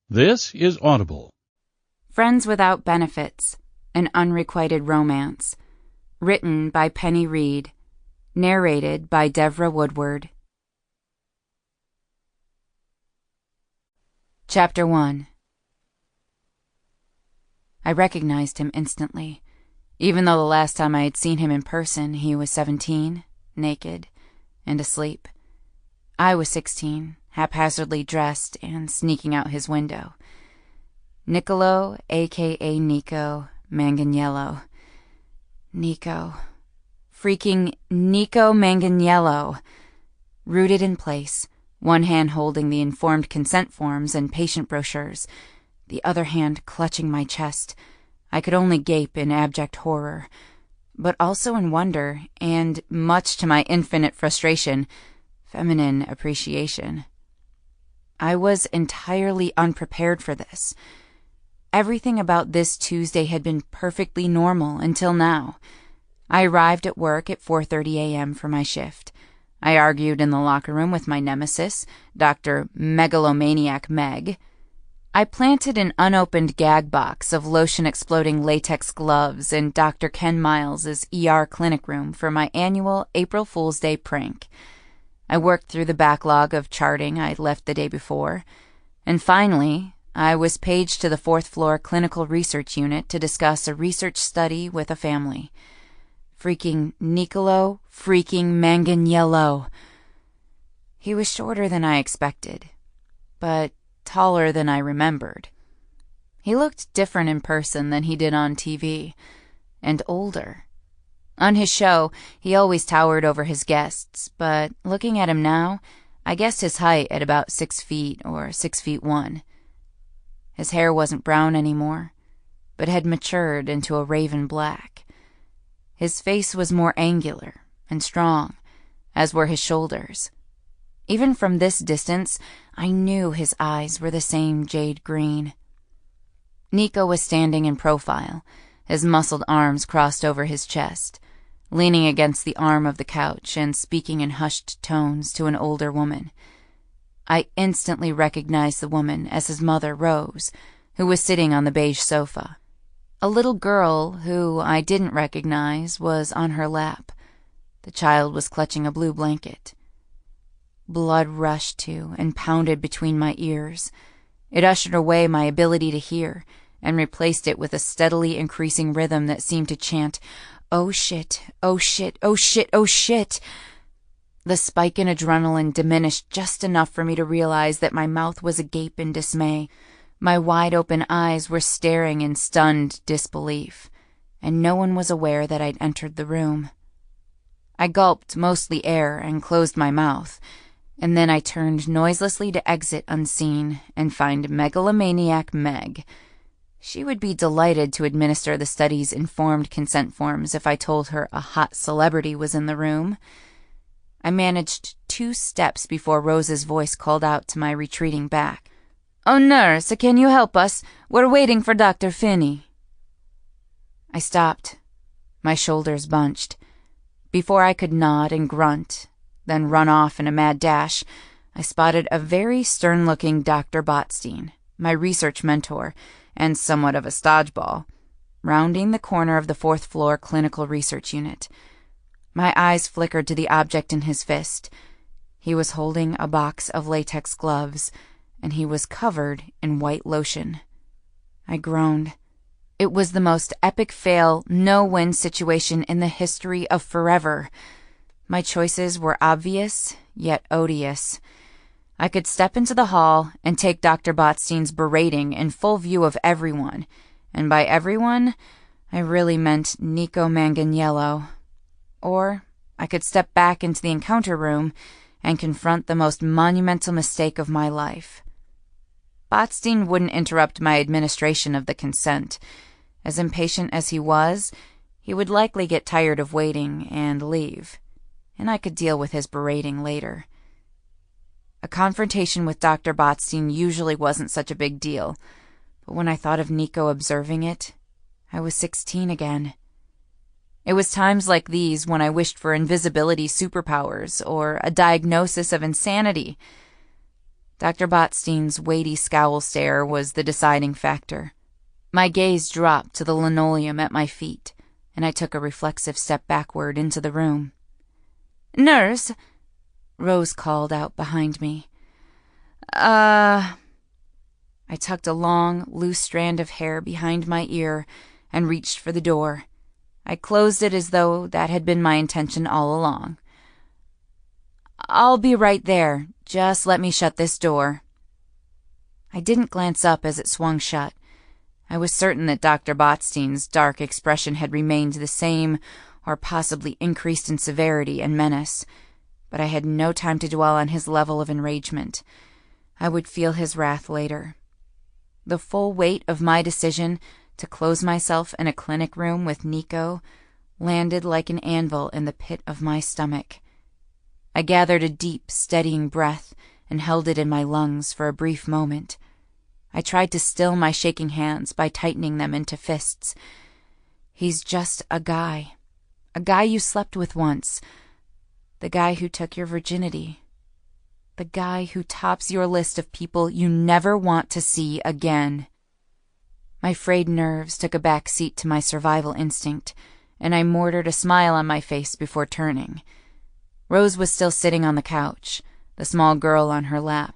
This is Audible. Friends Without Benefits, an Unrequited Romance. Written by Penny Reed. Narrated by Devra Woodward. Chapter 1. I recognized him instantly, even though the last time I had seen him in person he was 17, naked, and asleep. I was 16, haphazardly dressed and sneaking out his window. Niccolo, a.k.a. Nico Manganiello. Nico. Freaking Nico Manganiello. Rooted in place, one hand holding the informed consent forms and patient brochures, the other hand clutching my chest. I could only gape in abject horror, but also in wonder and, much to my infinite frustration, feminine appreciation. I was entirely unprepared for this. Everything about this Tuesday had been perfectly normal until now. I arrived at work at 4:30 a.m. for my shift. I argued in the locker room with my nemesis, Dr. Megalomaniac Meg. I planted an unopened gag box of lotion-exploding latex gloves in Dr. Ken Miles's ER clinic room for my annual April Fool's Day prank. I worked through the backlog of charting I'd left the day before, and finally, I was paged to the 4th floor clinical research unit to discuss a research study with a family. Freaking Niccolo freaking Manganiello. He was shorter than I expected, but taller than I remembered. He looked different in person than he did on TV, and older. On his show, he always towered over his guests, but looking at him now, I guessed his height at about 6 feet or 6'1". His hair wasn't brown anymore, but had matured into a raven black. His face was more angular and strong, as were his shoulders. Even from this distance, I knew his eyes were the same jade green. Nico was standing in profile, his muscled arms crossed over his chest, leaning against the arm of the couch and speaking in hushed tones to an older woman. I instantly recognized the woman as his mother, Rose, who was sitting on the beige sofa. A little girl, who I didn't recognize, was on her lap. The child was clutching a blue blanket. Blood rushed to and pounded between my ears. It ushered away my ability to hear and replaced it with a steadily increasing rhythm that seemed to chant, "Oh shit, oh shit, oh shit, oh shit." The spike in adrenaline diminished just enough for me to realize that my mouth was agape in dismay. My wide-open eyes were staring in stunned disbelief, and no one was aware that I'd entered the room. I gulped mostly air and closed my mouth, and then I turned noiselessly to exit unseen and find Megalomaniac Meg. She would be delighted to administer the study's informed consent forms if I told her a hot celebrity was in the room. I managed 2 steps before Rose's voice called out to my retreating back. "Oh, nurse, can you help us? We're waiting for Dr. Finney." I stopped, my shoulders bunched. Before I could nod and grunt, then run off in a mad dash, I spotted a very stern-looking Dr. Botstein, my research mentor, and somewhat of a stodgeball, rounding the corner of the 4th floor clinical research unit. My eyes flickered to the object in his fist. He was holding a box of latex gloves, and he was covered in white lotion. I groaned. It was the most epic fail, no-win situation in the history of forever. My choices were obvious, yet odious. I could step into the hall and take Dr. Botstein's berating in full view of everyone, and by everyone, I really meant Nico Manganiello. Or I could step back into the encounter room and confront the most monumental mistake of my life. Botstein wouldn't interrupt my administration of the consent. As impatient as he was, he would likely get tired of waiting and leave, and I could deal with his berating later. A confrontation with Dr. Botstein usually wasn't such a big deal, but when I thought of Nico observing it, I was 16 again. It was times like these when I wished for invisibility superpowers or a diagnosis of insanity. Dr. Botstein's weighty scowl stare was the deciding factor. My gaze dropped to the linoleum at my feet, and I took a reflexive step backward into the room. "Nurse," Rose called out behind me. I tucked a long, loose strand of hair behind my ear and reached for the door. I closed it as though that had been my intention all along. "I'll be right there. Just let me shut this door." I didn't glance up as it swung shut. I was certain that Dr. Botstein's dark expression had remained the same, or possibly increased in severity and menace, but I had no time to dwell on his level of enragement. I would feel his wrath later. The full weight of my decision to close myself in a clinic room with Nico landed like an anvil in the pit of my stomach. I gathered a deep, steadying breath and held it in my lungs for a brief moment. I tried to still my shaking hands by tightening them into fists. He's just a guy you slept with once, the guy who took your virginity, the guy who tops your list of people you never want to see again. My frayed nerves took a back seat to my survival instinct, and I mortared a smile on my face before turning. Rose was still sitting on the couch, the small girl on her lap,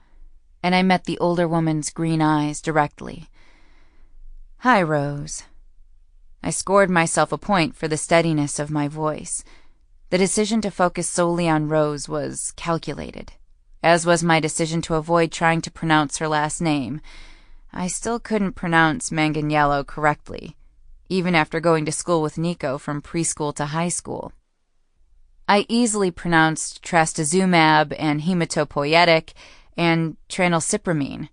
and I met the older woman's green eyes directly. "Hi, Rose." I scored myself a point for the steadiness of my voice. The decision to focus solely on Rose was calculated, as was my decision to avoid trying to pronounce her last name. I still couldn't pronounce Manganiello correctly, even after going to school with Nico from preschool to high school. I easily pronounced trastuzumab and hematopoietic and tranylcypromine,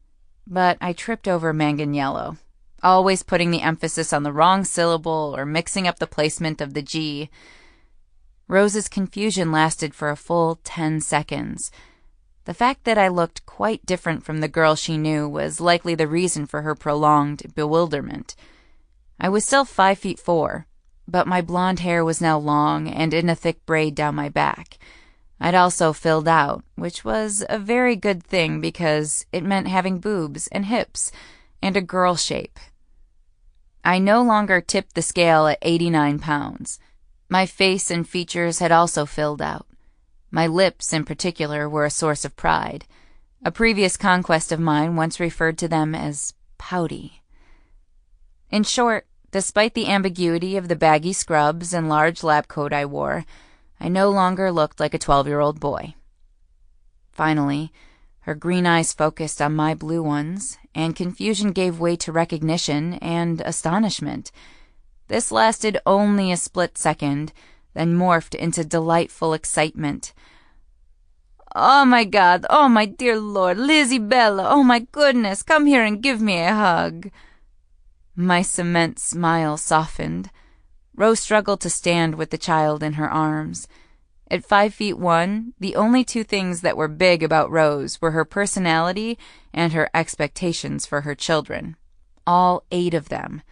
but I tripped over Manganiello, always putting the emphasis on the wrong syllable or mixing up the placement of the G. Rose's confusion lasted for a full 10 seconds. The fact that I looked quite different from the girl she knew was likely the reason for her prolonged bewilderment. I was still 5'4", but my blonde hair was now long and in a thick braid down my back. I'd also filled out, which was a very good thing because it meant having boobs and hips and a girl shape. I no longer tipped the scale at 89 pounds. My face and features had also filled out. My lips, in particular, were a source of pride. A previous conquest of mine once referred to them as pouty. In short, despite the ambiguity of the baggy scrubs and large lab coat I wore, I no longer looked like a 12-year-old boy. Finally, her green eyes focused on my blue ones, and confusion gave way to recognition and astonishment. This lasted only a split second, then morphed into delightful excitement. "Oh my God, oh my dear Lord, Lizzie Bella, oh my goodness, come here and give me a hug." My cement smile softened. Rose struggled to stand with the child in her arms. At 5'1", the only two things that were big about Rose were her personality and her expectations for her children. All 8 of them.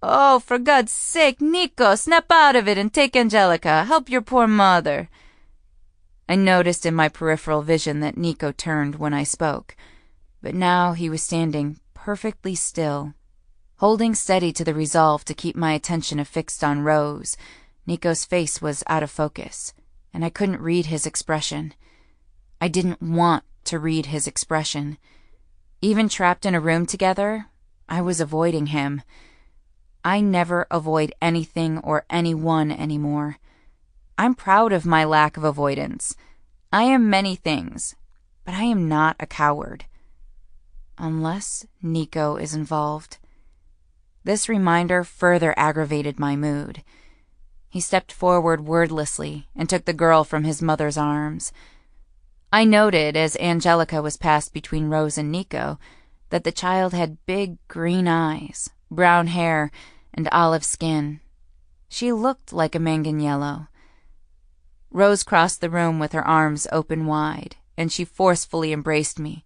"Oh, for God's sake, Nico, snap out of it and take Angelica. Help your poor mother." I noticed in my peripheral vision that Nico turned when I spoke, but now he was standing perfectly still, holding steady to the resolve to keep my attention affixed on Rose. Nico's face was out of focus, and I couldn't read his expression. I didn't want to read his expression. Even trapped in a room together, I was avoiding him. I never avoid anything or anyone anymore. I'm proud of my lack of avoidance. I am many things, but I am not a coward. Unless Nico is involved. This reminder further aggravated my mood. He stepped forward wordlessly and took the girl from his mother's arms. I noted, as Angelica was passed between Rose and Nico, that the child had big green eyes, brown hair, and olive skin. She looked like a Manganiello. Rose crossed the room with her arms open wide, and she forcefully embraced me.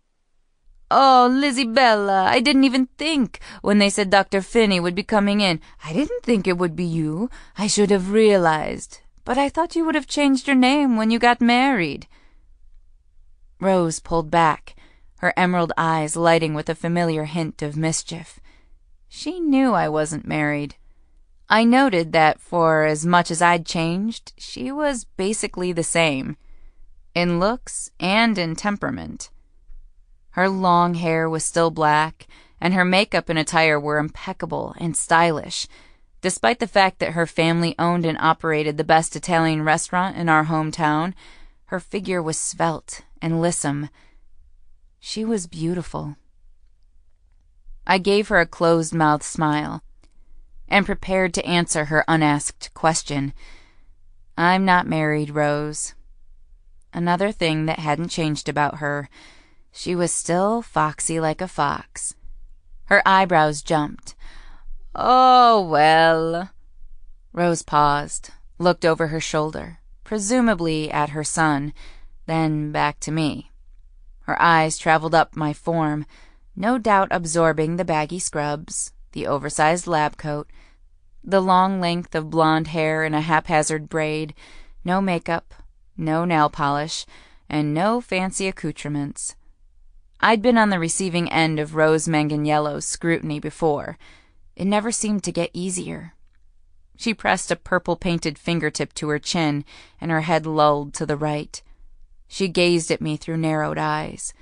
"Oh, Lizzie Bella, I didn't even think, when they said Dr. Finney would be coming in. I didn't think it would be you. I should have realized. But I thought you would have changed your name when you got married." Rose pulled back, her emerald eyes lighting with a familiar hint of mischief. She knew I wasn't married. I noted that for as much as I'd changed, she was basically the same, in looks and in temperament. Her long hair was still black, and her makeup and attire were impeccable and stylish, despite the fact that her family owned and operated the best Italian restaurant in our hometown. Her figure was svelte and lissom. She was beautiful. I gave her a closed-mouthed smile and prepared to answer her unasked question. I'm not married, Rose. Another thing that hadn't changed about her, she was still foxy like a fox. Her eyebrows jumped. Oh, well. Rose paused, looked over her shoulder, presumably at her son, then back to me. Her eyes traveled up my form, no doubt absorbing the baggy scrubs, the oversized lab coat, the long length of blonde hair in a haphazard braid, no makeup, no nail polish, and no fancy accoutrements. I'd been on the receiving end of Rose Manganiello's scrutiny before. It never seemed to get easier. She pressed a purple-painted fingertip to her chin, and her head lolled to the right. She gazed at me through narrowed eyes.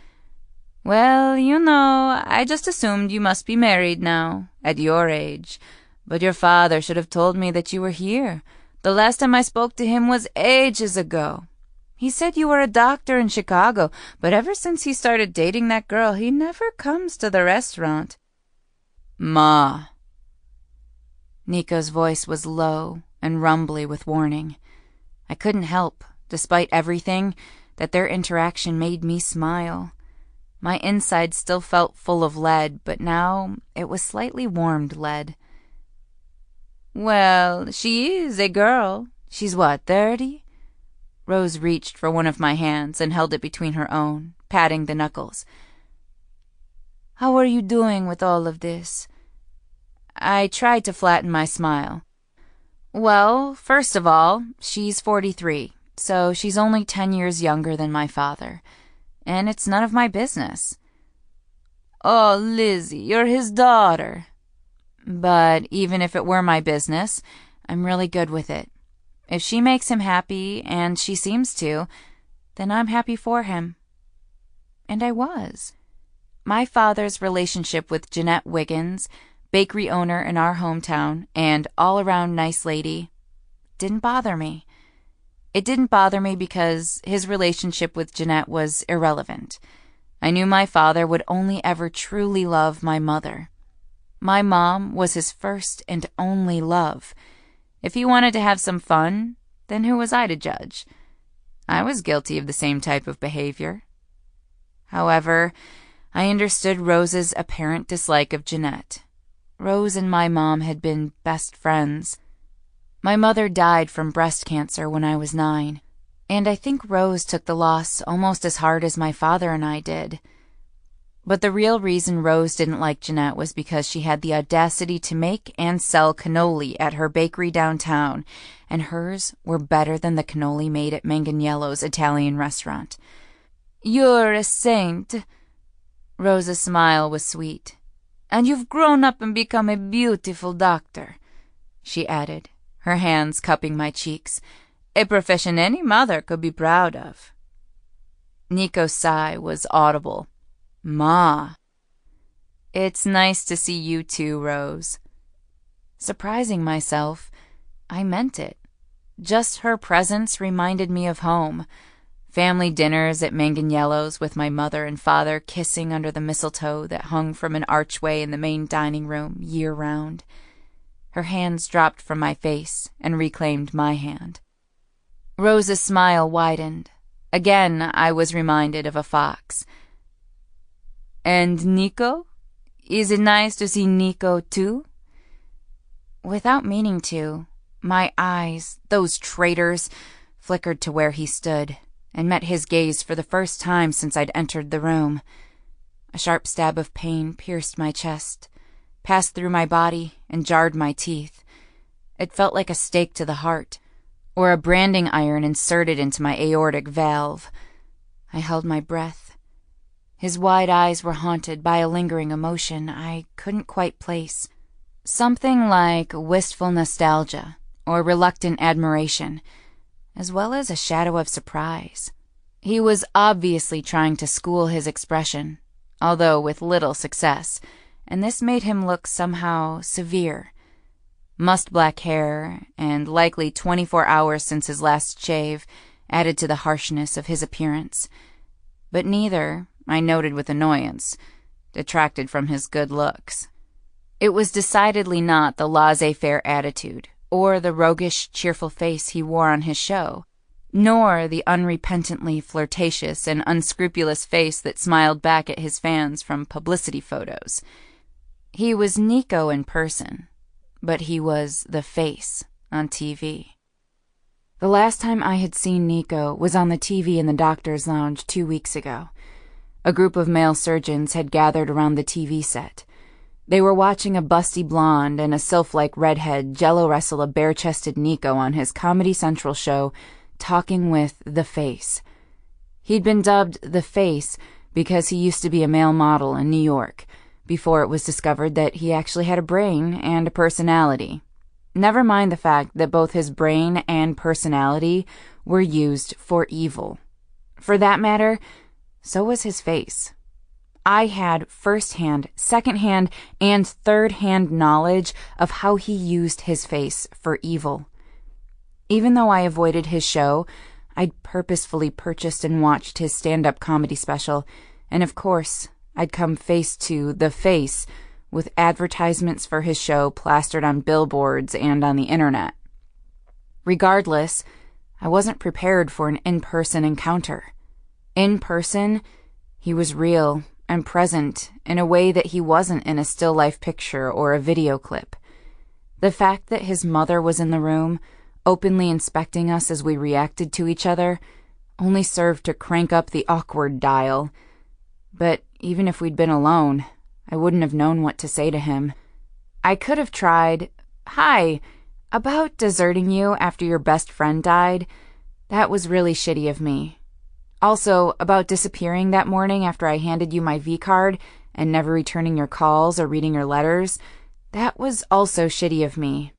Well, you know, I just assumed you must be married now, at your age. But your father should have told me that you were here. The last time I spoke to him was ages ago. He said you were a doctor in Chicago, but ever since he started dating that girl, he never comes to the restaurant. Ma. Nico's voice was low and rumbly with warning. I couldn't help, despite everything, that their interaction made me smile. My inside still felt full of lead, but now it was slightly warmed lead. Well, she is a girl. She's what, 30? Rose reached for one of my hands and held it between her own, patting the knuckles. How are you doing with all of this? I tried to flatten my smile. Well, first of all, she's 43, so she's only 10 years younger than my father, and it's none of my business. Oh, Lizzie, you're his daughter. But even if it were my business, I'm really good with it. If she makes him happy, and she seems to, then I'm happy for him. And I was. My father's relationship with Jeanette Wiggins, bakery owner in our hometown, and all-around nice lady, didn't bother me. It didn't bother me because his relationship with Jeanette was irrelevant. I knew my father would only ever truly love my mother. My mom was his first and only love. If he wanted to have some fun, then who was I to judge? I was guilty of the same type of behavior. However, I understood Rose's apparent dislike of Jeanette. Rose and my mom had been best friends. My mother died from breast cancer when I was 9, and I think Rose took the loss almost as hard as my father and I did. But the real reason Rose didn't like Jeanette was because she had the audacity to make and sell cannoli at her bakery downtown, and hers were better than the cannoli made at Manganiello's Italian restaurant. You're a saint. Rose's smile was sweet. And you've grown up and become a beautiful doctor, she added, her hands cupping my cheeks. A profession any mother could be proud of. Nico's sigh was audible. Ma. It's nice to see you too, Rose. Surprising myself, I meant it. Just her presence reminded me of home. Family dinners at Manganiello's with my mother and father kissing under the mistletoe that hung from an archway in the main dining room year-round. Her hands dropped from my face and reclaimed my hand. Rose's smile widened. Again, I was reminded of a fox. And Nico? Is it nice to see Nico, too? Without meaning to, my eyes, those traitors, flickered to where he stood, and met his gaze for the first time since I'd entered the room. A sharp stab of pain pierced my chest, passed through my body, and jarred my teeth. It felt like a stake to the heart, or a branding iron inserted into my aortic valve. I held my breath. His wide eyes were haunted by a lingering emotion I couldn't quite place. Something like wistful nostalgia or reluctant admiration, as well as a shadow of surprise. He was obviously trying to school his expression, although with little success, and this made him look somehow severe. Mussed black hair, and likely 24 hours since his last shave, added to the harshness of his appearance. But neither, I noted with annoyance, detracted from his good looks. It was decidedly not the laissez-faire attitude, or the roguish, cheerful face he wore on his show, nor the unrepentantly flirtatious and unscrupulous face that smiled back at his fans from publicity photos. He was Nico in person, but he was the face on TV. The last time I had seen Nico was on the TV in the doctor's lounge 2 weeks ago. A group of male surgeons had gathered around the TV set. They were watching a busty blonde and a sylph-like redhead jello wrestle a bare-chested Nico on his Comedy Central show, Talking with the Face. He'd been dubbed the Face because he used to be a male model in New York, before it was discovered that he actually had a brain and a personality. Never mind the fact that both his brain and personality were used for evil. For that matter, so was his face. I had first-hand, second-hand, and third-hand knowledge of how he used his face for evil. Even though I avoided his show, I'd purposefully purchased and watched his stand-up comedy special, and of course, I'd come face to the Face with advertisements for his show plastered on billboards and on the internet. Regardless, I wasn't prepared for an in-person encounter. In person, he was real and present in a way that he wasn't in a still life picture or a video clip. The fact that his mother was in the room, openly inspecting us as we reacted to each other, only served to crank up the awkward dial. But even if we'd been alone, I wouldn't have known what to say to him. I could have tried, "Hi, about deserting you after your best friend died. That was really shitty of me. Also, about disappearing that morning after I handed you my V-card and never returning your calls or reading your letters. That was also shitty of me.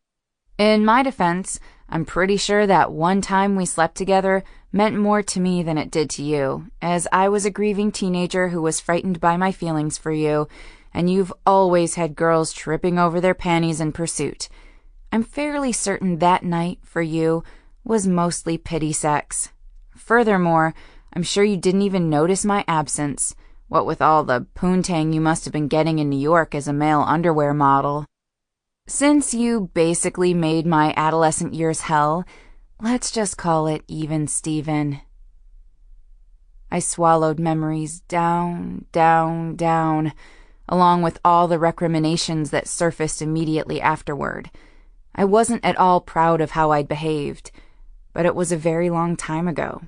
In my defense, I'm pretty sure that one time we slept together meant more to me than it did to you, as I was a grieving teenager who was frightened by my feelings for you, and you've always had girls tripping over their panties in pursuit. I'm fairly certain that night, for you, was mostly pity sex. Furthermore, I'm sure you didn't even notice my absence, what with all the poontang you must have been getting in New York as a male underwear model. Since you basically made my adolescent years hell, let's just call it even Steven." I swallowed memories down, down, down, along with all the recriminations that surfaced immediately afterward. I wasn't at all proud of how I'd behaved, but it was a very long time ago.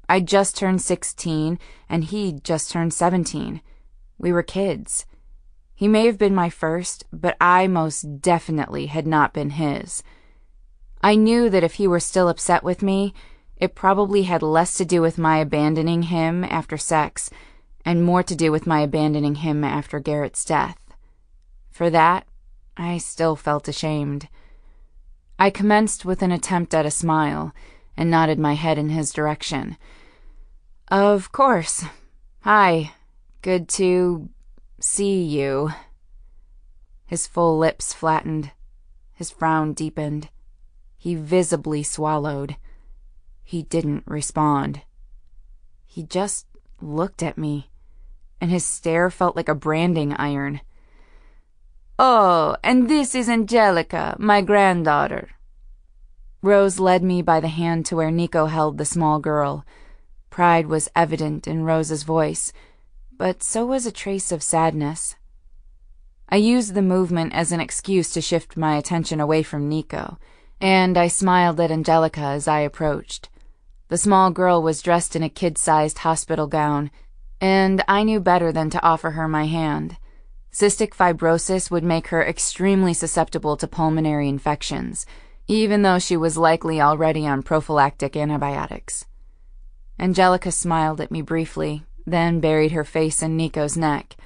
I'd just turned 16, and he'd just turned 17. We were kids. He may have been my first, but I most definitely had not been his. I knew that if he were still upset with me, it probably had less to do with my abandoning him after sex, and more to do with my abandoning him after Garrett's death. For that, I still felt ashamed. I commenced with an attempt at a smile, and nodded my head in his direction. "Of course. Hi. Good to see you." His full lips flattened. His frown deepened. He visibly swallowed. He didn't respond. He just looked at me, and his stare felt like a branding iron. "Oh, and this is Angelica, my granddaughter." Rose led me by the hand to where Nico held the small girl. Pride was evident in Rose's voice, but so was a trace of sadness. I used the movement as an excuse to shift my attention away from Nico, and I smiled at Angelica as I approached. The small girl was dressed in a kid-sized hospital gown, and I knew better than to offer her my hand. Cystic fibrosis would make her extremely susceptible to pulmonary infections, even though she was likely already on prophylactic antibiotics. Angelica smiled at me briefly, then buried her face in Nico's neck.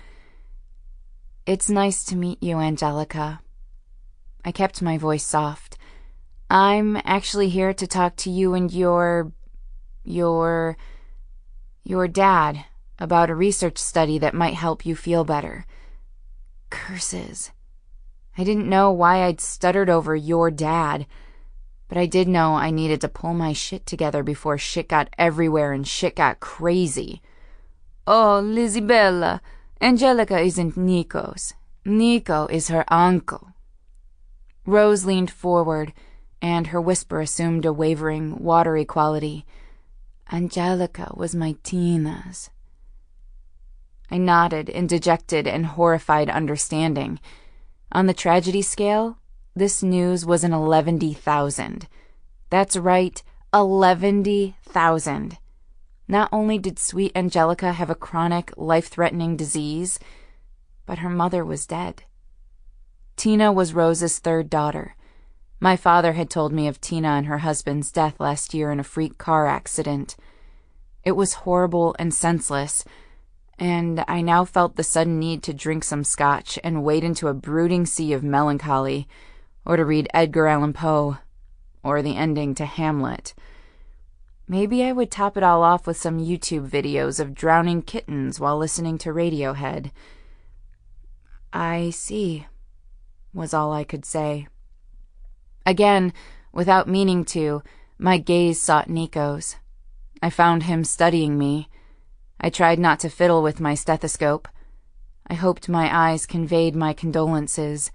"It's nice to meet you, Angelica." I kept my voice soft. "I'm actually here to talk to you and your dad about a research study that might help you feel better." Curses. I didn't know why I'd stuttered over your dad, but I did know I needed to pull my shit together before shit got everywhere and shit got crazy. "Oh, Lizzie Bella, Angelica isn't Nico's. Nico is her uncle." Rose leaned forward, and her whisper assumed a wavering, watery quality. "Angelica was my Tina's." I nodded in dejected and horrified understanding. On the tragedy scale, this news was an 11,000. That's right, 11,000. Not only did sweet Angelica have a chronic, life-threatening disease, but her mother was dead. Tina was Rose's third daughter. My father had told me of Tina and her husband's death last year in a freak car accident. It was horrible and senseless, and I now felt the sudden need to drink some scotch and wade into a brooding sea of melancholy, or to read Edgar Allan Poe, or the ending to Hamlet. Maybe I would top it all off with some YouTube videos of drowning kittens while listening to Radiohead. "I see," was all I could say. Again, without meaning to, my gaze sought Nico's. I found him studying me. I tried not to fiddle with my stethoscope. I hoped my eyes conveyed my condolences.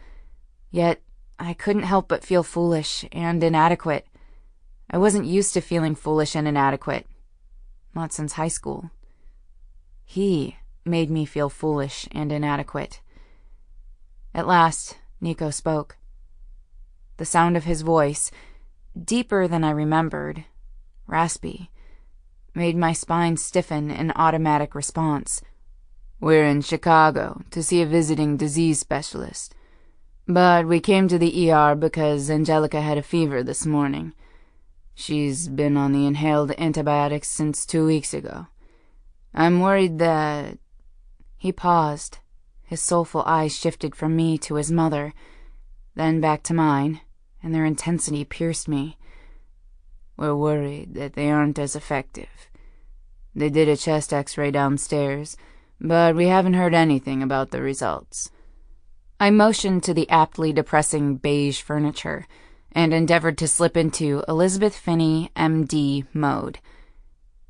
Yet I couldn't help but feel foolish and inadequate. I wasn't used to feeling foolish and inadequate. Not since high school. He made me feel foolish and inadequate. At last, Nico spoke. The sound of his voice, deeper than I remembered, raspy, made my spine stiffen in automatic response. "We're in Chicago to see a visiting disease specialist. But we came to the ER because Angelica had a fever this morning. She's been on the inhaled antibiotics since 2 weeks ago. I'm worried that—" He paused. His soulful eyes shifted from me to his mother, then back to mine, and their intensity pierced me. "We're worried that they aren't as effective. They did a chest x-ray downstairs, but we haven't heard anything about the results." I motioned to the aptly depressing beige furniture and endeavored to slip into Elizabeth Finney, MD mode.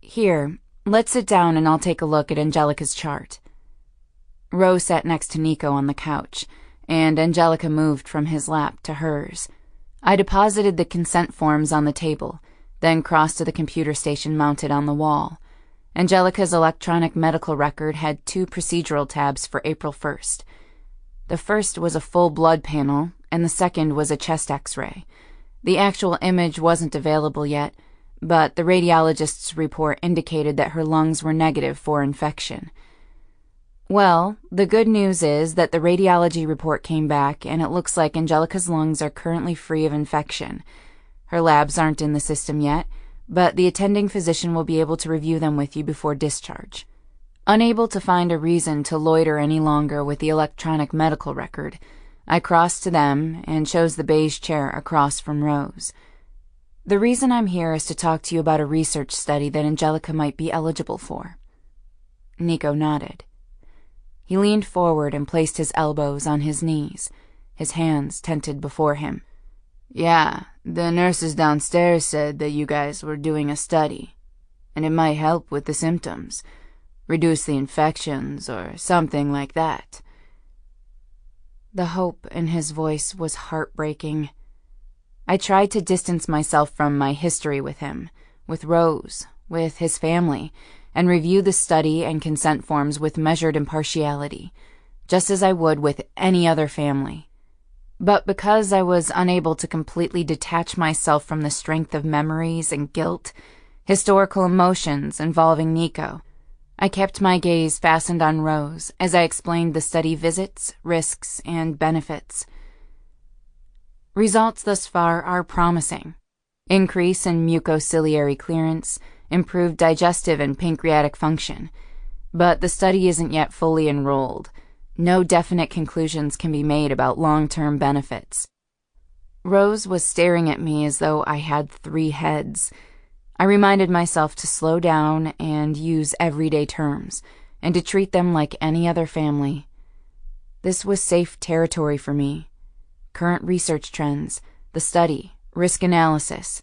"Here, let's sit down and I'll take a look at Angelica's chart." Rose sat next to Nico on the couch, and Angelica moved from his lap to hers. I deposited the consent forms on the table, then crossed to the computer station mounted on the wall. Angelica's electronic medical record had 2 procedural tabs for April 1st. The first was a full blood panel, and the second was a chest x-ray. The actual image wasn't available yet, but the radiologist's report indicated that her lungs were negative for infection. Well, the good news is that the radiology report came back, and it looks like Angelica's lungs are currently free of infection. Her labs aren't in the system yet, but the attending physician will be able to review them with you before discharge. Unable to find a reason to loiter any longer with the electronic medical record, I crossed to them and chose the beige chair across from Rose. "The reason I'm here is to talk to you about a research study that Angelica might be eligible for." Nico nodded. He leaned forward and placed his elbows on his knees, his hands tented before him. "Yeah, the nurses downstairs said that you guys were doing a study, and it might help with the symptoms, reduce the infections or something like that." The hope in his voice was heartbreaking. I tried to distance myself from my history with him, with Rose, with his family, and review the study and consent forms with measured impartiality, just as I would with any other family. But because I was unable to completely detach myself from the strength of memories and guilt, historical emotions involving Nico, I kept my gaze fastened on Rose as I explained the study visits, risks, and benefits. Results thus far are promising. Increase in mucociliary clearance, improved digestive and pancreatic function. But the study isn't yet fully enrolled. No definite conclusions can be made about long-term benefits. Rose was staring at me as though I had 3 heads. I reminded myself to slow down and use everyday terms, and to treat them like any other family. This was safe territory for me. Current research trends, the study, risk analysis.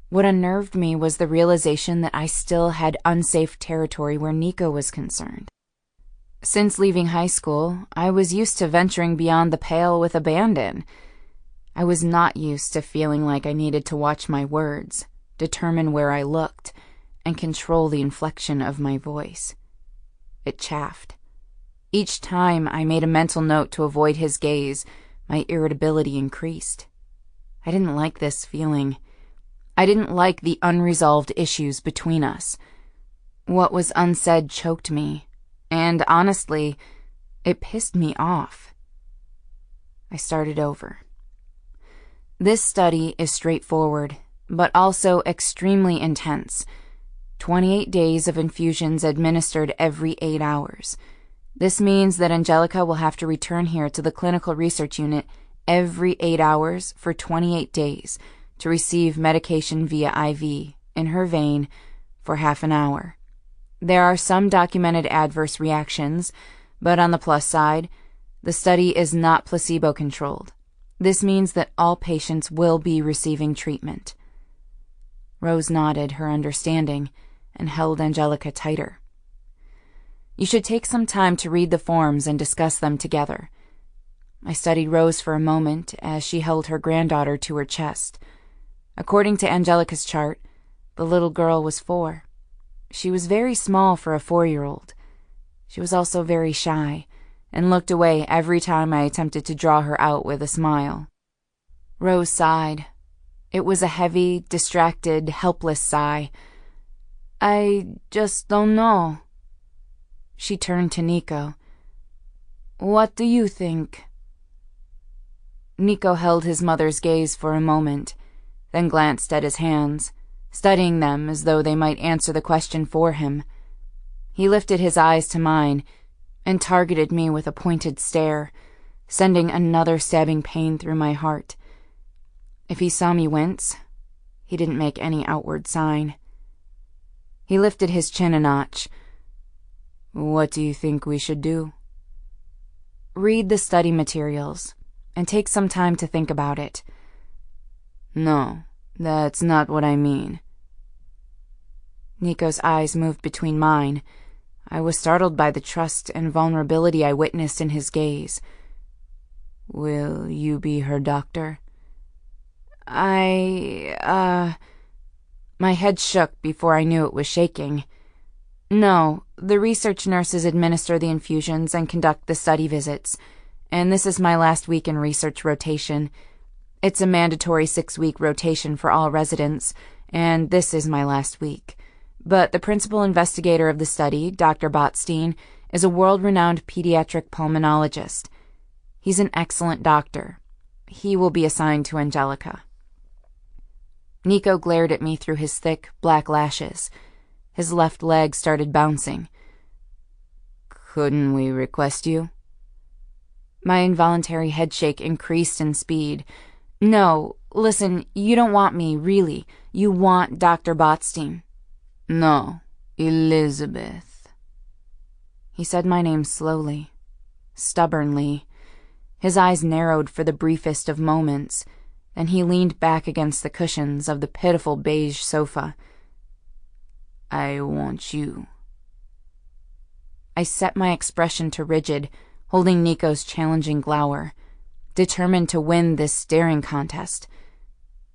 What unnerved me was the realization that I still had unsafe territory where Nico was concerned. Since leaving high school, I was used to venturing beyond the pale with abandon. I was not used to feeling like I needed to watch my words, determine where I looked, and control the inflection of my voice. It chafed. Each time I made a mental note to avoid his gaze, my irritability increased. I didn't like this feeling. I didn't like the unresolved issues between us. What was unsaid choked me, and honestly, it pissed me off. I started over. This study is straightforward, but also extremely intense. 28 days of infusions administered every 8 hours. This means that Angelica will have to return here to the clinical research unit every 8 hours for 28 days to receive medication via IV in her vein for half an hour. There are some documented adverse reactions, but on the plus side, the study is not placebo-controlled. This means that all patients will be receiving treatment. Rose nodded her understanding and held Angelica tighter. You should take some time to read the forms and discuss them together. I studied Rose for a moment as she held her granddaughter to her chest. According to Angelica's chart, the little girl was 4. She was very small for a 4-year-old. She was also very shy, and looked away every time I attempted to draw her out with a smile. Rose sighed. It was a heavy, distracted, helpless sigh. I just don't know. She turned to Nico. What do you think? Nico held his mother's gaze for a moment, then glanced at his hands, studying them as though they might answer the question for him. He lifted his eyes to mine and targeted me with a pointed stare, sending another stabbing pain through my heart. If he saw me wince, he didn't make any outward sign. He lifted his chin a notch. What do you think we should do? Read the study materials and take some time to think about it. No, that's not what I mean. Nico's eyes moved between mine. I was startled by the trust and vulnerability I witnessed in his gaze. Will you be her doctor? My head shook before I knew it was shaking. No, the research nurses administer the infusions and conduct the study visits, and this is my last week in research rotation. It's a mandatory 6-week rotation for all residents, and this is my last week. But the principal investigator of the study, Dr. Botstein, is a world-renowned pediatric pulmonologist. He's an excellent doctor. He will be assigned to Angelica. Nico glared at me through his thick, black lashes. His left leg started bouncing. Couldn't we request you? My involuntary headshake increased in speed. No, listen, you don't want me, really. You want Dr. Botstein. No, Elizabeth. He said my name slowly, stubbornly. His eyes narrowed for the briefest of moments, then he leaned back against the cushions of the pitiful beige sofa. I want you. I set my expression to rigid, holding Nico's challenging glower, determined to win this staring contest.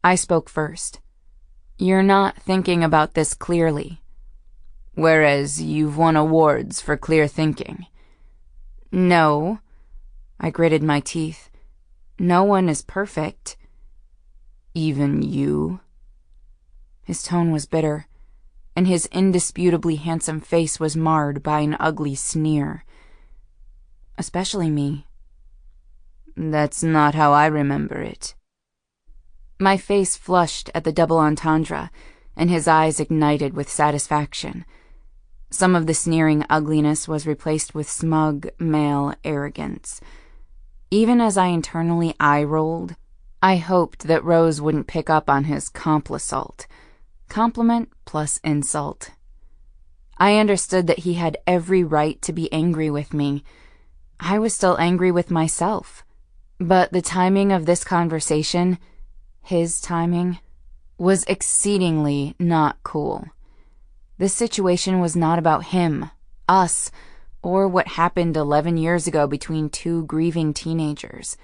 I spoke first. You're not thinking about this clearly. Whereas you've won awards for clear thinking. No. I gritted my teeth. No one is perfect. Even you? His tone was bitter, and his indisputably handsome face was marred by an ugly sneer. Especially me. That's not how I remember it. My face flushed at the double entendre, and his eyes ignited with satisfaction. Some of the sneering ugliness was replaced with smug male arrogance. Even as I internally eye-rolled, I hoped that Rose wouldn't pick up on his complisalt. Compliment plus insult. I understood that he had every right to be angry with me. I was still angry with myself. But the timing of this conversation, his timing, was exceedingly not cool. This situation was not about him, us, or what happened 11 years ago between two grieving teenagers.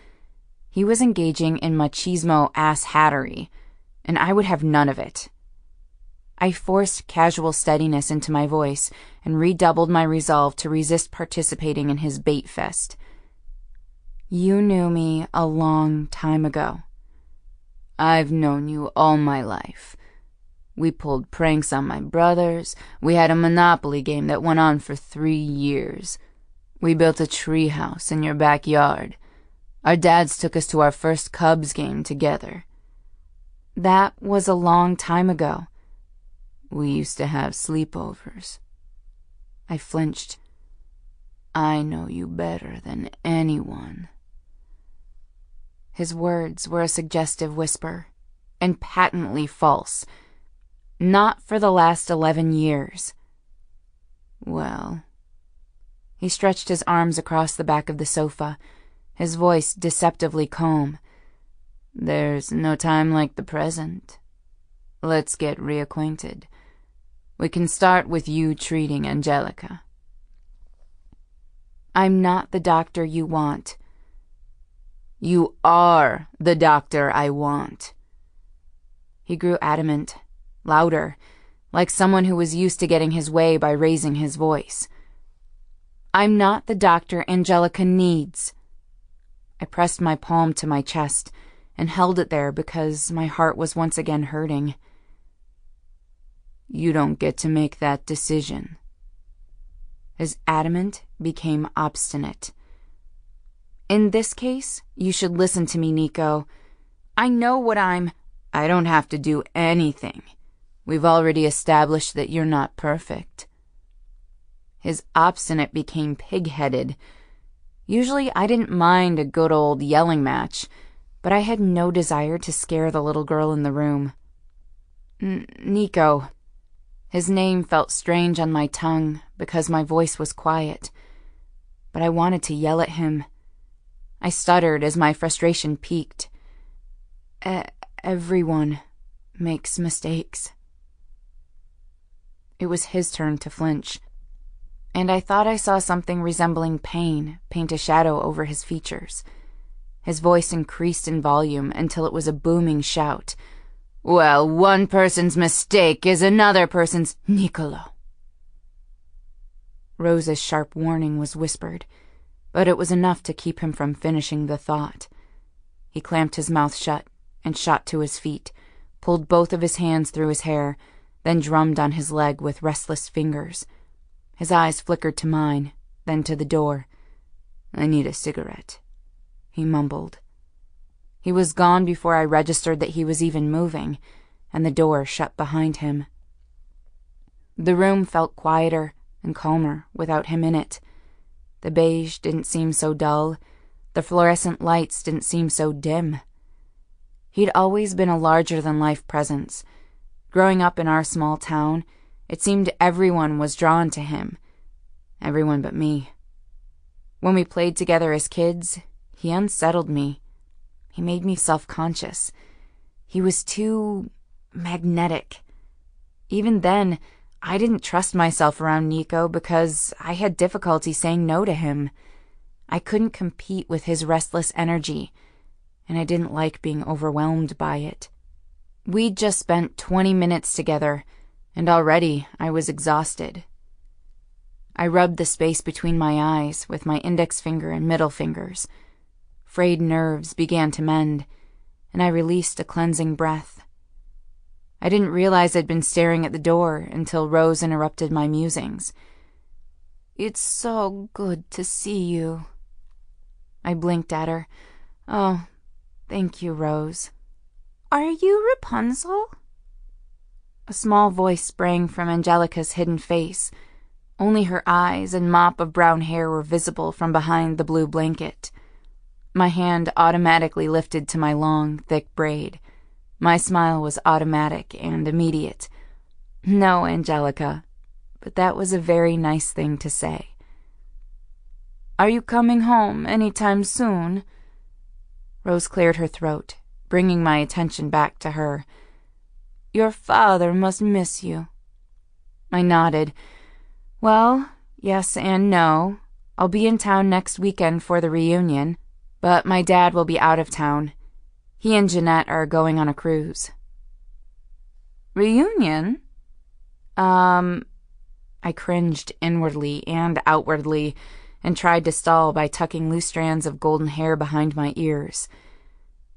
He was engaging in machismo-ass-hattery, and I would have none of it. I forced casual steadiness into my voice and redoubled my resolve to resist participating in his bait fest. You knew me a long time ago. I've known you all my life. We pulled pranks on my brothers. We had a Monopoly game that went on for 3 years. We built a treehouse in your backyard. Our dads took us to our first Cubs game together. That was a long time ago. We used to have sleepovers. I flinched. I know you better than anyone. His words were a suggestive whisper, and patently false. Not for the last 11 years. Well, he stretched his arms across the back of the sofa, his voice deceptively calm. There's no time like the present. Let's get reacquainted. We can start with you treating Angelica. I'm not the doctor you want. You are the doctor I want. He grew adamant, louder, like someone who was used to getting his way by raising his voice. I'm not the doctor Angelica needs. I pressed my palm to my chest and held it there because my heart was once again hurting. You don't get to make that decision. His adamant became obstinate. In this case, you should listen to me, Nico. I know what I don't have to do anything. We've already established that you're not perfect. His obstinate became pig-headed. Usually I didn't mind a good old yelling match, but I had no desire to scare the little girl in the room. Nico. His name felt strange on my tongue because my voice was quiet, but I wanted to yell at him. I stuttered as my frustration peaked. Everyone makes mistakes. It was his turn to flinch, and I thought I saw something resembling pain paint a shadow over his features. His voice increased in volume until it was a booming shout. Well, one person's mistake is another person's Niccolo. Rose's sharp warning was whispered, but it was enough to keep him from finishing the thought. He clamped his mouth shut and shot to his feet, pulled both of his hands through his hair, then drummed on his leg with restless fingers. His eyes flickered to mine, then to the door. I need a cigarette, he mumbled. He was gone before I registered that he was even moving, and the door shut behind him. The room felt quieter and calmer without him in it. The beige didn't seem so dull. The fluorescent lights didn't seem so dim. He'd always been a larger-than-life presence. Growing up in our small town, it seemed everyone was drawn to him. Everyone but me. When we played together as kids, he unsettled me. He made me self-conscious. He was too magnetic. Even then, I didn't trust myself around Nico because I had difficulty saying no to him. I couldn't compete with his restless energy, and I didn't like being overwhelmed by it. We'd just spent 20 minutes together, and already I was exhausted. I rubbed the space between my eyes with my index finger and middle fingers. Frayed nerves began to mend, and I released a cleansing breath. I didn't realize I'd been staring at the door until Rose interrupted my musings. It's so good to see you. I blinked at her. Oh, thank you, Rose. Are you Rapunzel? A small voice sprang from Angelica's hidden face. Only her eyes and mop of brown hair were visible from behind the blue blanket. My hand automatically lifted to my long, thick braid. My smile was automatic and immediate. No, Angelica, but that was a very nice thing to say. Are you coming home any time soon? Rose cleared her throat, bringing my attention back to her. Your father must miss you. I nodded. Well, yes and no. I'll be in town next weekend for the reunion, but my dad will be out of town. He and Jeanette are going on a cruise. Reunion? I cringed inwardly and outwardly and tried to stall by tucking loose strands of golden hair behind my ears.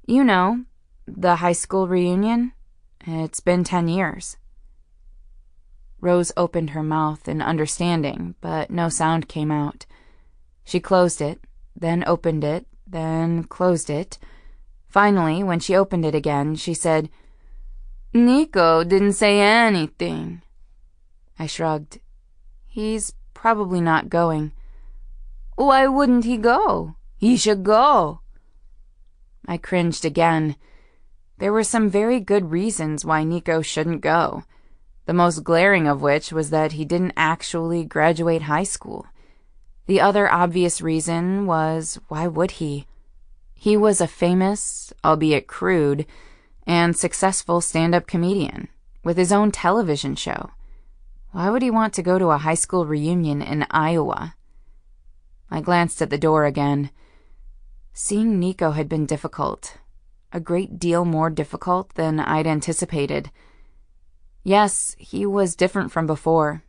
You know, the high school reunion. It's been 10 years. Rose opened her mouth in understanding, but no sound came out. She closed it, then opened it, then closed it. Finally, when she opened it again, she said, Nico didn't say anything. I shrugged. He's probably not going. Why wouldn't he go? He should go. I cringed again. There were some very good reasons why Nico shouldn't go, the most glaring of which was that he didn't actually graduate high school. The other obvious reason was, why would he? He was a famous, albeit crude, and successful stand-up comedian, with his own television show. Why would he want to go to a high school reunion in Iowa? I glanced at the door again. Seeing Nico had been difficult. A great deal more difficult than I'd anticipated. Yes, he was different from before.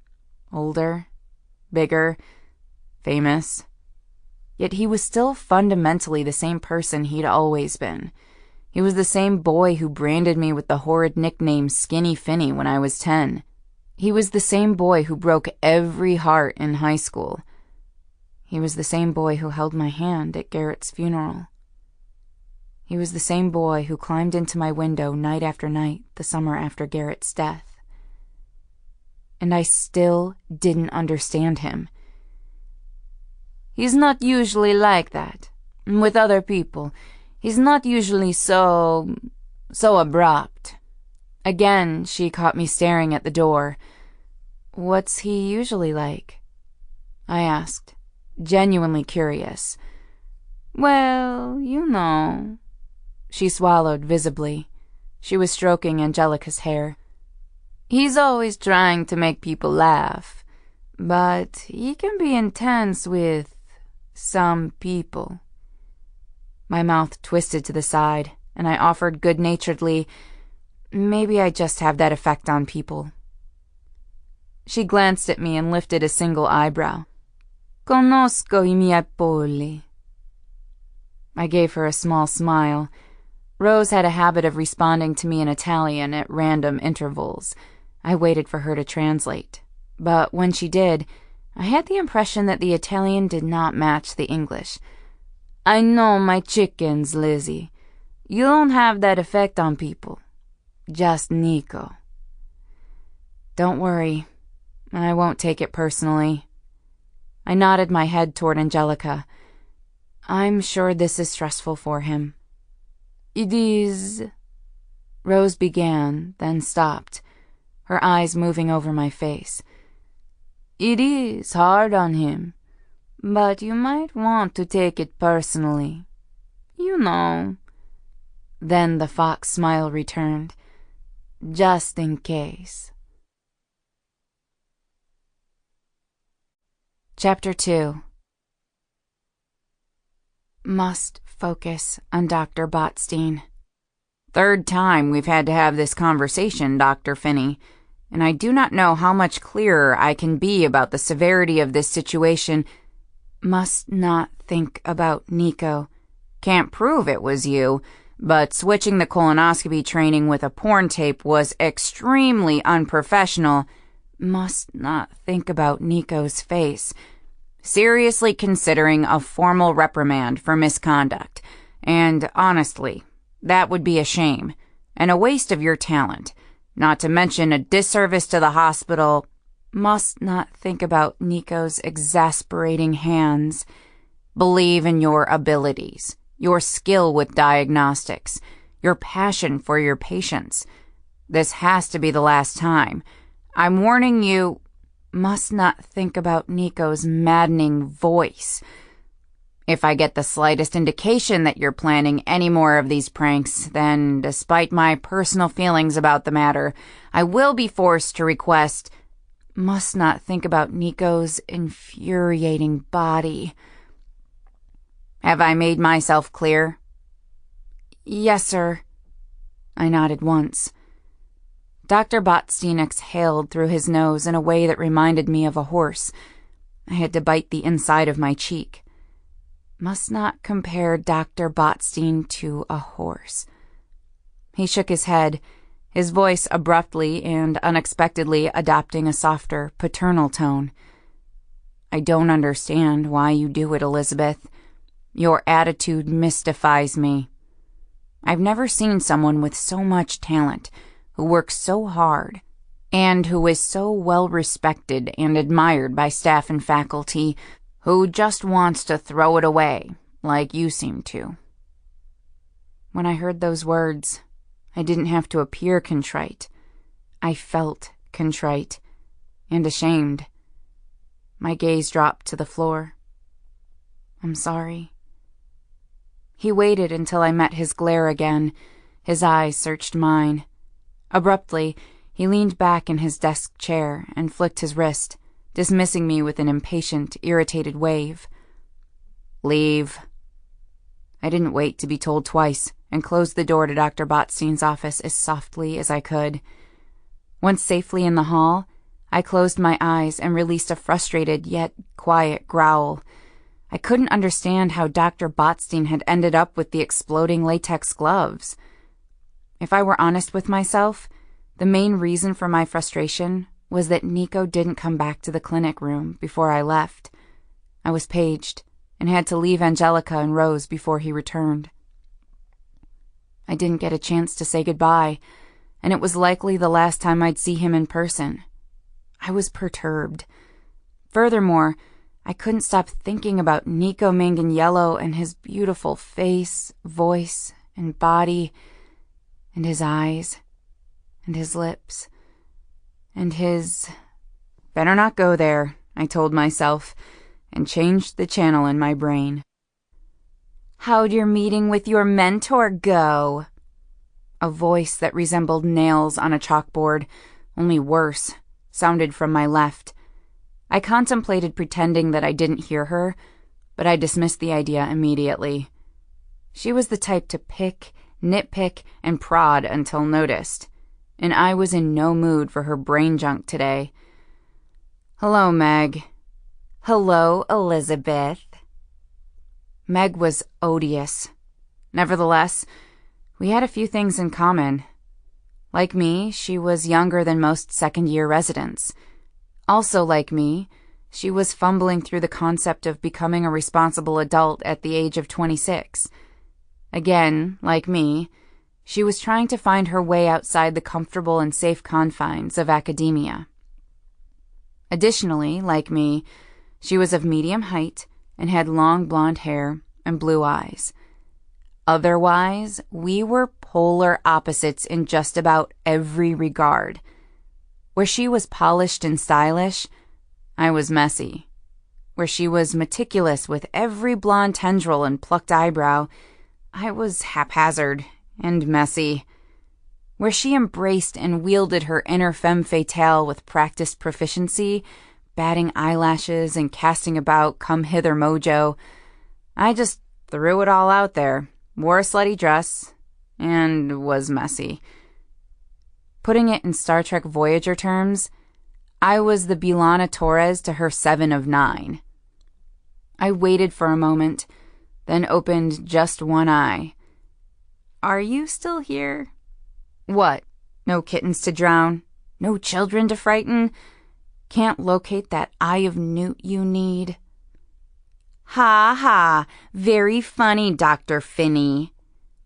Older, bigger, famous. Yet he was still fundamentally the same person he'd always been. He was the same boy who branded me with the horrid nickname Skinny Finney when I was 10. He was the same boy who broke every heart in high school. He was the same boy who held my hand at Garrett's funeral. He was the same boy who climbed into my window night after night the summer after Garrett's death. And I still didn't understand him. He's not usually like that. With other people, he's not usually so abrupt. Again, she caught me staring at the door. What's he usually like? I asked, genuinely curious. Well, you know. She swallowed visibly. She was stroking Angelica's hair. He's always trying to make people laugh, but he can be intense with some people. My mouth twisted to the side, and I offered good-naturedly, maybe I just have that effect on people. She glanced at me and lifted a single eyebrow. Conosco I miei polli. I gave her a small smile. Rose had a habit of responding to me in Italian at random intervals. I waited for her to translate. But when she did, I had the impression that the Italian did not match the English. I know my chickens, Lizzie. You don't have that effect on people. Just Nico. Don't worry. I won't take it personally. I nodded my head toward Angelica. I'm sure this is stressful for him. It is. Rose began, then stopped, her eyes moving over my face. It is hard on him, but you might want to take it personally. You know. Then the fox smile returned. Just in case. Chapter 2. Must focus on Dr. Botstein. Third time we've had to have this conversation, Dr. Finney, and I do not know how much clearer I can be about the severity of this situation. Must not think about Nico. Can't prove it was you, but switching the colonoscopy training with a porn tape was extremely unprofessional. Must not think about Nico's face. Seriously considering a formal reprimand for misconduct. And honestly, that would be a shame, and a waste of your talent. not to mention a disservice to the hospital. Must not think about Nico's exasperating hands. Believe in your abilities, your skill with diagnostics, your passion for your patients. This has to be the last time. I'm warning you. Must not think about Nico's maddening voice. If I get the slightest indication that you're planning any more of these pranks, then, despite my personal feelings about the matter, I will be forced to request. Must not think about Nico's infuriating body. Have I made myself clear? Yes, sir. I nodded once. Dr. Botstein exhaled through his nose in a way that reminded me of a horse. I had to bite the inside of my cheek. Must not compare Dr. Botstein to a horse. He shook his head, his voice abruptly and unexpectedly adopting a softer, paternal tone. I don't understand why you do it, Elizabeth. Your attitude mystifies me. I've never seen someone with so much talent, who works so hard, and who is so well respected and admired by staff and faculty, who just wants to throw it away, like you seem to. When I heard those words, I didn't have to appear contrite. I felt contrite and ashamed. My gaze dropped to the floor. I'm sorry. He waited until I met his glare again. His eyes searched mine. Abruptly, he leaned back in his desk chair and flicked his wrist, dismissing me with an impatient, irritated wave. Leave. I didn't wait to be told twice and closed the door to Dr. Botstein's office as softly as I could. Once safely in the hall, I closed my eyes and released a frustrated yet quiet growl. I couldn't understand how Dr. Botstein had ended up with the exploding latex gloves. If I were honest with myself, the main reason for my frustration was that Nico didn't come back to the clinic room before I left. I was paged and had to leave Angelica and Rose before he returned. I didn't get a chance to say goodbye, and it was likely the last time I'd see him in person. I was perturbed. Furthermore, I couldn't stop thinking about Nico Manganiello and his beautiful face, voice, and body, and his eyes, and his lips, and his... Better not go there, I told myself, and changed the channel in my brain. How'd your meeting with your mentor go? A voice that resembled nails on a chalkboard, only worse, sounded from my left. I contemplated pretending that I didn't hear her, but I dismissed the idea immediately. She was the type to pick, nitpick, and prod until noticed, and I was in no mood for her brain junk today. Hello, Meg. Hello, Elizabeth. Meg was odious. Nevertheless, we had a few things in common. Like me, she was younger than most second-year residents. Also like me, she was fumbling through the concept of becoming a responsible adult at the age of 26. Again, like me, she was trying to find her way outside the comfortable and safe confines of academia. Additionally, like me, she was of medium height and had long blonde hair and blue eyes. Otherwise, we were polar opposites in just about every regard. Where she was polished and stylish, I was messy. Where she was meticulous with every blonde tendril and plucked eyebrow, I was haphazard and messy. Where she embraced and wielded her inner femme fatale with practiced proficiency, batting eyelashes and casting about come-hither mojo, I just threw it all out there, wore a slutty dress, and was messy. Putting it in Star Trek Voyager terms, I was the B'Elanna Torres to her 7 of 9. I waited for a moment, then opened just one eye. Are you still here? What? No kittens to drown? No children to frighten? Can't locate that eye of newt you need? Ha ha, very funny, Dr. Finney.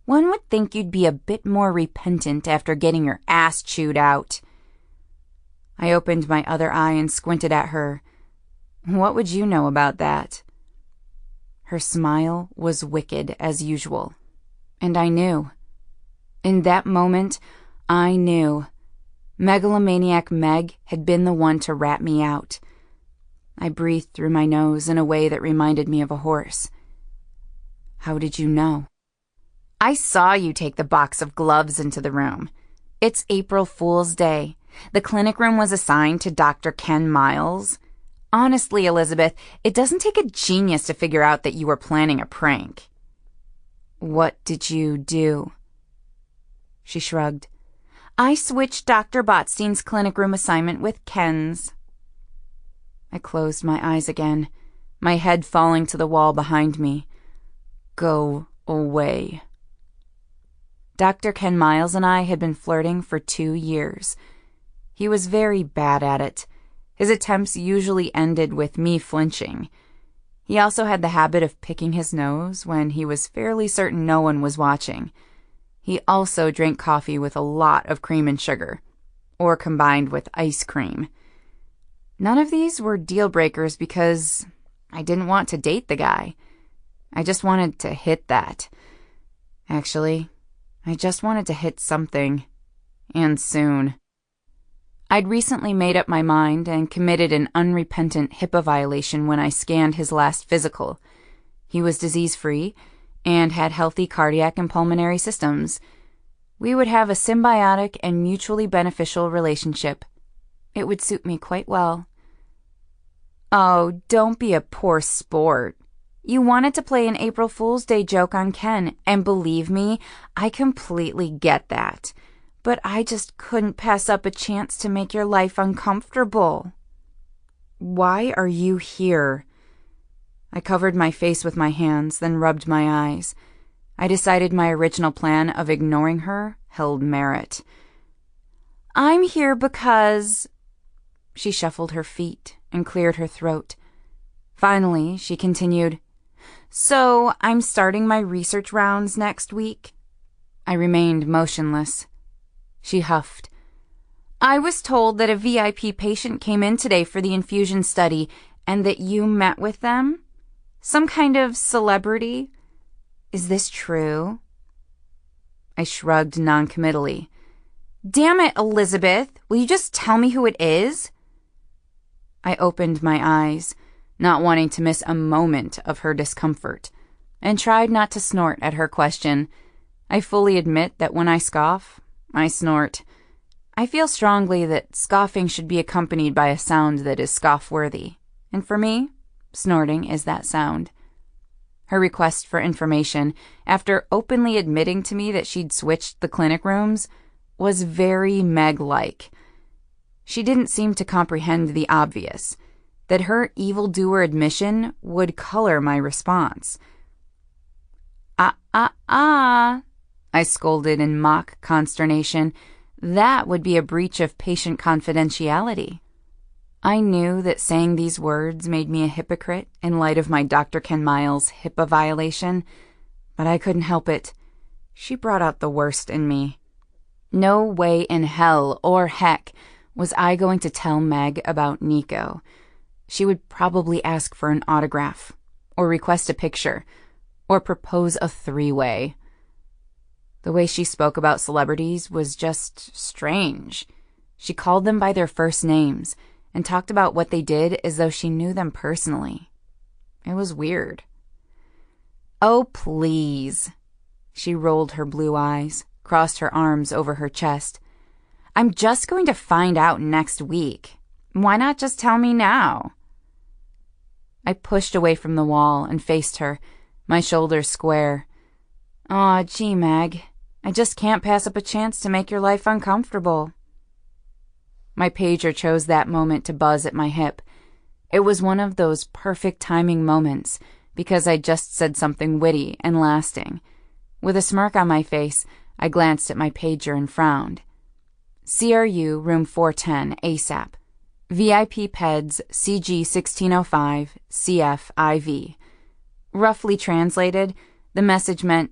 One would think you'd be a bit more repentant after getting your ass chewed out." I opened my other eye and squinted at her. "What would you know about that?" Her smile was wicked as usual. And I knew. In that moment, I knew. Megalomaniac Meg had been the one to rat me out. I breathed through my nose in a way that reminded me of a horse. "How did you know?" "I saw you take the box of gloves into the room. It's April Fool's Day. The clinic room was assigned to Dr. Ken Miles. Honestly, Elizabeth, it doesn't take a genius to figure out that you were planning a prank." "What did you do?" She shrugged. "I switched Dr. Botstein's clinic room assignment with Ken's." I closed my eyes again, my head falling to the wall behind me. Go away. Dr. Ken Miles and I had been flirting for 2 years. He was very bad at it. His attempts usually ended with me flinching. He also had the habit of picking his nose when he was fairly certain no one was watching. He also drank coffee with a lot of cream and sugar, or combined with ice cream. None of these were deal breakers because I didn't want to date the guy. I just wanted to hit that. Actually, I just wanted to hit something. And soon. I'd recently made up my mind and committed an unrepentant HIPAA violation when I scanned his last physical. He was disease-free and had healthy cardiac and pulmonary systems. We would have a symbiotic and mutually beneficial relationship. It would suit me quite well. Oh, don't be a poor sport. You wanted to play an April Fool's Day joke on Ken, and believe me, I completely get that. But I just couldn't pass up a chance to make your life uncomfortable. Why are you here? I covered my face with my hands, then rubbed my eyes. I decided my original plan of ignoring her held merit. I'm here because... She shuffled her feet and cleared her throat. Finally, she continued, So, I'm starting my research rounds next week. I remained motionless. She huffed. I was told that a VIP patient came in today for the infusion study and that you met with them? Some kind of celebrity? Is this true? I shrugged noncommittally. Damn it, Elizabeth. Will you just tell me who it is? I opened my eyes, not wanting to miss a moment of her discomfort, and tried not to snort at her question. I fully admit that when I scoff, I snort. I feel strongly that scoffing should be accompanied by a sound that is scoff-worthy, and for me, snorting is that sound. Her request for information, after openly admitting to me that she'd switched the clinic rooms, was very Meg-like. She didn't seem to comprehend the obvious, that her evildoer admission would color my response. I scolded in mock consternation. That would be a breach of patient confidentiality. I knew that saying these words made me a hypocrite in light of my Dr. Ken Miles HIPAA violation, but I couldn't help it. She brought out the worst in me. No way in hell or heck was I going to tell Meg about Nico. She would probably ask for an autograph, or request a picture, or propose a 3-way. The way she spoke about celebrities was just strange. She called them by their first names and talked about what they did as though she knew them personally. It was weird. Oh, please. She rolled her blue eyes, crossed her arms over her chest. I'm just going to find out next week. Why not just tell me now? I pushed away from the wall and faced her, my shoulders square. Aw, gee, Meg. I just can't pass up a chance to make your life uncomfortable. My pager chose that moment to buzz at my hip. It was one of those perfect timing moments because I just said something witty and lasting. With a smirk on my face, I glanced at my pager and frowned. CRU, room 410, ASAP. VIP PEDS CG 1605 CF IV. Roughly translated, the message meant,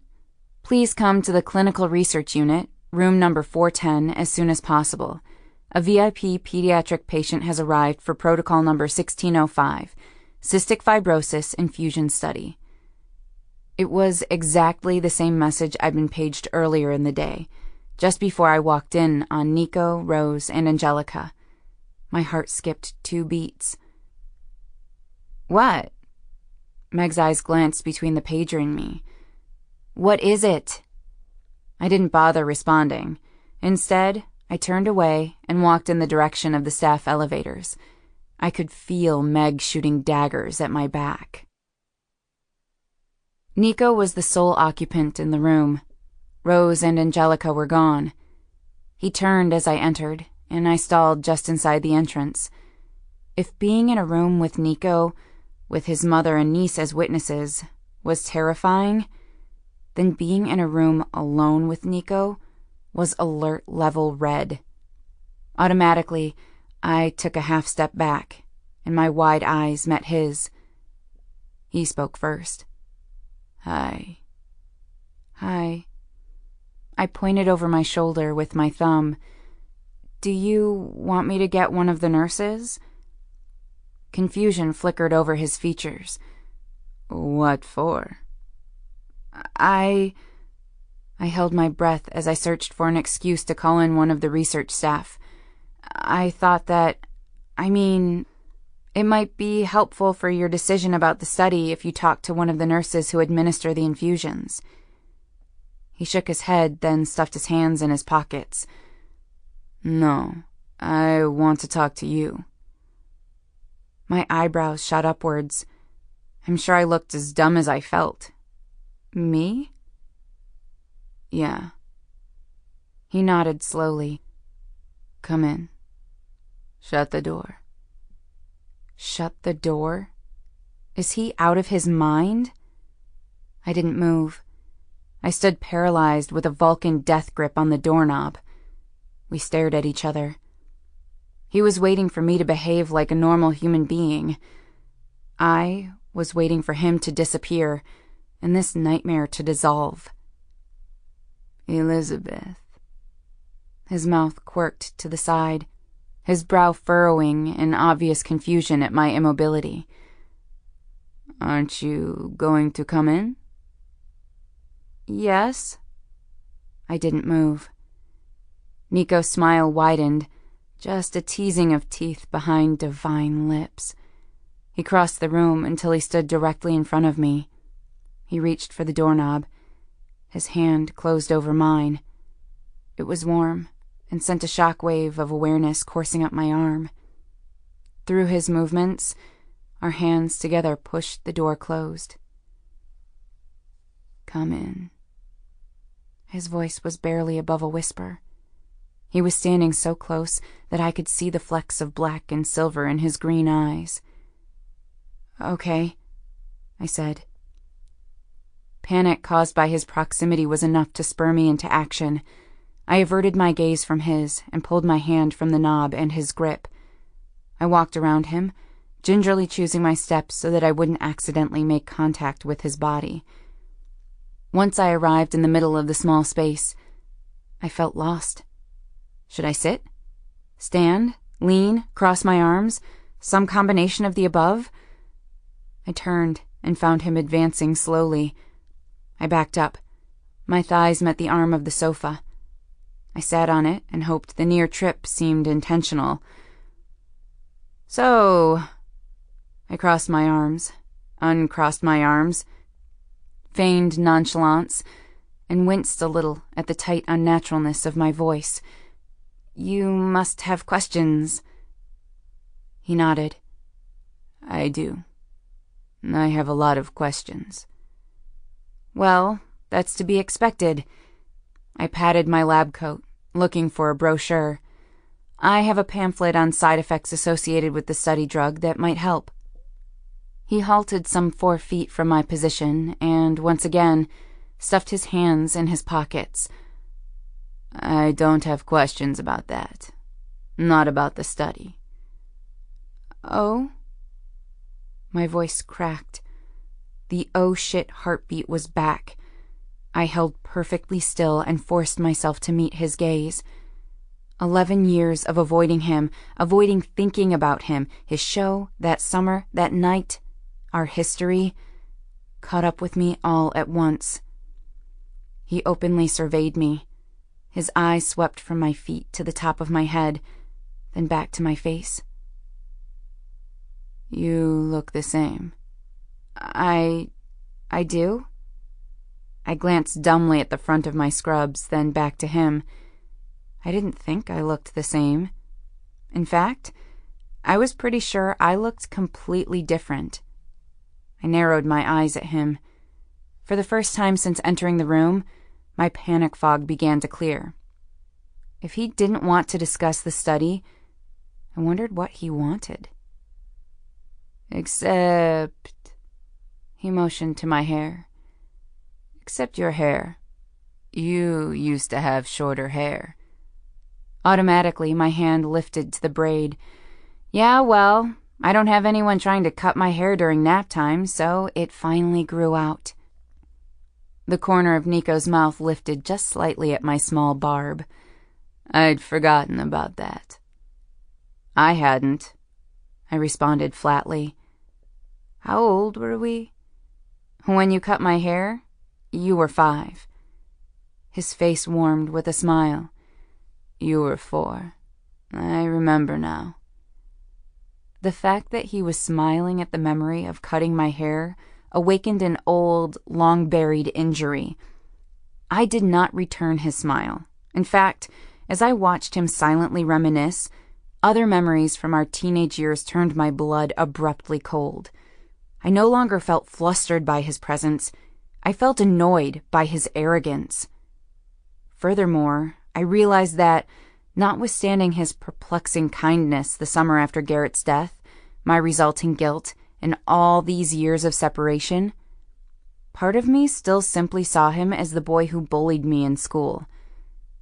Please come to the clinical research unit, room number 410, as soon as possible. A VIP pediatric patient has arrived for protocol number 1605, cystic fibrosis infusion study. It was exactly the same message I'd been paged earlier in the day, just before I walked in on Nico, Rose, and Angelica. My heart skipped 2 beats. What? Meg's eyes glanced between the pager and me. What is it? I didn't bother responding. Instead, I turned away and walked in the direction of the staff elevators. I could feel Meg shooting daggers at my back. Nico was the sole occupant in the room. Rose and Angelica were gone. He turned as I entered, and I stalled just inside the entrance. If being in a room with Nico, with his mother and niece as witnesses, was terrifying, then being in a room alone with Nico was alert level red. Automatically, I took a half step back, and my wide eyes met his. He spoke first. Hi. Hi. I pointed over my shoulder with my thumb. Do you want me to get one of the nurses? Confusion flickered over his features. What for? I held my breath as I searched for an excuse to call in one of the research staff. I thought that, it might be helpful for your decision about the study if you talk to one of the nurses who administer the infusions. He shook his head, then stuffed his hands in his pockets. No, I want to talk to you. My eyebrows shot upwards. I'm sure I looked as dumb as I felt. Me? Yeah. He nodded slowly. Come in. Shut the door. Shut the door? Is he out of his mind? I didn't move. I stood paralyzed with a Vulcan death grip on the doorknob. We stared at each other. He was waiting for me to behave like a normal human being. I was waiting for him to disappear, and this nightmare to dissolve. Elizabeth. His mouth quirked to the side, his brow furrowing in obvious confusion at my immobility. Aren't you going to come in? Yes. I didn't move. Nico's smile widened, just a teasing of teeth behind divine lips. He crossed the room until he stood directly in front of me. He reached for the doorknob. His hand closed over mine. It was warm and sent a shockwave of awareness coursing up my arm. Through his movements, our hands together pushed the door closed. Come in. His voice was barely above a whisper. He was standing so close that I could see the flecks of black and silver in his green eyes. Okay, I said. Panic caused by his proximity was enough to spur me into action. I averted my gaze from his and pulled my hand from the knob and his grip. I walked around him, gingerly choosing my steps so that I wouldn't accidentally make contact with his body. Once I arrived in the middle of the small space, I felt lost. Should I sit? Stand? Lean? Cross my arms? Some combination of the above? I turned and found him advancing slowly. I backed up. My thighs met the arm of the sofa. I sat on it and hoped the near trip seemed intentional. So, I crossed my arms, uncrossed my arms, feigned nonchalance, and winced a little at the tight unnaturalness of my voice. You must have questions. He nodded. I do. I have a lot of questions. Well, that's to be expected. I patted my lab coat, looking for a brochure. I have a pamphlet on side effects associated with the study drug that might help. He halted some 4 feet from my position and, once again, stuffed his hands in his pockets. I don't have questions about that. Not about the study. Oh? My voice cracked. The oh shit heartbeat was back. I held perfectly still and forced myself to meet his gaze. 11 years of avoiding him, avoiding thinking about him, his show, that summer, that night, our history, caught up with me all at once. He openly surveyed me. His eyes swept from my feet to the top of my head, then back to my face. You look the same. I do? I glanced dumbly at the front of my scrubs, then back to him. I didn't think I looked the same. In fact, I was pretty sure I looked completely different. I narrowed my eyes at him. For the first time since entering the room, my panic fog began to clear. If he didn't want to discuss the study, I wondered what he wanted. Except... He motioned to my hair. Except your hair. You used to have shorter hair. Automatically, my hand lifted to the braid. Yeah, well, I don't have anyone trying to cut my hair during nap time, so it finally grew out. The corner of Nico's mouth lifted just slightly at my small barb. I'd forgotten about that. I hadn't, I responded flatly. How old were we? When you cut my hair, you were 5. His face warmed with a smile. You were 4. I remember now. The fact that he was smiling at the memory of cutting my hair awakened an old, long-buried injury. I did not return his smile. In fact, as I watched him silently reminisce, other memories from our teenage years turned my blood abruptly cold. I no longer felt flustered by his presence. I felt annoyed by his arrogance. Furthermore, I realized that, notwithstanding his perplexing kindness the summer after Garrett's death, my resulting guilt, and all these years of separation, part of me still simply saw him as the boy who bullied me in school.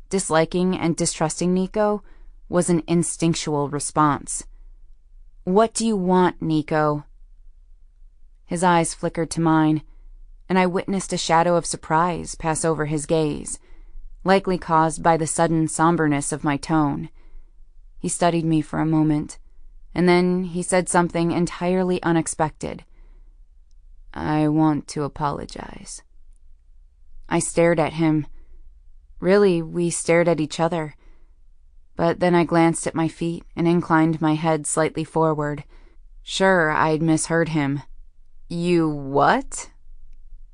Disliking and distrusting Nico was an instinctual response. What do you want, Nico? His eyes flickered to mine, and I witnessed a shadow of surprise pass over his gaze, likely caused by the sudden somberness of my tone. He studied me for a moment, and then he said something entirely unexpected. I want to apologize. I stared at him. Really, we stared at each other. But then I glanced at my feet and inclined my head slightly forward. Sure, I'd misheard him. You what?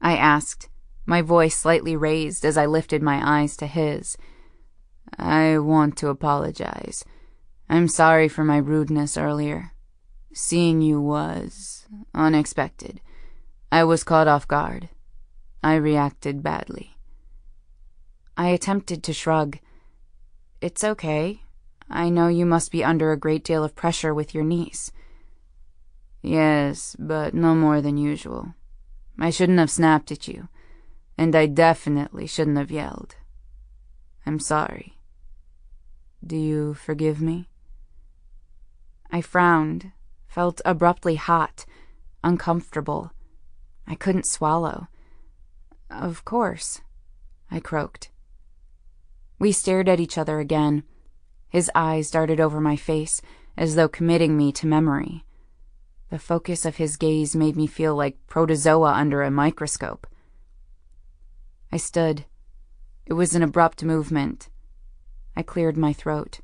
I asked, my voice slightly raised as I lifted my eyes to his. I want to apologize. I'm sorry for my rudeness earlier. Seeing you was unexpected. I was caught off guard. I reacted badly. I attempted to shrug. It's okay. I know you must be under a great deal of pressure with your niece. Yes, but no more than usual. I shouldn't have snapped at you, and I definitely shouldn't have yelled. I'm sorry. Do you forgive me? I frowned, felt abruptly hot, uncomfortable. I couldn't swallow. Of course, I croaked. We stared at each other again. His eyes darted over my face, as though committing me to memory. The focus of his gaze made me feel like protozoa under a microscope. I stood. It was an abrupt movement. I cleared my throat.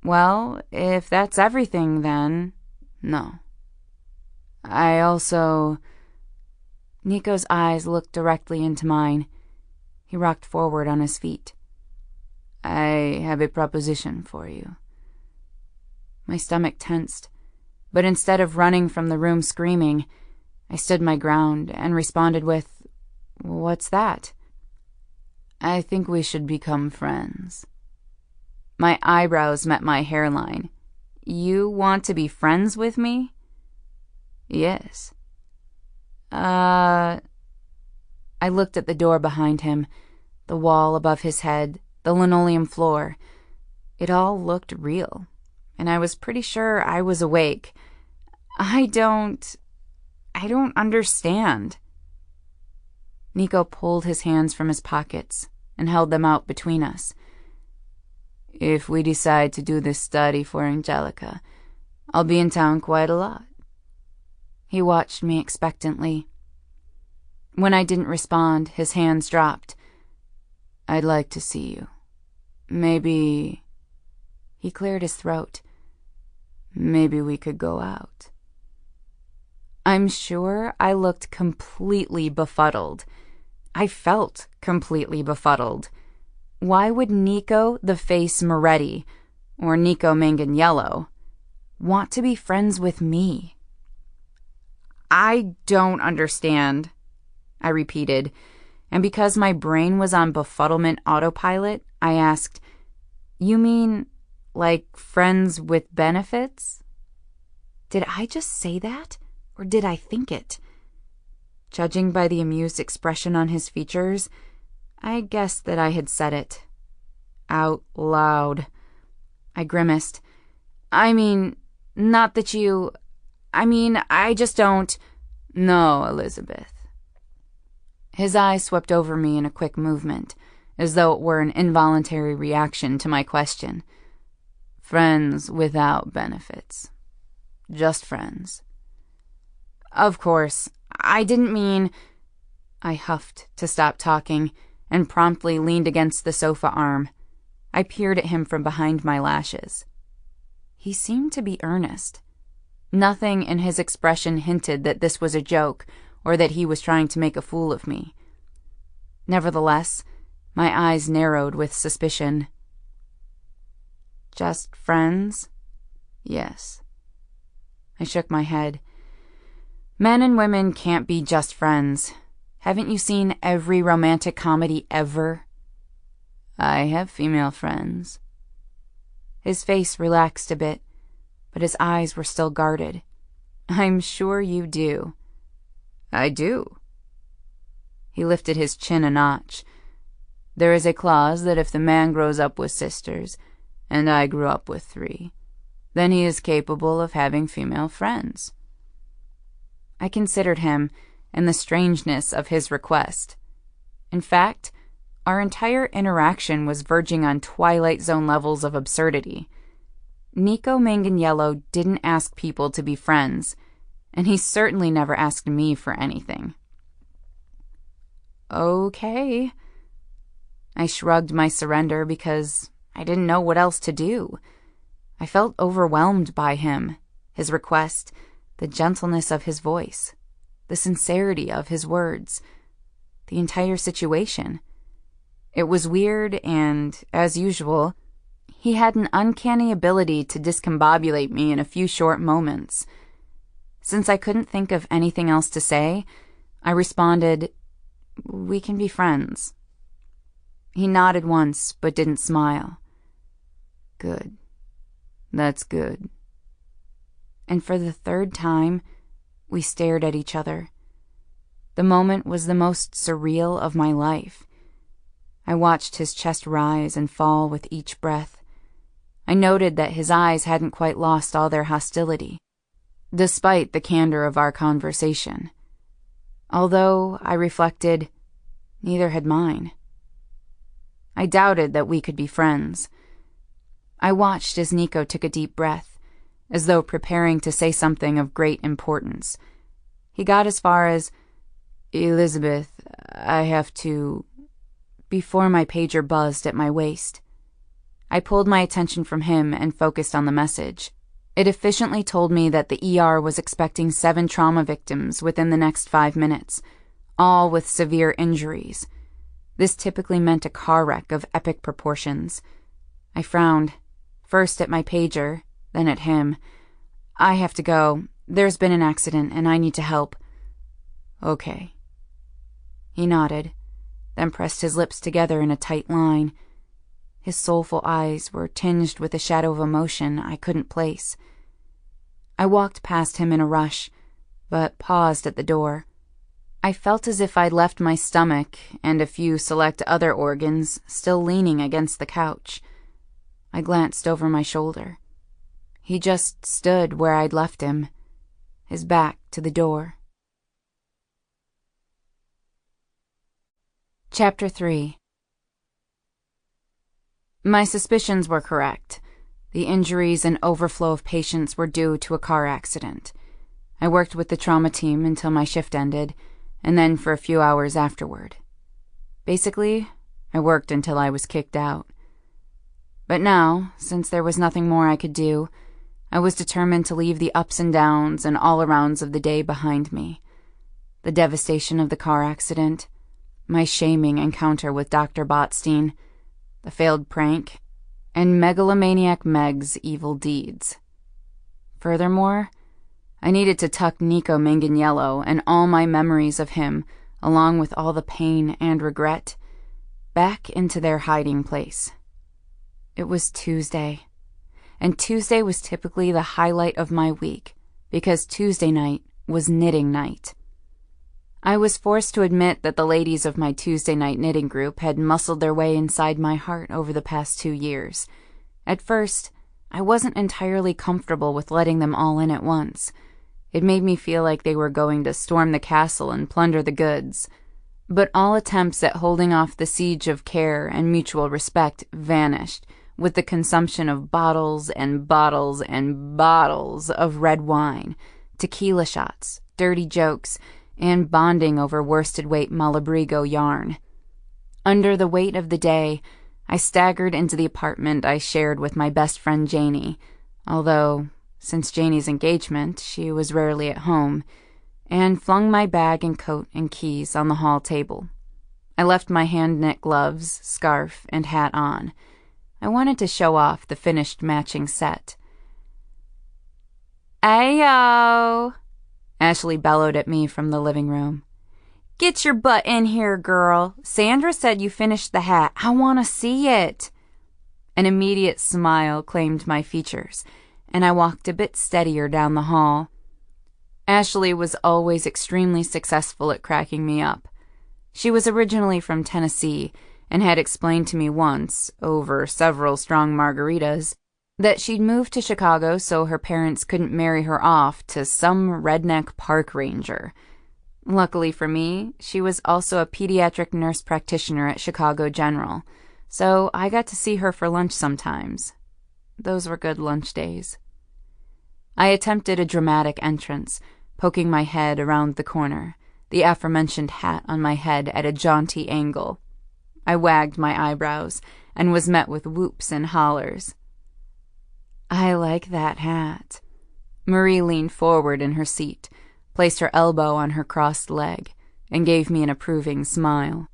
Well, if that's everything, then no. I also... Nico's eyes looked directly into mine. He rocked forward on his feet. I have a proposition for you. My stomach tensed, but instead of running from the room screaming, I stood my ground and responded with, What's that? I think we should become friends. My eyebrows met my hairline. You want to be friends with me? Yes. I looked at the door behind him, the wall above his head, the linoleum floor. It all looked real, and I was pretty sure I was awake. I don't understand. Nico pulled his hands from his pockets and held them out between us. "If we decide to do this study for Angelica, I'll be in town quite a lot." He watched me expectantly. When I didn't respond, his hands dropped. "I'd like to see you. Maybe..." He cleared his throat. "Maybe we could go out." I'm sure I looked completely befuddled. I felt completely befuddled. Why would Nico the Face Moretti, or Nico Manganiello, want to be friends with me? "I don't understand," I repeated, and because my brain was on befuddlement autopilot, I asked, "You mean, like, friends with benefits?" Did I just say that, or did I think it? Judging by the amused expression on his features, I guessed that I had said it. Out loud. I grimaced. "I mean, not that you... I just don't..." "No, Elizabeth." His eyes swept over me in a quick movement, as though it were an involuntary reaction to my question. "Friends without benefits. Just friends." "Of course, I didn't mean..." I huffed to stop talking and promptly leaned against the sofa arm. I peered at him from behind my lashes. He seemed to be earnest. Nothing in his expression hinted that this was a joke or that he was trying to make a fool of me. Nevertheless, my eyes narrowed with suspicion. "Just friends?" "Yes." I shook my head. Men and women can't be just friends. Haven't you seen every romantic comedy ever? "I have female friends." His face relaxed a bit, but his eyes were still guarded. "I'm sure you do." "I do." He lifted his chin a notch. "There is a clause that if the man grows up with sisters, and I grew up with 3, then he is capable of having female friends." I considered him and the strangeness of his request. In fact, our entire interaction was verging on Twilight Zone levels of absurdity. Nico Manganiello didn't ask people to be friends, and he certainly never asked me for anything. "Okay." I shrugged my surrender because I didn't know what else to do. I felt overwhelmed by him, his request, the gentleness of his voice, the sincerity of his words, the entire situation. It was weird and, as usual, he had an uncanny ability to discombobulate me in a few short moments. Since I couldn't think of anything else to say, I responded, "We can be friends." He nodded once, but didn't smile. "Good. That's good." And for the third time, we stared at each other. The moment was the most surreal of my life. I watched his chest rise and fall with each breath. I noted that his eyes hadn't quite lost all their hostility, despite the candor of our conversation. Although, I reflected, neither had mine. I doubted that we could be friends. I watched as Nico took a deep breath, as though preparing to say something of great importance. He got as far as, "Elizabeth, I have to..." before my pager buzzed at my waist. I pulled my attention from him and focused on the message. It efficiently told me that the ER was expecting 7 trauma victims within the next 5 minutes, all with severe injuries. This typically meant a car wreck of epic proportions. I frowned, first at my pager, then at him. "I have to go. There's been an accident and I need to help." "Okay." He nodded, then pressed his lips together in a tight line. His soulful eyes were tinged with a shadow of emotion I couldn't place. I walked past him in a rush, but paused at the door. I felt as if I'd left my stomach and a few select other organs still leaning against the couch. I glanced over my shoulder. He just stood where I'd left him, his back to the door. Chapter 3. My suspicions were correct. The injuries and overflow of patients were due to a car accident. I worked with the trauma team until my shift ended, and then for a few hours afterward. Basically, I worked until I was kicked out. But now, since there was nothing more I could do, I was determined to leave the ups and downs and all-arounds of the day behind me. The devastation of the car accident, my shaming encounter with Dr. Botstein, the failed prank, and megalomaniac Meg's evil deeds. Furthermore, I needed to tuck Nico Manganiello and all my memories of him, along with all the pain and regret, back into their hiding place. It was Tuesday, and Tuesday was typically the highlight of my week, because Tuesday night was knitting night. I was forced to admit that the ladies of my Tuesday night knitting group had muscled their way inside my heart over the past 2 years. At first, I wasn't entirely comfortable with letting them all in at once. It made me feel like they were going to storm the castle and plunder the goods. But all attempts at holding off the siege of care and mutual respect vanished with the consumption of bottles and bottles and bottles of red wine, tequila shots, dirty jokes, and bonding over worsted-weight Malabrigo yarn. Under the weight of the day, I staggered into the apartment I shared with my best friend Janie, although, since Janie's engagement, she was rarely at home, and flung my bag and coat and keys on the hall table. I left my hand-knit gloves, scarf, and hat on. I wanted to show off the finished matching set. "Ayo!" Ashley bellowed at me from the living room. "Get your butt in here, girl. Sandra said you finished the hat. I want to see it." An immediate smile claimed my features, and I walked a bit steadier down the hall. Ashley was always extremely successful at cracking me up. She was originally from Tennessee and had explained to me once, over several strong margaritas, that she'd moved to Chicago so her parents couldn't marry her off to some redneck park ranger. Luckily for me, she was also a pediatric nurse practitioner at Chicago General, so I got to see her for lunch sometimes. Those were good lunch days. I attempted a dramatic entrance, poking my head around the corner, the aforementioned hat on my head at a jaunty angle. I wagged my eyebrows and was met with whoops and hollers. "I like that hat." Marie leaned forward in her seat, placed her elbow on her crossed leg, and gave me an approving smile.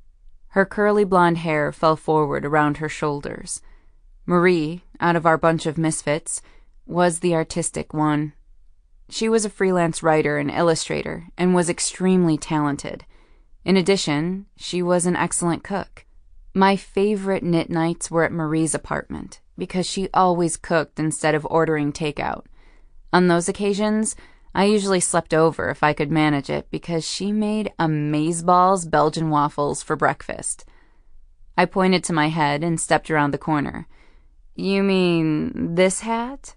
Her curly blonde hair fell forward around her shoulders. Marie, out of our bunch of misfits, was the artistic one. She was a freelance writer and illustrator and was extremely talented. In addition, she was an excellent cook. My favorite knit nights were at Marie's apartment, because she always cooked instead of ordering takeout. On those occasions, I usually slept over if I could manage it because she made amazeballs Belgian waffles for breakfast. I pointed to my head and stepped around the corner. "You mean this hat?"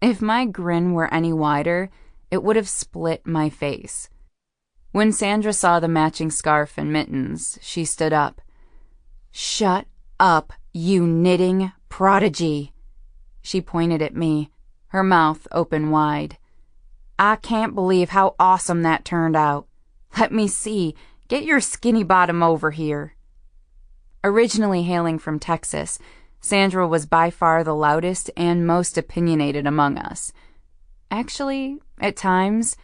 If my grin were any wider, it would have split my face. When Sandra saw the matching scarf and mittens, she stood up. "Shut up, you knitting prodigy!" She pointed at me, her mouth open wide. "I can't believe how awesome that turned out. Let me see. Get your skinny bottom over here." Originally hailing from Texas, Sandra was by far the loudest and most opinionated among us. Actually, at times,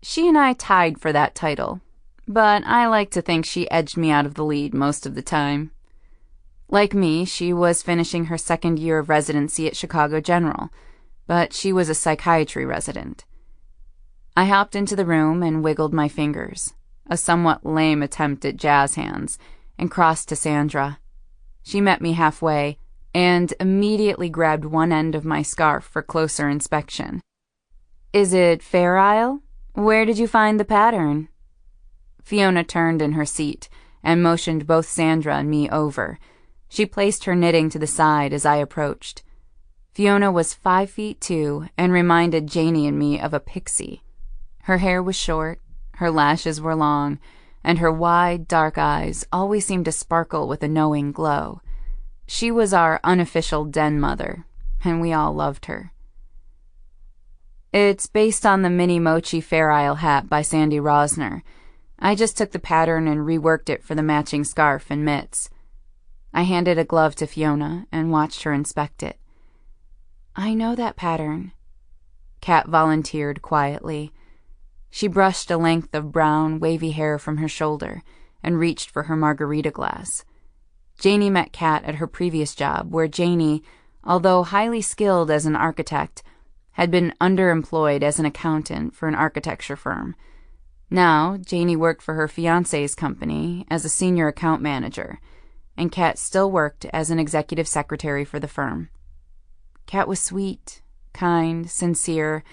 she and I tied for that title, but I like to think she edged me out of the lead most of the time. Like me, she was finishing her second year of residency at Chicago General, but she was a psychiatry resident. I hopped into the room and wiggled my fingers, a somewhat lame attempt at jazz hands, and crossed to Sandra. She met me halfway and immediately grabbed one end of my scarf for closer inspection. "Is it Fair Isle? Where did you find the pattern?" Fiona turned in her seat and motioned both Sandra and me over. She placed her knitting to the side as I approached. Fiona was 5'2" and reminded Janie and me of a pixie. Her hair was short, her lashes were long, and her wide, dark eyes always seemed to sparkle with a knowing glow. She was our unofficial den mother, and we all loved her. It's based on the Mini Mochi Fair Isle hat by Sandy Rosner. I just took the pattern and reworked it for the matching scarf and mitts. I handed a glove to Fiona and watched her inspect it. I know that pattern, Kat volunteered quietly. She brushed a length of brown, wavy hair from her shoulder and reached for her margarita glass. Janie met Kat at her previous job, where Janie, although highly skilled as an architect, had been underemployed as an accountant for an architecture firm. Now, Janie worked for her fiancé's company as a senior account manager, and Kat still worked as an executive secretary for the firm. Kat was sweet, kind, sincere,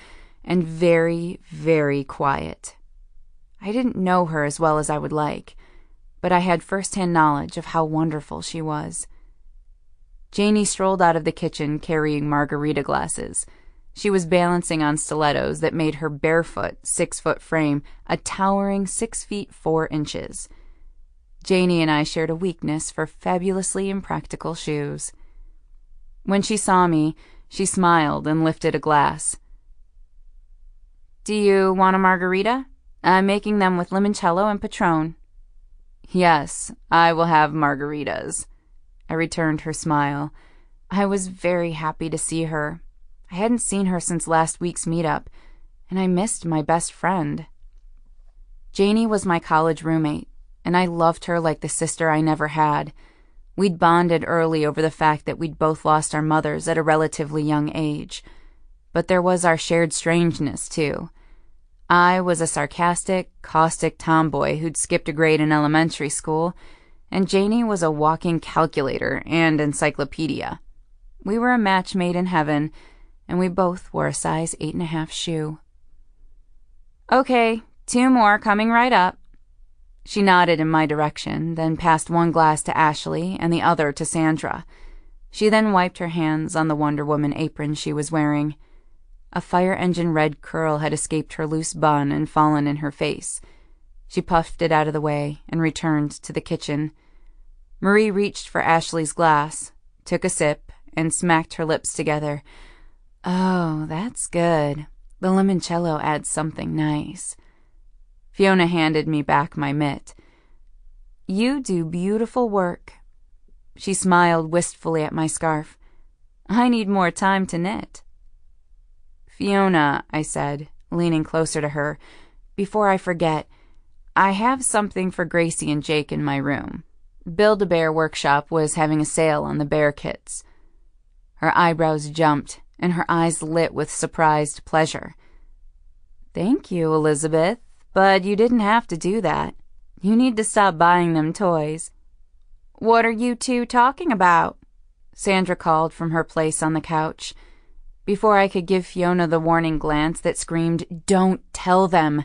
and very, very quiet. I didn't know her as well as I would like, but I had first-hand knowledge of how wonderful she was. Janie strolled out of the kitchen carrying margarita glasses. She was balancing on stilettos that made her barefoot, 6-foot frame a towering 6 feet 4 inches. Janie and I shared a weakness for fabulously impractical shoes. When she saw me, she smiled and lifted a glass. Do you want a margarita? I'm making them with limoncello and Patron. Yes, I will have margaritas. I returned her smile. I was very happy to see her. I hadn't seen her since last week's meetup, and I missed my best friend. Janie was my college roommate, and I loved her like the sister I never had. We'd bonded early over the fact that we'd both lost our mothers at a relatively young age. But there was our shared strangeness, too. I was a sarcastic, caustic tomboy who'd skipped a grade in elementary school, and Janie was a walking calculator and encyclopedia. We were a match made in heaven, and we both wore a size 8.5 shoe. Okay, 2 more coming right up. She nodded in my direction, then passed one glass to Ashley and the other to Sandra. She then wiped her hands on the Wonder Woman apron she was wearing. A fire engine red curl had escaped her loose bun and fallen in her face. She puffed it out of the way and returned to the kitchen. Marie reached for Ashley's glass, took a sip, and smacked her lips together. Oh, that's good. The limoncello adds something nice. Fiona handed me back my mitt. You do beautiful work. She smiled wistfully at my scarf. I need more time to knit. Fiona, I said, leaning closer to her, before I forget, I have something for Gracie and Jake in my room. Build-A-Bear Workshop was having a sale on the bear kits. Her eyebrows jumped, and her eyes lit with surprised pleasure. Thank you, Elizabeth, but you didn't have to do that. You need to stop buying them toys. What are you two talking about? Sandra called from her place on the couch. Before I could give Fiona the warning glance that screamed, "Don't tell them,"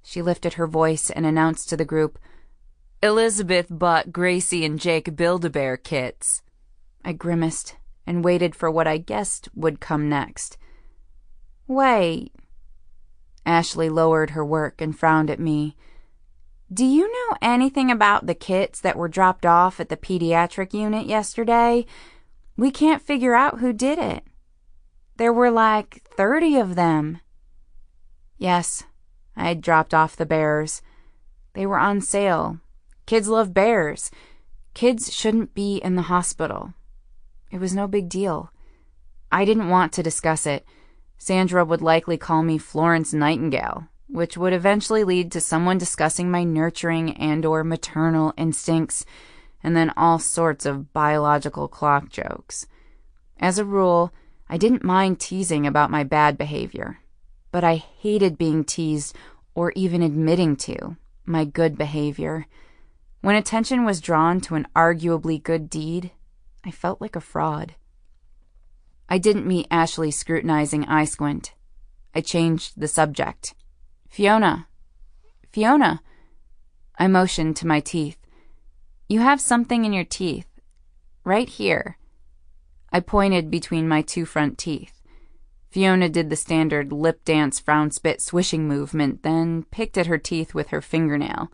she lifted her voice and announced to the group, Elizabeth bought Gracie and Jake Build-A-Bear kits. I grimaced and waited for what I guessed would come next. Wait. Ashley lowered her work and frowned at me. Do you know anything about the kits that were dropped off at the pediatric unit yesterday? We can't figure out who did it. There were like 30 of them. Yes, I had dropped off the bears. They were on sale. Kids love bears. Kids shouldn't be in the hospital. It was no big deal. I didn't want to discuss it. Sandra would likely call me Florence Nightingale, which would eventually lead to someone discussing my nurturing and/or maternal instincts, and then all sorts of biological clock jokes. As a rule, I didn't mind teasing about my bad behavior, but I hated being teased or even admitting to my good behavior. When attention was drawn to an arguably good deed, I felt like a fraud. I didn't meet Ashley's scrutinizing eye squint. I changed the subject. Fiona. I motioned to my teeth. You have something in your teeth. Right here. I pointed between my 2 front teeth. Fiona did the standard lip dance frown spit swishing movement, then picked at her teeth with her fingernail.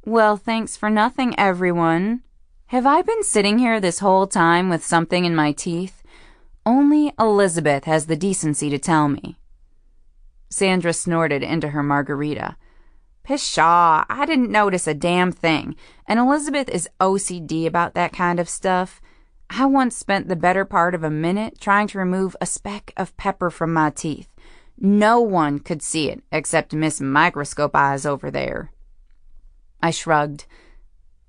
Well, thanks for nothing, everyone. Have I been sitting here this whole time with something in my teeth? Only Elizabeth has the decency to tell me. Sandra snorted into her margarita. Pshaw, I didn't notice a damn thing, and Elizabeth is OCD about that kind of stuff. I once spent the better part of a minute trying to remove a speck of pepper from my teeth. No one could see it except Miss Microscope Eyes over there. I shrugged.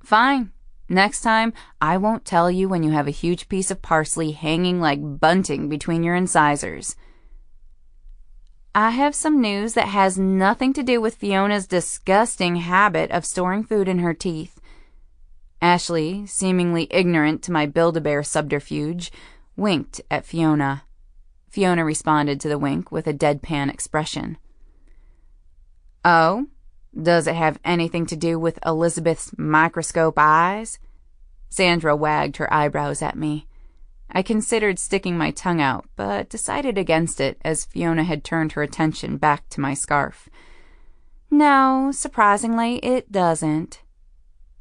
Fine. Next time, I won't tell you when you have a huge piece of parsley hanging like bunting between your incisors. I have some news that has nothing to do with Fiona's disgusting habit of storing food in her teeth. Ashley, seemingly ignorant to my Build-A-Bear subterfuge, winked at Fiona. Fiona responded to the wink with a deadpan expression. Oh? Does it have anything to do with Elizabeth's microscope eyes? Sandra wagged her eyebrows at me. I considered sticking my tongue out, but decided against it as Fiona had turned her attention back to my scarf. No, surprisingly, it doesn't.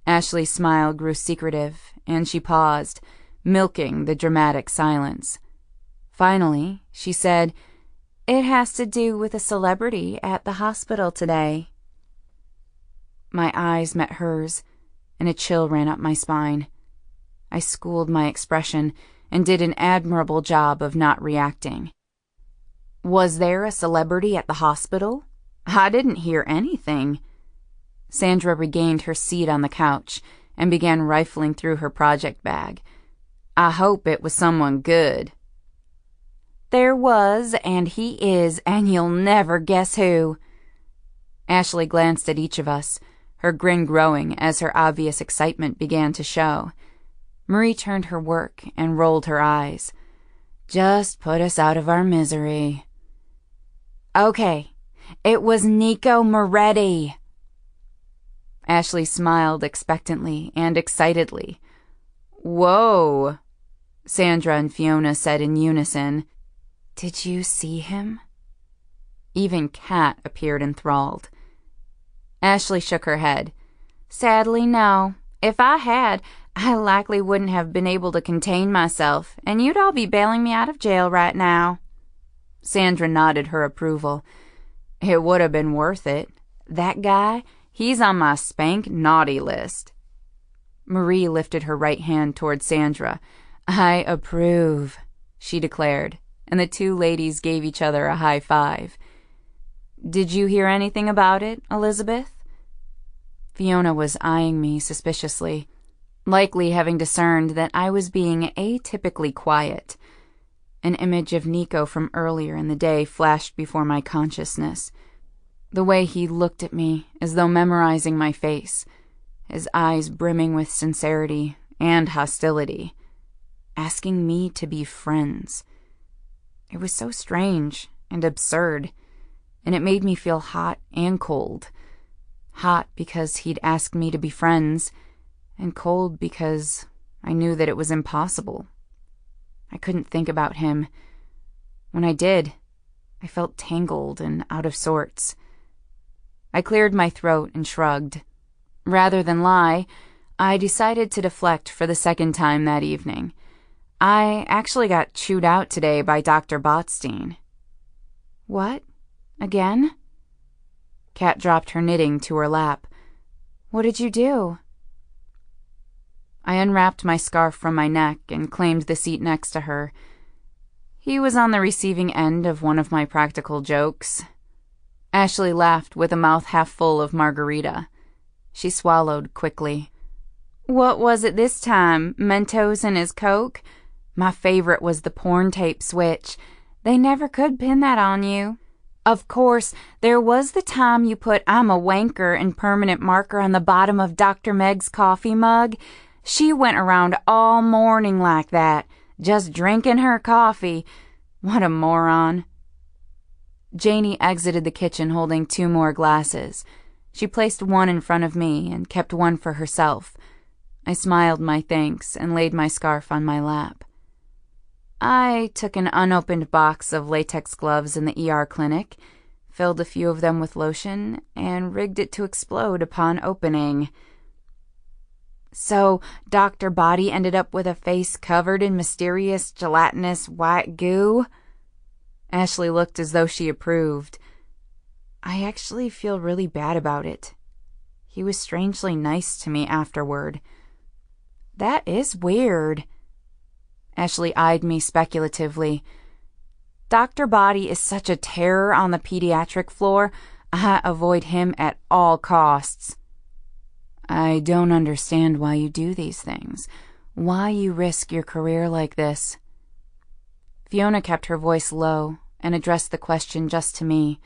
Ashley's smile grew secretive, and she paused, milking the dramatic silence. Finally, she said, It has to do with a celebrity at the hospital today. My eyes met hers, and a chill ran up my spine. I schooled my expression and did an admirable job of not reacting. Was there a celebrity at the hospital? I didn't hear anything. Sandra regained her seat on the couch and began rifling through her project bag. I hope it was someone good. There was, and he is, and you'll never guess who. Ashley glanced at each of us, her grin growing as her obvious excitement began to show. Marie turned her work and rolled her eyes. Just put us out of our misery. Okay, it was Nico Moretti. Ashley smiled expectantly and excitedly. Whoa, Sandra and Fiona said in unison. Did you see him? Even Kat appeared enthralled. Ashley shook her head. Sadly, no. If I had, I likely wouldn't have been able to contain myself, and you'd all be bailing me out of jail right now. Sandra nodded her approval. It would have been worth it. That guy, he's on my spank naughty list. Marie lifted her right hand toward Sandra. I approve, she declared, and the two ladies gave each other a high five. Did you hear anything about it, Elizabeth? Fiona was eyeing me suspiciously, likely having discerned that I was being atypically quiet. An image of Nico from earlier in the day flashed before my consciousness. The way he looked at me, as though memorizing my face, his eyes brimming with sincerity and hostility, asking me to be friends. It was so strange and absurd, and it made me feel hot and cold. Hot because he'd asked me to be friends, and cold because I knew that it was impossible. I couldn't think about him. When I did, I felt tangled and out of sorts. I cleared my throat and shrugged. Rather than lie, I decided to deflect for the second time that evening. I actually got chewed out today by Dr. Botstein. What? Again? Kat dropped her knitting to her lap. What did you do? I unwrapped my scarf from my neck and claimed the seat next to her. He was on the receiving end of one of my practical jokes. Ashley laughed with a mouth half full of margarita. She swallowed quickly. What was it this time? Mentos and his Coke? My favorite was the porn tape switch. They never could pin that on you. Of course, there was the time you put I'm a wanker in permanent marker on the bottom of Dr. Meg's coffee mug. She went around all morning like that, just drinking her coffee. What a moron. Janie exited the kitchen holding 2 more glasses. She placed one in front of me and kept one for herself. I smiled my thanks and laid my scarf on my lap. I took an unopened box of latex gloves in the ER clinic, filled a few of them with lotion, and rigged it to explode upon opening. So, Dr. Body ended up with a face covered in mysterious, gelatinous white goo? Ashley looked as though she approved. I actually feel really bad about it. He was strangely nice to me afterward. That is weird. Ashley eyed me speculatively. Dr. Body is such a terror on the pediatric floor. I avoid him at all costs. I don't understand why you do these things. Why you risk your career like this. Fiona kept her voice low and addressed the question just to me.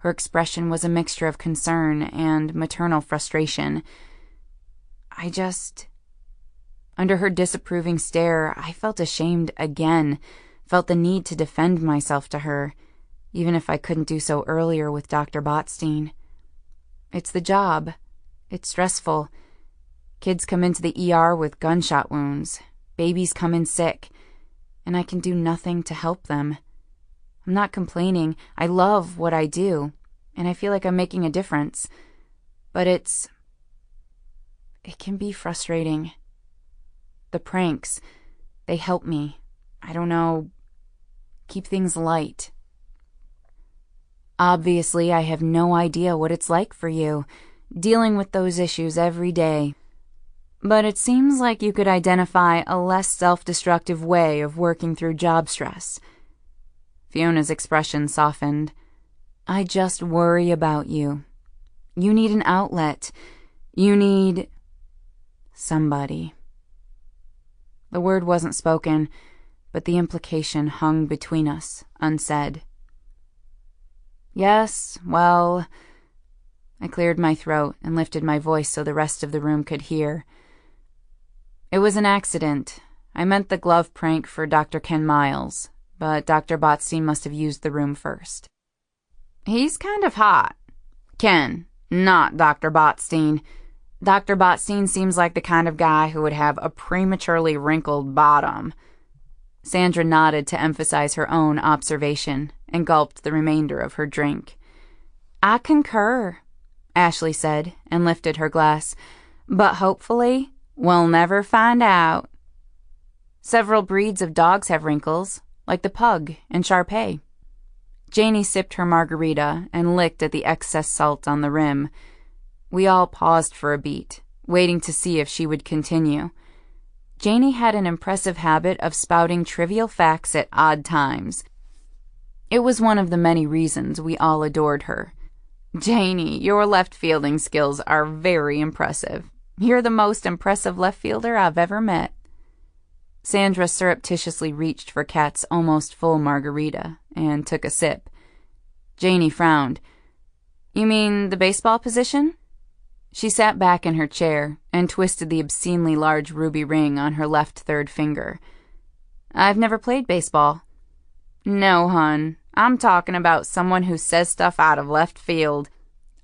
Her expression was a mixture of concern and maternal frustration. Under her disapproving stare, I felt ashamed again, felt the need to defend myself to her, even if I couldn't do so earlier with Dr. Botstein. It's the job. It's stressful. Kids come into the ER with gunshot wounds. Babies come in sick. And I can do nothing to help them. I'm not complaining. I love what I do. And I feel like I'm making a difference. But it can be frustrating. The pranks, they help me. I don't know, keep things light. Obviously, I have no idea what it's like for you, dealing with those issues every day. But it seems like you could identify a less self-destructive way of working through job stress. Fiona's expression softened. I just worry about you. You need an outlet. You need somebody. The word wasn't spoken, but the implication hung between us, unsaid. Yes, well... I cleared my throat and lifted my voice so the rest of the room could hear. It was an accident. I meant the glove prank for Dr. Ken Miles, but Dr. Botstein must have used the room first. He's kind of hot. Ken, not Dr. Botstein. Dr. Botstein seems like the kind of guy who would have a prematurely wrinkled bottom. Sandra nodded to emphasize her own observation and gulped the remainder of her drink. I concur, Ashley said and lifted her glass, but hopefully we'll never find out. Several breeds of dogs have wrinkles, like the pug and Shar-Pei. Janie sipped her margarita and licked at the excess salt on the rim. We all paused for a beat, waiting to see if she would continue. Janie had an impressive habit of spouting trivial facts at odd times. It was one of the many reasons we all adored her. Janie, your left fielding skills are very impressive. You're the most impressive left fielder I've ever met. Sandra surreptitiously reached for Kat's almost full margarita and took a sip. Janie frowned. You mean the baseball position? She sat back in her chair and twisted the obscenely large ruby ring on her left third finger. I've never played baseball. No, hun. I'm talking about someone who says stuff out of left field.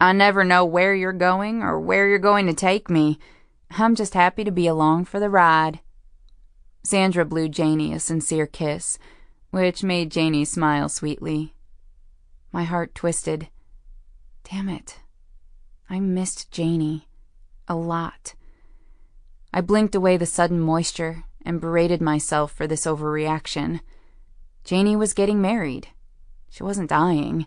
I never know where you're going or where you're going to take me. I'm just happy to be along for the ride. Sandra blew Janie a sincere kiss, which made Janie smile sweetly. My heart twisted. Damn it. I missed Janie. A lot. I blinked away the sudden moisture and berated myself for this overreaction. Janie was getting married. She wasn't dying.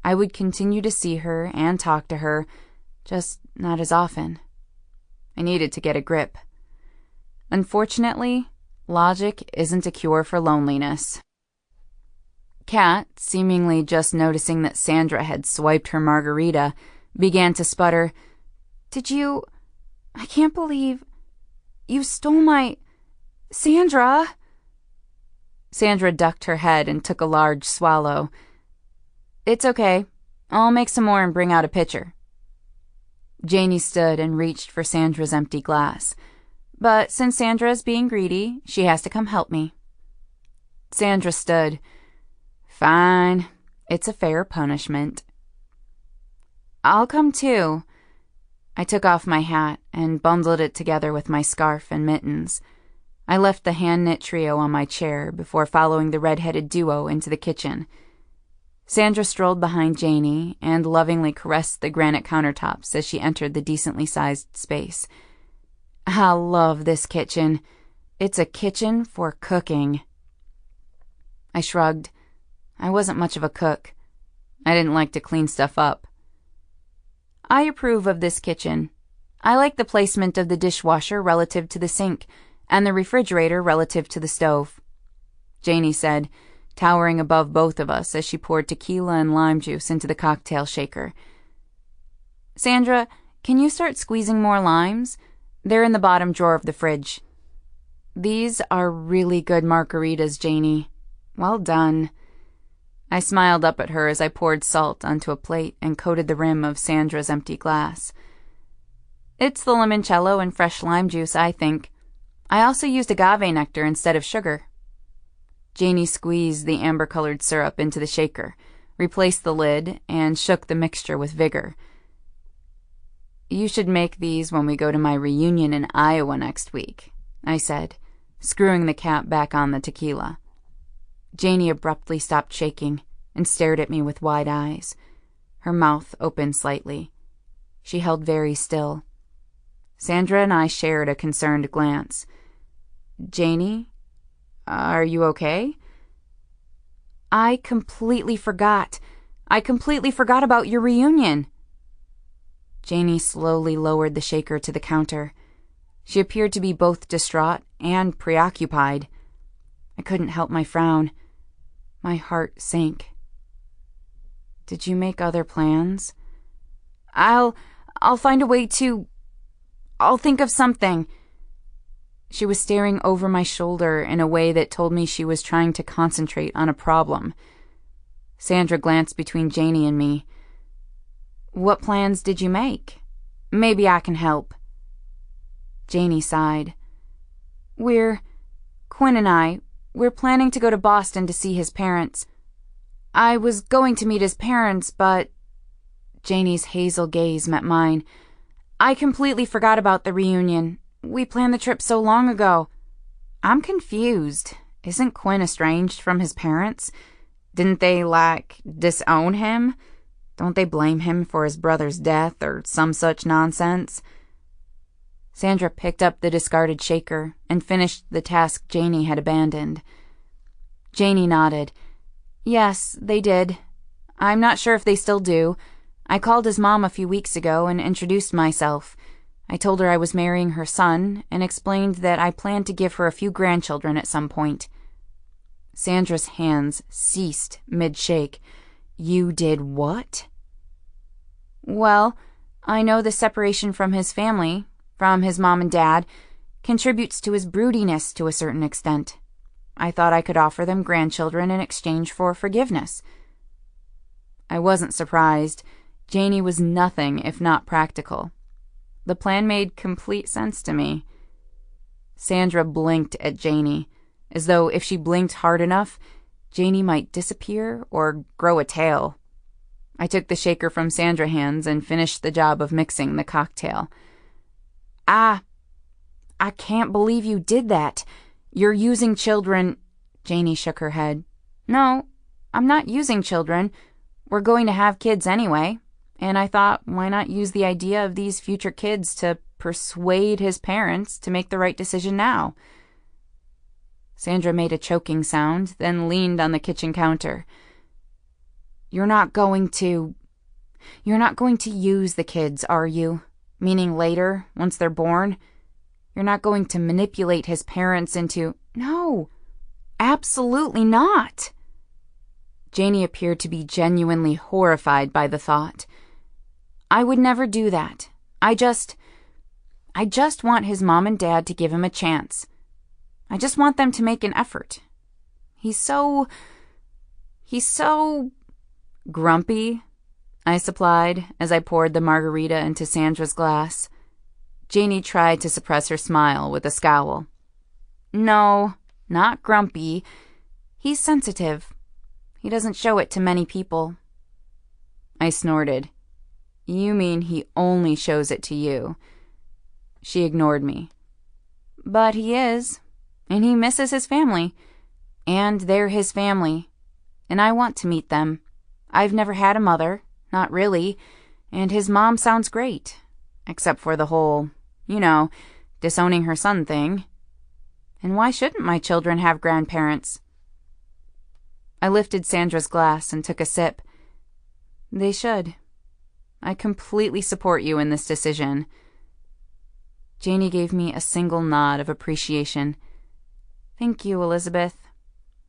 I would continue to see her and talk to her, just not as often. I needed to get a grip. Unfortunately, logic isn't a cure for loneliness. Kat, seemingly just noticing that Sandra had swiped her margarita, began to sputter. I can't believe... You stole my... Sandra! Sandra ducked her head and took a large swallow. It's okay. I'll make some more and bring out a pitcher. Janie stood and reached for Sandra's empty glass. But since Sandra is being greedy, she has to come help me. Sandra stood. Fine. It's a fair punishment. I'll come too. I took off my hat and bundled it together with my scarf and mittens. I left the hand-knit trio on my chair before following the red-headed duo into the kitchen. Sandra strolled behind Janie and lovingly caressed the granite countertops as she entered the decently sized space. I love this kitchen. It's a kitchen for cooking. I shrugged. I wasn't much of a cook. I didn't like to clean stuff up. I approve of this kitchen. I like the placement of the dishwasher relative to the sink and the refrigerator relative to the stove, Janie said, towering above both of us as she poured tequila and lime juice into the cocktail shaker. Sandra, can you start squeezing more limes? They're in the bottom drawer of the fridge. These are really good margaritas, Janie. Well done. I smiled up at her as I poured salt onto a plate and coated the rim of Sandra's empty glass. It's the limoncello and fresh lime juice, I think. I also used agave nectar instead of sugar. Janie squeezed the amber-colored syrup into the shaker, replaced the lid, and shook the mixture with vigor. You should make these when we go to my reunion in Iowa next week, I said, screwing the cap back on the tequila. Janie abruptly stopped shaking and stared at me with wide eyes. Her mouth opened slightly. She held very still. Sandra and I shared a concerned glance. Janie? Are you okay? I completely forgot. I completely forgot about your reunion. Janie slowly lowered the shaker to the counter. She appeared to be both distraught and preoccupied. I couldn't help my frown. My heart sank. Did you make other plans? I'll find a way to... I'll think of something. She was staring over my shoulder in a way that told me she was trying to concentrate on a problem. Sandra glanced between Janie and me. What plans did you make? Maybe I can help. Janie sighed. Quinn and I, we're planning to go to Boston to see his parents. I was going to meet his parents, but... Janie's hazel gaze met mine. I completely forgot about the reunion. We planned the trip so long ago. I'm confused. Isn't Quinn estranged from his parents? Didn't they, disown him? Don't they blame him for his brother's death or some such nonsense? Sandra picked up the discarded shaker and finished the task Janie had abandoned. Janie nodded. Yes, they did. I'm not sure if they still do. I called his mom a few weeks ago and introduced myself. I told her I was marrying her son and explained that I planned to give her a few grandchildren at some point. Sandra's hands ceased mid-shake. You did what? Well, I know the separation from his family, from his mom and dad, contributes to his broodiness to a certain extent. I thought I could offer them grandchildren in exchange for forgiveness. I wasn't surprised. Janie was nothing if not practical. The plan made complete sense to me. Sandra blinked at Janie, as though if she blinked hard enough, Janie might disappear or grow a tail. I took the shaker from Sandra's hands and finished the job of mixing the cocktail. I can't believe you did that. You're using children... Janie shook her head. No, I'm not using children. We're going to have kids anyway. And I thought, why not use the idea of these future kids to persuade his parents to make the right decision now? Sandra made a choking sound, then leaned on the kitchen counter. You're not going to use the kids, are you? Meaning later, once they're born? You're not going to manipulate his parents into... No, absolutely not. Janie appeared to be genuinely horrified by the thought. I would never do that. I just want his mom and dad to give him a chance. I just want them to make an effort. He's so grumpy, I supplied as I poured the margarita into Sandra's glass. Janie tried to suppress her smile with a scowl. No, not grumpy. He's sensitive. He doesn't show it to many people. I snorted. You mean he only shows it to you? She ignored me. But he is, and he misses his family. And they're his family, and I want to meet them. I've never had a mother, not really, and his mom sounds great, except for the whole, disowning her son thing. And why shouldn't my children have grandparents? I lifted Sandra's glass and took a sip. They should. I completely support you in this decision. Janie gave me a single nod of appreciation. Thank you, Elizabeth.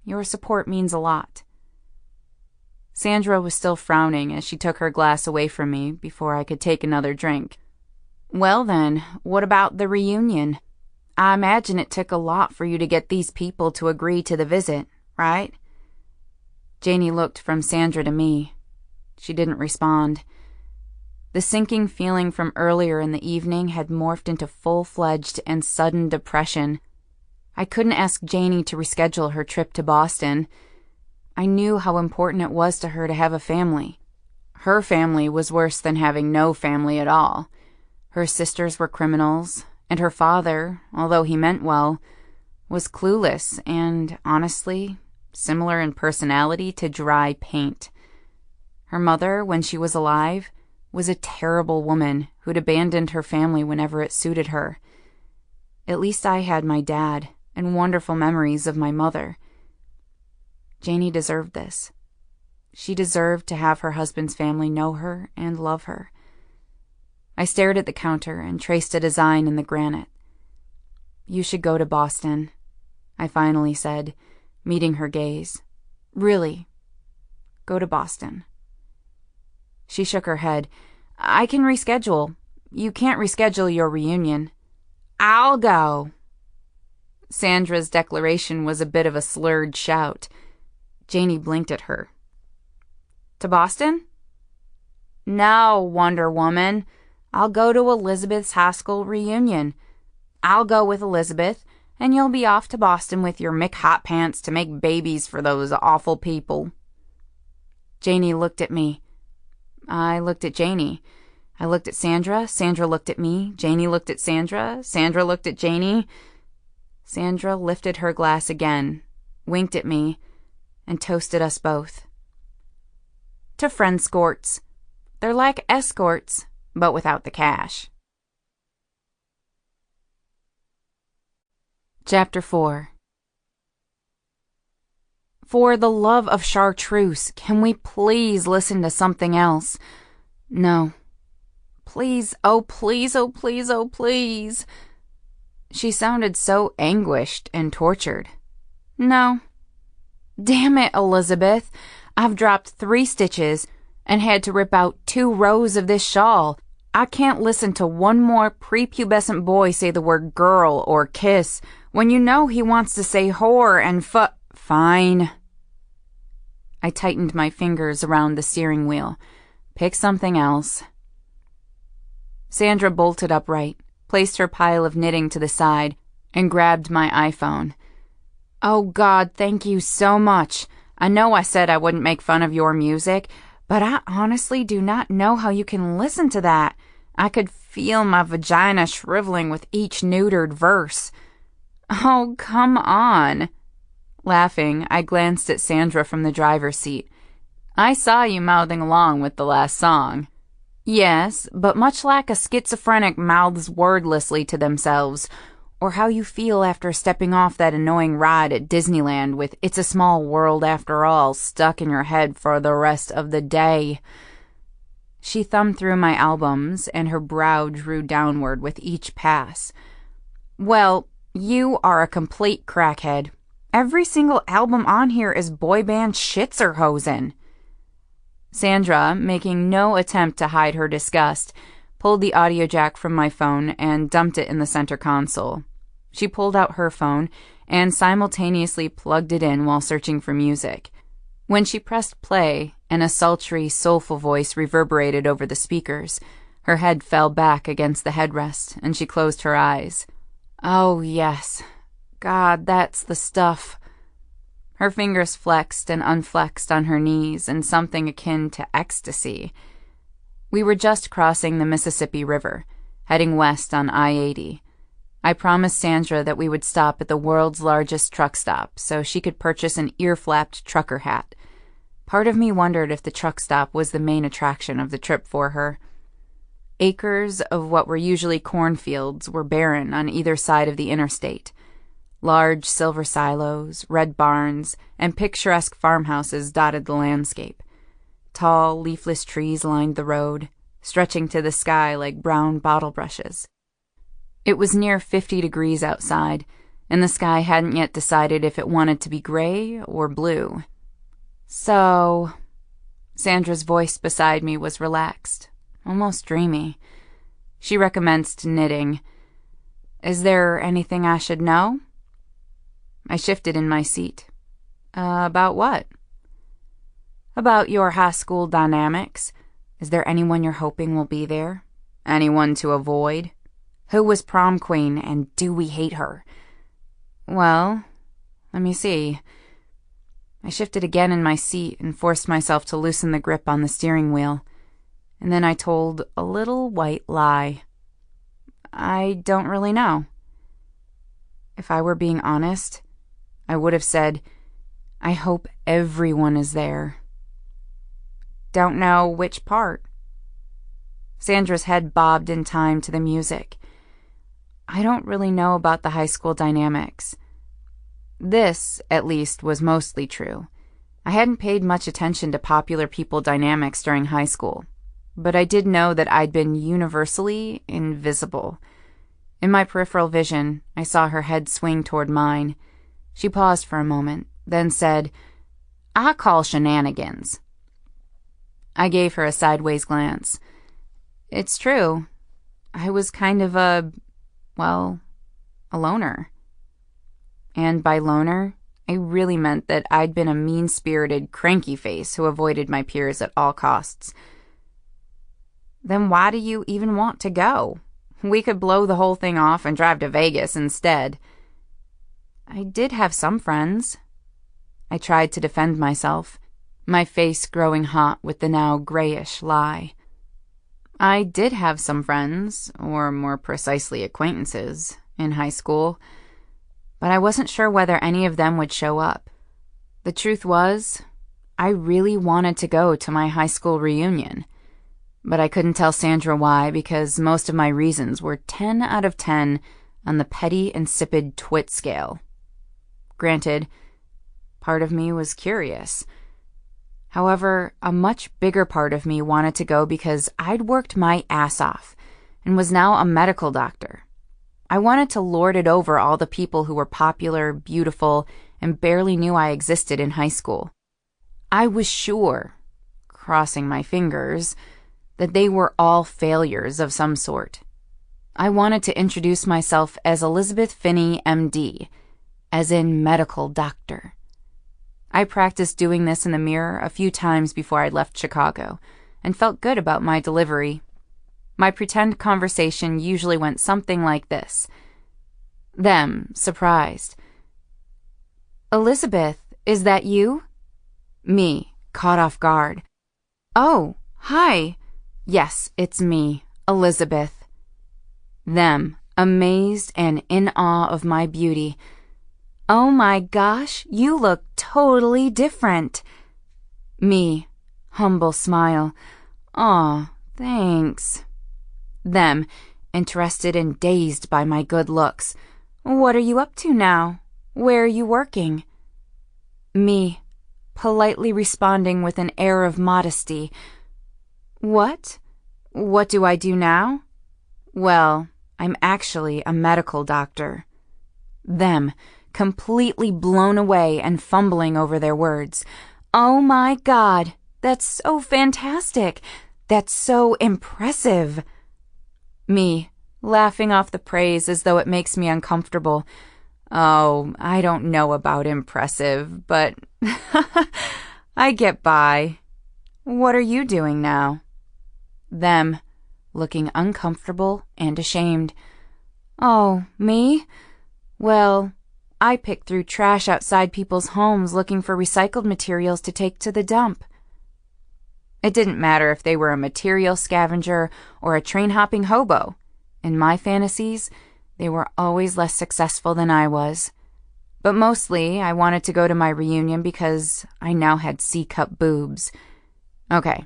Your support means a lot. Sandra was still frowning as she took her glass away from me before I could take another drink. Well then, what about the reunion? I imagine it took a lot for you to get these people to agree to the visit, right? Janie looked from Sandra to me. She didn't respond. The sinking feeling from earlier in the evening had morphed into full-fledged and sudden depression. I couldn't ask Janie to reschedule her trip to Boston. I knew how important it was to her to have a family. Her family was worse than having no family at all. Her sisters were criminals, and her father, although he meant well, was clueless and, honestly, similar in personality to dry paint. Her mother, when she was alive, was a terrible woman who'd abandoned her family whenever it suited her. At least I had my dad and wonderful memories of my mother. Janie deserved this. She deserved to have her husband's family know her and love her. I stared at the counter and traced a design in the granite. You should go to Boston, I finally said, meeting her gaze. Really, go to Boston. She shook her head. I can reschedule. You can't reschedule your reunion. I'll go. Sandra's declaration was a bit of a slurred shout. Janie blinked at her. To Boston? No, Wonder Woman. I'll go to Elizabeth's high school reunion. I'll go with Elizabeth, and you'll be off to Boston with your Mick Hot Pants to make babies for those awful people. Janie looked at me. I looked at Janie. I looked at Sandra. Sandra looked at me. Janie looked at Sandra. Sandra looked at Janie. Sandra lifted her glass again, winked at me, and toasted us both. To friendscorts. They're like escorts, but without the cash. Chapter 4. For the love of chartreuse, can we please listen to something else? No. Please, oh please, oh please, oh please. She sounded so anguished and tortured. No. Damn it, Elizabeth. I've dropped 3 stitches and had to rip out 2 rows of this shawl. I can't listen to one more prepubescent boy say the word girl or kiss when you know he wants to say whore and Fine. I tightened my fingers around the steering wheel. Pick something else. Sandra bolted upright, placed her pile of knitting to the side, and grabbed my iPhone. Oh God, thank you so much. I know I said I wouldn't make fun of your music, but I honestly do not know how you can listen to that. I could feel my vagina shriveling with each neutered verse. Oh, come on. Laughing, I glanced at Sandra from the driver's seat. I saw you mouthing along with the last song. Yes, but much like a schizophrenic mouths wordlessly to themselves, or how you feel after stepping off that annoying ride at Disneyland with It's a Small World After All stuck in your head for the rest of the day. She thumbed through my albums, and her brow drew downward with each pass. Well, you are a complete crackhead. Every single album on here is boy band Schitzerhosen. Sandra, making no attempt to hide her disgust, pulled the audio jack from my phone and dumped it in the center console. She pulled out her phone and simultaneously plugged it in while searching for music. When she pressed play, and a sultry, soulful voice reverberated over the speakers, her head fell back against the headrest, and she closed her eyes. Oh, yes. God, that's the stuff. Her fingers flexed and unflexed on her knees in something akin to ecstasy. We were just crossing the Mississippi River, heading west on I-80. I promised Sandra that we would stop at the world's largest truck stop so she could purchase an ear-flapped trucker hat. Part of me wondered if the truck stop was the main attraction of the trip for her. Acres of what were usually cornfields were barren on either side of the interstate. Large silver silos, red barns, and picturesque farmhouses dotted the landscape. Tall, leafless trees lined the road, stretching to the sky like brown bottle brushes. It was near 50 degrees outside, and the sky hadn't yet decided if it wanted to be gray or blue. So, Sandra's voice beside me was relaxed, almost dreamy. She recommenced knitting. Is there anything I should know? I shifted in my seat. About what? About your high school dynamics. Is there anyone you're hoping will be there? Anyone to avoid? Who was prom queen, and do we hate her? Well, let me see. I shifted again in my seat and forced myself to loosen the grip on the steering wheel. And then I told a little white lie. I don't really know. If I were being honest, I would have said, I hope everyone is there. Don't know which part. Sandra's head bobbed in time to the music. I don't really know about the high school dynamics. This, at least, was mostly true. I hadn't paid much attention to popular people dynamics during high school, but I did know that I'd been universally invisible. In my peripheral vision, I saw her head swing toward mine. She paused for a moment, then said, I call shenanigans. I gave her a sideways glance. It's true. I was kind of a loner. And by loner, I really meant that I'd been a mean-spirited, cranky face who avoided my peers at all costs. Then why do you even want to go? We could blow the whole thing off and drive to Vegas instead. I did have some friends. I tried to defend myself, my face growing hot with the now grayish lie. I did have some friends, or more precisely acquaintances, in high school, but I wasn't sure whether any of them would show up. The truth was, I really wanted to go to my high school reunion, but I couldn't tell Sandra why because most of my reasons were 10 out of 10 on the petty, insipid twit scale. Granted, part of me was curious. However, a much bigger part of me wanted to go because I'd worked my ass off and was now a medical doctor. I wanted to lord it over all the people who were popular, beautiful, and barely knew I existed in high school. I was sure, crossing my fingers, that they were all failures of some sort. I wanted to introduce myself as Elizabeth Finney, MD, as in medical doctor. I practiced doing this in the mirror a few times before I left Chicago, and felt good about my delivery. My pretend conversation usually went something like this. Them, surprised. Elizabeth, is that you? Me, caught off guard. Oh, hi. Yes, it's me, Elizabeth. Them, amazed and in awe of my beauty. Oh my gosh, you look totally different. Me, humble smile. Aw, thanks. Them, interested and dazed by my good looks. What are you up to now? Where are you working? Me, politely responding with an air of modesty. What? What do I do now? Well, I'm actually a medical doctor. Them, completely blown away and fumbling over their words. Oh my God, that's so fantastic. That's so impressive. Me, laughing off the praise as though it makes me uncomfortable. Oh, I don't know about impressive, but I get by. What are you doing now? Them, looking uncomfortable and ashamed. Oh, me? Well, I pick through trash outside people's homes looking for recycled materials to take to the dump. It didn't matter if they were a material scavenger or a train-hopping hobo. In my fantasies, they were always less successful than I was. But mostly, I wanted to go to my reunion because I now had C-cup boobs. Okay,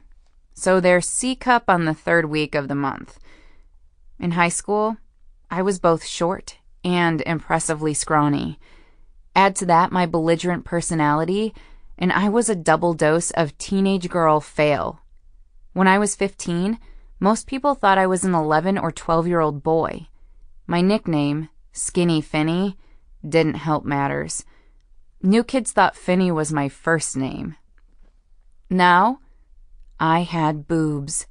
so they're C-cup on the third week of the month. In high school, I was both short and impressively scrawny. Add to that my belligerent personality, and I was a double dose of teenage girl fail. When I was 15, most people thought I was an 11 or 12-year-old boy. My nickname, Skinny Finney, didn't help matters. New kids thought Finney was my first name. Now, I had boobs.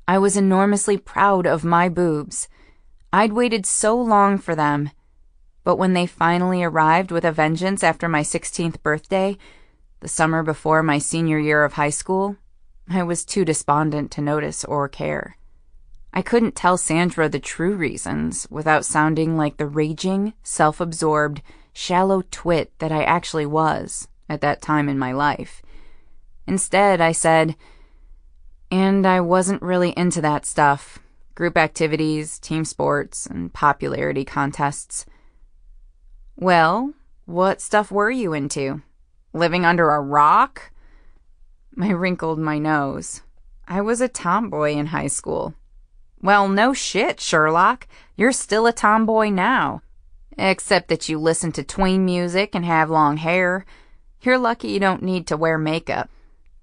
I was enormously proud of my boobs. I'd waited so long for them. But when they finally arrived with a vengeance after my 16th birthday, the summer before my senior year of high school, I was too despondent to notice or care. I couldn't tell Sandra the true reasons without sounding like the raging, self-absorbed, shallow twit that I actually was at that time in my life. Instead, I said, and I wasn't really into that stuff. Group activities, team sports, and popularity contests. Well, what stuff were you into? Living under a rock? I wrinkled my nose. I was a tomboy in high school. Well, no shit, Sherlock. You're still a tomboy now. Except that you listen to tween music and have long hair. You're lucky you don't need to wear makeup.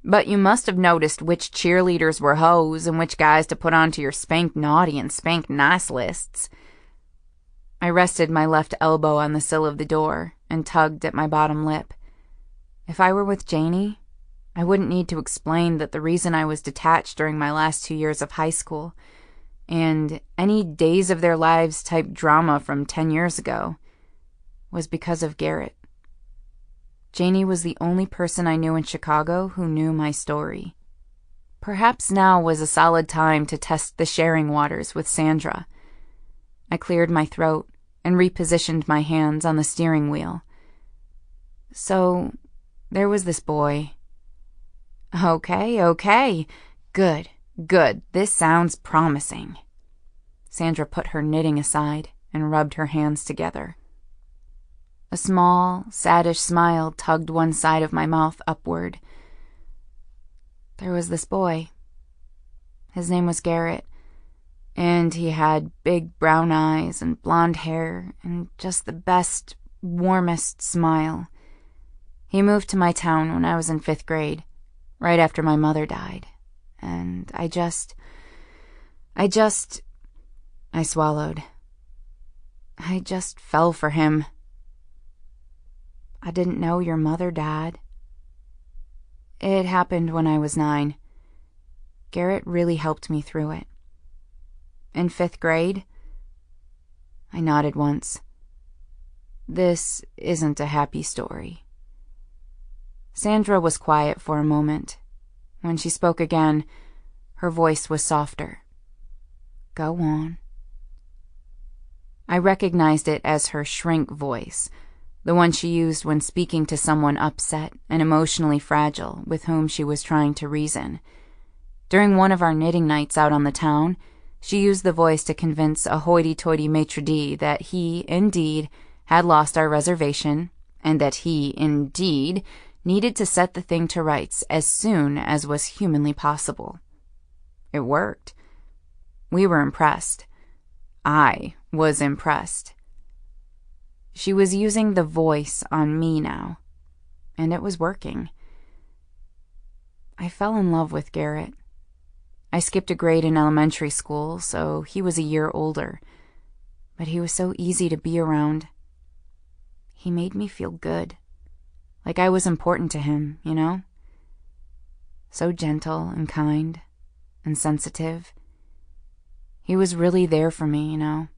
But you must have noticed which cheerleaders were hoes and which guys to put onto your spank naughty and spank nice lists. I rested my left elbow on the sill of the door and tugged at my bottom lip. If I were with Janie, I wouldn't need to explain that the reason I was detached during my last 2 years of high school and any days of their lives type drama from 10 years ago was because of Garrett. Janie was the only person I knew in Chicago who knew my story. Perhaps now was a solid time to test the sharing waters with Sandra. I cleared my throat and repositioned my hands on the steering wheel. So, there was this boy. Okay. Good. This sounds promising. Sandra put her knitting aside and rubbed her hands together. A small, saddish smile tugged one side of my mouth upward. There was this boy. His name was Garrett, and he had big brown eyes and blonde hair and just the best, warmest smile. He moved to my town when I was in 5th grade, right after my mother died, and I swallowed. I just fell for him. I didn't know your mother died. It happened when I was 9. Garrett really helped me through it. In 5th grade, I nodded once. This isn't a happy story. Sandra was quiet for a moment. When she spoke again, her voice was softer. Go on. I recognized it as her shrink voice, the one she used when speaking to someone upset and emotionally fragile with whom she was trying to reason. During one of our knitting nights out on the town, she used the voice to convince a hoity-toity maitre d' that he, indeed, had lost our reservation, and that he, indeed, needed to set the thing to rights as soon as was humanly possible. It worked. We were impressed. I was impressed. She was using the voice on me now, and it was working. I fell in love with Garrett. I skipped a grade in elementary school, so he was a year older, but he was so easy to be around. He made me feel good, like I was important to him, you know? So gentle and kind and sensitive. He was really there for me, you know?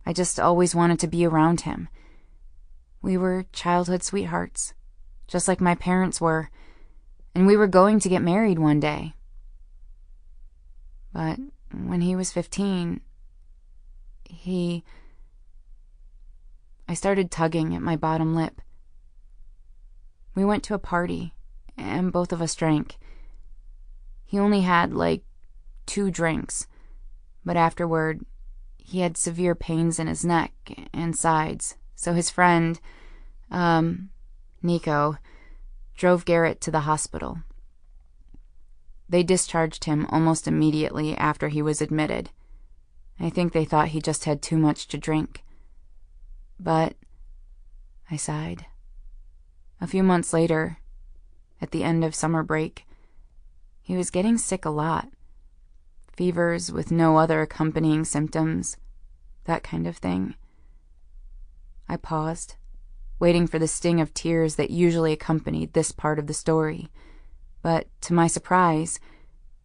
I just always wanted to be around him. We were childhood sweethearts, just like my parents were, and we were going to get married one day. But when he was 15, I started tugging at my bottom lip. We went to a party, and both of us drank. He only had, 2 drinks, but afterward, he had severe pains in his neck and sides, so his friend, Nico, drove Garrett to the hospital. They discharged him almost immediately after he was admitted. I think they thought he just had too much to drink. But, I sighed. A few months later, at the end of summer break, he was getting sick a lot. Fevers with no other accompanying symptoms, that kind of thing. I paused, waiting for the sting of tears that usually accompanied this part of the story. But, to my surprise,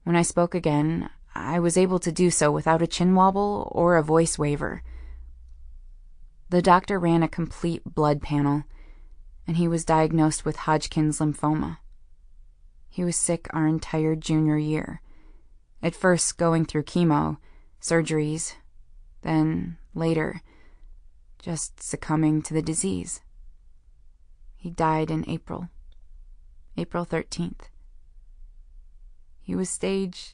when I spoke again, I was able to do so without a chin wobble or a voice waver. The doctor ran a complete blood panel, and he was diagnosed with Hodgkin's lymphoma. He was sick our entire junior year, at first going through chemo, surgeries, then, later, just succumbing to the disease. He died in April 13th. He was stage...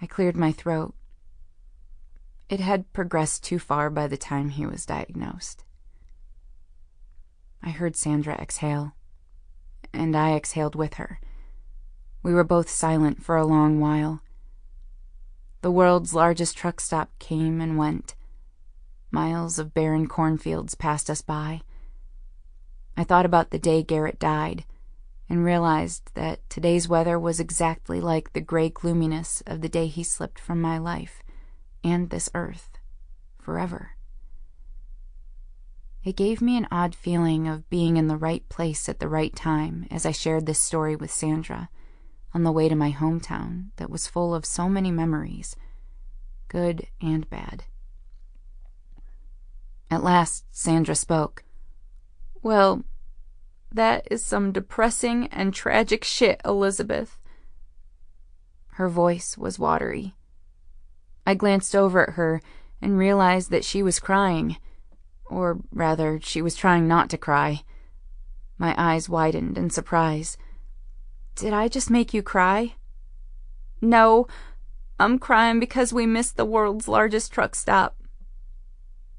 I cleared my throat. It had progressed too far by the time he was diagnosed. I heard Sandra exhale, and I exhaled with her. We were both silent for a long while. The world's largest truck stop came and went. Miles of barren cornfields passed us by. I thought about the day Garrett died, and realized that today's weather was exactly like the gray gloominess of the day he slipped from my life and this earth forever. It gave me an odd feeling of being in the right place at the right time as I shared this story with Sandra on the way to my hometown that was full of so many memories, good and bad. At last, Sandra spoke. "Well, that is some depressing and tragic shit, Elizabeth." Her voice was watery. I glanced over at her and realized that she was crying. Or rather, she was trying not to cry. My eyes widened in surprise. "Did I just make you cry?" "No, I'm crying because we missed the world's largest truck stop."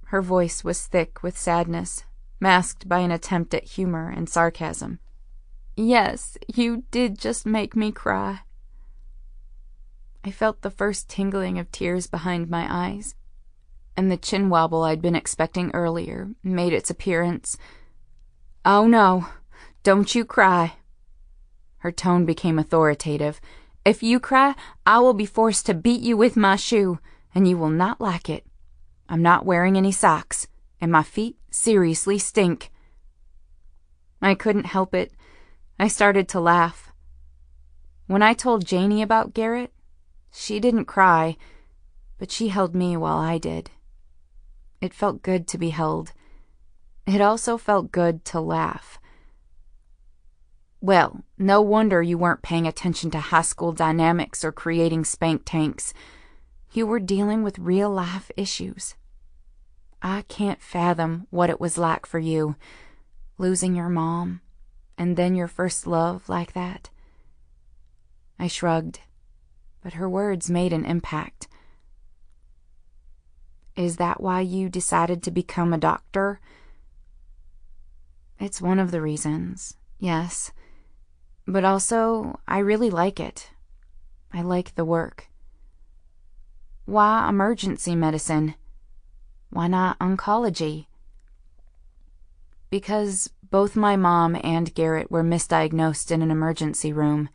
Her voice was thick with sadness, masked by an attempt at humor and sarcasm. "Yes, you did just make me cry." I felt the first tingling of tears behind my eyes, and the chin wobble I'd been expecting earlier made its appearance. "Oh no, don't you cry." Her tone became authoritative. "If you cry, I will be forced to beat you with my shoe, and you will not like it. I'm not wearing any socks, and my feet seriously stink." I couldn't help it. I started to laugh. When I told Janie about Garrett, she didn't cry, but she held me while I did. It felt good to be held. It also felt good to laugh. "Well, no wonder you weren't paying attention to high school dynamics or creating spank tanks. You were dealing with real-life issues. I can't fathom what it was like for you, losing your mom, and then your first love like that." I shrugged, but her words made an impact. "Is that why you decided to become a doctor?" "It's one of the reasons, yes. But also, I really like it. I like the work." "Why emergency medicine? Why not oncology?" "Because both my mom and Garrett were misdiagnosed in an emergency room.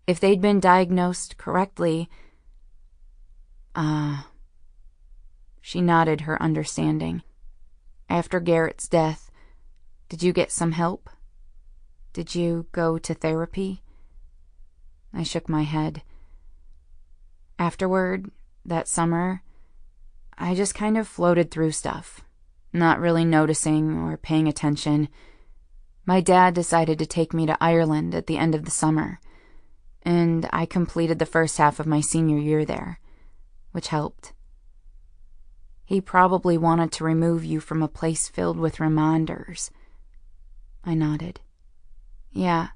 If they'd been diagnosed correctly..." She nodded her understanding. "After Garrett's death, did you get some help? Did you go to therapy?" I shook my head. "Afterward, that summer, I just kind of floated through stuff, not really noticing or paying attention. My dad decided to take me to Ireland at the end of the summer, and I completed the first half of my senior year there, which helped. He probably wanted to remove you from a place filled with reminders." I nodded. "Yeah.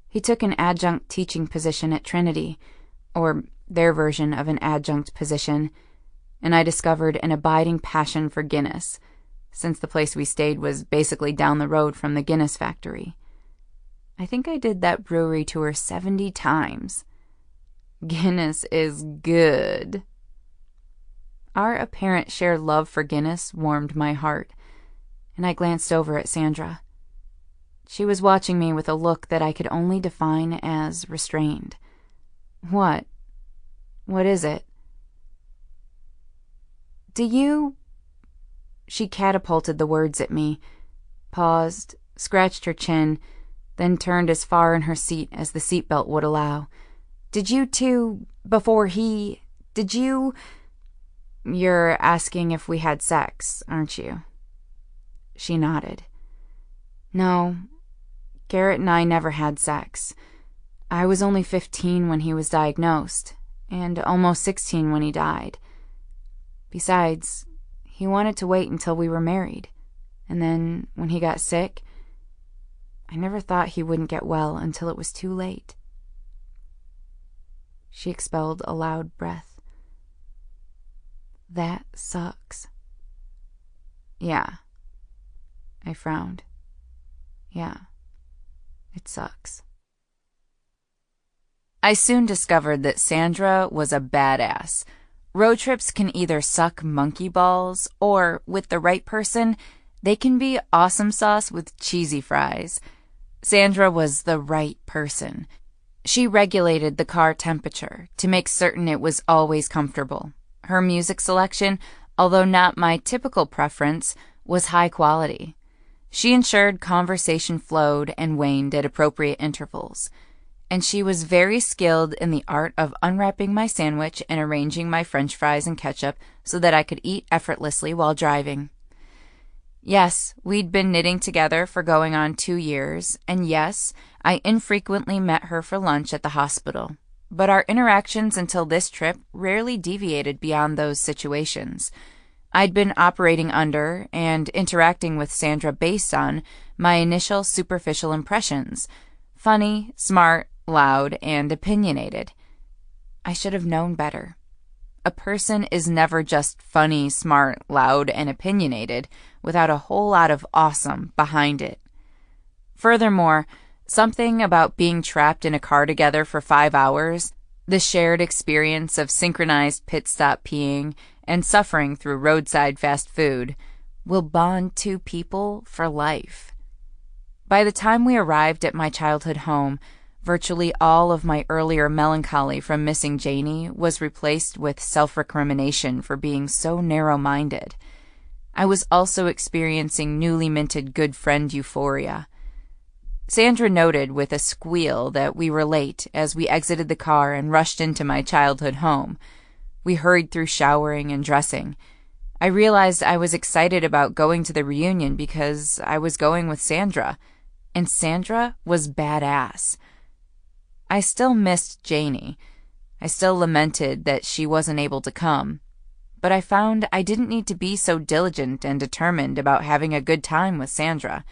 He took an adjunct teaching position at Trinity, or their version of an adjunct position. and I discovered an abiding passion for Guinness, since the place we stayed was basically down the road from the Guinness factory. I think I did that brewery tour 70 times. Guinness is good. Our apparent shared love for Guinness warmed my heart, and I glanced over at Sandra. She was watching me with a look that I could only define as restrained. What? What is it? Do you... She catapulted the words at me, paused, scratched her chin, then turned as far in her seat as the seatbelt would allow. Did you two, before he... Did you... You're asking if we had sex, aren't you? She nodded. No, Garrett and I never had sex. I was only 15 when he was diagnosed, and almost 16 when he died. Besides, he wanted to wait until we were married, and then, when he got sick, I never thought he wouldn't get well until it was too late. She expelled a loud breath. That sucks. Yeah. I frowned. Yeah. It sucks. I soon discovered that Sandra was a badass. Road trips can either suck monkey balls, or, with the right person, they can be awesome sauce with cheesy fries. Sandra was the right person. She regulated the car temperature to make certain it was always comfortable. Her music selection, although not my typical preference, was high quality. She ensured conversation flowed and waned at appropriate intervals. And she was very skilled in the art of unwrapping my sandwich and arranging my French fries and ketchup so that I could eat effortlessly while driving. Yes, we'd been knitting together for going on 2 years, and yes, I infrequently met her for lunch at the hospital. But our interactions until this trip rarely deviated beyond those situations. I'd been operating under and interacting with Sandra based on my initial superficial impressions: funny, smart, loud, and opinionated. I should have known better. A person is never just funny, smart, loud, and opinionated without a whole lot of awesome behind it. Furthermore, something about being trapped in a car together for 5 hours, the shared experience of synchronized pit stop peeing, and suffering through roadside fast food, will bond two people for life. By the time we arrived at my childhood home, virtually all of my earlier melancholy from missing Janie was replaced with self-recrimination for being so narrow-minded. I was also experiencing newly minted good friend euphoria. Sandra noted with a squeal that we were late as we exited the car and rushed into my childhood home. We hurried through showering and dressing. I realized I was excited about going to the reunion because I was going with Sandra, and Sandra was badass. I still missed Janie. I still lamented that she wasn't able to come. But I found I didn't need to be so diligent and determined about having a good time with Sandra.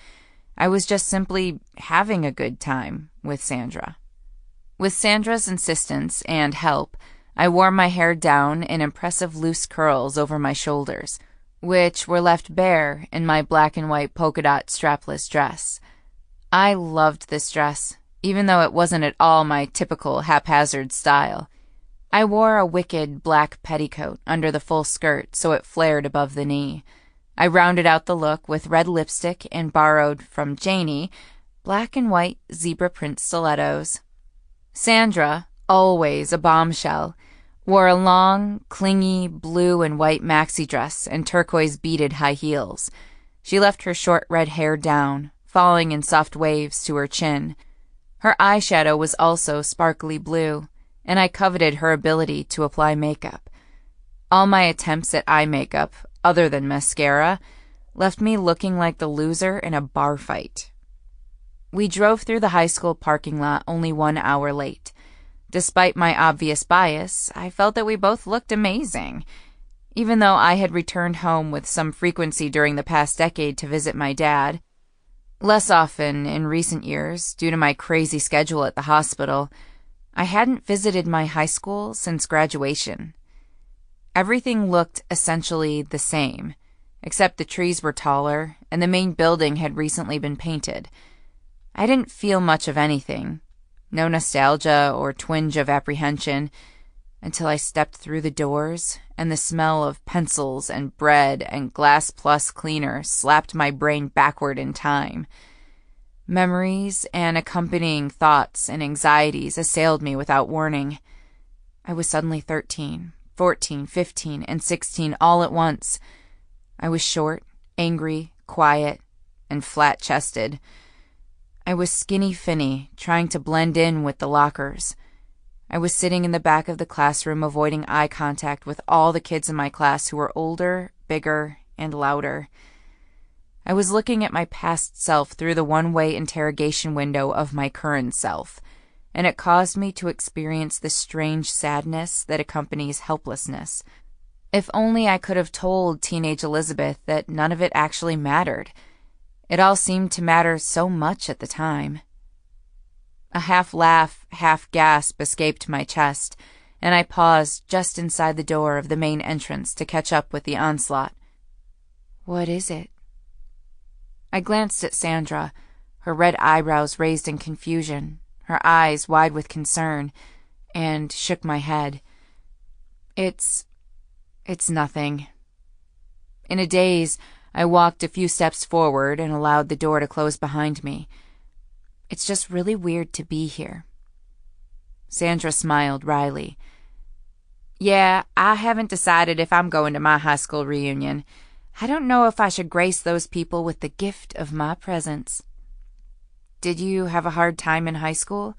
I was just simply having a good time with Sandra. With Sandra's insistence and help, I wore my hair down in impressive loose curls over my shoulders, which were left bare in my black and white polka dot strapless dress. I loved this dress, even though it wasn't at all my typical haphazard style. I wore a wicked black petticoat under the full skirt so it flared above the knee. I rounded out the look with red lipstick and borrowed from Janie black and white zebra print stilettos. Sandra, always a bombshell, wore a long, clingy blue and white maxi dress and turquoise beaded high heels. She left her short red hair down, falling in soft waves to her chin. Her eyeshadow was also sparkly blue, and I coveted her ability to apply makeup. All my attempts at eye makeup, other than mascara, left me looking like the loser in a bar fight. We drove through the high school parking lot only 1 hour late. Despite my obvious bias, I felt that we both looked amazing. Even though I had returned home with some frequency during the past decade to visit my dad, less often in recent years due to my crazy schedule at the hospital, I hadn't visited my high school since graduation. Everything looked essentially the same, except the trees were taller and the main building had recently been painted. I didn't feel much of anything, no nostalgia or twinge of apprehension, until I stepped through the doors and the smell of pencils and bread and Glass Plus cleaner slapped my brain backward in time. Memories and accompanying thoughts and anxieties assailed me without warning. I was suddenly 13, 14, 15, and 16 all at once. I was short, angry, quiet, and flat-chested. I was skinny Finney, trying to blend in with the lockers. I was sitting in the back of the classroom avoiding eye contact with all the kids in my class who were older, bigger, and louder. I was looking at my past self through the one-way interrogation window of my current self, and it caused me to experience the strange sadness that accompanies helplessness. If only I could have told teenage Elizabeth that none of it actually mattered. It all seemed to matter so much at the time. A half-laugh, half-gasp escaped my chest, and I paused just inside the door of the main entrance to catch up with the onslaught. "What is it?" I glanced at Sandra, her red eyebrows raised in confusion, her eyes wide with concern, and shook my head. It's nothing." In a daze, I walked a few steps forward and allowed the door to close behind me. "It's just really weird to be here." Sandra smiled wryly. "Yeah, I haven't decided if I'm going to my high school reunion. I don't know if I should grace those people with the gift of my presence." "Did you have a hard time in high school?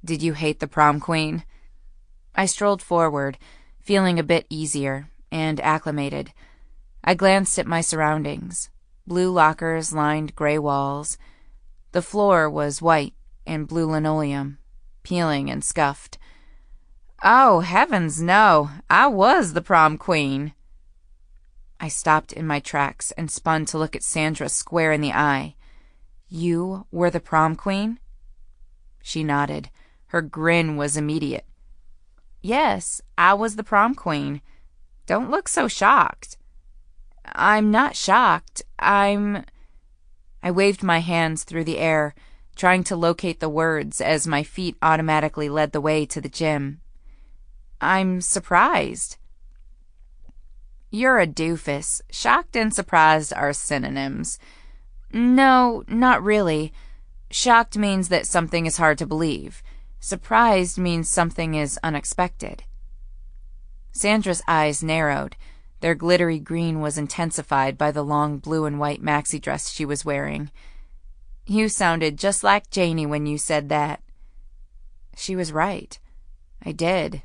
Did you hate the prom queen?" I strolled forward, feeling a bit easier and acclimated. I glanced at my surroundings. Blue lockers lined gray walls. The floor was white and blue linoleum, peeling and scuffed. "Oh, heavens no! I was the prom queen." I stopped in my tracks and spun to look at Sandra square in the eye. "You were the prom queen?" She nodded. Her grin was immediate. "Yes, I was the prom queen. Don't look so shocked." "I'm not shocked. I waved my hands through the air, trying to locate the words as my feet automatically led the way to the gym. "I'm surprised." "You're a doofus. Shocked and surprised are synonyms." "No, not really. Shocked means that something is hard to believe. Surprised means something is unexpected." Sandra's eyes narrowed. Their glittery green was intensified by the long blue and white maxi dress she was wearing. "You sounded just like Janie when you said that." She was right. I did.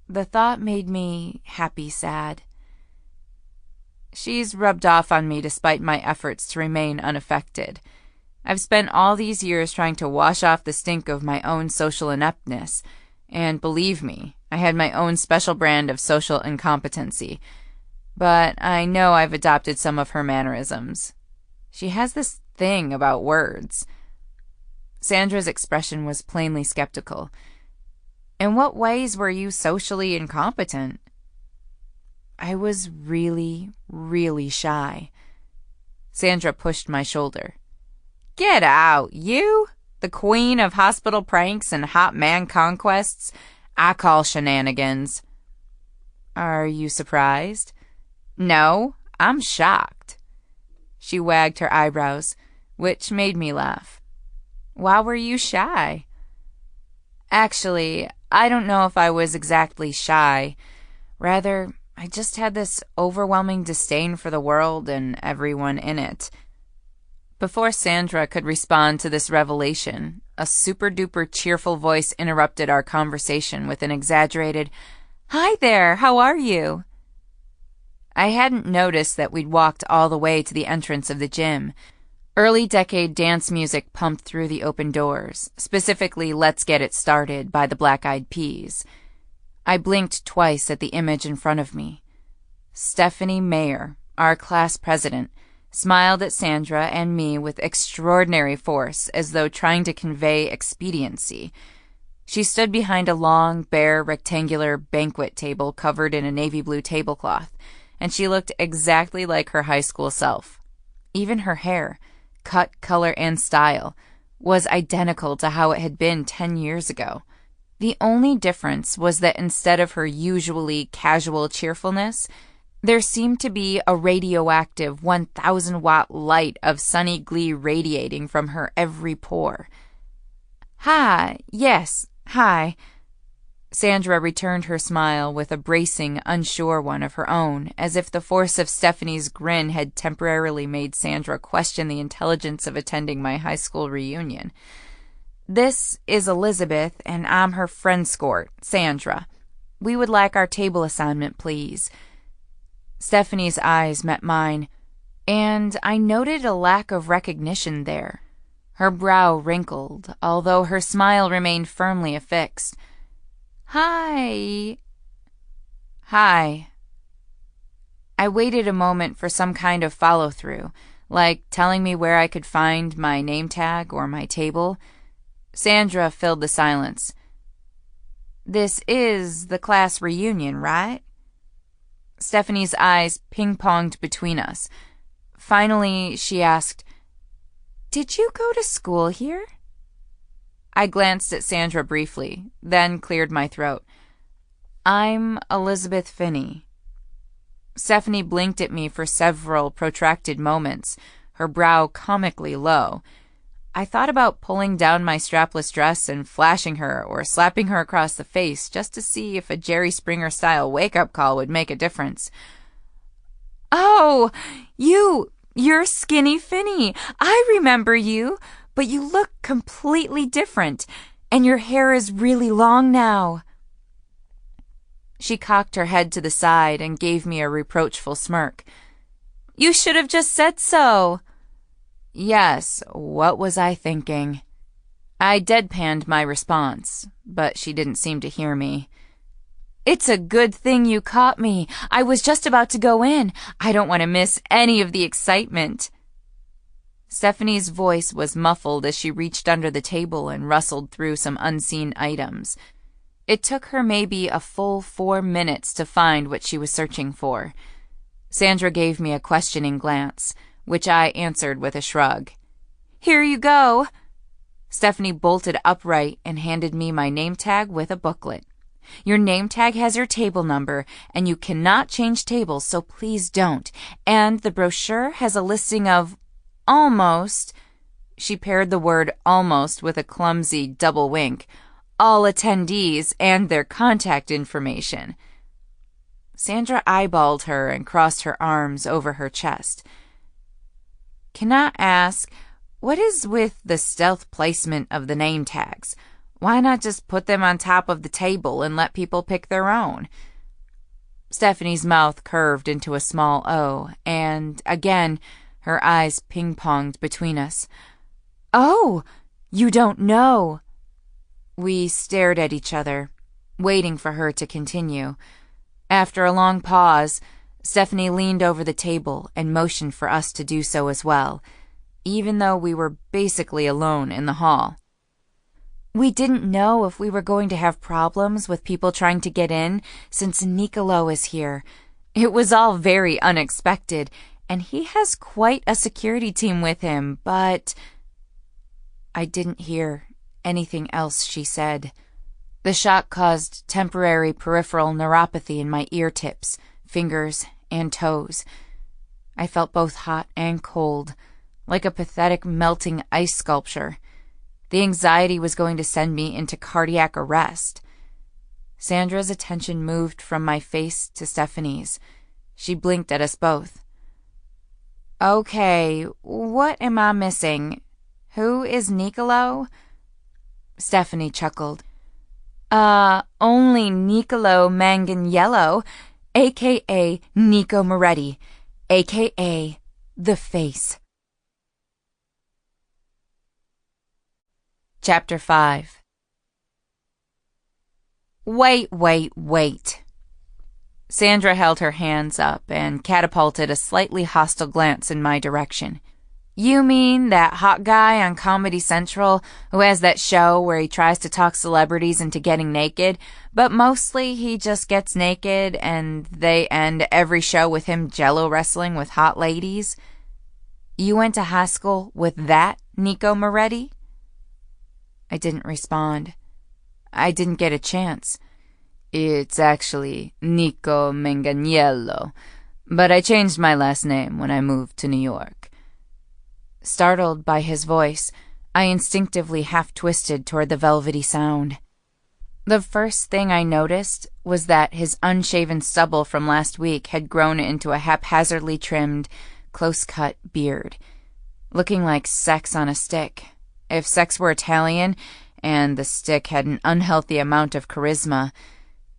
The thought made me happy-sad. She's rubbed off on me despite my efforts to remain unaffected. I've spent all these years trying to wash off the stink of my own social ineptness, and believe me, I had my own special brand of social incompetency. But I know I've adopted some of her mannerisms. She has this thing about words. Sandra's expression was plainly skeptical. "In what ways were you socially incompetent?" I was really, really shy. Sandra pushed my shoulder. "Get out, you! The queen of hospital pranks and hot man conquests? I call shenanigans." "Are you surprised?" "No, I'm shocked." She wagged her eyebrows, which made me laugh. "Why were you shy?" "Actually, I don't know if I was exactly shy. Rather, I just had this overwhelming disdain for the world and everyone in it." Before Sandra could respond to this revelation, a super-duper cheerful voice interrupted our conversation with an exaggerated, "Hi there, how are you?" I hadn't noticed that we'd walked all the way to the entrance of the gym. Early-decade dance music pumped through the open doors, specifically Let's Get It Started by the Black Eyed Peas. I blinked twice at the image in front of me. Stephanie Mayer, our class president, smiled at Sandra and me with extraordinary force as though trying to convey expediency. She stood behind a long, bare, rectangular banquet table covered in a navy blue tablecloth, and she looked exactly like her high school self. Even her hair, cut, color, and style, was identical to how it had been 10 years ago. The only difference was that instead of her usually casual cheerfulness, there seemed to be a radioactive 1,000-watt light of sunny glee radiating from her every pore. "Hi, yes, hi." Sandra returned her smile with a bracing, unsure one of her own, as if the force of Stephanie's grin had temporarily made Sandra question the intelligence of attending my high school reunion. "This is Elizabeth, and I'm her friend skort, Sandra. We would like our table assignment, please." Stephanie's eyes met mine, and I noted a lack of recognition there. Her brow wrinkled, although her smile remained firmly affixed. "Hi." "Hi." I waited a moment for some kind of follow-through, like telling me where I could find my name tag or my table. Sandra filled the silence. "This is the class reunion, right?" Stephanie's eyes ping-ponged between us. Finally, she asked, "Did you go to school here?" I glanced at Sandra briefly, then cleared my throat. "I'm Elizabeth Finney." Stephanie blinked at me for several protracted moments, her brow comically low. I thought about pulling down my strapless dress and flashing her or slapping her across the face just to see if a Jerry Springer-style wake-up call would make a difference. "Oh, you're Skinny Finney. I remember you, but you look completely different, and your hair is really long now." She cocked her head to the side and gave me a reproachful smirk. "You should have just said so." Yes, what was I thinking? I deadpanned my response, but she didn't seem to hear me. "It's a good thing you caught me. I was just about to go in. I don't want to miss any of the excitement." Stephanie's voice was muffled as she reached under the table and rustled through some unseen items. It took her maybe a full 4 minutes to find what she was searching for. Sandra gave me a questioning glance, which I answered with a shrug. "Here you go." Stephanie bolted upright and handed me my name tag with a booklet. "Your name tag has your table number, and you cannot change tables, so please don't. And the brochure has a listing of almost," she paired the word almost with a clumsy double wink, "all attendees and their contact information." Sandra eyeballed her and crossed her arms over her chest. "Can I ask, what is with the stealth placement of the name tags? Why not just put them on top of the table and let people pick their own?" Stephanie's mouth curved into a small O, and, again, her eyes ping-ponged between us. "Oh, you don't know." We stared at each other, waiting for her to continue. After a long pause, Stephanie leaned over the table and motioned for us to do so as well, even though we were basically alone in the hall. "We didn't know if we were going to have problems with people trying to get in since Niccolo is here. It was all very unexpected, and he has quite a security team with him, but—" I didn't hear anything else she said. The shock caused temporary peripheral neuropathy in my ear tips, fingers, and toes. I felt both hot and cold, like a pathetic melting ice sculpture. The anxiety was going to send me into cardiac arrest. Sandra's attention moved from my face to Stephanie's. She blinked at us both. "Okay, what am I missing? Who is Niccolo?" Stephanie chuckled. Only Nico Manganiello, a.k.a. Nico Moretti, a.k.a. The Face. Chapter 5. Wait. Sandra held her hands up and catapulted a slightly hostile glance in my direction. You mean that hot guy on Comedy Central who has that show where he tries to talk celebrities into getting naked, but mostly he just gets naked and they end every show with him jello wrestling with hot ladies? You went to high school with that Nico Moretti? I didn't respond. I didn't get a chance. It's actually Nico Manganiello, but I changed my last name when I moved to New York. Startled by his voice, I instinctively half-twisted toward the velvety sound. The first thing I noticed was that his unshaven stubble from last week had grown into a haphazardly trimmed, close-cut beard, looking like sex on a stick. If sex were Italian, and the stick had an unhealthy amount of charisma,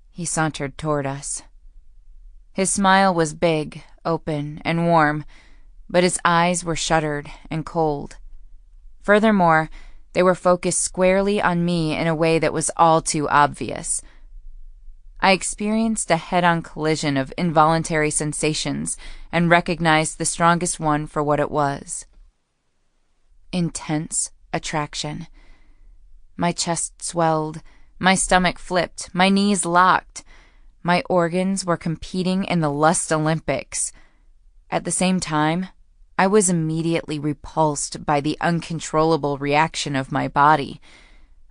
he sauntered toward us. His smile was big, open, and warm, but his eyes were shuttered and cold. Furthermore, they were focused squarely on me in a way that was all too obvious. I experienced a head-on collision of involuntary sensations and recognized the strongest one for what it was. Intense attraction. My chest swelled, my stomach flipped, my knees locked. My organs were competing in the lust Olympics. At the same time, I was immediately repulsed by the uncontrollable reaction of my body.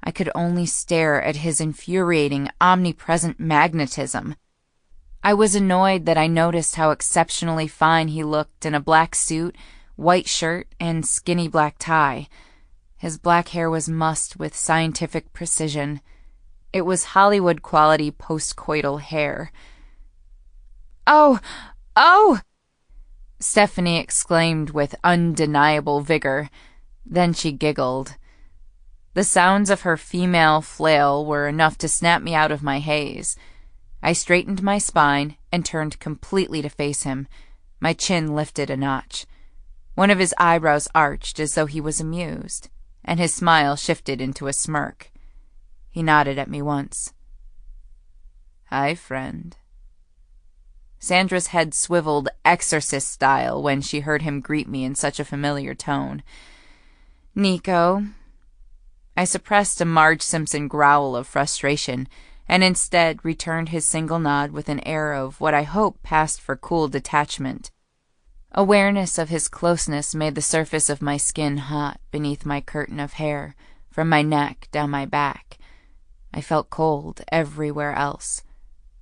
I could only stare at his infuriating, omnipresent magnetism. I was annoyed that I noticed how exceptionally fine he looked in a black suit, white shirt, and skinny black tie. His black hair was mussed with scientific precision. It was Hollywood-quality post-coital hair. "Oh! Oh!" Stephanie exclaimed with undeniable vigor. Then she giggled. The sounds of her female flail were enough to snap me out of my haze. I straightened my spine and turned completely to face him, my chin lifted a notch. One of his eyebrows arched as though he was amused, and his smile shifted into a smirk. He nodded at me once. "Hi, friend." Sandra's head swiveled exorcist-style when she heard him greet me in such a familiar tone. "Nico." I suppressed a Marge Simpson growl of frustration, and instead returned his single nod with an air of what I hope passed for cool detachment. Awareness of his closeness made the surface of my skin hot beneath my curtain of hair, from my neck down my back. I felt cold everywhere else.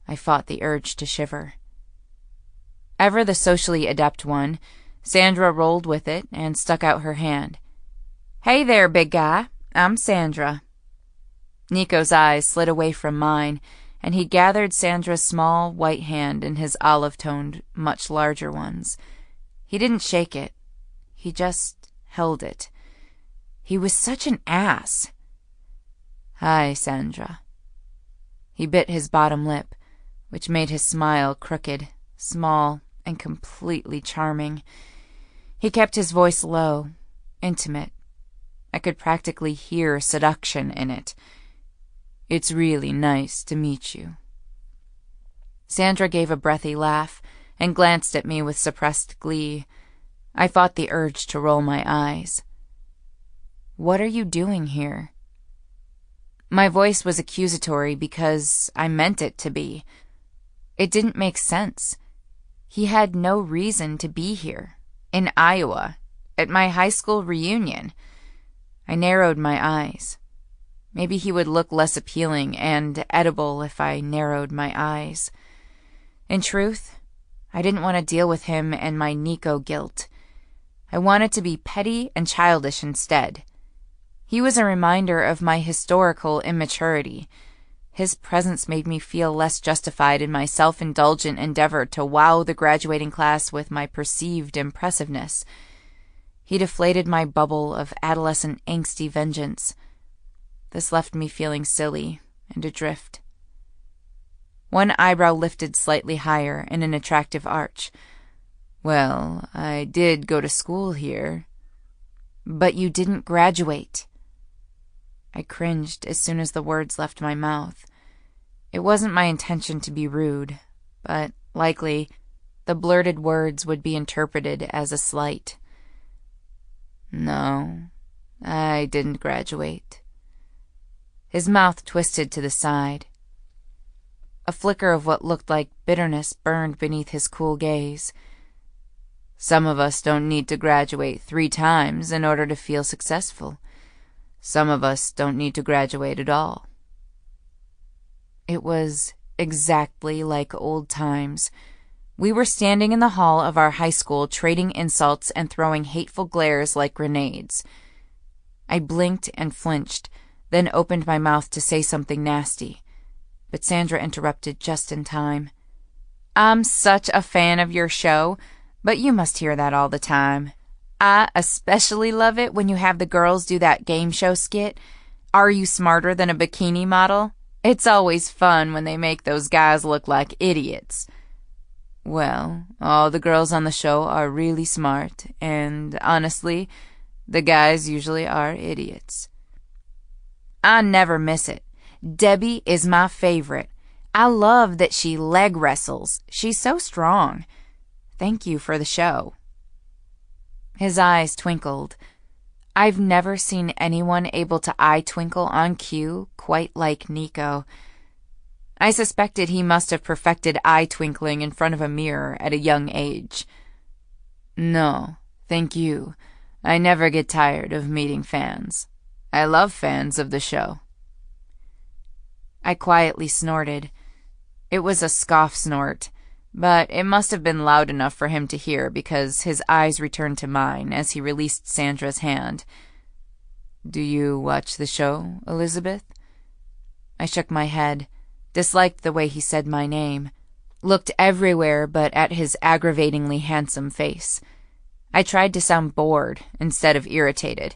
I fought the urge to shiver. Ever the socially adept one, Sandra rolled with it and stuck out her hand. "Hey there, big guy. I'm Sandra." Nico's eyes slid away from mine, and he gathered Sandra's small, white hand in his olive-toned, much larger ones. He didn't shake it. He just held it. He was such an ass. "Hi, Sandra." He bit his bottom lip, which made his smile crooked, small, and completely charming. He kept his voice low, intimate. I could practically hear seduction in it. "It's really nice to meet you." Sandra gave a breathy laugh and glanced at me with suppressed glee. I fought the urge to roll my eyes. "What are you doing here?" My voice was accusatory because I meant it to be. It didn't make sense. He had no reason to be here, in Iowa, at my high school reunion. I narrowed my eyes. Maybe he would look less appealing and edible if I narrowed my eyes. In truth, I didn't want to deal with him and my Nico guilt. I wanted to be petty and childish instead. He was a reminder of my historical immaturity. His presence made me feel less justified in my self-indulgent endeavor to wow the graduating class with my perceived impressiveness. He deflated my bubble of adolescent angsty vengeance. This left me feeling silly and adrift. One eyebrow lifted slightly higher in an attractive arch. "Well, I did go to school here." "But you didn't graduate." I cringed as soon as the words left my mouth. It wasn't my intention to be rude, but, likely, the blurted words would be interpreted as a slight. No, I didn't graduate. His mouth twisted to the side. A flicker of what looked like bitterness burned beneath his cool gaze. Some of us don't need to graduate 3 times in order to feel successful. Some of us don't need to graduate at all. It was exactly like old times. We were standing in the hall of our high school trading insults and throwing hateful glares like grenades. I blinked and flinched, then opened my mouth to say something nasty. But Sandra interrupted just in time. "I'm such a fan of your show, but you must hear that all the time. I especially love it when you have the girls do that game show skit, Are You Smarter Than a Bikini Model? It's always fun when they make those guys look like idiots." Well, all the girls on the show are really smart, and honestly, the guys usually are idiots. I never miss it. Debbie is my favorite. I love that she leg wrestles. She's so strong. Thank you for the show. His eyes twinkled. I've never seen anyone able to eye twinkle on cue quite like Nico. I suspected he must have perfected eye twinkling in front of a mirror at a young age. No, thank you. I never get tired of meeting fans. I love fans of the show. I quietly snorted. It was a scoff snort, but it must have been loud enough for him to hear because his eyes returned to mine as he released Sandra's hand. "Do you watch the show, Elizabeth?" I shook my head, disliked the way he said my name, looked everywhere but at his aggravatingly handsome face. I tried to sound bored instead of irritated.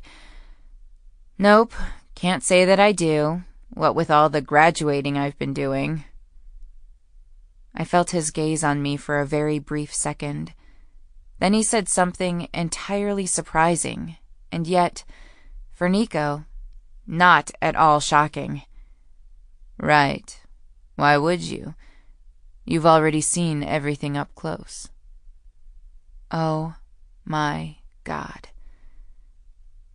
"Nope, can't say that I do, what with all the graduating I've been doing." I felt his gaze on me for a very brief second. Then he said something entirely surprising, and yet, for Nico, not at all shocking. "Right. Why would you? You've already seen everything up close." Oh my God.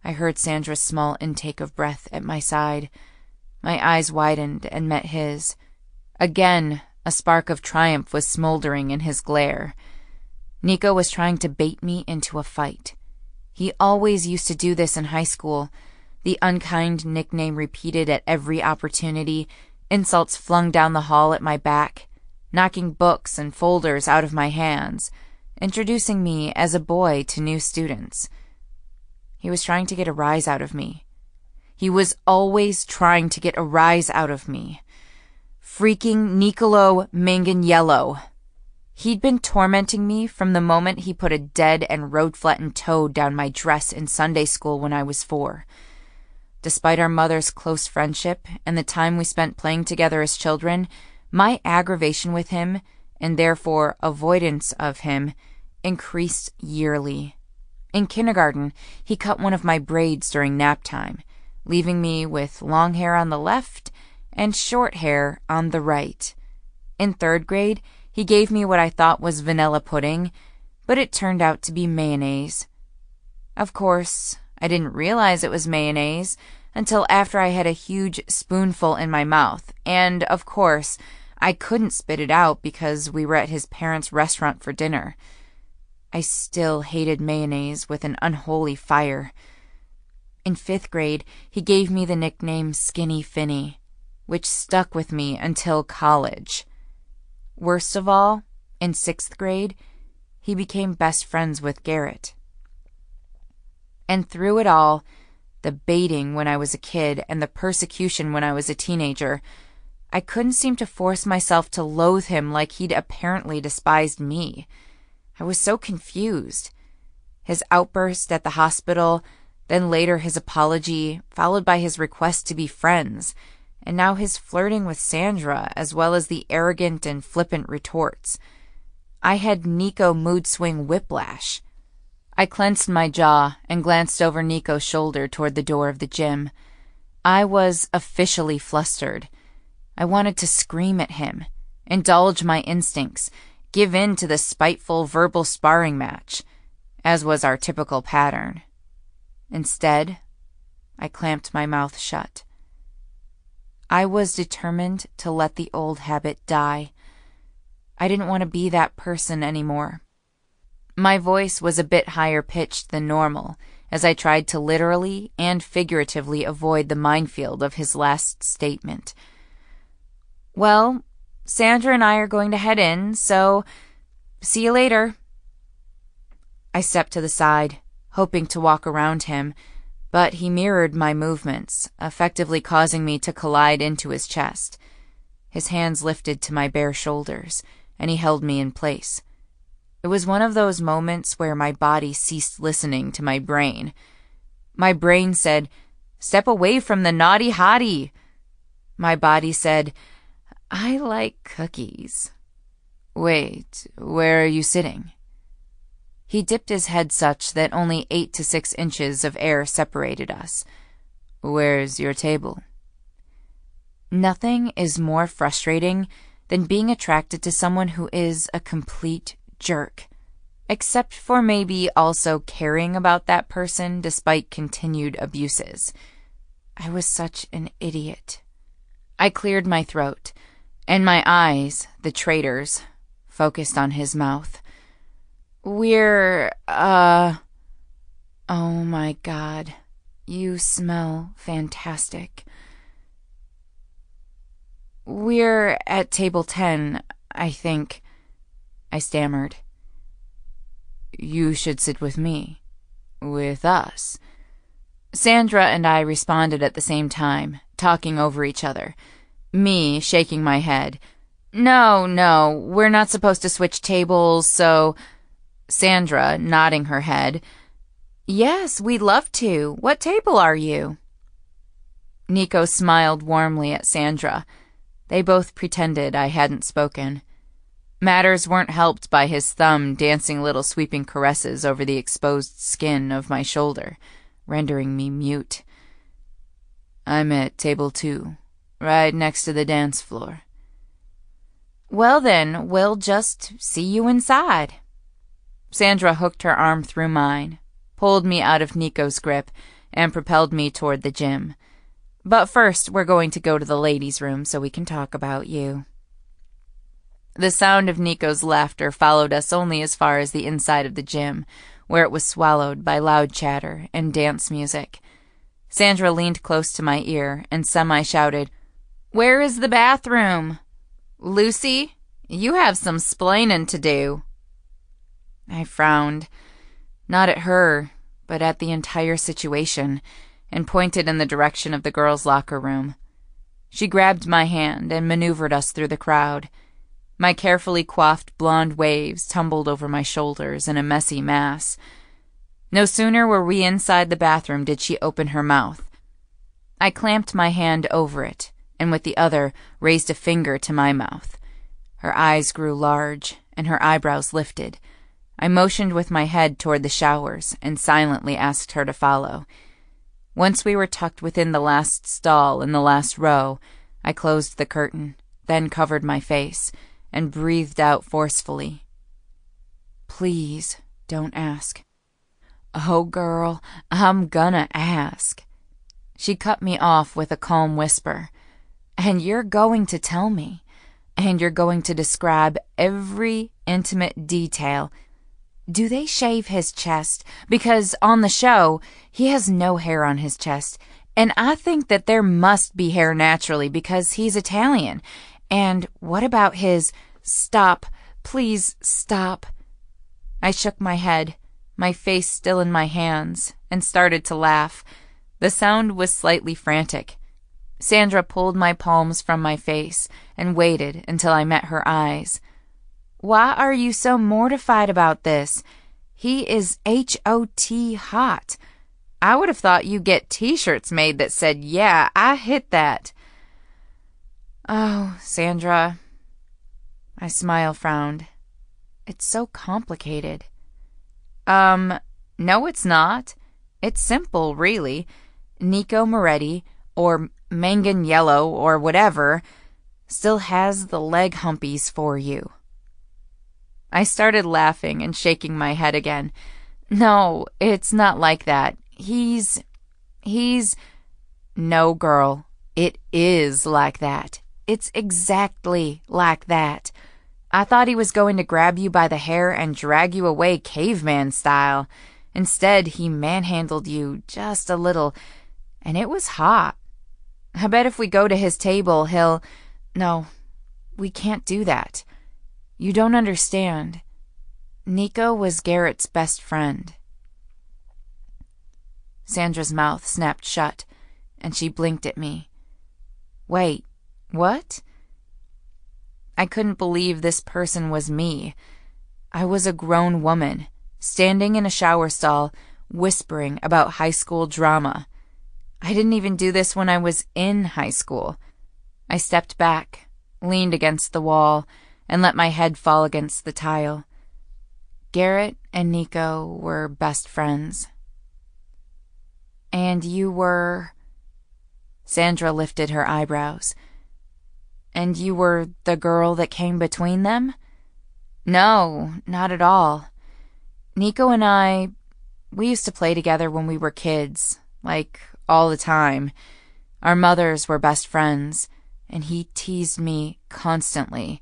I heard Sandra's small intake of breath at my side. My eyes widened and met his. Again, a spark of triumph was smoldering in his glare. Nico was trying to bait me into a fight. He always used to do this in high school, the unkind nickname repeated at every opportunity, insults flung down the hall at my back, knocking books and folders out of my hands, introducing me as a boy to new students. He was trying to get a rise out of me. He was always trying to get a rise out of me. Freaking Nico Manganiello. He'd been tormenting me from the moment he put a dead and road-flattened toad down my dress in Sunday school when I was 4. Despite our mother's close friendship and the time we spent playing together as children, my aggravation with him, and therefore avoidance of him, increased yearly. In kindergarten, he cut one of my braids during nap time, leaving me with long hair on the left and short hair on the right. In 3rd grade, he gave me what I thought was vanilla pudding, but it turned out to be mayonnaise. Of course, I didn't realize it was mayonnaise until after I had a huge spoonful in my mouth, and, of course, I couldn't spit it out because we were at his parents' restaurant for dinner. I still hated mayonnaise with an unholy fire. In 5th grade, he gave me the nickname Skinny Finney, which stuck with me until college. Worst of all, in 6th grade, he became best friends with Garrett. And through it all, the baiting when I was a kid and the persecution when I was a teenager, I couldn't seem to force myself to loathe him like he'd apparently despised me. I was so confused. His outburst at the hospital, then later his apology, followed by his request to be friends, and now his flirting with Sandra, as well as the arrogant and flippant retorts. I had Nico mood swing whiplash. I clenched my jaw and glanced over Nico's shoulder toward the door of the gym. I was officially flustered. I wanted to scream at him, indulge my instincts, give in to the spiteful verbal sparring match, as was our typical pattern. Instead, I clamped my mouth shut. I was determined to let the old habit die. I didn't want to be that person anymore. My voice was a bit higher pitched than normal, as I tried to literally and figuratively avoid the minefield of his last statement. Well, Sandra and I are going to head in, so see you later. I stepped to the side, hoping to walk around him, but he mirrored my movements, effectively causing me to collide into his chest. His hands lifted to my bare shoulders, and he held me in place. It was one of those moments where my body ceased listening to my brain. My brain said, "Step away from the naughty hottie." My body said, "I like cookies." Wait, where are you sitting? He dipped his head such that only 8 to 6 inches of air separated us. Where's your table? Nothing is more frustrating than being attracted to someone who is a complete jerk, except for maybe also caring about that person despite continued abuses. I was such an idiot. I cleared my throat, and my eyes, the traitors, focused on his mouth. Oh my God, you smell fantastic. We're at table 10, I think, I stammered. You should sit with me. With us. Sandra and I responded at the same talking over each other. Me shaking my head. No, we're not supposed to switch tables, so... Sandra nodding her head. Yes, we'd love to. What table are you? Nico smiled warmly at Sandra. They both pretended I hadn't spoken. Matters weren't helped by his thumb dancing little sweeping caresses over the exposed skin of my shoulder, rendering me mute. I'm at table 2, right next to the dance floor. Well then, we'll just see you inside. Sandra hooked her arm through mine, pulled me out of Nico's grip, and propelled me toward the gym. But first, we're going to go to the ladies' room so we can talk about you. The sound of Nico's laughter followed us only as far as the inside of the gym, where it was swallowed by loud chatter and dance music. Sandra leaned close to my ear and semi-shouted, "Where is the bathroom? Lucy, you have some splaining to do." I frowned, not at her, but at the entire situation, and pointed in the direction of the girls' locker room. She grabbed my hand and maneuvered us through the crowd. My carefully coiffed blonde waves tumbled over my shoulders in a messy mass. No sooner were we inside the bathroom did she open her mouth. I clamped my hand over it, and with the other raised a finger to my mouth. Her eyes grew large, and her eyebrows lifted. I motioned with my head toward the showers and silently asked her to follow. Once we were tucked within the last stall in the last row, I closed the curtain, then covered my face, and breathed out forcefully. Please don't ask. Oh, girl, I'm gonna ask. She cut me off with a calm whisper. And you're going to tell me. And you're going to describe every intimate detail. Do they shave his chest? Because on the show, he has no hair on his chest. And I think that there must be hair naturally because he's Italian. And what about his... Stop. Please stop. I shook my head, my face still in my hands, and started to laugh. The sound was slightly frantic. Sandra pulled my palms from my face and waited until I met her eyes. Why are you so mortified about this? He is H.O.T. hot. I would have thought you'd get t-shirts made that said, "Yeah, I hit that." Oh, Sandra. My smile frowned. It's so complicated. No, it's not. It's simple, really. Nico Moretti, or Manganiello, or whatever, still has the leg humpies for you. I started laughing and shaking my head again. No, it's not like that. He's... No, girl, it is like that. It's exactly like that. I thought he was going to grab you by the hair and drag you away caveman style. Instead, he manhandled you just a little, and it was hot. I bet if we go to his table, he'll... No, we can't do that. You don't understand. Nico was Garrett's best friend. Sandra's mouth snapped shut, and she blinked at me. Wait, what? I couldn't believe this person was me. I was a grown woman, standing in a shower stall, whispering about high school drama. I didn't even do this when I was in high school. I stepped back, leaned against the wall, and let my head fall against the tile. Garrett and Nico were best friends. And you were... Sandra lifted her eyebrows. And you were the girl that came between them? No, not at all. Nico and I, we used to play together when we were kids, like all the time. Our mothers were best friends, and he teased me constantly.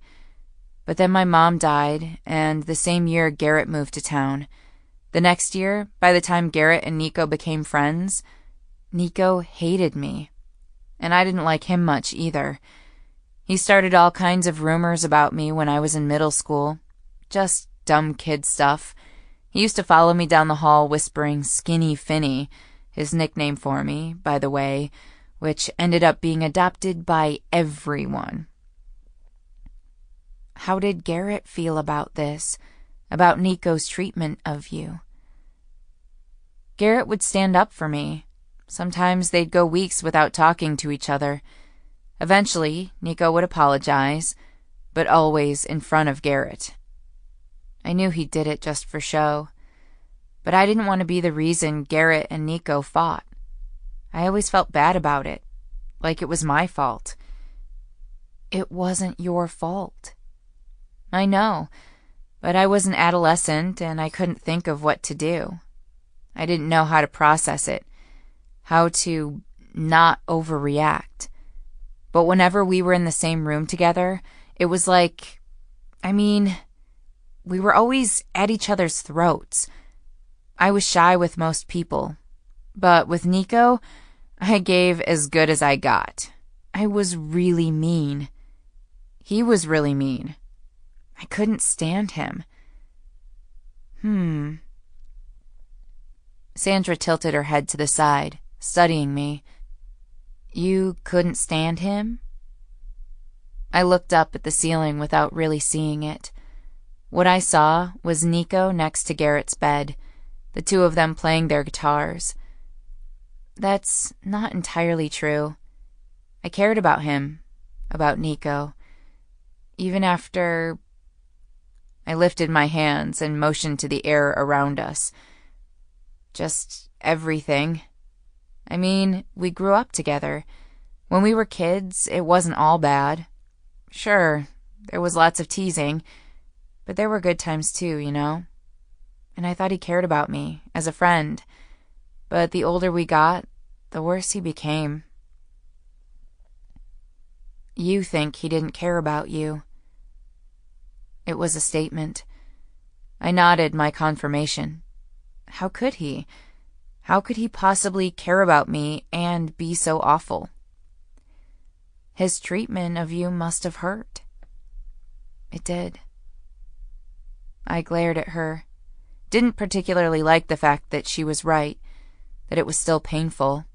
But then my mom died, and the same year Garrett moved to town. The next year, by the time Garrett and Nico became friends, Nico hated me. And I didn't like him much either. He started all kinds of rumors about me when I was in middle school. Just dumb kid stuff. He used to follow me down the hall whispering Skinny Finney, his nickname for me, by the way, which ended up being adopted by everyone. How did Garrett feel about this, about Nico's treatment of you? Garrett would stand up for me. Sometimes they'd go weeks without talking to each other. Eventually, Nico would apologize, but always in front of Garrett. I knew he did it just for show, but I didn't want to be the reason Garrett and Nico fought. I always felt bad about it, like it was my fault. It wasn't your fault. I know, but I was an adolescent and I couldn't think of what to do. I didn't know how to process it, how to not overreact. But whenever we were in the same room together, it was like, we were always at each other's throats. I was shy with most people, but with Nico, I gave as good as I got. I was really mean. He was really mean. I couldn't stand him. Sandra tilted her head to the side, studying me. You couldn't stand him? I looked up at the ceiling without really seeing it. What I saw was Nico next to Garrett's bed, the two of them playing their guitars. That's not entirely true. I cared about him, about Nico. Even after... I lifted my hands and motioned to the air around us. Just everything. We grew up together. When we were kids, it wasn't all bad. Sure, there was lots of teasing, but there were good times too, you know? And I thought he cared about me, as a friend. But the older we got, the worse he became. You think he didn't care about you. It was a statement. I nodded my confirmation. How could he? How could he possibly care about me and be so awful? His treatment of you must have hurt. It did. I glared at her. Didn't particularly like the fact that she was right, that it was still painful.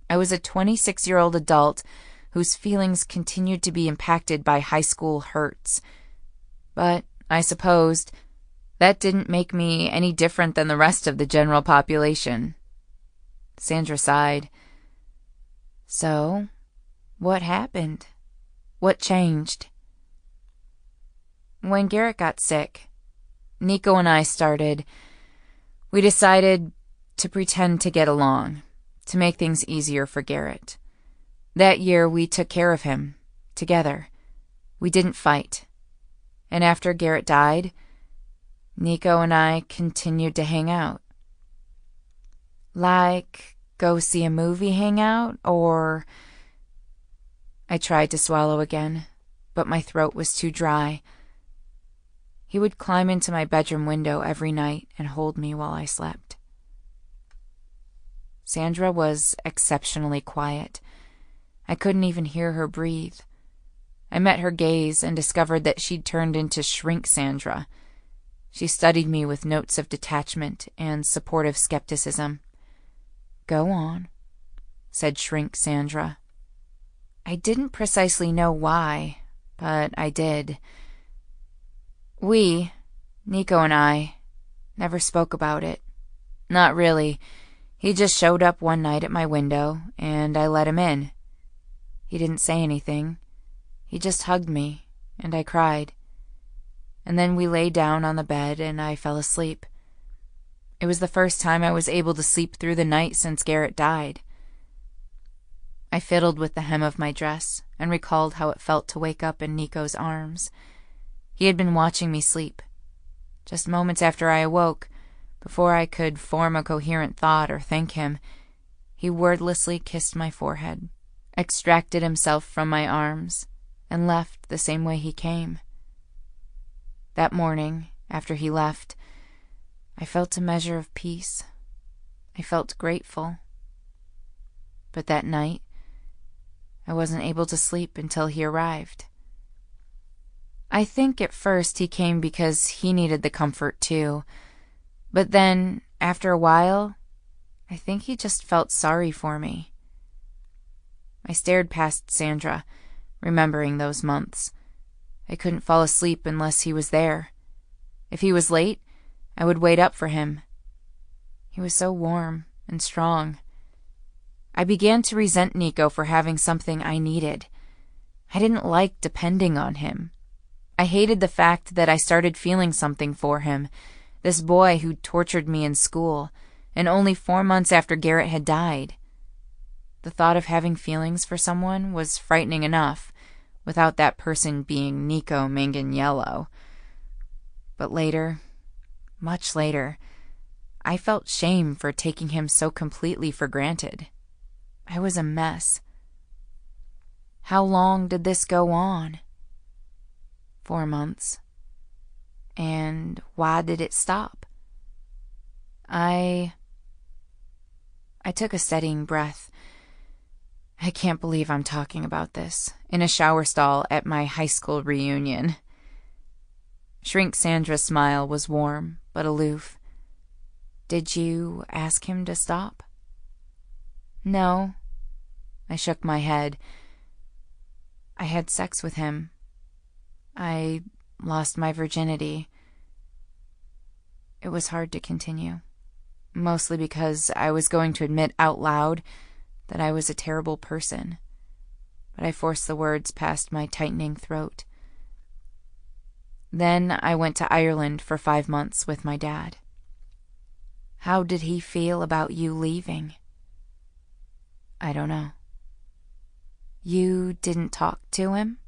I was a 26-year-old adult whose feelings continued to be impacted by high school hurts. But I supposed that didn't make me any different than the rest of the general population. Sandra sighed. So, what happened? What changed? When Garrett got sick, Nico and I we decided to pretend to get along, to make things easier for Garrett. That year we took care of him, together. We didn't fight. And after Garrett died, Nico and I continued to hang out. Like, go see a movie hangout, or... I tried to swallow again, but my throat was too dry. He would climb into my bedroom window every night and hold me while I slept. Sandra was exceptionally quiet. I couldn't even hear her breathe. I met her gaze and discovered that she'd turned into Shrink Sandra. She studied me with notes of detachment and supportive skepticism. "Go on," said Shrink Sandra. I didn't precisely know why, but I did. We, Nico and I, never spoke about it. Not really. He just showed up one night at my window, and I let him in. He didn't say anything. He just hugged me, and I cried. And then we lay down on the bed, and I fell asleep. It was the first time I was able to sleep through the night since Garrett died. I fiddled with the hem of my dress and recalled how it felt to wake up in Nico's arms. He had been watching me sleep. Just moments after I awoke, before I could form a coherent thought or thank him, he wordlessly kissed my forehead, extracted himself from my arms, and left the same way he came. That morning, after he left, I felt a measure of peace. I felt grateful. But that night, I wasn't able to sleep until he arrived. I think at first he came because he needed the comfort too. But then, after a while, I think he just felt sorry for me. I stared past Sandra, remembering those months. I couldn't fall asleep unless he was there. If he was late, I would wait up for him. He was so warm and strong. I began to resent Nico for having something I needed. I didn't like depending on him. I hated the fact that I started feeling something for him, this boy who tortured me in school, and only 4 months after Garrett had died. The thought of having feelings for someone was frightening enough, without that person being Nico Manganiello. But later, much later, I felt shame for taking him so completely for granted. I was a mess. How long did this go on? 4 months. And why did it stop? I took a steadying breath. I can't believe I'm talking about this, in a shower stall at my high school reunion. Shrink Sandra's smile was warm, but aloof. Did you ask him to stop? No. I shook my head. I had sex with him. I lost my virginity. It was hard to continue, mostly because I was going to admit out loud that I was a terrible person, but I forced the words past my tightening throat. Then I went to Ireland for 5 months with my dad. How did he feel about you leaving? I don't know. You didn't talk to him?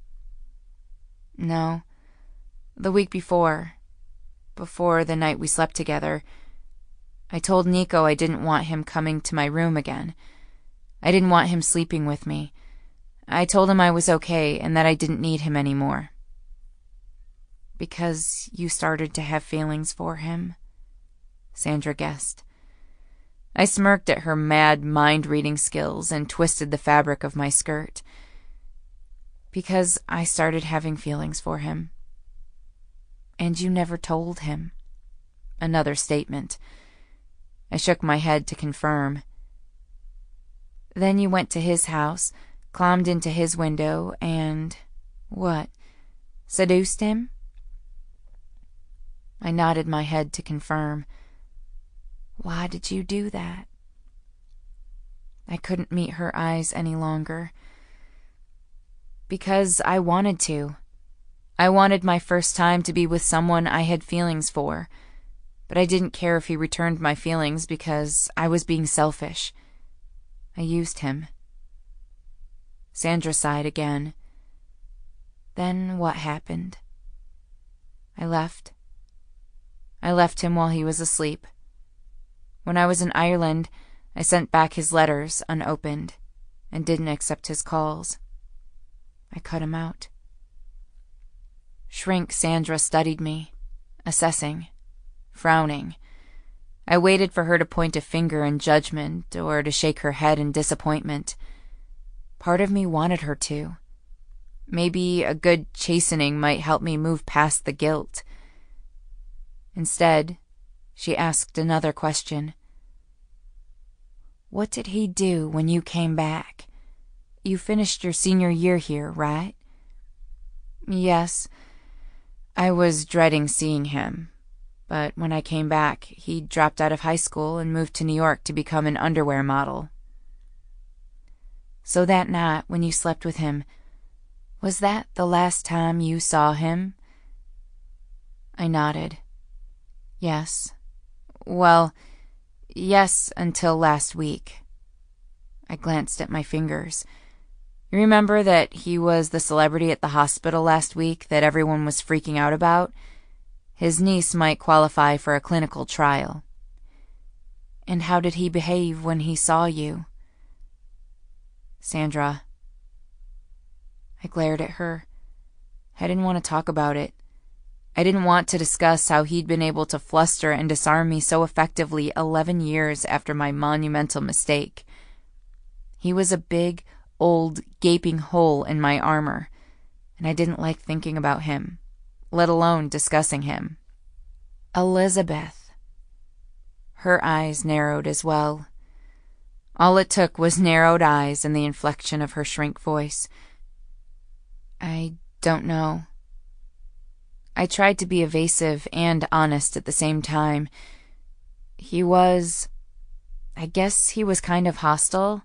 No. The week before the night we slept together, I told Nico I didn't want him coming to my room again. I didn't want him sleeping with me. I told him I was okay and that I didn't need him anymore. Because you started to have feelings for him? Sandra guessed. I smirked at her mad mind-reading skills and twisted the fabric of my skirt. Because I started having feelings for him. And you never told him. Another statement. I shook my head to confirm. Then you went to his house, climbed into his window, and... what? Seduced him? I nodded my head to confirm. Why did you do that? I couldn't meet her eyes any longer. Because I wanted to. I wanted my first time to be with someone I had feelings for, but I didn't care if he returned my feelings because I was being selfish. I used him. Sandra sighed again. Then what happened? I left. I left him while he was asleep. When I was in Ireland, I sent back his letters unopened and didn't accept his calls. I cut him out. Shrink Sandra studied me, assessing, frowning. I waited for her to point a finger in judgment or to shake her head in disappointment. Part of me wanted her to. Maybe a good chastening might help me move past the guilt. Instead, she asked another question. What did he do when you came back? You finished your senior year here, right? Yes. I was dreading seeing him, but when I came back, he dropped out of high school and moved to New York to become an underwear model. So that night when you slept with him, was that the last time you saw him? I nodded. Yes. Well, yes, until last week. I glanced at my fingers. You remember that he was the celebrity at the hospital last week that everyone was freaking out about? His niece might qualify for a clinical trial. And how did he behave when he saw you? Sandra. I glared at her. I didn't want to talk about it. I didn't want to discuss how he'd been able to fluster and disarm me so effectively 11 years after my monumental mistake. He was a big, old, gaping hole in my armor, and I didn't like thinking about him, let alone discussing him. Elizabeth. Her eyes narrowed as well. All it took was narrowed eyes and the inflection of her shrink voice. I don't know. I tried to be evasive and honest at the same time. I guess he was kind of hostile.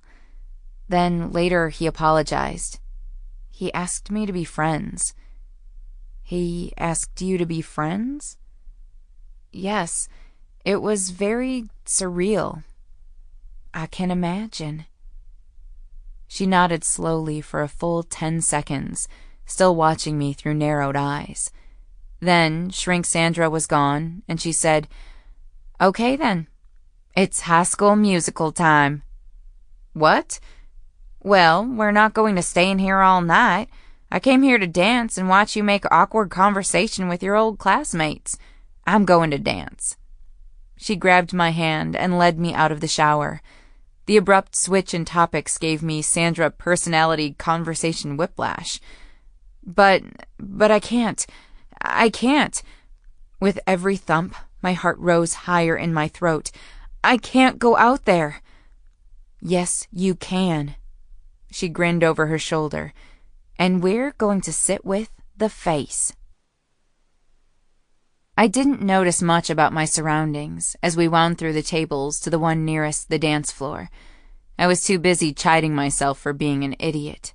Then later he apologized. He asked me to be friends. He asked you to be friends? Yes, it was very surreal. I can imagine. She nodded slowly for a full 10 seconds, still watching me through narrowed eyes. Then Shrink Sandra was gone, and she said, "Okay then, it's High School Musical time." What? Well, we're not going to stay in here all night. I came here to dance and watch you make awkward conversation with your old classmates. I'm going to dance. She grabbed my hand and led me out of the shower. The abrupt switch in topics gave me Sandra personality conversation whiplash. But I can't. I can't. With every thump, my heart rose higher in my throat. I can't go out there. Yes, you can. She grinned over her shoulder. And we're going to sit with the face. I didn't notice much about my surroundings as we wound through the tables to the one nearest the dance floor. I was too busy chiding myself for being an idiot.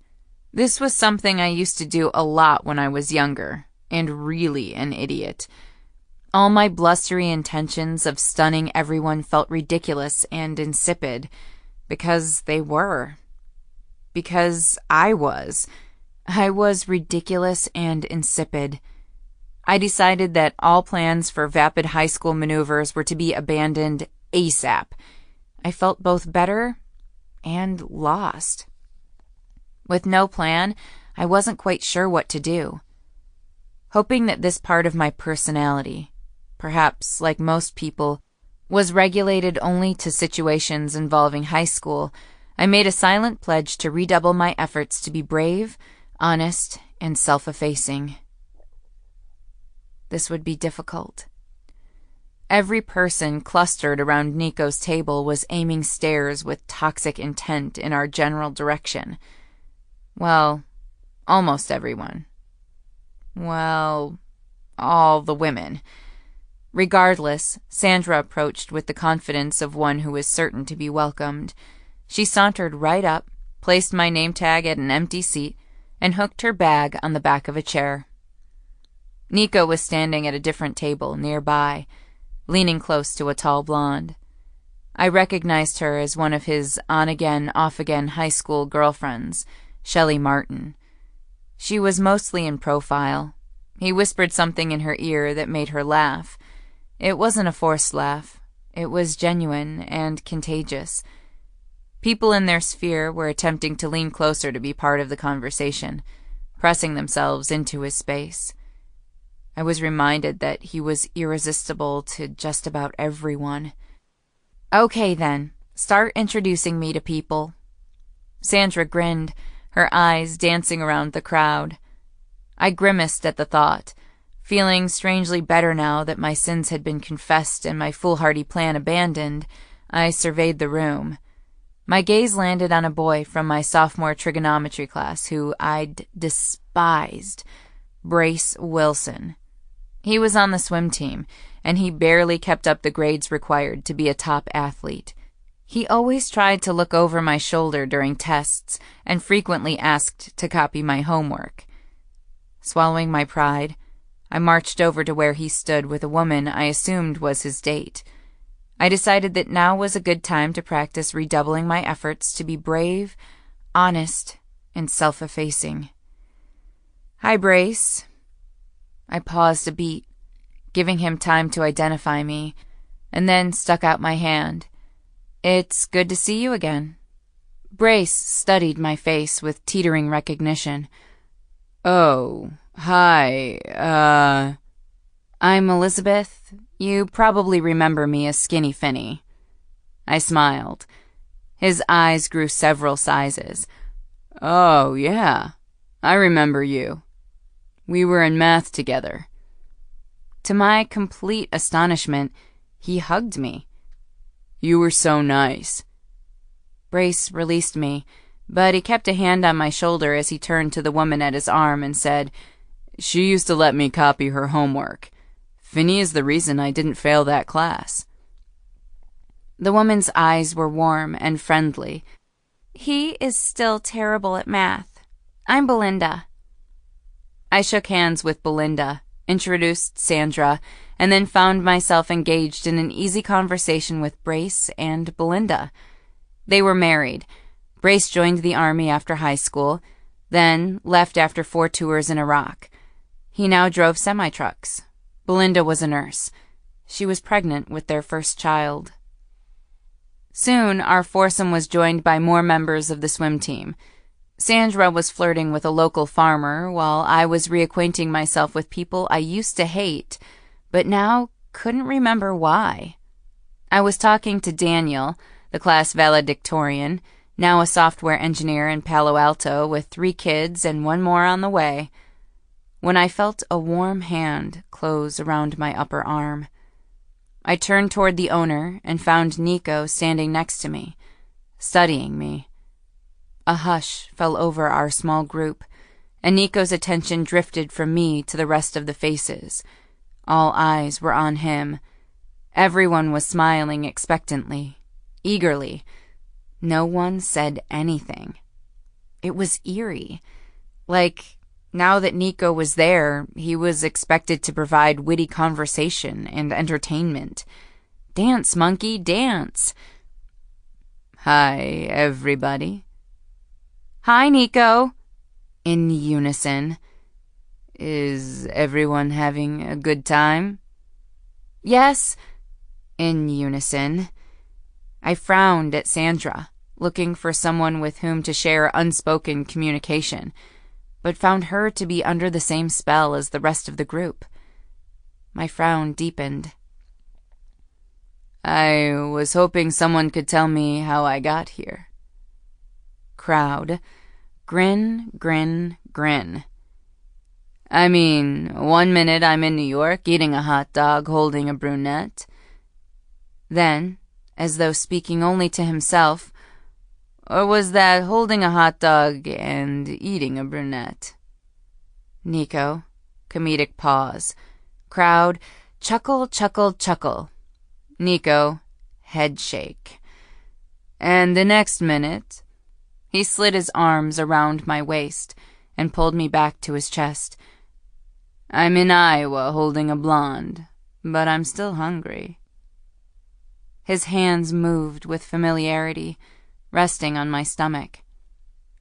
This was something I used to do a lot when I was younger, and really an idiot. All my blustery intentions of stunning everyone felt ridiculous and insipid, because they were. Because I was. I was ridiculous and insipid. I decided that all plans for vapid high school maneuvers were to be abandoned ASAP. I felt both better and lost. With no plan, I wasn't quite sure what to do. Hoping that this part of my personality, perhaps like most people, was regulated only to situations involving high school, I made a silent pledge to redouble my efforts to be brave, honest, and self-effacing. This would be difficult. Every person clustered around Nico's table was aiming stares with toxic intent in our general direction. Well, almost everyone. Well, all the women. Regardless, Sandra approached with the confidence of one who is certain to be welcomed. She sauntered right up, placed my name tag at an empty seat, and hooked her bag on the back of a chair. Nico was standing at a different table nearby, leaning close to a tall blonde. I recognized her as one of his on-again, off-again high school girlfriends, Shelley Martin. She was mostly in profile. He whispered something in her ear that made her laugh. It wasn't a forced laugh. It was genuine and contagious, People in their sphere were attempting to lean closer to be part of the conversation, pressing themselves into his space. I was reminded that he was irresistible to just about everyone. "Okay then, start introducing me to people." Sandra grinned, her eyes dancing around the crowd. I grimaced at the thought. Feeling strangely better now that my sins had been confessed and my foolhardy plan abandoned, I surveyed the room. My gaze landed on a boy from my sophomore trigonometry class who I'd despised, Brace Wilson. He was on the swim team, and he barely kept up the grades required to be a top athlete. He always tried to look over my shoulder during tests and frequently asked to copy my homework. Swallowing my pride, I marched over to where he stood with a woman I assumed was his date. I decided that now was a good time to practice redoubling my efforts to be brave, honest, and self-effacing. "Hi, Brace." I paused a beat, giving him time to identify me, and then stuck out my hand. "It's good to see you again." Brace studied my face with teetering recognition. "Oh, hi, I'm Elizabeth. You probably remember me as Skinny Finney." I smiled. His eyes grew several sizes. "Oh, yeah, I remember you. We were in math together." To my complete astonishment, he hugged me. "You were so nice." Brace released me, but he kept a hand on my shoulder as he turned to the woman at his arm and said, "She used to let me copy her homework. Finney is the reason I didn't fail that class." The woman's eyes were warm and friendly. "He is still terrible at math. I'm Belinda." I shook hands with Belinda, introduced Sandra, and then found myself engaged in an easy conversation with Brace and Belinda. They were married. Brace joined the Army after high school, then left after 4 tours in Iraq. He now drove semi-trucks. Belinda was a nurse. She was pregnant with their first child. Soon, our foursome was joined by more members of the swim team. Sandra was flirting with a local farmer, while I was reacquainting myself with people I used to hate, but now couldn't remember why. I was talking to Daniel, the class valedictorian, now a software engineer in Palo Alto with 3 kids and 1 more on the way, when I felt a warm hand close around my upper arm. I turned toward the owner and found Nico standing next to me, studying me. A hush fell over our small group, and Nico's attention drifted from me to the rest of the faces. All eyes were on him. Everyone was smiling expectantly, eagerly. No one said anything. It was eerie. Like, now that Nico was there, he was expected to provide witty conversation and entertainment. Dance, monkey, dance. "Hi, everybody." "Hi, Nico," in unison. "Is everyone having a good time?" "Yes," in unison. I frowned at Sandra, looking for someone with whom to share unspoken communication, but found her to be under the same spell as the rest of the group. My frown deepened. "I was hoping someone could tell me how I got here." Crowd. Grin, grin, grin. "I mean, 1 minute I'm in New York eating a hot dog holding a brunette." Then, as though speaking only to himself, "Or was that holding a hot dog and eating a brunette?" Nico. Comedic pause. Crowd. Chuckle, chuckle, chuckle. Nico. Head shake. "And the next minute..." He slid his arms around my waist and pulled me back to his chest. "I'm in Iowa holding a blonde, but I'm still hungry." His hands moved with familiarity, resting on my stomach.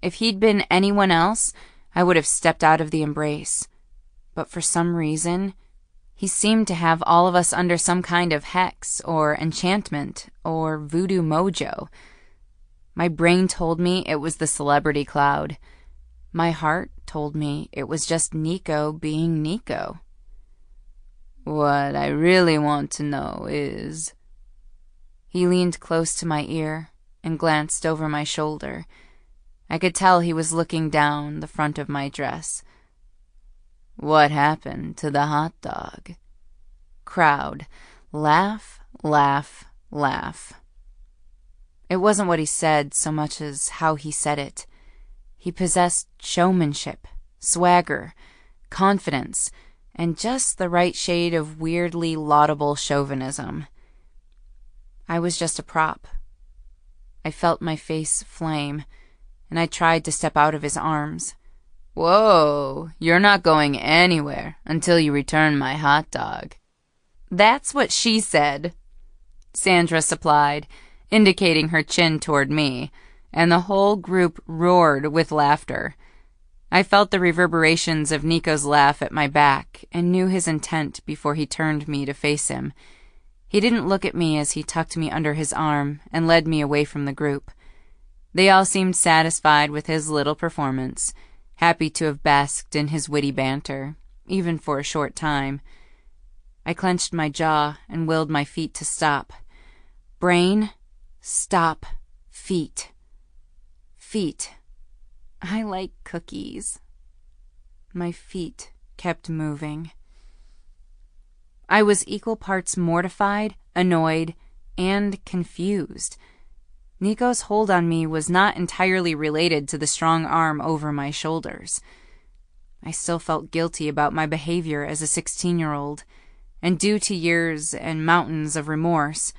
If he'd been anyone else, I would have stepped out of the embrace. But for some reason, he seemed to have all of us under some kind of hex or enchantment or voodoo mojo. My brain told me it was the celebrity cloud. My heart told me it was just Nico being Nico. What I really want to know is... He leaned close to my ear and glanced over my shoulder. I could tell he was looking down the front of my dress. What happened to the hot dog? Crowd. Laugh, laugh, laugh. It wasn't what he said so much as how he said it. He possessed showmanship, swagger, confidence, and just the right shade of weirdly laudable chauvinism. I was just a prop. I felt my face flame, and I tried to step out of his arms. Whoa, you're not going anywhere until you return my hot dog. That's what she said, Sandra supplied, indicating her chin toward me, and the whole group roared with laughter. I felt the reverberations of Nico's laugh at my back and knew his intent before he turned me to face him. He didn't look at me as he tucked me under his arm and led me away from the group. They all seemed satisfied with his little performance, happy to have basked in his witty banter, even for a short time. I clenched my jaw and willed my feet to stop. Brain, stop. Feet. Feet. I like cookies. My feet kept moving. I was equal parts mortified, annoyed, and confused. Nico's hold on me was not entirely related to the strong arm over my shoulders. I still felt guilty about my behavior as a 16-year-old, and due to years and mountains of remorse,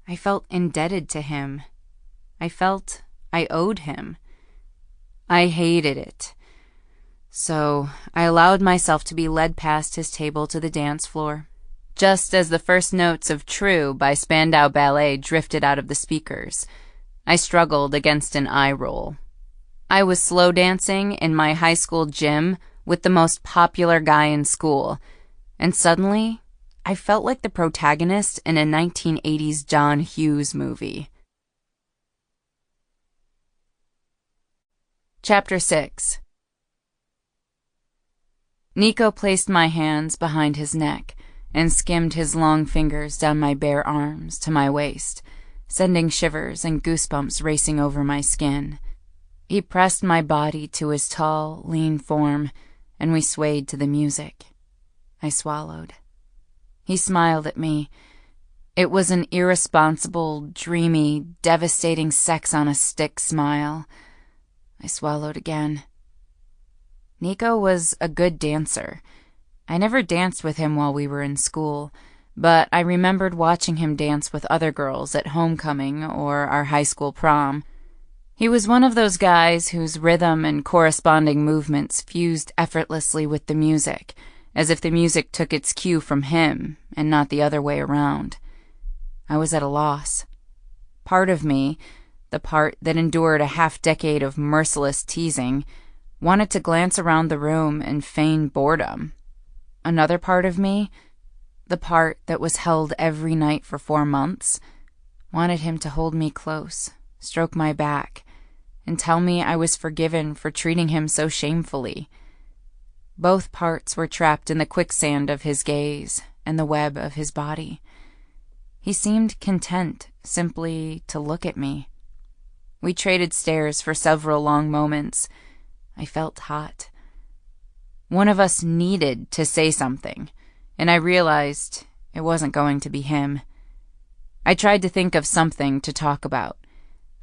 I felt indebted to him. I felt I owed him. I hated it. So I allowed myself to be led past his table to the dance floor. Just as the first notes of True by Spandau Ballet drifted out of the speakers, I struggled against an eye roll. I was slow dancing in my high school gym with the most popular guy in school, and suddenly I felt like the protagonist in a 1980s John Hughes movie. Chapter 6. Nico placed my hands behind his neck and skimmed his long fingers down my bare arms to my waist, sending shivers and goosebumps racing over my skin. He pressed my body to his tall, lean form, and we swayed to the music. I swallowed. He smiled at me. It was an irresponsible, dreamy, devastating sex-on-a-stick smile. I swallowed again. Nico was a good dancer. I never danced with him while we were in school, but I remembered watching him dance with other girls at homecoming or our high school prom. He was one of those guys whose rhythm and corresponding movements fused effortlessly with the music, as if the music took its cue from him and not the other way around. I was at a loss. Part of me, the part that endured a half-decade of merciless teasing, wanted to glance around the room and feign boredom. Another part of me, the part that was held every night for 4 months, wanted him to hold me close, stroke my back, and tell me I was forgiven for treating him so shamefully. Both parts were trapped in the quicksand of his gaze and the web of his body. He seemed content simply to look at me. We traded stares for several long moments. I felt hot. One of us needed to say something, and I realized it wasn't going to be him. I tried to think of something to talk about,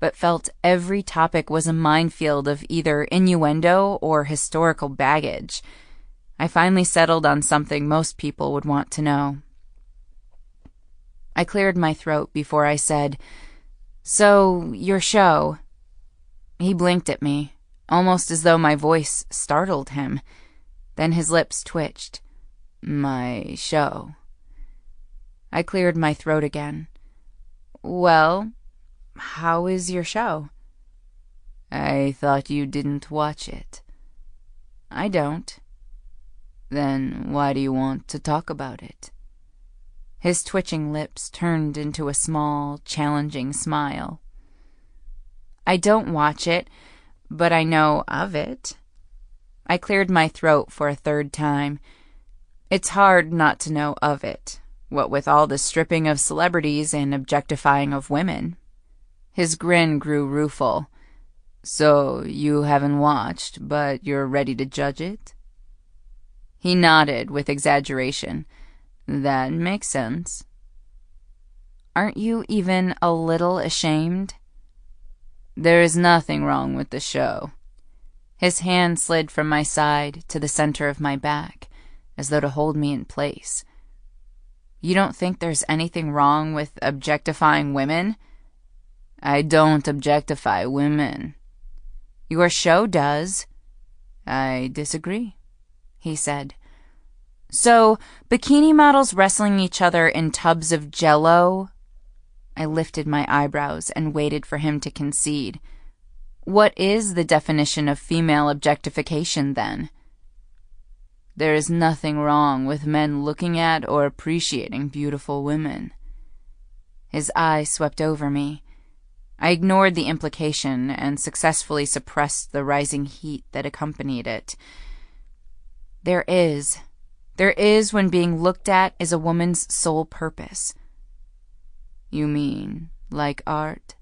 but felt every topic was a minefield of either innuendo or historical baggage. I finally settled on something most people would want to know. I cleared my throat before I said, "So, your show." He blinked at me, almost as though my voice startled him. Then his lips twitched. "My show." I cleared my throat again. "Well, how is your show?" "I thought you didn't watch it." "I don't." "Then why do you want to talk about it?" His twitching lips turned into a small, challenging smile. I don't watch it, but I know of it. I cleared my throat for a third time. It's hard not to know of it, what with all the stripping of celebrities and objectifying of women. His grin grew rueful. So you haven't watched, but you're ready to judge it? He nodded with exaggeration. That makes sense. Aren't you even a little ashamed? There is nothing wrong with the show. His hand slid from my side to the center of my back, as though to hold me in place. You don't think there's anything wrong with objectifying women? I don't objectify women. Your show does. I disagree, he said. So, bikini models wrestling each other in tubs of Jell-O? I lifted my eyebrows and waited for him to concede. What is the definition of female objectification, then? There is nothing wrong with men looking at or appreciating beautiful women. His eye swept over me. I ignored the implication and successfully suppressed the rising heat that accompanied it. There is when being looked at is a woman's sole purpose. You mean, like art?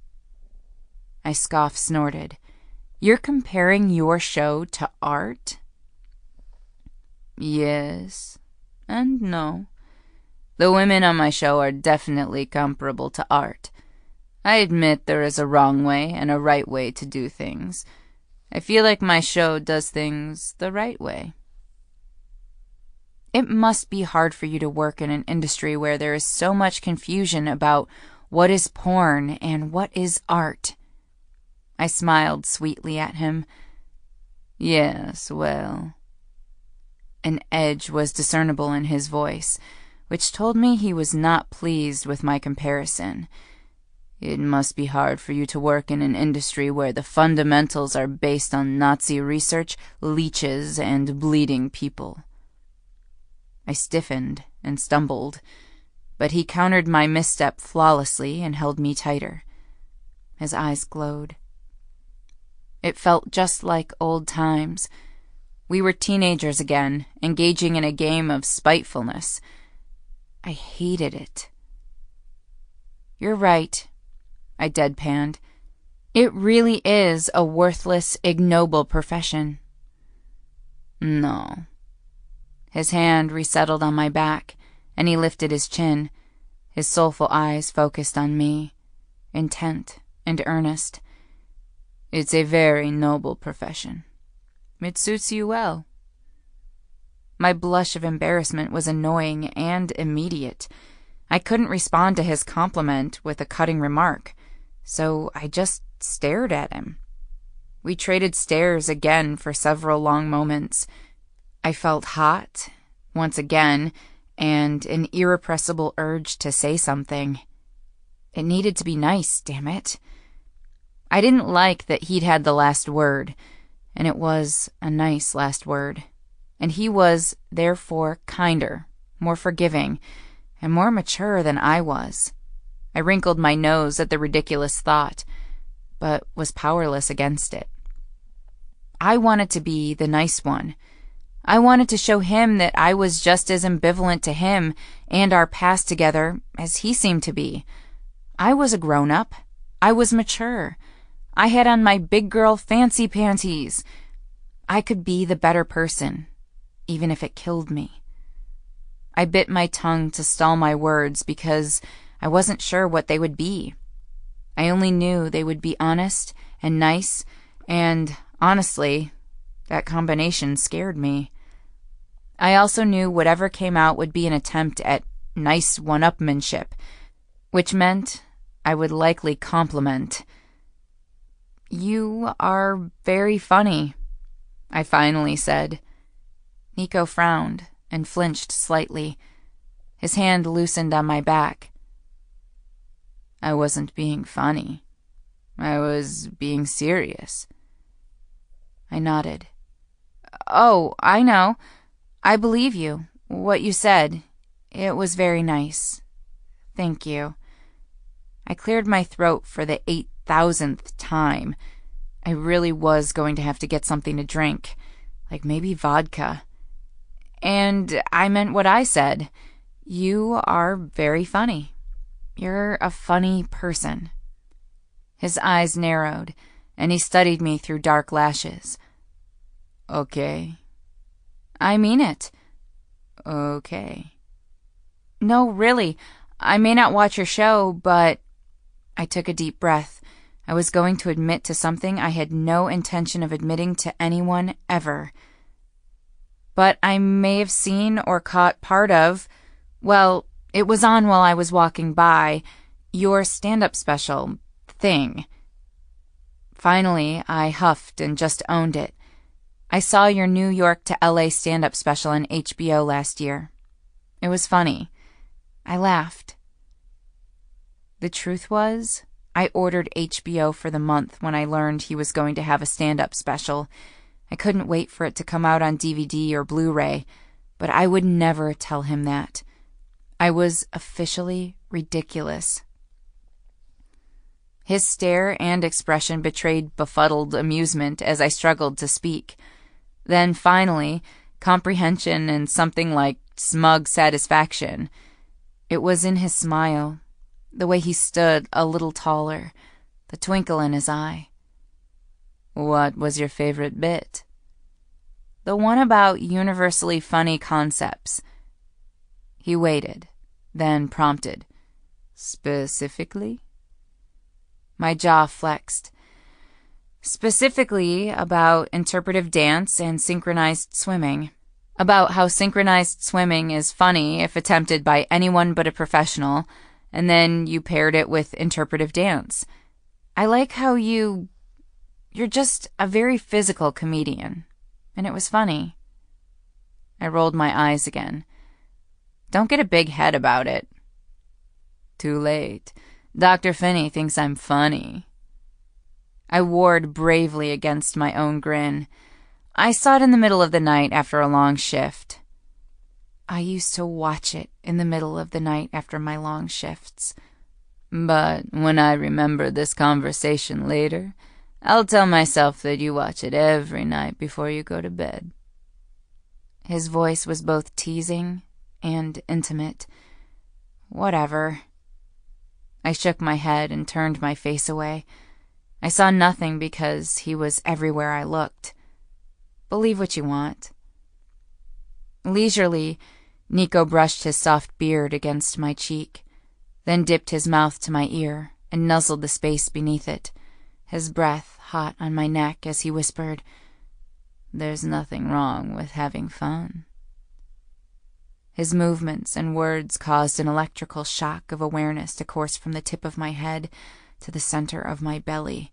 I snorted. You're comparing your show to art? Yes and no. The women on my show are definitely comparable to art. I admit there is a wrong way and a right way to do things. I feel like my show does things the right way. It must be hard for you to work in an industry where there is so much confusion about what is porn and what is art. I smiled sweetly at him. Yes, well. An edge was discernible in his voice, which told me he was not pleased with my comparison. It must be hard for you to work in an industry where the fundamentals are based on Nazi research, leeches, and bleeding people. I stiffened and stumbled, but he countered my misstep flawlessly and held me tighter. His eyes glowed. It felt just like old times. We were teenagers again, engaging in a game of spitefulness. I hated it. You're right, I deadpanned. It really is a worthless, ignoble profession. No. His hand resettled on my back, and he lifted his chin, his soulful eyes focused on me, intent and earnest. It's a very noble profession. It suits you well. My blush of embarrassment was annoying and immediate. I couldn't respond to his compliment with a cutting remark, so I just stared at him. We traded stares again for several long moments. I felt hot, once again, and an irrepressible urge to say something. It needed to be nice, damn it. I didn't like that he'd had the last word, and it was a nice last word, and he was, therefore, kinder, more forgiving, and more mature than I was. I wrinkled my nose at the ridiculous thought, but was powerless against it. I wanted to be the nice one. I wanted to show him that I was just as ambivalent to him and our past together as he seemed to be. I was a grown-up. I was mature. I had on my big girl fancy panties. I could be the better person, even if it killed me. I bit my tongue to stall my words because I wasn't sure what they would be. I only knew they would be honest and nice, and, honestly, that combination scared me. I also knew whatever came out would be an attempt at nice one-upmanship, which meant I would likely compliment. You are very funny, I finally said. Nico frowned and flinched slightly. His hand loosened on my back. I wasn't being funny. I was being serious. I nodded. Oh, I know. I believe you. What you said. It was very nice. Thank you. I cleared my throat for the 1,000th time. I really was going to have to get something to drink, like maybe vodka. And I meant what I said. You are very funny. You're a funny person. His eyes narrowed, and he studied me through dark lashes. Okay. I mean it. Okay. No, really. I may not watch your show, but... I took a deep breath. I was going to admit to something I had no intention of admitting to anyone ever. But I may have seen or caught part of... Well, it was on while I was walking by. Your stand-up special thing. Finally, I huffed and just owned it. I saw your New York to LA stand-up special on HBO last year. It was funny. I laughed. The truth was, I ordered HBO for the month when I learned he was going to have a stand-up special. I couldn't wait for it to come out on DVD or Blu-ray, but I would never tell him that. I was officially ridiculous. His stare and expression betrayed befuddled amusement as I struggled to speak. Then, finally, comprehension and something like smug satisfaction. It was in his smile, the way he stood a little taller, the twinkle in his eye. What was your favorite bit? The one about universally funny concepts. He waited, then prompted. Specifically? My jaw flexed. Specifically about interpretive dance and synchronized swimming. About how synchronized swimming is funny if attempted by anyone but a professional, and then you paired it with interpretive dance. I like how you're just a very physical comedian, and it was funny. I rolled my eyes again. Don't get a big head about it. Too late. Dr. Finney thinks I'm funny. I warred bravely against my own grin. I saw it in the middle of the night after a long shift. I used to watch it in the middle of the night after my long shifts. But when I remember this conversation later, I'll tell myself that you watch it every night before you go to bed. His voice was both teasing and intimate. Whatever. I shook my head and turned my face away. I saw nothing because he was everywhere I looked. Believe what you want. Leisurely, Nico brushed his soft beard against my cheek, then dipped his mouth to my ear and nuzzled the space beneath it, his breath hot on my neck as he whispered, "There's nothing wrong with having fun." His movements and words caused an electrical shock of awareness to course from the tip of my head to the center of my belly.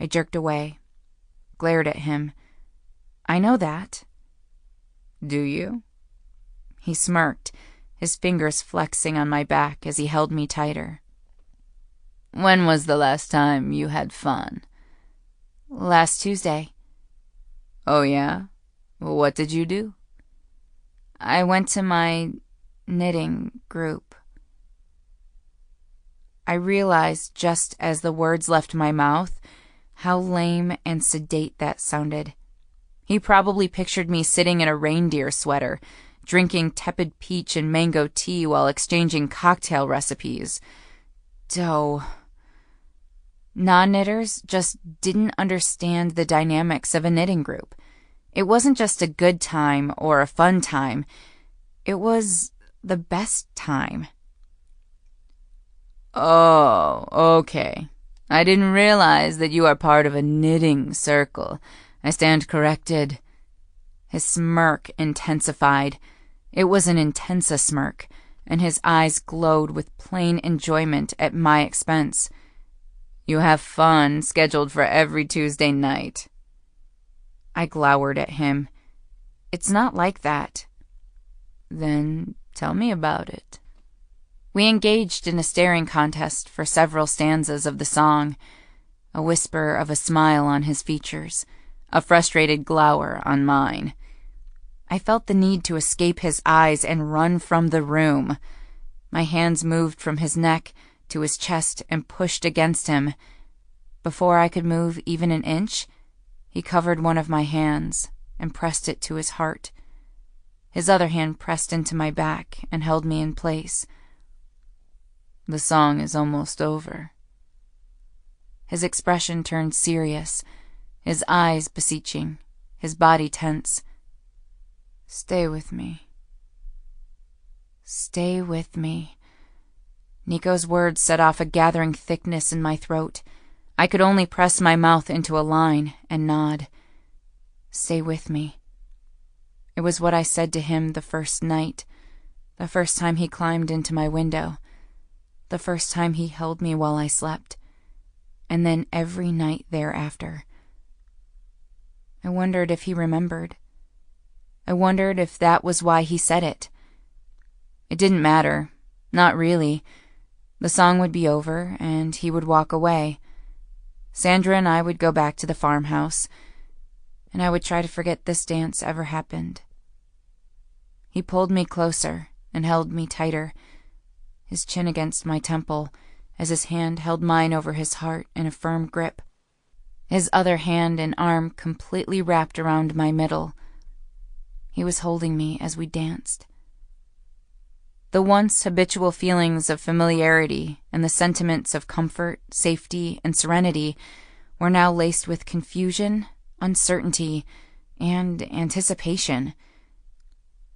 I jerked away, glared at him. I know that. Do you? He smirked, his fingers flexing on my back as he held me tighter. When was the last time you had fun? Last Tuesday. Oh, yeah? What did you do? I went to my knitting group. I realized just as the words left my mouth how lame and sedate that sounded. He probably pictured me sitting in a reindeer sweater, drinking tepid peach and mango tea while exchanging cocktail recipes. Dough. Non-knitters just didn't understand the dynamics of a knitting group. It wasn't just a good time or a fun time. It was the best time. Oh, okay. I didn't realize that you are part of a knitting circle. I stand corrected. His smirk intensified. It was an intensa smirk, and his eyes glowed with plain enjoyment at my expense. You have fun scheduled for every Tuesday night. I glowered at him. It's not like that. Then tell me about it. We engaged in a staring contest for several stanzas of the song, a whisper of a smile on his features, a frustrated glower on mine. I felt the need to escape his eyes and run from the room. My hands moved from his neck to his chest and pushed against him. Before I could move even an inch, he covered one of my hands and pressed it to his heart. His other hand pressed into my back and held me in place. The song is almost over. His expression turned serious, his eyes beseeching, his body tense. Stay with me. Stay with me. Nico's words set off a gathering thickness in my throat. I could only press my mouth into a line and nod. Stay with me. It was what I said to him the first night, the first time he climbed into my window, the first time he held me while I slept, and then every night thereafter. I wondered if he remembered. I wondered if that was why he said it. It didn't matter, not really. The song would be over, and he would walk away. Sandra and I would go back to the farmhouse, and I would try to forget this dance ever happened. He pulled me closer and held me tighter, his chin against my temple, as his hand held mine over his heart in a firm grip, his other hand and arm completely wrapped around my middle. He was holding me as we danced. The once habitual feelings of familiarity and the sentiments of comfort, safety, and serenity were now laced with confusion, uncertainty, and anticipation.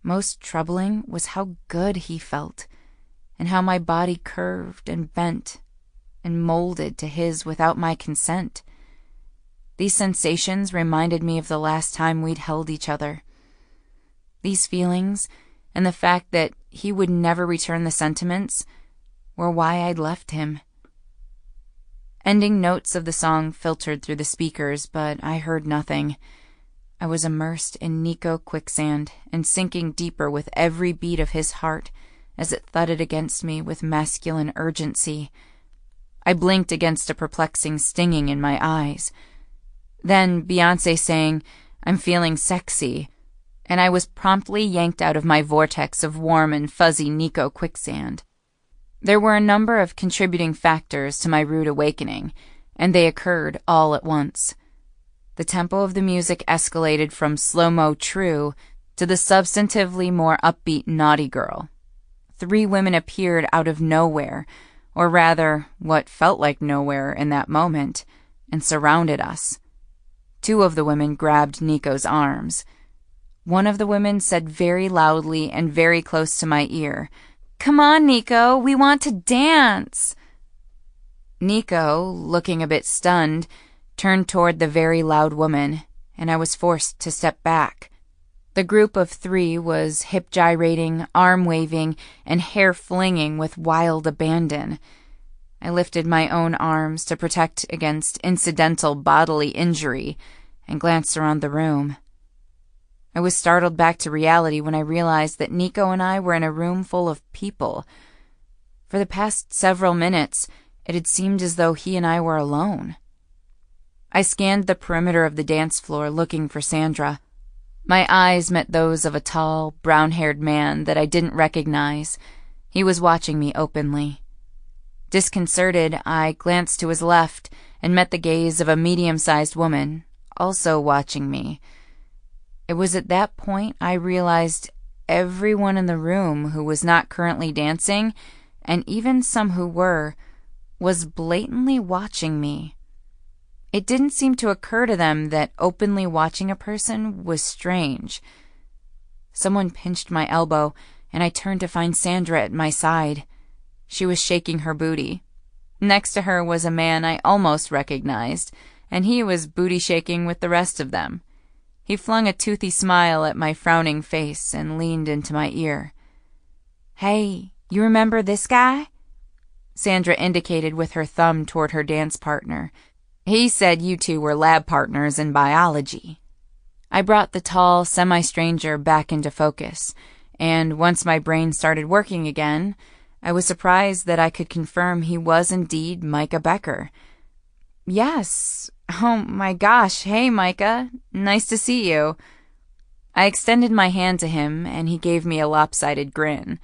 Most troubling was how good he felt, and how my body curved and bent and molded to his without my consent. These sensations reminded me of the last time we'd held each other. These feelings, and the fact that he would never return the sentiments, were why I'd left him. Ending notes of the song filtered through the speakers, but I heard nothing. I was immersed in Nico quicksand and sinking deeper with every beat of his heart as it thudded against me with masculine urgency. I blinked against a perplexing stinging in my eyes. Then Beyoncé sang, "I'm feeling sexy," and I was promptly yanked out of my vortex of warm and fuzzy Nico quicksand. There were a number of contributing factors to my rude awakening, and they occurred all at once. The tempo of the music escalated from slow-mo true to the substantively more upbeat naughty girl. 3 women appeared out of nowhere, or rather, what felt like nowhere in that moment, and surrounded us. 2 of the women grabbed Nico's arms. One of the women said very loudly and very close to my ear, "Come on, Nico, we want to dance." Nico, looking a bit stunned, turned toward the very loud woman, and I was forced to step back. The group of 3 was hip-gyrating, arm-waving, and hair-flinging with wild abandon. I lifted my own arms to protect against incidental bodily injury and glanced around the room. I was startled back to reality when I realized that Nico and I were in a room full of people. For the past several minutes, it had seemed as though he and I were alone. I scanned the perimeter of the dance floor looking for Sandra. My eyes met those of a tall, brown-haired man that I didn't recognize. He was watching me openly. Disconcerted, I glanced to his left and met the gaze of a medium-sized woman, also watching me. It was at that point I realized everyone in the room who was not currently dancing, and even some who were, was blatantly watching me. It didn't seem to occur to them that openly watching a person was strange. Someone pinched my elbow, and I turned to find Sandra at my side. She was shaking her booty. Next to her was a man I almost recognized, and he was booty shaking with the rest of them. He flung a toothy smile at my frowning face and leaned into my ear. "Hey, you remember this guy?" Sandra indicated with her thumb toward her dance partner. "He said you 2 were lab partners in biology." I brought the tall, semi-stranger back into focus, and once my brain started working again, I was surprised that I could confirm he was indeed Micah Becker. "Yes. Oh my gosh, hey Micah, nice to see you." I extended my hand to him, and he gave me a lopsided grin.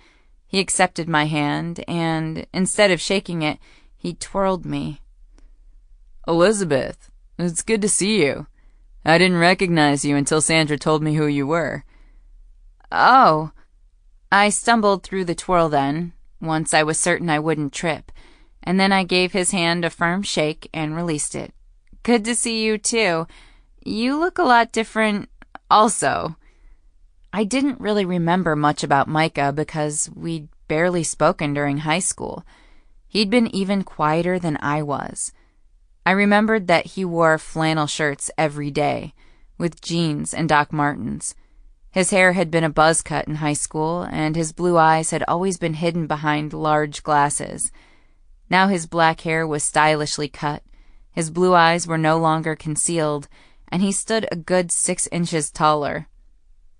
He accepted my hand, and instead of shaking it, he twirled me. Elizabeth, it's good to see you. I didn't recognize you until Sandra told me who you were. Oh. I stumbled through the twirl then, once I was certain I wouldn't trip, and then I gave his hand a firm shake and released it. Good to see you, too. You look a lot different, also. I didn't really remember much about Micah because we'd barely spoken during high school. He'd been even quieter than I was. I remembered that he wore flannel shirts every day, with jeans and Doc Martens. His hair had been a buzz cut in high school, and his blue eyes had always been hidden behind large glasses. Now his black hair was stylishly cut, his blue eyes were no longer concealed, and he stood a good 6 inches taller.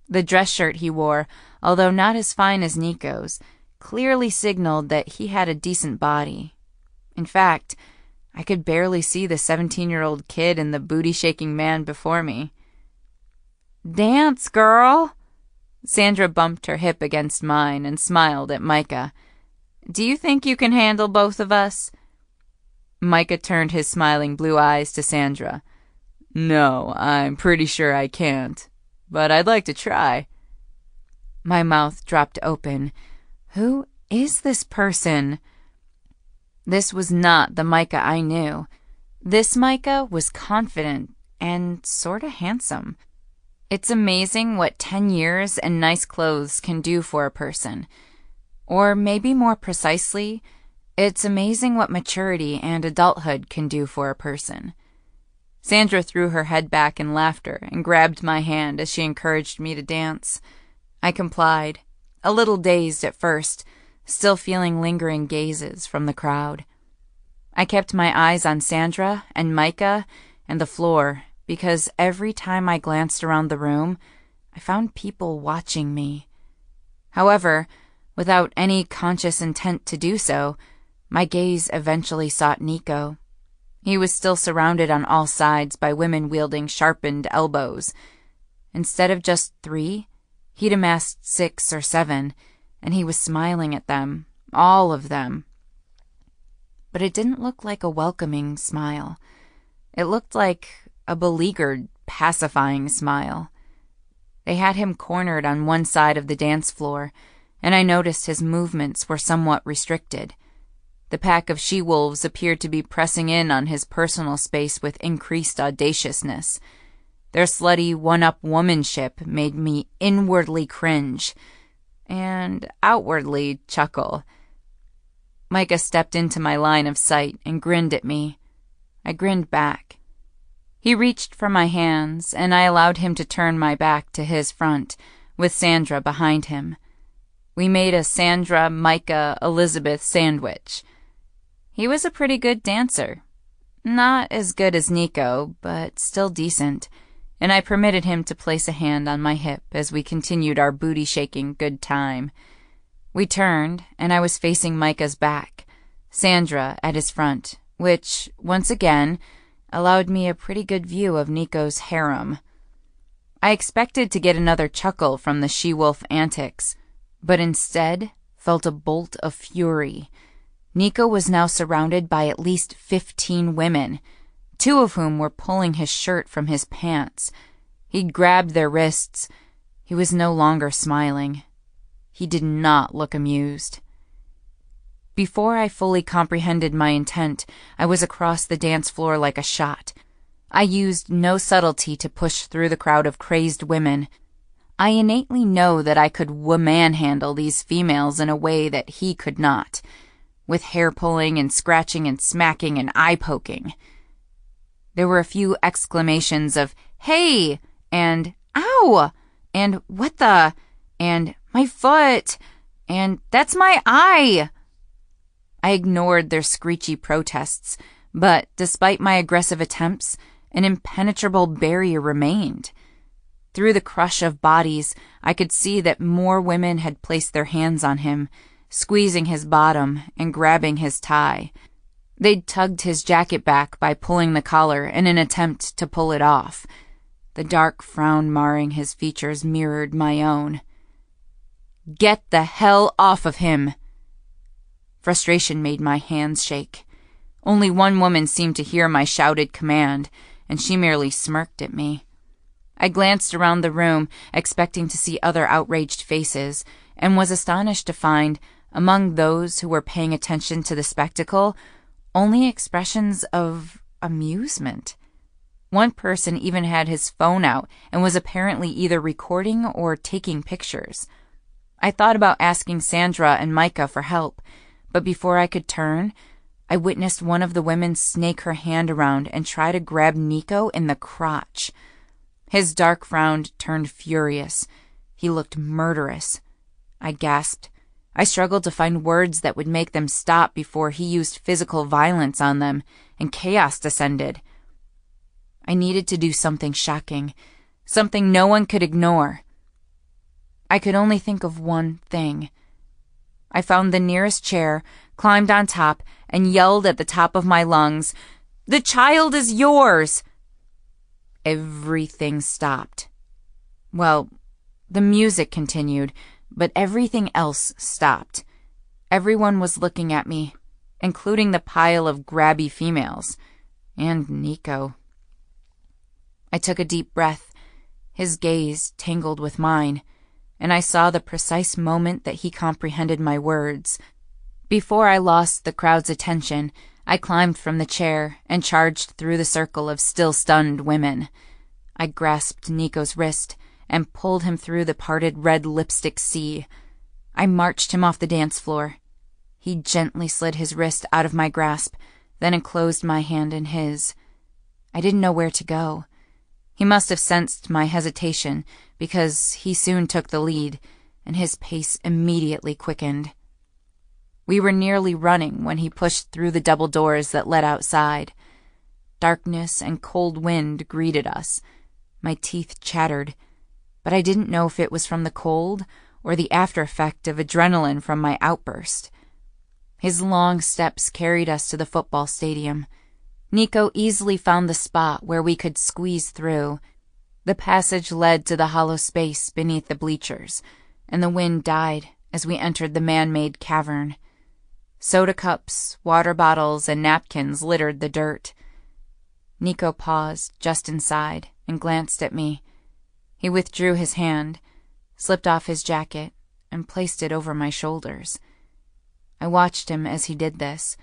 The dress shirt he wore, although not as fine as Nico's, clearly signaled that he had a decent body. In fact, I could barely see the 17-year-old kid and the booty-shaking man before me. "Dance, girl!" Sandra bumped her hip against mine and smiled at Micah. "Do you think you can handle both of us?" Micah turned his smiling blue eyes to Sandra. "No, I'm pretty sure I can't, but I'd like to try." My mouth dropped open. Who is this person? This was not the Micah I knew. This Micah was confident and sorta handsome. It's amazing what 10 years and nice clothes can do for a person. Or maybe more precisely, it's amazing what maturity and adulthood can do for a person. Sandra threw her head back in laughter and grabbed my hand as she encouraged me to dance. I complied, a little dazed at first, still feeling lingering gazes from the crowd. I kept my eyes on Sandra and Micah and the floor because every time I glanced around the room, I found people watching me. However, without any conscious intent to do so, my gaze eventually sought Nico. He was still surrounded on all sides by women wielding sharpened elbows. Instead of just 3, he'd amassed 6 or 7, and he was smiling at them, all of them. But it didn't look like a welcoming smile. It looked like a beleaguered, pacifying smile. They had him cornered on one side of the dance floor, and I noticed his movements were somewhat restricted. The pack of she-wolves appeared to be pressing in on his personal space with increased audaciousness. Their slutty one-up womanship made me inwardly cringe and outwardly chuckle. Micah stepped into my line of sight and grinned at me. I grinned back. He reached for my hands, and I allowed him to turn my back to his front, with Sandra behind him. We made a Sandra, Micah, Elizabeth sandwich. He was a pretty good dancer. Not as good as Nico, but still decent, and I permitted him to place a hand on my hip as we continued our booty-shaking good time. We turned, and I was facing Micah's back, Sandra at his front, which, once again, allowed me a pretty good view of Nico's harem. I expected to get another chuckle from the she-wolf antics, but instead felt a bolt of fury. Nico was now surrounded by at least 15 women, 2 of whom were pulling his shirt from his pants. He'd grabbed their wrists. He was no longer smiling. He did not look amused. Before I fully comprehended my intent, I was across the dance floor like a shot. I used no subtlety to push through the crowd of crazed women. I innately know that I could manhandle these females in a way that he could not, with hair-pulling and scratching and smacking and eye-poking. There were a few exclamations of, "Hey!" and "Ow!" and "What the?" and "My foot!" and "That's my eye!" I ignored their screechy protests, but despite my aggressive attempts, an impenetrable barrier remained. Through the crush of bodies, I could see that more women had placed their hands on him, squeezing his bottom and grabbing his tie. They'd tugged his jacket back by pulling the collar in an attempt to pull it off. The dark frown marring his features mirrored my own. "Get the hell off of him!" Frustration made my hands shake. Only one woman seemed to hear my shouted command, and she merely smirked at me. I glanced around the room, expecting to see other outraged faces, and was astonished to find, among those who were paying attention to the spectacle, only expressions of amusement. One person even had his phone out and was apparently either recording or taking pictures. I thought about asking Sandra and Micah for help, but before I could turn, I witnessed one of the women snake her hand around and try to grab Nico in the crotch. His dark frown turned furious. He looked murderous. I gasped. I struggled to find words that would make them stop before he used physical violence on them, and chaos descended. I needed to do something shocking, something no one could ignore. I could only think of one thing. I found the nearest chair, climbed on top, and yelled at the top of my lungs, "The child is yours!" Everything stopped. Well, the music continued, but everything else stopped. Everyone was looking at me, including the pile of grabby females, and Nico. I took a deep breath. His gaze tangled with mine, and I saw the precise moment that he comprehended my words. Before I lost the crowd's attention, I climbed from the chair and charged through the circle of still stunned women. I grasped Nico's wrist and pulled him through the parted red lipstick sea. I marched him off the dance floor. He gently slid his wrist out of my grasp, then enclosed my hand in his. I didn't know where to go. He must have sensed my hesitation, because he soon took the lead, and his pace immediately quickened. We were nearly running when he pushed through the double doors that led outside. Darkness and cold wind greeted us. My teeth chattered, but I didn't know if it was from the cold or the after effect of adrenaline from my outburst. His long steps carried us to the football stadium. Nico easily found the spot where we could squeeze through. The passage led to the hollow space beneath the bleachers, and the wind died as we entered the man-made cavern. Soda cups, water bottles, and napkins littered the dirt. Nico paused just inside and glanced at me. He withdrew his hand, slipped off his jacket, and placed it over my shoulders. I watched him as he did this,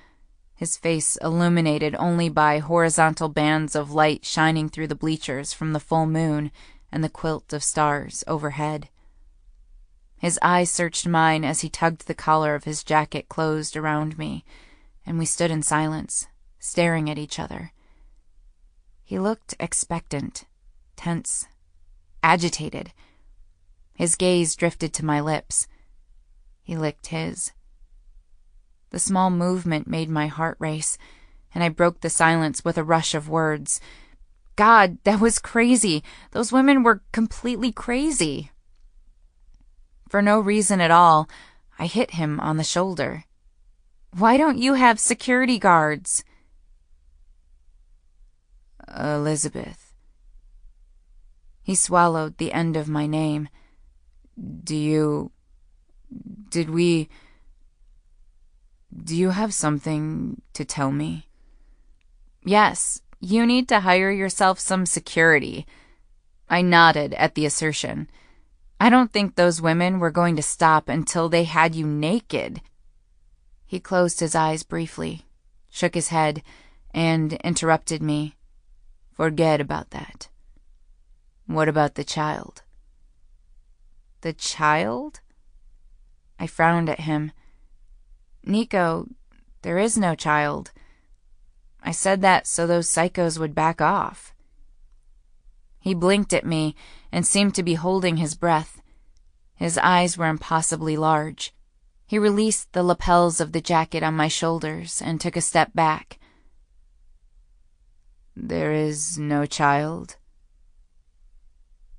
his face illuminated only by horizontal bands of light shining through the bleachers from the full moon and the quilt of stars overhead. His eyes searched mine as he tugged the collar of his jacket closed around me, and we stood in silence, staring at each other. He looked expectant, tense, agitated. His gaze drifted to my lips. He licked his. The small movement made my heart race, and I broke the silence with a rush of words. God, that was crazy. Those women were completely crazy. For no reason at all, I hit him on the shoulder. Why don't you have security guards? Elizabeth. He swallowed the end of my name. Do you have something to tell me? Yes, you need to hire yourself some security. I nodded at the assertion. I don't think those women were going to stop until they had you naked. He closed his eyes briefly, shook his head, and interrupted me. Forget about that. What about the child? The child? I frowned at him. Nico, there is no child. I said that so those psychos would back off. He blinked at me and seemed to be holding his breath. His eyes were impossibly large. He released the lapels of the jacket on my shoulders and took a step back. There is no child?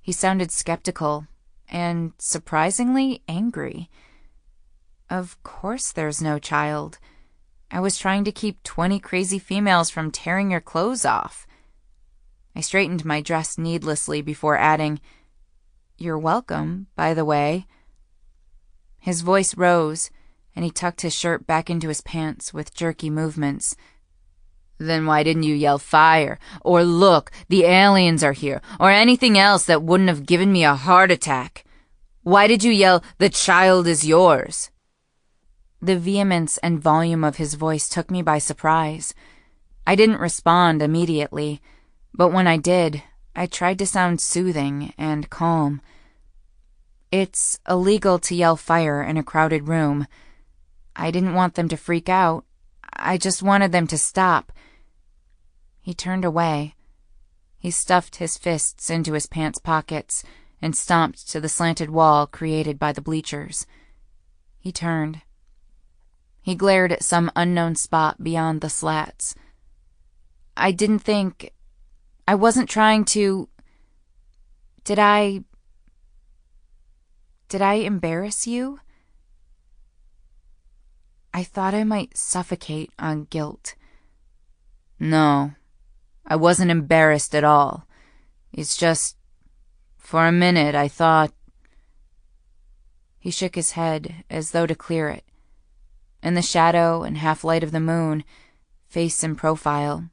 He sounded skeptical and surprisingly angry. Of course there's no child. I was trying to keep 20 crazy females from tearing your clothes off. I straightened my dress needlessly before adding, You're welcome, by the way. His voice rose, and he tucked his shirt back into his pants with jerky movements. Then why didn't you yell fire, or look, the aliens are here, or anything else that wouldn't have given me a heart attack? Why did you yell, the child is yours? The vehemence and volume of his voice took me by surprise. I didn't respond immediately, but when I did, I tried to sound soothing and calm. It's illegal to yell fire in a crowded room. I didn't want them to freak out. I just wanted them to stop. He turned away. He stuffed his fists into his pants pockets and stomped to the slanted wall created by the bleachers. He turned. He glared at some unknown spot beyond the slats. I wasn't trying to... Did I embarrass you? I thought I might suffocate on guilt. No, I wasn't embarrassed at all. It's just, for a minute I thought... He shook his head as though to clear it. In the shadow and half-light of the moon, face and profile,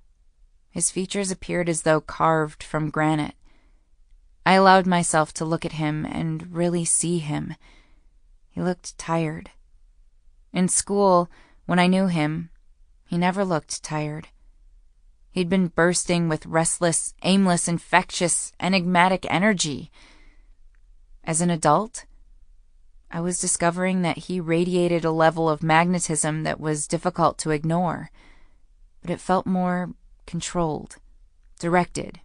his features appeared as though carved from granite. I allowed myself to look at him and really see him. He looked tired. In school, when I knew him, he never looked tired. He'd been bursting with restless, aimless, infectious, enigmatic energy. As an adult, I was discovering that he radiated a level of magnetism that was difficult to ignore, but it felt more controlled, directed,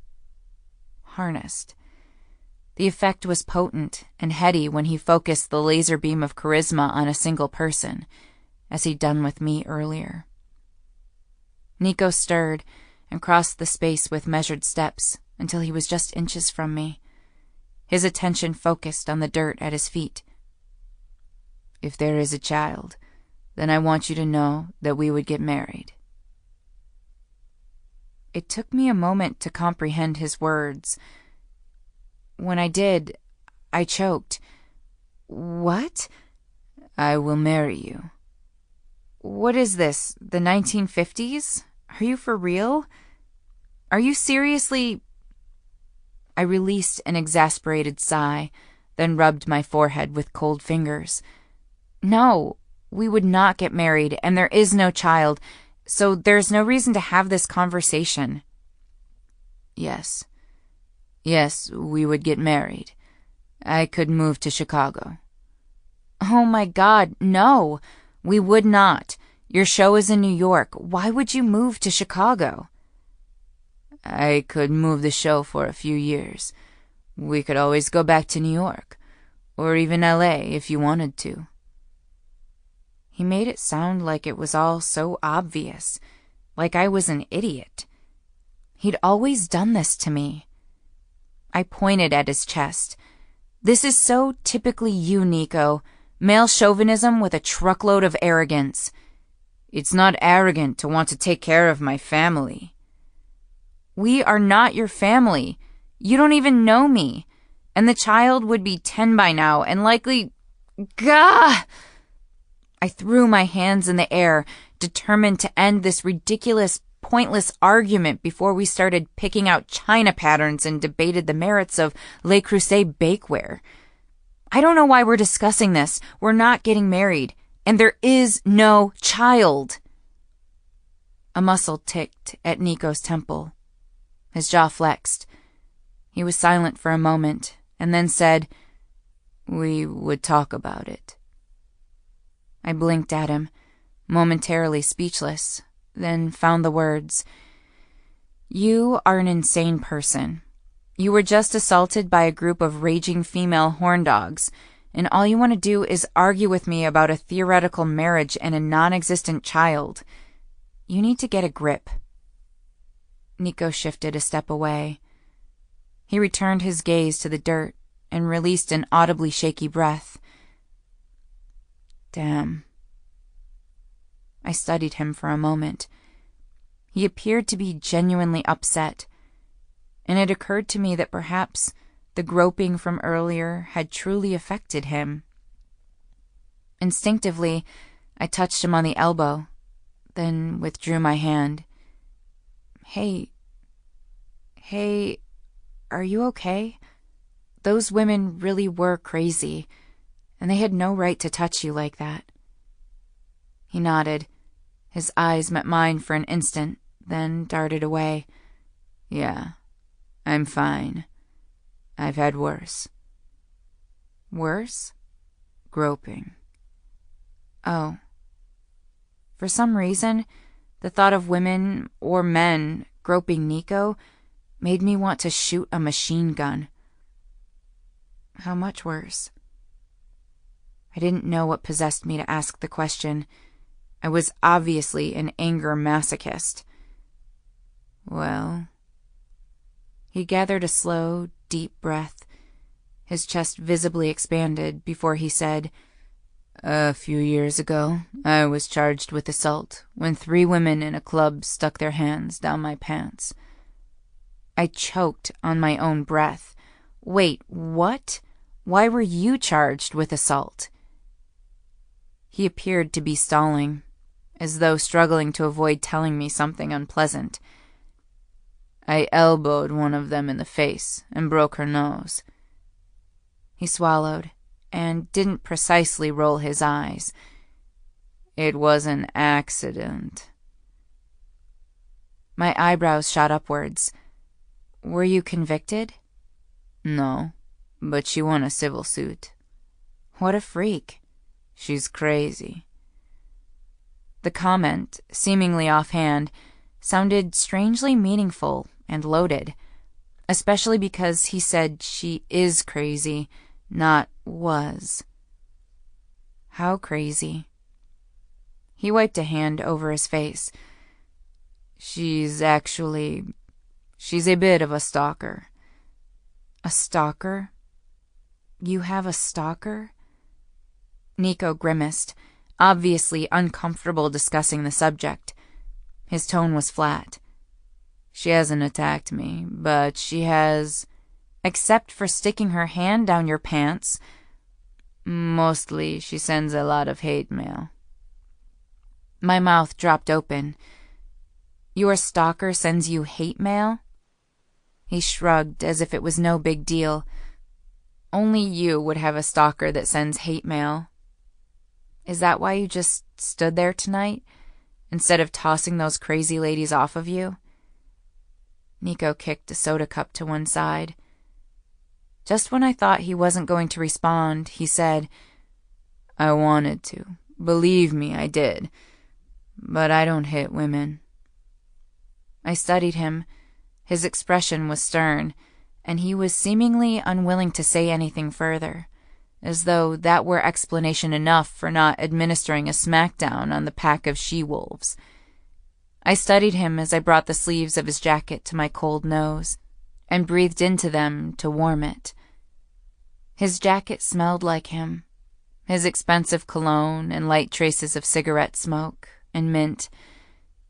harnessed. The effect was potent and heady when he focused the laser beam of charisma on a single person, as he'd done with me earlier. Nico stirred and crossed the space with measured steps until he was just inches from me. His attention focused on the dirt at his feet. If there is a child, then I want you to know that we would get married. It took me a moment to comprehend his words. When I did, I choked. What? I will marry you. What is this, the 1950s? Are you for real? Are you seriously... I released an exasperated sigh, then rubbed my forehead with cold fingers. No, we would not get married, and there is no child, so there's no reason to have this conversation. Yes, we would get married. I could move to Chicago. Oh my God, no, we would not. Your show is in New York. Why would you move to Chicago? I could move the show for a few years. We could always go back to New York, or even LA if you wanted to. He made it sound like it was all so obvious, like I was an idiot. He'd always done this to me. I pointed at his chest. This is so typically you, Nico. Male chauvinism with a truckload of arrogance. It's not arrogant to want to take care of my family. We are not your family. You don't even know me. And the child would be 10 by now and likely... Gah! I threw my hands in the air, determined to end this ridiculous, pointless argument before we started picking out china patterns and debated the merits of Le Creuset bakeware. I don't know why we're discussing this. We're not getting married. And there is no child. A muscle ticked at Nico's temple. His jaw flexed. He was silent for a moment, and then said, "We would talk about it." I blinked at him, momentarily speechless, then found the words. You are an insane person. You were just assaulted by a group of raging female horn dogs, and all you want to do is argue with me about a theoretical marriage and a non-existent child. You need to get a grip. Nico shifted a step away. He returned his gaze to the dirt and released an audibly shaky breath. Damn. I studied him for a moment. He appeared to be genuinely upset, and it occurred to me that perhaps the groping from earlier had truly affected him. Instinctively, I touched him on the elbow, then withdrew my hand. Hey, are you okay? Those women really were crazy, and they had no right to touch you like that." He nodded. His eyes met mine for an instant, then darted away. "Yeah, I'm fine. I've had worse." "Worse?" "Groping." Oh. For some reason, the thought of women, or men, groping Nico made me want to shoot a machine gun. How much worse? I didn't know what possessed me to ask the question. I was obviously an anger masochist. "Well..." He gathered a slow, deep breath. His chest visibly expanded before he said, "A few years ago, I was charged with assault when 3 women in a club stuck their hands down my pants." I choked on my own breath. Wait, what? Why were you charged with assault? He appeared to be stalling, as though struggling to avoid telling me something unpleasant. "I elbowed one of them in the face and broke her nose." He swallowed and didn't precisely roll his eyes. "It was an accident." My eyebrows shot upwards. Were you convicted? "No, but she won a civil suit." What a freak. "She's crazy." The comment, seemingly offhand, sounded strangely meaningful and loaded, especially because he said she is crazy, not was. How crazy? He wiped a hand over his face. She's a bit of a stalker." A stalker? You have a stalker? Nico grimaced, obviously uncomfortable discussing the subject. His tone was flat. "She hasn't attacked me, but she has..." "Except for sticking her hand down your pants?" "Mostly she sends a lot of hate mail." My mouth dropped open. Your stalker sends you hate mail? He shrugged as if it was no big deal. Only you would have a stalker that sends hate mail. Is that why you just stood there tonight, instead of tossing those crazy ladies off of you? Nico kicked a soda cup to one side. Just when I thought he wasn't going to respond, he said, "I wanted to. Believe me, I did. But I don't hit women." I studied him. His expression was stern, and he was seemingly unwilling to say anything further, as though that were explanation enough for not administering a smackdown on the pack of she-wolves. I studied him as I brought the sleeves of his jacket to my cold nose, and breathed into them to warm it. His jacket smelled like him, his expensive cologne and light traces of cigarette smoke and mint,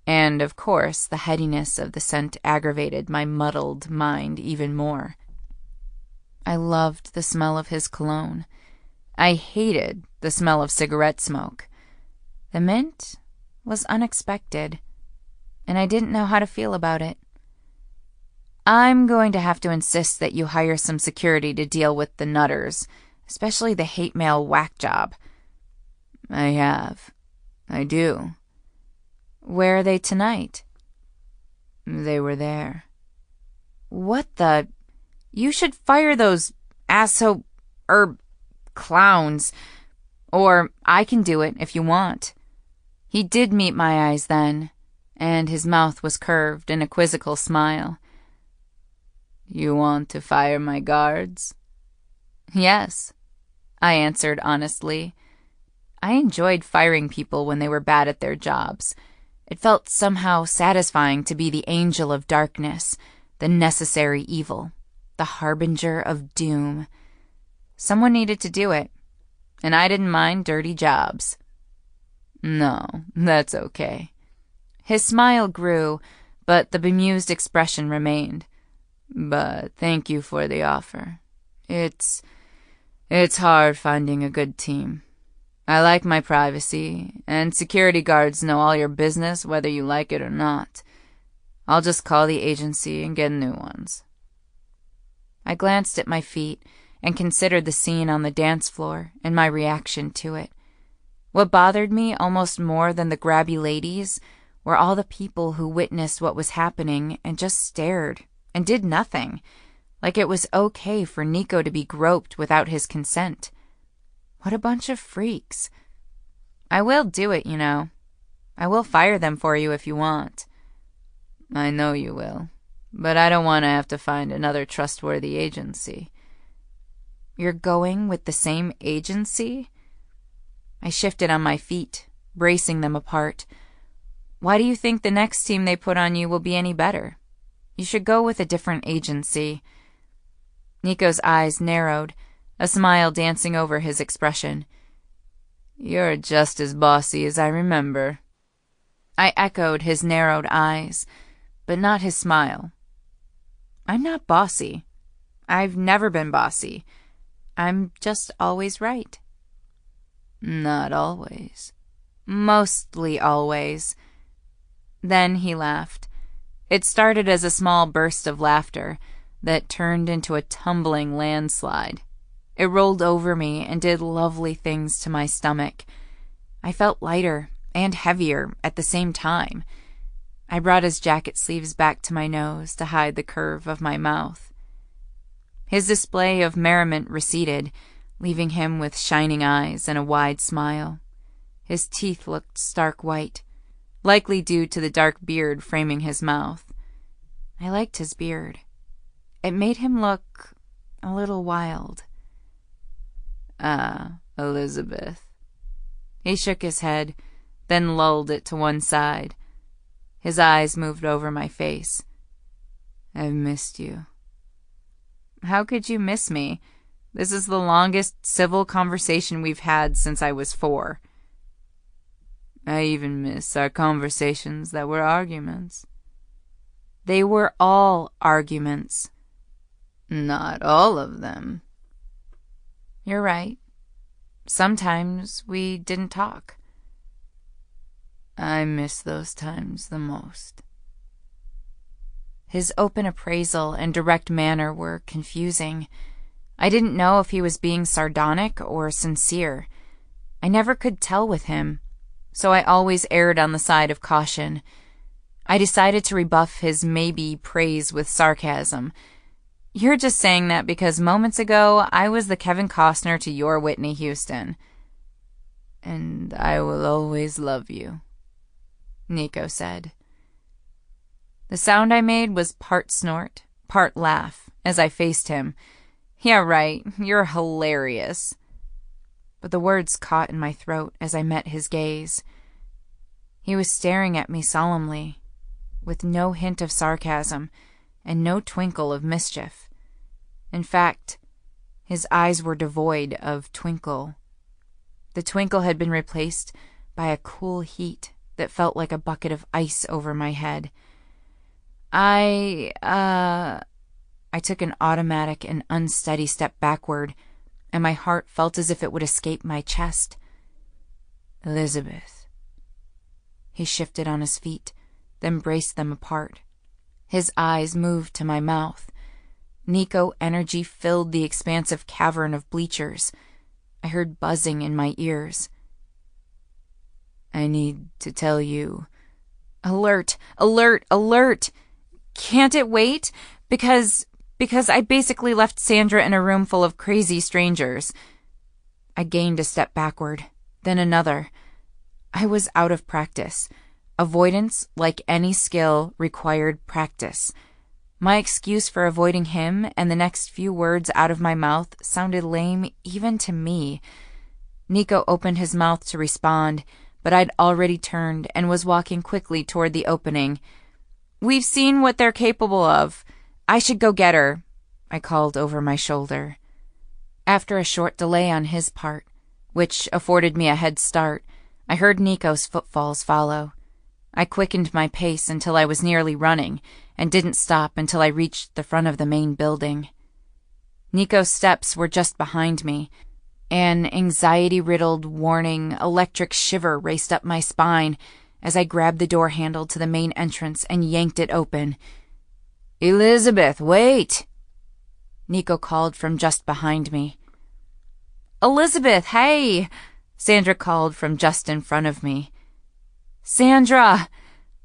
and, of course, the headiness of the scent aggravated my muddled mind even more. I loved the smell of his cologne. I hated the smell of cigarette smoke. The mint was unexpected, and I didn't know how to feel about it. I'm going to have to insist that you hire some security to deal with the nutters, especially the hate mail whack job. I do. Where are they tonight? They were there. What the? You should fire those clowns. Or I can do it if you want. He did meet my eyes then, and his mouth was curved in a quizzical smile. You want to fire my guards? Yes, I answered honestly. I enjoyed firing people when they were bad at their jobs. It felt somehow satisfying to be the angel of darkness, the necessary evil, the harbinger of doom. Someone needed to do it, and I didn't mind dirty jobs. No, that's okay. His smile grew, but the bemused expression remained. But thank you for the offer. It's hard finding a good team. I like my privacy, and security guards know all your business whether you like it or not. I'll just call the agency and get new ones." I glanced at my feet and considered the scene on the dance floor and my reaction to it. What bothered me almost more than the grabby ladies were all the people who witnessed what was happening and just stared and did nothing, like it was okay for Nico to be groped without his consent. What a bunch of freaks. I will do it, you know. I will fire them for you if you want. I know you will, but I don't want to have to find another trustworthy agency. You're going with the same agency? I shifted on my feet, bracing them apart. Why do you think the next team they put on you will be any better? You should go with a different agency. Nico's eyes narrowed, a smile dancing over his expression. You're just as bossy as I remember. I echoed his narrowed eyes, but not his smile. I'm not bossy. I've never been bossy. I'm just always right. Not always. Mostly always. Then he laughed. It started as a small burst of laughter that turned into a tumbling landslide. It rolled over me and did lovely things to my stomach. I felt lighter and heavier at the same time. I brought his jacket sleeves back to my nose to hide the curve of my mouth. His display of merriment receded, leaving him with shining eyes and a wide smile. His teeth looked stark white, likely due to the dark beard framing his mouth. I liked his beard. It made him look a little wild. Ah, Elizabeth. He shook his head, then lulled it to one side. His eyes moved over my face. I've missed you. How could you miss me? This is the longest civil conversation we've had since I was 4. I even miss our conversations that were arguments. They were all arguments. Not all of them. You're right. Sometimes we didn't talk. I miss those times the most. His open appraisal and direct manner were confusing. I didn't know if he was being sardonic or sincere. I never could tell with him, so I always erred on the side of caution. I decided to rebuff his maybe praise with sarcasm. You're just saying that because moments ago I was the Kevin Costner to your Whitney Houston. And I will always love you, Nico said. The sound I made was part snort, part laugh, as I faced him. Yeah, right, you're hilarious. But the words caught in my throat as I met his gaze. He was staring at me solemnly, with no hint of sarcasm and no twinkle of mischief. In fact, his eyes were devoid of twinkle. The twinkle had been replaced by a cool heat that felt like a bucket of ice over my head. I took an automatic and unsteady step backward, and my heart felt as if it would escape my chest. Elizabeth. He shifted on his feet, then braced them apart. His eyes moved to my mouth. Nico energy filled the expansive cavern of bleachers. I heard buzzing in my ears. I need to tell you. Alert! Alert! Alert! Can't it wait? Because I basically left Sandra in a room full of crazy strangers. I gained a step backward, then another. I was out of practice. Avoidance, like any skill, required practice. My excuse for avoiding him and the next few words out of my mouth sounded lame even to me. Nico opened his mouth to respond, but I'd already turned and was walking quickly toward the opening. We've seen what they're capable of. I should go get her, I called over my shoulder. After a short delay on his part, which afforded me a head start, I heard Nico's footfalls follow. I quickened my pace until I was nearly running, and didn't stop until I reached the front of the main building. Nico's steps were just behind me. An anxiety-riddled, warning, electric shiver raced up my spine, as I grabbed the door handle to the main entrance and yanked it open. "Elizabeth, wait!" Nico called from just behind me. "Elizabeth, hey!" Sandra called from just in front of me. "Sandra!"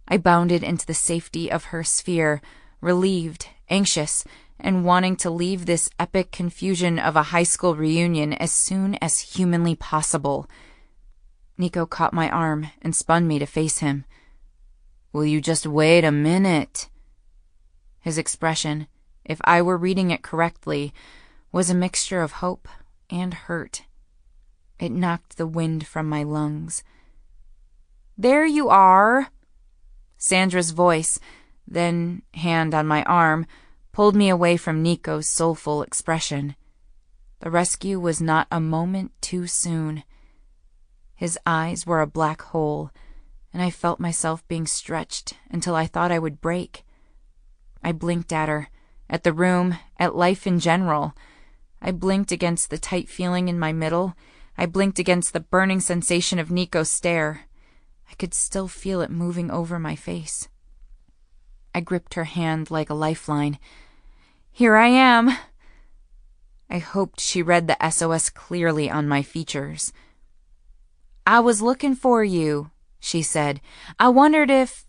I bounded into the safety of her sphere, relieved, anxious, and wanting to leave this epic confusion of a high school reunion as soon as humanly possible. Nico caught my arm and spun me to face him. "Will you just wait a minute?" His expression, if I were reading it correctly, was a mixture of hope and hurt. It knocked the wind from my lungs. "There you are!" Sandra's voice, then hand on my arm, pulled me away from Nico's soulful expression. The rescue was not a moment too soon. His eyes were a black hole, and I felt myself being stretched until I thought I would break. I blinked at her, at the room, at life in general. I blinked against the tight feeling in my middle. I blinked against the burning sensation of Nico's stare. I could still feel it moving over my face. I gripped her hand like a lifeline. "Here I am." I hoped she read the SOS clearly on my features. "I was looking for you," she said. "I wondered if—"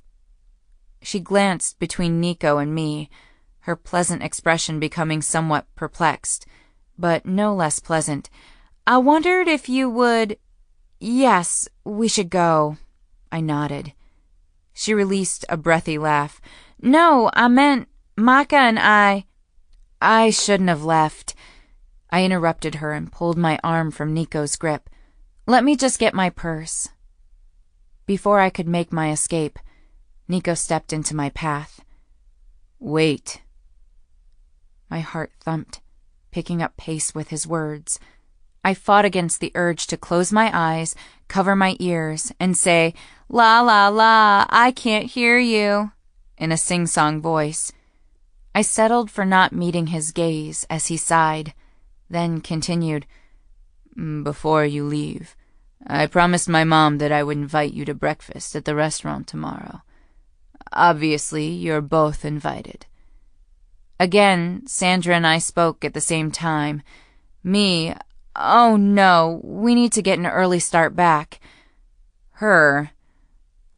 She glanced between Nico and me, her pleasant expression becoming somewhat perplexed, but no less pleasant. "I wondered if you would—" "Yes, we should go." I nodded. She released a breathy laugh. "No, I meant Micah and I shouldn't have left." I interrupted her and pulled my arm from Nico's grip. "Let me just get my purse." Before I could make my escape, Nico stepped into my path. "Wait." My heart thumped, picking up pace with his words. I fought against the urge to close my eyes, cover my ears, and say, "La la la, I can't hear you," in a sing-song voice. I settled for not meeting his gaze as he sighed, then continued, "Before you leave, I promised my mom that I would invite you to breakfast at the restaurant tomorrow. Obviously, you're both invited." Again, Sandra and I spoke at the same time. Me, "Oh no, we need to get an early start back." Her,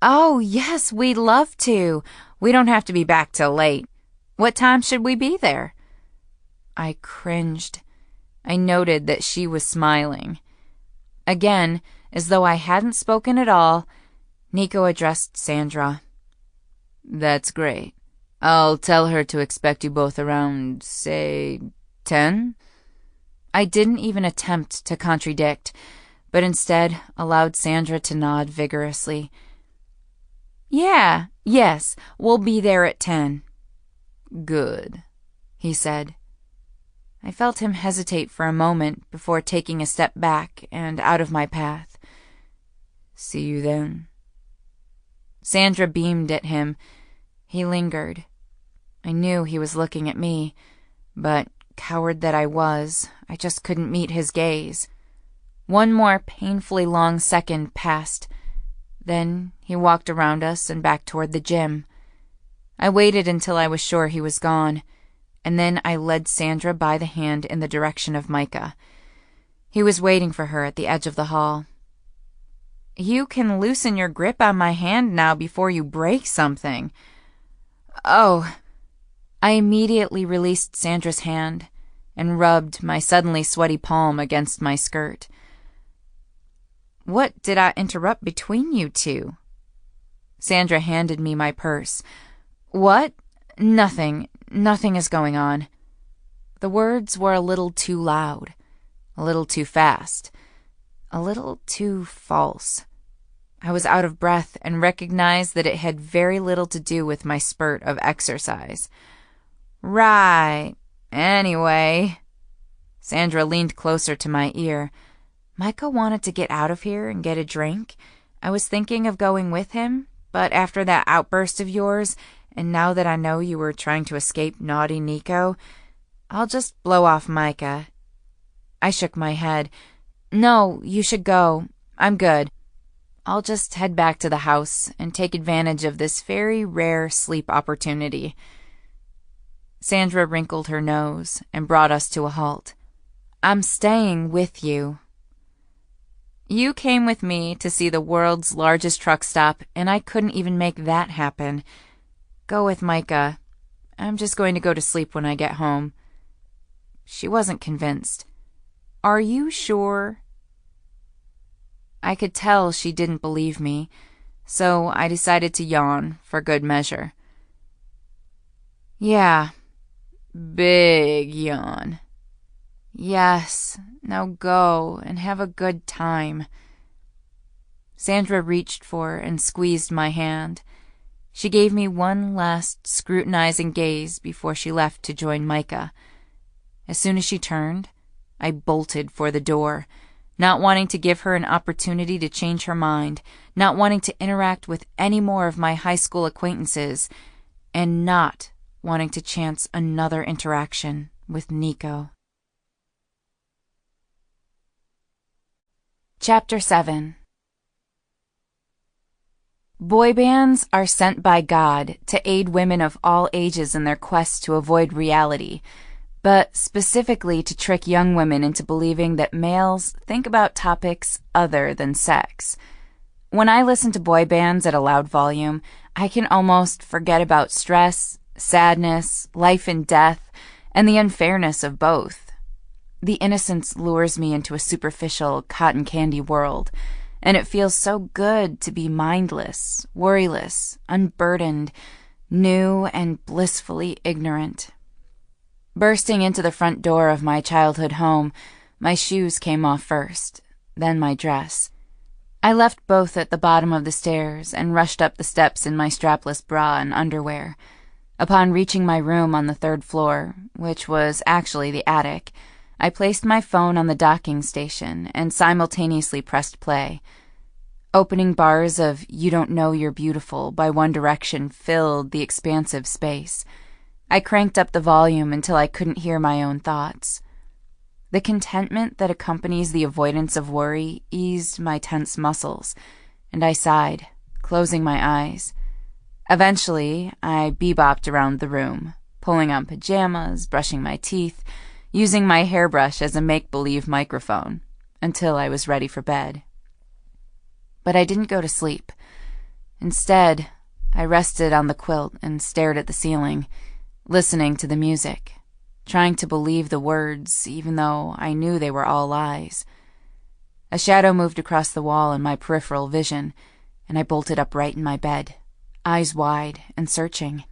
"Oh yes, we'd love to. We don't have to be back till late. What time should we be there?" I cringed. I noted that she was smiling. Again, as though I hadn't spoken at all, Nico addressed Sandra. "That's great. I'll tell her to expect you both around, say, 10? I didn't even attempt to contradict, but instead allowed Sandra to nod vigorously. Yes, we'll be there at 10. "Good," he said. I felt him hesitate for a moment before taking a step back and out of my path. "See you then." Sandra beamed at him. He lingered. I knew he was looking at me, but, coward that I was, I just couldn't meet his gaze. One more painfully long second passed. Then he walked around us and back toward the gym. I waited until I was sure he was gone, and then I led Sandra by the hand in the direction of Micah. He was waiting for her at the edge of the hall. "You can loosen your grip on my hand now before you break something." "Oh." I immediately released Sandra's hand and rubbed my suddenly sweaty palm against my skirt. "What did I interrupt between you two?" Sandra handed me my purse. "What? Nothing is going on." The words were a little too loud, a little too fast, a little too false. I was out of breath and recognized that it had very little to do with my spurt of exercise. "Right. Anyway." Sandra leaned closer to my ear. "Micah wanted to get out of here and get a drink. I was thinking of going with him, but after that outburst of yours, and now that I know you were trying to escape naughty Nico, I'll just blow off Micah." I shook my head. "No, you should go. I'm good." I'll just head back to the house and take advantage of this very rare sleep opportunity." Sandra wrinkled her nose and brought us to a halt. "I'm staying with you." "You came with me to see the world's largest truck stop, and I couldn't even make that happen. Go with Micah. I'm just going to go to sleep when I get home." She wasn't convinced. "Are you sure?" I could tell she didn't believe me, so I decided to yawn for good measure. "Yeah." Big yawn. "Yes, now go and have a good time." Sandra reached for and squeezed my hand. She gave me one last scrutinizing gaze before she left to join Micah. As soon as she turned, I bolted for the door, not wanting to give her an opportunity to change her mind, not wanting to interact with any more of my high school acquaintances, and not wanting to chance another interaction with Nico. Chapter 7. Boy bands are sent by God to aid women of all ages in their quest to avoid reality, but specifically to trick young women into believing that males think about topics other than sex. When I listen to boy bands at a loud volume, I can almost forget about stress, sadness, life and death, and the unfairness of both. The innocence lures me into a superficial, cotton candy world, and it feels so good to be mindless, worryless, unburdened, new, and blissfully ignorant. Bursting into the front door of my childhood home, my shoes came off first, then my dress. I left both at the bottom of the stairs and rushed up the steps in my strapless bra and underwear. Upon reaching my room on the 3rd floor, which was actually the attic, I placed my phone on the docking station and simultaneously pressed play. Opening bars of "You Don't Know You're Beautiful" by One Direction filled the expansive space. I cranked up the volume until I couldn't hear my own thoughts. The contentment that accompanies the avoidance of worry eased my tense muscles, and I sighed, closing my eyes. Eventually, I bebopped around the room, pulling on pajamas, brushing my teeth, using my hairbrush as a make-believe microphone, until I was ready for bed. But I didn't go to sleep. Instead, I rested on the quilt and stared at the ceiling, listening to the music, trying to believe the words, even though I knew they were all lies. A shadow moved across the wall in my peripheral vision, and I bolted upright in my bed, eyes wide and searching.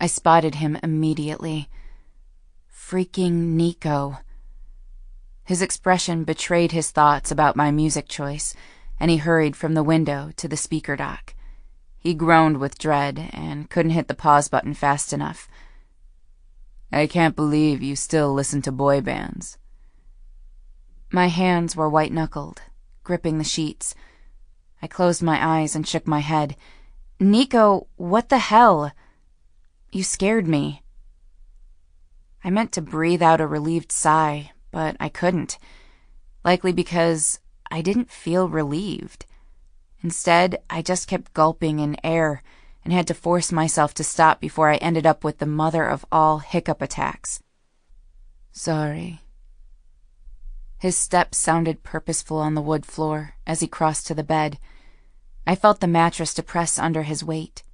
I spotted him immediately. Freaking Nico. His expression betrayed his thoughts about my music choice, and he hurried from the window to the speaker dock. He groaned with dread and couldn't hit the pause button fast enough. "I can't believe you still listen to boy bands." My hands were white-knuckled, gripping the sheets. I closed my eyes and shook my head. "Nico, what the hell? You scared me." I meant to breathe out a relieved sigh, but I couldn't, likely because I didn't feel relieved. Instead, I just kept gulping in air and had to force myself to stop before I ended up with the mother of all hiccup attacks. "Sorry." His steps sounded purposeful on the wood floor as he crossed to the bed. I felt the mattress depress under his weight.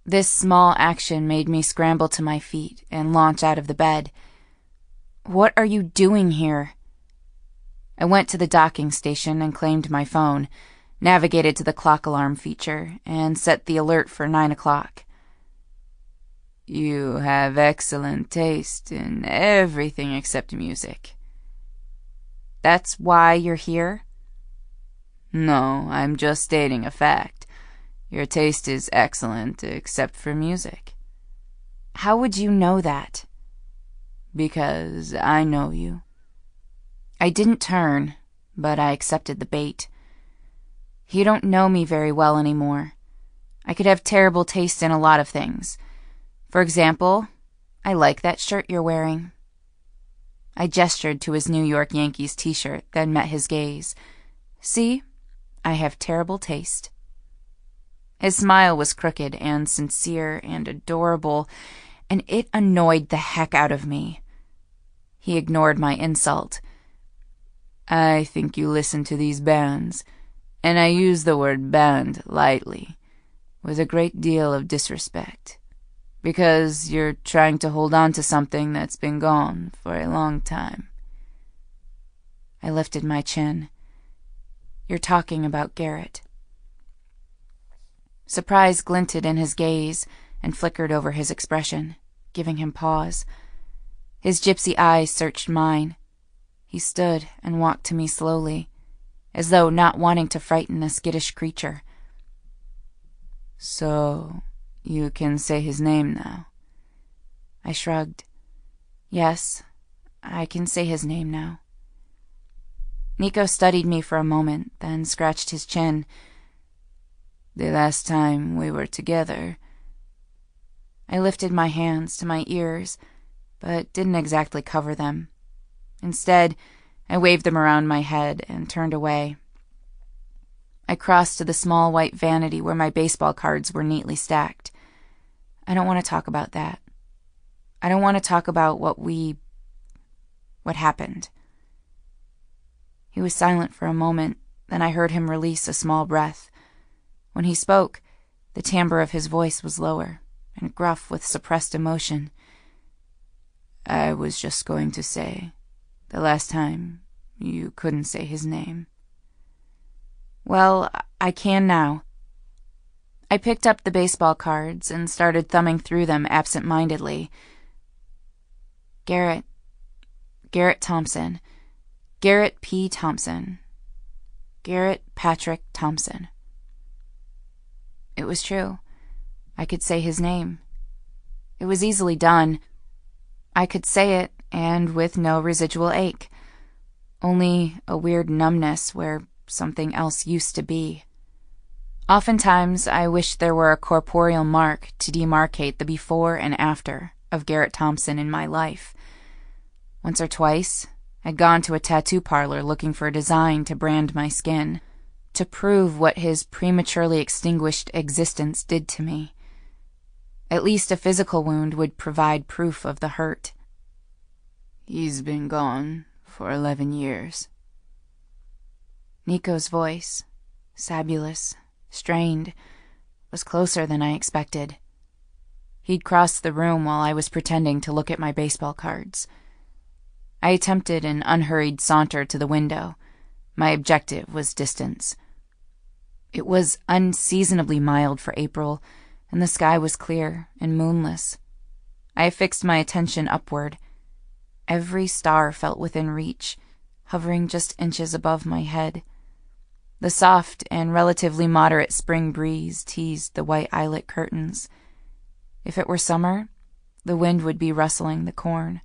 This small action made me scramble to my feet and launch out of the bed. "What are you doing here?" I went to the docking station and claimed my phone, navigated to the clock alarm feature, and set the alert for 9 o'clock. "You have excellent taste in everything except music." "That's why you're here?" "No, I'm just stating a fact. Your taste is excellent except for music." "How would you know that?" "Because I know you." I didn't turn, but I accepted the bait. You don't know me very well anymore. I could have terrible taste in a lot of things. For example, I like that shirt you're wearing. I gestured to his New York Yankees t-shirt, then met his gaze. See? I have terrible taste." His smile was crooked and sincere and adorable, and it annoyed the heck out of me. He ignored my insult. "I think you listen to these bands, and I use the word band lightly, with a great deal of disrespect, because you're trying to hold on to something that's been gone for a long time." I lifted my chin. "You're talking about Garrett." Surprise glinted in his gaze and flickered over his expression, giving him pause. His gypsy eyes searched mine. He stood and walked to me slowly, as though not wanting to frighten the skittish creature. "So, you can say his name now?" I shrugged. "Yes, I can say his name now." Nico studied me for a moment, then scratched his chin. "The last time we were together—" I lifted my hands to my ears, but didn't exactly cover them. Instead, I waved them around my head and turned away. I crossed to the small white vanity where my baseball cards were neatly stacked. "I don't want to talk about that. I don't want to talk about what happened." He was silent for a moment, then I heard him release a small breath. When he spoke, the timbre of his voice was lower and gruff with suppressed emotion. "I was just going to say, the last time you couldn't say his name." "Well, I can now." I picked up the baseball cards and started thumbing through them absent-mindedly. Garrett Thompson. Garrett P. Thompson. Garrett Patrick Thompson. It was true. I could say his name. It was easily done. I could say it, and with no residual ache. Only a weird numbness where something else used to be. Oftentimes, I wished there were a corporeal mark to demarcate the before and after of Garrett Thompson in my life. Once or twice, I'd gone to a tattoo parlor looking for a design to brand my skin, to prove what his prematurely extinguished existence did to me. At least a physical wound would provide proof of the hurt. "He's been gone for 11 years. Nico's voice, sabulous, strained, was closer than I expected. He'd crossed the room while I was pretending to look at my baseball cards. I attempted an unhurried saunter to the window. My objective was distance. It was unseasonably mild for April, and the sky was clear and moonless. I fixed my attention upward. Every star felt within reach, hovering just inches above my head. The soft and relatively moderate spring breeze teased the white eyelet curtains. If it were summer, the wind would be rustling the corn.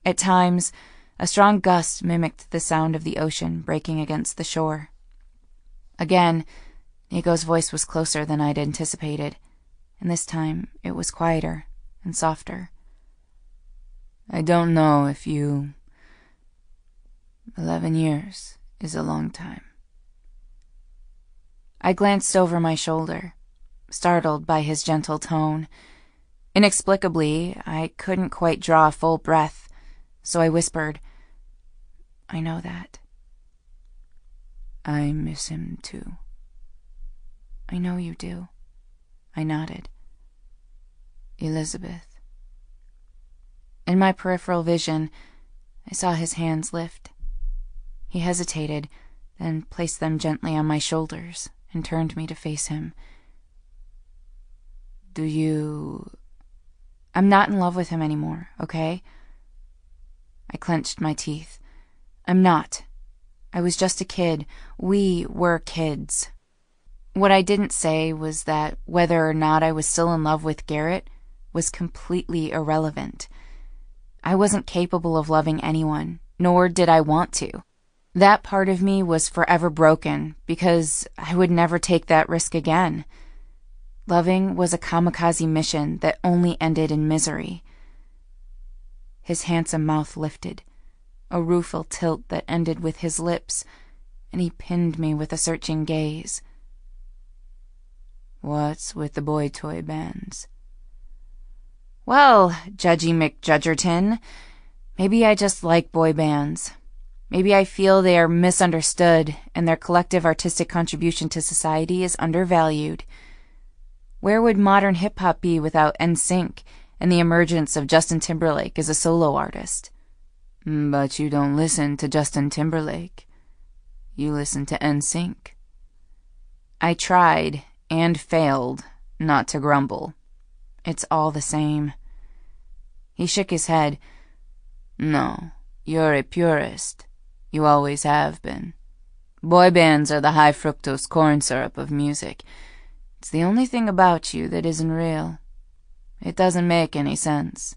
At times, a strong gust mimicked the sound of the ocean breaking against the shore. Again, Nico's voice was closer than I'd anticipated, and this time it was quieter and softer. "I don't know if 11 years is a long time." I glanced over my shoulder, startled by his gentle tone. Inexplicably, I couldn't quite draw a full breath, so I whispered, "I know that." "I miss him too." "I know you do." I nodded. "Elizabeth." In my peripheral vision, I saw his hands lift. He hesitated, then placed them gently on my shoulders and turned me to face him. I'm not in love with him anymore, okay?" I clenched my teeth. "I'm not. I was just a kid. We were kids." What I didn't say was that whether or not I was still in love with Garrett was completely irrelevant. I wasn't capable of loving anyone, nor did I want to. That part of me was forever broken because I would never take that risk again. Loving was a kamikaze mission that only ended in misery. His handsome mouth lifted, a rueful tilt that ended with his lips, and he pinned me with a searching gaze. What's with the boy toy bands? Well, Judgy McJudgerton, maybe I just like boy bands. Maybe I feel they are misunderstood and their collective artistic contribution to society is undervalued. Where would modern hip-hop be without NSYNC and the emergence of Justin Timberlake as a solo artist? But you don't listen to Justin Timberlake. You listen to NSYNC. I tried and failed not to grumble. It's all the same. He shook his head. No, you're a purist. You always have been. Boy bands are the high fructose corn syrup of music. It's the only thing about you that isn't real. It doesn't make any sense.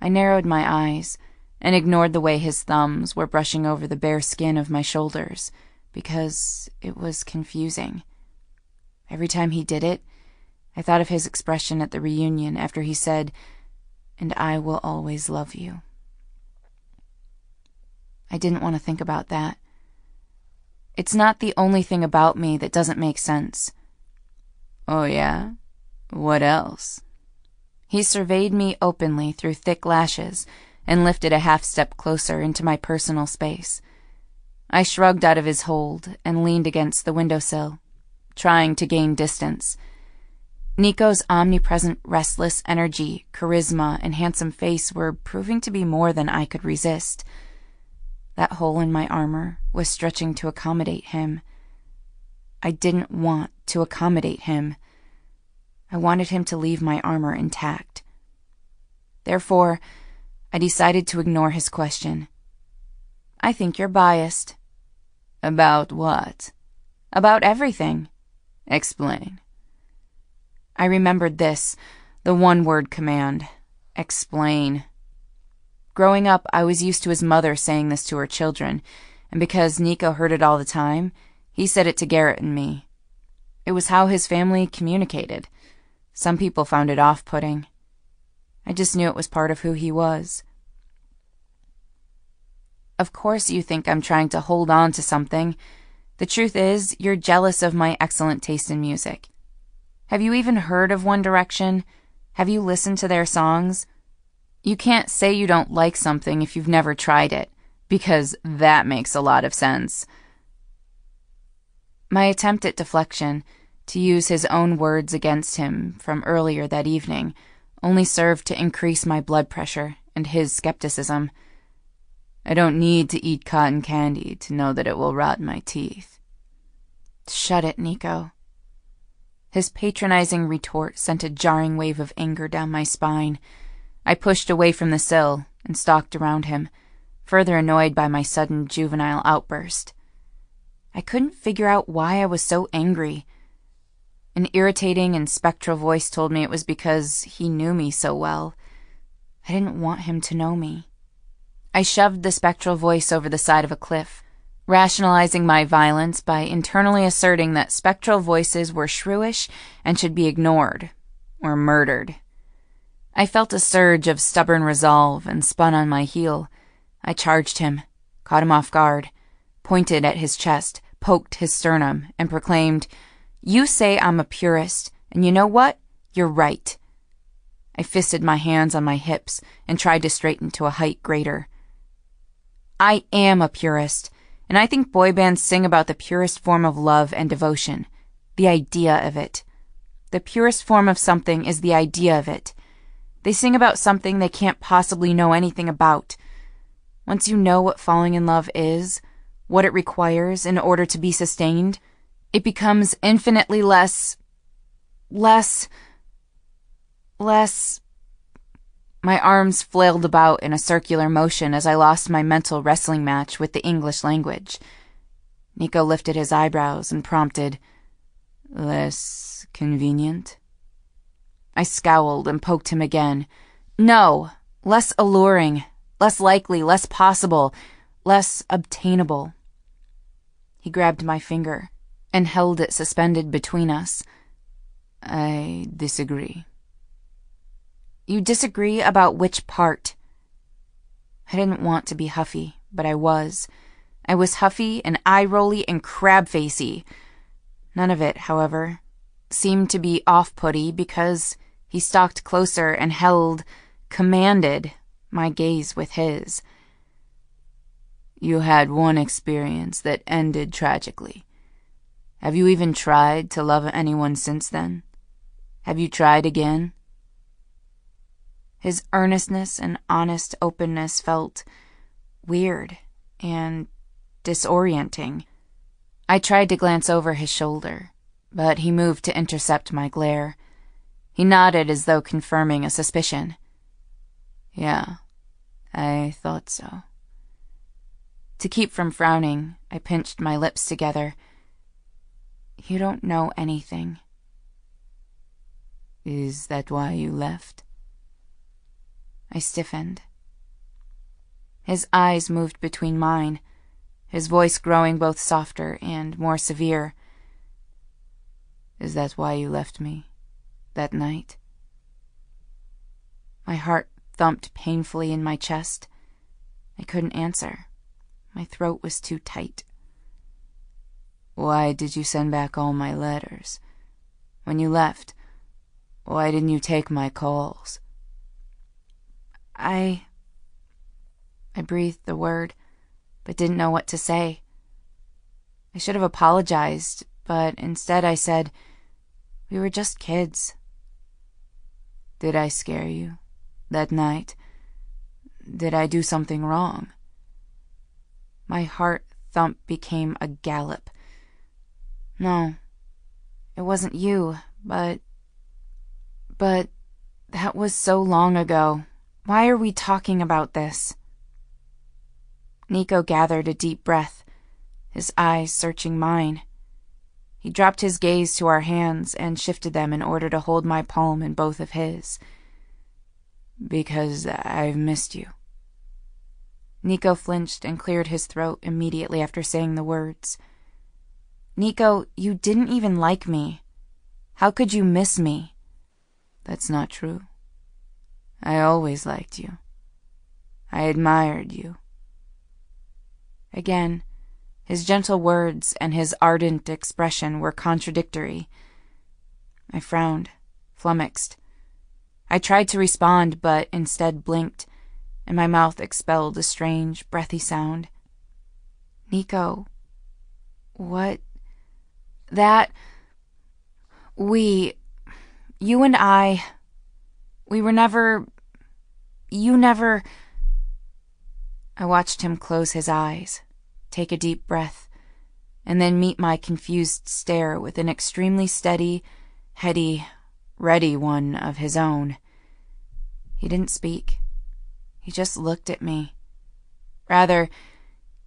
I narrowed my eyes and ignored the way his thumbs were brushing over the bare skin of my shoulders, because it was confusing. Every time he did it, I thought of his expression at the reunion after he said, "And I will always love you." I didn't want to think about that. It's not the only thing about me that doesn't make sense. Oh yeah? What else? He surveyed me openly through thick lashes and lifted a half-step closer into my personal space. I shrugged out of his hold and leaned against the windowsill, trying to gain distance. Nico's omnipresent restless energy, charisma, and handsome face were proving to be more than I could resist. That hole in my armor was stretching to accommodate him. I didn't want to accommodate him. I wanted him to leave my armor intact. Therefore, I decided to ignore his question. "I think you're biased." "About what?" "About everything." "Explain." I remembered this, the one-word command. Explain. Growing up, I was used to his mother saying this to her children, and because Nico heard it all the time, he said it to Garrett and me. It was how his family communicated. Some people found it off-putting. I just knew it was part of who he was. "Of course you think I'm trying to hold on to something. The truth is, you're jealous of my excellent taste in music. Have you even heard of One Direction? Have you listened to their songs? You can't say you don't like something if you've never tried it, because that makes a lot of sense." My attempt at deflection, to use his own words against him from earlier that evening, only served to increase my blood pressure and his skepticism. "I don't need to eat cotton candy to know that it will rot my teeth." "Shut it, Nico." His patronizing retort sent a jarring wave of anger down my spine. I pushed away from the sill and stalked around him, further annoyed by my sudden juvenile outburst. I couldn't figure out why I was so angry. An irritating and spectral voice told me it was because he knew me so well. I didn't want him to know me. I shoved the spectral voice over the side of a cliff, rationalizing my violence by internally asserting that spectral voices were shrewish and should be ignored or murdered. I felt a surge of stubborn resolve and spun on my heel. I charged him, caught him off guard, pointed at his chest, poked his sternum, and proclaimed, "You say I'm a purist, and you know what? You're right." I fisted my hands on my hips and tried to straighten to a height greater. I am a purist, and I think boy bands sing about the purest form of love and devotion, the idea of it. The purest form of something is the idea of it. They sing about something they can't possibly know anything about. Once you know what falling in love is, what it requires in order to be sustained, it becomes infinitely less... My arms flailed about in a circular motion as I lost my mental wrestling match with the English language. Nico lifted his eyebrows and prompted, "Less convenient?" I scowled and poked him again. "No, less alluring, less likely, less possible, less obtainable." He grabbed my finger and held it suspended between us. "I disagree." "You disagree about which part?" I didn't want to be huffy, but I was. I was huffy and eye-rolly and crab-facey. None of it, however, seemed to be off-putty because he stalked closer and commanded my gaze with his. You had one experience that ended tragically. Have you even tried to love anyone since then? Have you tried again? His earnestness and honest openness felt weird and disorienting. I tried to glance over his shoulder, but he moved to intercept my glare. He nodded as though confirming a suspicion. Yeah, I thought so. To keep from frowning, I pinched my lips together. You don't know anything. Is that why you left? I stiffened. His eyes moved between mine, his voice growing both softer and more severe. Is that why you left me that night? My heart thumped painfully in my chest. I couldn't answer. My throat was too tight. Why did you send back all my letters? When you left, why didn't you take my calls? I breathed the word, but didn't know what to say. I should have apologized, but instead I said, we were just kids. Did I scare you that night? Did I do something wrong? My heart thump became a gallop. No, it wasn't you, but that was so long ago. Why are we talking about this? Nico gathered a deep breath, his eyes searching mine. He dropped his gaze to our hands and shifted them in order to hold my palm in both of his. Because I've missed you. Nico flinched and cleared his throat immediately after saying the words. Nico, you didn't even like me. How could you miss me? That's not true. I always liked you. I admired you. Again, his gentle words and his ardent expression were contradictory. I frowned, flummoxed. I tried to respond, but instead blinked, and my mouth expelled a strange, breathy sound. Nico, what? That... You and I... We were never... You never... I watched him close his eyes, take a deep breath, and then meet my confused stare with an extremely steady, heady, ready one of his own. He didn't speak. He just looked at me. Rather,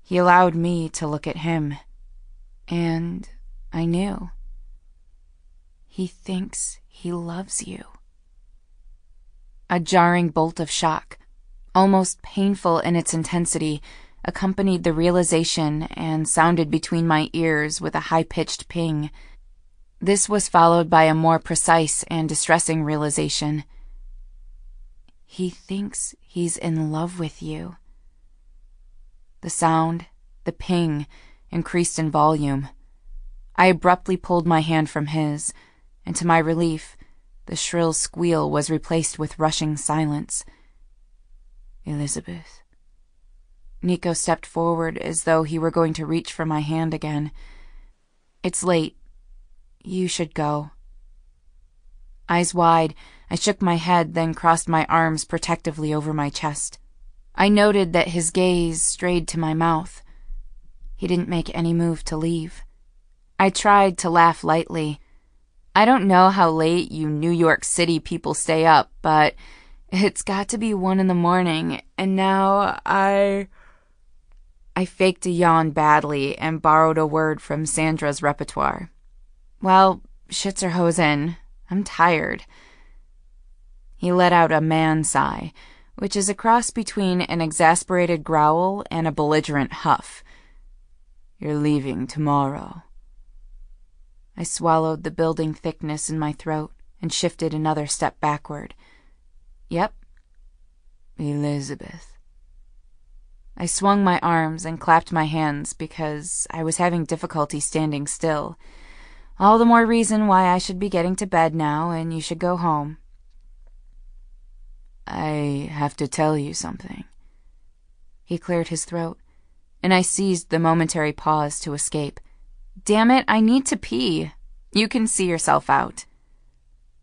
he allowed me to look at him. And I knew. He thinks he loves you. A jarring bolt of shock, almost painful in its intensity, accompanied the realization and sounded between my ears with a high-pitched ping. This was followed by a more precise and distressing realization. He thinks he's in love with you. The sound, the ping, increased in volume. I abruptly pulled my hand from his, and to my relief, the shrill squeal was replaced with rushing silence. Elizabeth. Nico stepped forward as though he were going to reach for my hand again. It's late. You should go. Eyes wide, I shook my head, then crossed my arms protectively over my chest. I noted that his gaze strayed to my mouth. He didn't make any move to leave. I tried to laugh lightly. I don't know how late you New York City people stay up, but it's got to be 1 a.m, and now I faked a yawn badly and borrowed a word from Sandra's repertoire. Well, shits or hosen, I'm tired. He let out a man sigh, which is a cross between an exasperated growl and a belligerent huff. You're leaving tomorrow. I swallowed the building thickness in my throat and shifted another step backward. Yep. Elizabeth. I swung my arms and clapped my hands because I was having difficulty standing still. All the more reason why I should be getting to bed now and you should go home. I have to tell you something. He cleared his throat, and I seized the momentary pause to escape. Damn it, I need to pee. You can see yourself out.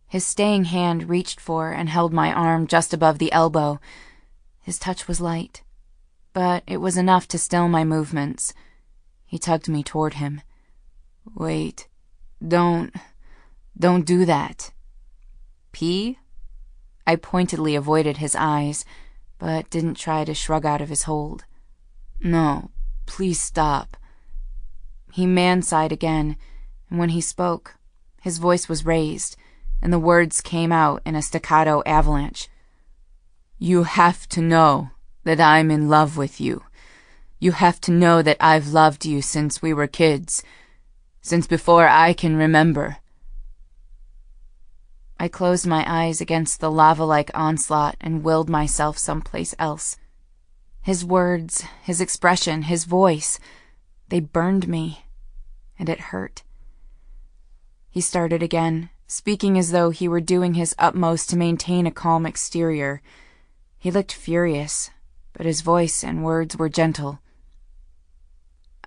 His staying hand reached for and held my arm just above the elbow. His touch was light, but it was enough to still my movements. He tugged me toward him. Wait, don't do that. Pee? I pointedly avoided his eyes, but didn't try to shrug out of his hold. No, please stop. He man-sighed again, and when he spoke, his voice was raised, and the words came out in a staccato avalanche. You have to know that I'm in love with you. You have to know that I've loved you since we were kids, since before I can remember. I closed my eyes against the lava-like onslaught and willed myself someplace else. His words, his expression, his voice, they burned me, and it hurt. He started again, speaking as though he were doing his utmost to maintain a calm exterior. He looked furious, but his voice and words were gentle.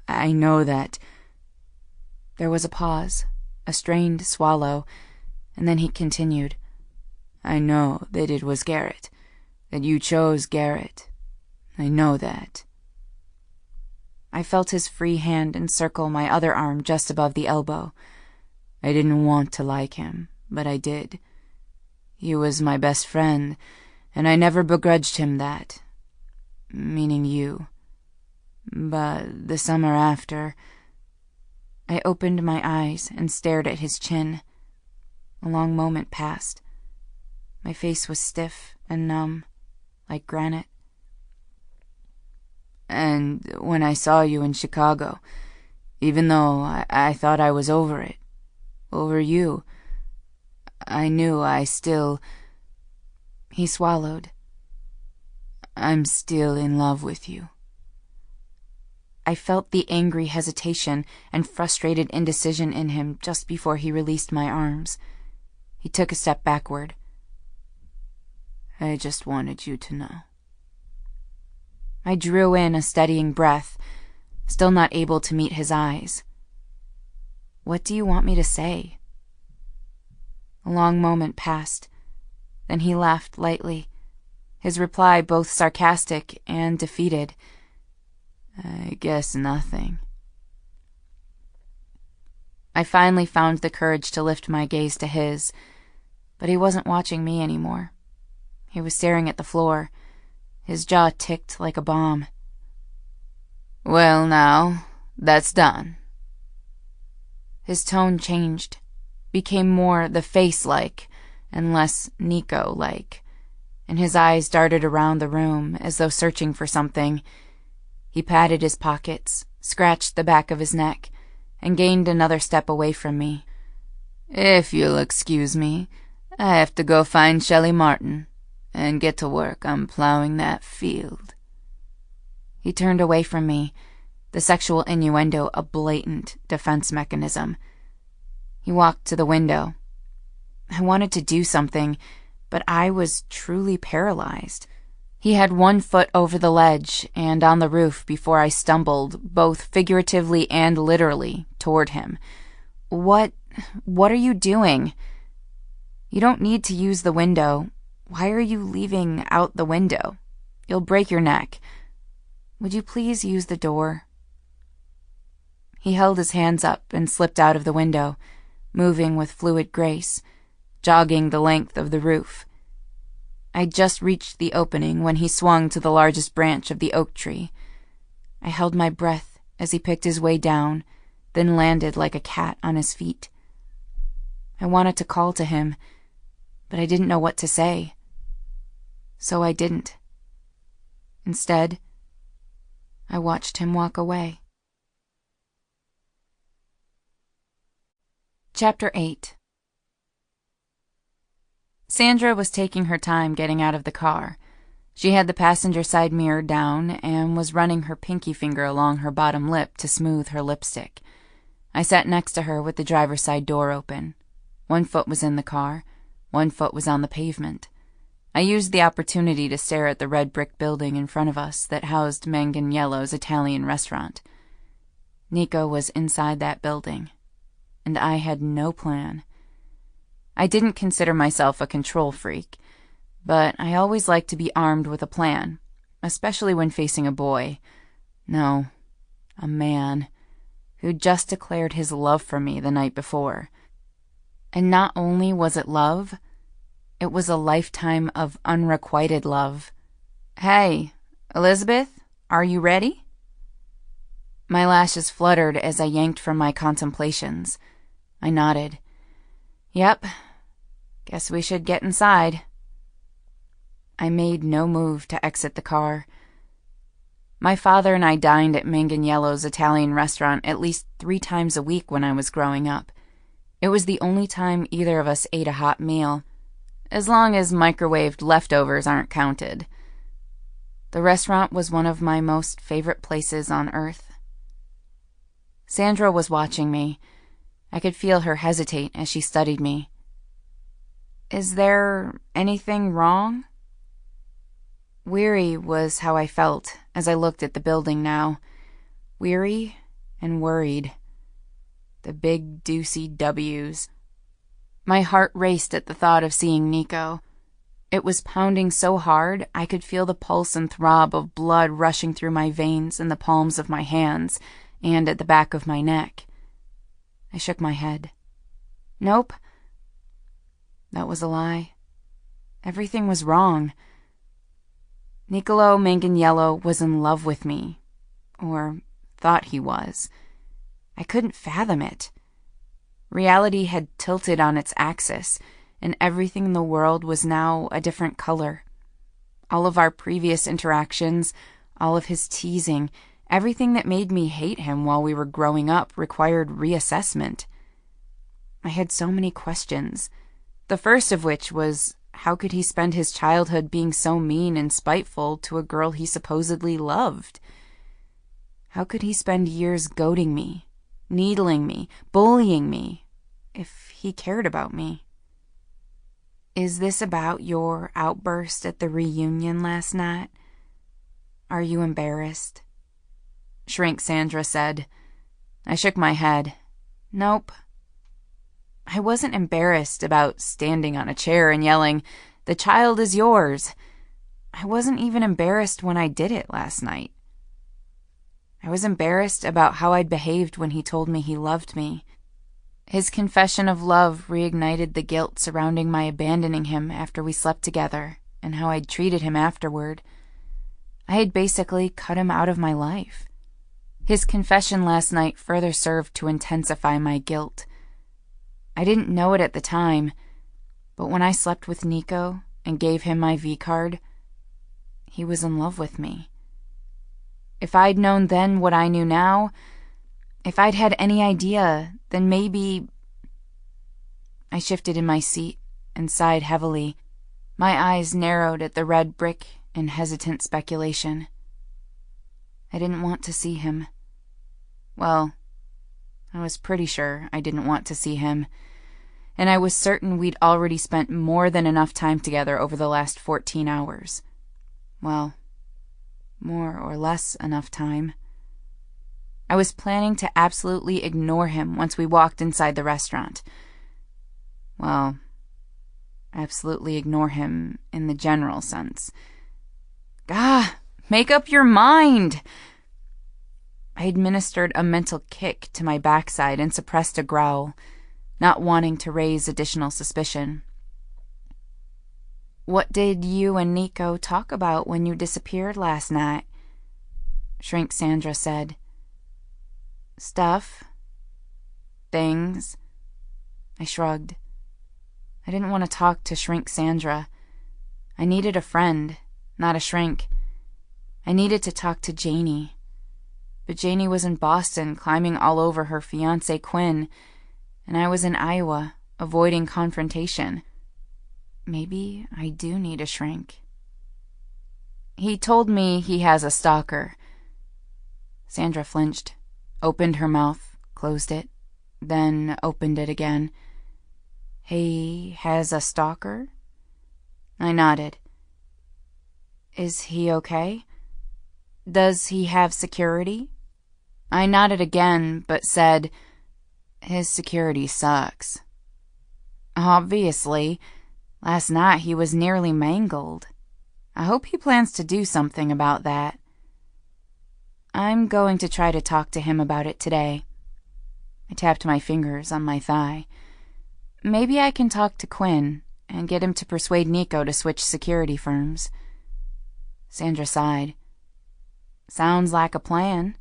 I know that. There was a pause, a strained swallow, and then he continued. I know that it was Garrett, that you chose Garrett. I know that. I felt his free hand encircle my other arm just above the elbow. I didn't want to like him, but I did. He was my best friend, and I never begrudged him that. Meaning you. But the summer after... I opened my eyes and stared at his chin. A long moment passed. My face was stiff and numb, like granite. And when I saw you in Chicago, even though I thought I was over it, over you, I knew I still... He swallowed. I'm still in love with you. I felt the angry hesitation and frustrated indecision in him just before he released my arms. He took a step backward. I just wanted you to know. I drew in a steadying breath, still not able to meet his eyes. What do you want me to say? A long moment passed. Then he laughed lightly, his reply both sarcastic and defeated. I guess nothing. I finally found the courage to lift my gaze to his, but he wasn't watching me anymore. He was staring at the floor. His jaw ticked like a bomb. Well, now, that's done. His tone changed, became more the face-like and less Nico-like, and his eyes darted around the room as though searching for something. He patted his pockets, scratched the back of his neck, and gained another step away from me. If you'll excuse me, I have to go find Shelley Martin and get to work on plowing that field. He turned away from me, the sexual innuendo a blatant defense mechanism. He walked to the window. I wanted to do something, but I was truly paralyzed. He had one foot over the ledge and on the roof before I stumbled, both figuratively and literally, toward him. What are you doing? You don't need to use the window. Why are you leaving out the window? You'll break your neck. Would you please use the door? He held his hands up and slipped out of the window, moving with fluid grace, jogging the length of the roof. I'd just reached the opening when he swung to the largest branch of the oak tree. I held my breath as he picked his way down, then landed like a cat on his feet. I wanted to call to him, but I didn't know what to say. So I didn't. Instead, I watched him walk away. Chapter 8. Sandra was taking her time getting out of the car. She had the passenger side mirror down and was running her pinky finger along her bottom lip to smooth her lipstick. I sat next to her with the driver's side door open. One foot was in the car, one foot was on the pavement. I used the opportunity to stare at the red brick building in front of us that housed Manganiello's Italian restaurant. Nico was inside that building, and I had no plan. I didn't consider myself a control freak, but I always liked to be armed with a plan, especially when facing a boy. No, a man who'd just declared his love for me the night before. And not only was it love, it was a lifetime of unrequited love. "Hey, Elizabeth, are you ready?" My lashes fluttered as I yanked from my contemplations. I nodded. "Yep, guess we should get inside." I made no move to exit the car. My father and I dined at Manganiello's Italian restaurant at least 3 times a week when I was growing up. It was the only time either of us ate a hot meal, as long as microwaved leftovers aren't counted. The restaurant was one of my most favorite places on earth. Sandra was watching me. I could feel her hesitate as she studied me. "Is there anything wrong?" Weary was how I felt as I looked at the building now. Weary and worried. The big, deucey W's. My heart raced at the thought of seeing Nico. It was pounding so hard I could feel the pulse and throb of blood rushing through my veins in the palms of my hands and at the back of my neck. I shook my head. Nope. That was a lie. Everything was wrong. Niccolo Manganiello was in love with me, or thought he was. I couldn't fathom it. Reality had tilted on its axis, and everything in the world was now a different color. All of our previous interactions, all of his teasing, everything that made me hate him while we were growing up required reassessment. I had so many questions, the first of which was, how could he spend his childhood being so mean and spiteful to a girl he supposedly loved? How could he spend years goading me, needling me, bullying me, if he cared about me? Is this about your outburst at the reunion last night? Are you embarrassed? Shrink Sandra said. I shook my head. Nope. I wasn't embarrassed about standing on a chair and yelling, "The child is yours." I wasn't even embarrassed when I did it last night. I was embarrassed about how I'd behaved when he told me he loved me. His confession of love reignited the guilt surrounding my abandoning him after we slept together and how I'd treated him afterward. I had basically cut him out of my life. His confession last night further served to intensify my guilt. I didn't know it at the time, but when I slept with Nico and gave him my V-card, he was in love with me. If I'd known then what I knew now, if I'd had any idea, then maybe... I shifted in my seat and sighed heavily, my eyes narrowed at the red brick in hesitant speculation. I didn't want to see him. Well, I was pretty sure I didn't want to see him, and I was certain we'd already spent more than enough time together over the last 14 hours. Well, more or less enough time. I was planning to absolutely ignore him once we walked inside the restaurant. Well, absolutely ignore him in the general sense. Make up your mind! I administered a mental kick to my backside and suppressed a growl, not wanting to raise additional suspicion. What did you and Nico talk about when you disappeared last night? Shrink Sandra said. Stuff. Things. I shrugged. I didn't want to talk to Shrink Sandra. I needed a friend, not a shrink. I needed to talk to Janie. But Janie was in Boston climbing all over her fiancé Quinn, and I was in Iowa, avoiding confrontation. Maybe I do need a shrink. He told me he has a stalker. Sandra flinched, opened her mouth, closed it, then opened it again. He has a stalker? I nodded. Is he okay? Does he have security? I nodded again, but said, his security sucks. Obviously. Last night he was nearly mangled. I hope he plans to do something about that. I'm going to try to talk to him about it today. I tapped my fingers on my thigh. Maybe I can talk to Quinn and get him to persuade Nico to switch security firms. Sandra sighed. Sounds like a plan.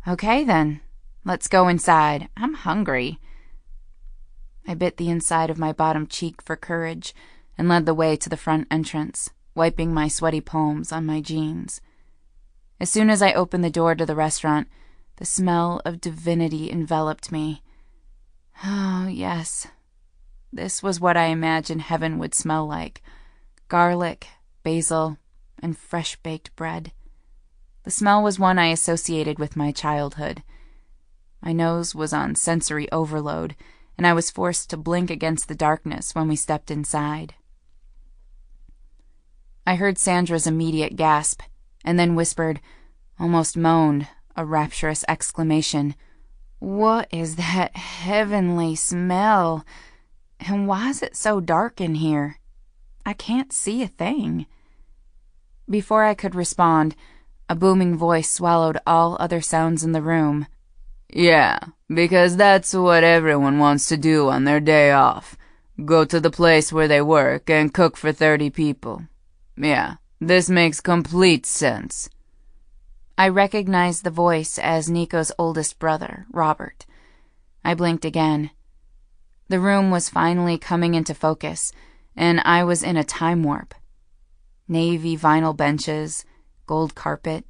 Okay then, let's go inside. I'm hungry. I bit the inside of my bottom cheek for courage and led the way to the front entrance, wiping my sweaty palms on my jeans. As soon as I opened the door to the restaurant, the smell of divinity enveloped me. Oh, yes. This was what I imagined heaven would smell like. Garlic, basil, and fresh-baked bread. The smell was one I associated with my childhood. My nose was on sensory overload, and I was forced to blink against the darkness when we stepped inside. I heard Sandra's immediate gasp, and then whispered, almost moaned, a rapturous exclamation. What is that heavenly smell? And why is it so dark in here? I can't see a thing. Before I could respond, a booming voice swallowed all other sounds in the room. Yeah, because that's what everyone wants to do on their day off. Go to the place where they work and cook for 30 people. Yeah, this makes complete sense. I recognized the voice as Nico's oldest brother, Robert. I blinked again. The room was finally coming into focus, and I was in a time warp. Navy vinyl benches, gold carpet,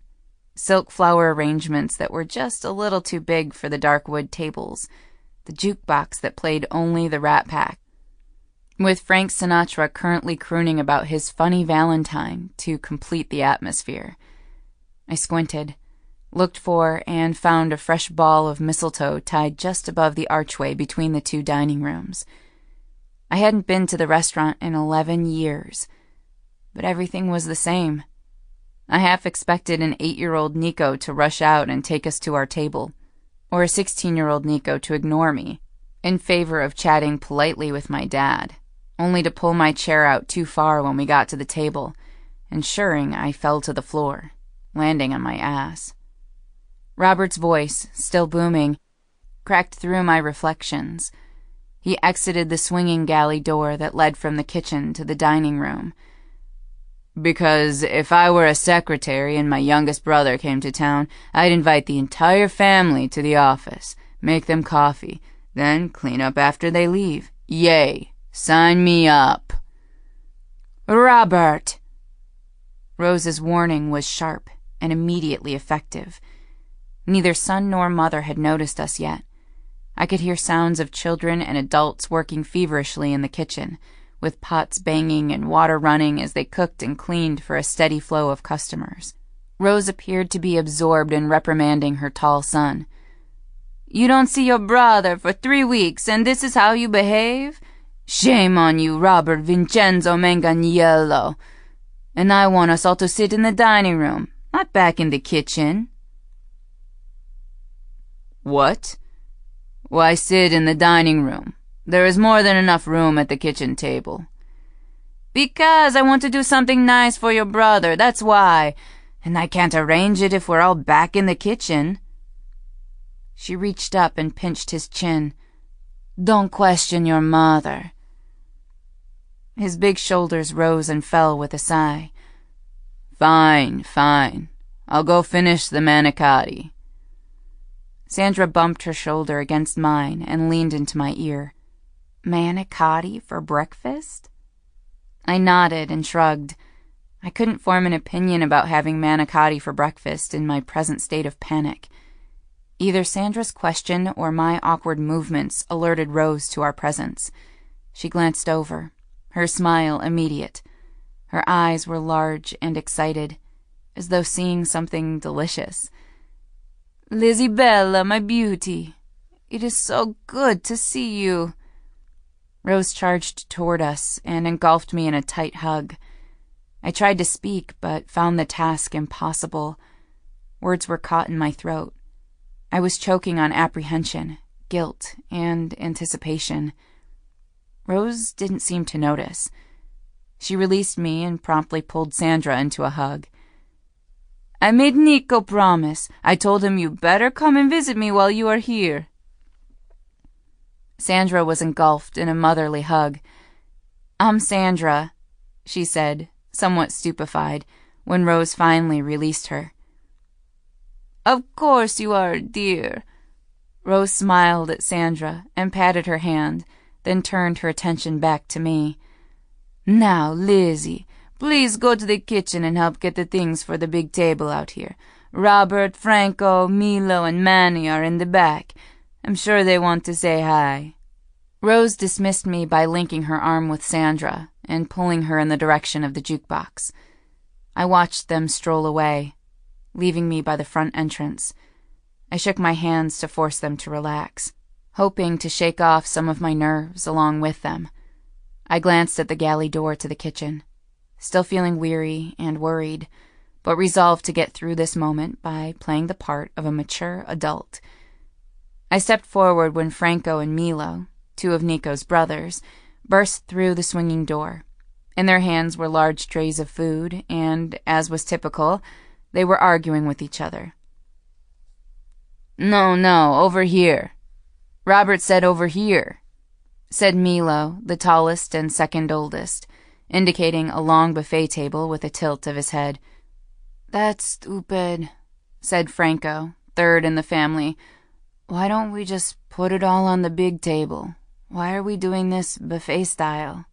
silk flower arrangements that were just a little too big for the dark wood tables, the jukebox that played only the Rat Pack, with Frank Sinatra currently crooning about his funny Valentine to complete the atmosphere. I squinted, looked for and found a fresh ball of mistletoe tied just above the archway between the two dining rooms. I hadn't been to the restaurant in 11 years, but everything was the same. I half expected an 8-year-old Nico to rush out and take us to our table, or a 16-year-old Nico to ignore me, in favor of chatting politely with my dad, only to pull my chair out too far when we got to the table, ensuring I fell to the floor, landing on my ass. Robert's voice, still booming, cracked through my reflections. He exited the swinging galley door that led from the kitchen to the dining room. Because if I were a secretary and my youngest brother came to town, I'd invite the entire family to the office, make them coffee, then clean up after they leave. Yay! Sign me up. Robert! Rose's warning was sharp and immediately effective. Neither son nor mother had noticed us yet. I could hear sounds of children and adults working feverishly in the kitchen, with pots banging and water running as they cooked and cleaned for a steady flow of customers. Rose appeared to be absorbed in reprimanding her tall son. You don't see your brother for 3 weeks, and this is how you behave? Shame on you, Robert Vincenzo Manganiello. And I want us all to sit in the dining room, not back in the kitchen. What? Why sit in the dining room? There is more than enough room at the kitchen table. Because I want to do something nice for your brother, that's why. And I can't arrange it if we're all back in the kitchen. She reached up and pinched his chin. Don't question your mother. His big shoulders rose and fell with a sigh. Fine. I'll go finish the manicotti. Sandra bumped her shoulder against mine and leaned into my ear. Manicotti for breakfast? I nodded and shrugged. I couldn't form an opinion about having manicotti for breakfast in my present state of panic. Either Sandra's question or my awkward movements alerted Rose to our presence. She glanced over, her smile immediate. Her eyes were large and excited, as though seeing something delicious. "Lizzie Bella, my beauty, it is so good to see you." Rose charged toward us and engulfed me in a tight hug. I tried to speak, but found the task impossible. Words were caught in my throat. I was choking on apprehension, guilt, and anticipation. Rose didn't seem to notice. She released me and promptly pulled Sandra into a hug. "I made Nico promise. I told him you better come and visit me while you are here." Sandra was engulfed in a motherly hug. "I'm Sandra," she said, somewhat stupefied, when Rose finally released her. "Of course you are, dear." Rose smiled at Sandra and patted her hand, then turned her attention back to me. "Now, Lizzie, please go to the kitchen and help get the things for the big table out here. Robert, Franco, Milo, and Manny are in the back. I'm sure they want to say hi." Rose dismissed me by linking her arm with Sandra and pulling her in the direction of the jukebox. I watched them stroll away, leaving me by the front entrance. I shook my hands to force them to relax, hoping to shake off some of my nerves along with them. I glanced at the galley door to the kitchen, still feeling weary and worried, but resolved to get through this moment by playing the part of a mature adult. I stepped forward when Franco and Milo, two of Nico's brothers, burst through the swinging door. In their hands were large trays of food, and, as was typical, they were arguing with each other. No, over here. Robert said over here," said Milo, the tallest and second oldest, indicating a long buffet table with a tilt of his head. "That's stupid," said Franco, third in the family. "Why don't we just put it all on the big table? Why are we doing this buffet style?"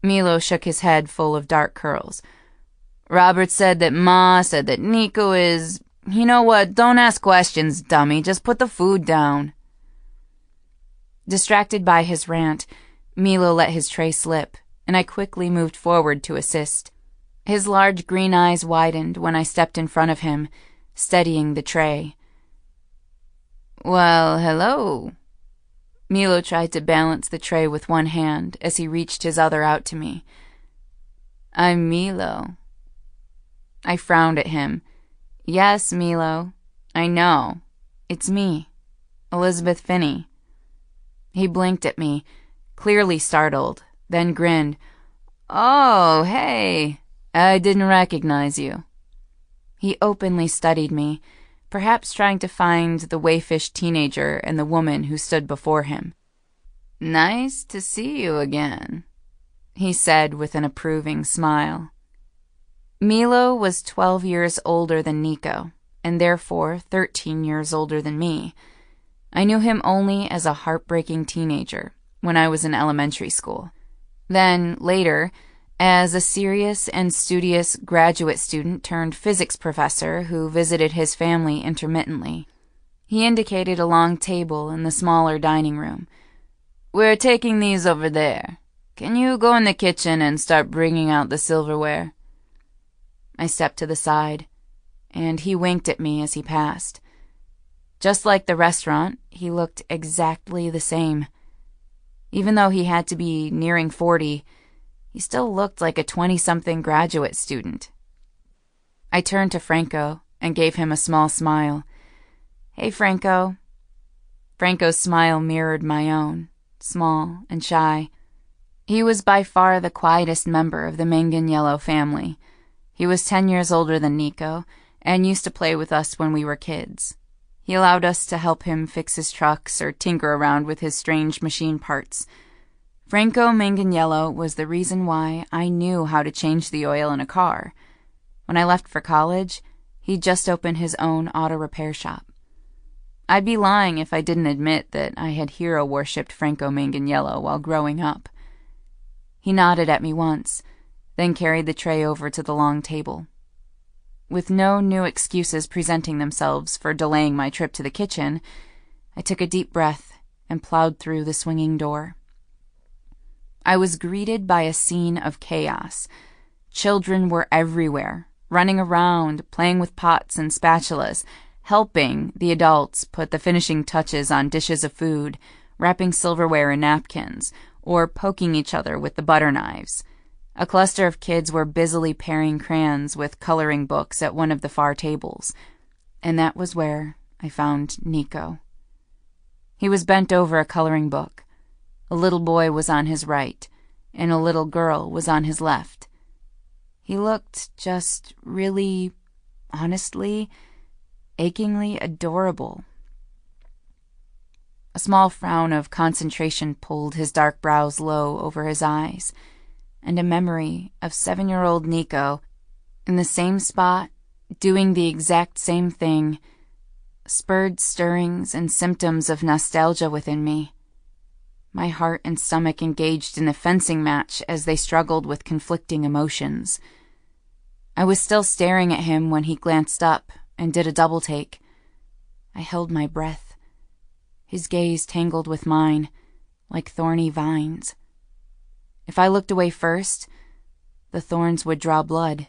Milo shook his head full of dark curls. "Robert said that Ma said that Nico is... You know what? Don't ask questions, dummy. Just put the food down." Distracted by his rant, Milo let his tray slip, and I quickly moved forward to assist. His large green eyes widened when I stepped in front of him, steadying the tray. "Well, hello." Milo tried to balance the tray with one hand as he reached his other out to me. "I'm Milo." I frowned at him. "Yes, Milo, I know. It's me, Elizabeth Finney." He blinked at me, clearly startled, then grinned. "Oh, hey, I didn't recognize you." He openly studied me, perhaps trying to find the waifish teenager and the woman who stood before him. "Nice to see you again," he said with an approving smile. Milo was 12 years older than Nico, and therefore 13 years older than me. I knew him only as a heartbreaking teenager when I was in elementary school. Then, later, as a serious and studious graduate student turned physics professor who visited his family intermittently. He indicated a long table in the smaller dining room. "We're taking these over there. Can you go in the kitchen and start bringing out the silverware?" I stepped to the side, and he winked at me as he passed. Just like the restaurant, he looked exactly the same. Even though he had to be nearing 40, he still looked like a 20-something graduate student. I turned to Franco and gave him a small smile. "Hey, Franco." Franco's smile mirrored my own, small and shy. He was by far the quietest member of the Manganiello family. He was 10 years older than Nico and used to play with us when we were kids. He allowed us to help him fix his trucks or tinker around with his strange machine parts. Franco Manganiello was the reason why I knew how to change the oil in a car. When I left for college, he'd just opened his own auto repair shop. I'd be lying if I didn't admit that I had hero-worshipped Franco Manganiello while growing up. He nodded at me once, then carried the tray over to the long table. With no new excuses presenting themselves for delaying my trip to the kitchen, I took a deep breath and plowed through the swinging door. I was greeted by a scene of chaos. Children were everywhere, running around, playing with pots and spatulas, helping the adults put the finishing touches on dishes of food, wrapping silverware in napkins, or poking each other with the butter knives. A cluster of kids were busily pairing crayons with coloring books at one of the far tables, and that was where I found Nico. He was bent over a coloring book. A little boy was on his right, and a little girl was on his left. He looked just really, honestly, achingly adorable. A small frown of concentration pulled his dark brows low over his eyes, and a memory of 7-year-old Nico in the same spot, doing the exact same thing, spurred stirrings and symptoms of nostalgia within me. My heart and stomach engaged in a fencing match as they struggled with conflicting emotions. I was still staring at him when he glanced up and did a double take. I held my breath. His gaze tangled with mine, like thorny vines. If I looked away first, the thorns would draw blood.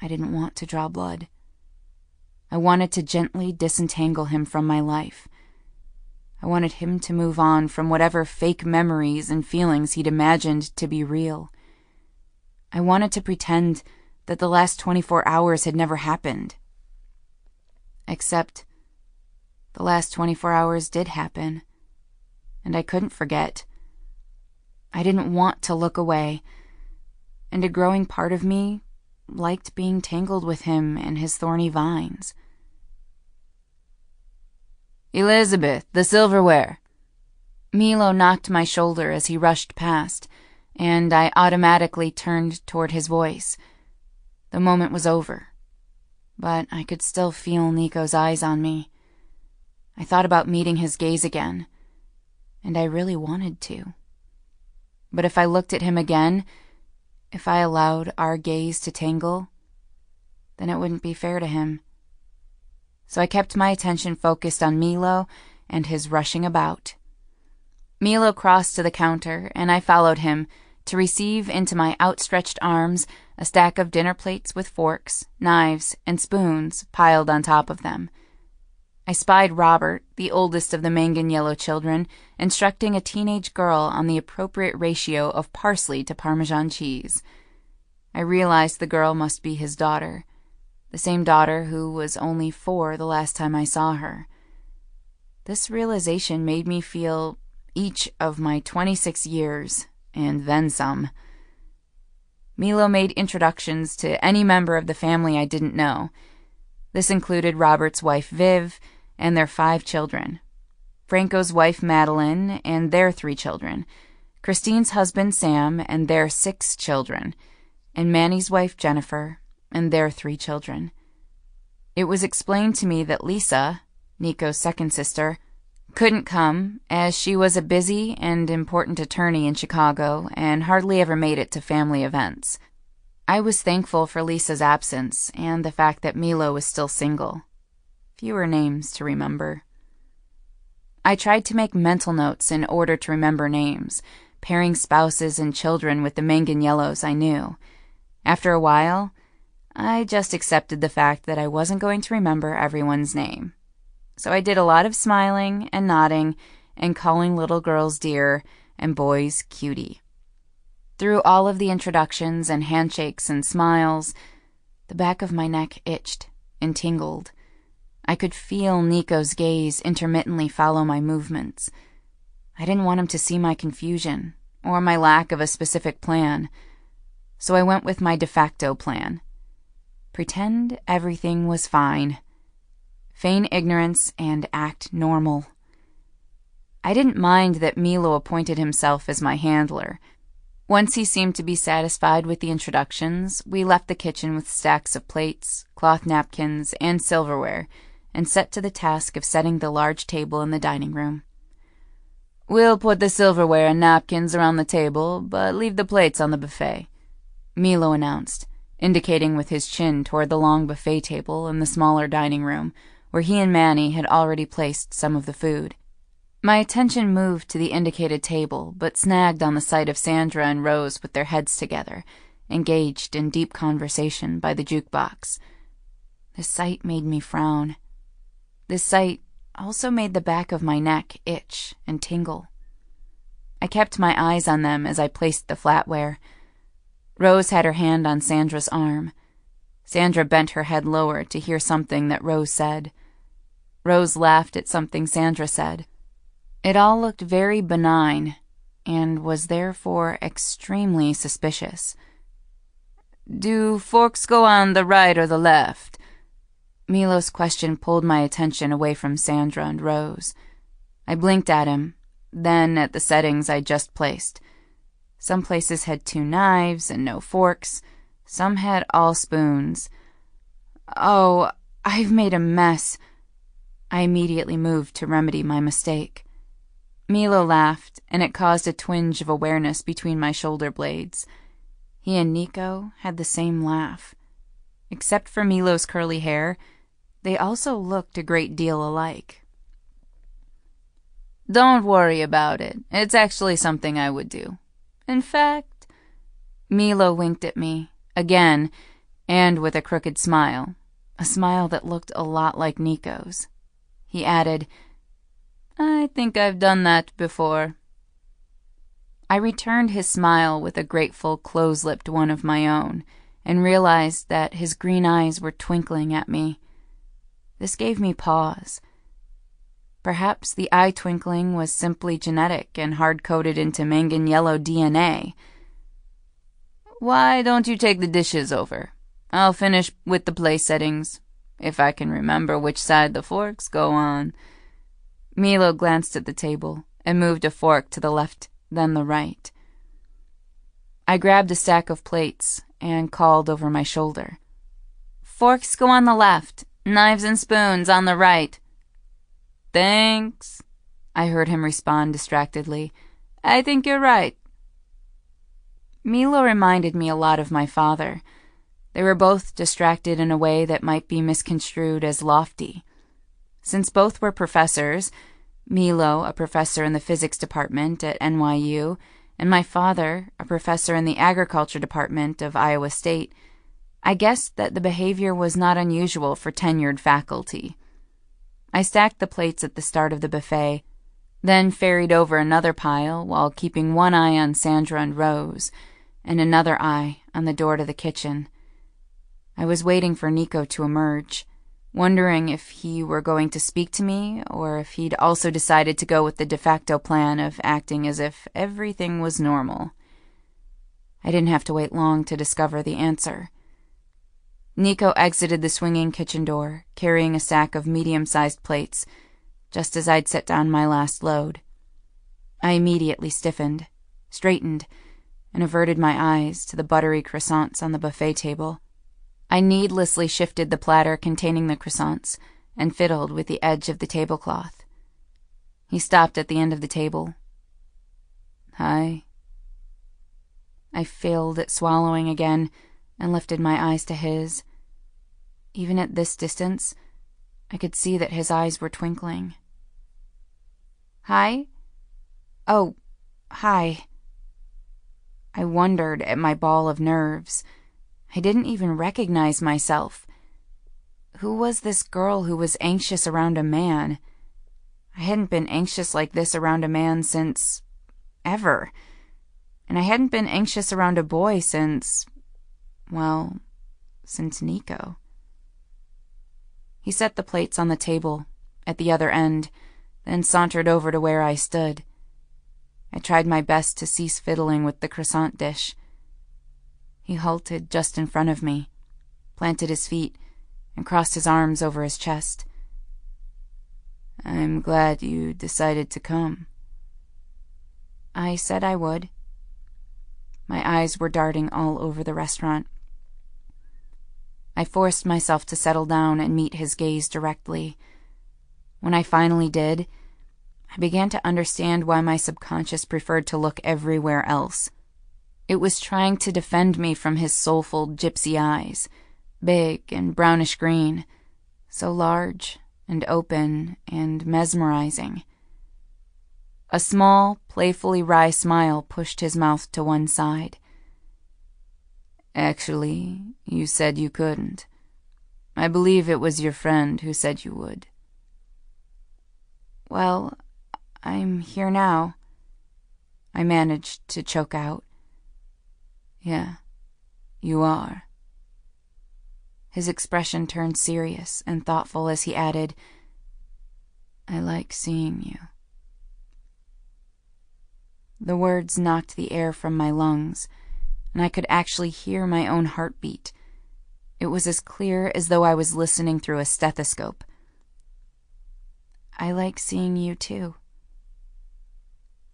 I didn't want to draw blood. I wanted to gently disentangle him from my life. I wanted him to move on from whatever fake memories and feelings he'd imagined to be real. I wanted to pretend that the last 24 hours had never happened. Except the last 24 hours did happen, and I couldn't forget. I didn't want to look away, and a growing part of me liked being tangled with him and his thorny vines. "Elizabeth, the silverware!" Milo knocked my shoulder as he rushed past, and I automatically turned toward his voice. The moment was over, but I could still feel Nico's eyes on me. I thought about meeting his gaze again, and I really wanted to. But if I looked at him again, if I allowed our gaze to tangle, then it wouldn't be fair to him. So I kept my attention focused on Milo and his rushing about. Milo crossed to the counter, and I followed him to receive into my outstretched arms a stack of dinner plates with forks, knives, and spoons piled on top of them. I spied Robert, the oldest of the Manganiello children, instructing a teenage girl on the appropriate ratio of parsley to Parmesan cheese. I realized the girl must be his daughter, the same daughter who was only 4 the last time I saw her. This realization made me feel each of my 26 years, and then some. Milo made introductions to any member of the family I didn't know. This included Robert's wife Viv and their 5 children, Franco's wife Madeline and their 3 children, Christine's husband Sam and their 6 children, and Manny's wife Jennifer and their 3 children. It was explained to me that Lisa, Nico's second sister, couldn't come as she was a busy and important attorney in Chicago and hardly ever made it to family events. I was thankful for Lisa's absence and the fact that Milo was still single. Fewer names to remember. I tried to make mental notes in order to remember names, pairing spouses and children with the Manganiellos I knew. After a while, I just accepted the fact that I wasn't going to remember everyone's name. So I did a lot of smiling and nodding and calling little girls dear and boys cutie. Through all of the introductions and handshakes and smiles, the back of my neck itched and tingled. I could feel Nico's gaze intermittently follow my movements. I didn't want him to see my confusion or my lack of a specific plan, so I went with my de facto plan. Pretend everything was fine. Feign ignorance and act normal. I didn't mind that Milo appointed himself as my handler. Once he seemed to be satisfied with the introductions, we left the kitchen with stacks of plates, cloth napkins, and silverware, and set to the task of setting the large table in the dining room. "We'll put the silverware and napkins around the table, but leave the plates on the buffet," Milo announced, indicating with his chin toward the long buffet table in the smaller dining room, where he and Manny had already placed some of the food. My attention moved to the indicated table, but snagged on the sight of Sandra and Rose with their heads together, engaged in deep conversation by the jukebox. This sight made me frown. This sight also made the back of my neck itch and tingle. I kept my eyes on them as I placed the flatware. Rose had her hand on Sandra's arm. Sandra bent her head lower to hear something that Rose said. Rose laughed at something Sandra said. It all looked very benign, and was therefore extremely suspicious. "Do forks go on the right or the left?" Milo's question pulled my attention away from Sandra and Rose. I blinked at him, then at the settings I'd just placed. Some places had 2 knives and no forks. Some had all spoons. "Oh, I've made a mess." I immediately moved to remedy my mistake. Milo laughed, and it caused a twinge of awareness between my shoulder blades. He and Nico had the same laugh. Except for Milo's curly hair, they also looked a great deal alike. "Don't worry about it. It's actually something I would do. In fact," Milo winked at me, again, and with a crooked smile, a smile that looked a lot like Nico's. He added, "I think I've done that before." I returned his smile with a grateful, close-lipped one of my own, and realized that his green eyes were twinkling at me. This gave me pause. Perhaps the eye twinkling was simply genetic and hard-coded into Manganiello DNA. "Why don't you take the dishes over? I'll finish with the place settings, if I can remember which side the forks go on." Milo glanced at the table and moved a fork to the left, then the right. I grabbed a stack of plates and called over my shoulder, "Forks go on the left, knives and spoons on the right." "Thanks," I heard him respond distractedly. "I think you're right." Milo reminded me a lot of my father. They were both distracted in a way that might be misconstrued as lofty. Since both were professors, Milo a professor in the physics department at NYU, and my father a professor in the agriculture department of Iowa State, I guessed that the behavior was not unusual for tenured faculty. I stacked the plates at the start of the buffet, then ferried over another pile while keeping one eye on Sandra and Rose, and another eye on the door to the kitchen. I was waiting for Nico to emerge, wondering if he were going to speak to me or if he'd also decided to go with the de facto plan of acting as if everything was normal. I didn't have to wait long to discover the answer. Nico exited the swinging kitchen door, carrying a sack of medium-sized plates, just as I'd set down my last load. I immediately stiffened, straightened, and averted my eyes to the buttery croissants on the buffet table. I needlessly shifted the platter containing the croissants and fiddled with the edge of the tablecloth. He stopped at the end of the table. "Hi." I failed at swallowing again and lifted my eyes to his. Even at this distance, I could see that his eyes were twinkling. "Hi? Oh, hi." I wondered at my ball of nerves. I didn't even recognize myself. Who was this girl who was anxious around a man? I hadn't been anxious like this around a man since... ever. And I hadn't been anxious around a boy since... well, since Nico. He set the plates on the table, at the other end, then sauntered over to where I stood. I tried my best to cease fiddling with the croissant dish. He halted just in front of me, planted his feet, and crossed his arms over his chest. "I'm glad you decided to come." I said I would. My eyes were darting all over the restaurant. I forced myself to settle down and meet his gaze directly. When I finally did, I began to understand why my subconscious preferred to look everywhere else. It was trying to defend me from his soulful gypsy eyes, big and brownish green, so large and open and mesmerizing. A small, playfully wry smile pushed his mouth to one side. Actually, you said you couldn't. I believe it was your friend who said you would. Well, I'm here now, I managed to choke out. Yeah, you are. His expression turned serious and thoughtful as he added, I like seeing you. The words knocked the air from my lungs, and I could actually hear my own heartbeat. It was as clear as though I was listening through a stethoscope. I like seeing you too.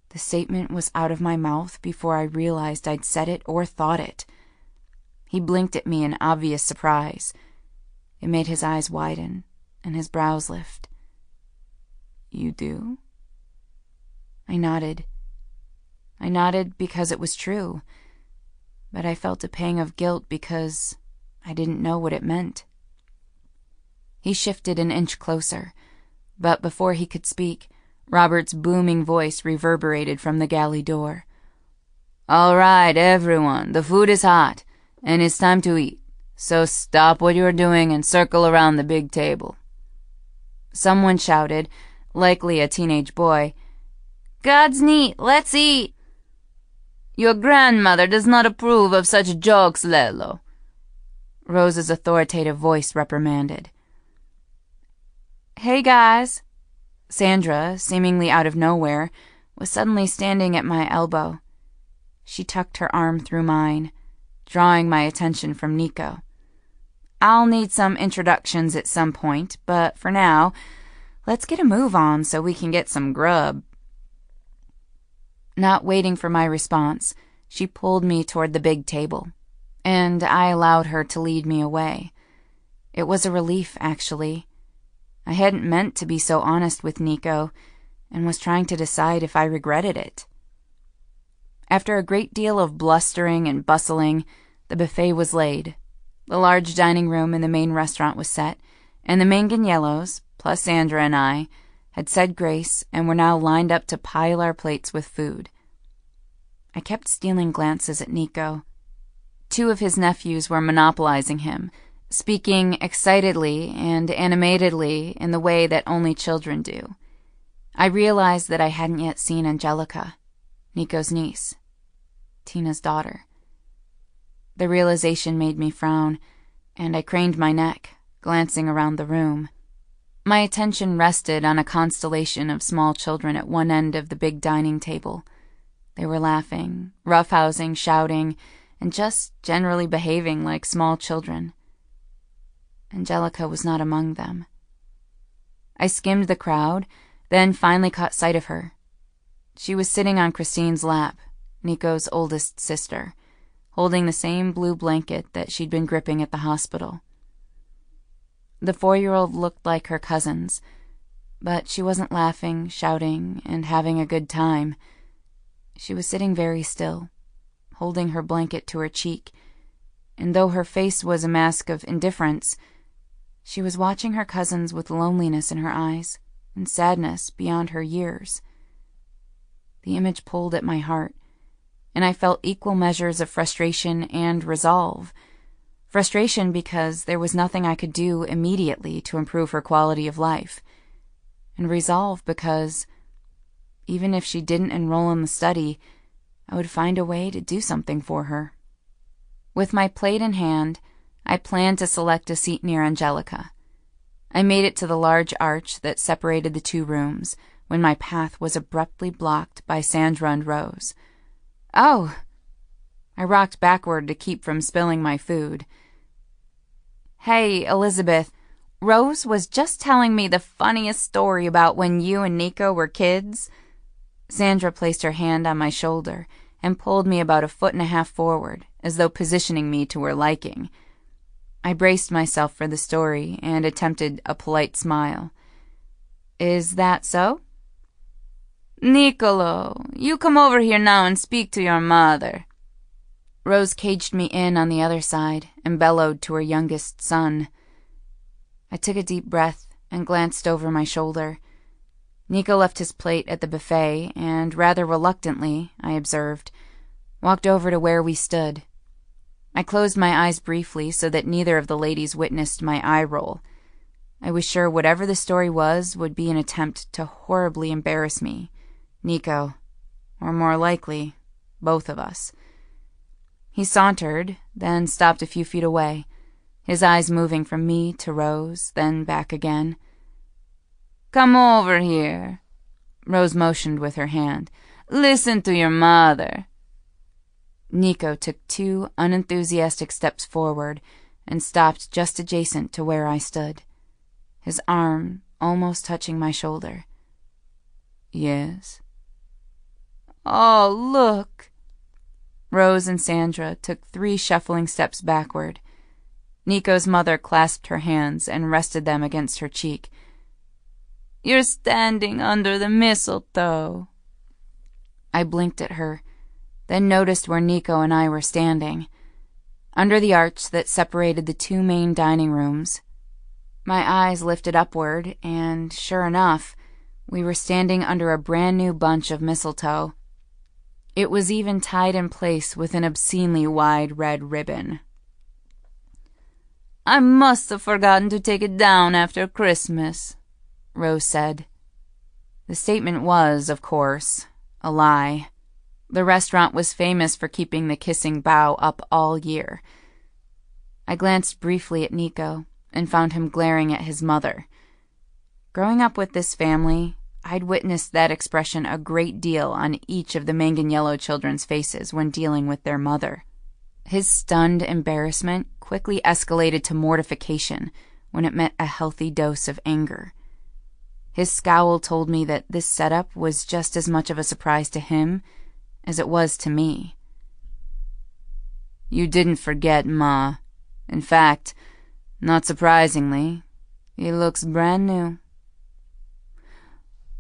The statement was out of my mouth before I realized I'd said it or thought it. He blinked at me in obvious surprise. It made his eyes widen and his brows lift. You do? I nodded. I nodded because it was true, but I felt a pang of guilt because I didn't know what it meant. He shifted an inch closer, but before he could speak, Robert's booming voice reverberated from the galley door. All right, everyone, the food is hot, and it's time to eat, so stop what you're doing and circle around the big table. Someone shouted, likely a teenage boy, God's neat, let's eat! Your grandmother does not approve of such jokes, Lelo, Rose's authoritative voice reprimanded. Hey guys! Sandra, seemingly out of nowhere, was suddenly standing at my elbow. She tucked her arm through mine, drawing my attention from Nico. I'll need some introductions at some point, but for now, let's get a move on so we can get some grub. Not waiting for my response, she pulled me toward the big table, and I allowed her to lead me away. It was a relief, actually. I hadn't meant to be so honest with Nico, and was trying to decide if I regretted it. After a great deal of blustering and bustling, the buffet was laid. The large dining room in the main restaurant was set, and the Manganiellos, plus Sandra and I, had said grace and were now lined up to pile our plates with food. I kept stealing glances at Nico. 2 of his nephews were monopolizing him, speaking excitedly and animatedly in the way that only children do. I realized that I hadn't yet seen Angelica, Nico's niece, Tina's daughter. The realization made me frown, and I craned my neck, glancing around the room. My attention rested on a constellation of small children at one end of the big dining table. They were laughing, roughhousing, shouting, and just generally behaving like small children. Angelica was not among them. I skimmed the crowd, then finally caught sight of her. She was sitting on Christine's lap, Nico's oldest sister, holding the same blue blanket that she'd been gripping at the hospital. The 4-year-old looked like her cousins, but she wasn't laughing, shouting, and having a good time. She was sitting very still, holding her blanket to her cheek, and though her face was a mask of indifference, she was watching her cousins with loneliness in her eyes and sadness beyond her years. The image pulled at my heart, and I felt equal measures of frustration and resolve. Frustration because there was nothing I could do immediately to improve her quality of life, and resolve because, even if she didn't enroll in the study, I would find a way to do something for her. With my plate in hand, I planned to select a seat near Angelica. I made it to the large arch that separated the 2 rooms when my path was abruptly blocked by Sandra and Rose. Oh! I rocked backward to keep from spilling my food. Hey, Elizabeth, Rose was just telling me the funniest story about when you and Nico were kids. Sandra placed her hand on my shoulder and pulled me about 1.5 feet forward, as though positioning me to her liking. I braced myself for the story and attempted a polite smile. Is that so? Niccolo, you come over here now and speak to your mother. Rose caged me in on the other side and bellowed to her youngest son. I took a deep breath and glanced over my shoulder. Nico left his plate at the buffet and, rather reluctantly, I observed, walked over to where we stood. I closed my eyes briefly so that neither of the ladies witnessed my eye roll. I was sure whatever the story was would be an attempt to horribly embarrass me, Nico, or more likely, both of us. He sauntered, then stopped a few feet away, his eyes moving from me to Rose, then back again. "Come over here." Rose motioned with her hand. "Listen to your mother." Nico took 2 unenthusiastic steps forward and stopped just adjacent to where I stood, his arm almost touching my shoulder. "Yes?" "Oh, look." Rose and Sandra took 3 shuffling steps backward. Nico's mother clasped her hands and rested them against her cheek. "You're standing under the mistletoe." I blinked at her, then noticed where Nico and I were standing, under the arch that separated the 2 main dining rooms. My eyes lifted upward, and sure enough, we were standing under a brand new bunch of mistletoe. It was even tied in place with an obscenely wide red ribbon. "I must have forgotten to take it down after Christmas," Rose said. The statement was, of course, a lie. The restaurant was famous for keeping the kissing bow up all year. I glanced briefly at Nico and found him glaring at his mother. Growing up with this family, I'd witnessed that expression a great deal on each of the Manganiello children's faces when dealing with their mother. His stunned embarrassment quickly escalated to mortification when it met a healthy dose of anger. His scowl told me that this setup was just as much of a surprise to him as it was to me. "You didn't forget, Ma. In fact, not surprisingly, he looks brand new."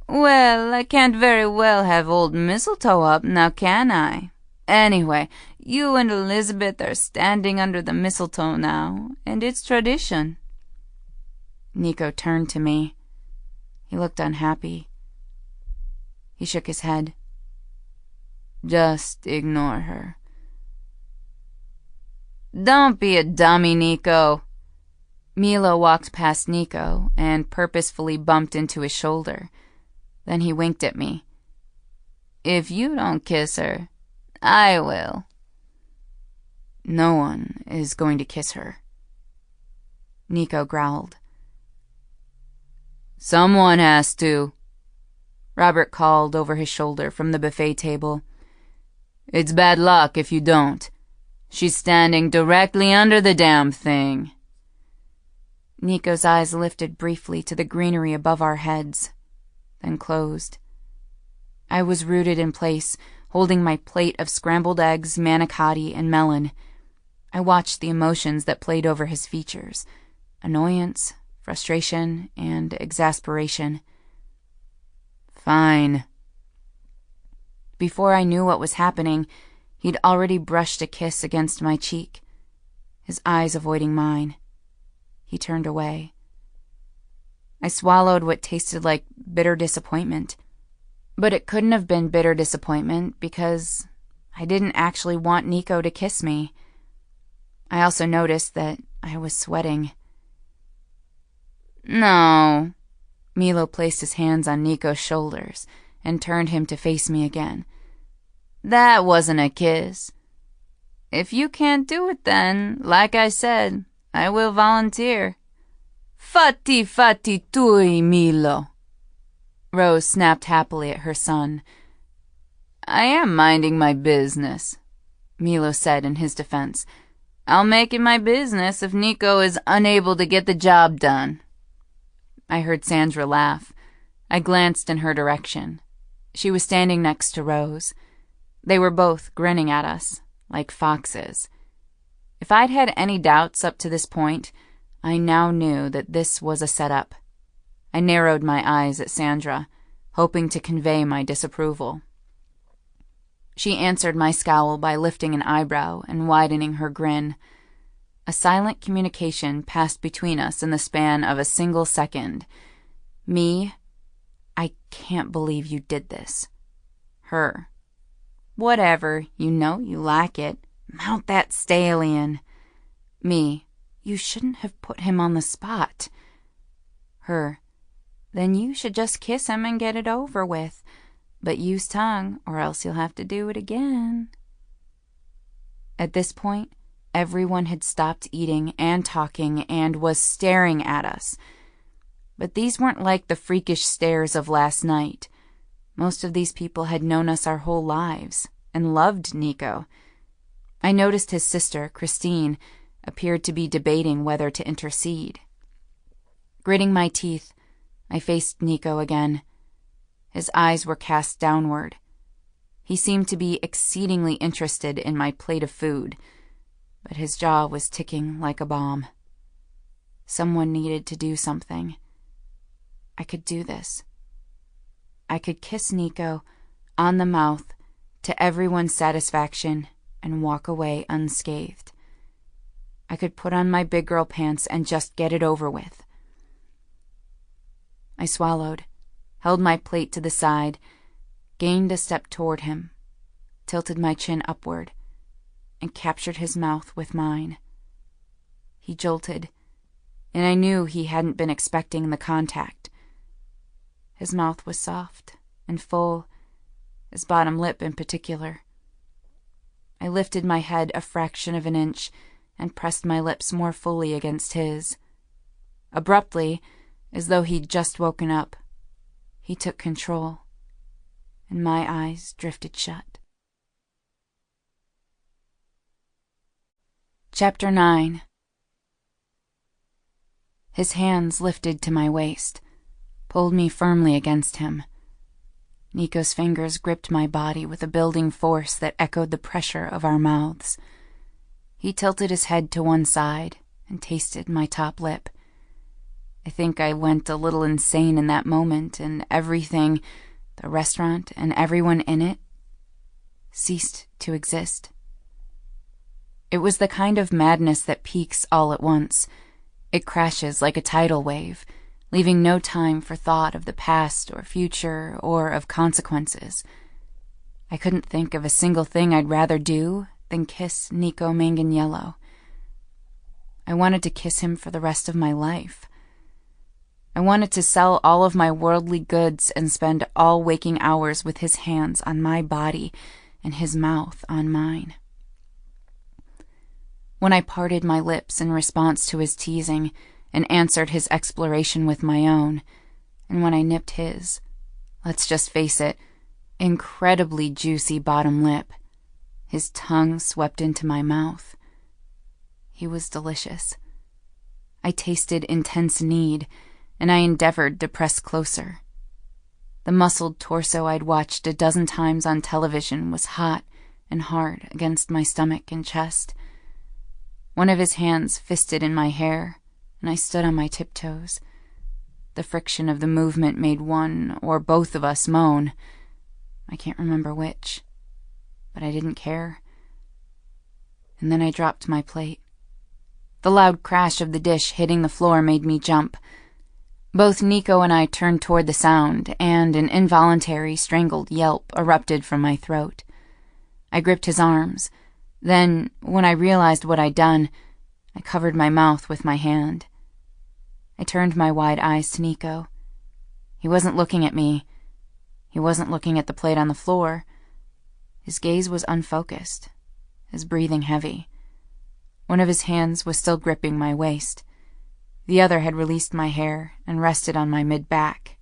"Well, I can't very well have old mistletoe up, now can I? Anyway, you and Elizabeth are standing under the mistletoe now, and it's tradition." Nico turned to me. He looked unhappy. He shook his head. "Just ignore her." "Don't be a dummy, Nico." Milo walked past Nico and purposefully bumped into his shoulder. Then he winked at me. "If you don't kiss her, I will." "No one is going to kiss her," Nico growled. "Someone has to," Robert called over his shoulder from the buffet table. "It's bad luck if you don't. She's standing directly under the damn thing." Nico's eyes lifted briefly to the greenery above our heads, then closed. I was rooted in place, holding my plate of scrambled eggs, manicotti, and melon. I watched the emotions that played over his features: annoyance, frustration, and exasperation. "Fine." Before I knew what was happening, he'd already brushed a kiss against my cheek, his eyes avoiding mine. He turned away. I swallowed what tasted like bitter disappointment. But it couldn't have been bitter disappointment because I didn't actually want Nico to kiss me. I also noticed that I was sweating. "No." Milo placed his hands on Nico's shoulders and turned him to face me again. "That wasn't a kiss. If you can't do it then, like I said, I will volunteer." Fatti tui, Milo." Rose snapped happily at her son. "I am minding my business," Milo said in his defense. "I'll make it my business if Nico is unable to get the job done." I heard Sandra laugh. I glanced in her direction. She was standing next to Rose. They were both grinning at us, like foxes. If I'd had any doubts up to this point, I now knew that this was a setup. I narrowed my eyes at Sandra, hoping to convey my disapproval. She answered my scowl by lifting an eyebrow and widening her grin. A silent communication passed between us in the span of a single second. Me, "I can't believe you did this." Her, "Whatever, you know you like it. Mount that stallion. Me, you shouldn't have put him on the spot. Her, then you should just kiss him and get it over with. But use tongue, or else you'll have to do it again. At this point, everyone had stopped eating and talking and was staring at us. But these weren't like the freakish stares of last night. Most of these people had known us our whole lives and loved Nico. I noticed his sister, Christine, appeared to be debating whether to intercede. Gritting my teeth, I faced Nico again. His eyes were cast downward. He seemed to be exceedingly interested in my plate of food, but his jaw was ticking like a bomb. Someone needed to do something. I could do this. I could kiss Nico on the mouth to everyone's satisfaction and walk away unscathed. I could put on my big girl pants and just get it over with. I swallowed, held my plate to the side, gained a step toward him, tilted my chin upward, and captured his mouth with mine. He jolted, and I knew he hadn't been expecting the contact. His mouth was soft and full, his bottom lip in particular. I lifted my head a fraction of an inch and pressed my lips more fully against his. Abruptly, as though he'd just woken up, he took control, and my eyes drifted shut. Chapter 9. His hands lifted to my waist, pulled me firmly against him. Nico's fingers gripped my body with a building force that echoed the pressure of our mouths. He tilted his head to one side and tasted my top lip. I think I went a little insane in that moment, and everything, the restaurant and everyone in it, ceased to exist. It was the kind of madness that peaks all at once. It crashes like a tidal wave, leaving no time for thought of the past or future or of consequences. I couldn't think of a single thing I'd rather do than kiss Nico Manganiello. I wanted to kiss him for the rest of my life. I wanted to sell all of my worldly goods and spend all waking hours with his hands on my body and his mouth on mine. When I parted my lips in response to his teasing and answered his exploration with my own, and when I nipped his, let's just face it, incredibly juicy bottom lip, his tongue swept into my mouth. He was delicious. I tasted intense need, and I endeavored to press closer. The muscled torso I'd watched a dozen times on television was hot and hard against my stomach and chest. One of his hands fisted in my hair, and I stood on my tiptoes. The friction of the movement made one or both of us moan. I can't remember which, but I didn't care. And then I dropped my plate. The loud crash of the dish hitting the floor made me jump. Both Nico and I turned toward the sound, and an involuntary, strangled yelp erupted from my throat. I gripped his arms. Then, when I realized what I'd done, I covered my mouth with my hand. I turned my wide eyes to Nico. He wasn't looking at me. He wasn't looking at the plate on the floor. His gaze was unfocused, his breathing heavy. One of his hands was still gripping my waist. The other had released my hair and rested on my mid-back.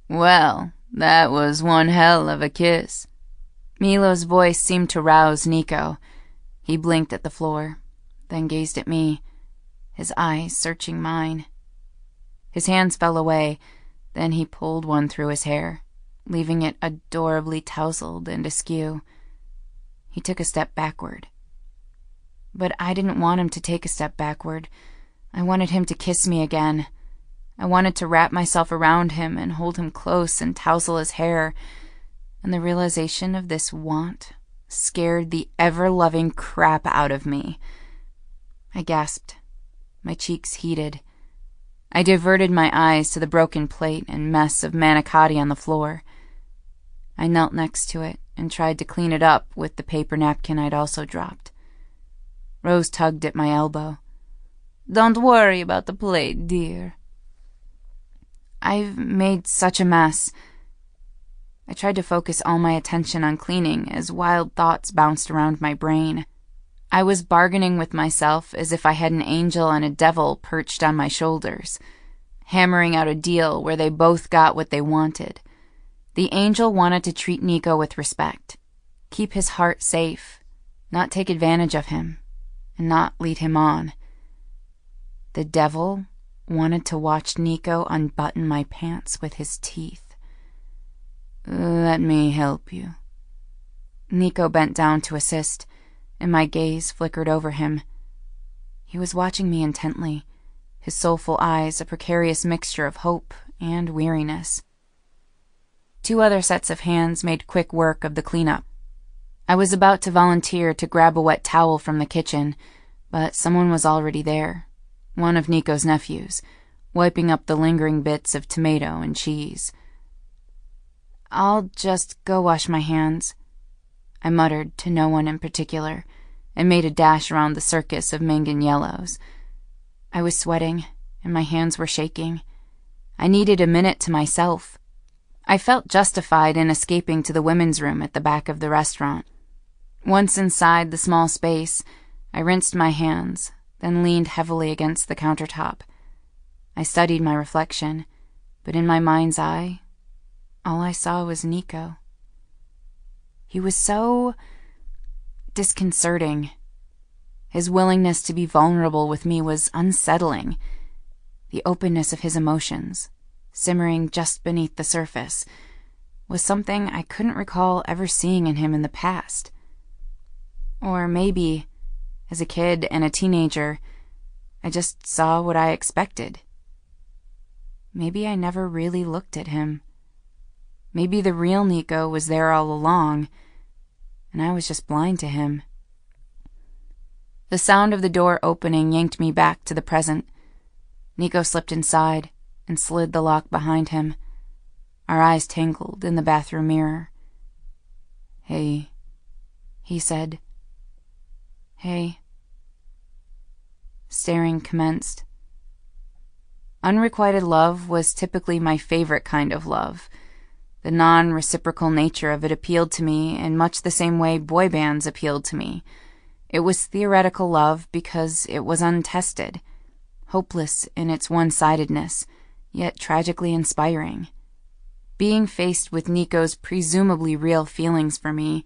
"Well, that was one hell of a kiss." Milo's voice seemed to rouse Nico. He blinked at the floor, then gazed at me, his eyes searching mine. His hands fell away, then he pulled one through his hair, leaving it adorably tousled and askew. He took a step backward. But I didn't want him to take a step backward. I wanted him to kiss me again. I wanted to wrap myself around him and hold him close and tousle his hair, and the realization of this want scared the ever-loving crap out of me. I gasped. My cheeks heated. I diverted my eyes to the broken plate and mess of manicotti on the floor. I knelt next to it and tried to clean it up with the paper napkin I'd also dropped. Rose tugged at my elbow. "Don't worry about the plate, dear." I've made such a mess. I tried to focus all my attention on cleaning as wild thoughts bounced around my brain. I was bargaining with myself as if I had an angel and a devil perched on my shoulders, hammering out a deal where they both got what they wanted. The angel wanted to treat Nico with respect, keep his heart safe, not take advantage of him, and not lead him on. The devil wanted to watch Nico unbutton my pants with his teeth. "Let me help you." Nico bent down to assist, and my gaze flickered over him. He was watching me intently, his soulful eyes a precarious mixture of hope and weariness. 2 other sets of hands made quick work of the cleanup. I was about to volunteer to grab a wet towel from the kitchen, but someone was already there, one of Nico's nephews, wiping up the lingering bits of tomato and cheese. "I'll just go wash my hands," I muttered to no one in particular, and made a dash around the circus of Manganiellos. I was sweating, and my hands were shaking. I needed a minute to myself. I felt justified in escaping to the women's room at the back of the restaurant. Once inside the small space, I rinsed my hands, then leaned heavily against the countertop. I studied my reflection, but in my mind's eye, all I saw was Nico. He was so disconcerting. His willingness to be vulnerable with me was unsettling. The openness of his emotions, simmering just beneath the surface, was something I couldn't recall ever seeing in him in the past. Or maybe, as a kid and a teenager, I just saw what I expected. Maybe I never really looked at him. Maybe the real Nico was there all along, and I was just blind to him. The sound of the door opening yanked me back to the present. Nico slipped inside and slid the lock behind him. Our eyes tangled in the bathroom mirror. "Hey," he said. "Hey." Staring commenced. Unrequited love was typically my favorite kind of love. The non-reciprocal nature of it appealed to me in much the same way boy bands appealed to me. It was theoretical love because it was untested, hopeless in its one-sidedness, yet tragically inspiring. Being faced with Nico's presumably real feelings for me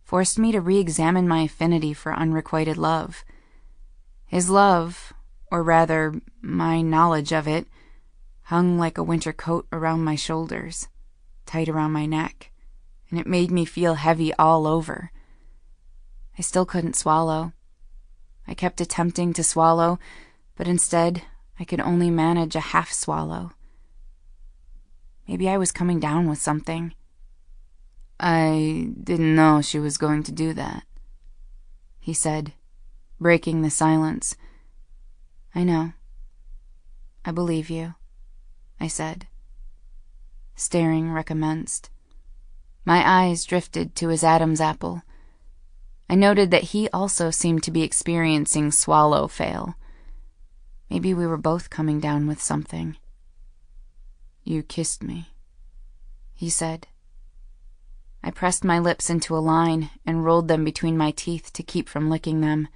forced me to re-examine my affinity for unrequited love. His love, or rather, my knowledge of it, hung like a winter coat around my shoulders, tight around my neck, and it made me feel heavy all over. I still couldn't swallow. I kept attempting to swallow, but instead I could only manage a half swallow. Maybe I was coming down with something. "I didn't know she was going to do that," he said, breaking the silence. "I know. I believe you," I said. Staring recommenced. My eyes drifted to his Adam's apple. I noted that he also seemed to be experiencing swallow fail. Maybe we were both coming down with something. "You kissed me," he said. I pressed my lips into a line and rolled them between my teeth to keep from licking them.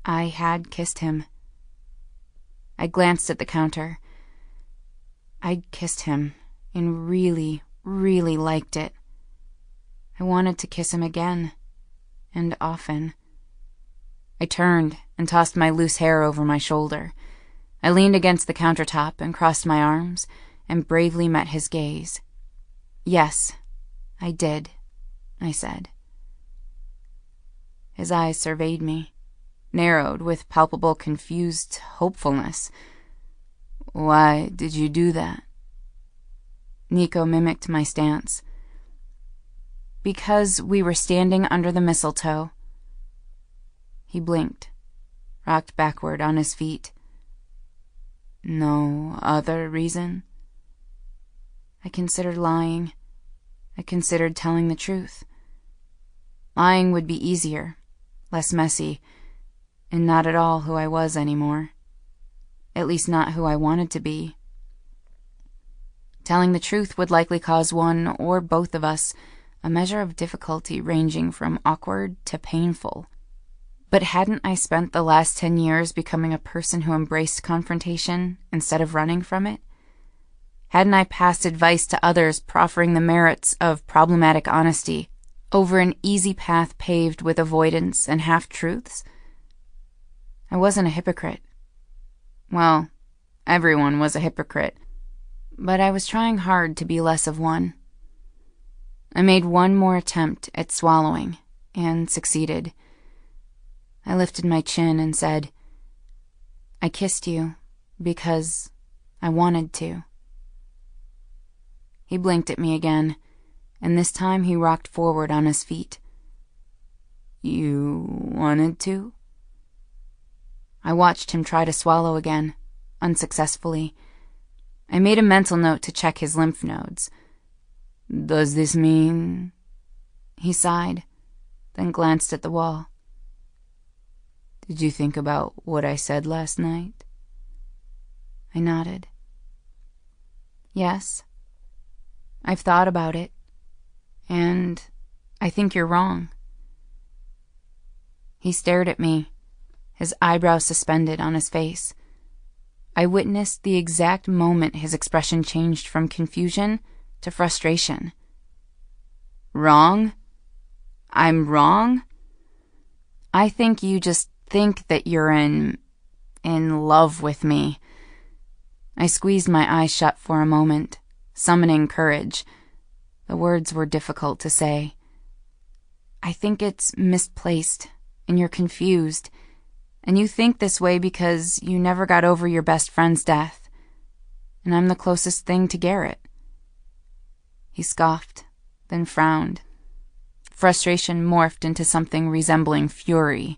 I had kissed him. I glanced at the counter. I'd kissed him and really, really liked it. I wanted to kiss him again, and often. I turned and tossed my loose hair over my shoulder. I leaned against the countertop and crossed my arms and bravely met his gaze. "Yes, I did," I said. His eyes surveyed me, narrowed with palpable confused hopefulness. "Why did you do that?" Nico mimicked my stance. "Because we were standing under the mistletoe." He blinked, rocked backward on his feet. "No other reason?" I considered lying. I considered telling the truth. Lying would be easier, less messy, and not at all who I was anymore. At least not who I wanted to be. Telling the truth would likely cause one or both of us a measure of difficulty ranging from awkward to painful. But hadn't I spent the last 10 years becoming a person who embraced confrontation instead of running from it? Hadn't I passed advice to others proffering the merits of problematic honesty over an easy path paved with avoidance and half-truths? I wasn't a hypocrite. Well, everyone was a hypocrite, but I was trying hard to be less of one. I made one more attempt at swallowing, and succeeded. I lifted my chin and said, "I kissed you because I wanted to." He blinked at me again, and this time he rocked forward on his feet. "You wanted to?" I watched him try to swallow again, unsuccessfully. I made a mental note to check his lymph nodes. "Does this mean—" He sighed, then glanced at the wall. "Did you think about what I said last night?" I nodded. "Yes. I've thought about it, and I think you're wrong." He stared at me, his eyebrows suspended on his face. I witnessed the exact moment his expression changed from confusion to frustration. "Wrong? I'm wrong? I think you just think that you're in love with me." I squeezed my eyes shut for a moment, summoning courage. The words were difficult to say. "I think it's misplaced, and you're confused, and you think this way because you never got over your best friend's death, and I'm the closest thing to Garrett." He scoffed, then frowned. Frustration morphed into something resembling fury.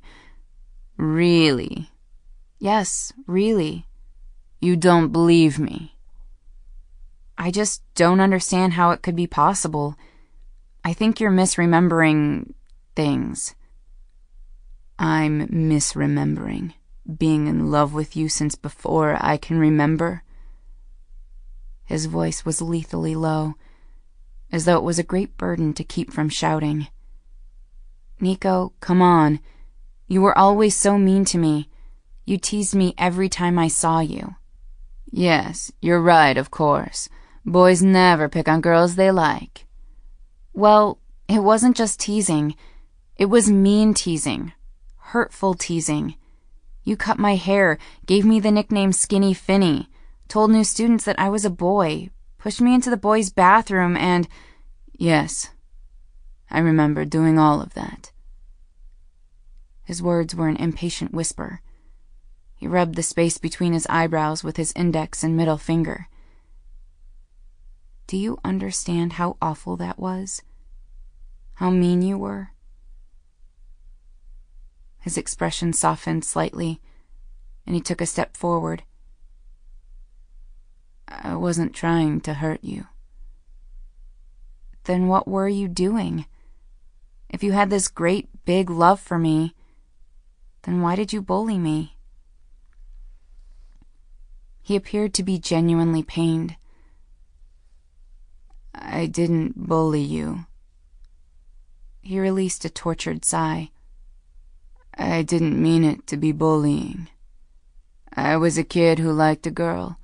"Really?" "Yes, really." "You don't believe me?" "I just don't understand how it could be possible. I think you're misremembering things." "I'm misremembering being in love with you since before I can remember?" His voice was lethally low, as though it was a great burden to keep from shouting. "Nico, come on. You were always so mean to me. You teased me every time I saw you." "Yes, you're right, of course. Boys never pick on girls they like." "Well, it wasn't just teasing. It was mean teasing. Hurtful teasing. You cut my hair, gave me the nickname Skinny Finney, told new students that I was a boy, pushed me into the boys' bathroom, and—" "Yes, I remember doing all of that." His words were an impatient whisper. He rubbed the space between his eyebrows with his index and middle finger. "Do you understand how awful that was? How mean you were?" His expression softened slightly, and he took a step forward. "I wasn't trying to hurt you." "Then what were you doing? If you had this great big love for me, then why did you bully me?" He appeared to be genuinely pained. "I didn't bully you." He released a tortured sigh. "I didn't mean it to be bullying. I was a kid who liked a girl,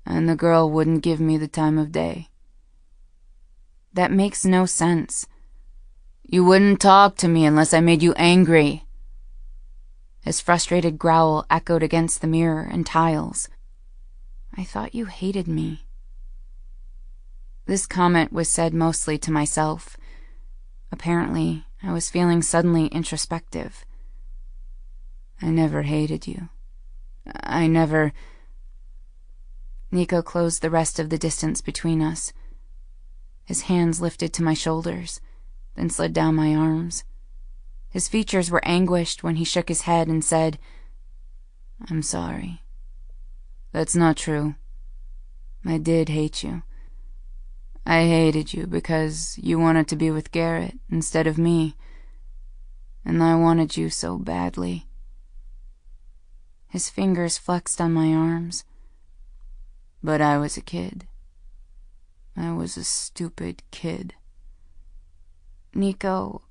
and the girl wouldn't give me the time of day." "That makes no sense." "You wouldn't talk to me unless I made you angry." His frustrated growl echoed against the mirror and tiles. "I thought you hated me." This comment was said mostly to myself. Apparently, I was feeling suddenly introspective. "I never hated you. I never—" Nico closed the rest of the distance between us. His hands lifted to my shoulders, then slid down my arms. His features were anguished when he shook his head and said, "I'm sorry. That's not true. I did hate you. I hated you because you wanted to be with Garrett instead of me, and I wanted you so badly." His fingers flexed on my arms. "But I was a kid. I was a stupid kid." "Nico,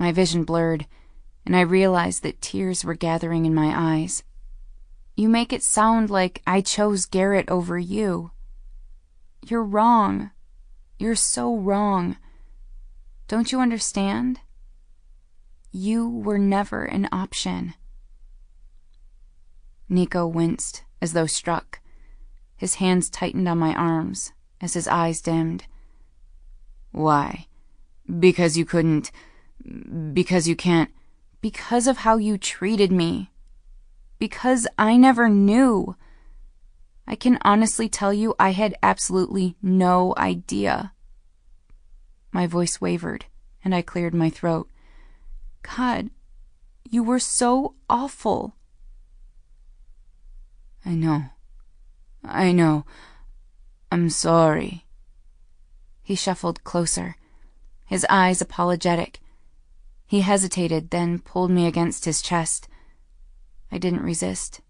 My vision blurred, and I realized that tears were gathering in my eyes. "You make it sound like I chose Garrett over you. You're wrong. You're so wrong. Don't you understand? You were never an option." Nico winced, as though struck. His hands tightened on my arms, as his eyes dimmed. "Why? Because you couldn't... Because you can't..." "Because of how you treated me. Because I never knew. I can honestly tell you I had absolutely no idea." My voice wavered, and I cleared my throat. "God, you were so awful." I know. I'm sorry." He shuffled closer, his eyes apologetic. He hesitated, then pulled me against his chest. I didn't resist,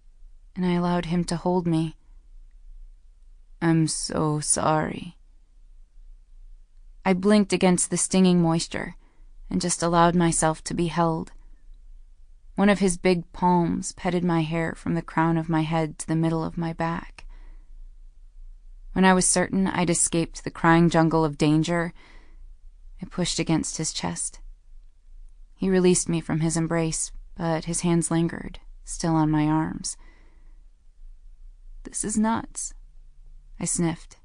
and I allowed him to hold me. "I'm so sorry." I blinked against the stinging moisture and just allowed myself to be held. One of his big palms petted my hair from the crown of my head to the middle of my back. When I was certain I'd escaped the crying jungle of danger, I pushed against his chest. He released me from his embrace, but his hands lingered, still on my arms. "This is nuts," I sniffed,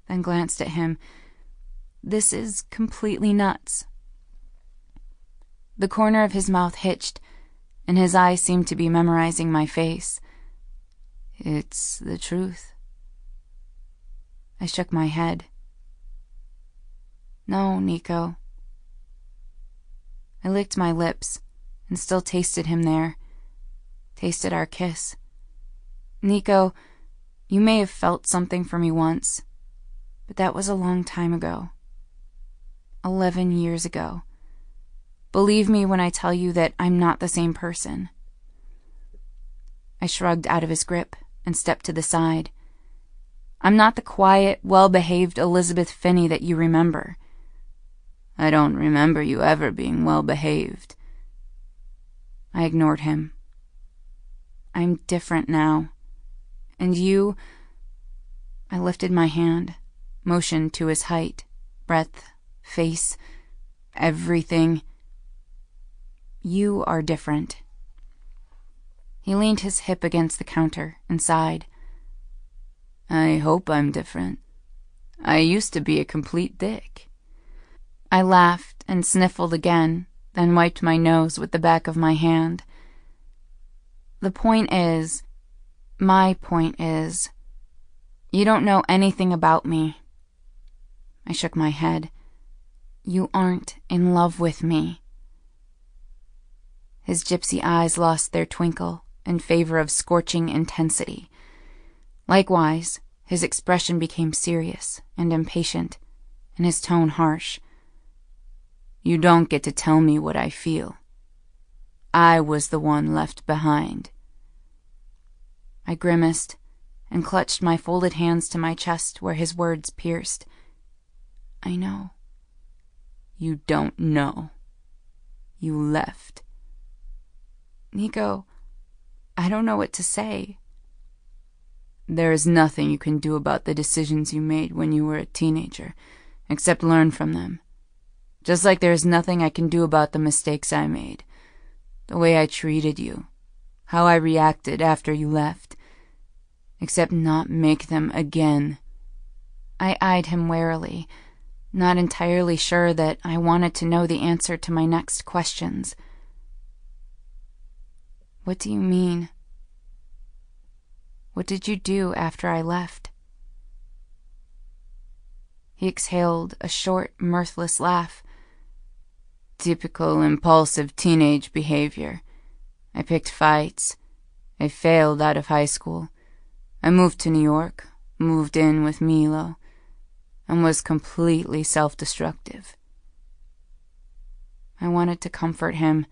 then glanced at him. "This is completely nuts." The corner of his mouth hitched, and his eyes seemed to be memorizing my face. "It's the truth." I shook my head. "No, Nico." I licked my lips and still tasted him there, tasted our kiss. "Nico, you may have felt something for me once, but that was a long time ago. 11 years ago. Believe me when I tell you that I'm not the same person." I shrugged out of his grip and stepped to the side. "I'm not the quiet, well-behaved Elizabeth Finney that you remember." "I don't remember you ever being well-behaved." I ignored him. "I'm different now. And you..." I lifted my hand, motioned to his height, breadth, face, everything. "You are different." He leaned his hip against the counter and sighed. "I hope I'm different. I used to be a complete dick." I laughed and sniffled again, then wiped my nose with the back of my hand. My point is, you don't know anything about me." I shook my head. "You aren't in love with me." His gypsy eyes lost their twinkle in favor of scorching intensity. Likewise, his expression became serious and impatient, and his tone harsh. "You don't get to tell me what I feel. I was the one left behind." I grimaced and clutched my folded hands to my chest where his words pierced. "I know." "You don't know. You left." "Nico, I don't know what to say." "There is nothing you can do about the decisions you made when you were a teenager, except learn from them. Just like there is nothing I can do about the mistakes I made, the way I treated you, how I reacted after you left, except not make them again." I eyed him warily, not entirely sure that I wanted to know the answer to my next questions. "What do you mean? What did you do after I left?" He exhaled a short, mirthless laugh. "Typical impulsive teenage behavior. I picked fights. I failed out of high school. I moved to New York, moved in with Milo, and was completely self-destructive. I wanted to comfort him,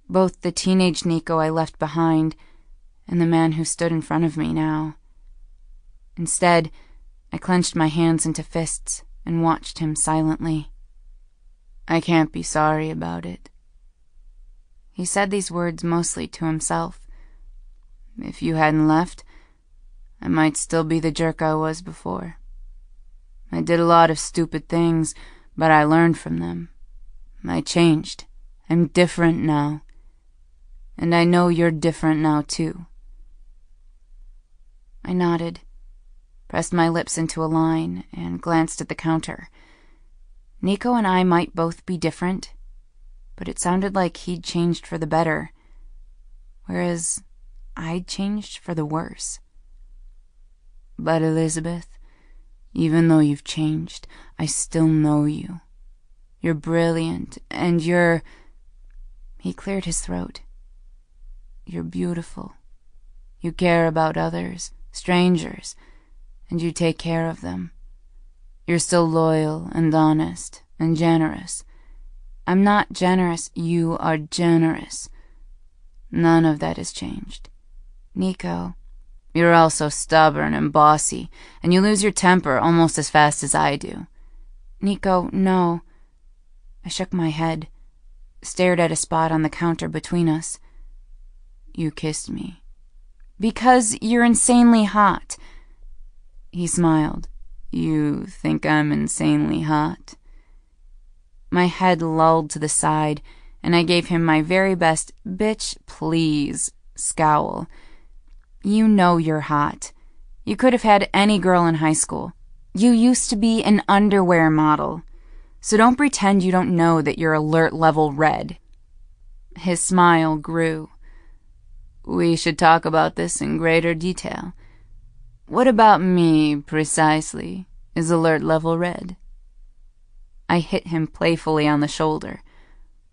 both the teenage Nico I left behind and the man who stood in front of me now. Instead, I clenched my hands into fists and watched him silently. I can't be sorry about it. He said these words mostly to himself. If you hadn't left, I might still be the jerk I was before. I did a lot of stupid things, but I learned from them. I changed. I'm different now. And I know you're different now, too. I nodded, pressed my lips into a line, and glanced at the counter. Nico and I might both be different, but it sounded like he'd changed for the better, whereas I'd changed for the worse. But Elizabeth, even though you've changed, I still know you. You're brilliant, and you're... He cleared his throat. You're beautiful. You care about others, strangers, and you take care of them. You're still loyal and honest and generous. I'm not generous, you are generous. None of that has changed. Nico, you're also stubborn and bossy, and you lose your temper almost as fast as I do. Nico, no. I shook my head, stared at a spot on the counter between us. You kissed me. Because you're insanely hot. He smiled. You think I'm insanely hot? My head lulled to the side, and I gave him my very best bitch please scowl. You know you're hot. You could have had any girl in high school. You used to be an underwear model. So don't pretend you don't know that you're alert level red. His smile grew. We should talk about this in greater detail. What about me, precisely, is alert level red? I hit him playfully on the shoulder.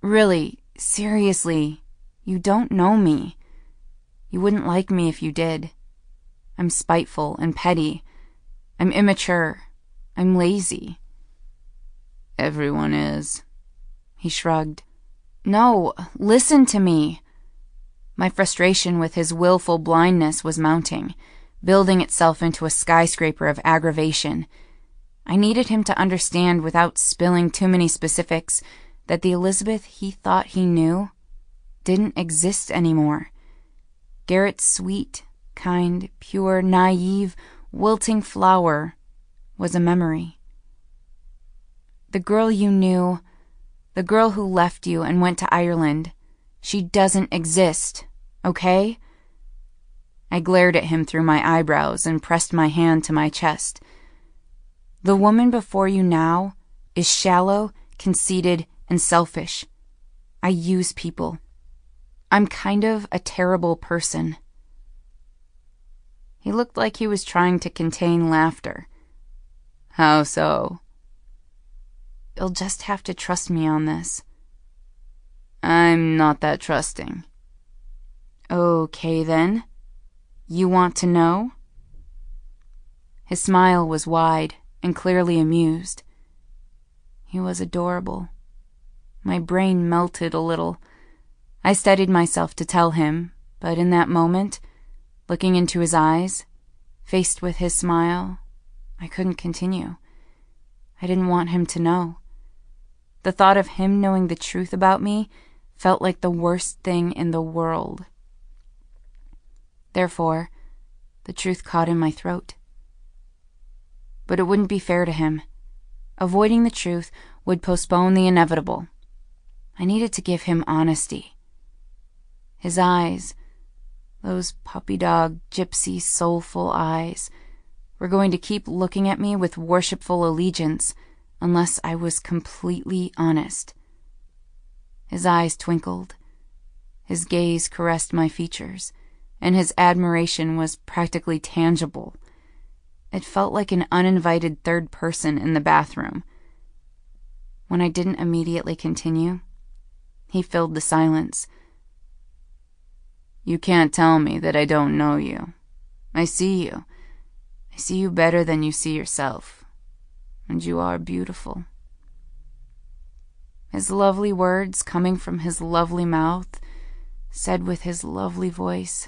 Really, seriously, you don't know me. You wouldn't like me if you did. I'm spiteful and petty. I'm immature. I'm lazy. Everyone is. He shrugged. No, listen to me. My frustration with his willful blindness was mounting, building itself into a skyscraper of aggravation. I needed him to understand without spilling too many specifics that the Elizabeth he thought he knew didn't exist anymore. Garrett's sweet, kind, pure, naive, wilting flower was a memory. The girl you knew, the girl who left you and went to Ireland, she doesn't exist, okay? I glared at him through my eyebrows and pressed my hand to my chest. The woman before you now is shallow, conceited, and selfish. I use people. I'm kind of a terrible person. He looked like he was trying to contain laughter. How so? You'll just have to trust me on this. I'm not that trusting. Okay, then. You want to know? His smile was wide and clearly amused. He was adorable. My brain melted a little. I steadied myself to tell him, but in that moment, looking into his eyes, faced with his smile, I couldn't continue. I didn't want him to know. The thought of him knowing the truth about me felt like the worst thing in the world. Therefore, the truth caught in my throat. But it wouldn't be fair to him. Avoiding the truth would postpone the inevitable. I needed to give him honesty. His eyes, those puppy dog, gypsy, soulful eyes, were going to keep looking at me with worshipful allegiance unless I was completely honest. His eyes twinkled. His gaze caressed my features, and his admiration was practically tangible. It felt like an uninvited third person in the bathroom. When I didn't immediately continue, he filled the silence. You can't tell me that I don't know you. I see you. I I see you better than you see yourself, and you are beautiful." His lovely words, coming from his lovely mouth, said with his lovely voice,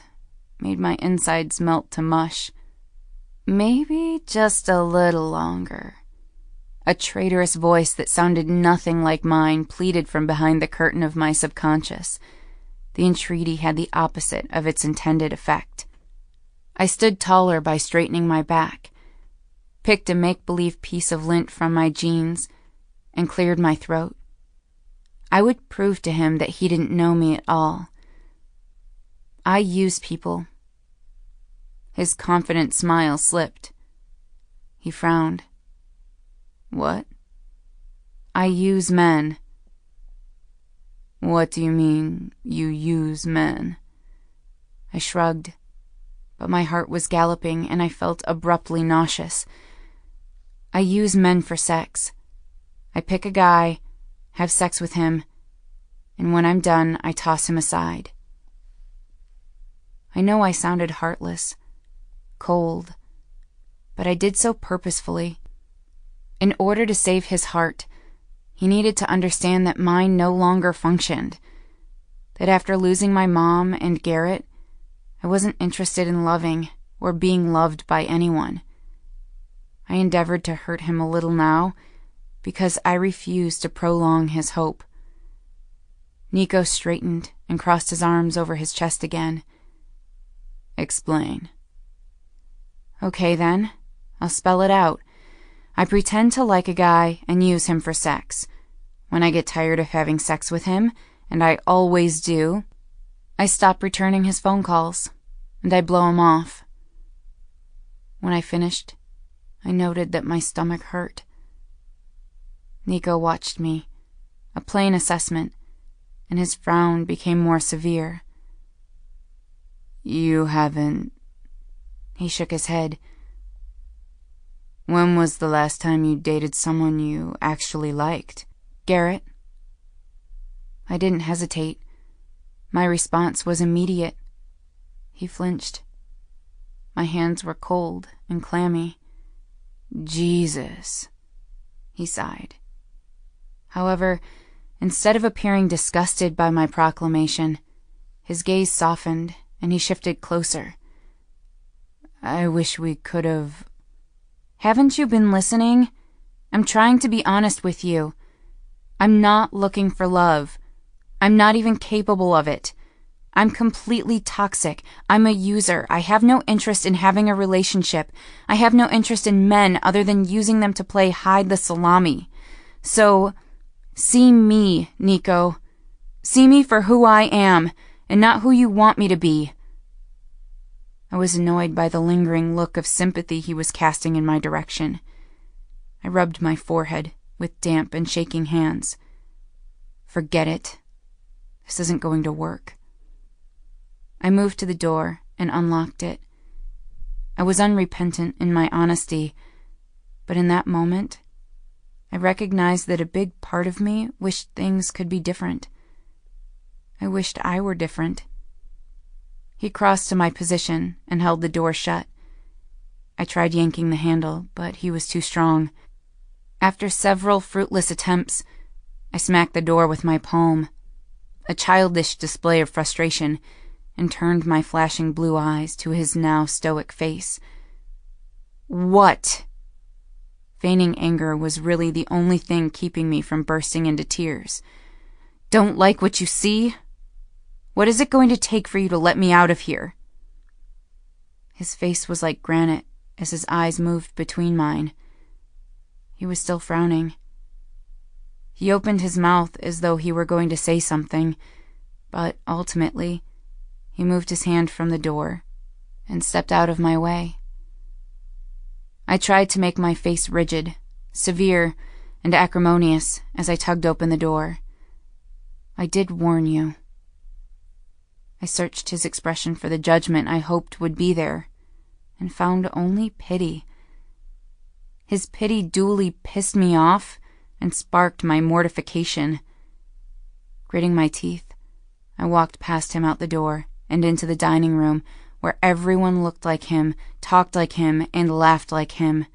made my insides melt to mush. "Maybe just a little longer." A traitorous voice that sounded nothing like mine pleaded from behind the curtain of my subconscious. The entreaty had the opposite of its intended effect. I stood taller by straightening my back, picked a make-believe piece of lint from my jeans, and cleared my throat. I would prove to him that he didn't know me at all. I use people. His confident smile slipped. He frowned. "What?" "I use men." "What do you mean, you use men?" I shrugged, but my heart was galloping and I felt abruptly nauseous. "I use men for sex. I pick a guy, have sex with him, and when I'm done, I toss him aside." I know I sounded heartless, cold, but I did so purposefully. In order to save his heart, he needed to understand that mine no longer functioned, that after losing my mom and Garrett, I wasn't interested in loving or being loved by anyone. I endeavored to hurt him a little now, because I refused to prolong his hope. Nico straightened and crossed his arms over his chest again. "Explain." "Okay then, I'll spell it out. I pretend to like a guy and use him for sex. When I get tired of having sex with him, and I always do, I stop returning his phone calls, and I blow him off." When I finished, I noted that my stomach hurt. Nico watched me, a plain assessment, and his frown became more severe. "You haven't..." He shook his head. "When was the last time you dated someone you actually liked?" "Garrett." I didn't hesitate. My response was immediate. He flinched. My hands were cold and clammy. "Jesus," he sighed. However, instead of appearing disgusted by my proclamation, his gaze softened and he shifted closer. "I wish we could have..." "Haven't you been listening? I'm trying to be honest with you. I'm not looking for love. I'm not even capable of it. I'm completely toxic. I'm a user. I have no interest in having a relationship. I have no interest in men other than using them to play hide the salami. So, see me, Nico. See me for who I am, and not who you want me to be." I was annoyed by the lingering look of sympathy he was casting in my direction. I rubbed my forehead with damp and shaking hands. Forget it. This isn't going to work. I moved to the door and unlocked it. I was unrepentant in my honesty, but in that moment, I recognized that a big part of me wished things could be different. I wished I were different. He crossed to my position and held the door shut. I tried yanking the handle, but he was too strong. After several fruitless attempts, I smacked the door with my palm, a childish display of frustration, and turned my flashing blue eyes to his now stoic face. "What?" Feigning anger was really the only thing keeping me from bursting into tears. "Don't like what you see? What is it going to take for you to let me out of here?" His face was like granite as his eyes moved between mine. He was still frowning. He opened his mouth as though he were going to say something, but ultimately, he moved his hand from the door and stepped out of my way. I tried to make my face rigid, severe, and acrimonious as I tugged open the door. "I did warn you." I searched his expression for the judgment I hoped would be there, and found only pity. His pity duly pissed me off and sparked my mortification. Gritting my teeth, I walked past him out the door and into the dining room, where everyone looked like him, talked like him, and laughed like him.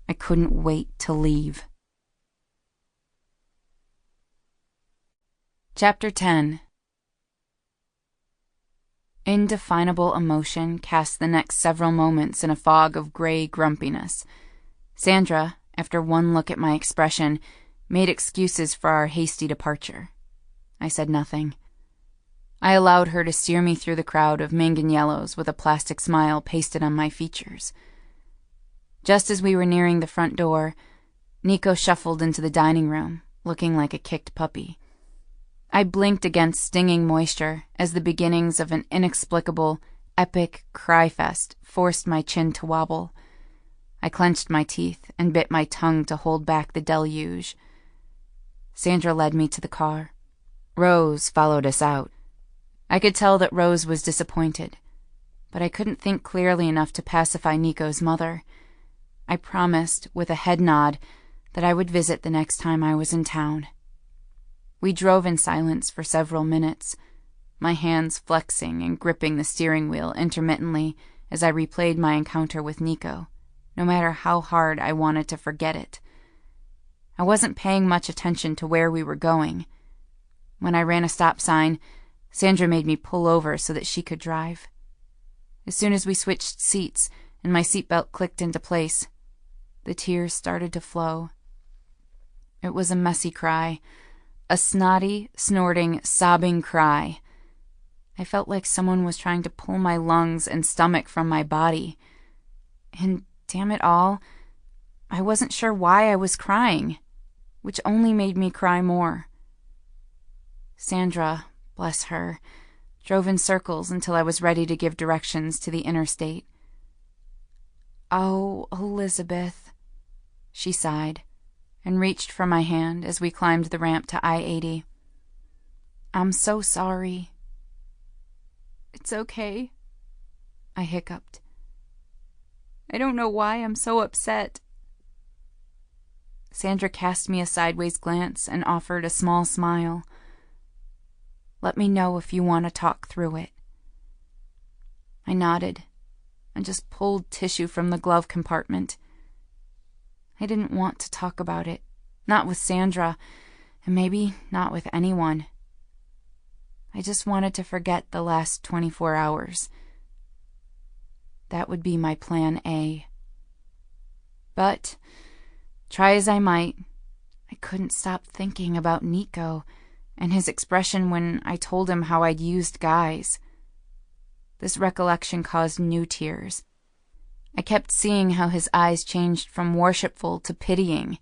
I couldn't wait to leave. Chapter 10. Indefinable emotion cast the next several moments in a fog of gray grumpiness. Sandra, after one look at my expression, made excuses for our hasty departure. I said nothing. I allowed her to steer me through the crowd of Manganiellos with a plastic smile pasted on my features. Just as we were nearing the front door, Nico shuffled into the dining room, looking like a kicked puppy. I blinked against stinging moisture as the beginnings of an inexplicable, epic cry-fest forced my chin to wobble. I clenched my teeth and bit my tongue to hold back the deluge. Sandra led me to the car. Rose followed us out. I could tell that Rose was disappointed, but I couldn't think clearly enough to pacify Nico's mother. I promised, with a head nod, that I would visit the next time I was in town. We drove in silence for several minutes, my hands flexing and gripping the steering wheel intermittently as I replayed my encounter with Nico, no matter how hard I wanted to forget it. I wasn't paying much attention to where we were going. When I ran a stop sign, Sandra made me pull over so that she could drive. As soon as we switched seats and my seatbelt clicked into place, the tears started to flow. It was a messy cry. A snotty, snorting, sobbing cry. I felt like someone was trying to pull my lungs and stomach from my body. And damn it all, I wasn't sure why I was crying, which only made me cry more. Sandra, bless her, drove in circles until I was ready to give directions to the interstate. "Oh, Elizabeth," she sighed, and reached for my hand as we climbed the ramp to I-80. "I'm so sorry." "It's okay," I hiccuped. "I don't know why I'm so upset." Sandra cast me a sideways glance and offered a small smile. "Let me know if you want to talk through it." I nodded and just pulled tissue from the glove compartment. I didn't want to talk about it, not with Sandra, and maybe not with anyone. I just wanted to forget the last 24 hours. That would be my plan A. But, try as I might, I couldn't stop thinking about Nico and his expression when I told him how I'd used guys. This recollection caused new tears. I kept seeing how his eyes changed from worshipful to pitying,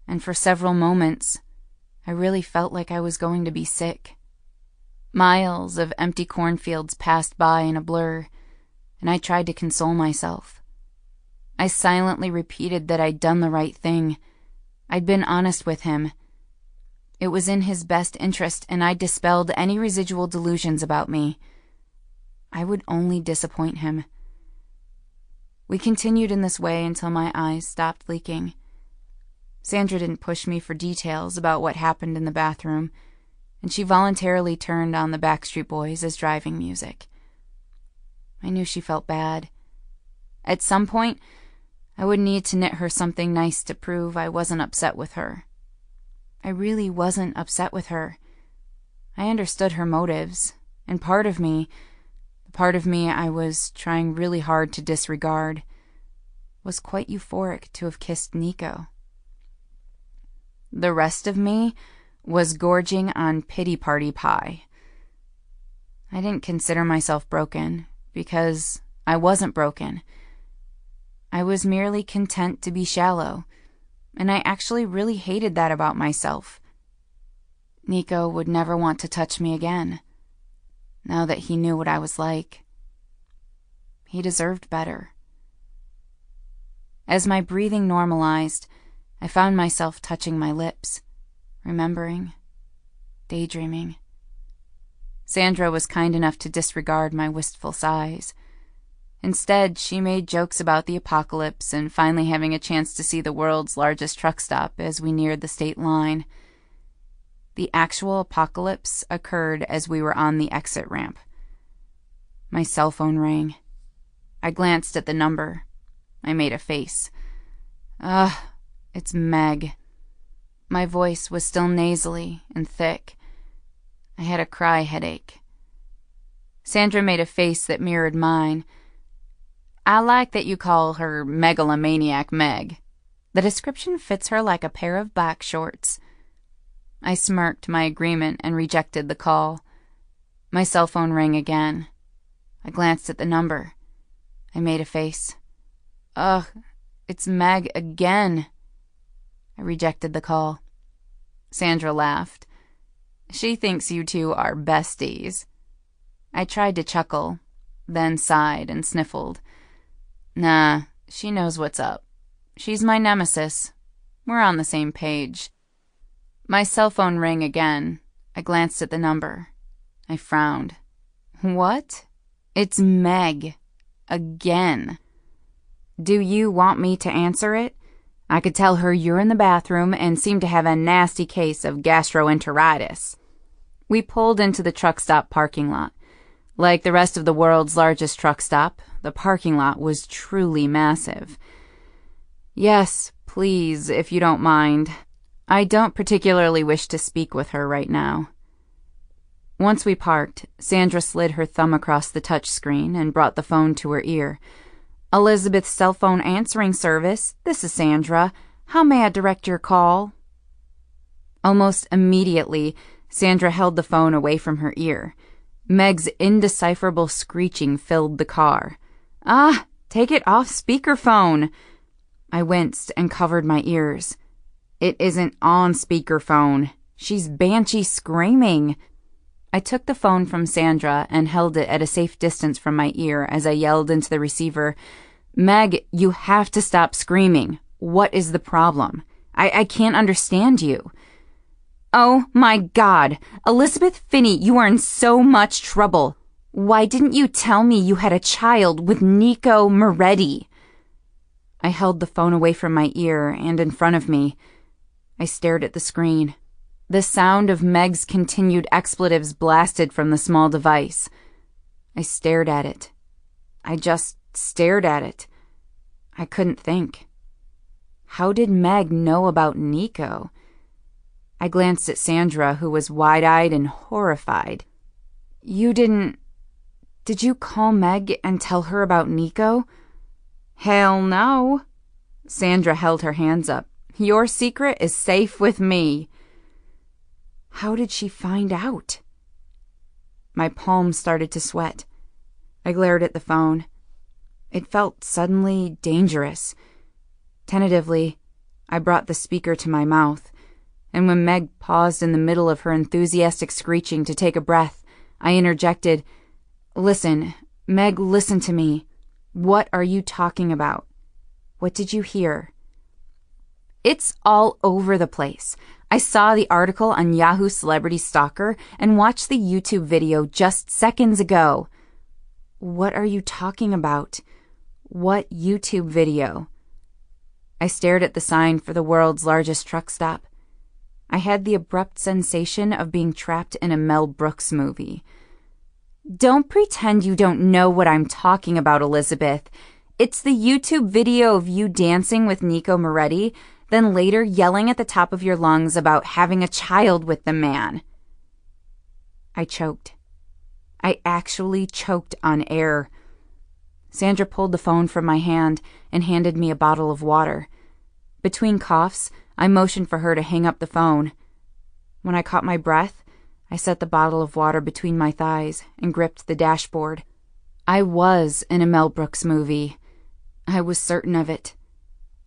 and for several moments, I really felt like I was going to be sick. Miles of empty cornfields passed by in a blur, and I tried to console myself. I silently repeated that I'd done the right thing. I'd been honest with him. It was in his best interest, and I dispelled any residual delusions about me. I would only disappoint him. We continued in this way until my eyes stopped leaking. Sandra didn't push me for details about what happened in the bathroom, and she voluntarily turned on the Backstreet Boys as driving music. I knew she felt bad. At some point, I would need to knit her something nice to prove I wasn't upset with her. I really wasn't upset with her. I understood her motives, and part of me, the part of me I was trying really hard to disregard, was quite euphoric to have kissed Nico. The rest of me was gorging on pity party pie. I didn't consider myself broken, because I wasn't broken. I was merely content to be shallow, and I actually really hated that about myself. Nico would never want to touch me again, now that he knew what I was like. He deserved better. As my breathing normalized, I found myself touching my lips, remembering, daydreaming. Sandra was kind enough to disregard my wistful sighs. Instead, she made jokes about the apocalypse and finally having a chance to see the world's largest truck stop as we neared the state line. The actual apocalypse occurred as we were on the exit ramp. My cell phone rang. I glanced at the number. I made a face. It's Meg. My voice was still nasally and thick. I had a cry headache. Sandra made a face that mirrored mine. I like that you call her megalomaniac Meg. The description fits her like a pair of black shorts. I smirked my agreement and rejected the call. My cell phone rang again. I glanced at the number. I made a face. It's Meg again. I rejected the call. Sandra laughed. She thinks you two are besties. I tried to chuckle, then sighed and sniffled. Nah, she knows what's up. She's my nemesis. We're on the same page. My cell phone rang again. I glanced at the number. I frowned. What? It's Meg. Again. Do you want me to answer it? I could tell her you're in the bathroom and seem to have a nasty case of gastroenteritis. We pulled into the truck stop parking lot. Like the rest of the world's largest truck stop, the parking lot was truly massive. Yes, please, if you don't mind. I don't particularly wish to speak with her right now. Once we parked, Sandra slid her thumb across the touch screen and brought the phone to her ear. Elizabeth's cell phone answering service. This is Sandra. How may I direct your call? Almost immediately, Sandra held the phone away from her ear. Meg's indecipherable screeching filled the car. Take it off speakerphone. I winced and covered my ears. It isn't on speakerphone. She's banshee screaming. I took the phone from Sandra and held it at a safe distance from my ear as I yelled into the receiver, Meg, you have to stop screaming. What is the problem? I can't understand you. Oh my God, Elizabeth Finney, you are in so much trouble. Why didn't you tell me you had a child with Nico Manganiello? I held the phone away from my ear and in front of me. I stared at the screen. The sound of Meg's continued expletives blasted from the small device. I stared at it. I just stared at it. I couldn't think. How did Meg know about Nico? I glanced at Sandra, who was wide-eyed and horrified. Did you call Meg and tell her about Nico? Hell no. Sandra held her hands up. Your secret is safe with me. How did she find out? My palms started to sweat. I glared at the phone. It felt suddenly dangerous. Tentatively, I brought the speaker to my mouth, and when Meg paused in the middle of her enthusiastic screeching to take a breath, I interjected, Listen, Meg, listen to me. What are you talking about? What did you hear? It's all over the place. I saw the article on Yahoo Celebrity Stalker and watched the YouTube video just seconds ago. What are you talking about? What YouTube video? I stared at the sign for the world's largest truck stop. I had the abrupt sensation of being trapped in a Mel Brooks movie. Don't pretend you don't know what I'm talking about, Elizabeth. It's the YouTube video of you dancing with Nico Manganiello, then later yelling at the top of your lungs about having a child with the man. I choked. I actually choked on air. Sandra pulled the phone from my hand and handed me a bottle of water. Between coughs, I motioned for her to hang up the phone. When I caught my breath, I set the bottle of water between my thighs and gripped the dashboard. I was in a Mel Brooks movie. I was certain of it.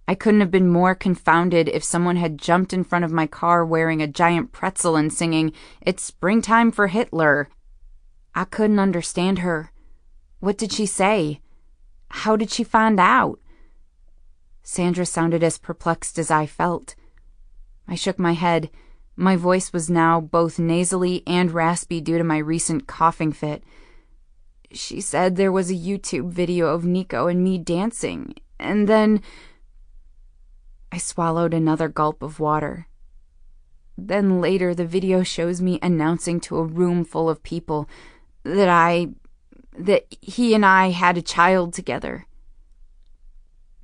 I couldn't have been more confounded if someone had jumped in front of my car wearing a giant pretzel and singing, "It's springtime for Hitler." I couldn't understand her. What did she say? How did she find out? Sandra sounded as perplexed as I felt. I shook my head. My voice was now both nasally and raspy due to my recent coughing fit. She said there was a YouTube video of Nico and me dancing, and then... I swallowed another gulp of water. Then later the video shows me announcing to a room full of people that that he and I had a child together.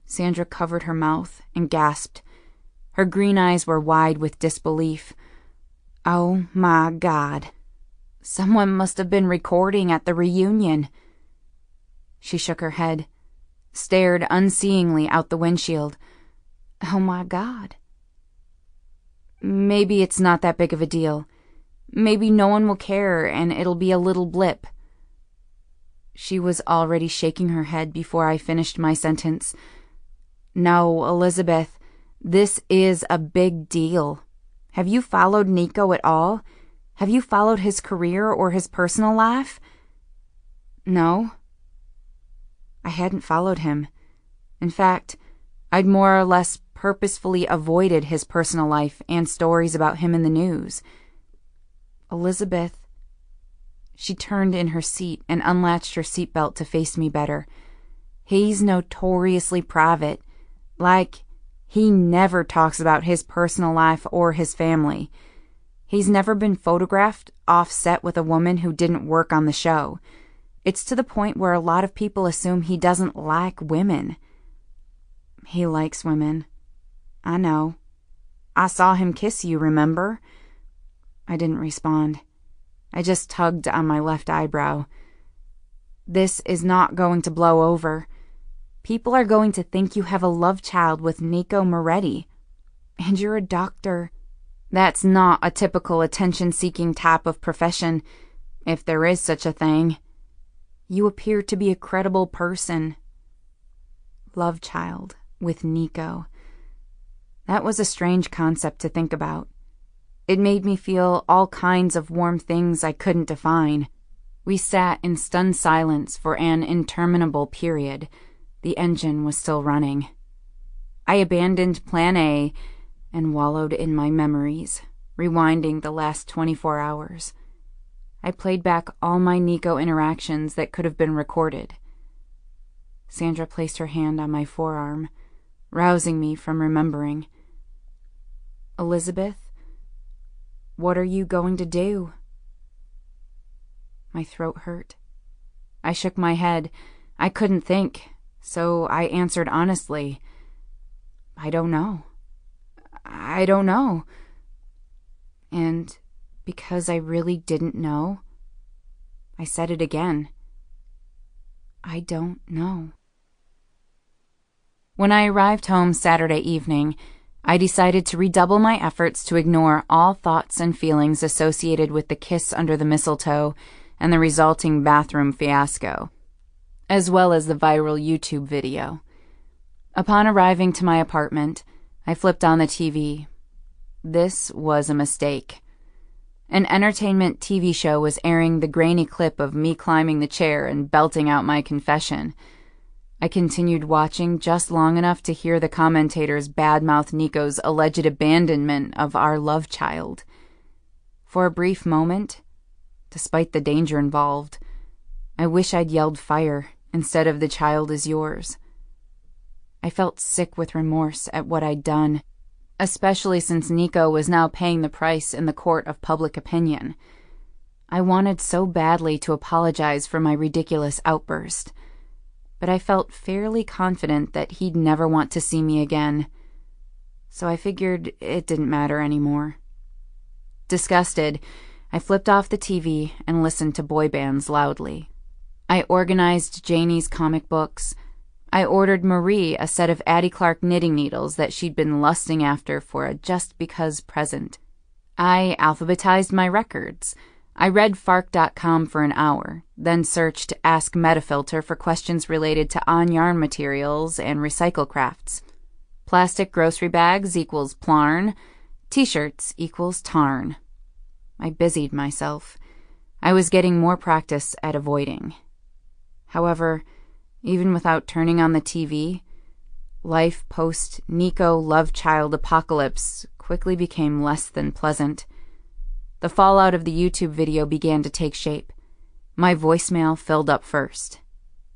Sandra covered her mouth and gasped. Her green eyes were wide with disbelief. Oh my God. Someone must have been recording at the reunion. She shook her head, stared unseeingly out the windshield. Oh my God. Maybe it's not that big of a deal. Maybe no one will care and it'll be a little blip. She was already shaking her head before I finished my sentence. No, Elizabeth, this is a big deal. Have you followed Nico at all? Have you followed his career or his personal life? No. I hadn't followed him. In fact, I'd more or less purposefully avoided his personal life and stories about him in the news. Elizabeth. She turned in her seat and unlatched her seatbelt to face me better. He's notoriously private. Like, he never talks about his personal life or his family. He's never been photographed off set with a woman who didn't work on the show. It's to the point where a lot of people assume he doesn't like women. He likes women. I know. I saw him kiss you, remember? I didn't respond. I just tugged on my left eyebrow. This is not going to blow over. People are going to think you have a love child with Nico Moretti. And you're a doctor. That's not a typical attention-seeking type of profession, if there is such a thing. You appear to be a credible person. Love child with Nico. That was a strange concept to think about. It made me feel all kinds of warm things I couldn't define. We sat in stunned silence for an interminable period. The engine was still running. I abandoned Plan A and wallowed in my memories, rewinding the last 24 hours. I played back all my Nico interactions that could have been recorded. Sandra placed her hand on my forearm, rousing me from remembering. Elizabeth, what are you going to do? My throat hurt. I shook my head. I couldn't think, so I answered honestly. I don't know. I don't know. And because I really didn't know, I said it again. I don't know. When I arrived home Saturday evening, I decided to redouble my efforts to ignore all thoughts and feelings associated with the kiss under the mistletoe and the resulting bathroom fiasco, as well as the viral YouTube video. Upon arriving to my apartment, I flipped on the TV. This was a mistake. An entertainment TV show was airing the grainy clip of me climbing the chair and belting out my confession. I continued watching just long enough to hear the commentators badmouth Nico's alleged abandonment of our love child. For a brief moment, despite the danger involved, I wish I'd yelled fire instead of the child is yours. I felt sick with remorse at what I'd done, especially since Nico was now paying the price in the court of public opinion. I wanted so badly to apologize for my ridiculous outburst, but I felt fairly confident that he'd never want to see me again, so I figured it didn't matter anymore. Disgusted, I flipped off the TV and listened to boy bands loudly. I organized Janie's comic books. I ordered Marie a set of Addie Clark knitting needles that she'd been lusting after for a just because present. I alphabetized my records. I read Fark.com for an hour, then searched Ask Metafilter for questions related to on-yarn materials and recycle crafts. Plastic grocery bags equals plarn. T-shirts equals tarn. I busied myself. I was getting more practice at avoiding. However, even without turning on the TV, life post-Nico love child apocalypse quickly became less than pleasant. The fallout of the YouTube video began to take shape. My voicemail filled up first.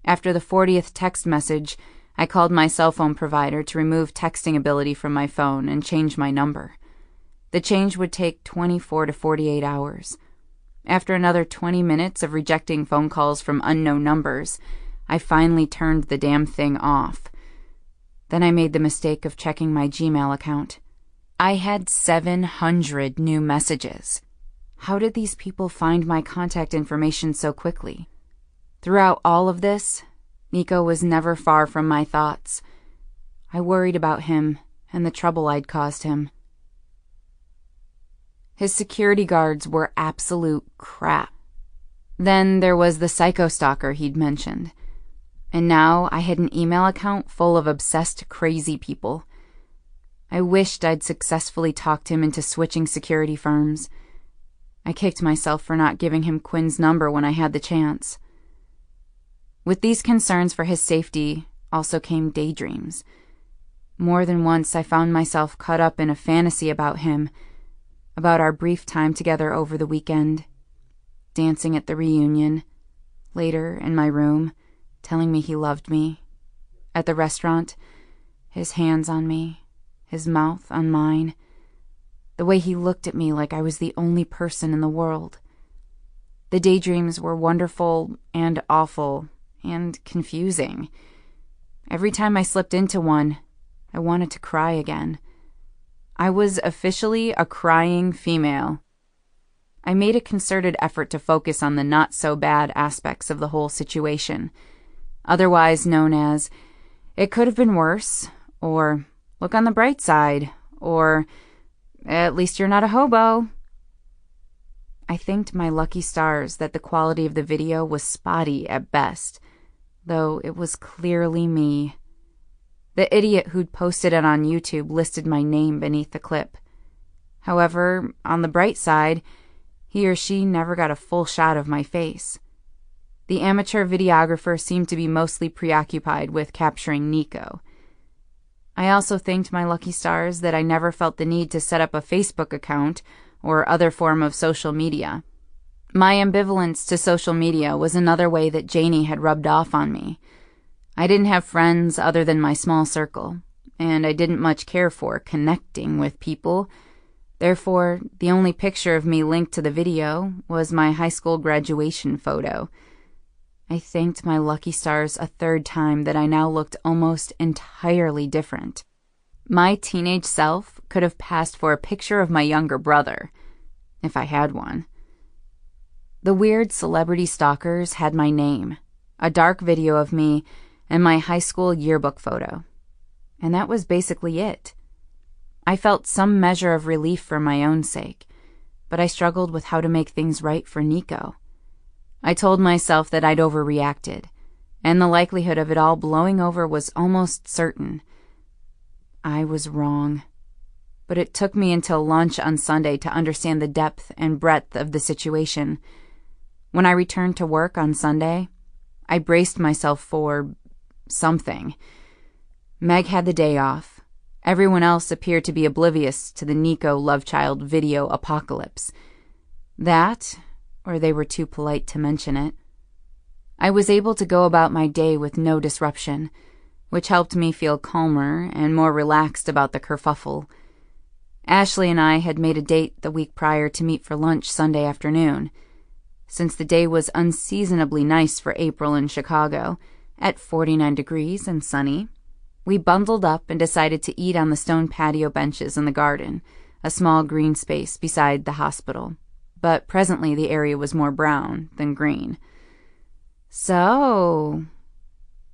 After the 40th text message, I called my cell phone provider to remove texting ability from my phone and change my number. The change would take 24 to 48 hours. After another 20 minutes of rejecting phone calls from unknown numbers, I finally turned the damn thing off. Then I made the mistake of checking my Gmail account. I had 700 new messages. How did these people find my contact information so quickly? Throughout all of this, Nico was never far from my thoughts. I worried about him and the trouble I'd caused him. His security guards were absolute crap. Then there was the psycho-stalker he'd mentioned. And now I had an email account full of obsessed, crazy people. I wished I'd successfully talked him into switching security firms. I kicked myself for not giving him Quinn's number when I had the chance. With these concerns for his safety also came daydreams. More than once I found myself caught up in a fantasy about him, about our brief time together over the weekend, dancing at the reunion, later in my room, telling me he loved me, at the restaurant, his hands on me, his mouth on mine, the way he looked at me like I was the only person in the world. The daydreams were wonderful and awful and confusing. Every time I slipped into one, I wanted to cry again. I was officially a crying female. I made a concerted effort to focus on the not-so-bad aspects of the whole situation, otherwise known as, it could have been worse, or look on the bright side, or at least you're not a hobo. I thanked my lucky stars that the quality of the video was spotty at best, though it was clearly me. The idiot who'd posted it on YouTube listed my name beneath the clip. However, on the bright side, he or she never got a full shot of my face. The amateur videographer seemed to be mostly preoccupied with capturing Nico. I also thanked my lucky stars that I never felt the need to set up a Facebook account or other form of social media. My ambivalence to social media was another way that Janie had rubbed off on me. I didn't have friends other than my small circle, and I didn't much care for connecting with people. Therefore, the only picture of me linked to the video was my high school graduation photo. I thanked my lucky stars a third time that I now looked almost entirely different. My teenage self could have passed for a picture of my younger brother, if I had one. The weird celebrity stalkers had my name, a dark video of me, and my high school yearbook photo. And that was basically it. I felt some measure of relief for my own sake, but I struggled with how to make things right for Nico. I told myself that I'd overreacted, and the likelihood of it all blowing over was almost certain. I was wrong. But it took me until lunch on Sunday to understand the depth and breadth of the situation. When I returned to work on Sunday, I braced myself for something. Meg had the day off. Everyone else appeared to be oblivious to the Nico Lovechild video apocalypse. That, or they were too polite to mention it. I was able to go about my day with no disruption, which helped me feel calmer and more relaxed about the kerfuffle. Ashley and I had made a date the week prior to meet for lunch Sunday afternoon. Since the day was unseasonably nice for April in Chicago, at 49 degrees and sunny, we bundled up and decided to eat on the stone patio benches in the garden, a small green space beside the hospital. But presently the area was more brown than green. So,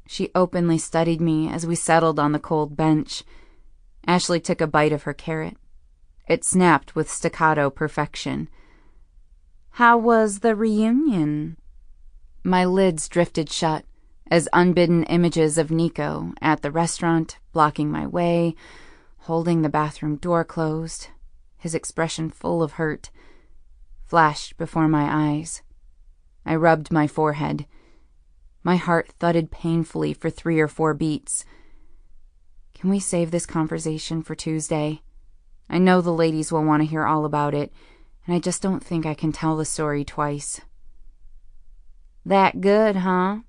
she openly studied me as we settled on the cold bench. Ashley took a bite of her carrot. It snapped with staccato perfection. How was the reunion? My lids drifted shut as unbidden images of Nico at the restaurant, blocking my way, holding the bathroom door closed, his expression full of hurt, flashed before my eyes. I rubbed my forehead. My heart thudded painfully for 3 or 4 beats. Can we save this conversation for Tuesday? I know the ladies will want to hear all about it, and I just don't think I can tell the story twice. That good, huh?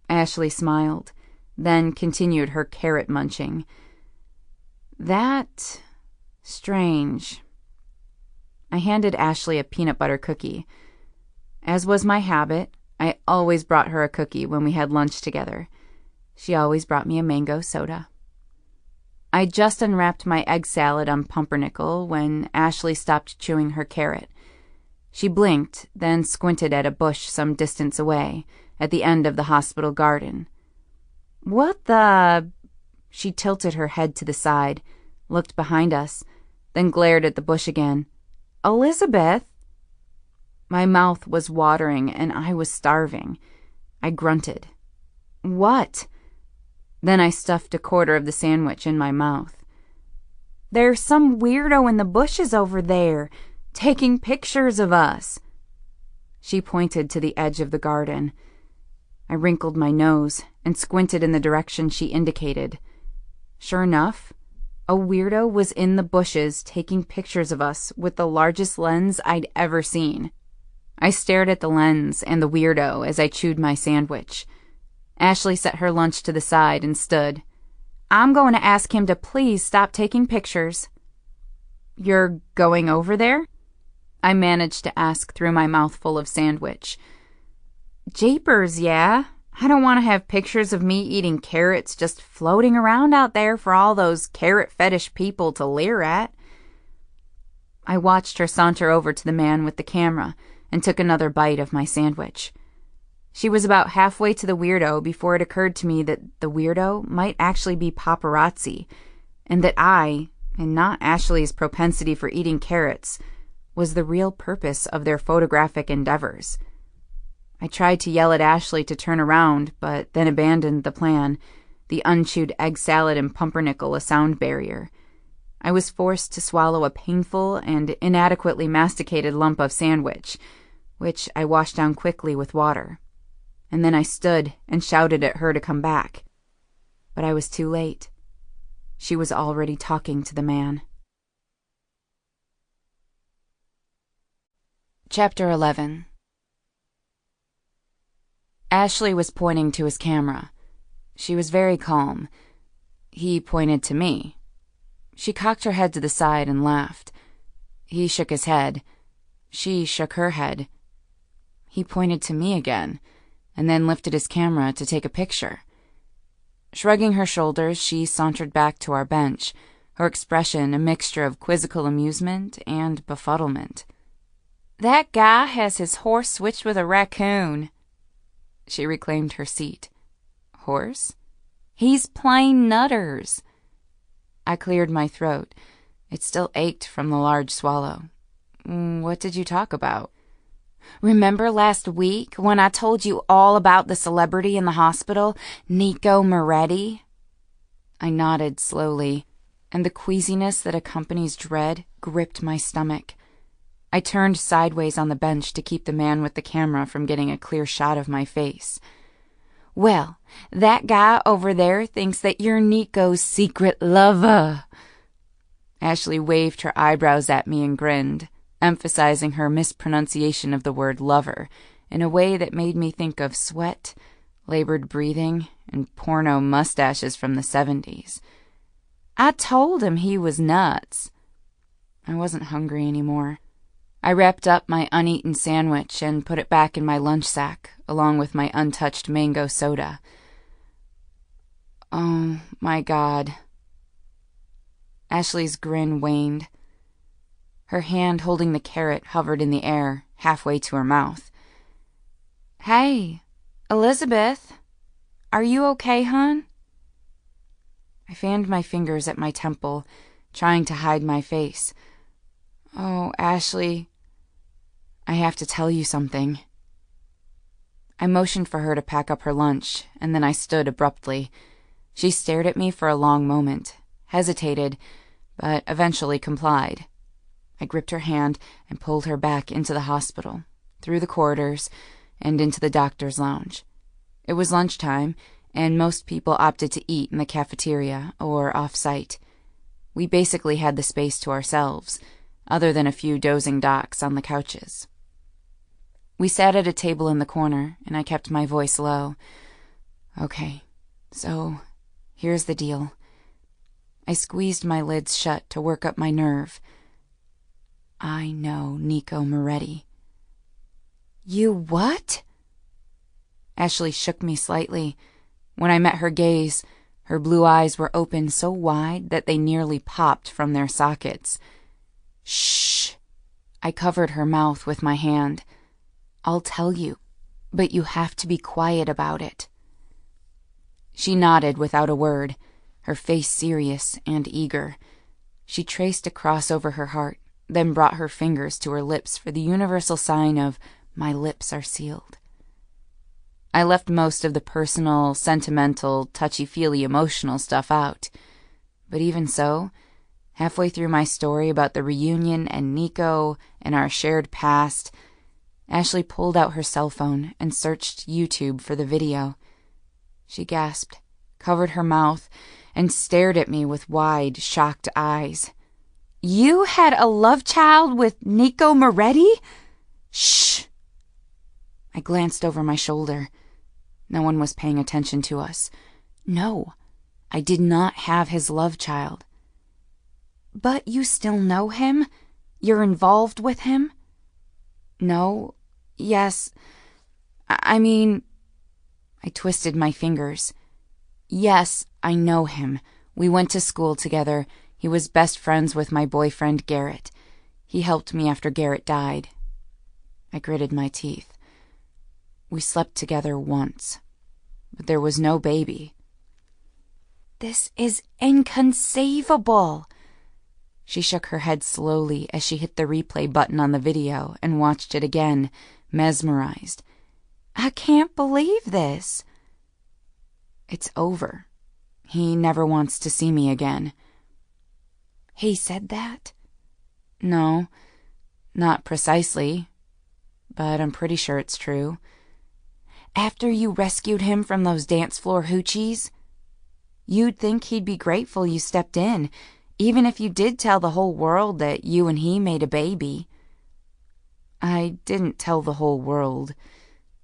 Ashley smiled, then continued her carrot munching. That strange. I handed Ashley a peanut butter cookie. As was my habit, I always brought her a cookie when we had lunch together. She always brought me a mango soda. I just unwrapped my egg salad on pumpernickel when Ashley stopped chewing her carrot. She blinked, then squinted at a bush some distance away, at the end of the hospital garden. "What the—" She tilted her head to the side, looked behind us, then glared at the bush again. "Elizabeth!" My mouth was watering and I was starving. I grunted. "What?" Then I stuffed a quarter of the sandwich in my mouth. "There's some weirdo in the bushes over there, taking pictures of us." She pointed to the edge of the garden. I wrinkled my nose and squinted in the direction she indicated. Sure enough, a weirdo was in the bushes taking pictures of us with the largest lens I'd ever seen. I stared at the lens and the weirdo as I chewed my sandwich. Ashley set her lunch to the side and stood. "I'm going to ask him to please stop taking pictures." "You're going over there?" I managed to ask through my mouthful of sandwich. "Jeepers, yeah. I don't want to have pictures of me eating carrots just floating around out there for all those carrot fetish people to leer at." I watched her saunter over to the man with the camera and took another bite of my sandwich. She was about halfway to the weirdo before it occurred to me that the weirdo might actually be paparazzi, and that I, and not Ashley's propensity for eating carrots, was the real purpose of their photographic endeavors. I tried to yell at Ashley to turn around, but then abandoned the plan, the unchewed egg salad and pumpernickel a sound barrier. I was forced to swallow a painful and inadequately masticated lump of sandwich, which I washed down quickly with water. And then I stood and shouted at her to come back. But I was too late. She was already talking to the man. Chapter 11. Ashley was pointing to his camera. She was very calm. He pointed to me. She cocked her head to the side and laughed. He shook his head. She shook her head. He pointed to me again, and then lifted his camera to take a picture. Shrugging her shoulders, she sauntered back to our bench, her expression a mixture of quizzical amusement and befuddlement. "That guy has his horse switched with a raccoon." She reclaimed her seat. "Horse?" "He's playing nutters." I cleared my throat. It still ached from the large swallow. "What did you talk about?" "Remember last week when I told you all about the celebrity in the hospital, Nico Manganiello?" I nodded slowly, and the queasiness that accompanies dread gripped my stomach. I turned sideways on the bench to keep the man with the camera from getting a clear shot of my face. "Well, that guy over there thinks that you're Nico's secret lover." Ashley waved her eyebrows at me and grinned, emphasizing her mispronunciation of the word lover in a way that made me think of sweat, labored breathing, and porno mustaches from the 70s. I told him he was nuts. I wasn't hungry anymore. I wrapped up my uneaten sandwich and put it back in my lunch sack, along with my untouched mango soda. Oh, my God. Ashley's grin waned. Her hand holding the carrot hovered in the air, halfway to her mouth. "Hey, Elizabeth, are you okay, hon?" I fanned my fingers at my temple, trying to hide my face. "Oh, Ashley, I have to tell you something." I motioned for her to pack up her lunch, and then I stood abruptly. She stared at me for a long moment, hesitated, but eventually complied. I gripped her hand and pulled her back into the hospital, through the corridors, and into the doctor's lounge. It was lunchtime, and most people opted to eat in the cafeteria or off-site. We basically had the space to ourselves, other than a few dozing docs on the couches. We sat at a table in the corner, and I kept my voice low. "Okay, so here's the deal." I squeezed my lids shut to work up my nerve. I know Nico Moretti. You what? Ashley shook me slightly. When I met her gaze, her blue eyes were open so wide that they nearly popped from their sockets. Shh! I covered her mouth with my hand. I'll tell you, but you have to be quiet about it. She nodded without a word, her face serious and eager. She traced a cross over her heart, then brought her fingers to her lips for the universal sign of, "My lips are sealed." I left most of the personal, sentimental, touchy-feely emotional stuff out. But even so, halfway through my story about the reunion and Nico and our shared past, Ashley pulled out her cell phone and searched YouTube for the video. She gasped, covered her mouth, and stared at me with wide, shocked eyes. You had a love child with Nico Moretti? Shh! I glanced over my shoulder. No one was paying attention to us. No, I did not have his love child. But you still know him? You're involved with him? No, yes, I mean... I twisted my fingers. Yes, I know him. We went to school together. He was best friends with my boyfriend, Garrett. He helped me after Garrett died. I gritted my teeth. We slept together once, but there was no baby. This is inconceivable. She shook her head slowly as she hit the replay button on the video and watched it again, mesmerized. I can't believe this. It's over. He never wants to see me again. He said that? No, not precisely, but I'm pretty sure it's true. After you rescued him from those dance floor hoochies? You'd think he'd be grateful you stepped in, even if you did tell the whole world that you and he made a baby. I didn't tell the whole world.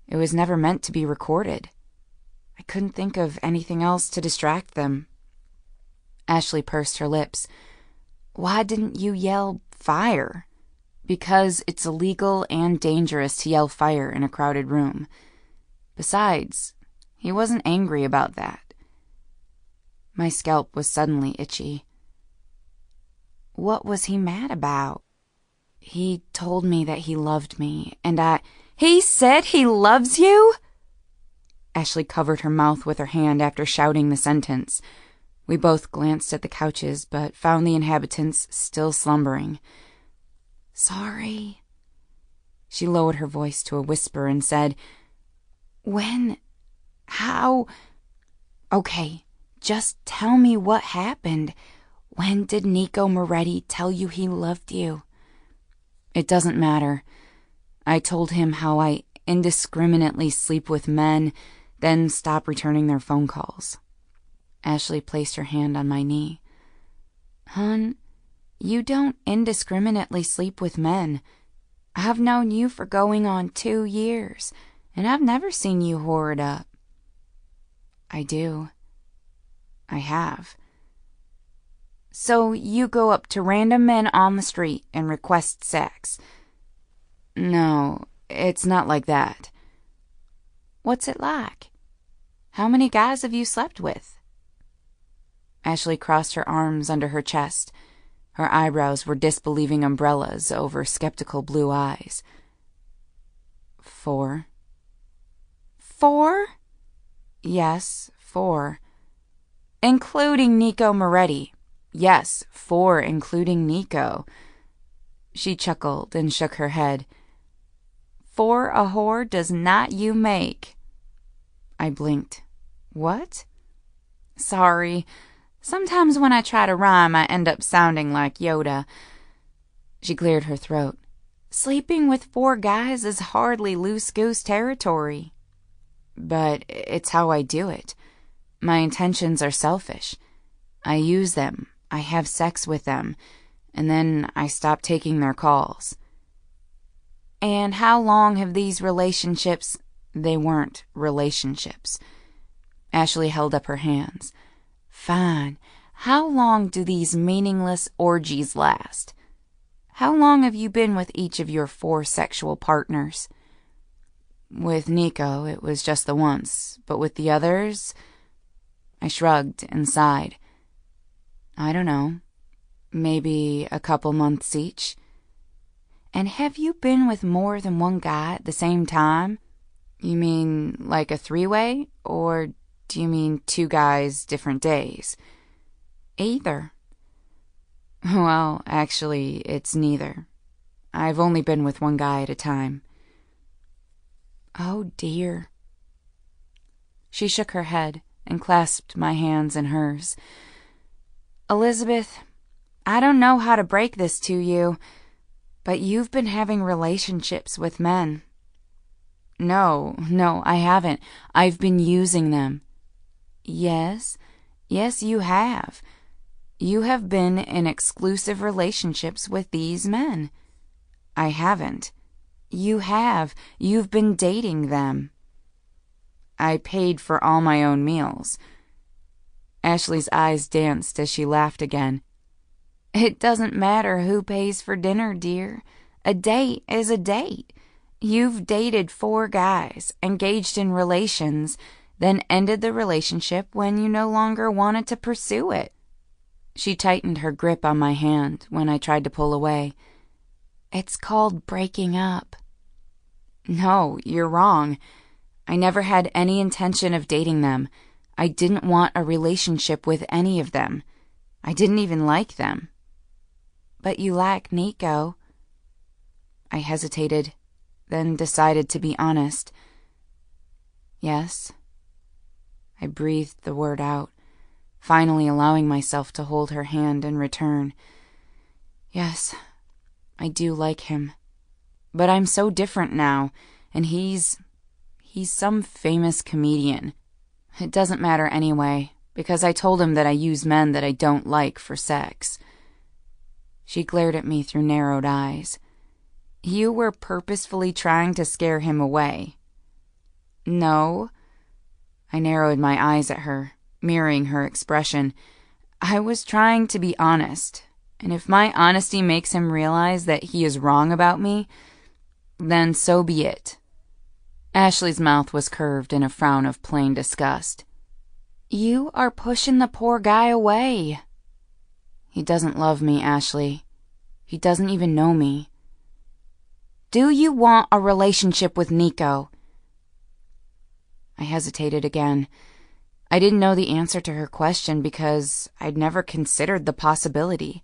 It was never meant to be recorded. I couldn't think of anything else to distract them. Ashley pursed her lips. Why didn't you yell fire? Because it's illegal and dangerous to yell fire in a crowded room. Besides, he wasn't angry about that. My scalp was suddenly itchy. What was he mad about? He told me that he loved me, and He said he loves you? Ashley covered her mouth with her hand after shouting the sentence. We both glanced at the couches, but found the inhabitants still slumbering. Sorry. She lowered her voice to a whisper and said, When? How? Okay, just tell me what happened. When did Nico Moretti tell you he loved you? It doesn't matter. I told him how I indiscriminately sleep with men, then stop returning their phone calls. Ashley placed her hand on my knee. Hun, you don't indiscriminately sleep with men. I've known you for going on 2 years, and I've never seen you whored up. I do. I have. So you go up to random men on the street and request sex. No, it's not like that. What's it like? How many guys have you slept with? Ashley crossed her arms under her chest. Her eyebrows were disbelieving umbrellas over skeptical blue eyes. 4. 4? Yes, 4. Including Nico Moretti. Yes, 4 including Nico. She chuckled and shook her head. 4 a whore does not you make. I blinked. What? Sorry. Sometimes when I try to rhyme, I end up sounding like Yoda. She cleared her throat. Sleeping with 4 guys is hardly loose-goose territory. But it's how I do it. My intentions are selfish. I use them, I have sex with them, and then I stop taking their calls. And how long have these relationships... They weren't relationships. Ashley held up her hands. Fine. How long do these meaningless orgies last? How long have you been with each of your 4 sexual partners? With Nico, it was just the once, but with the others, I shrugged and sighed. I don't know, maybe a couple months each. And have you been with more than one guy at the same time? You mean like a 3-way, or do you mean 2 guys, different days? Either. Well, actually, it's neither. I've only been with one guy at a time. Oh, dear. She shook her head and clasped my hands in hers. Elizabeth, I don't know how to break this to you, but you've been having relationships with men. No, I haven't. I've been using them. Yes, you have. You have been in exclusive relationships with these men. I haven't. You have. You've been dating them. I paid for all my own meals. Ashley's eyes danced as she laughed again. It doesn't matter who pays for dinner, dear. A date is a date. You've dated 4 guys, engaged in relations, then ended the relationship when you no longer wanted to pursue it. She tightened her grip on my hand when I tried to pull away. It's called breaking up. No, you're wrong. I never had any intention of dating them. I didn't want a relationship with any of them. I didn't even like them. But you like Nico. I hesitated, then decided to be honest. Yes. I breathed the word out, finally allowing myself to hold her hand in return. Yes, I do like him. But I'm so different now, and he's some famous comedian. It doesn't matter anyway, because I told him that I use men that I don't like for sex. She glared at me through narrowed eyes. You were purposefully trying to scare him away. No. I narrowed my eyes at her, mirroring her expression. I was trying to be honest, and if my honesty makes him realize that he is wrong about me, then so be it. Ashley's mouth was curved in a frown of plain disgust. You are pushing the poor guy away. He doesn't love me, Ashley. He doesn't even know me. Do you want a relationship with Nico? I hesitated again. I didn't know the answer to her question because I'd never considered the possibility.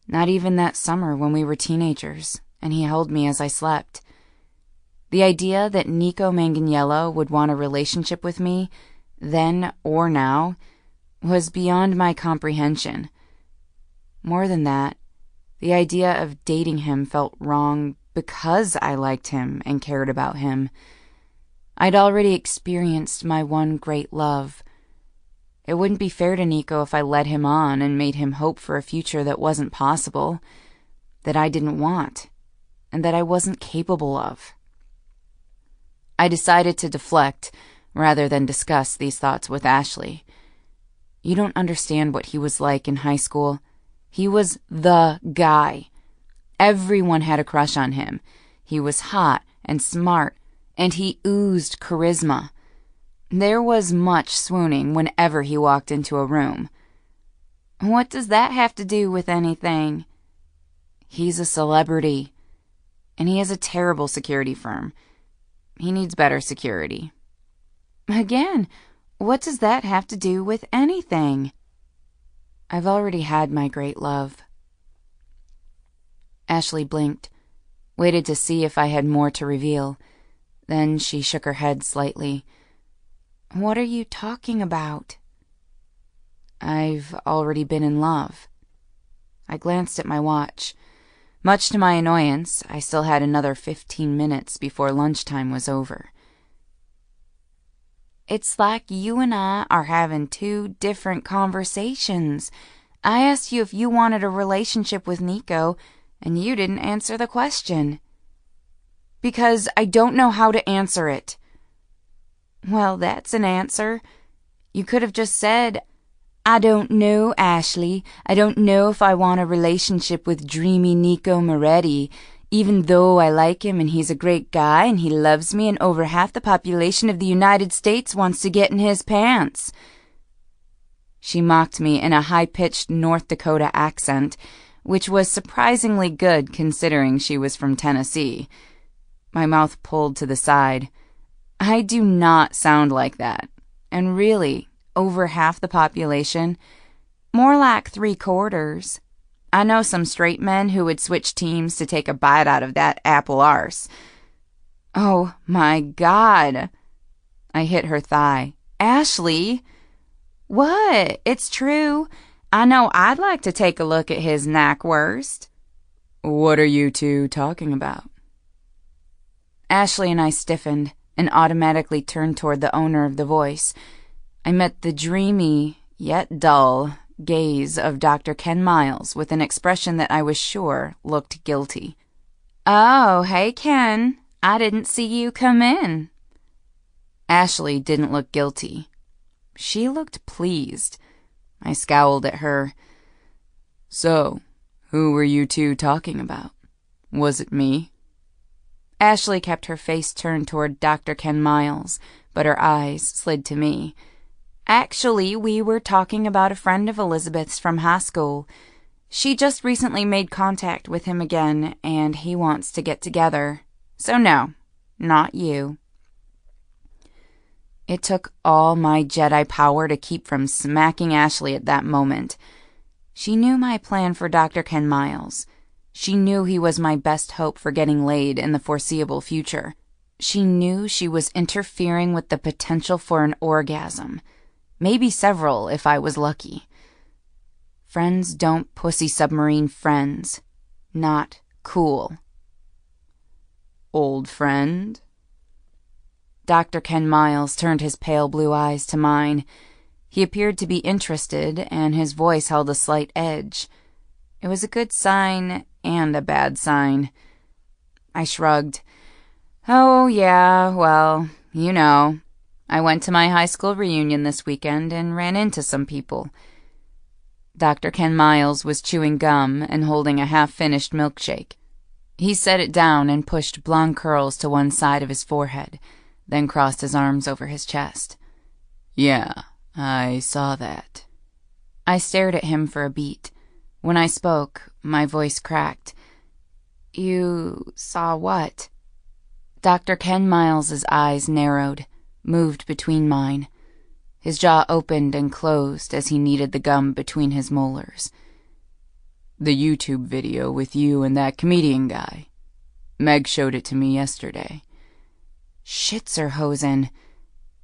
Not even that summer when we were teenagers, and he held me as I slept. The idea that Nico Manganiello would want a relationship with me, then or now, was beyond my comprehension. More than that, the idea of dating him felt wrong because I liked him and cared about him. I'd already experienced my one great love. It wouldn't be fair to Nico if I led him on and made him hope for a future that wasn't possible, that I didn't want, and that I wasn't capable of. I decided to deflect rather than discuss these thoughts with Ashley. You don't understand what he was like in high school. He was the guy. Everyone had a crush on him. He was hot and smart, and he oozed charisma. There was much swooning whenever he walked into a room. What does that have to do with anything? He's a celebrity, and he has a terrible security firm. He needs better security. Again, what does that have to do with anything? I've already had my great love. Ashley blinked, waited to see if I had more to reveal. Then she shook her head slightly. What are you talking about? I've already been in love. I glanced at my watch. Much to my annoyance, I still had another 15 minutes before lunchtime was over. It's like you and I are having 2 different conversations. I asked you if you wanted a relationship with Nico, and you didn't answer the question. Because I don't know how to answer it. Well, that's an answer. You could have just said, I don't know, Ashley. I don't know if I want a relationship with dreamy Nico Moretti, even though I like him and he's a great guy and he loves me and over half the population of the United States wants to get in his pants. She mocked me in a high-pitched North Dakota accent, which was surprisingly good considering she was from Tennessee. My mouth pulled to the side. I do not sound like that. And really, over half the population? More like 3/4. I know some straight men who would switch teams to take a bite out of that apple arse. Oh, my God. I hit her thigh. Ashley! What? It's true. I know I'd like to take a look at his knackwurst. What are you two talking about? Ashley and I stiffened and automatically turned toward the owner of the voice. I met the dreamy, yet dull, gaze of Dr. Ken Miles with an expression that I was sure looked guilty. Oh, hey, Ken. I didn't see you come in. Ashley didn't look guilty. She looked pleased. I scowled at her. So, who were you two talking about? Was it me? Ashley kept her face turned toward Dr. Ken Miles, but her eyes slid to me. Actually, we were talking about a friend of Elizabeth's from high school. She just recently made contact with him again, and he wants to get together. So no, not you. It took all my Jedi power to keep from smacking Ashley at that moment. She knew my plan for Dr. Ken Miles. She knew he was my best hope for getting laid in the foreseeable future. She knew she was interfering with the potential for an orgasm. Maybe several if I was lucky. Friends don't pussy submarine friends. Not cool. Old friend? Dr. Ken Miles turned his pale blue eyes to mine. He appeared to be interested, and his voice held a slight edge. It was a good sign and a bad sign. I shrugged. Oh, yeah, well, you know. I went to my high school reunion this weekend and ran into some people. Dr. Ken Miles was chewing gum and holding a half-finished milkshake. He set it down and pushed blonde curls to one side of his forehead, then crossed his arms over his chest. Yeah, I saw that. I stared at him for a beat. When I spoke, my voice cracked. You saw what? Dr. Ken Miles's eyes narrowed, moved between mine. His jaw opened and closed as he kneaded the gum between his molars. The YouTube video with you and that comedian guy. Meg showed it to me yesterday. Schitzerhosen.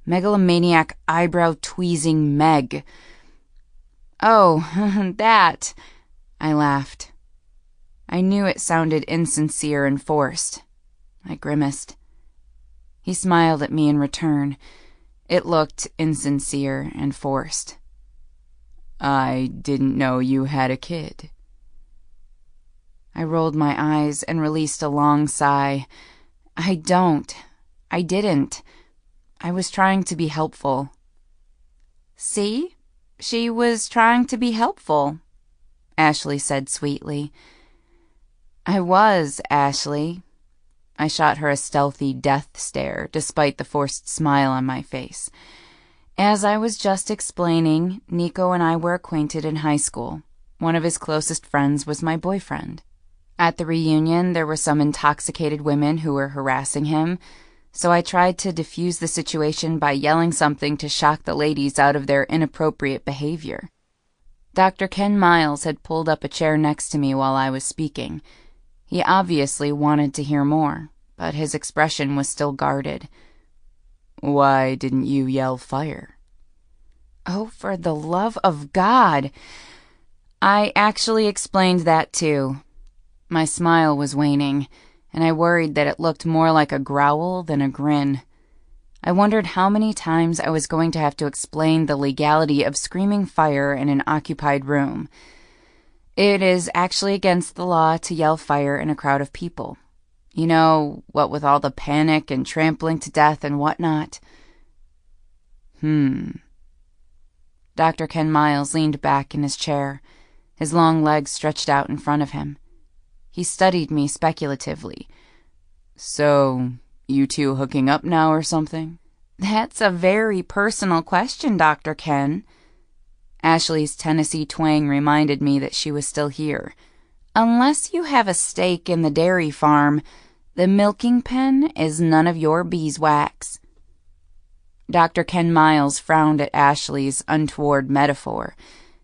Megalomaniac eyebrow-tweezing Meg. Oh, that. I laughed. I knew it sounded insincere and forced. I grimaced. He smiled at me in return. It looked insincere and forced. I didn't know you had a kid. I rolled my eyes and released a long sigh. I didn't. I was trying to be helpful. See? She was trying to be helpful, Ashley said sweetly. I was, Ashley. I shot her a stealthy death stare, despite the forced smile on my face. As I was just explaining, Nico and I were acquainted in high school. One of his closest friends was my boyfriend. At the reunion, there were some intoxicated women who were harassing him, so I tried to defuse the situation by yelling something to shock the ladies out of their inappropriate behavior. Dr. Ken Miles had pulled up a chair next to me while I was speaking. He obviously wanted to hear more, but his expression was still guarded. Why didn't you yell fire? Oh, for the love of God! I actually explained that too. My smile was waning, and I worried that it looked more like a growl than a grin. I wondered how many times I was going to have to explain the legality of screaming fire in an occupied room. It is actually against the law to yell fire in a crowd of people. You know, what with all the panic and trampling to death and whatnot. Dr. Ken Miles leaned back in his chair, his long legs stretched out in front of him. He studied me speculatively. "So, you two hooking up now or something?" "That's a very personal question, Dr. Ken." Ashley's Tennessee twang reminded me that she was still here. "Unless you have a stake in the dairy farm, the milking pen is none of your beeswax." Dr. Ken Miles frowned at Ashley's untoward metaphor,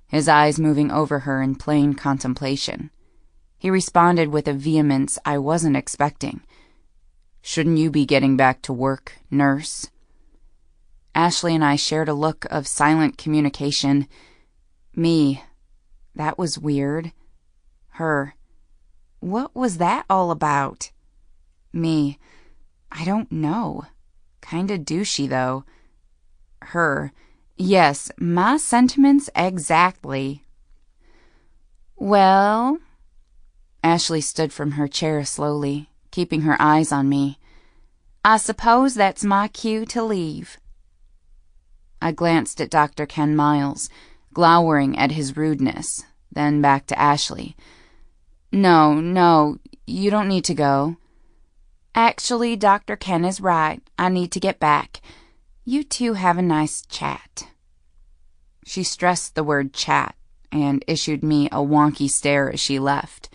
his eyes moving over her in plain contemplation. He responded with a vehemence I wasn't expecting. "Shouldn't you be getting back to work, nurse?" Ashley and I shared a look of silent communication. Me. That was weird. Her. What was that all about? Me. I don't know. Kinda douchey, though. Her. Yes, my sentiments exactly. Well... Ashley stood from her chair slowly, keeping her eyes on me. "I suppose that's my cue to leave." I glanced at Dr. Ken Miles, glowering at his rudeness, then back to Ashley. No, you don't need to go." "Actually, Dr. Ken is right. I need to get back. You two have a nice chat." She stressed the word chat and issued me a wonky stare as she left.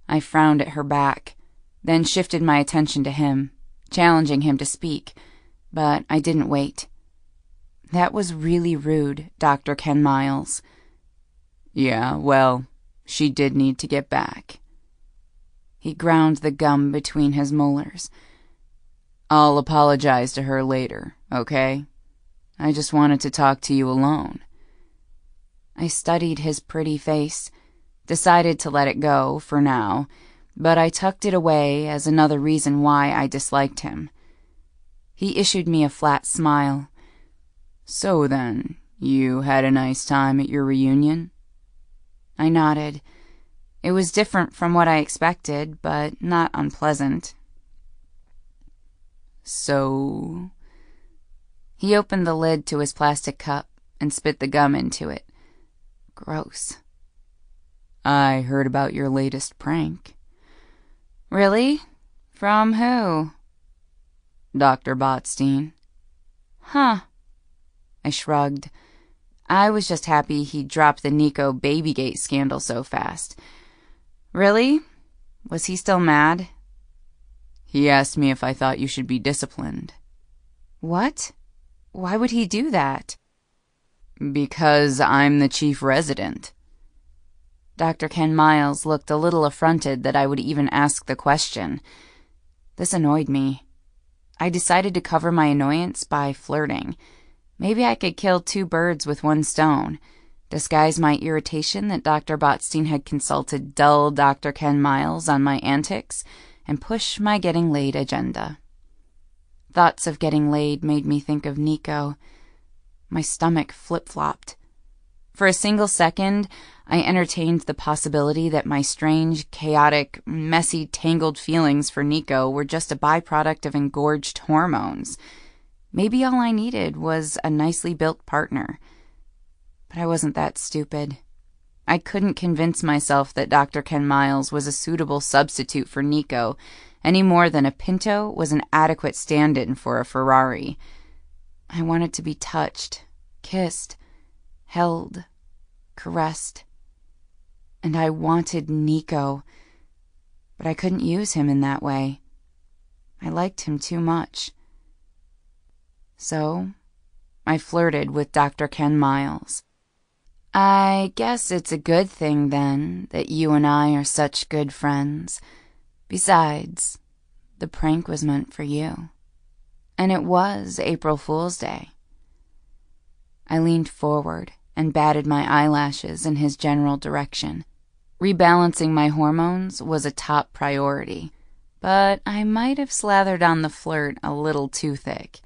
I frowned at her back, then shifted my attention to him, challenging him to speak, but I didn't wait. "That was really rude, Dr. Ken Miles." "Yeah, well, she did need to get back." He ground the gum between his molars. "I'll apologize to her later, okay? I just wanted to talk to you alone." I studied his pretty face, decided to let it go for now, but I tucked it away as another reason why I disliked him. He issued me a flat smile. "So then, you had a nice time at your reunion?" I nodded. It was different from what I expected, but not unpleasant. "So..." He opened the lid to his plastic cup and spit the gum into it. Gross. "I heard about your latest prank." "Really? From who?" "Dr. Botstein." "Huh." I shrugged. I was just happy he dropped the Nico Babygate scandal so fast. "Really? Was he still mad?" "He asked me if I thought you should be disciplined." "What? Why would he do that?" "Because I'm the chief resident." Dr. Ken Miles looked a little affronted that I would even ask the question. This annoyed me. I decided to cover my annoyance by flirting. Maybe I could kill two birds with one stone, disguise my irritation that Dr. Botstein had consulted dull Dr. Ken Miles on my antics, and push my getting laid agenda. Thoughts of getting laid made me think of Nico. My stomach flip-flopped. For a single second, I entertained the possibility that my strange, chaotic, messy, tangled feelings for Nico were just a byproduct of engorged hormones. Maybe all I needed was a nicely built partner. But I wasn't that stupid. I couldn't convince myself that Dr. Ken Miles was a suitable substitute for Nico, any more than a Pinto was an adequate stand-in for a Ferrari. I wanted to be touched, kissed, held, caressed. And I wanted Nico, but I couldn't use him in that way. I liked him too much. So, I flirted with Dr. Ken Miles. "I guess it's a good thing, then, that you and I are such good friends. Besides, the prank was meant for you. And it was April Fool's Day." I leaned forward and batted my eyelashes in his general direction. Rebalancing my hormones was a top priority, but I might have slathered on the flirt a little too thick.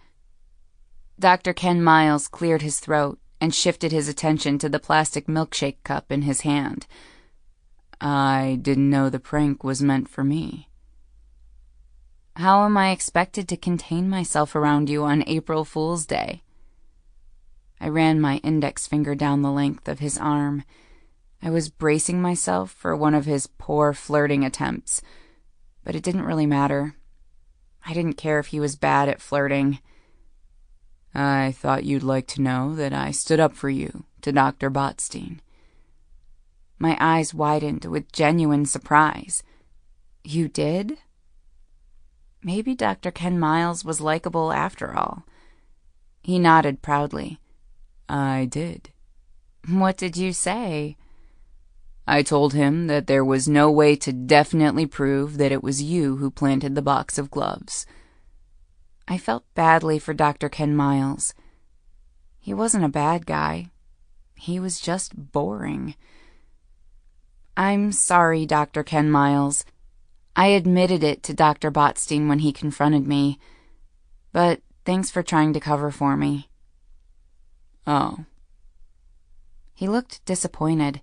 Dr. Ken Miles cleared his throat and shifted his attention to the plastic milkshake cup in his hand. "I didn't know the prank was meant for me." "How am I expected to contain myself around you on April Fool's Day?" I ran my index finger down the length of his arm. I was bracing myself for one of his poor flirting attempts, but it didn't really matter. I didn't care if he was bad at flirting. I thought you'd like to know that I stood up for you to Dr. Botstein. My eyes widened with genuine surprise. You did? Maybe Dr. Ken Miles was likable after all. He nodded proudly. I did. What did you say? I told him that there was no way to definitely prove that it was you who planted the box of gloves. I felt badly for Dr. Ken Miles. He wasn't a bad guy. He was just boring. I'm sorry, Dr. Ken Miles. I admitted it to Dr. Botstein when he confronted me, but thanks for trying to cover for me. Oh. He looked disappointed,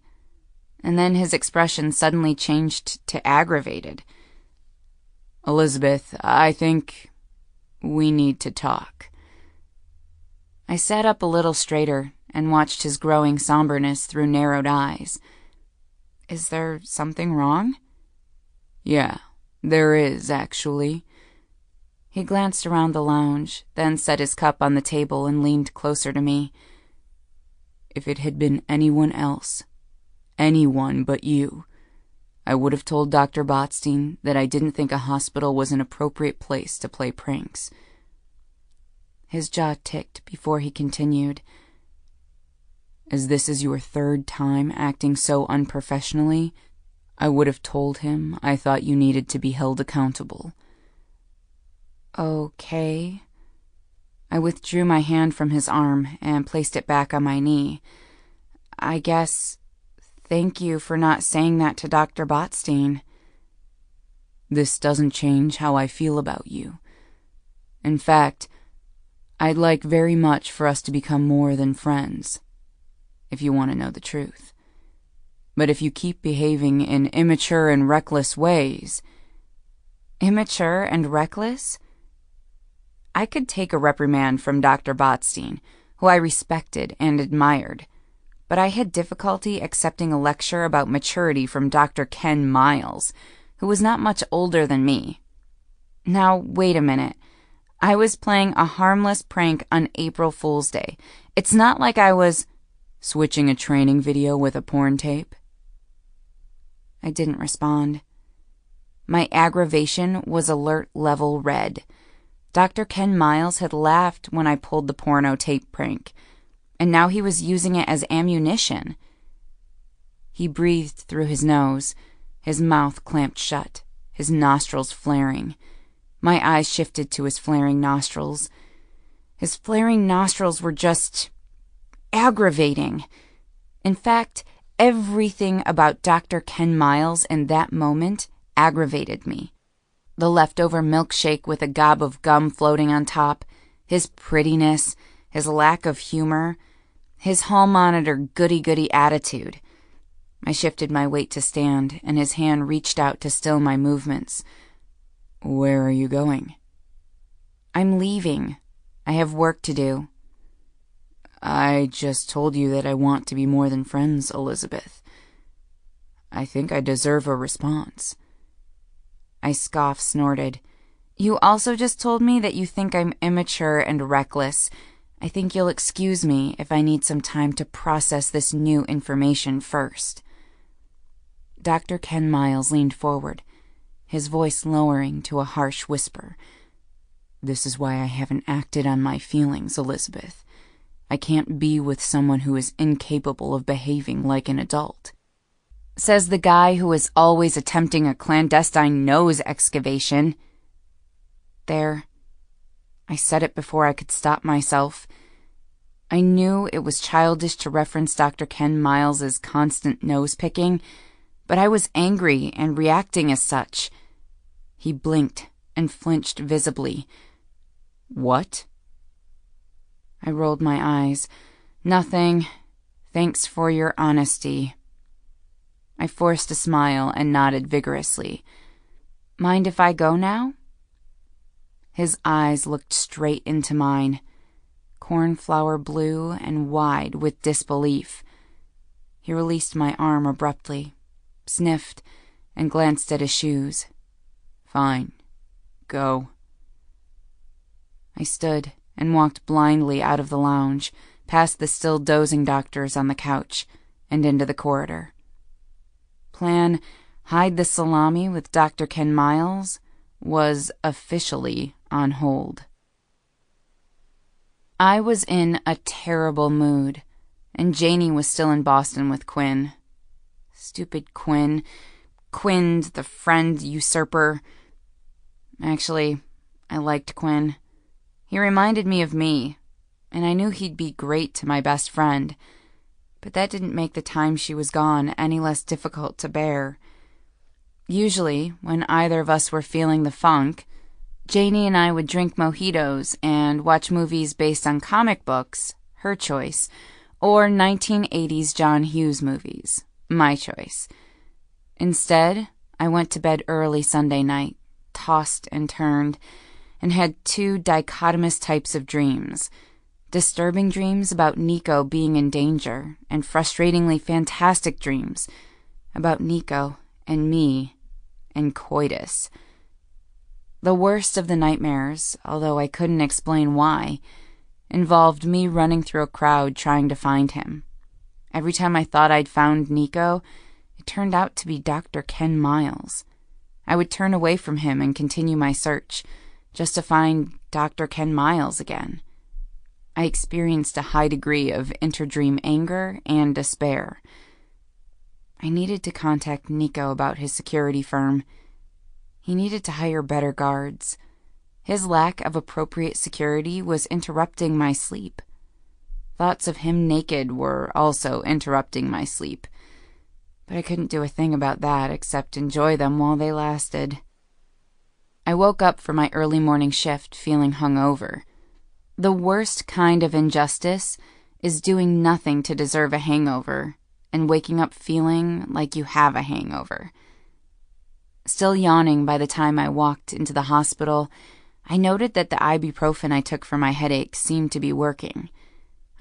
and then his expression suddenly changed to aggravated. Elizabeth, I think we need to talk. I sat up a little straighter and watched his growing somberness through narrowed eyes. Is there something wrong? Yeah, there is, actually. He glanced around the lounge, then set his cup on the table and leaned closer to me. If it had been anyone else, anyone but you, I would have told Dr. Botstein that I didn't think a hospital was an appropriate place to play pranks. His jaw ticked before he continued. As this is your third time acting so unprofessionally, I would have told him I thought you needed to be held accountable. Okay. I withdrew my hand from his arm and placed it back on my knee. I guess, thank you for not saying that to Dr. Botstein. This doesn't change how I feel about you. In fact, I'd like very much for us to become more than friends, if you want to know the truth. But if you keep behaving in immature and reckless ways... Immature and reckless? I could take a reprimand from Dr. Botstein, who I respected and admired, but I had difficulty accepting a lecture about maturity from Dr. Ken Miles, who was not much older than me. Now, wait a minute. I was playing a harmless prank on April Fool's Day. It's not like I was switching a training video with a porn tape. I didn't respond. My aggravation was alert level red. Dr. Ken Miles had laughed when I pulled the porno tape prank, and now he was using it as ammunition. He breathed through his nose, his mouth clamped shut, his nostrils flaring. My eyes shifted to his flaring nostrils. His flaring nostrils were just aggravating. In fact, everything about Dr. Ken Miles in that moment aggravated me. The leftover milkshake with a gob of gum floating on top, his prettiness, his lack of humor, his hall monitor goody-goody attitude. I shifted my weight to stand, and his hand reached out to still my movements. Where are you going? I'm leaving. I have work to do. I just told you that I want to be more than friends, Elizabeth. I think I deserve a response. I snorted. You also just told me that you think I'm immature and reckless. I think you'll excuse me if I need some time to process this new information first. Dr. Ken Miles leaned forward, his voice lowering to a harsh whisper. This is why I haven't acted on my feelings, Elizabeth. I can't be with someone who is incapable of behaving like an adult. Says the guy who is always attempting a clandestine nose excavation. There. I said it before I could stop myself. I knew it was childish to reference Dr. Ken Miles's constant nose-picking, but I was angry and reacting as such. He blinked and flinched visibly. What? I rolled my eyes. Nothing. Thanks for your honesty. I forced a smile and nodded vigorously. Mind if I go now? His eyes looked straight into mine. cornflower blue and wide with disbelief. He released my arm abruptly, sniffed, and glanced at his shoes. "Fine. Go." I stood and walked blindly out of the lounge, past the still dozing doctors on the couch, and into the corridor. Plan hide the salami with Dr. Ken Miles was officially on hold. I was in a terrible mood, and Janie was still in Boston with Quinn. Stupid Quinn. Quinn's the friend usurper. Actually, I liked Quinn. He reminded me of me, and I knew he'd be great to my best friend, but that didn't make the time she was gone any less difficult to bear. Usually, when either of us were feeling the funk, Janie and I would drink mojitos and watch movies based on comic books, her choice, or 1980s John Hughes movies, my choice. Instead, I went to bed early Sunday night, tossed and turned, and had two dichotomous types of dreams. Disturbing dreams about Nico being in danger, and frustratingly fantastic dreams about Nico and me and coitus. The worst of the nightmares, although I couldn't explain why, involved me running through a crowd trying to find him. Every time I thought I'd found Nico, it turned out to be Dr. Ken Miles. I would turn away from him and continue my search, just to find Dr. Ken Miles again. I experienced a high degree of interdream anger and despair. I needed to contact Nico about his security firm. He needed to hire better guards. His lack of appropriate security was interrupting my sleep. Thoughts of him naked were also interrupting my sleep, but I couldn't do a thing about that except enjoy them while they lasted. I woke up for my early morning shift feeling hungover. The worst kind of injustice is doing nothing to deserve a hangover and waking up feeling like you have a hangover. Still yawning by the time I walked into the hospital, I noted that the ibuprofen I took for my headache seemed to be working.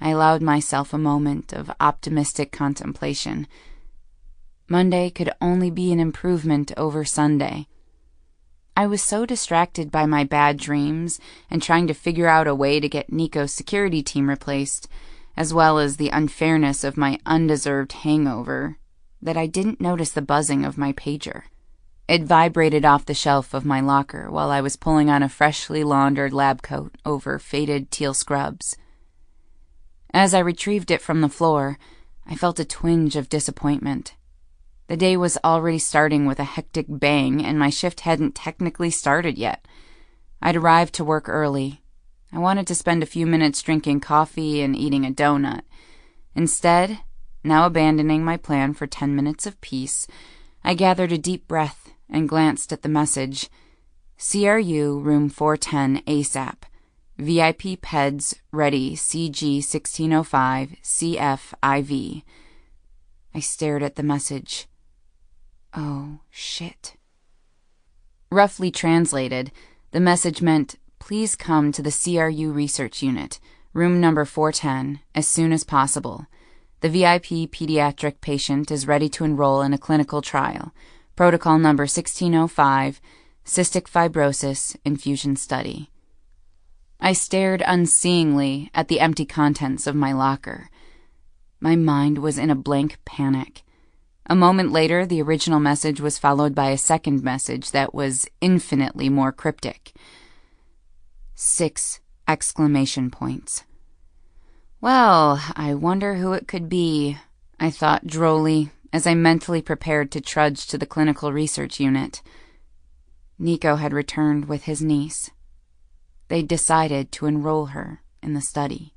I allowed myself a moment of optimistic contemplation. Monday could only be an improvement over Sunday. I was so distracted by my bad dreams and trying to figure out a way to get Nico's security team replaced, as well as the unfairness of my undeserved hangover, that I didn't notice the buzzing of my pager. It vibrated off the shelf of my locker while I was pulling on a freshly laundered lab coat over faded teal scrubs. As I retrieved it from the floor, I felt a twinge of disappointment. The day was already starting with a hectic bang, and my shift hadn't technically started yet. I'd arrived to work early. I wanted to spend a few minutes drinking coffee and eating a donut. Instead, now abandoning my plan for 10 minutes of peace, I gathered a deep breath and glanced at the message. CRU, room 410, ASAP. VIP PEDS ready, CG 1605, CF IV. I stared at the message. Oh, shit. Roughly translated, the message meant, please come to the CRU research unit, room number 410, as soon as possible. The VIP pediatric patient is ready to enroll in a clinical trial. Protocol number 1605, cystic fibrosis infusion study. I stared unseeingly at the empty contents of my locker. My mind was in a blank panic. A moment later, the original message was followed by a second message that was infinitely more cryptic. 6 exclamation points. Well, I wonder who it could be, I thought drolly as I mentally prepared to trudge to the clinical research unit. Nico had returned with his niece. They'd decided to enroll her in the study.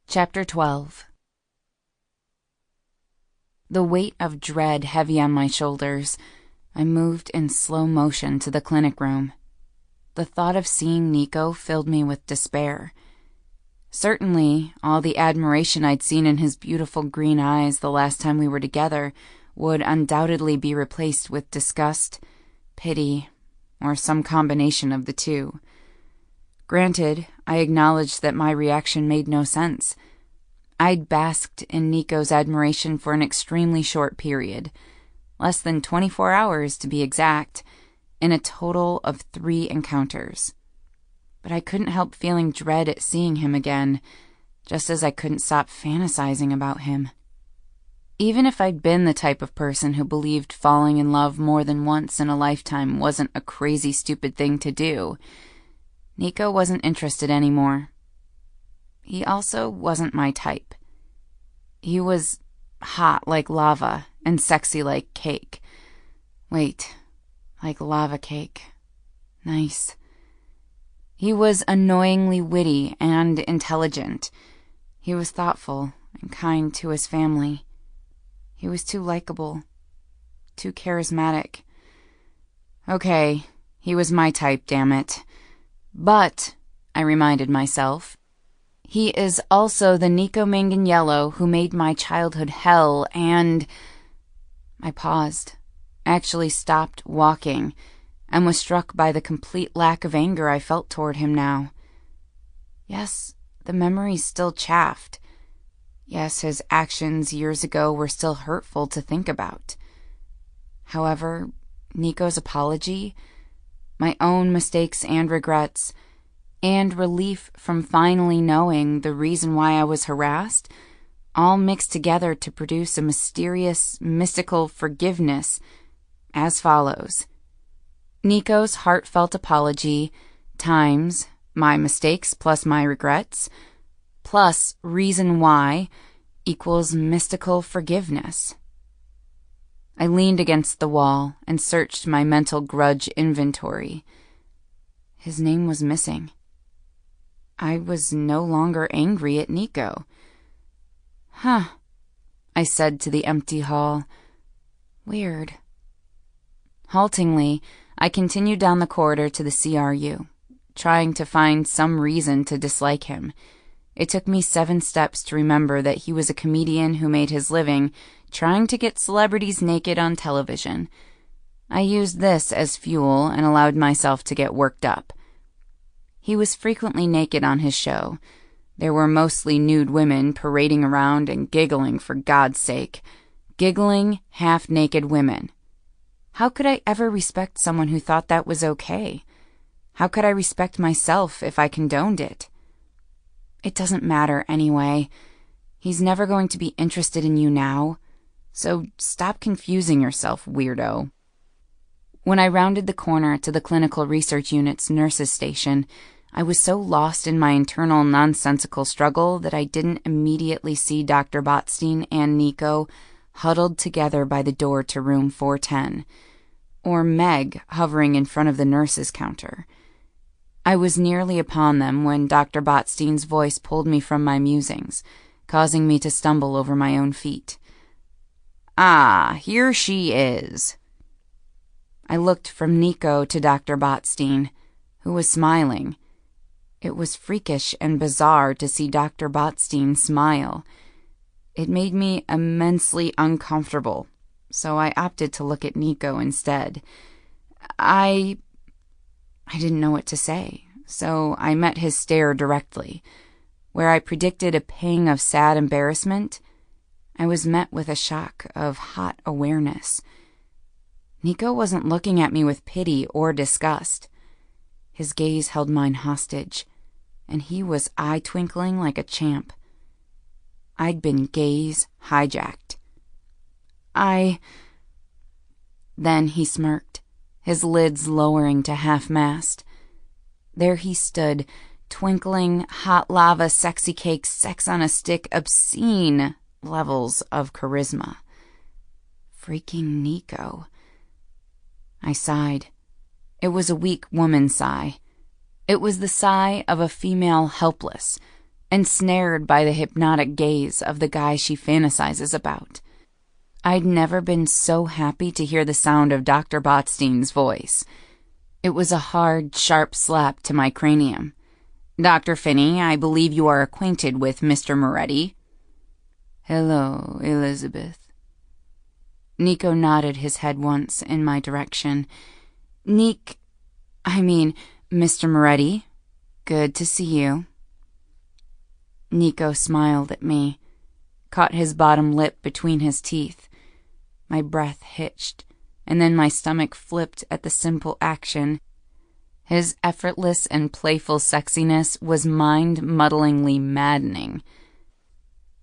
Chapter 12. The weight of dread heavy on my shoulders, I moved in slow motion to the clinic room. The thought of seeing Nico filled me with despair. Certainly, all the admiration I'd seen in his beautiful green eyes the last time we were together would undoubtedly be replaced with disgust, pity, or some combination of the two. Granted, I acknowledged that my reaction made no sense. I'd basked in Nico's admiration for an extremely short period, less than 24 hours to be exact, in a total of 3 encounters. But I couldn't help feeling dread at seeing him again, just as I couldn't stop fantasizing about him. Even if I'd been the type of person who believed falling in love more than once in a lifetime wasn't a crazy, stupid thing to do, Nico wasn't interested anymore. He also wasn't my type. He was hot like lava and sexy like cake. Wait, like lava cake. Nice. He was annoyingly witty and intelligent. He was thoughtful and kind to his family. He was too likable, too charismatic. Okay, he was my type, damn it. But, I reminded myself, he is also the Nico Manganiello who made my childhood hell, and... I paused, actually stopped walking, and was struck by the complete lack of anger I felt toward him now. Yes, the memories still chafed. Yes, his actions years ago were still hurtful to think about. However, Nico's apology, my own mistakes and regrets, and relief from finally knowing the reason why I was harassed, all mixed together to produce a mysterious, mystical forgiveness as follows. Nico's heartfelt apology times my mistakes plus my regrets plus reason why equals mystical forgiveness. I leaned against the wall and searched my mental grudge inventory. His name was missing. I was no longer angry at Nico. Huh, I said to the empty hall. Weird. Haltingly, I continued down the corridor to the CRU, trying to find some reason to dislike him. It took me 7 steps to remember that he was a comedian who made his living trying to get celebrities naked on television. I used this as fuel and allowed myself to get worked up. He was frequently naked on his show. There were mostly nude women parading around and giggling, for God's sake. Giggling, half-naked women. How could I ever respect someone who thought that was okay? How could I respect myself if I condoned it? It doesn't matter anyway. He's never going to be interested in you now. So stop confusing yourself, weirdo. When I rounded the corner to the clinical research unit's nurses' station, I was so lost in my internal nonsensical struggle that I didn't immediately see Dr. Botstein and Nico huddled together by the door to room 410, or Meg hovering in front of the nurses' counter. I was nearly upon them when Dr. Botstein's voice pulled me from my musings, causing me to stumble over my own feet. Ah, here she is. I looked from Nico to Dr. Botstein, who was smiling. It was freakish and bizarre to see Dr. Botstein smile. It made me immensely uncomfortable, so I opted to look at Nico instead. I didn't know what to say, so I met his stare directly. Where I predicted a pang of sad embarrassment, I was met with a shock of hot awareness. Nico wasn't looking at me with pity or disgust. His gaze held mine hostage, and he was eye-twinkling like a champ. I'd been gaze hijacked. Then he smirked, his lids lowering to half-mast. There he stood, twinkling, hot lava, sexy cake, sex on a stick, obscene levels of charisma. Freaking Nico. I sighed. It was a weak woman sigh. It was the sigh of a female helpless, ensnared by the hypnotic gaze of the guy she fantasizes about. I'd never been so happy to hear the sound of Dr. Botstein's voice. It was a hard, sharp slap to my cranium. Dr. Finney, I believe you are acquainted with Mr. Moretti. Hello, Elizabeth. Nico nodded his head once in my direction. Mr. Moretti. Good to see you. Nico smiled at me, caught his bottom lip between his teeth. My breath hitched, and then my stomach flipped at the simple action. His effortless and playful sexiness was mind-muddlingly maddening.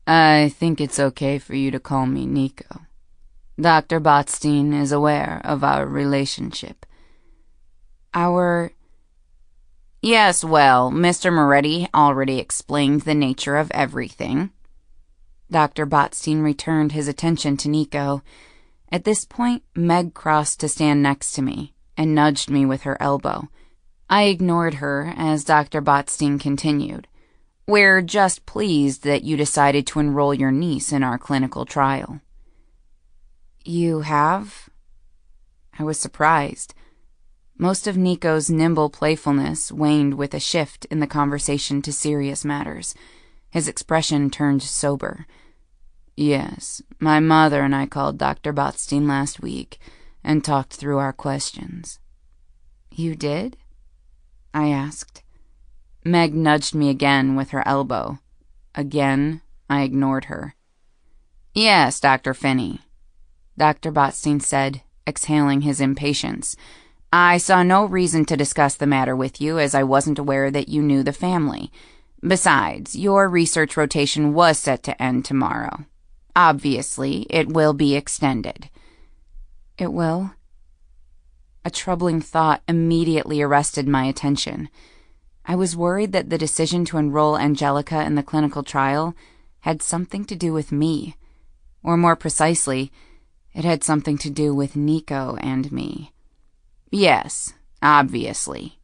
I think it's okay for you to call me Nico. Dr. Botstein is aware of our relationship. Yes, well, Mr. Moretti already explained the nature of everything. Dr. Botstein returned his attention to Nico. At this point, Meg crossed to stand next to me and nudged me with her elbow. I ignored her as Dr. Botstein continued. We're just pleased that you decided to enroll your niece in our clinical trial. You have? I was surprised. Most of Nico's nimble playfulness waned with a shift in the conversation to serious matters. His expression turned sober. Yes, my mother and I called Dr. Botstein last week and talked through our questions. You did? I asked. Meg nudged me again with her elbow. Again, I ignored her. Yes, Dr. Finney, Dr. Botstein said, exhaling his impatience. I saw no reason to discuss the matter with you, as I wasn't aware that you knew the family. Besides, your research rotation was set to end tomorrow. Obviously, it will be extended. It will? A troubling thought immediately arrested my attention. I was worried that the decision to enroll Angelica in the clinical trial had something to do with me. Or more precisely, it had something to do with Nico and me. Yes, obviously,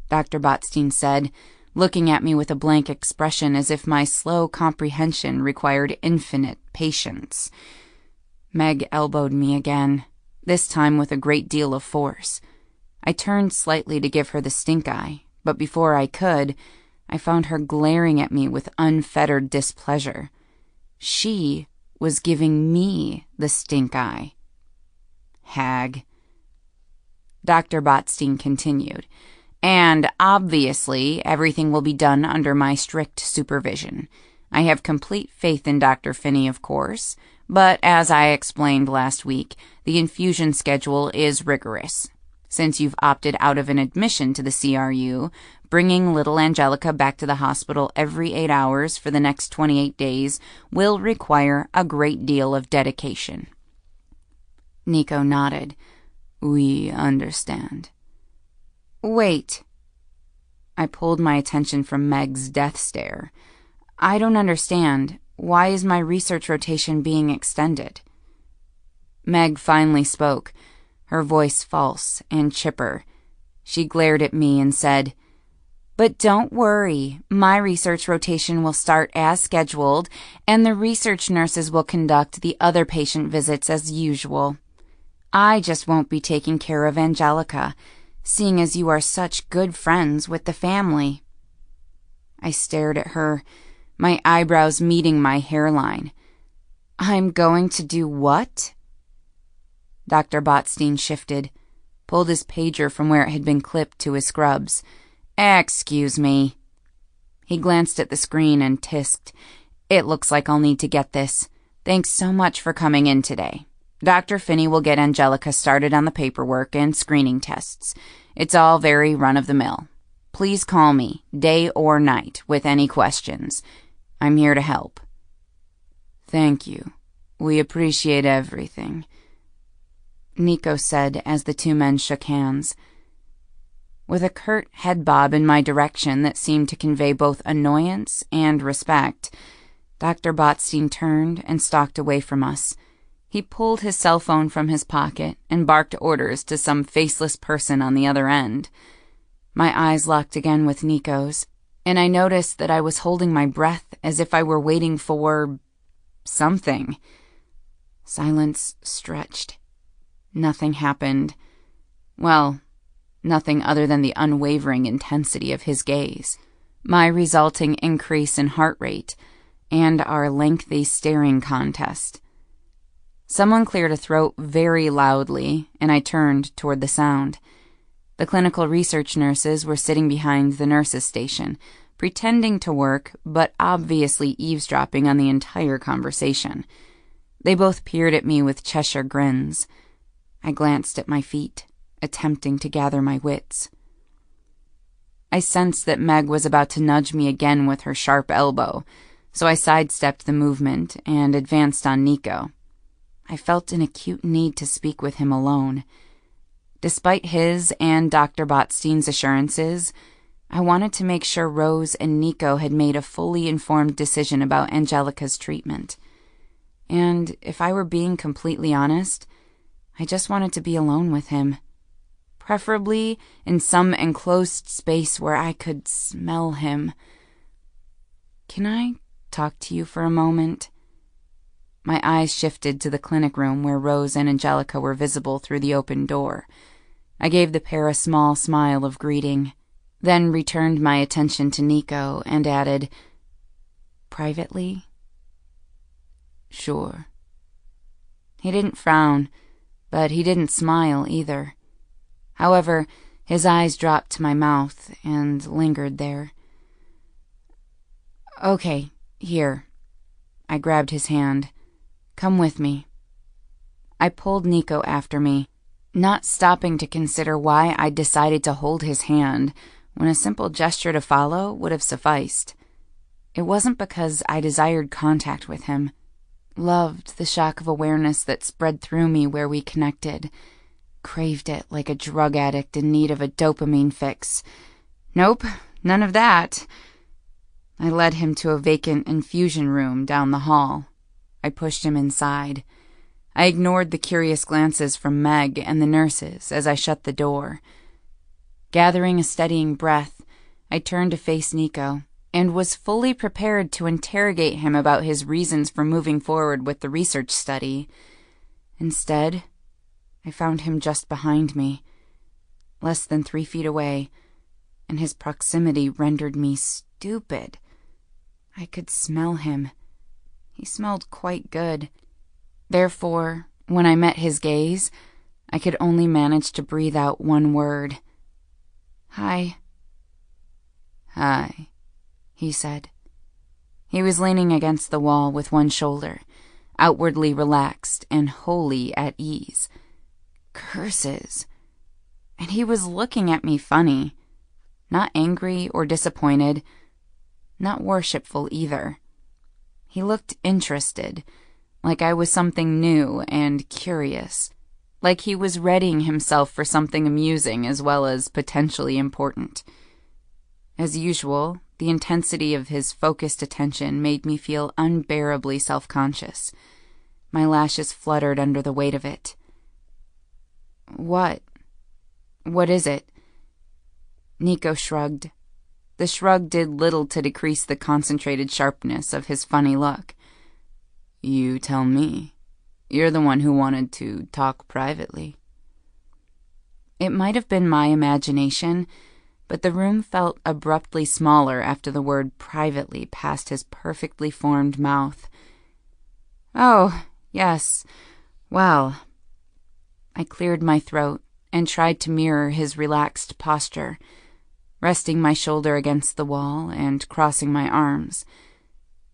Dr. Botstein said, looking at me with a blank expression as if my slow comprehension required infinite patience. Meg elbowed me again, this time with a great deal of force. I turned slightly to give her the stink eye, but before I could, I found her glaring at me with unfettered displeasure. She was giving me the stink eye. Hag. Dr. Botstein continued, and obviously everything will be done under my strict supervision. I have complete faith in Dr. Finney, of course, but as I explained last week, the infusion schedule is rigorous. Since you've opted out of an admission to the CRU, bringing little Angelica back to the hospital every 8 hours for the next 28 days will require a great deal of dedication. Nico nodded. We understand. Wait. I pulled my attention from Meg's death stare. I don't understand. Why is my research rotation being extended? Meg finally spoke, her voice false and chipper. She glared at me and said, But don't worry, my research rotation will start as scheduled, and the research nurses will conduct the other patient visits as usual. I just won't be taking care of Angelica, seeing as you are such good friends with the family. I stared at her, my eyebrows meeting my hairline. I'm going to do what? Dr. Botstein shifted, pulled his pager from where it had been clipped to his scrubs. Excuse me. He glanced at the screen and tisked. It looks like I'll need to get this. Thanks so much for coming in today. Dr. Finney will get Angelica started on the paperwork and screening tests. It's all very run-of-the-mill. Please call me, day or night, with any questions. I'm here to help. Thank you. We appreciate everything, Nico said as the two men shook hands. With a curt head bob in my direction that seemed to convey both annoyance and respect, Dr. Botstein turned and stalked away from us. He pulled his cell phone from his pocket and barked orders to some faceless person on the other end. My eyes locked again with Nico's, and I noticed that I was holding my breath as if I were waiting for something. Silence stretched. Nothing happened. Well, nothing other than the unwavering intensity of his gaze, my resulting increase in heart rate, and our lengthy staring contest. Someone cleared a throat very loudly, and I turned toward the sound. The clinical research nurses were sitting behind the nurses' station, pretending to work, but obviously eavesdropping on the entire conversation. They both peered at me with Cheshire grins. I glanced at my feet, attempting to gather my wits. I sensed that Meg was about to nudge me again with her sharp elbow, so I sidestepped the movement and advanced on Nico. I felt an acute need to speak with him alone. Despite his and Dr. Botstein's assurances, I wanted to make sure Rose and Nico had made a fully informed decision about Angelica's treatment. And if I were being completely honest, I just wanted to be alone with him. Preferably in some enclosed space where I could smell him. "Can I talk to you for a moment?" My eyes shifted to the clinic room where Rose and Angelica were visible through the open door. I gave the pair a small smile of greeting, then returned my attention to Nico and added, "Privately?" "Sure." He didn't frown, but he didn't smile either. However, his eyes dropped to my mouth and lingered there. "Okay, here." I grabbed his hand. "Come with me." I pulled Nico after me, not stopping to consider why I'd decided to hold his hand when a simple gesture to follow would have sufficed. It wasn't because I desired contact with him. Loved the shock of awareness that spread through me where we connected. Craved it like a drug addict in need of a dopamine fix. Nope, none of that. I led him to a vacant infusion room down the hall. I pushed him inside. I ignored the curious glances from Meg and the nurses as I shut the door. Gathering a steadying breath, I turned to face Nico and was fully prepared to interrogate him about his reasons for moving forward with the research study. Instead, I found him just behind me, less than 3 feet away, and his proximity rendered me stupid. I could smell him. He smelled quite good. Therefore, when I met his gaze, I could only manage to breathe out one word. "Hi." "Hi," he said. He was leaning against the wall with one shoulder, outwardly relaxed and wholly at ease. Curses. And he was looking at me funny. Not angry or disappointed. Not worshipful either. He looked interested, like I was something new and curious. Like he was readying himself for something amusing as well as potentially important. As usual, the intensity of his focused attention made me feel unbearably self-conscious. My lashes fluttered under the weight of it. What is it?" Nico shrugged. The shrug did little to decrease the concentrated sharpness of his funny look. "You tell me. You're the one who wanted to talk privately." It might have been my imagination, but the room felt abruptly smaller after the word privately passed his perfectly formed mouth. "Oh, yes. Well." I cleared my throat and tried to mirror his relaxed posture, resting my shoulder against the wall and crossing my arms.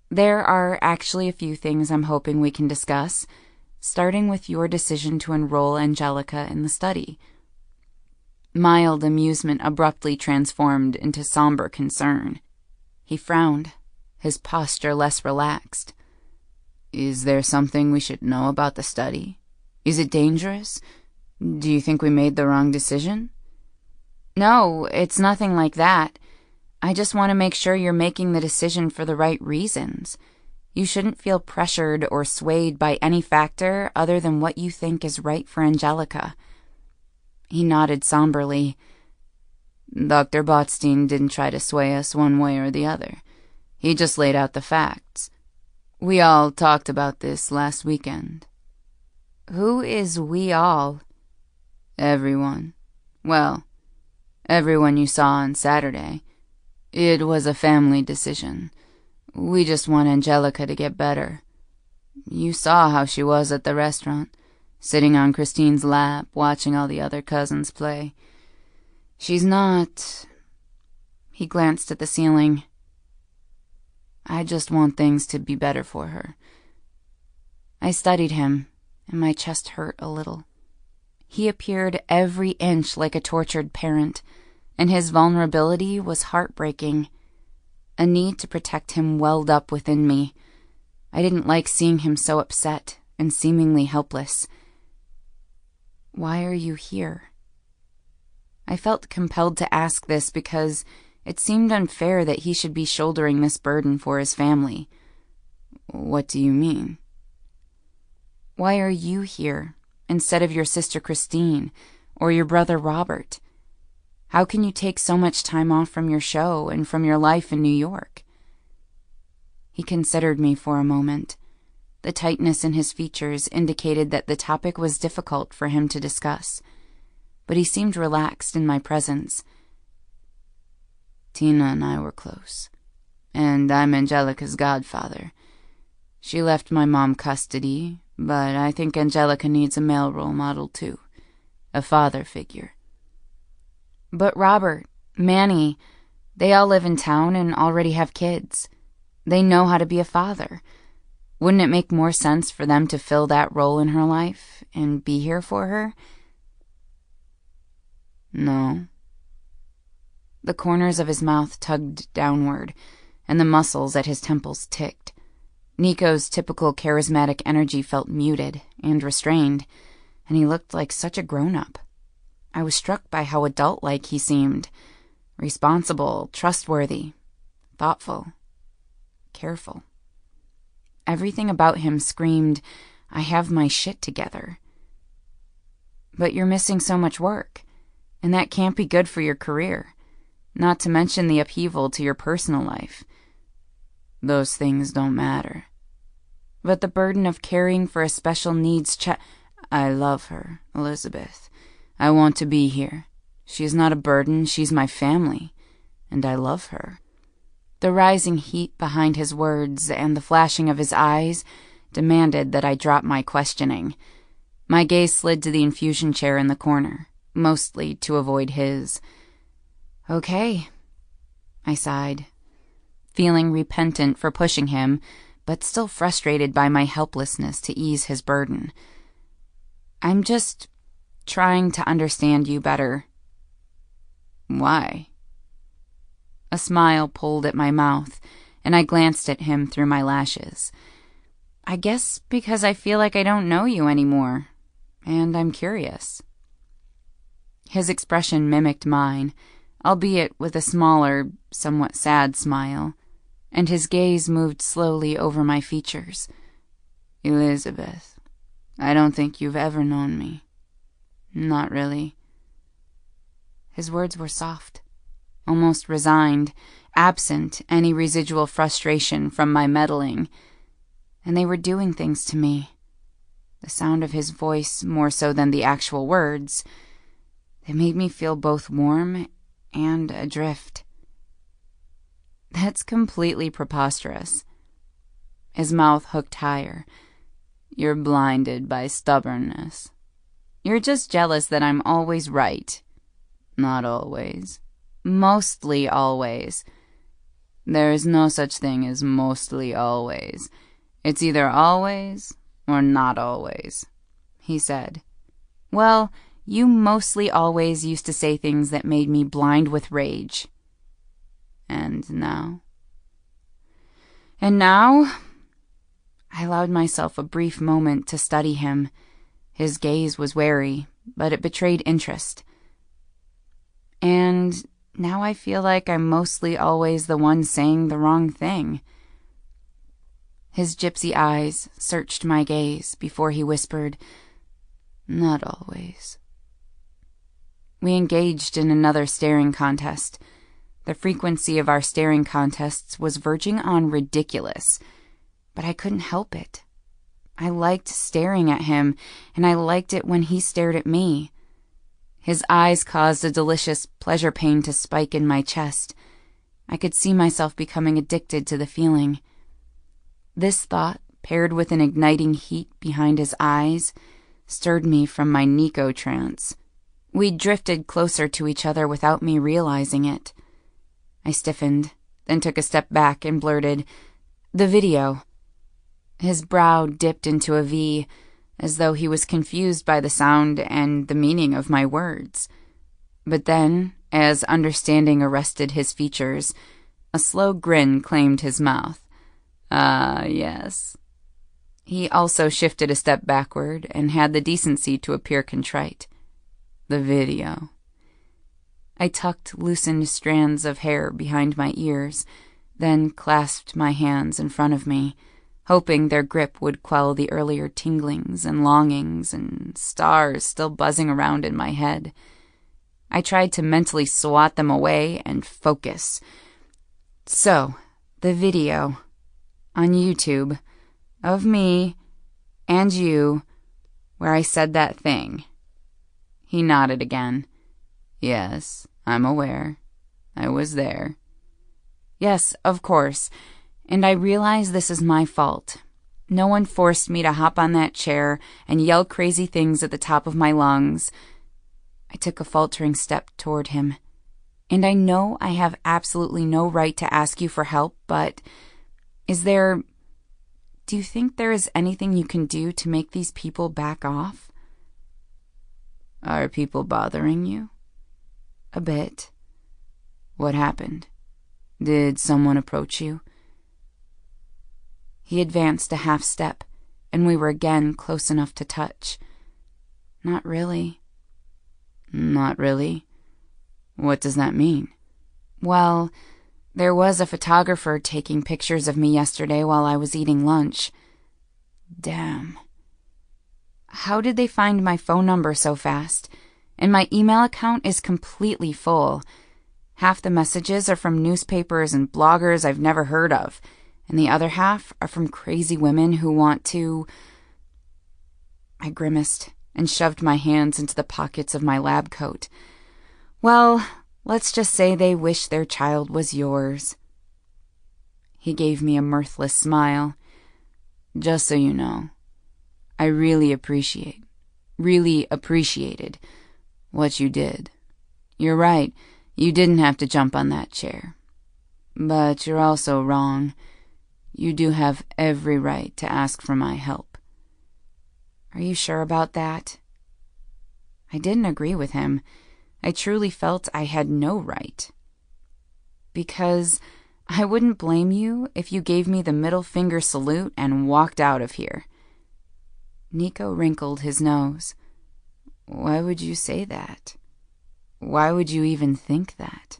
"There are actually a few things I'm hoping we can discuss, starting with your decision to enroll Angelica in the study." Mild amusement abruptly transformed into somber concern. He frowned, his posture less relaxed. "Is there something we should know about the study? Is it dangerous? Do you think we made the wrong decision?" "No, it's nothing like that. I just want to make sure you're making the decision for the right reasons. You shouldn't feel pressured or swayed by any factor other than what you think is right for Angelica." He nodded somberly. "Dr. Botstein didn't try to sway us one way or the other. He just laid out the facts. We all talked about this last weekend." "Who is we all?" "Everyone. Well, everyone you saw on Saturday. It was a family decision. We just want Angelica to get better. You saw how she was at the restaurant, sitting on Christine's lap, watching all the other cousins play. She's not... He glanced at the ceiling. I just want things to be better for her. I studied him, and my chest hurt a little. He appeared every inch like a tortured parent, and his vulnerability was heartbreaking. A need to protect him welled up within me. I didn't like seeing him so upset and seemingly helpless. Why are you here? I felt compelled to ask this because it seemed unfair that he should be shouldering this burden for his family. What do you mean? Why are you here instead of your sister Christine or your brother Robert? How can you take so much time off from your show and from your life in New York? He considered me for a moment. The tightness in his features indicated that the topic was difficult for him to discuss, but he seemed relaxed in my presence. Tina and I were close, and I'm Angelica's godfather. She left my mom custody, but I think Angelica needs a male role model too, a father figure. But Robert, Manny, they all live in town and already have kids. They know how to be a father. Wouldn't it make more sense for them to fill that role in her life and be here for her? No. The corners of his mouth tugged downward, and the muscles at his temples ticked. Nico's typical charismatic energy felt muted and restrained, and he looked like such a grown-up. I was struck by how adult-like he seemed. Responsible, trustworthy, thoughtful, careful. Everything about him screamed, I have my shit together. But you're missing so much work, and that can't be good for your career, not to mention the upheaval to your personal life. Those things don't matter. But the burden of caring for a special needs I love her, Elizabeth. I want to be here. She is not a burden, she's my family, and I love her. The rising heat behind his words and the flashing of his eyes demanded that I drop my questioning. My gaze slid to the infusion chair in the corner, mostly to avoid his. Okay, I sighed, feeling repentant for pushing him, but still frustrated by my helplessness to ease his burden. I'm just trying to understand you better. Why? A smile pulled at my mouth, and I glanced at him through my lashes. I guess because I feel like I don't know you anymore, and I'm curious. His expression mimicked mine, albeit with a smaller, somewhat sad smile, and his gaze moved slowly over my features. Elizabeth, I don't think you've ever known me. Not really. His words were soft, almost resigned, absent any residual frustration from my meddling, and they were doing things to me. The sound of his voice more so than the actual words. They made me feel both warm and adrift. That's completely preposterous. His mouth hooked higher. You're blinded by stubbornness. You're just jealous that I'm always right. Not always. Mostly always. There is no such thing as mostly always. It's either always or not always, he said. Well, you mostly always used to say things that made me blind with rage. And now? And now? I allowed myself a brief moment to study him. His gaze was wary, but it betrayed interest. And now I feel like I'm mostly always the one saying the wrong thing. His gypsy eyes searched my gaze before he whispered, Not always. We engaged in another staring contest. The frequency of our staring contests was verging on ridiculous, but I couldn't help it. I liked staring at him, and I liked it when he stared at me. His eyes caused a delicious pleasure pain to spike in my chest. I could see myself becoming addicted to the feeling. This thought, paired with an igniting heat behind his eyes, stirred me from my Nico trance. We drifted closer to each other without me realizing it. I stiffened, then took a step back and blurted, "The video." His brow dipped into a V, as though he was confused by the sound and the meaning of my words. But then, as understanding arrested his features, a slow grin claimed his mouth. "Ah, yes." He also shifted a step backward and had the decency to appear contrite. "The video." I tucked loosened strands of hair behind my ears, then clasped my hands in front of me, hoping their grip would quell the earlier tinglings and longings and stars still buzzing around in my head. I tried to mentally swat them away and focus. So, the video, on YouTube, of me and you, where I said that thing. He nodded again. "Yes, I'm aware. I was there." "Yes, of course. And I realize this is my fault. No one forced me to hop on that chair and yell crazy things at the top of my lungs." I took a faltering step toward him. "And I know I have absolutely no right to ask you for help, but do you think there is anything you can do to make these people back off?" "Are people bothering you?" "A bit." "What happened? Did someone approach you?" He advanced a half step, and we were again close enough to touch. "Not really." "Not really? What does that mean?" "Well, there was a photographer taking pictures of me yesterday while I was eating lunch." "Damn." "How did they find my phone number so fast? And my email account is completely full. Half the messages are from newspapers and bloggers I've never heard of, and the other half are from crazy women who want to—" I grimaced and shoved my hands into the pockets of my lab coat. "Well, let's just say they wish their child was yours." He gave me a mirthless smile. "Just so you know, I really appreciated what you did. You're right, you didn't have to jump on that chair. But you're also wrong. You do have every right to ask for my help." "Are you sure about that?" I didn't agree with him. I truly felt I had no right. "Because I wouldn't blame you if you gave me the middle finger salute and walked out of here." Nico wrinkled his nose. "Why would you say that? Why would you even think that?"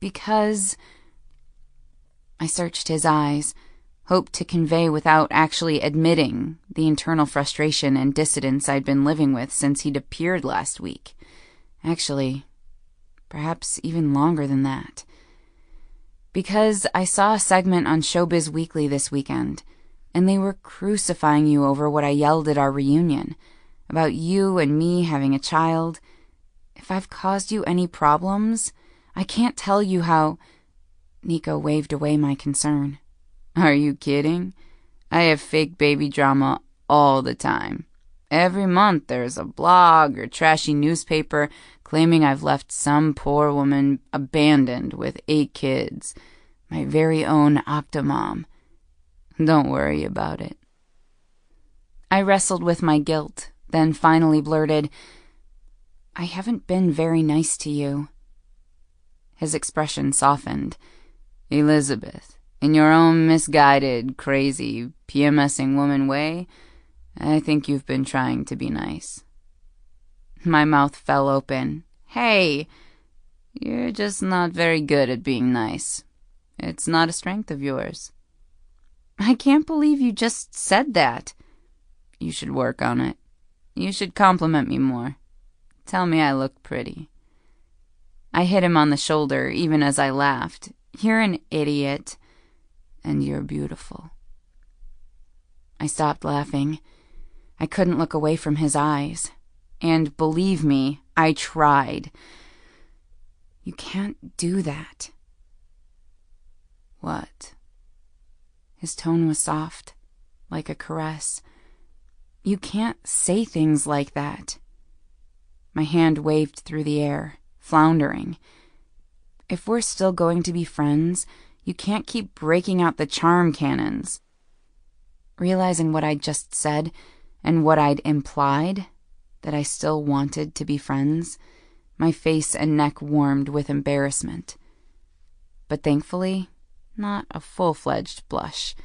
"Because—" I searched his eyes, hoped to convey without actually admitting the internal frustration and dissidence I'd been living with since he'd appeared last week. Actually, perhaps even longer than that. "Because I saw a segment on Showbiz Weekly this weekend, and they were crucifying you over what I yelled at our reunion, about you and me having a child. If I've caused you any problems, I can't tell you how—" Nico waved away my concern. "Are you kidding? I have fake baby drama all the time. Every month there's a blog or trashy newspaper claiming I've left some poor woman abandoned with 8 kids. My very own octomom. Don't worry about it." I wrestled with my guilt, then finally blurted, "I haven't been very nice to you." His expression softened. "Elizabeth, in your own misguided, crazy, PMSing woman way, I think you've been trying to be nice." My mouth fell open. "Hey, you're just not very good at being nice. It's not a strength of yours." "I can't believe you just said that." "You should work on it. You should compliment me more. Tell me I look pretty." I hit him on the shoulder even as I laughed. "You're an idiot." "And you're beautiful." I stopped laughing. I couldn't look away from his eyes. And believe me, I tried. "You can't do that." "What?" His tone was soft, like a caress. "You can't say things like that." My hand waved through the air, floundering. If we're still going to be friends, you can't keep breaking out the charm cannons. Realizing what I'd just said and what I'd implied, that I still wanted to be friends, my face and neck warmed with embarrassment. But thankfully, not a full-fledged blush.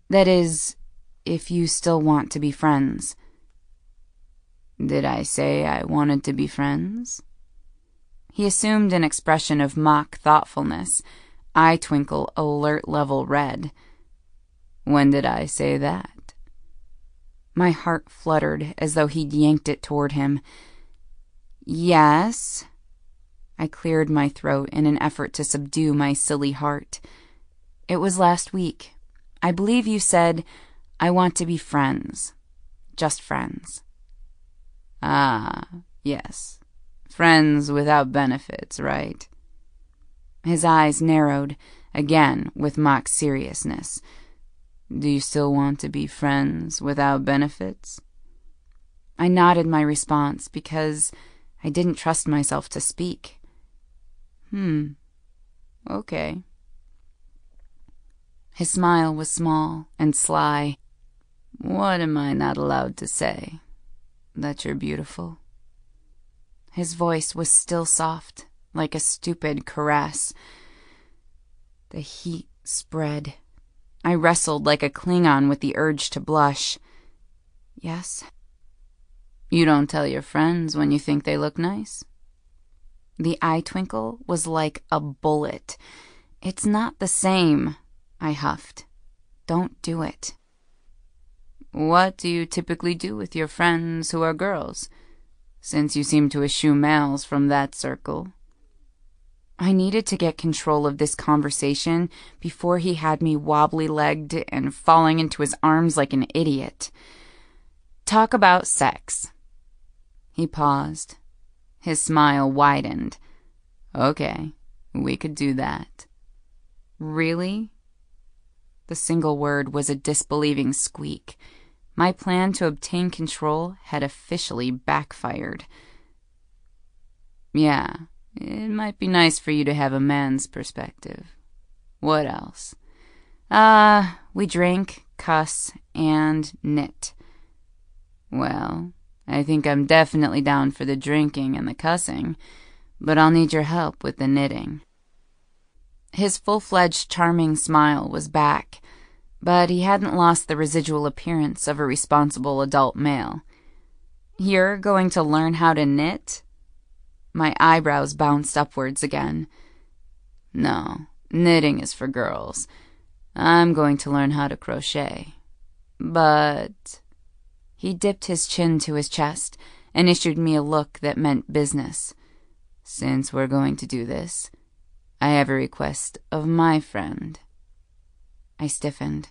That is, if you still want to be friends. Did I say I wanted to be friends? He assumed an expression of mock thoughtfulness, eye twinkle alert level red. When did I say that? My heart fluttered as though he'd yanked it toward him. Yes. I cleared my throat in an effort to subdue my silly heart. It was last week. I believe you said, I want to be friends. Just friends. Ah, yes. Friends without benefits, right? His eyes narrowed, again with mock seriousness. Do you still want to be friends without benefits? I nodded my response because I didn't trust myself to speak. Okay. His smile was small and sly. What am I not allowed to say? That you're beautiful? His voice was still soft, like a stupid caress. The heat spread. I wrestled like a Klingon with the urge to blush. Yes? You don't tell your friends when you think they look nice? The eye twinkle was like a bullet. It's not the same, I huffed. Don't do it. What do you typically do with your friends who are girls, since you seem to eschew males from that circle? I needed to get control of this conversation before he had me wobbly-legged and falling into his arms like an idiot. Talk about sex. He paused. His smile widened. Okay, we could do that. Really? The single word was a disbelieving squeak. My plan to obtain control had officially backfired. Yeah, it might be nice for you to have a man's perspective. What else? We drink, cuss, and knit. Well, I think I'm definitely down for the drinking and the cussing, but I'll need your help with the knitting. His full-fledged charming smile was back, but he hadn't lost the residual appearance of a responsible adult male. You're going to learn how to knit? My eyebrows bounced upwards again. No, knitting is for girls. I'm going to learn how to crochet. But... He dipped his chin to his chest and issued me a look that meant business. Since we're going to do this, I have a request of my friend. I stiffened.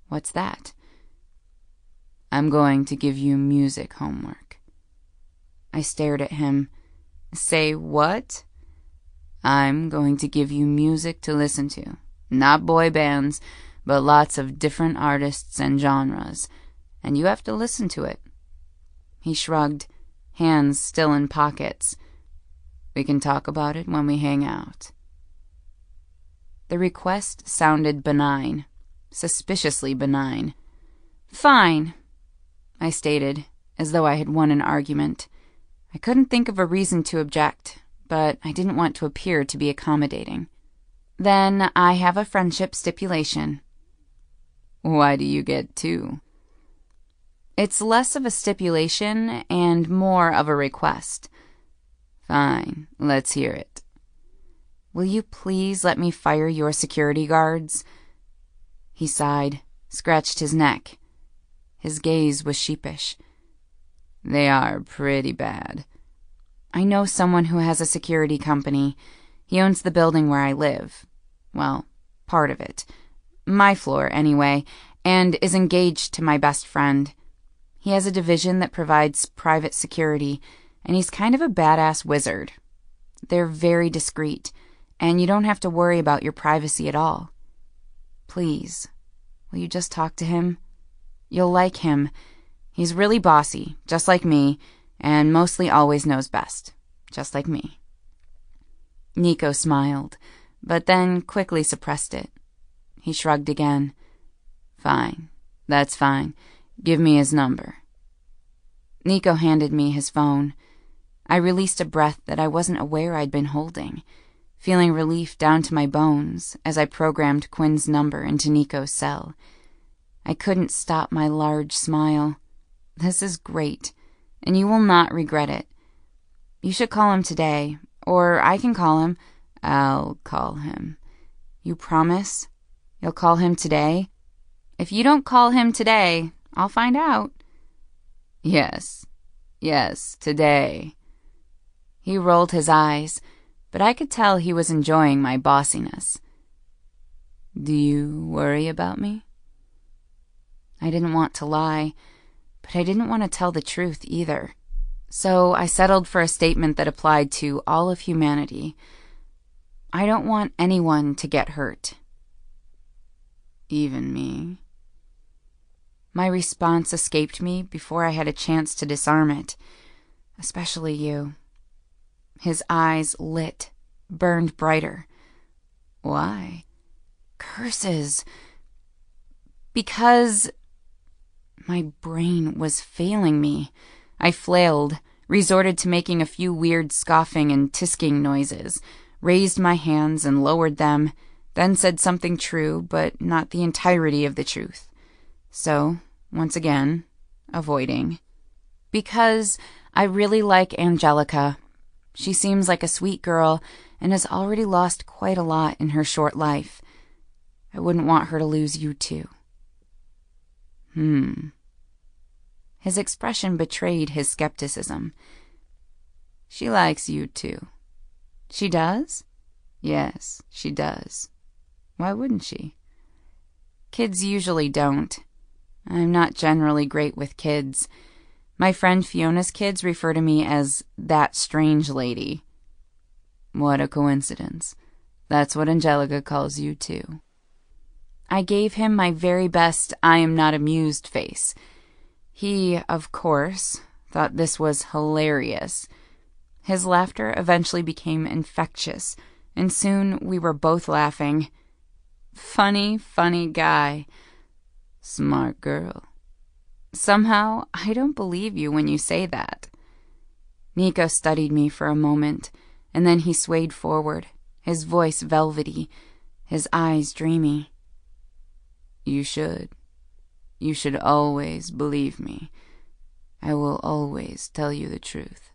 What's that? I'm going to give you music homework. I stared at him. Say what? I'm going to give you music to listen to. Not boy bands, but lots of different artists and genres. And you have to listen to it. He shrugged, hands still in pockets. We can talk about it when we hang out. The request sounded benign, suspiciously benign. Fine, I stated, as though I had won an argument. I couldn't think of a reason to object, but I didn't want to appear to be accommodating. Then I have a friendship stipulation. Why do you get two? It's less of a stipulation and more of a request. Fine, let's hear it. Will you please let me fire your security guards? He sighed, scratched his neck. His gaze was sheepish. They are pretty bad. I know someone who has a security company. He owns the building where I live. Well, part of it. My floor, anyway, and is engaged to my best friend. He has a division that provides private security, and he's kind of a badass wizard. They're very discreet, and you don't have to worry about your privacy at all. Please, will you just talk to him? You'll like him. He's really bossy, just like me, and mostly always knows best, just like me. Nico smiled, but then quickly suppressed it. He shrugged again. Fine, that's fine. Give me his number. Nico handed me his phone. I released a breath that I wasn't aware I'd been holding, feeling relief down to my bones as I programmed Quinn's number into Nico's cell. I couldn't stop my large smile. This is great, and you will not regret it. You should call him today, or I can call him. I'll call him. You promise? You'll call him today? If you don't call him today, I'll find out. Yes, today. He rolled his eyes, but I could tell he was enjoying my bossiness. Do you worry about me? I didn't want to lie, but I didn't want to tell the truth either. So I settled for a statement that applied to all of humanity. I don't want anyone to get hurt. Even me? My response escaped me before I had a chance to disarm it, especially you. His eyes lit, burned brighter. Why? Curses. Because my brain was failing me. I flailed, resorted to making a few weird scoffing and tisking noises, raised my hands and lowered them, then said something true, but not the entirety of the truth. So, once again, avoiding. Because I really like Angelica. She seems like a sweet girl and has already lost quite a lot in her short life. I wouldn't want her to lose you too. His expression betrayed his skepticism. She likes you too. She does? Yes, she does. Why wouldn't she? Kids usually don't. I'm not generally great with kids. My friend Fiona's kids refer to me as that strange lady. What a coincidence. That's what Angelica calls you too. I gave him my very best I am not amused face. He, of course, thought this was hilarious. His laughter eventually became infectious, and soon we were both laughing. Funny guy. Smart girl. Somehow, I don't believe you when you say that. Nico studied me for a moment, and then he swayed forward, his voice velvety, his eyes dreamy. You should. You should always believe me. I will always tell you the truth.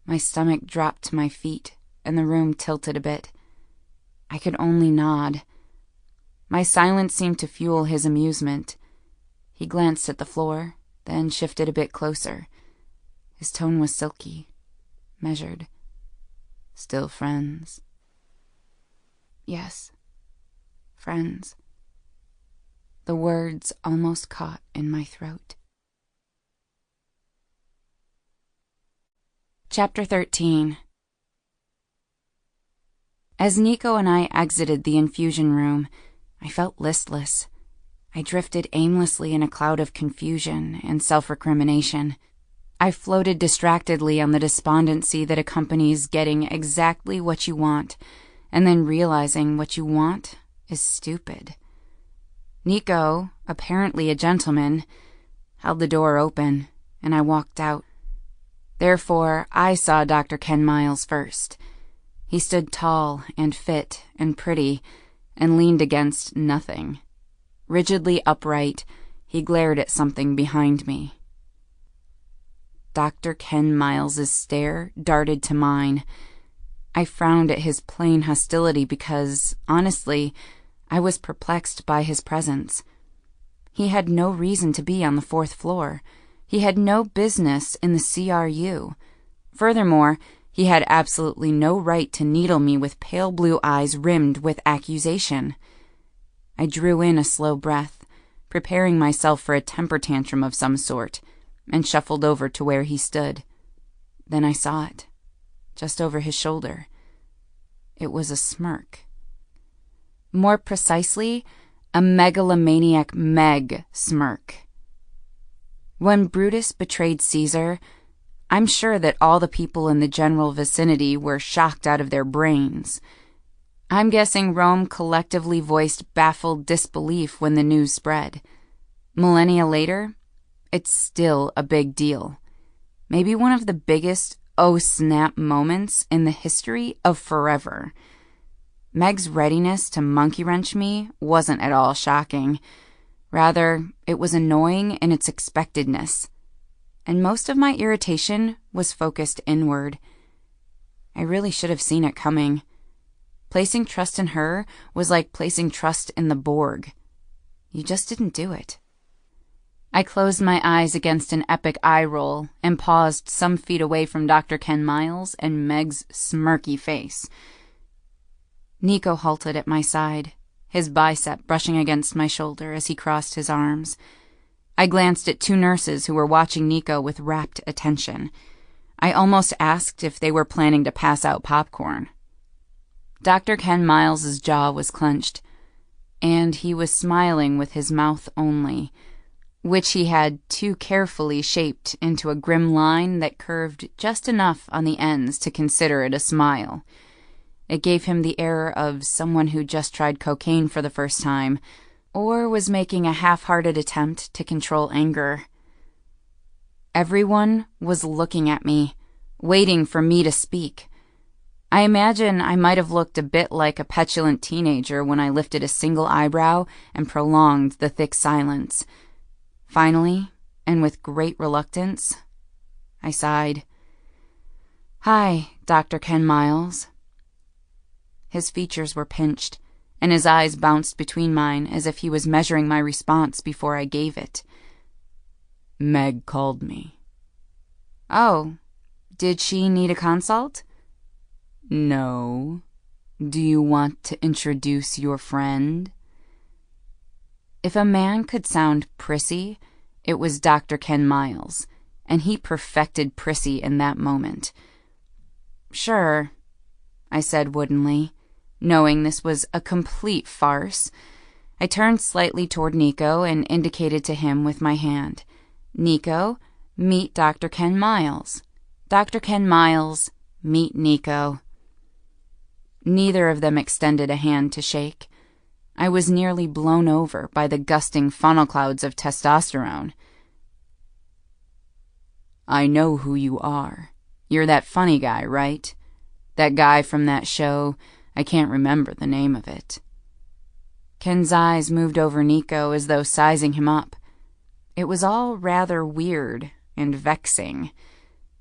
My stomach dropped to my feet, and the room tilted a bit. I could only nod. My silence seemed to fuel his amusement. He glanced at the floor, then shifted a bit closer. His tone was silky, measured. Still friends? Yes, friends. The words almost caught in my throat. Chapter 13. As Nico and I exited the infusion room, I felt listless. I drifted aimlessly in a cloud of confusion and self-recrimination. I floated distractedly on the despondency that accompanies getting exactly what you want, and then realizing what you want is stupid. Nico, apparently a gentleman, held the door open, and I walked out. Therefore, I saw Dr. Ken Miles first. He stood tall and fit and pretty, and leaned against nothing. Rigidly upright, he glared at something behind me. Dr. Ken Miles's stare darted to mine. I frowned at his plain hostility because, honestly, I was perplexed by his presence. He had no reason to be on the 4th floor. He had no business in the CRU. Furthermore, he had absolutely no right to needle me with pale blue eyes rimmed with accusation. I drew in a slow breath, preparing myself for a temper tantrum of some sort, and shuffled over to where he stood. Then I saw it, just over his shoulder. It was a smirk. More precisely, a megalomaniac meg smirk. When Brutus betrayed Caesar, I'm sure that all the people in the general vicinity were shocked out of their brains. I'm guessing Rome collectively voiced baffled disbelief when the news spread. Millennia later, it's still a big deal. Maybe one of the biggest oh snap moments in the history of forever. Meg's readiness to monkey wrench me wasn't at all shocking. Rather, it was annoying in its expectedness. And most of my irritation was focused inward. I really should have seen it coming. Placing trust in her was like placing trust in the Borg. You just didn't do it. I closed my eyes against an epic eye roll and paused some feet away from Dr. Ken Miles and Meg's smirky face. Nico halted at my side, his bicep brushing against my shoulder as he crossed his arms. I glanced at two nurses who were watching Nico with rapt attention. I almost asked if they were planning to pass out popcorn. Dr. Ken Miles's jaw was clenched, and he was smiling with his mouth only, which he had too carefully shaped into a grim line that curved just enough on the ends to consider it a smile. It gave him the air of someone who just tried cocaine for the first time, or was making a half-hearted attempt to control anger. Everyone was looking at me, waiting for me to speak. I imagine I might have looked a bit like a petulant teenager when I lifted a single eyebrow and prolonged the thick silence. Finally, and with great reluctance, I sighed. "Hi, Dr. Ken Miles." His features were pinched, and his eyes bounced between mine as if he was measuring my response before I gave it. "Meg called me." "Oh, did she need a consult?" "No. Do you want to introduce your friend?" If a man could sound prissy, it was Dr. Ken Miles, and he perfected prissy in that moment. "Sure," I said woodenly, knowing this was a complete farce. I turned slightly toward Nico and indicated to him with my hand. "Nico, meet Dr. Ken Miles. Dr. Ken Miles, meet Nico." Neither of them extended a hand to shake. I was nearly blown over by the gusting funnel clouds of testosterone. "I know who you are. You're that funny guy, right? That guy from that show, I can't remember the name of it." Ken's eyes moved over Nico as though sizing him up. It was all rather weird and vexing.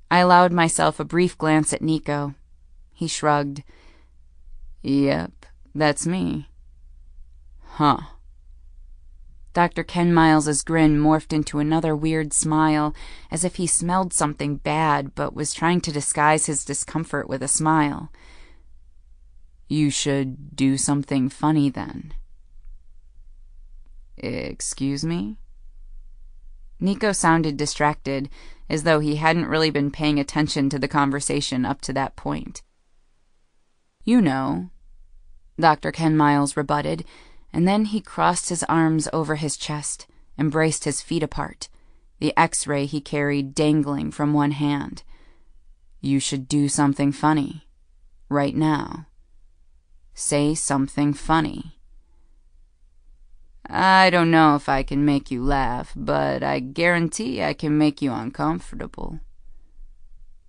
I allowed myself a brief glance at Nico. He shrugged. "Yep, that's me." "Huh." Dr. Ken Miles's grin morphed into another weird smile, as if he smelled something bad but was trying to disguise his discomfort with a smile. "You should do something funny then." "Excuse me?" Nico sounded distracted, as though he hadn't really been paying attention to the conversation up to that point. "You know," Dr. Ken Miles rebutted, and then he crossed his arms over his chest and braced his feet apart, the X-ray he carried dangling from one hand. "You should do something funny. Right now. Say something funny." "I don't know if I can make you laugh, but I guarantee I can make you uncomfortable."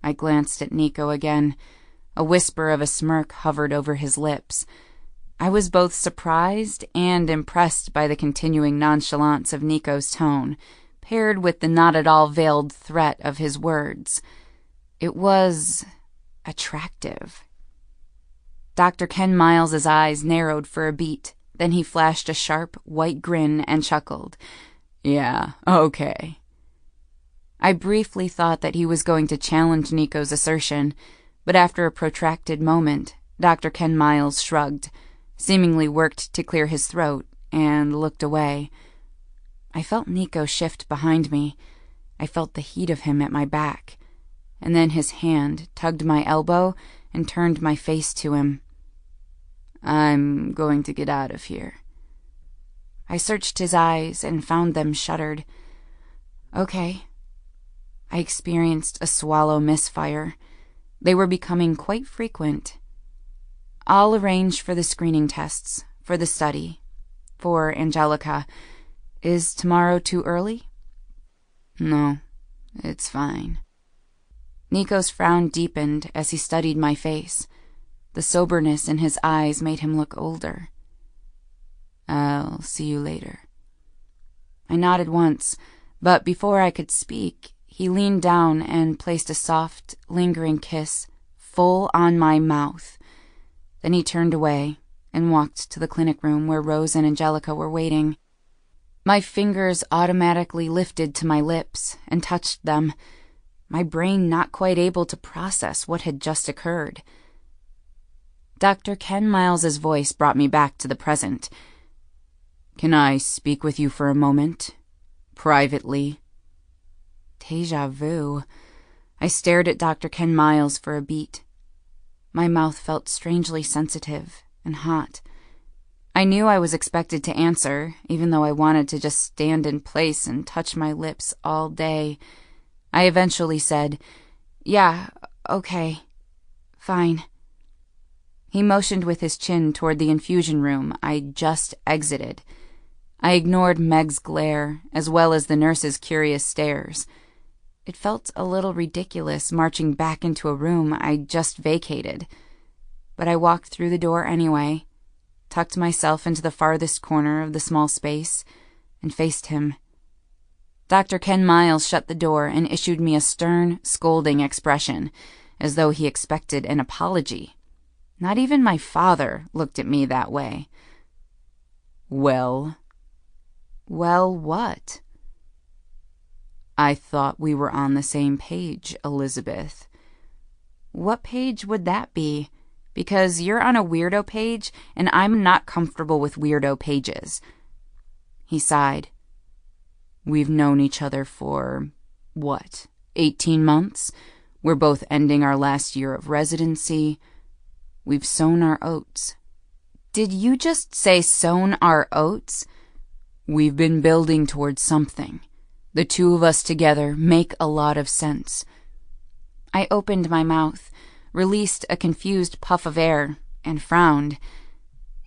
I glanced at Nico again. A whisper of a smirk hovered over his lips. I was both surprised and impressed by the continuing nonchalance of Nico's tone, paired with the not-at-all veiled threat of his words. It was attractive. Dr. Ken Miles's eyes narrowed for a beat, then he flashed a sharp, white grin and chuckled. "Yeah, okay." I briefly thought that he was going to challenge Nico's assertion, but after a protracted moment, Dr. Ken Miles shrugged, seemingly worked to clear his throat, and looked away. I felt Nico shift behind me. I felt the heat of him at my back, and then his hand tugged my elbow and turned my face to him. "I'm going to get out of here." I searched his eyes and found them shuttered. "Okay." I experienced a swallow misfire. They were becoming quite frequent. I'll arrange for the screening tests, for the study, for Angelica. Is tomorrow too early? No, it's fine. Nico's frown deepened as he studied my face. The soberness in his eyes made him look older. I'll see you later. I nodded once, but before I could speak, he leaned down and placed a soft, lingering kiss full on my mouth. Then he turned away and walked to the clinic room where Rose and Angelica were waiting. My fingers automatically lifted to my lips and touched them, my brain not quite able to process what had just occurred. Dr. Ken Miles's voice brought me back to the present. Can I speak with you for a moment? Privately? Déjà vu. I stared at Dr. Ken Miles for a beat. My mouth felt strangely sensitive and hot. I knew I was expected to answer, even though I wanted to just stand in place and touch my lips all day. I eventually said, "Yeah, okay. Fine." He motioned with his chin toward the infusion room I'd just exited. I ignored Meg's glare, as well as the nurse's curious stares. It felt a little ridiculous marching back into a room I'd just vacated. But I walked through the door anyway, tucked myself into the farthest corner of the small space, and faced him. Dr. Ken Miles shut the door and issued me a stern, scolding expression, as though he expected an apology. Not even my father looked at me that way. Well? Well, what? I thought we were on the same page, Elizabeth. What page would that be? Because you're on a weirdo page, and I'm not comfortable with weirdo pages. He sighed. We've known each other for, 18 months? We're both ending our last year of residency. We've sown our oats. Did you just say sown our oats? We've been building towards something. The two of us together make a lot of sense. I opened my mouth, released a confused puff of air, and frowned.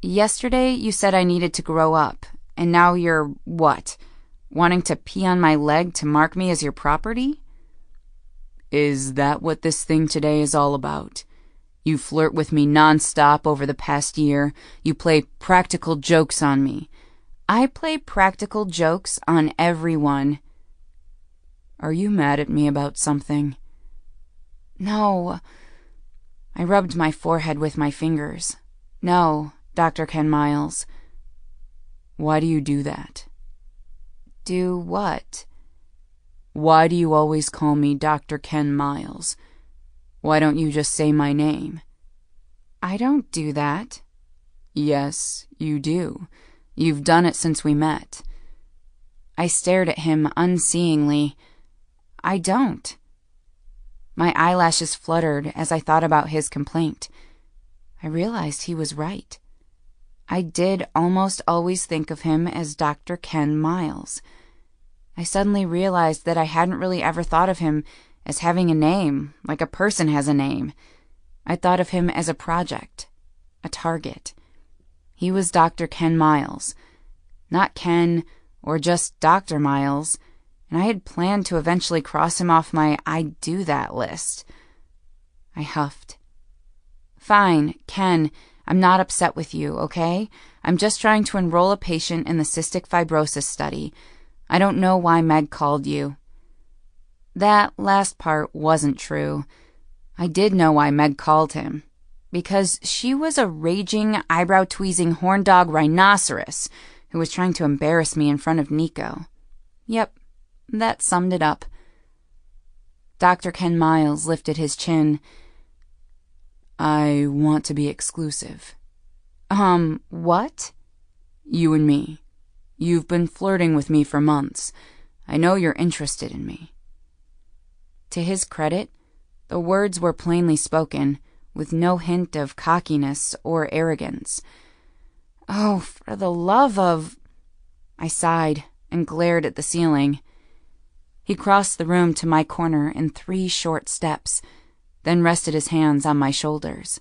Yesterday you said I needed to grow up, and now you're, wanting to pee on my leg to mark me as your property? Is that what this thing today is all about? You flirt with me nonstop over the past year. You play practical jokes on me. I play practical jokes on everyone. Are you mad at me about something? No. I rubbed my forehead with my fingers. No, Dr. Ken Miles. Why do you do that? Do what? Why do you always call me Dr. Ken Miles? Why don't you just say my name? I don't do that. Yes, you do. You've done it since we met. I stared at him unseeingly. I don't. My eyelashes fluttered as I thought about his complaint. I realized he was right. I did almost always think of him as Dr. Ken Miles. I suddenly realized that I hadn't really ever thought of him as having a name, like a person has a name. I thought of him as a project, a target. He was Dr. Ken Miles, not Ken or just Dr. Miles, and I had planned to eventually cross him off my I'd do that list. I huffed. Fine, Ken, I'm not upset with you, okay? I'm just trying to enroll a patient in the cystic fibrosis study. I don't know why Meg called you. That last part wasn't true. I did know why Meg called him. Because she was a raging, eyebrow-tweezing horn-dog rhinoceros who was trying to embarrass me in front of Nico. Yep, that summed it up. Dr. Ken Miles lifted his chin. I want to be exclusive. What? You and me. You've been flirting with me for months. I know you're interested in me. To his credit, the words were plainly spoken, with no hint of cockiness or arrogance. Oh, for the love of... I sighed and glared at the ceiling. He crossed the room to my corner in 3 short steps, then rested his hands on my shoulders.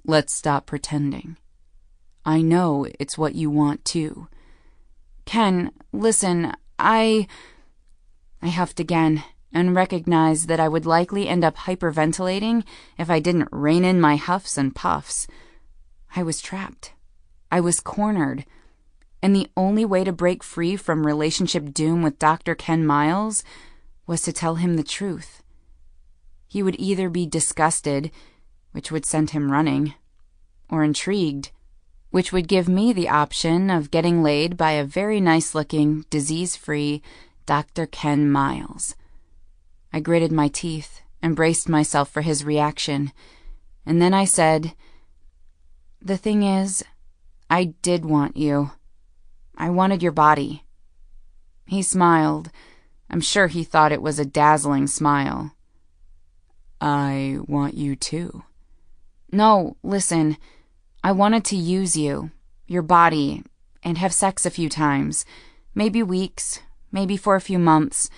Let's stop pretending. I know it's what you want too. Ken, listen, I huffed again and recognized that I would likely end up hyperventilating if I didn't rein in my huffs and puffs. I was trapped. I was cornered. And the only way to break free from relationship doom with Dr. Ken Miles was to tell him the truth. He would either be disgusted, which would send him running, or intrigued, which would give me the option of getting laid by a very nice-looking, disease-free Dr. Ken Miles. I gritted my teeth and braced myself for his reaction, and then I said, "The thing is, I did want you. I wanted your body." He smiled. I'm sure he thought it was a dazzling smile. "I want you too." "No, listen. I wanted to use you, your body, and have sex a few times. Maybe weeks, maybe for a few months,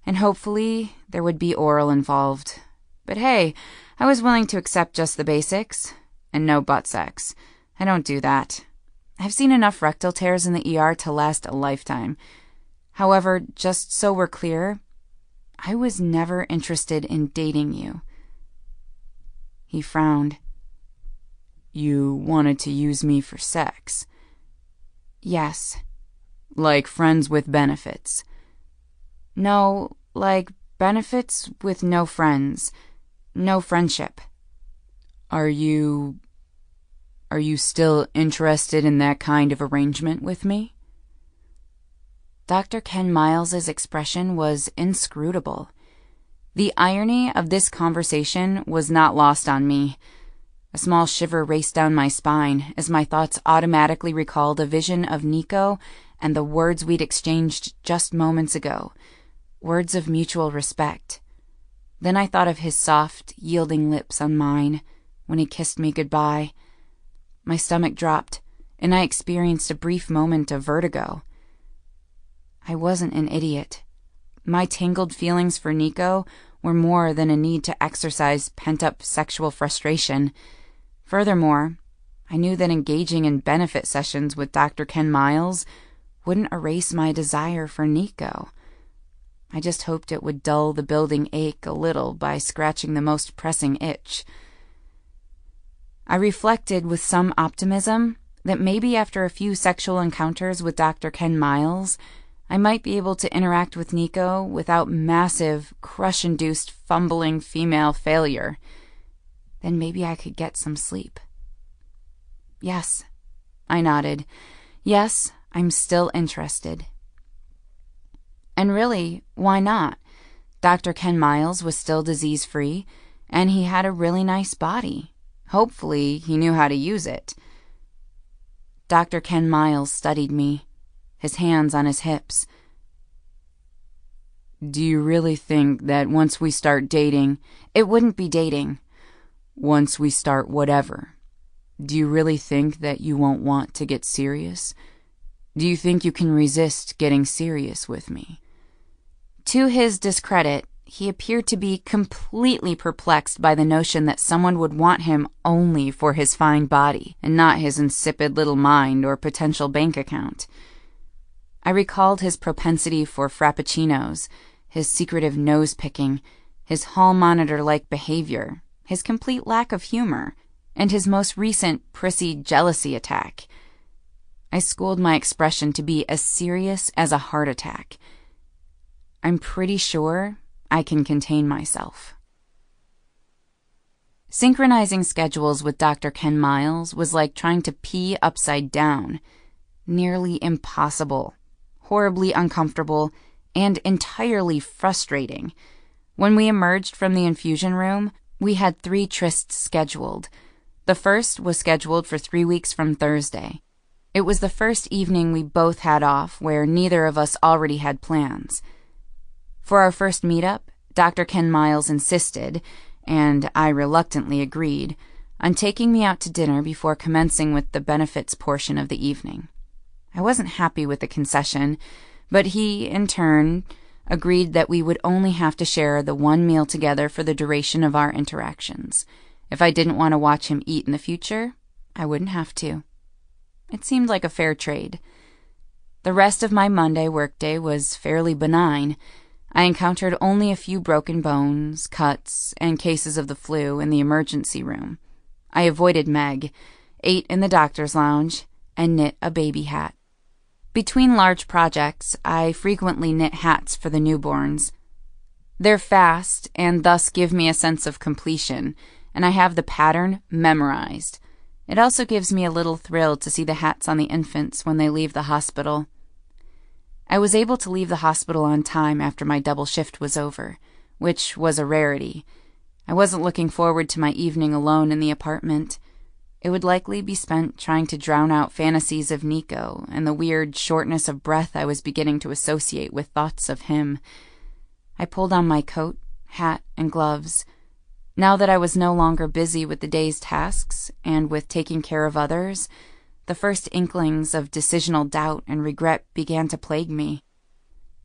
and hopefully there would be oral involved. But hey, I was willing to accept just the basics, and no butt sex. I don't do that. I've seen enough rectal tears in the ER to last a lifetime. However, just so we're clear, I was never interested in dating you." He frowned. "You wanted to use me for sex?" "Yes." "Like friends with benefits?" "No, like benefits with no friends. No friendship." Are you still interested in that kind of arrangement with me?" Dr. Ken Miles's expression was inscrutable. The irony of this conversation was not lost on me. A small shiver raced down my spine as my thoughts automatically recalled a vision of Nico and the words we'd exchanged just moments ago, words of mutual respect. Then I thought of his soft, yielding lips on mine when he kissed me goodbye. My stomach dropped, and I experienced a brief moment of vertigo. I wasn't an idiot. My tangled feelings for Nico were more than a need to exercise pent-up sexual frustration. Furthermore, I knew that engaging in benefit sessions with Dr. Ken Miles wouldn't erase my desire for Nico. I just hoped it would dull the building ache a little by scratching the most pressing itch. I reflected with some optimism that maybe after a few sexual encounters with Dr. Ken Miles, I might be able to interact with Nico without massive, crush-induced, fumbling female failure. Then maybe I could get some sleep. "Yes," I nodded. "Yes, I'm still interested." And really, why not? Dr. Ken Miles was still disease-free, and he had a really nice body. Hopefully, he knew how to use it. Dr. Ken Miles studied me, his hands on his hips. "Do you really think that once we start dating—" "It wouldn't be dating." "Once we start whatever, do you really think that you won't want to get serious? Do you think you can resist getting serious with me?" To his discredit, he appeared to be completely perplexed by the notion that someone would want him only for his fine body and not his insipid little mind or potential bank account. I recalled his propensity for frappuccinos, his secretive nose-picking, his hall monitor-like behavior, his complete lack of humor, and his most recent prissy jealousy attack. I schooled my expression to be as serious as a heart attack. I'm pretty sure I can contain myself. Synchronizing schedules with Dr. Ken Miles was like trying to pee upside down. Nearly impossible, horribly uncomfortable, and entirely frustrating. When we emerged from the infusion room, we had 3 trysts scheduled. The first was scheduled for 3 weeks from Thursday. It was the first evening we both had off, where neither of us already had plans. For our first meetup, Dr. Ken Miles insisted, and I reluctantly agreed, on taking me out to dinner before commencing with the benefits portion of the evening. I wasn't happy with the concession, but he, in turn, agreed that we would only have to share the one meal together for the duration of our interactions. If I didn't want to watch him eat in the future, I wouldn't have to. It seemed like a fair trade. The rest of my Monday workday was fairly benign. I encountered only a few broken bones, cuts, and cases of the flu in the emergency room. I avoided Meg, ate in the doctor's lounge, and knit a baby hat. Between large projects, I frequently knit hats for the newborns. They're fast and thus give me a sense of completion, and I have the pattern memorized. It also gives me a little thrill to see the hats on the infants when they leave the hospital. I was able to leave the hospital on time after my double shift was over, which was a rarity. I wasn't looking forward to my evening alone in the apartment. It would likely be spent trying to drown out fantasies of Nico and the weird shortness of breath I was beginning to associate with thoughts of him. I pulled on my coat, hat, and gloves. Now that I was no longer busy with the day's tasks and with taking care of others, the first inklings of decisional doubt and regret began to plague me.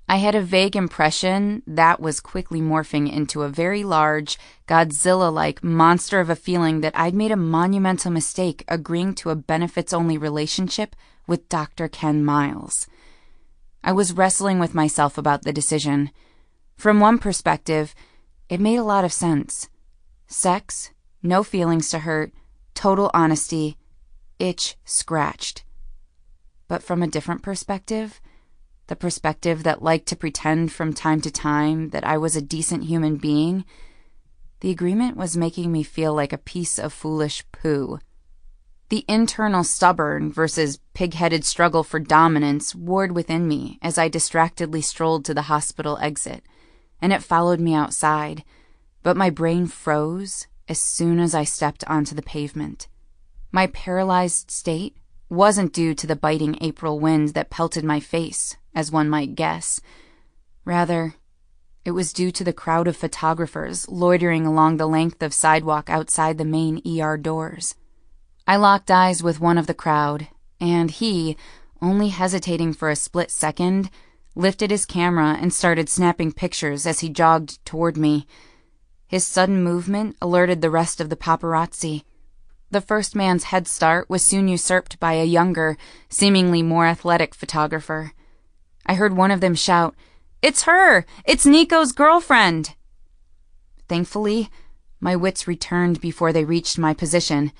I had a vague impression that was quickly morphing into a very large, Godzilla-like monster of a feeling that I'd made a monumental mistake agreeing to a benefits-only relationship with Dr. Ken Miles. I was wrestling with myself about the decision. From one perspective, it made a lot of sense. Sex, no feelings to hurt, total honesty, itch scratched. But from a different perspective, the perspective that liked to pretend from time to time that I was a decent human being, the agreement was making me feel like a piece of foolish poo. The internal stubborn versus pig-headed struggle for dominance warred within me as I distractedly strolled to the hospital exit, and it followed me outside, but my brain froze as soon as I stepped onto the pavement. My paralyzed state wasn't due to the biting April wind that pelted my face, as one might guess. Rather, it was due to the crowd of photographers loitering along the length of sidewalk outside the main ER doors. I locked eyes with one of the crowd, and he, only hesitating for a split second, lifted his camera and started snapping pictures as he jogged toward me. His sudden movement alerted the rest of the paparazzi. The first man's head start was soon usurped by a younger, seemingly more athletic photographer. I heard one of them shout, "It's her! It's Nico's girlfriend!" Thankfully, my wits returned before they reached my position.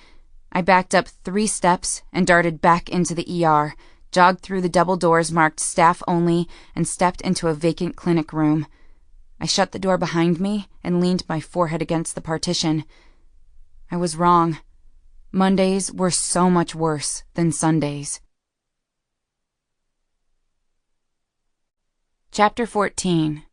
I backed up 3 steps and darted back into the ER, jogged through the double doors marked staff only, and stepped into a vacant clinic room. I shut the door behind me and leaned my forehead against the partition. I was wrong. Mondays were so much worse than Sundays. Chapter 14.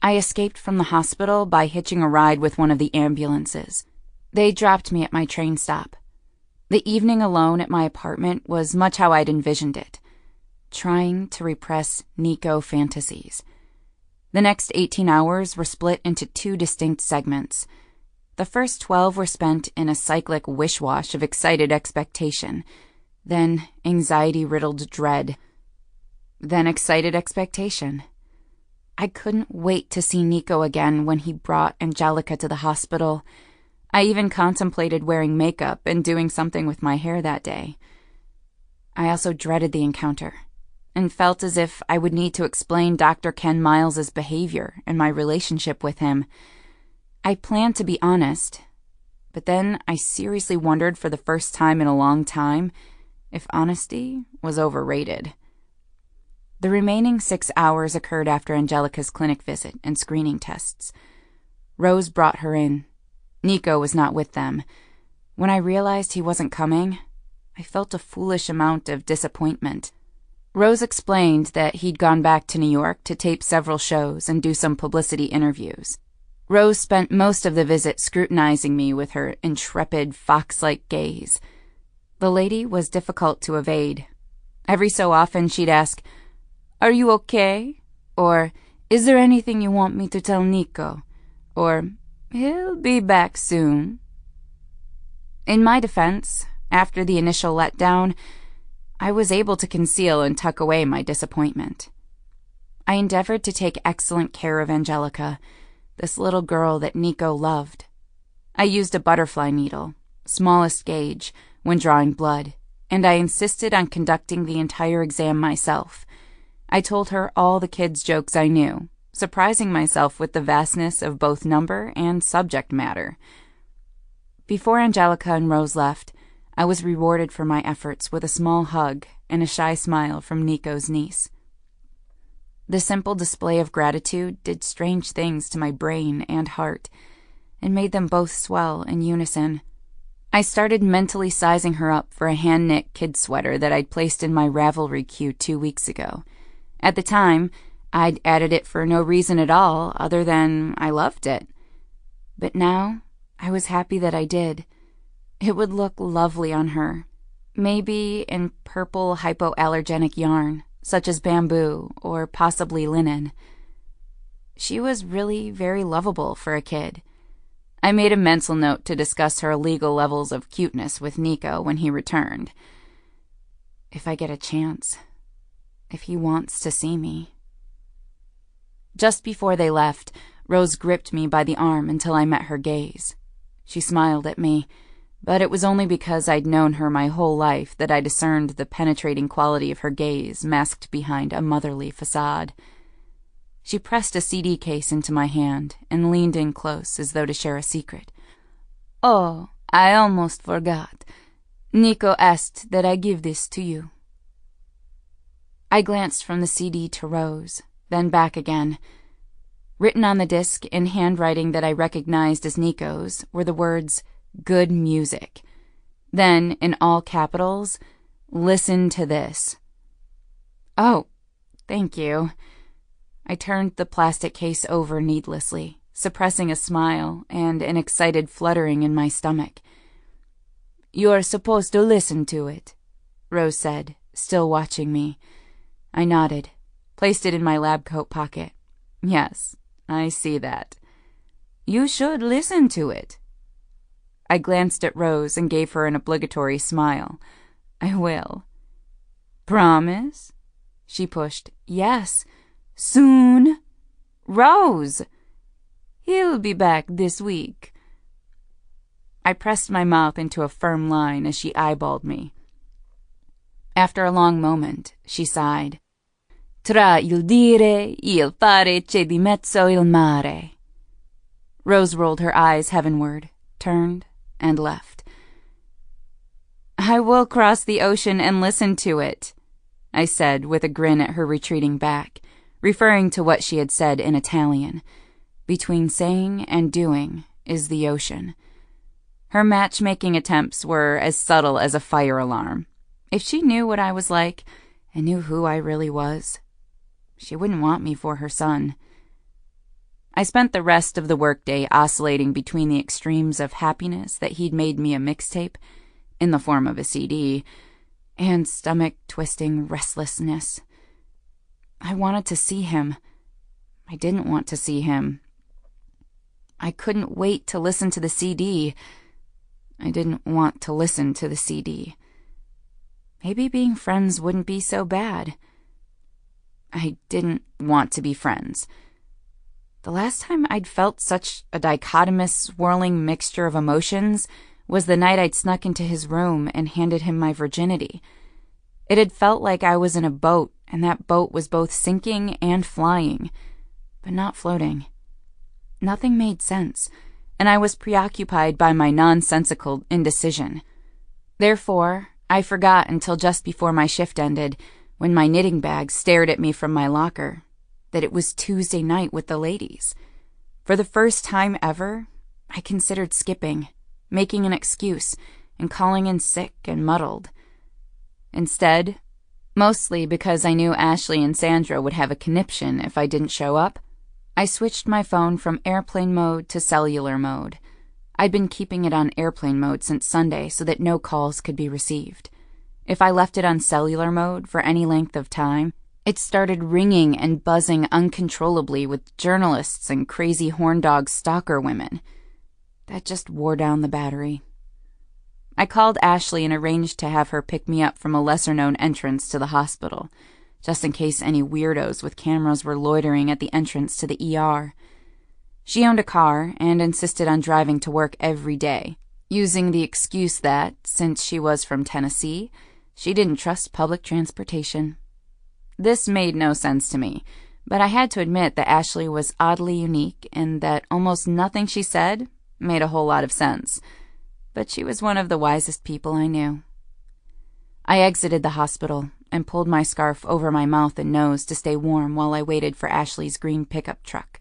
I escaped from the hospital by hitching a ride with one of the ambulances. They dropped me at my train stop. The evening alone at my apartment was much how I'd envisioned it, trying to repress Nico fantasies. The next 18 hours were split into 2 distinct segments. The first 12 were spent in a cyclic wish-wash of excited expectation, then anxiety-riddled dread, then excited expectation. I couldn't wait to see Nico again when he brought Angelica to the hospital. I even contemplated wearing makeup and doing something with my hair that day. I also dreaded the encounter, and felt as if I would need to explain Dr. Ken Miles's behavior and my relationship with him. I planned to be honest, but then I seriously wondered for the first time in a long time if honesty was overrated. The remaining 6 hours occurred after Angelica's clinic visit and screening tests. Rose brought her in. Nico was not with them. When I realized he wasn't coming, I felt a foolish amount of disappointment. Rose explained that he'd gone back to New York to tape several shows and do some publicity interviews. Rose spent most of the visit scrutinizing me with her intrepid, fox-like gaze. The lady was difficult to evade. Every so often she'd ask, "Are you okay?" Or, "Is there anything you want me to tell Nico?" Or, "He'll be back soon." In my defense, after the initial letdown, I was able to conceal and tuck away my disappointment. I endeavored to take excellent care of Angelica, this little girl that Nico loved. I used a butterfly needle, smallest gauge, when drawing blood, and I insisted on conducting the entire exam myself. I told her all the kids' jokes I knew, surprising myself with the vastness of both number and subject matter. Before Angelica and Rose left, I was rewarded for my efforts with a small hug and a shy smile from Nico's niece. The simple display of gratitude did strange things to my brain and heart, and made them both swell in unison. I started mentally sizing her up for a hand-knit kid sweater that I'd placed in my Ravelry queue 2 weeks ago. At the time, I'd added it for no reason at all other than I loved it. But now, I was happy that I did. It would look lovely on her, maybe in purple hypoallergenic yarn, such as bamboo or possibly linen. She was really very lovable for a kid. I made a mental note to discuss her illegal levels of cuteness with Nico when he returned. If I get a chance. If he wants to see me. Just before they left, Rose gripped me by the arm until I met her gaze. She smiled at me, but it was only because I'd known her my whole life that I discerned the penetrating quality of her gaze masked behind a motherly facade. She pressed a CD case into my hand and leaned in close as though to share a secret. "Oh, I almost forgot. Nico asked that I give this to you." I glanced from the CD to Rose, then back again. Written on the disc in handwriting that I recognized as Nico's were the words, "Good music." Then, in all capitals, "Listen to this." "Oh, thank you." I turned the plastic case over needlessly, suppressing a smile and an excited fluttering in my stomach. "You're supposed to listen to it," Rose said, still watching me. I nodded, placed it in my lab coat pocket. "Yes, I see that." "You should listen to it." I glanced at Rose and gave her an obligatory smile. "I will." "Promise?" She pushed. "Yes. Soon." "Rose!" "He'll be back this week." I pressed my mouth into a firm line as she eyeballed me. After a long moment, she sighed. "Tra il dire, il fare c'è di mezzo il mare." Rose rolled her eyes heavenward, turned, and left. "I will cross the ocean and listen to it," I said with a grin at her retreating back, referring to what she had said in Italian. Between saying and doing is the ocean. Her matchmaking attempts were as subtle as a fire alarm. If she knew what I was like and knew who I really was, she wouldn't want me for her son. I spent the rest of the workday oscillating between the extremes of happiness that he'd made me a mixtape, in the form of a CD, and stomach-twisting restlessness. I wanted to see him. I didn't want to see him. I couldn't wait to listen to the CD. I didn't want to listen to the CD. Maybe being friends wouldn't be so bad. I didn't want to be friends. The last time I'd felt such a dichotomous, swirling mixture of emotions was the night I'd snuck into his room and handed him my virginity. It had felt like I was in a boat, and that boat was both sinking and flying, but not floating. Nothing made sense, and I was preoccupied by my nonsensical indecision. Therefore, I forgot until just before my shift ended, when my knitting bag stared at me from my locker, that it was Tuesday night with the ladies. For the first time ever, I considered skipping, making an excuse, and calling in sick and muddled. Instead, mostly because I knew Ashley and Sandra would have a conniption if I didn't show up, I switched my phone from airplane mode to cellular mode. I'd been keeping it on airplane mode since Sunday so that no calls could be received. If I left it on cellular mode for any length of time, it started ringing and buzzing uncontrollably with journalists and crazy horn-dog stalker women. That just wore down the battery. I called Ashley and arranged to have her pick me up from a lesser-known entrance to the hospital. just in case any weirdos with cameras were loitering at the entrance to the ER. She owned a car and insisted on driving to work every day, using the excuse that, since she was from Tennessee, she didn't trust public transportation. This made no sense to me, but I had to admit that Ashley was oddly unique and that almost nothing she said made a whole lot of sense. But she was one of the wisest people I knew. I exited the hospital and pulled my scarf over my mouth and nose to stay warm while I waited for Ashley's green pickup truck.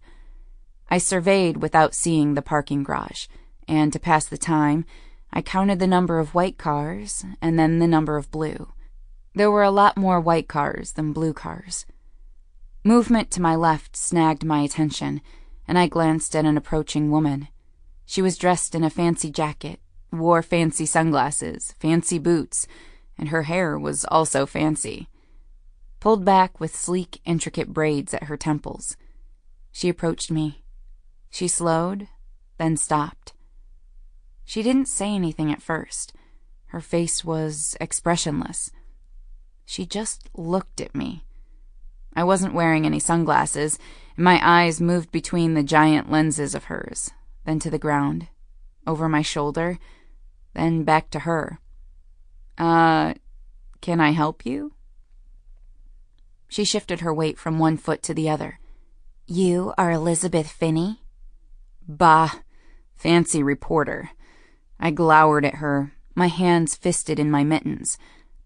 I surveyed without seeing the parking garage, and to pass the time, I counted the number of white cars and then the number of blue. There were a lot more white cars than blue cars. Movement to my left snagged my attention, and I glanced at an approaching woman. She was dressed in a fancy jacket, wore fancy sunglasses, fancy boots, and her hair was also fancy, pulled back with sleek, intricate braids at her temples. She approached me. She slowed, then stopped. She didn't say anything at first. Her face was expressionless. She just looked at me. I wasn't wearing any sunglasses, and my eyes moved between the giant lenses of hers, then to the ground, over my shoulder, then back to her. Can I help you? She shifted her weight from one foot to the other. You are Elizabeth Finney? Bah, fancy reporter. I glowered at her, my hands fisted in my mittens.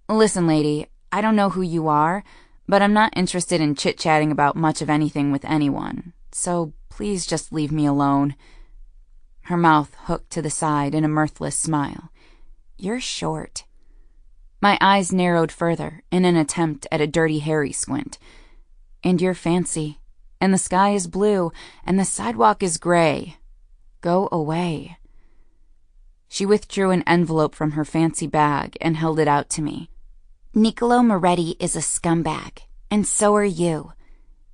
Listen, lady, I don't know who you are, but I'm not interested in chit-chatting about much of anything with anyone, so please just leave me alone. Her mouth hooked to the side in a mirthless smile. You're short. My eyes narrowed further in an attempt at a Dirty Harry squint. And you're fancy, and the sky is blue, and the sidewalk is gray. Go away. She withdrew an envelope from her fancy bag and held it out to me. Niccolo Moretti is a scumbag, and so are you.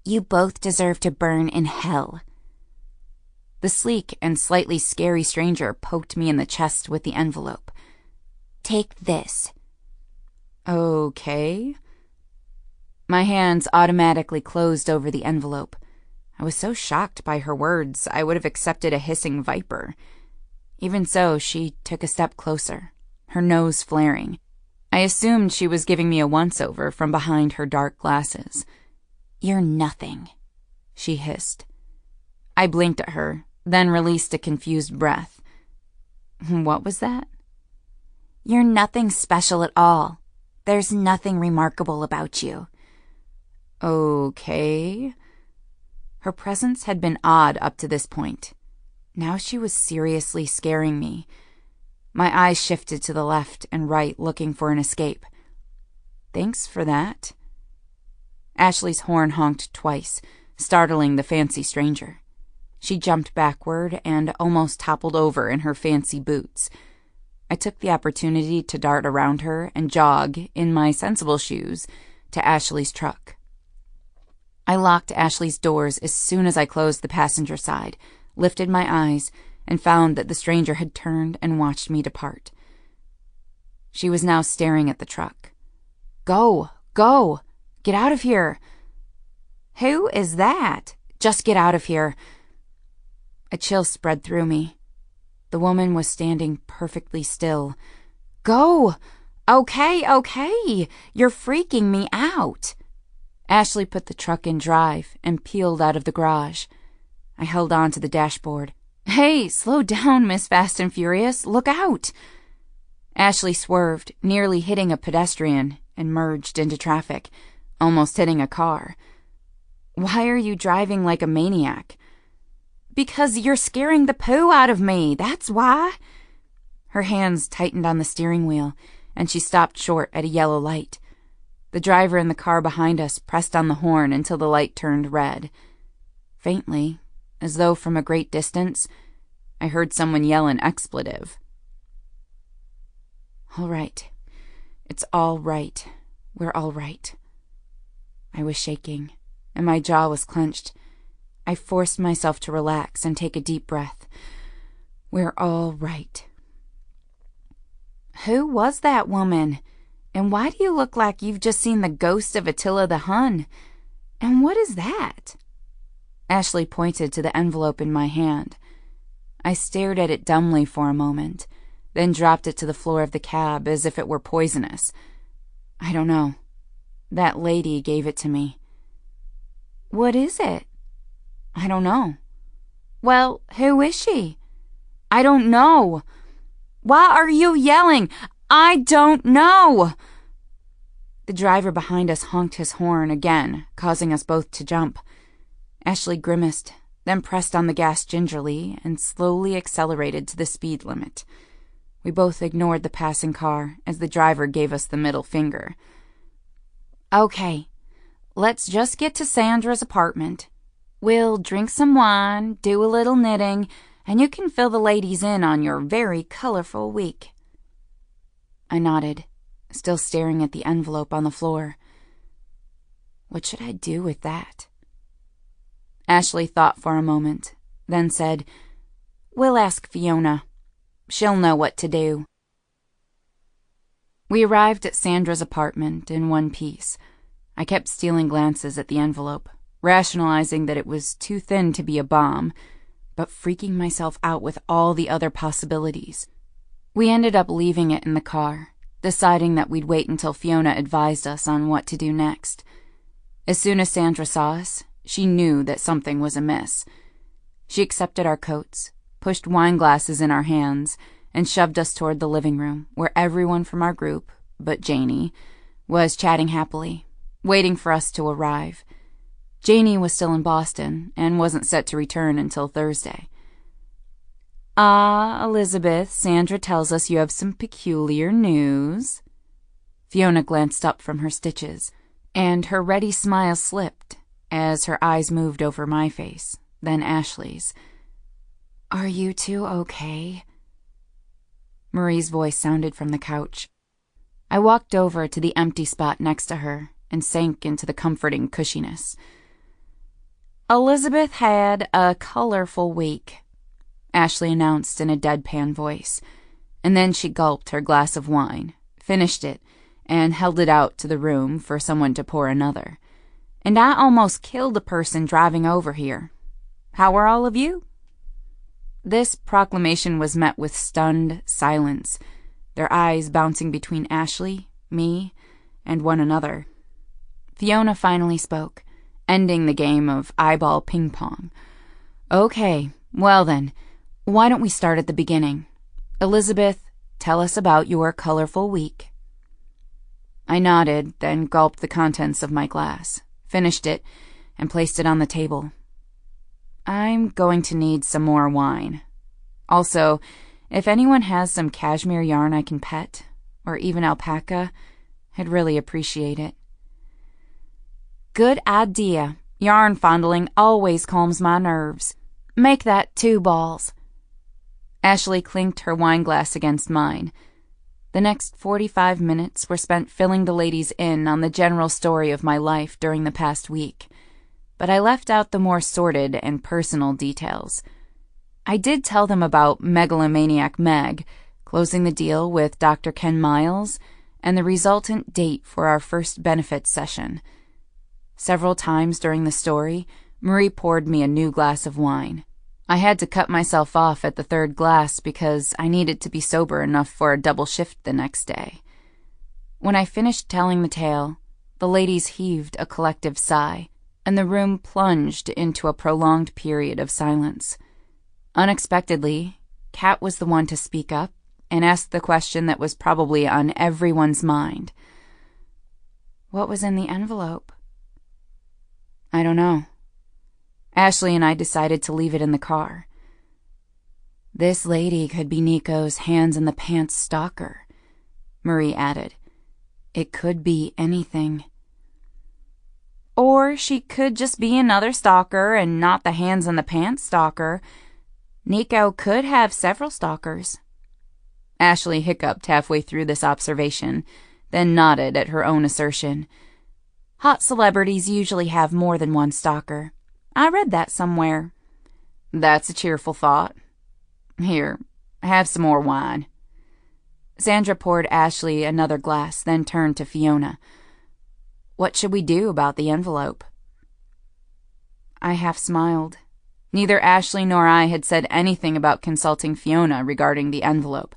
You both deserve to burn in hell. The sleek and slightly scary stranger poked me in the chest with the envelope. Take this. Okay. My hands automatically closed over the envelope. I was so shocked by her words, I would have accepted a hissing viper. Even so, she took a step closer, her nose flaring. I assumed she was giving me a once-over from behind her dark glasses. You're nothing, she hissed. I blinked at her, then released a confused breath. What was that? You're nothing special at all. There's nothing remarkable about you. Okay. Her presence had been odd up to this point. Now she was seriously scaring me. My eyes shifted to the left and right, looking for an escape. Thanks for that. Ashley's horn honked twice, startling the fancy stranger. She jumped backward and almost toppled over in her fancy boots. I took the opportunity to dart around her and jog, in my sensible shoes, to Ashley's truck. I locked Ashley's doors as soon as I closed the passenger side, lifted my eyes, and found that the stranger had turned and watched me depart. She was now staring at the truck. Go! Go! Get out of here! Who is that? Just get out of here! A chill spread through me. The woman was standing perfectly still. Go! Okay. You're freaking me out. Ashley put the truck in drive and peeled out of the garage. I held on to the dashboard. Hey, slow down, Miss Fast and Furious. Look out! Ashley swerved, nearly hitting a pedestrian, and merged into traffic, almost hitting a car. Why are you driving like a maniac? Because you're scaring the poo out of me, that's why. Her hands tightened on the steering wheel, and she stopped short at a yellow light. The driver in the car behind us pressed on the horn until the light turned red. Faintly, as though from a great distance, I heard someone yell an expletive. All right. It's all right. We're all right. I was shaking, and my jaw was clenched. I forced myself to relax and take a deep breath. We're all right. Who was that woman? And why do you look like you've just seen the ghost of Attila the Hun? And what is that?" Ashley pointed to the envelope in my hand. I stared at it dumbly for a moment, then dropped it to the floor of the cab as if it were poisonous. "I don't know. That lady gave it to me." "What is it?" "I don't know." "Well, who is she?" "I don't know." "Why are you yelling? I don't know." The driver behind us honked his horn again, causing us both to jump. Ashley grimaced, then pressed on the gas gingerly and slowly accelerated to the speed limit. We both ignored the passing car as the driver gave us the middle finger. "Okay, let's just get to Sandra's apartment. We'll drink some wine, do a little knitting, and you can fill the ladies in on your very colorful week." I nodded, still staring at the envelope on the floor. What should I do with that? Ashley thought for a moment, then said, "We'll ask Fiona. She'll know what to do." We arrived at Sandra's apartment in one piece. I kept stealing glances at the envelope, rationalizing that it was too thin to be a bomb, but freaking myself out with all the other possibilities. We ended up leaving it in the car, deciding that we'd wait until Fiona advised us on what to do next. As soon as Sandra saw us, she knew that something was amiss. She accepted our coats, pushed wine glasses in our hands, and shoved us toward the living room, where everyone from our group, but Janie, was chatting happily, waiting for us to arrive. Janie was still in Boston and wasn't set to return until Thursday. "Ah, Elizabeth, Sandra tells us you have some peculiar news." Fiona glanced up from her stitches, and her ready smile slipped as her eyes moved over my face, then Ashley's. "Are you two okay?" Marie's voice sounded from the couch. I walked over to the empty spot next to her and sank into the comforting cushiness. "Elizabeth had a colorful week," Ashley announced in a deadpan voice, and then she gulped her glass of wine, finished it, and held it out to the room for someone to pour another. "And I almost killed a person driving over here. How are all of you?" This proclamation was met with stunned silence, their eyes bouncing between Ashley, me, and one another. Fiona finally spoke, ending the game of eyeball ping-pong. "Okay, well then, why don't we start at the beginning? Elizabeth, tell us about your colorful week." I nodded, then gulped the contents of my glass, finished it, and placed it on the table. "I'm going to need some more wine. Also, if anyone has some cashmere yarn I can pet, or even alpaca, I'd really appreciate it." "Good idea. Yarn fondling always calms my nerves. Make that 2 balls. Ashley clinked her wine glass against mine. The next 45 minutes were spent filling the ladies in on the general story of my life during the past week, but I left out the more sordid and personal details. I did tell them about megalomaniac Meg, closing the deal with Dr. Ken Miles, and the resultant date for our first benefits session. Several times during the story, Marie poured me a new glass of wine. I had to cut myself off at the 3rd glass because I needed to be sober enough for a double shift the next day. When I finished telling the tale, the ladies heaved a collective sigh, and the room plunged into a prolonged period of silence. Unexpectedly, Kat was the one to speak up and ask the question that was probably on everyone's mind. "What was in the envelope?" "I don't know. Ashley and I decided to leave it in the car." "This lady could be Nico's hands-in-the-pants stalker," Marie added. "It could be anything." "Or she could just be another stalker and not the hands-in-the-pants stalker. Nico could have several stalkers." Ashley hiccuped halfway through this observation, then nodded at her own assertion. "Hot celebrities usually have more than one stalker. I read that somewhere." "That's a cheerful thought. Here, have some more wine." Sandra poured Ashley another glass, then turned to Fiona. "What should we do about the envelope?" I half smiled. Neither Ashley nor I had said anything about consulting Fiona regarding the envelope.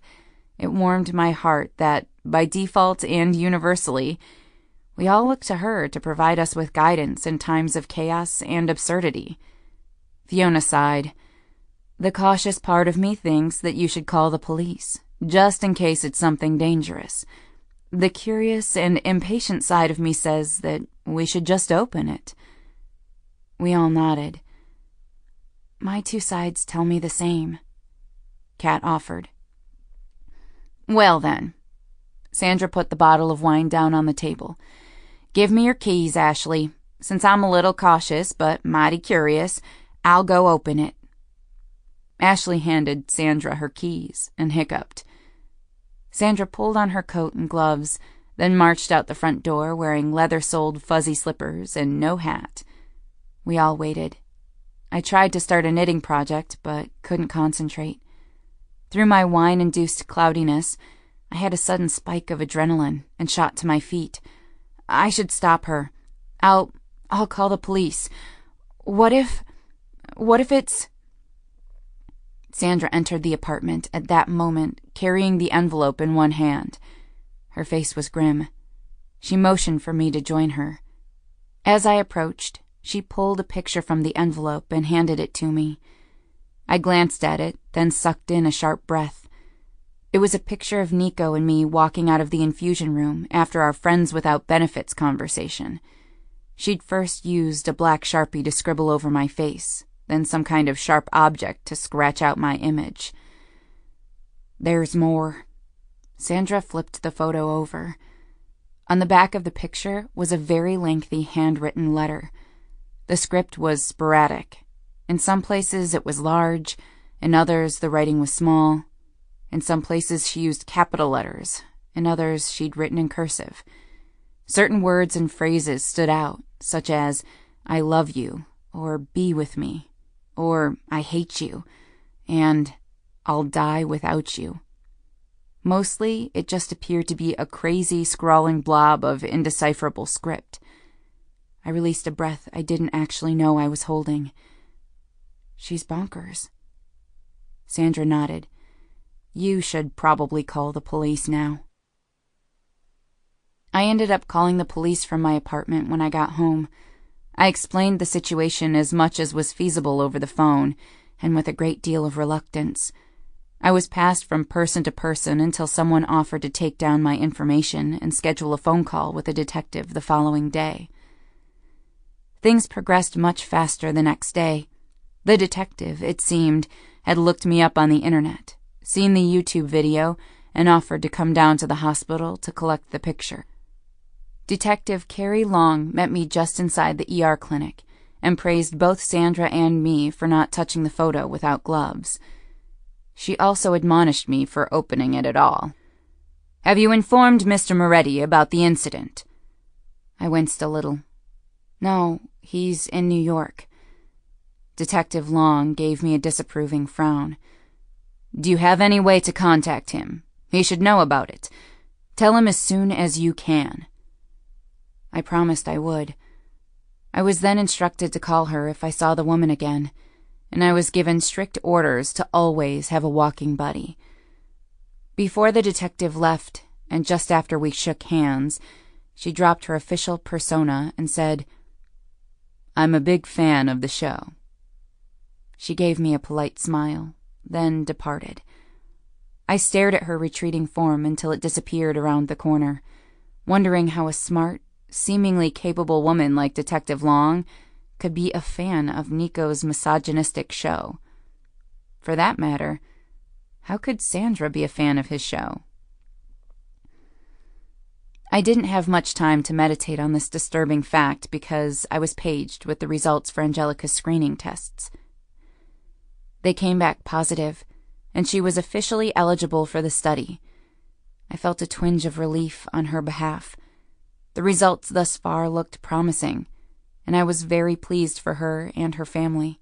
It warmed my heart that, by default and universally, we all looked to her to provide us with guidance in times of chaos and absurdity. Fiona sighed. "The cautious part of me thinks that you should call the police, just in case it's something dangerous. The curious and impatient side of me says that we should just open it." We all nodded. "My two sides tell me the same," Kat offered. "Well then," Sandra put the bottle of wine down on the table. "Give me your keys, Ashley. Since I'm a little cautious but mighty curious, I'll go open it." Ashley handed Sandra her keys and hiccuped. Sandra pulled on her coat and gloves, then marched out the front door wearing leather-soled fuzzy slippers and no hat. We all waited. I tried to start a knitting project, but couldn't concentrate. Through my wine-induced cloudiness, I had a sudden spike of adrenaline and shot to my feet. I should stop her. I'll call the police. What if it's... Sandra entered the apartment at that moment, carrying the envelope in one hand. Her face was grim. She motioned for me to join her. As I approached, she pulled a picture from the envelope and handed it to me. I glanced at it, then sucked in a sharp breath. It was a picture of Nico and me walking out of the infusion room after our Friends Without Benefits conversation. She'd first used a black Sharpie to scribble over my face, then some kind of sharp object to scratch out my image. "There's more." Sandra flipped the photo over. On the back of the picture was a very lengthy handwritten letter. The script was sporadic. In some places it was large, in others the writing was small. In some places she used capital letters, in others she'd written in cursive. Certain words and phrases stood out, such as, "I love you," or "be with me," or "I hate you," and "I'll die without you." Mostly, it just appeared to be a crazy, scrawling blob of indecipherable script. I released a breath I didn't actually know I was holding. "She's bonkers." Sandra nodded. "You should probably call the police now." I ended up calling the police from my apartment when I got home. I explained the situation as much as was feasible over the phone, and with a great deal of reluctance. I was passed from person to person until someone offered to take down my information and schedule a phone call with a detective the following day. Things progressed much faster the next day. The detective, it seemed, had looked me up on the internet, seen the YouTube video, and offered to come down to the hospital to collect the picture. Detective Carrie Long met me just inside the ER clinic and praised both Sandra and me for not touching the photo without gloves. She also admonished me for opening it at all. "Have you informed Mr. Moretti about the incident?" I winced a little. "No, he's in New York." Detective Long gave me a disapproving frown. "Do you have any way to contact him? He should know about it. Tell him as soon as you can." I promised I would. I was then instructed to call her if I saw the woman again, and I was given strict orders to always have a walking buddy. Before the detective left, and just after we shook hands, she dropped her official persona and said, "I'm a big fan of the show." She gave me a polite smile, then departed. I stared at her retreating form until it disappeared around the corner, wondering how a smart, seemingly capable woman like Detective Long could be a fan of Nico's misogynistic show. For that matter, how could Sandra be a fan of his show? I didn't have much time to meditate on this disturbing fact because I was paged with the results for Angelica's screening tests. They came back positive, and she was officially eligible for the study. I felt a twinge of relief on her behalf. The results thus far looked promising, and I was very pleased for her and her family.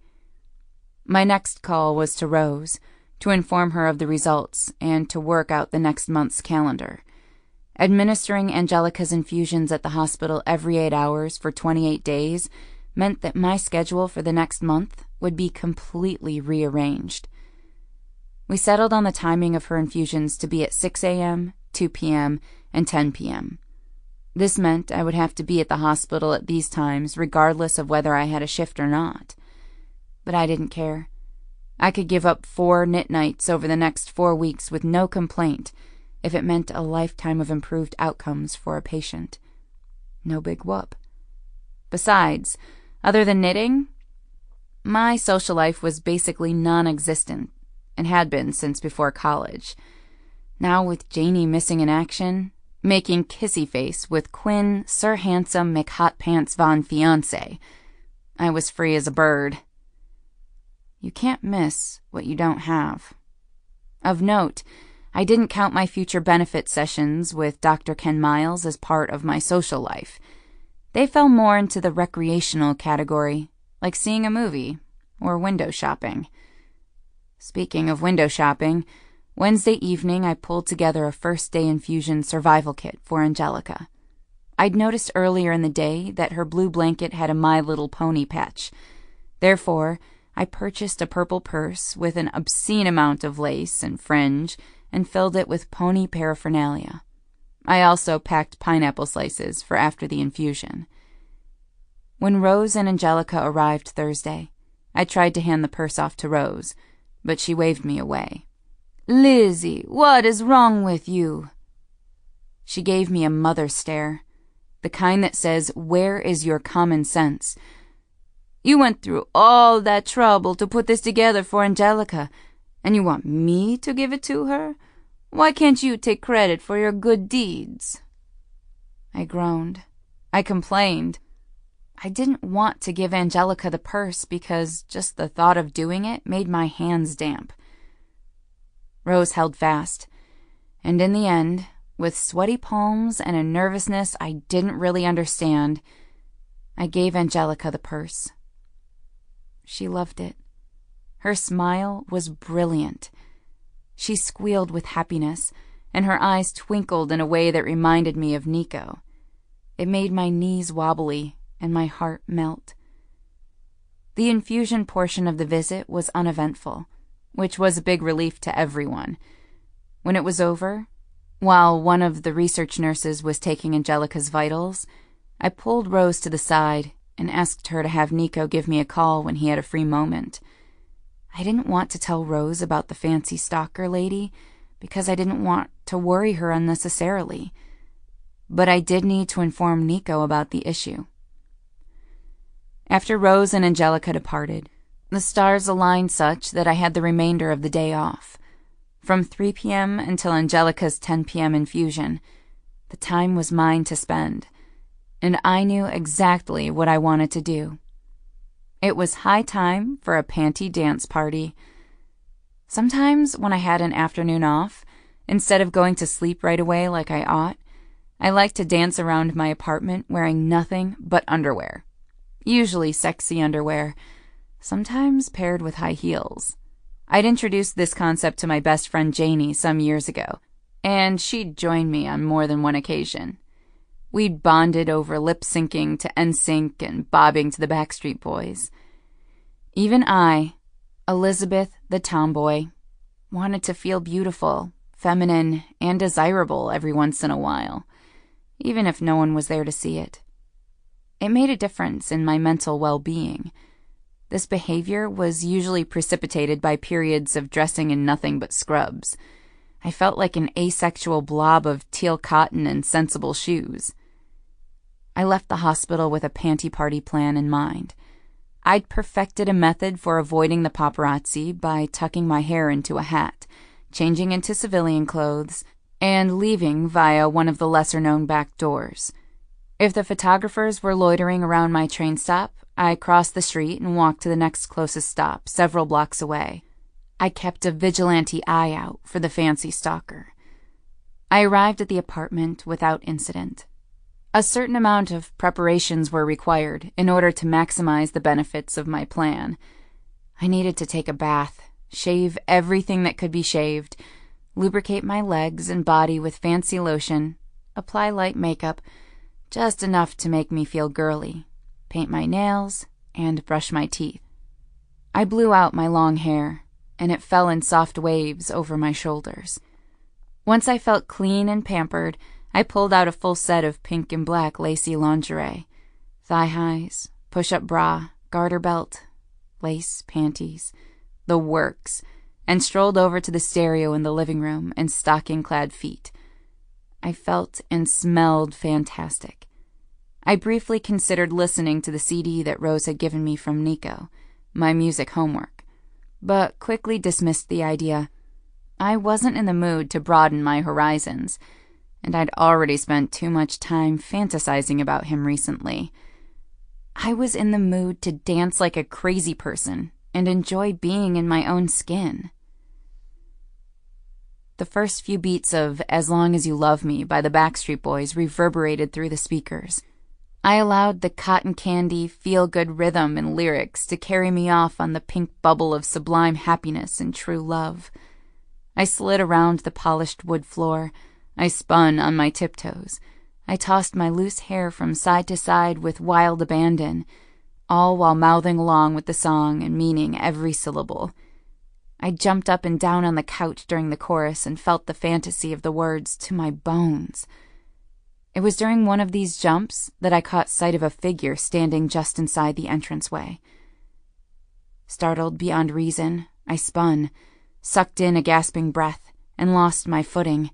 My next call was to Rose, to inform her of the results and to work out the next month's calendar. Administering Angelica's infusions at the hospital every 8 hours for 28 days meant that my schedule for the next month would be completely rearranged. We settled on the timing of her infusions to be at 6 a.m., 2 p.m., and 10 p.m. This meant I would have to be at the hospital at these times regardless of whether I had a shift or not. But I didn't care. I could give up 4 knit nights over the next 4 weeks with no complaint if it meant a lifetime of improved outcomes for a patient. No big whoop. Besides, other than knitting, my social life was basically non-existent and had been since before college. Now with Janie missing in action, making kissy face with Quinn Sir Handsome McHotpants Von Fiancé, I was free as a bird. You can't miss what you don't have. Of note, I didn't count my future benefit sessions with Dr. Ken Miles as part of my social life. They fell more into the recreational category, like seeing a movie or window shopping. Speaking of window shopping, Wednesday evening I pulled together a first-day infusion survival kit for Angelica. I'd noticed earlier in the day that her blue blanket had a My Little Pony patch. Therefore, I purchased a purple purse with an obscene amount of lace and fringe and filled it with pony paraphernalia. I also packed pineapple slices for after the infusion. When Rose and Angelica arrived Thursday, I tried to hand the purse off to Rose, but she waved me away. "Lizzie, what is wrong with you?" She gave me a mother stare, the kind that says, "Where is your common sense? You went through all that trouble to put this together for Angelica, and you want me to give it to her? Why can't you take credit for your good deeds?" I groaned. I complained. I didn't want to give Angelica the purse because just the thought of doing it made my hands damp. Rose held fast, and in the end, with sweaty palms and a nervousness I didn't really understand, I gave Angelica the purse. She loved it. Her smile was brilliant. She squealed with happiness, and her eyes twinkled in a way that reminded me of Nico. It made my knees wobbly and my heart melt. The infusion portion of the visit was uneventful, which was a big relief to everyone. When it was over, while one of the research nurses was taking Angelica's vitals, I pulled Rose to the side and asked her to have Nico give me a call when he had a free moment. I didn't want to tell Rose about the fancy stalker lady because I didn't want to worry her unnecessarily, but I did need to inform Nico about the issue. After Rose and Angelica departed, the stars aligned such that I had the remainder of the day off. From 3 p.m. until Angelica's 10 p.m. infusion, the time was mine to spend, and I knew exactly what I wanted to do. It was high time for a panty dance party. Sometimes when I had an afternoon off, instead of going to sleep right away like I ought, I liked to dance around my apartment wearing nothing but underwear. Usually sexy underwear, sometimes paired with high heels. I'd introduced this concept to my best friend Janie some years ago, and she'd joined me on more than one occasion. We'd bonded over lip-syncing to NSYNC and bobbing to the Backstreet Boys. Even I, Elizabeth the tomboy, wanted to feel beautiful, feminine, and desirable every once in a while, even if no one was there to see it. It made a difference in my mental well-being. This behavior was usually precipitated by periods of dressing in nothing but scrubs. I felt like an asexual blob of teal cotton and sensible shoes. I left the hospital with a panty party plan in mind. I'd perfected a method for avoiding the paparazzi by tucking my hair into a hat, changing into civilian clothes, and leaving via one of the lesser-known back doors. If the photographers were loitering around my train stop, I crossed the street and walked to the next closest stop, several blocks away. I kept a vigilante eye out for the fancy stalker. I arrived at the apartment without incident. A certain amount of preparations were required in order to maximize the benefits of my plan. I needed to take a bath, shave everything that could be shaved, lubricate my legs and body with fancy lotion, apply light makeup, just enough to make me feel girly, paint my nails, and brush my teeth. I blew out my long hair, and it fell in soft waves over my shoulders. Once I felt clean and pampered, I pulled out a full set of pink and black lacy lingerie, thigh-highs, push-up bra, garter belt, lace panties, the works, and strolled over to the stereo in the living room and stocking-clad feet. I felt and smelled fantastic. I briefly considered listening to the CD that Rose had given me from Nico, my music homework, but quickly dismissed the idea. I wasn't in the mood to broaden my horizons, and I'd already spent too much time fantasizing about him recently. I was in the mood to dance like a crazy person and enjoy being in my own skin. The first few beats of As Long As You Love Me by the Backstreet Boys reverberated through the speakers. I allowed the cotton candy, feel-good rhythm and lyrics to carry me off on the pink bubble of sublime happiness and true love. I slid around the polished wood floor. I spun on my tiptoes. I tossed my loose hair from side to side with wild abandon, all while mouthing along with the song and meaning every syllable. I jumped up and down on the couch during the chorus and felt the fantasy of the words to my bones. It was during one of these jumps that I caught sight of a figure standing just inside the entranceway. Startled beyond reason, I spun, sucked in a gasping breath, and lost my footing.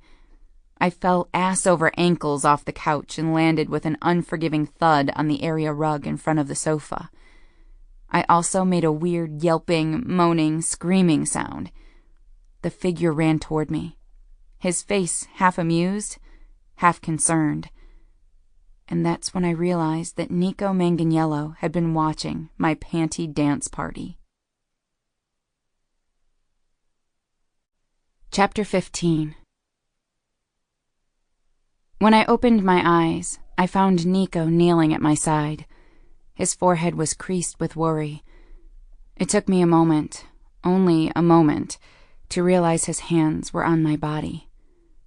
I fell ass over ankles off the couch and landed with an unforgiving thud on the area rug in front of the sofa. I also made a weird yelping, moaning, screaming sound. The figure ran toward me, his face half amused, half concerned. And that's when I realized that Nico Manganiello had been watching my panty dance party. Chapter 15. When I opened my eyes, I found Nico kneeling at my side. His forehead was creased with worry. It took me a moment, only a moment, to realize his hands were on my body.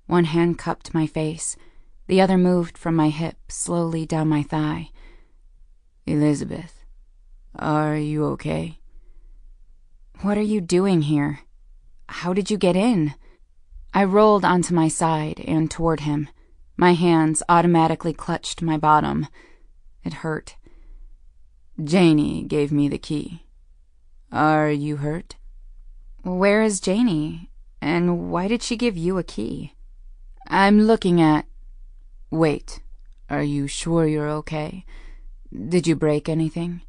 One hand cupped my face. The other moved from my hip slowly down my thigh. Elizabeth, are you okay? What are you doing here? How did you get in? I rolled onto my side and toward him. My hands automatically clutched my bottom. It hurt. Janie gave me the key. Are you hurt? Where is Janie? And why did she give you a key? I'm looking at... Wait, are you sure you're okay? Did you break anything?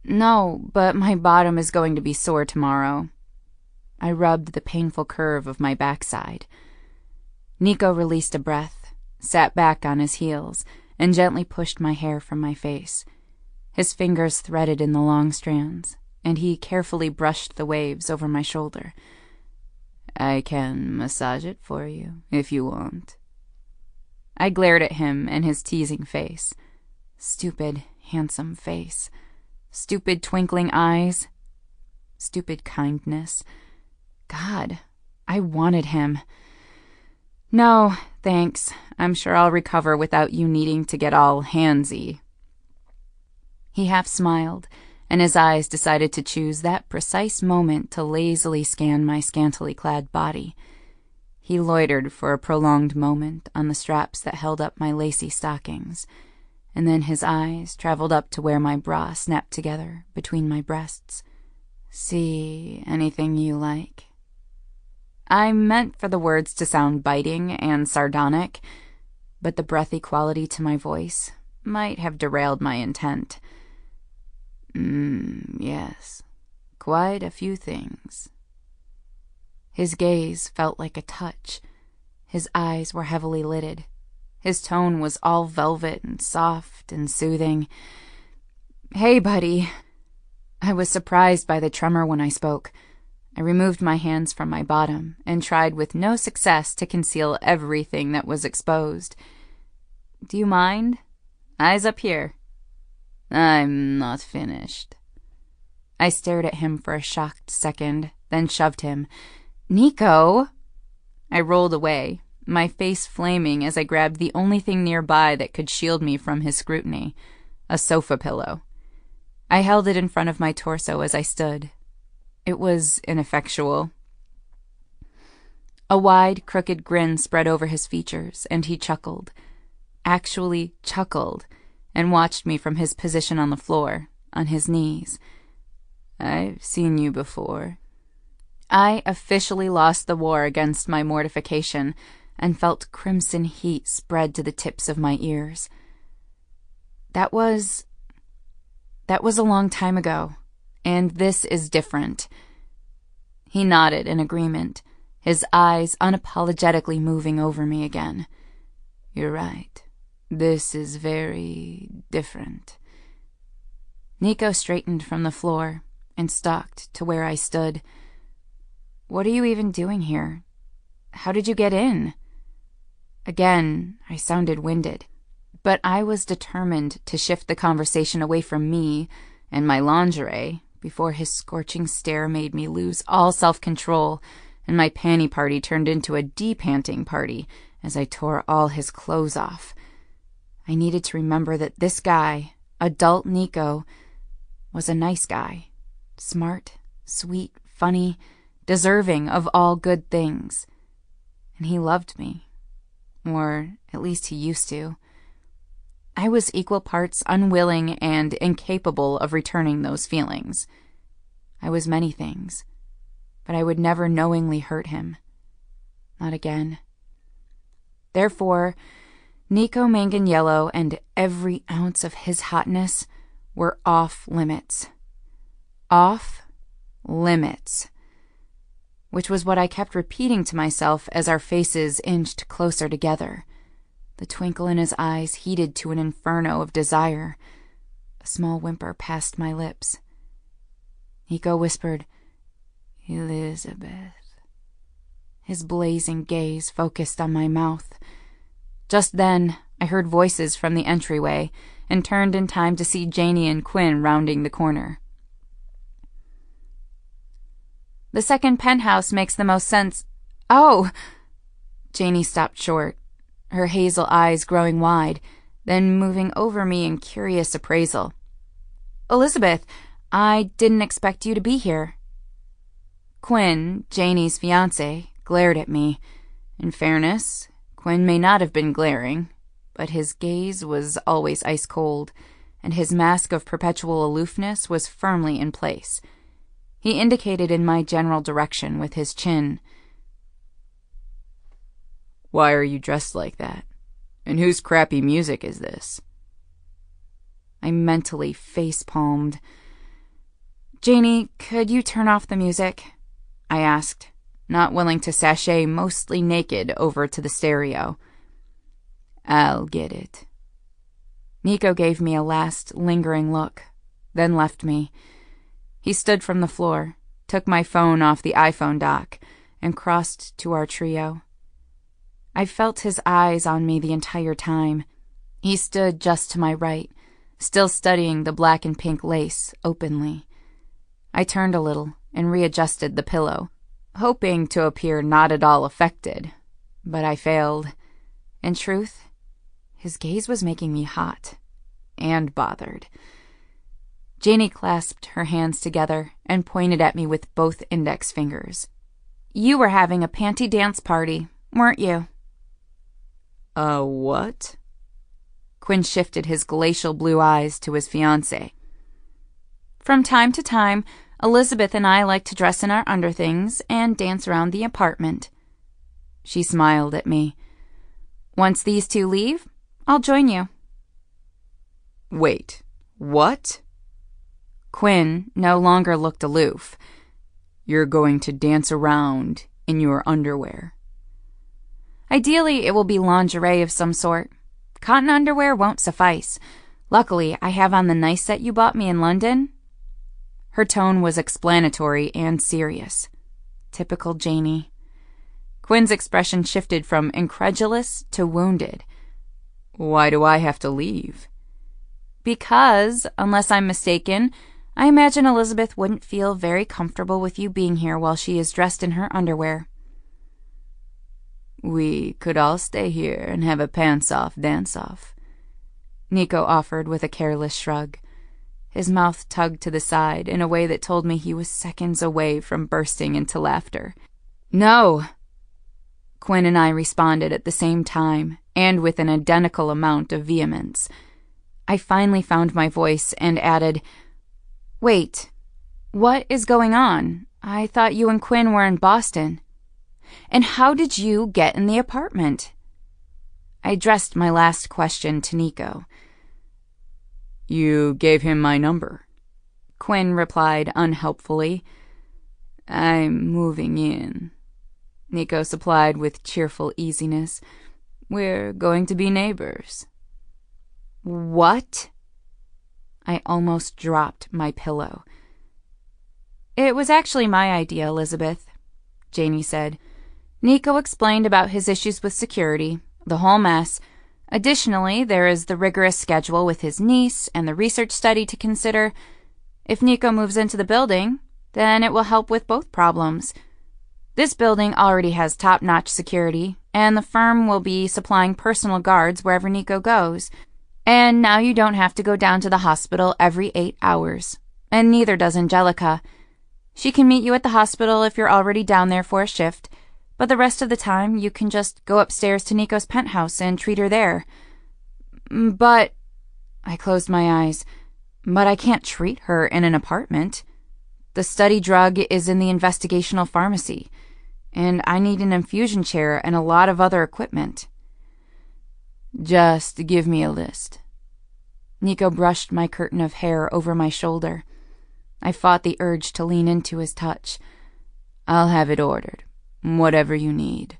No, but my bottom is going to be sore tomorrow. I rubbed the painful curve of my backside. Nico released a breath, sat back on his heels, and gently pushed my hair from my face. His fingers threaded in the long strands, and he carefully brushed the waves over my shoulder. I can massage it for you, if you want. I glared at him and his teasing face. Stupid, handsome face. Stupid twinkling eyes. Stupid kindness. God, I wanted him. No, thanks. I'm sure I'll recover without you needing to get all handsy. He half smiled, and his eyes decided to choose that precise moment to lazily scan my scantily clad body. He loitered for a prolonged moment on the straps that held up my lacy stockings, and then his eyes traveled up to where my bra snapped together between my breasts. See anything you like? I meant for the words to sound biting and sardonic, but the breathy quality to my voice might have derailed my intent. Yes, quite a few things. His gaze felt like a touch. His eyes were heavily lidded. His tone was all velvet and soft and soothing. Hey, buddy. I was surprised by the tremor when I spoke. I removed my hands from my bottom and tried with no success to conceal everything that was exposed. Do you mind? Eyes up here. I'm not finished. I stared at him for a shocked second, then shoved him. "Nico!" I rolled away, my face flaming as I grabbed the only thing nearby that could shield me from his scrutiny, a sofa pillow. I held it in front of my torso as I stood. It was ineffectual. A wide, crooked grin spread over his features, and he chuckled. Actually chuckled, and watched me from his position on the floor, on his knees. "I've seen you before." I officially lost the war against my mortification, and felt crimson heat spread to the tips of my ears. That was a long time ago, and this is different. He nodded in agreement, his eyes unapologetically moving over me again. "You're right. This is very different." Nico straightened from the floor and stalked to where I stood. "What are you even doing here? How did you get in?" Again, I sounded winded, but I was determined to shift the conversation away from me and my lingerie before his scorching stare made me lose all self-control and my panty party turned into a depanting party as I tore all his clothes off. I needed to remember that this guy, adult Nico, was a nice guy. Smart, sweet, funny, deserving of all good things. And he loved me. Or at least he used to. I was equal parts unwilling and incapable of returning those feelings. I was many things, but I would never knowingly hurt him. Not again. Therefore, Nico Manganiello and every ounce of his hotness were off limits. Off limits. Which was what I kept repeating to myself as our faces inched closer together. The twinkle in his eyes heated to an inferno of desire. A small whimper passed my lips. Nico whispered, "Elizabeth." His blazing gaze focused on my mouth. Just then, I heard voices from the entryway and turned in time to see Janie and Quinn rounding the corner. "The second penthouse makes the most sense." "Oh!" Janie stopped short, her hazel eyes growing wide, then moving over me in curious appraisal. "Elizabeth, I didn't expect you to be here." Quinn, Janie's fiancé, glared at me. In fairness, Quinn may not have been glaring, but his gaze was always ice cold, and his mask of perpetual aloofness was firmly in place. He indicated in my general direction with his chin. "Why are you dressed like that? And whose crappy music is this?" I mentally face-palmed. "Janie, could you turn off the music?" I asked, not willing to sashay mostly naked over to the stereo. "I'll get it." Nico gave me a last lingering look, then left me. He stood from the floor, took my phone off the iPhone dock, and crossed to our trio. I felt his eyes on me the entire time. He stood just to my right, still studying the black and pink lace openly. I turned a little and readjusted the pillow, hoping to appear not at all affected, but I failed. In truth, his gaze was making me hot and bothered. Janie clasped her hands together and pointed at me with both index fingers. "You were having a panty dance party, weren't you?" "A what?" Quinn shifted his glacial blue eyes to his fiancé. "From time to time, Elizabeth and I like to dress in our underthings and dance around the apartment." She smiled at me. "Once these two leave, I'll join you." "Wait, what?" Quinn no longer looked aloof. "You're going to dance around in your underwear?" "Ideally, it will be lingerie of some sort. Cotton underwear won't suffice. Luckily, I have on the nice set you bought me in London." Her tone was explanatory and serious. Typical Janie. Quinn's expression shifted from incredulous to wounded. "Why do I have to leave?" "Because, unless I'm mistaken, I imagine Elizabeth wouldn't feel very comfortable with you being here while she is dressed in her underwear." "We could all stay here and have a pants-off dance-off," Nico offered with a careless shrug. His mouth tugged to the side in a way that told me he was seconds away from bursting into laughter. "No!" Quinn and I responded at the same time, and with an identical amount of vehemence. I finally found my voice and added, "Wait, what is going on? I thought you and Quinn were in Boston. And how did you get in the apartment?" I addressed my last question to Nico. "You gave him my number," Quinn replied unhelpfully. "I'm moving in," Nico supplied with cheerful easiness. "We're going to be neighbors." "What?" I almost dropped my pillow. "It was actually my idea, Elizabeth," Janie said. "Nico explained about his issues with security, the whole mess. Additionally, there is the rigorous schedule with his niece and the research study to consider. If Nico moves into the building, then it will help with both problems. This building already has top-notch security, and the firm will be supplying personal guards wherever Nico goes. And now you don't have to go down to the hospital every 8 hours. And neither does Angelica. She can meet you at the hospital if you're already down there for a shift, but the rest of the time you can just go upstairs to Nico's penthouse and treat her there." "But," I closed my eyes, "but I can't treat her in an apartment. The study drug is in the investigational pharmacy, and I need an infusion chair and a lot of other equipment." "Just give me a list." Nico brushed my curtain of hair over my shoulder. I fought the urge to lean into his touch. "I'll have it ordered, whatever you need."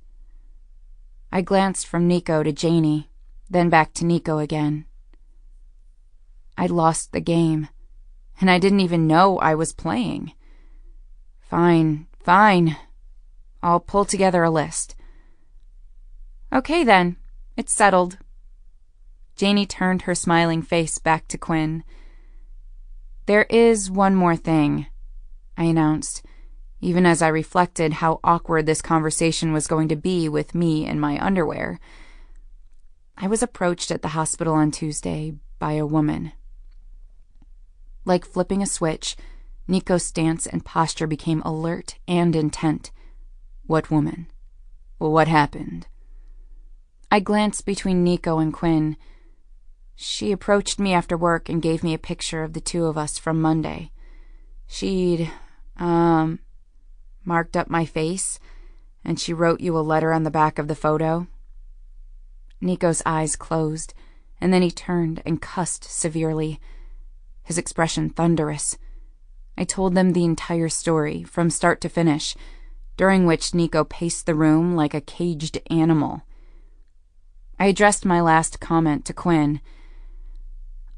I glanced from Nico to Janie, then back to Nico again. I'd lost the game, and I didn't even know I was playing. Fine. I'll pull together a list." "Okay then, it's settled." Janie turned her smiling face back to Quinn. "There is one more thing," I announced, even as I reflected how awkward this conversation was going to be with me in my underwear. I was approached at the hospital on Tuesday by a woman. Like flipping a switch, Nico's stance and posture became alert and intent. "What woman? What happened?" I glanced between Nico and Quinn. She approached me after work and gave me a picture of the two of us from Monday. She'd, marked up my face, and she wrote you a letter on the back of the photo. Nico's eyes closed, and then he turned and cussed severely, his expression thunderous. I told them the entire story, from start to finish, during which Nico paced the room like a caged animal. I addressed my last comment to Quinn.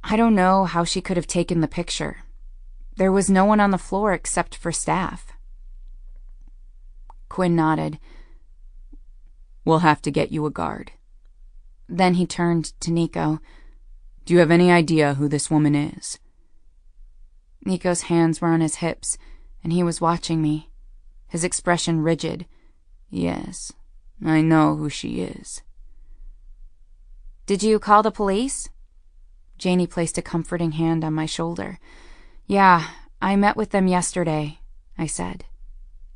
"I don't know how she could have taken the picture. There was no one on the floor except for staff." Quinn nodded. "We'll have to get you a guard." Then he turned to Nico. "Do you have any idea who this woman is?" Nico's hands were on his hips, and he was watching me, his expression rigid. "Yes, I know who she is." "Did you call the police?" Janie placed a comforting hand on my shoulder. "Yeah, I met with them yesterday," I said,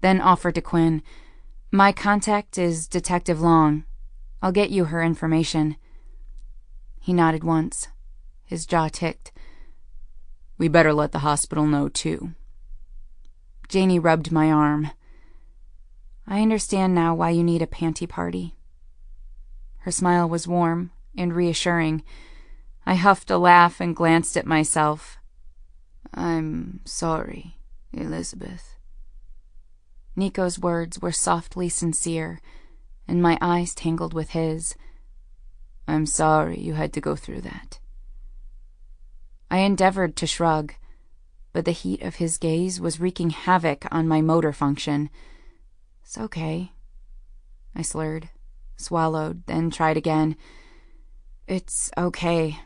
then offered to Quinn. "My contact is Detective Long. I'll get you her information." He nodded once. His jaw ticked. "We better let the hospital know, too." Janie rubbed my arm. "I understand now why you need a panty party." Her smile was warm and reassuring. I huffed a laugh and glanced at myself. "I'm sorry, Elizabeth." Nico's words were softly sincere, and my eyes tangled with his. "I'm sorry you had to go through that." I endeavored to shrug, but the heat of his gaze was wreaking havoc on my motor function. "It's okay," I slurred, swallowed, then tried again. "It's okay.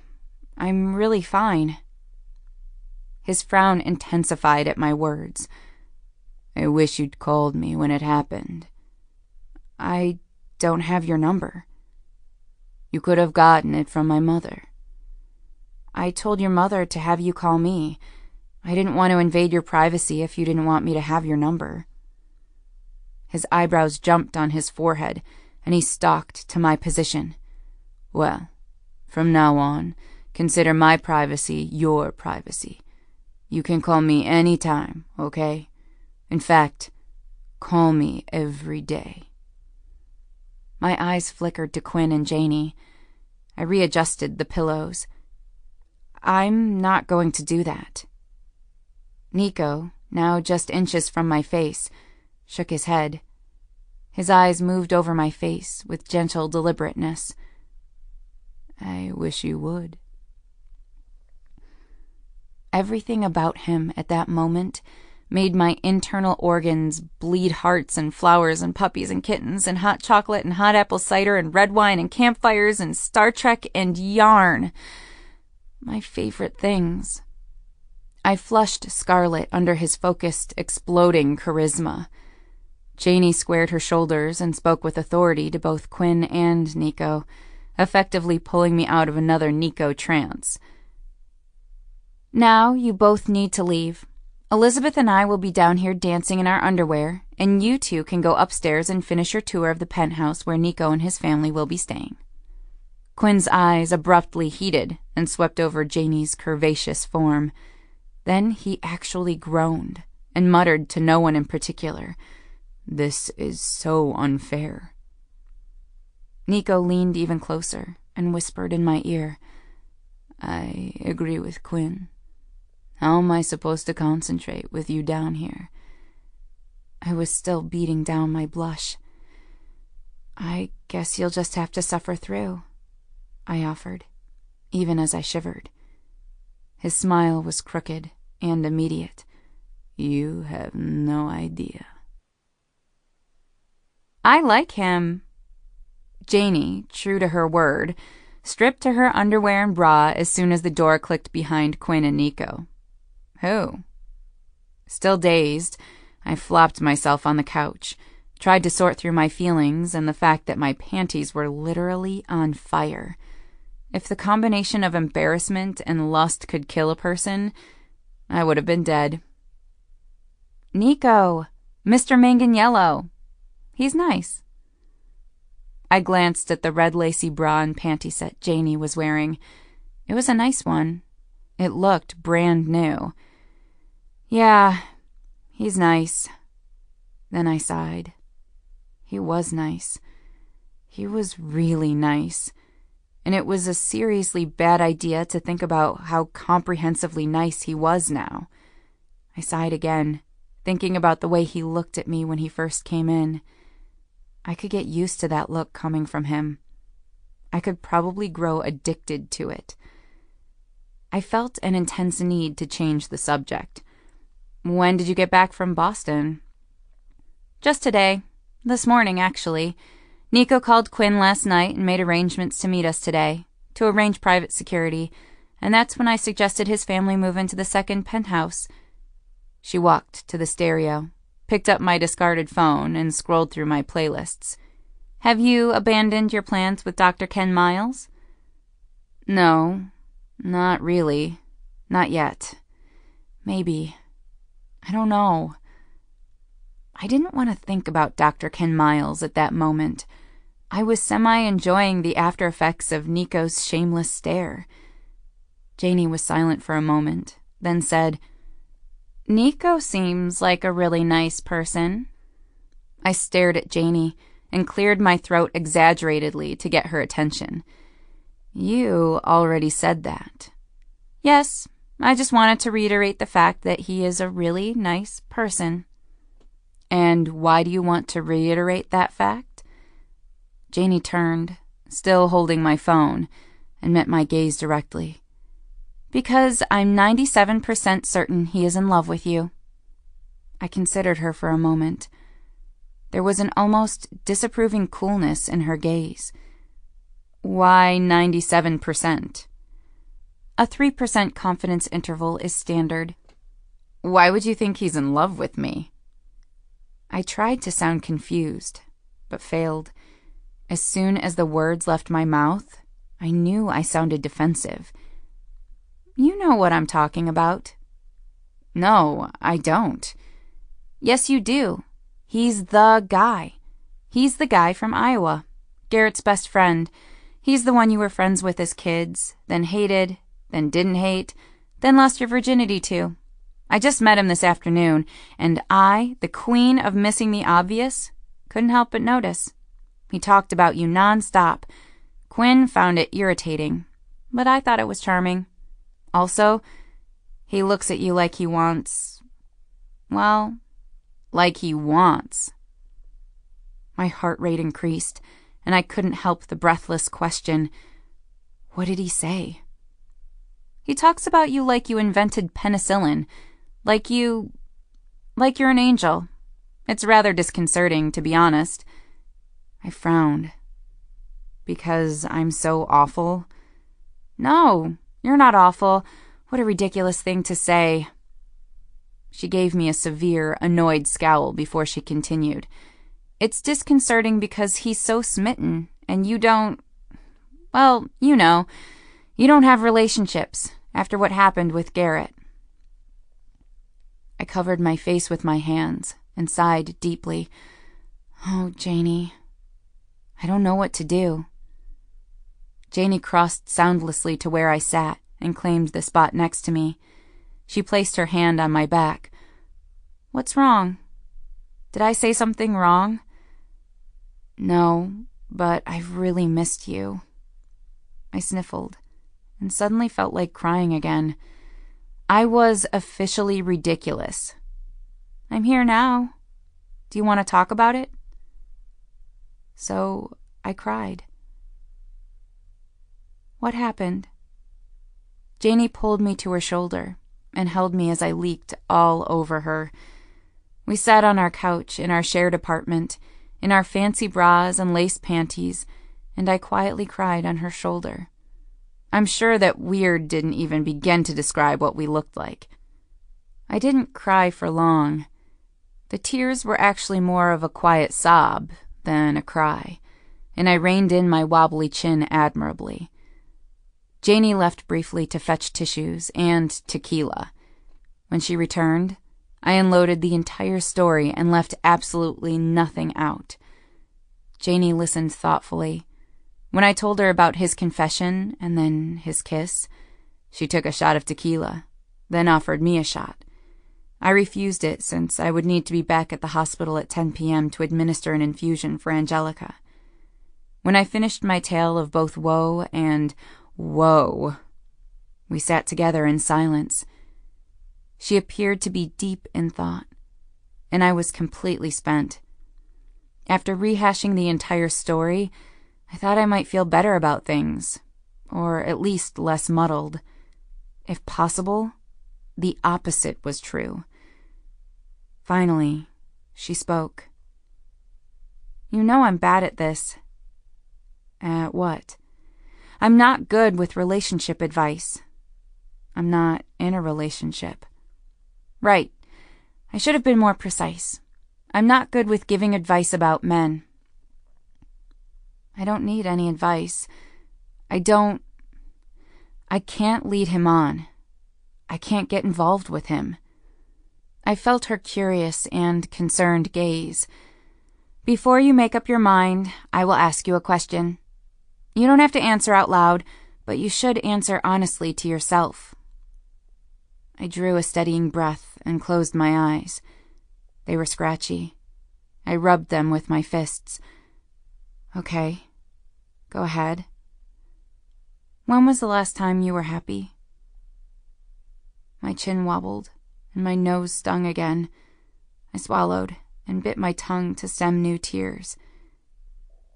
I'm really fine." His frown intensified at my words. I wish you'd called me when it happened. I don't have your number. You could have gotten it from my mother. I told your mother to have you call me. I didn't want to invade your privacy if you didn't want me to have your number. His eyebrows jumped on his forehead, and he stalked to my position. Well, from now on, consider my privacy your privacy. You can call me any time, okay? In fact, call me every day. My eyes flickered to Quinn and Janie. I readjusted the pillows. I'm not going to do that. Nico, now just inches from my face, shook his head. His eyes moved over my face with gentle deliberateness. I wish you would. Everything about him at that moment made my internal organs bleed hearts and flowers and puppies and kittens and hot chocolate and hot apple cider and red wine and campfires and Star Trek and yarn. My favorite things. I flushed scarlet under his focused, exploding charisma. Janie squared her shoulders and spoke with authority to both Quinn and Nico, effectively pulling me out of another Nico trance. Now you both need to leave. Elizabeth and I will be down here dancing in our underwear, and you two can go upstairs and finish your tour of the penthouse where Nico and his family will be staying. Quinn's eyes abruptly heated and swept over Janie's curvaceous form. Then he actually groaned and muttered to no one in particular, "This is so unfair." Nico leaned even closer and whispered in my ear, "I agree with Quinn. How am I supposed to concentrate with you down here?" I was still beating down my blush. "I guess you'll just have to suffer through," I offered, even as I shivered. His smile was crooked and immediate. "You have no idea." "I like him." Janie, true to her word, stripped to her underwear and bra as soon as the door clicked behind Quinn and Nico. "Who?" Still dazed, I flopped myself on the couch, tried to sort through my feelings and the fact that my panties were literally on fire. If the combination of embarrassment and lust could kill a person, I would have been dead. "Nico, Mr. Manganiello. He's nice." I glanced at the red lacy bra and panty set Janie was wearing. It was a nice one. It looked brand new. "Yeah, he's nice." Then I sighed. He was nice. He was really nice. And it was a seriously bad idea to think about how comprehensively nice he was now. I sighed again, thinking about the way he looked at me when he first came in. I could get used to that look coming from him. I could probably grow addicted to it. I felt an intense need to change the subject. "When did you get back from Boston?" "Just today. This morning, actually. Nico called Quinn last night and made arrangements to meet us today, to arrange private security, and that's when I suggested his family move into the second penthouse." She walked to the stereo, picked up my discarded phone, and scrolled through my playlists. "Have you abandoned your plans with Dr. Ken Miles?" "No, not really. Not yet. Maybe. I don't know." I didn't want to think about Dr. Ken Miles at that moment. I was semi-enjoying the after effects of Nico's shameless stare. Janie was silent for a moment, then said, "Nico seems like a really nice person." I stared at Janie and cleared my throat exaggeratedly to get her attention. "You already said that." "Yes, I just wanted to reiterate the fact that he is a really nice person." "And why do you want to reiterate that fact?" Janie turned, still holding my phone, and met my gaze directly. "Because I'm 97% certain he is in love with you." I considered her for a moment. There was an almost disapproving coolness in her gaze. "Why 97%? A 3% confidence interval is standard. Why would you think he's in love with me? I tried to sound confused, but failed. As soon as the words left my mouth, I knew I sounded defensive. You know what I'm talking about. No, I don't. Yes, you do. He's the guy. He's the guy from Iowa, Garrett's best friend. He's the one you were friends with as kids, then hated, then didn't hate, then lost your virginity to. I just met him this afternoon, and I, the queen of missing the obvious, couldn't help but notice. He talked about you nonstop. Quinn found it irritating, but I thought it was charming. Also, he looks at you like he wants... well, like he wants. My heart rate increased, and I couldn't help the breathless question, what did he say? He talks about you like you invented penicillin, like you're an angel. It's rather disconcerting, to be honest. I frowned. Because I'm so awful? No, you're not awful. What a ridiculous thing to say. She gave me a severe, annoyed scowl before she continued. It's disconcerting because he's so smitten, and you don't... well, you know, you don't have relationships after what happened with Garrett. I covered my face with my hands and sighed deeply. Oh, Janie, I don't know what to do. Janie crossed soundlessly to where I sat and claimed the spot next to me. She placed her hand on my back. What's wrong? Did I say something wrong? No, but I've really missed you. I sniffled and suddenly felt like crying again. I was officially ridiculous. I'm here now. Do you want to talk about it? So I cried. What happened? Janie pulled me to her shoulder and held me as I leaked all over her. We sat on our couch in our shared apartment, in our fancy bras and lace panties, and I quietly cried on her shoulder. I'm sure that weird didn't even begin to describe what we looked like. I didn't cry for long. The tears were actually more of a quiet sob than a cry, and I reined in my wobbly chin admirably. Janie left briefly to fetch tissues and tequila. When she returned, I unloaded the entire story and left absolutely nothing out. Janie listened thoughtfully. When I told her about his confession and then his kiss, she took a shot of tequila, then offered me a shot. I refused it since I would need to be back at the hospital at 10 p.m. to administer an infusion for Angelica. When I finished my tale of both woe and woe, we sat together in silence. She appeared to be deep in thought, and I was completely spent. After rehashing the entire story, I thought I might feel better about things, or at least less muddled. If possible, the opposite was true. Finally, she spoke. You know I'm bad at this. At what? I'm not good with relationship advice. I'm not in a relationship. Right. I should have been more precise. I'm not good with giving advice about men. I don't need any advice. I can't lead him on. I can't get involved with him. I felt her curious and concerned gaze. Before you make up your mind, I will ask you a question. You don't have to answer out loud, but you should answer honestly to yourself. I drew a steadying breath and closed my eyes. They were scratchy. I rubbed them with my fists. Okay, go ahead. When was the last time you were happy? My chin wobbled, and my nose stung again. I swallowed and bit my tongue to stem new tears.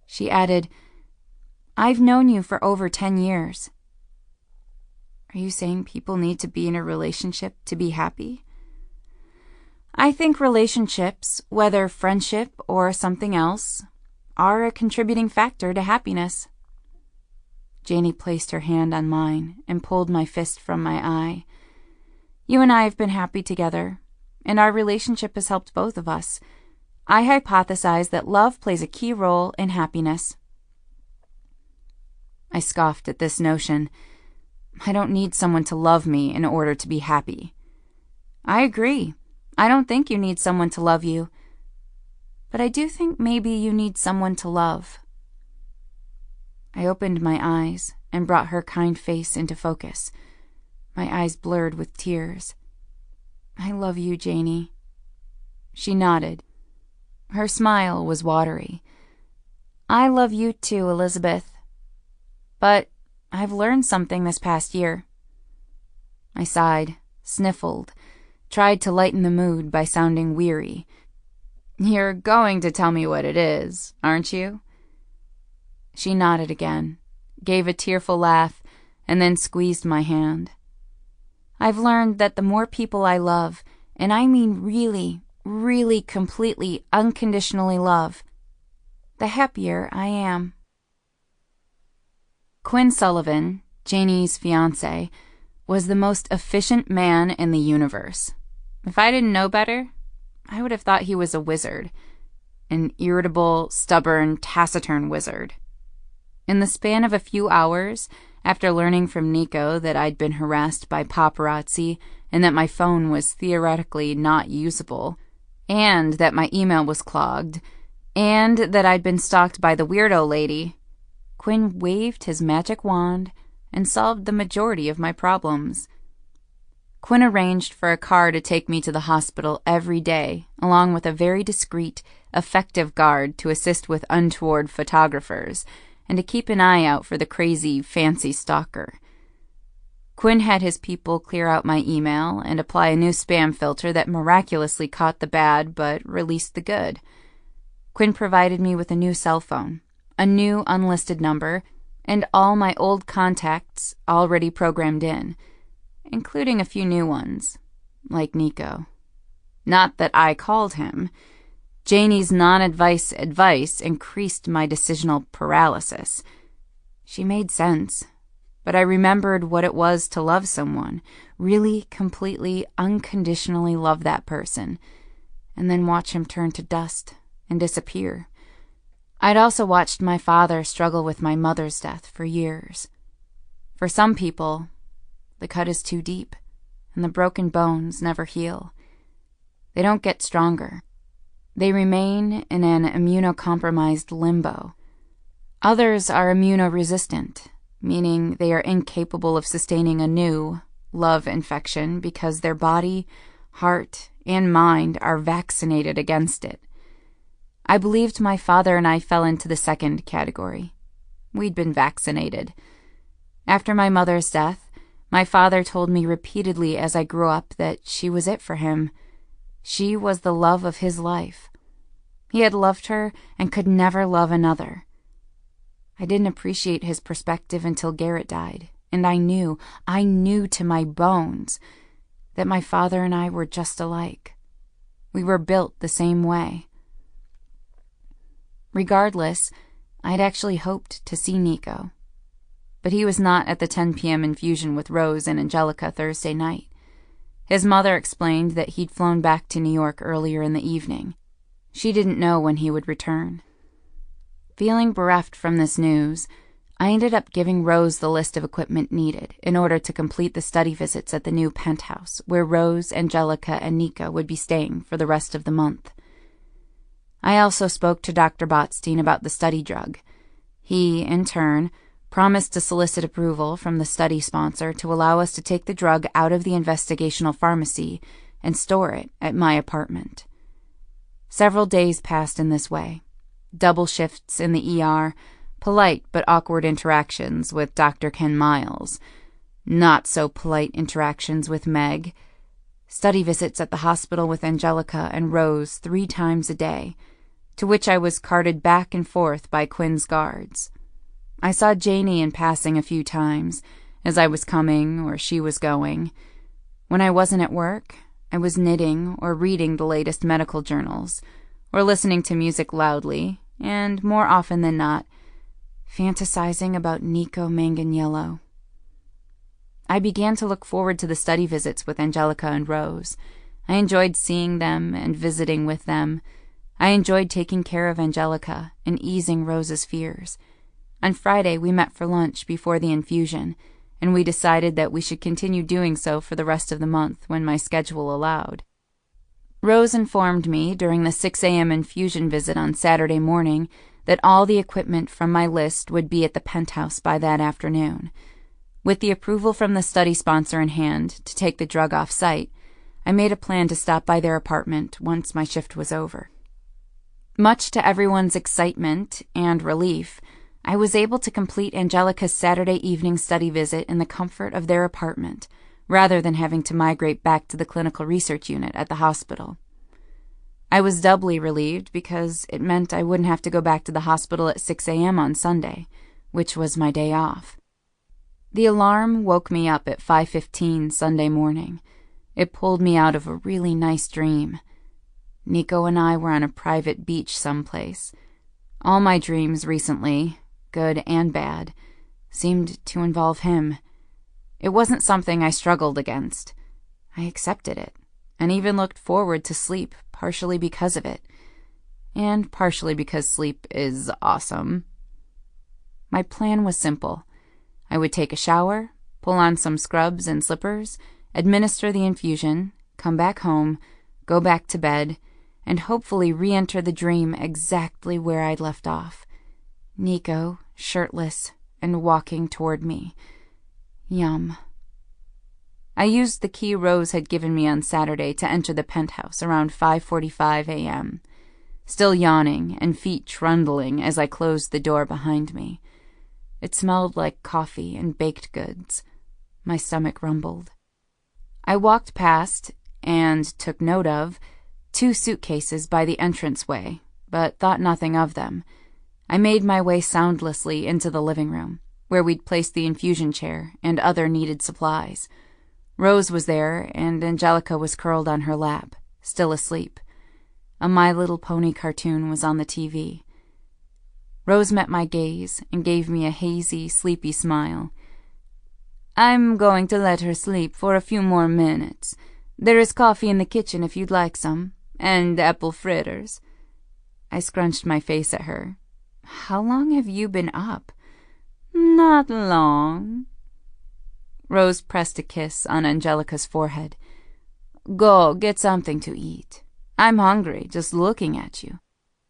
She added, I've known you for over 10 years. Are you saying people need to be in a relationship to be happy? I think relationships, whether friendship or something else, are a contributing factor to happiness. Janie placed her hand on mine and pulled my fist from my eye. You and I have been happy together, and our relationship has helped both of us. I hypothesize that love plays a key role in happiness. I scoffed at this notion. I don't need someone to love me in order to be happy. I agree. I don't think you need someone to love you. But I do think maybe you need someone to love. I opened my eyes and brought her kind face into focus. My eyes blurred with tears. I love you, Janie. She nodded. Her smile was watery. I love you too, Elizabeth. But I've learned something this past year. I sighed, sniffled, tried to lighten the mood by sounding weary. You're going to tell me what it is, aren't you? She nodded again, gave a tearful laugh, and then squeezed my hand. I've learned that the more people I love, and I mean really, really completely, unconditionally love, the happier I am. Quinn Sullivan, Janie's fiancé, was the most efficient man in the universe. If I didn't know better, I would have thought he was a wizard. An irritable, stubborn, taciturn wizard. In the span of a few hours, after learning from Nico that I'd been harassed by paparazzi and that my phone was theoretically not usable, and that my email was clogged, and that I'd been stalked by the weirdo lady, Quinn waved his magic wand and solved the majority of my problems. Quinn arranged for a car to take me to the hospital every day, along with a very discreet, effective guard to assist with untoward photographers and to keep an eye out for the crazy, fancy stalker. Quinn had his people clear out my email and apply a new spam filter that miraculously caught the bad but released the good. Quinn provided me with a new cell phone, a new unlisted number, and all my old contacts already programmed in, including a few new ones, like Nico. Not that I called him. Janie's non-advice advice increased my decisional paralysis. She made sense, but I remembered what it was to love someone, really, completely, unconditionally love that person, and then watch him turn to dust and disappear. I'd also watched my father struggle with my mother's death for years. For some people, the cut is too deep, and the broken bones never heal. They don't get stronger. They remain in an immunocompromised limbo. Others are immunoresistant, meaning they are incapable of sustaining a new love infection because their body, heart, and mind are vaccinated against it. I believed my father and I fell into the second category. We'd been vaccinated. After my mother's death, my father told me repeatedly as I grew up that she was it for him. She was the love of his life. He had loved her and could never love another. I didn't appreciate his perspective until Garrett died, and I knew to my bones that my father and I were just alike. We were built the same way. Regardless, I'd actually hoped to see Nico. But he was not at the 10 p.m. infusion with Rose and Angelica Thursday night. His mother explained that he'd flown back to New York earlier in the evening. She didn't know when he would return. Feeling bereft from this news, I ended up giving Rose the list of equipment needed in order to complete the study visits at the new penthouse where Rose, Angelica, and Nico would be staying for the rest of the month. I also spoke to Dr. Botstein about the study drug. He, in turn, promised to solicit approval from the study sponsor to allow us to take the drug out of the investigational pharmacy and store it at my apartment. Several days passed in this way. Double shifts in the ER, polite but awkward interactions with Dr. Ken Miles, not so polite interactions with Meg, study visits at the hospital with Angelica and Rose 3 times a day, to which I was carted back and forth by Quinn's guards. I saw Janie in passing a few times, as I was coming or she was going. When I wasn't at work, I was knitting or reading the latest medical journals, or listening to music loudly, and, more often than not, fantasizing about Nico Manganiello. I began to look forward to the study visits with Angelica and Rose. I enjoyed seeing them and visiting with them. I enjoyed taking care of Angelica and easing Rose's fears. On Friday, we met for lunch before the infusion, and we decided that we should continue doing so for the rest of the month when my schedule allowed. Rose informed me during the 6 a.m. infusion visit on Saturday morning that all the equipment from my list would be at the penthouse by that afternoon. With the approval from the study sponsor in hand to take the drug off-site, I made a plan to stop by their apartment once my shift was over. Much to everyone's excitement and relief, I was able to complete Angelica's Saturday evening study visit in the comfort of their apartment, rather than having to migrate back to the clinical research unit at the hospital. I was doubly relieved because it meant I wouldn't have to go back to the hospital at 6 a.m. on Sunday, which was my day off. The alarm woke me up at 5:15 Sunday morning. It pulled me out of a really nice dream. Nico and I were on a private beach someplace. All my dreams recently, good and bad, seemed to involve him. It wasn't something I struggled against. I accepted it, and even looked forward to sleep, partially because of it, and partially because sleep is awesome. My plan was simple. I would take a shower, pull on some scrubs and slippers, administer the infusion, come back home, go back to bed, and hopefully re-enter the dream exactly where I'd left off. Nico, shirtless, and walking toward me. Yum. I used the key Rose had given me on Saturday to enter the penthouse around 5:45 a.m., still yawning and feet trundling as I closed the door behind me. It smelled like coffee and baked goods. My stomach rumbled. I walked past, and took note of, 2 suitcases by the entranceway, but thought nothing of them. I made my way soundlessly into the living room, where we'd placed the infusion chair and other needed supplies. Rose was there, and Angelica was curled on her lap, still asleep. A My Little Pony cartoon was on the TV. Rose met my gaze and gave me a hazy, sleepy smile. "I'm going to let her sleep for a few more minutes. There is coffee in the kitchen if you'd like some, and apple fritters." I scrunched my face at her. "How long have you been up?" "Not long." Rose pressed a kiss on Angelica's forehead. "Go get something to eat. I'm hungry just looking at you.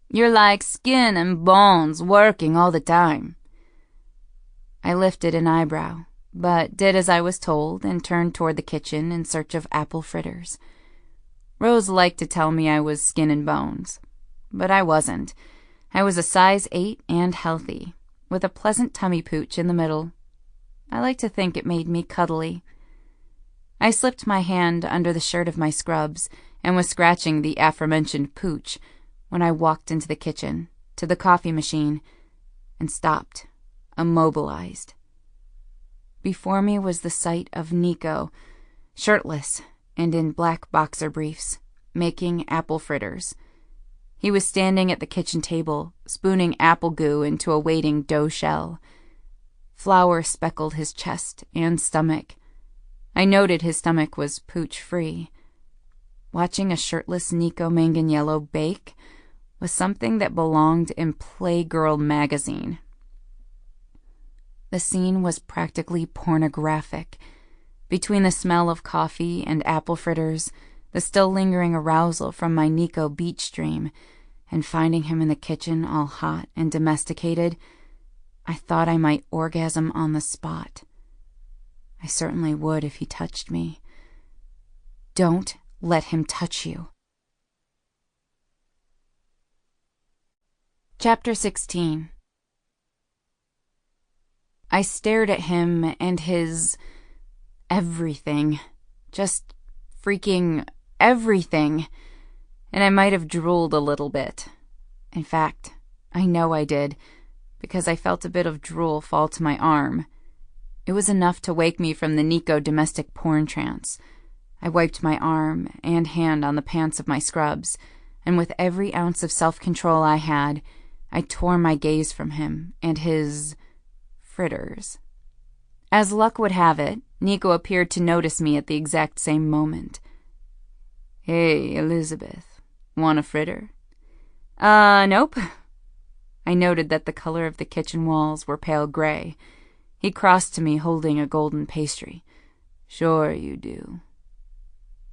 You're like skin and bones working all the time." I lifted an eyebrow, but did as I was told and turned toward the kitchen in search of apple fritters. Rose liked to tell me I was skin and bones, but I wasn't. I was a size 8 and healthy, with a pleasant tummy pooch in the middle. I like to think it made me cuddly. I slipped my hand under the shirt of my scrubs and was scratching the aforementioned pooch when I walked into the kitchen, to the coffee machine, and stopped, immobilized. Before me was the sight of Nico, shirtless and in black boxer briefs, making apple fritters. He was standing at the kitchen table, spooning apple goo into a waiting dough shell. Flour speckled his chest and stomach. I noted his stomach was pooch-free. Watching a shirtless Nico Manganiello bake was something that belonged in Playgirl magazine. The scene was practically pornographic. Between the smell of coffee and apple fritters, the still lingering arousal from my Nico beach dream, and finding him in the kitchen all hot and domesticated, I thought I might orgasm on the spot. I certainly would if he touched me. Don't let him touch you. Chapter 16. I stared at him and his everything, just freaking everything, and I might have drooled a little bit. In fact, I know I did, because I felt a bit of drool fall to my arm. It was enough to wake me from the Nico domestic porn trance. I wiped my arm and hand on the pants of my scrubs, and with every ounce of self-control I had, I tore my gaze from him and his fritters. As luck would have it, Nico appeared to notice me at the exact same moment. "Hey, Elizabeth, want a fritter?" Nope." I noted that the color of the kitchen walls were pale gray. He crossed to me holding a golden pastry. "Sure you do."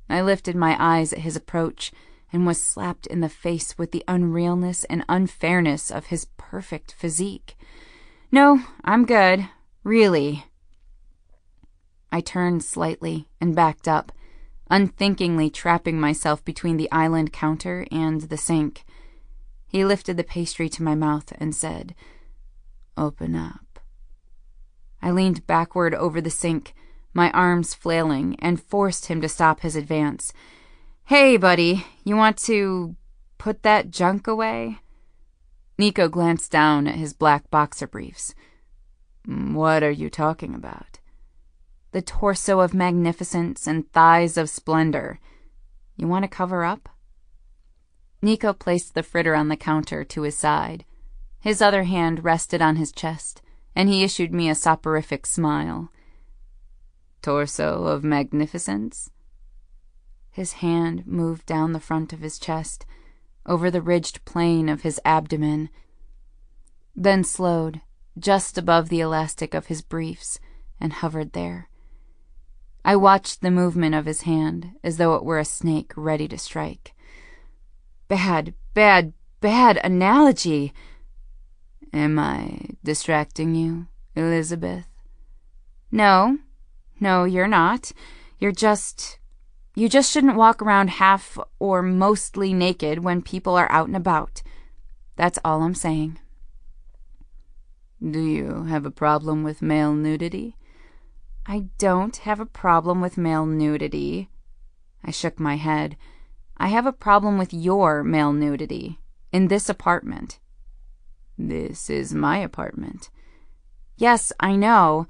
I lifted my eyes at his approach and was slapped in the face with the unrealness and unfairness of his perfect physique. "No, I'm good. Really." I turned slightly and backed up, unthinkingly trapping myself between the island counter and the sink. He lifted the pastry to my mouth and said, "Open up." I leaned backward over the sink, my arms flailing, and forced him to stop his advance. "Hey, buddy, you want to put that junk away?" Nico glanced down at his black boxer briefs. "What are you talking about?" "The torso of magnificence and thighs of splendor. You want to cover up?" Nico placed the fritter on the counter to his side. His other hand rested on his chest, and he issued me a soporific smile. "Torso of magnificence?" His hand moved down the front of his chest, over the ridged plane of his abdomen, then slowed just above the elastic of his briefs and hovered there. I watched the movement of his hand as though it were a snake ready to strike. Bad analogy. "Am I distracting you, Elizabeth?" No, you're not. You just shouldn't walk around half or mostly naked when people are out and about. That's all I'm saying." "Do you have a problem with male nudity?" "I don't have a problem with male nudity." I shook my head. "I have a problem with your male nudity. In this apartment." "This is my apartment." "Yes, I know.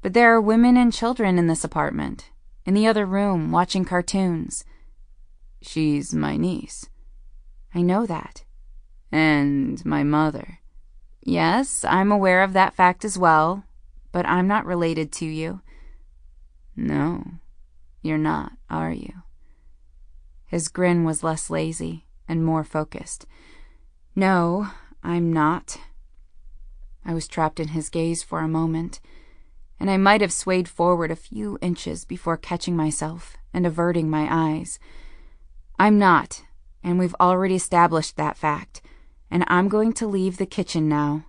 But there are women and children in this apartment. In the other room, watching cartoons." "She's my niece." "I know that." "And my mother." "Yes, I'm aware of that fact as well. But I'm not related to you." "No, you're not, are you?" His grin was less lazy and more focused. "No, I'm not." I was trapped in his gaze for a moment, and I might have swayed forward a few inches before catching myself and averting my eyes. "I'm not, and we've already established that fact, and I'm going to leave the kitchen now."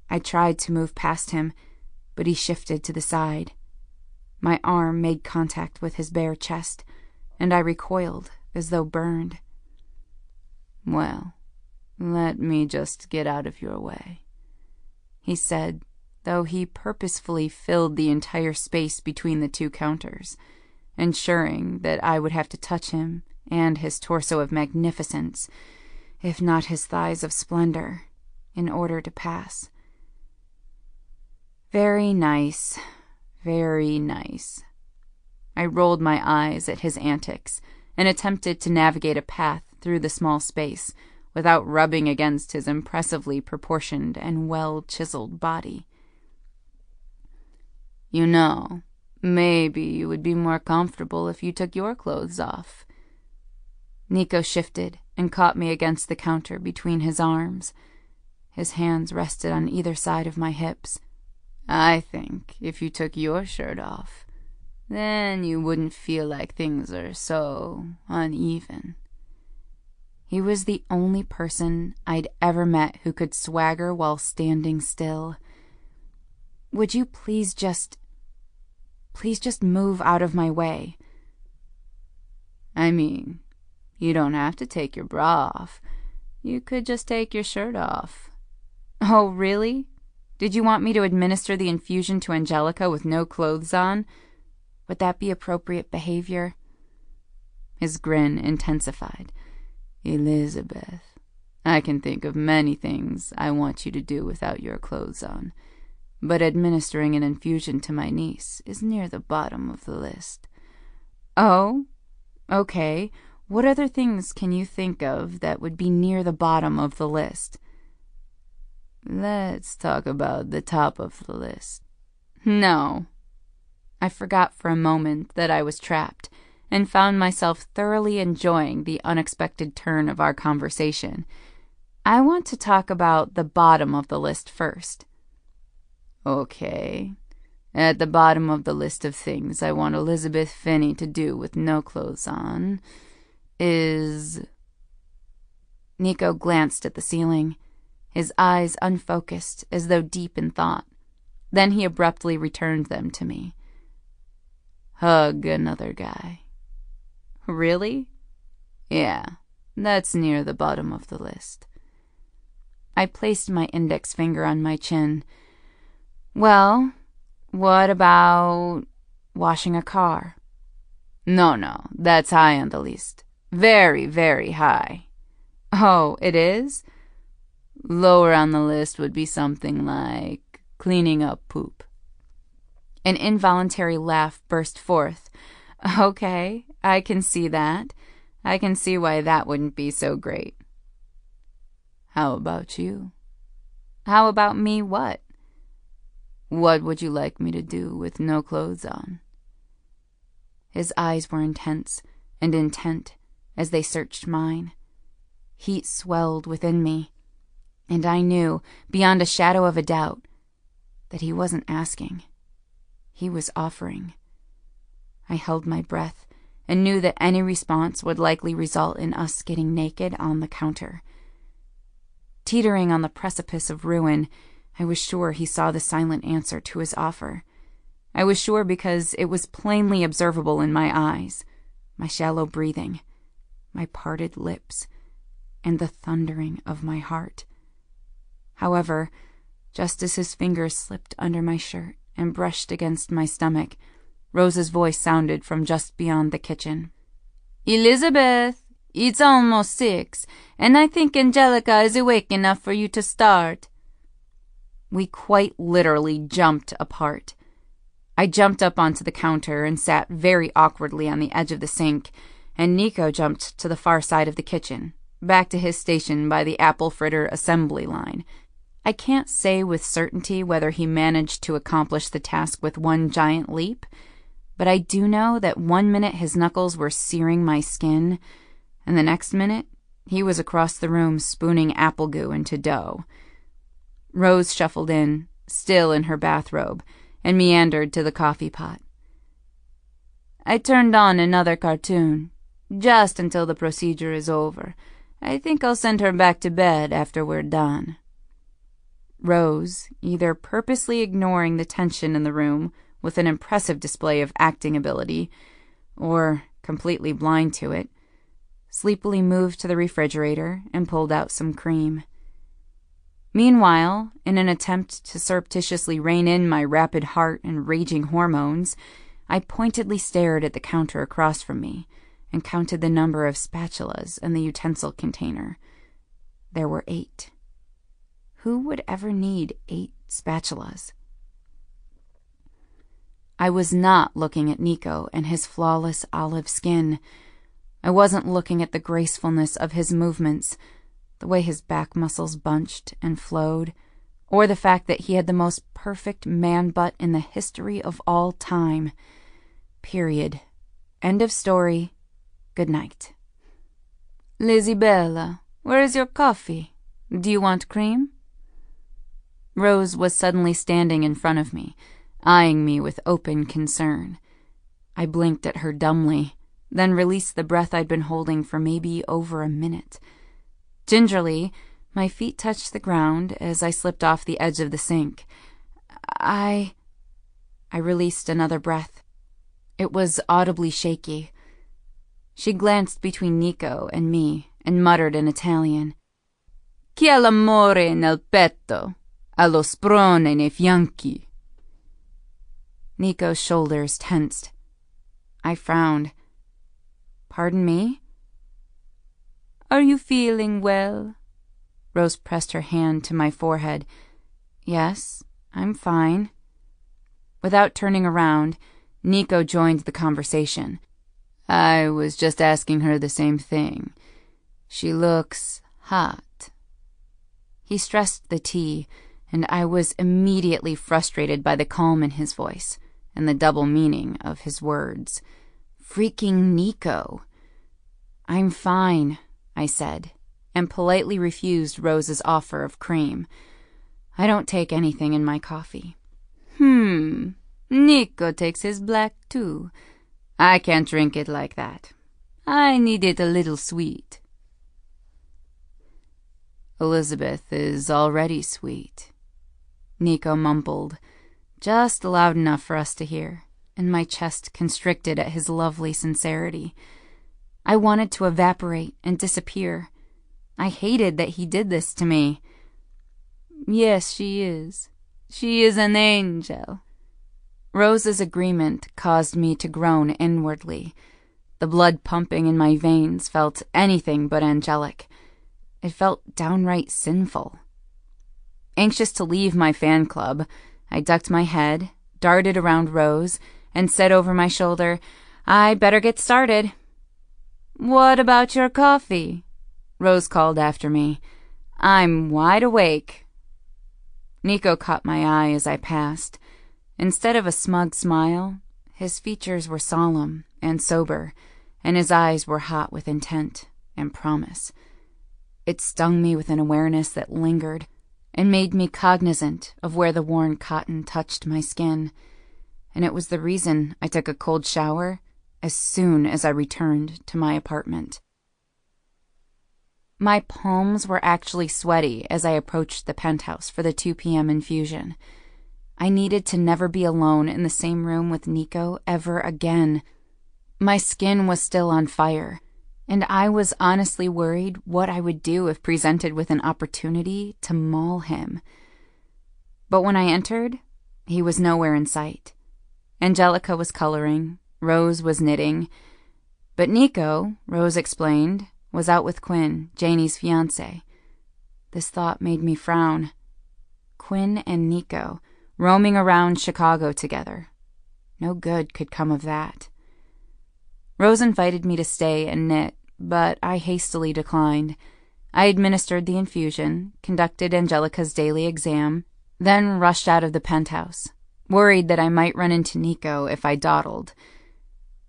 I tried to move past him, but he shifted to the side. My arm made contact with his bare chest, and I recoiled as though burned. "Well, let me just get out of your way," he said, though he purposefully filled the entire space between the two counters, ensuring that I would have to touch him and his torso of magnificence, if not his thighs of splendor, in order to pass. Very nice, very nice. I rolled my eyes at his antics and attempted to navigate a path through the small space without rubbing against his impressively proportioned and well-chiseled body. "You know, maybe you would be more comfortable if you took your clothes off." Nico shifted and caught me against the counter between his arms. His hands rested on either side of my hips. "I think if you took your shirt off, then you wouldn't feel like things are so uneven." He was the only person I'd ever met who could swagger while standing still. "Would you please just move out of my way?" "I mean, you don't have to take your bra off. You could just take your shirt off." "Oh, really? Did you want me to administer the infusion to Angelica with no clothes on? Would that be appropriate behavior?" His grin intensified. "Elizabeth, I can think of many things I want you to do without your clothes on, but administering an infusion to my niece is near the bottom of the list." "Oh, okay. What other things can you think of that would be near the bottom of the list? Let's talk about the top of the list. No. I forgot for a moment that I was trapped and found myself thoroughly enjoying the unexpected turn of our conversation. I want to talk about the bottom of the list first. Okay. At the bottom of the list of things I want Elizabeth Finney to do with no clothes on is... Nico glanced at the ceiling, his eyes unfocused as though deep in thought. Then he abruptly returned them to me. Hug another guy. Really? Yeah, that's near the bottom of the list. I placed my index finger on my chin. Well, what about washing a car? No, that's high on the list. Very, very high. Oh, it is? Lower on the list would be something like cleaning up poop. An involuntary laugh burst forth. Okay, I can see that. I can see why that wouldn't be so great. How about you? How about me what? What would you like me to do with no clothes on? His eyes were intense and intent as they searched mine. Heat swelled within me, and I knew, beyond a shadow of a doubt, that he wasn't asking. He was offering. I held my breath and knew that any response would likely result in us getting naked on the counter. Teetering on the precipice of ruin, I was sure he saw the silent answer to his offer. I was sure because it was plainly observable in my eyes, my shallow breathing, my parted lips, and the thundering of my heart. However, just as his fingers slipped under my shirt and brushed against my stomach, Rose's voice sounded from just beyond the kitchen. Elizabeth, it's almost 6, and I think Angelica is awake enough for you to start. We quite literally jumped apart. I jumped up onto the counter and sat very awkwardly on the edge of the sink, and Nico jumped to the far side of the kitchen, back to his station by the apple fritter assembly line. I can't say with certainty whether he managed to accomplish the task with one giant leap, but I do know that 1 minute his knuckles were searing my skin, and the next minute he was across the room spooning apple goo into dough. Rose shuffled in, still in her bathrobe, and meandered to the coffee pot. I turned on another cartoon, just until the procedure is over. I think I'll send her back to bed after we're done. Rose, either purposely ignoring the tension in the room with an impressive display of acting ability, or completely blind to it, sleepily moved to the refrigerator and pulled out some cream. Meanwhile, in an attempt to surreptitiously rein in my rapid heart and raging hormones, I pointedly stared at the counter across from me and counted the number of spatulas in the utensil container. There were 8. Who would ever need 8 spatulas? I was not looking at Nico and his flawless olive skin. I wasn't looking at the gracefulness of his movements, the way his back muscles bunched and flowed, or the fact that he had the most perfect man butt in the history of all time. Period. End of story. Good night. Lizzie Bella, where is your coffee? Do you want cream? Rose was suddenly standing in front of me, eyeing me with open concern. I blinked at her dumbly, then released the breath I'd been holding for maybe over a minute. Gingerly, my feet touched the ground as I slipped off the edge of the sink. I released another breath. It was audibly shaky. She glanced between Nico and me and muttered in Italian, Chi ha l'amore nel petto, ha lo sprone nei fianchi. Nico's shoulders tensed. I frowned. Pardon me? Are you feeling well? Rose pressed her hand to my forehead. Yes, I'm fine. Without turning around, Nico joined the conversation. I was just asking her the same thing. She looks hot. He stressed the T, and I was immediately frustrated by the calm in his voice and the double meaning of his words. Freaking Nico. I'm fine, I said, and politely refused Rose's offer of cream. I don't take anything in my coffee. Nico takes his black too. I can't drink it like that. I need it a little sweet. Elizabeth is already sweet, Nico mumbled, just loud enough for us to hear, and my chest constricted at his lovely sincerity. I wanted to evaporate and disappear. I hated that he did this to me. Yes, she is. She is an angel. Rose's agreement caused me to groan inwardly. The blood pumping in my veins felt anything but angelic. It felt downright sinful. Anxious to leave my fan club, I ducked my head, darted around Rose, and said over my shoulder, "I better get started." "What about your coffee?" Rose called after me. "I'm wide awake." Nico caught my eye as I passed. Instead of a smug smile, his features were solemn and sober, and his eyes were hot with intent and promise. It stung me with an awareness that lingered and made me cognizant of where the worn cotton touched my skin, and it was the reason I took a cold shower as soon as I returned to my apartment. My palms were actually sweaty as I approached the penthouse for the 2 p.m. infusion. I needed to never be alone in the same room with Nico ever again. My skin was still on fire, and I was honestly worried what I would do if presented with an opportunity to maul him. But when I entered, he was nowhere in sight. Angelica was coloring, Rose was knitting, but Nico, Rose explained, was out with Quinn, Janie's fiancé. This thought made me frown. Quinn and Nico, roaming around Chicago together. No good could come of that. Rose invited me to stay and knit, but I hastily declined. I administered the infusion, conducted Angelica's daily exam, then rushed out of the penthouse, worried that I might run into Nico if I dawdled.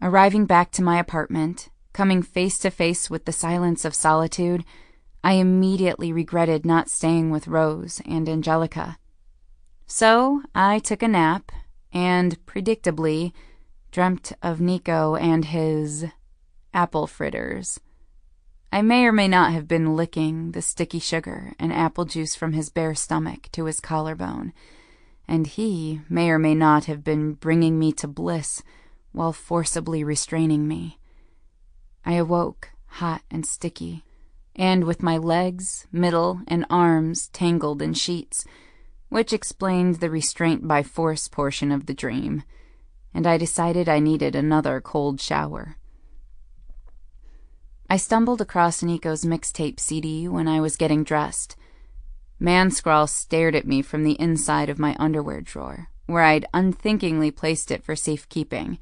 Arriving back to my apartment, coming face to face with the silence of solitude, I immediately regretted not staying with Rose and Angelica. So I took a nap and, predictably, dreamt of Nico and his apple fritters. I may or may not have been licking the sticky sugar and apple juice from his bare stomach to his collarbone, and he may or may not have been bringing me to bliss while forcibly restraining me. I awoke, hot and sticky, and with my legs, middle, and arms tangled in sheets, which explained the restraint by force portion of the dream, and I decided I needed another cold shower. I stumbled across Nico's mixtape CD when I was getting dressed. Manscrawl stared at me from the inside of my underwear drawer, where I'd unthinkingly placed it for safekeeping.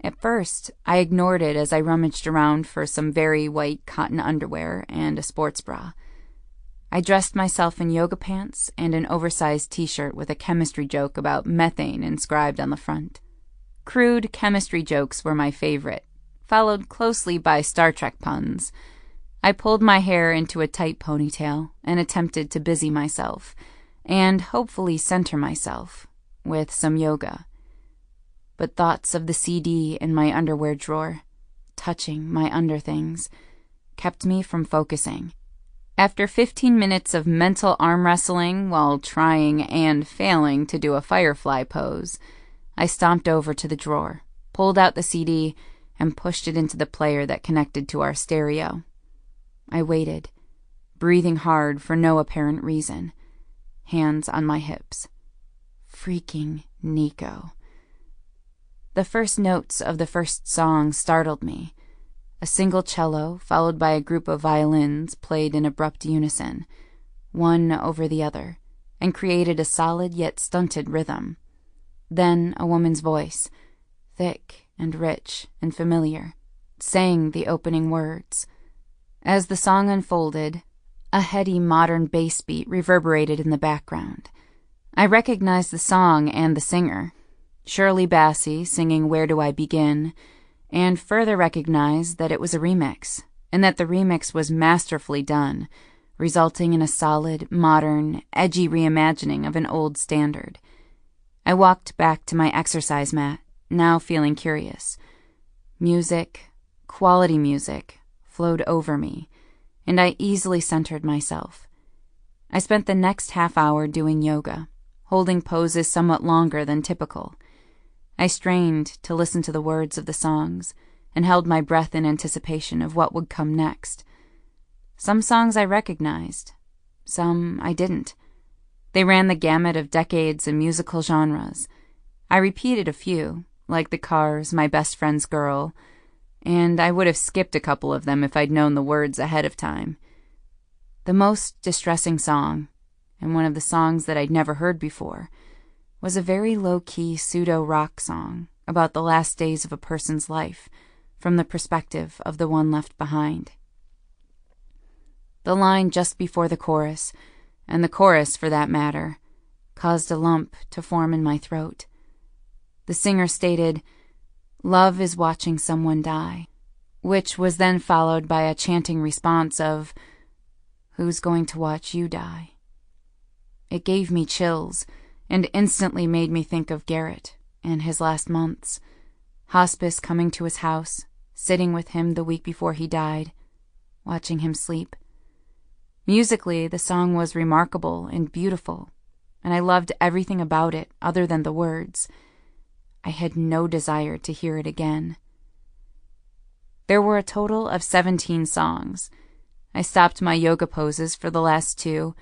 At first, I ignored it as I rummaged around for some very white cotton underwear and a sports bra. I dressed myself in yoga pants and an oversized t-shirt with a chemistry joke about methane inscribed on the front. Crude chemistry jokes were my favorite, followed closely by Star Trek puns. I pulled my hair into a tight ponytail and attempted to busy myself, and hopefully center myself, with some yoga. But thoughts of the CD in my underwear drawer, touching my underthings, kept me from focusing. After 15 minutes of mental arm wrestling while trying and failing to do a firefly pose, I stomped over to the drawer, pulled out the CD, and pushed it into the player that connected to our stereo. I waited, breathing hard for no apparent reason, hands on my hips. Freaking Nico. The first notes of the first song startled me. A single cello, followed by a group of violins, played in abrupt unison, one over the other, and created a solid yet stunted rhythm. Then a woman's voice, thick and rich and familiar, sang the opening words. As the song unfolded, a heady modern bass beat reverberated in the background. I recognized the song and the singer, Shirley Bassey singing Where Do I Begin, and further recognized that it was a remix, and that the remix was masterfully done, resulting in a solid, modern, edgy reimagining of an old standard. I walked back to my exercise mat, now feeling curious. Music, quality music, flowed over me, and I easily centered myself. I spent the next half hour doing yoga, holding poses somewhat longer than typical. I strained to listen to the words of the songs and held my breath in anticipation of what would come next. Some songs I recognized, some I didn't. They ran the gamut of decades and musical genres. I repeated a few, like The Cars' My Best Friend's Girl, and I would have skipped a couple of them if I'd known the words ahead of time. The most distressing song, and one of the songs that I'd never heard before, was a very low-key pseudo-rock song about the last days of a person's life, from the perspective of the one left behind. The line just before the chorus, and the chorus for that matter, caused a lump to form in my throat. The singer stated, "Love is watching someone die," which was then followed by a chanting response of, "Who's going to watch you die?" It gave me chills, and instantly made me think of Garrett and his last months, hospice coming to his house, sitting with him the week before he died, watching him sleep. Musically, the song was remarkable and beautiful, and I loved everything about it other than the words. I had no desire to hear it again. There were a total of 17 songs. I stopped my yoga poses for the last 2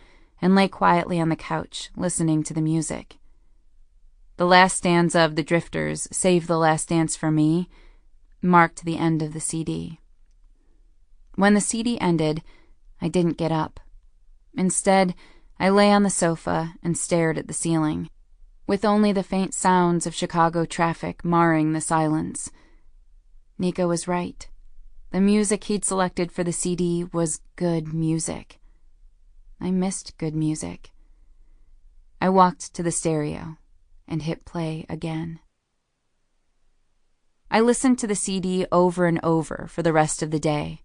and lay quietly on the couch, listening to the music. The last stanza of The Drifters' Save the Last Dance for Me marked the end of the CD. When the CD ended, I didn't get up. Instead, I lay on the sofa and stared at the ceiling, with only the faint sounds of Chicago traffic marring the silence. Nico was right. The music he'd selected for the CD was good music. I missed good music. I walked to the stereo and hit play again. I listened to the CD over and over for the rest of the day.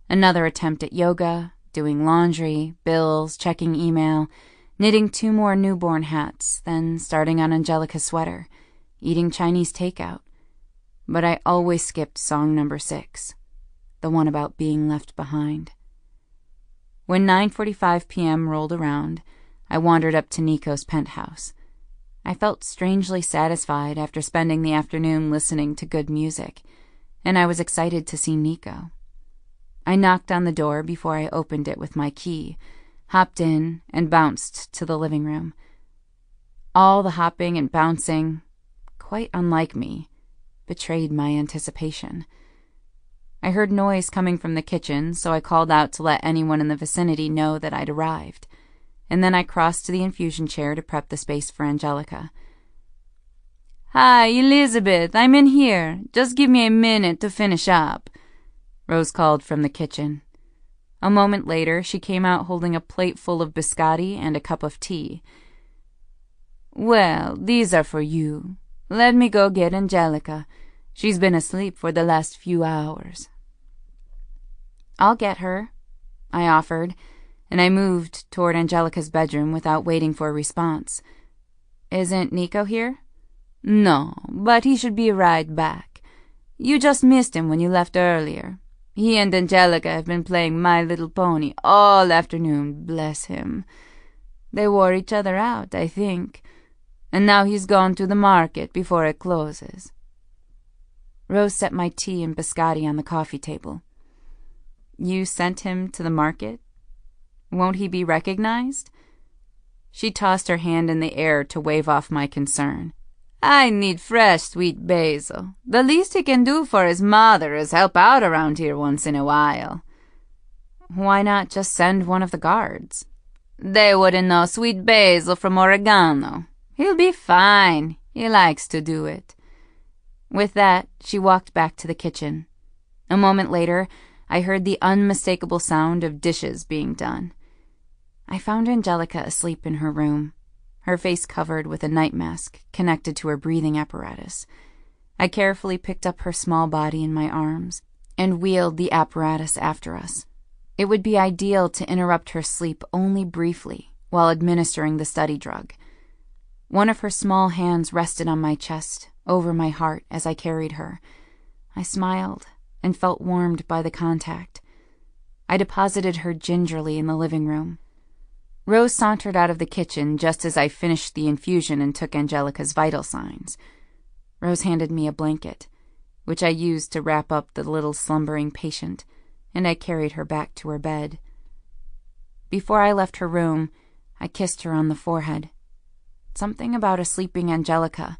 Another attempt at yoga, doing laundry, bills, checking email, knitting 2 more newborn hats, then starting on Angelica's sweater, eating Chinese takeout. But I always skipped song number 6, the one about being left behind. When 9:45 p.m. rolled around, I wandered up to Nico's penthouse. I felt strangely satisfied after spending the afternoon listening to good music, and I was excited to see Nico. I knocked on the door before I opened it with my key, hopped in, and bounced to the living room. All the hopping and bouncing, quite unlike me, betrayed my anticipation. I heard noise coming from the kitchen, so I called out to let anyone in the vicinity know that I'd arrived, and then I crossed to the infusion chair to prep the space for Angelica. "Hi, Elizabeth, I'm in here. Just give me a minute to finish up," Rose called from the kitchen. A moment later, she came out holding a plate full of biscotti and a cup of tea. "Well, these are for you. Let me go get Angelica. She's been asleep for the last few hours." "I'll get her," I offered, and I moved toward Angelica's bedroom without waiting for a response. "Isn't Nico here?" "No, but he should be right back. You just missed him when you left earlier. He and Angelica have been playing My Little Pony all afternoon, bless him. They wore each other out, I think, and now he's gone to the market before it closes." Rose set my tea and biscotti on the coffee table. "You sent him to the market? Won't he be recognized?" She tossed her hand in the air to wave off my concern. "I need fresh sweet basil. The least he can do for his mother is help out around here once in a while." "Why not just send one of the guards?" "They wouldn't know sweet basil from oregano. He'll be fine. He likes to do it." With that, she walked back to the kitchen. A moment later, I heard the unmistakable sound of dishes being done. I found Angelica asleep in her room, her face covered with a night mask connected to her breathing apparatus. I carefully picked up her small body in my arms and wheeled the apparatus after us. It would be ideal to interrupt her sleep only briefly while administering the study drug. One of her small hands rested on my chest, over my heart as I carried her. I smiled and felt warmed by the contact. I deposited her gingerly in the living room. Rose sauntered out of the kitchen just as I finished the infusion and took Angelica's vital signs. Rose handed me a blanket, which I used to wrap up the little slumbering patient, and I carried her back to her bed. Before I left her room, I kissed her on the forehead. Something about a sleeping Angelica,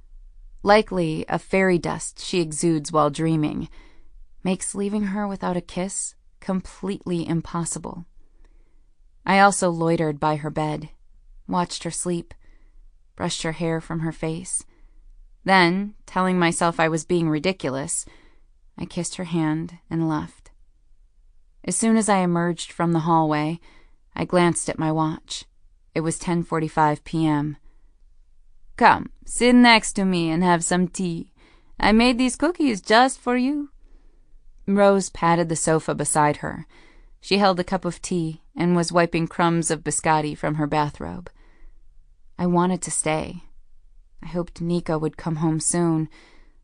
likely a fairy dust she exudes while dreaming, makes leaving her without a kiss completely impossible. I also loitered by her bed, watched her sleep, brushed her hair from her face. Then, telling myself I was being ridiculous, I kissed her hand and left. As soon as I emerged from the hallway, I glanced at my watch. It was 10:45 p.m. "Come, sit next to me and have some tea. I made these cookies just for you." Rose patted the sofa beside her. She held a cup of tea and was wiping crumbs of biscotti from her bathrobe. I wanted to stay. I hoped Nico would come home soon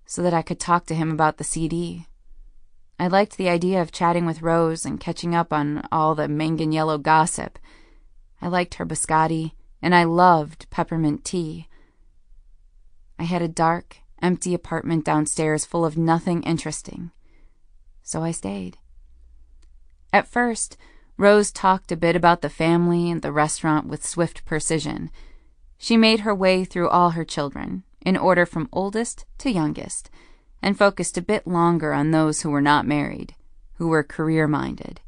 so that I could talk to him about the CD. I liked the idea of chatting with Rose and catching up on all the Manganiello gossip. I liked her biscotti, and I loved peppermint tea. I had a dark, empty apartment downstairs full of nothing interesting, so I stayed. At first, Rose talked a bit about the family and the restaurant with swift precision. She made her way through all her children, in order from oldest to youngest, and focused a bit longer on those who were not married, who were career-minded.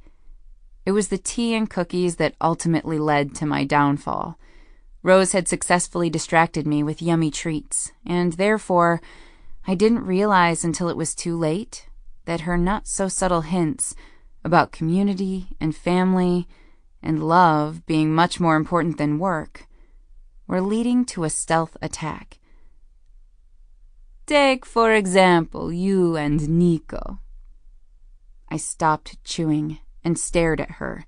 It was the tea and cookies that ultimately led to my downfall. Rose had successfully distracted me with yummy treats, and therefore, I didn't realize until it was too late that her not-so-subtle hints about community and family and love being much more important than work were leading to a stealth attack. "Take, for example, you and Nico." I stopped chewing and stared at her,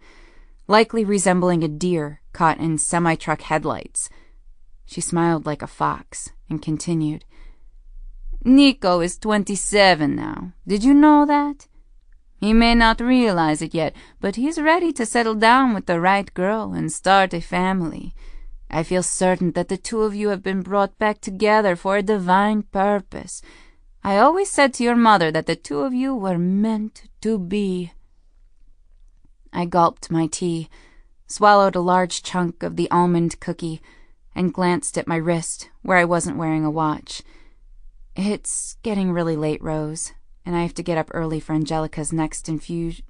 likely resembling a deer caught in semi-truck headlights. She smiled like a fox and continued, "Nico is 27 now. Did you know that? He may not realize it yet, but he's ready to settle down with the right girl and start a family. I feel certain that the two of you have been brought back together for a divine purpose. I always said to your mother that the two of you were meant to be." I gulped my tea, swallowed a large chunk of the almond cookie, and glanced at my wrist, where I wasn't wearing a watch. "It's getting really late, Rose, and I have to get up early for Angelica's next infusion."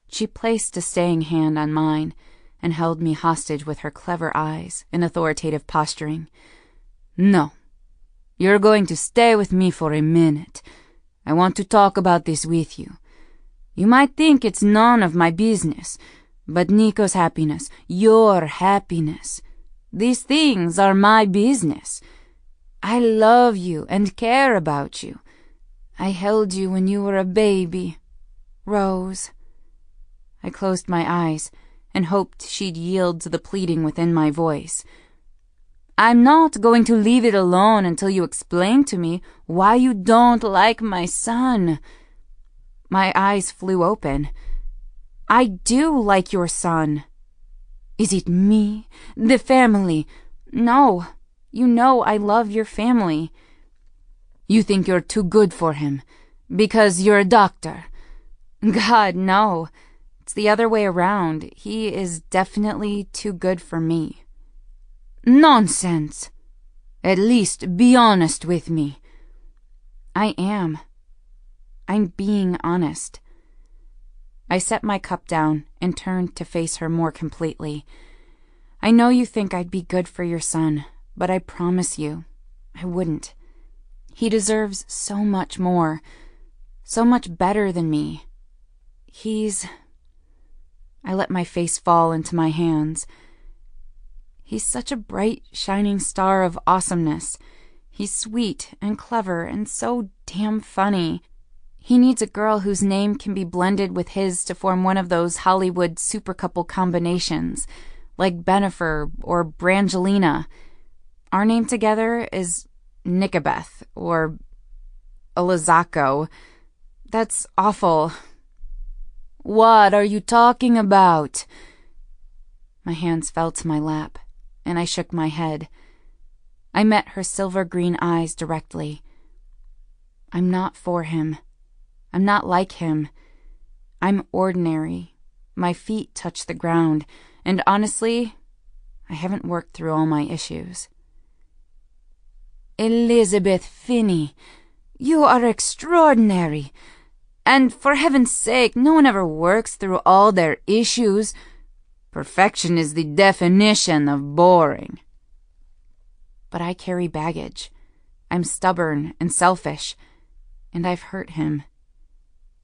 She placed a staying hand on mine and held me hostage with her clever eyes and authoritative posturing. "No, you're going to stay with me for a minute. I want to talk about this with you. You might think it's none of my business, but Nico's happiness, your happiness, these things are my business. I love you and care about you. I held you when you were a baby, Rose." I closed my eyes and hoped she'd yield to the pleading within my voice. "I'm not going to leave it alone until you explain to me why you don't like my son." My eyes flew open. "I do like your son." "Is it me? The family?" "No. You know I love your family." "You think you're too good for him because you're a doctor?" "God, no. It's the other way around. He is definitely too good for me." "Nonsense. At least be honest with me." "I am. I'm being honest." I set my cup down and turned to face her more completely. "I know you think I'd be good for your son, but I promise you, I wouldn't. He deserves so much more, So much better than me. I let my face fall into my hands. He's such a bright, shining star of awesomeness. He's sweet and clever and so damn funny. He needs a girl whose name can be blended with his to form one of those Hollywood super couple combinations, like Bennifer or Brangelina. Our name together is Nicabeth or Elizako. That's awful. What are you talking about? My hands fell to my lap, and I shook my head. I met her silver-green eyes directly. I'm not for him. I'm not like him. I'm ordinary. My feet touch the ground, and honestly, I haven't worked through all my issues. Elizabeth Finney, you are extraordinary. And for heaven's sake, no one ever works through all their issues. Perfection is the definition of boring. But I carry baggage. I'm stubborn and selfish, and I've hurt him.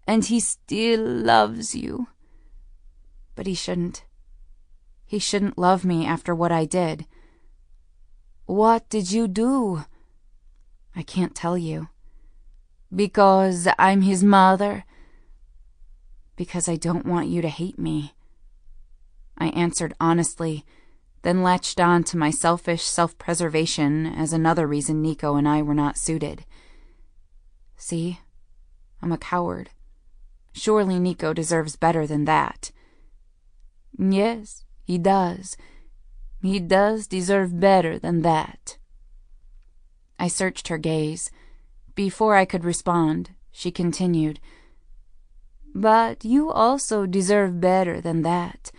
And he still loves you. But he shouldn't. He shouldn't love me after what I did. What did you do? I can't tell you. Because I'm his mother? Because I don't want you to hate me. I answered honestly, then latched on to my selfish self-preservation as another reason Nico and I were not suited. See? I'm a coward. Surely Nico deserves better than that. Yes, he does. He does deserve better than that. I searched her gaze. Before I could respond, she continued. But you also deserve better than that.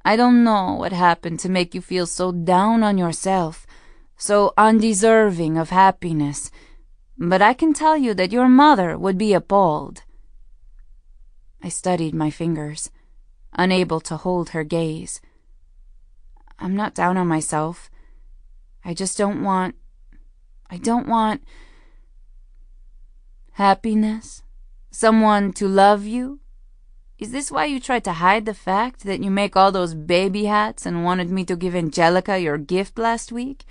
I don't know what happened to make you feel so down on yourself, so undeserving of happiness, but I can tell you that your mother would be appalled. I studied my fingers, unable to hold her gaze. I'm not down on myself. I don't want... Happiness? Someone to love you? Is this why you tried to hide the fact that you make all those baby hats and wanted me to give Angelica your gift last week?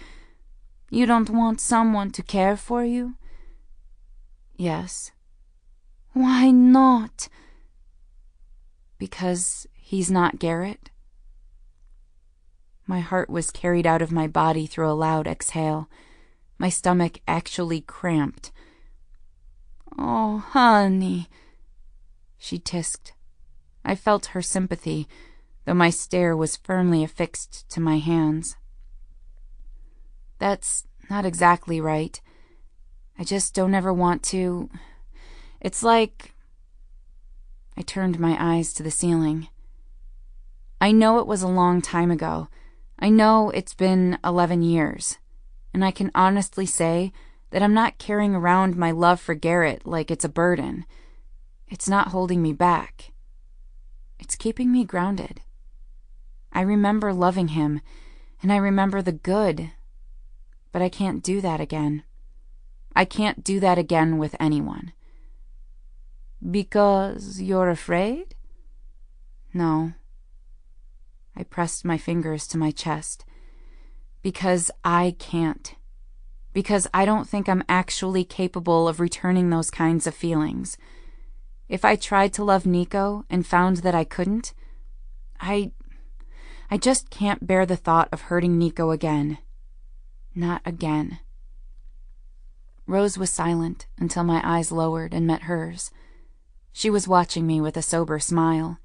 You don't want someone to care for you? Yes. Why not? Because he's not Garrett. My heart was carried out of my body through a loud exhale. My stomach actually cramped. Oh, honey, she tisked. I felt her sympathy, though my stare was firmly affixed to my hands. That's not exactly right. I just don't ever want to... It's like... I turned my eyes to the ceiling. I know it was a long time ago. I know it's been 11 years. And I can honestly say that I'm not carrying around my love for Garrett like it's a burden. It's not holding me back. It's keeping me grounded. I remember loving him, and I remember the good. But I can't do that again. I can't do that again with anyone. Because you're afraid? No. I pressed my fingers to my chest. Because I can't. Because I don't think I'm actually capable of returning those kinds of feelings. If I tried to love Nico and found that I couldn't, I just can't bear the thought of hurting Nico again. Not again. Rose was silent until my eyes lowered and met hers. She was watching me with a sober smile.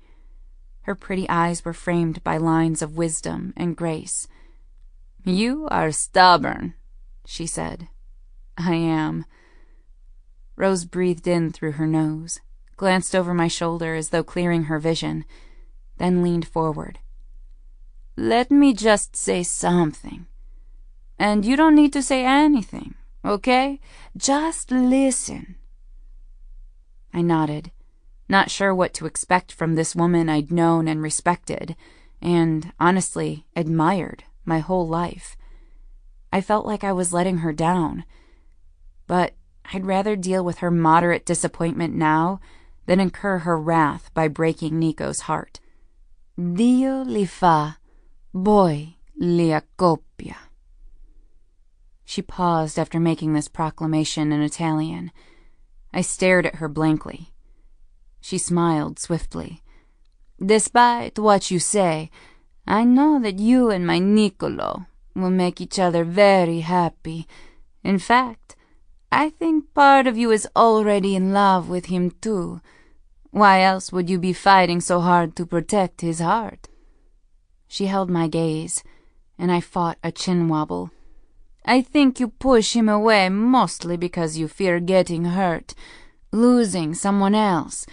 Her pretty eyes were framed by lines of wisdom and grace. You are stubborn, she said. I am. Rose breathed in through her nose, glanced over my shoulder as though clearing her vision, then leaned forward. Let me just say something. And you don't need to say anything, okay? Just listen. I nodded, not sure what to expect from this woman I'd known and respected, and, honestly, admired my whole life. I felt like I was letting her down. But I'd rather deal with her moderate disappointment now than incur her wrath by breaking Nico's heart. Dio li fa, poi li accoppia. She paused after making this proclamation in Italian. I stared at her blankly. She smiled swiftly. Despite what you say, I know that you and my Niccolo will make each other very happy. In fact, I think part of you is already in love with him too. Why else would you be fighting so hard to protect his heart? She held my gaze, and I fought a chin wobble. I think you push him away mostly because you fear getting hurt, losing someone else,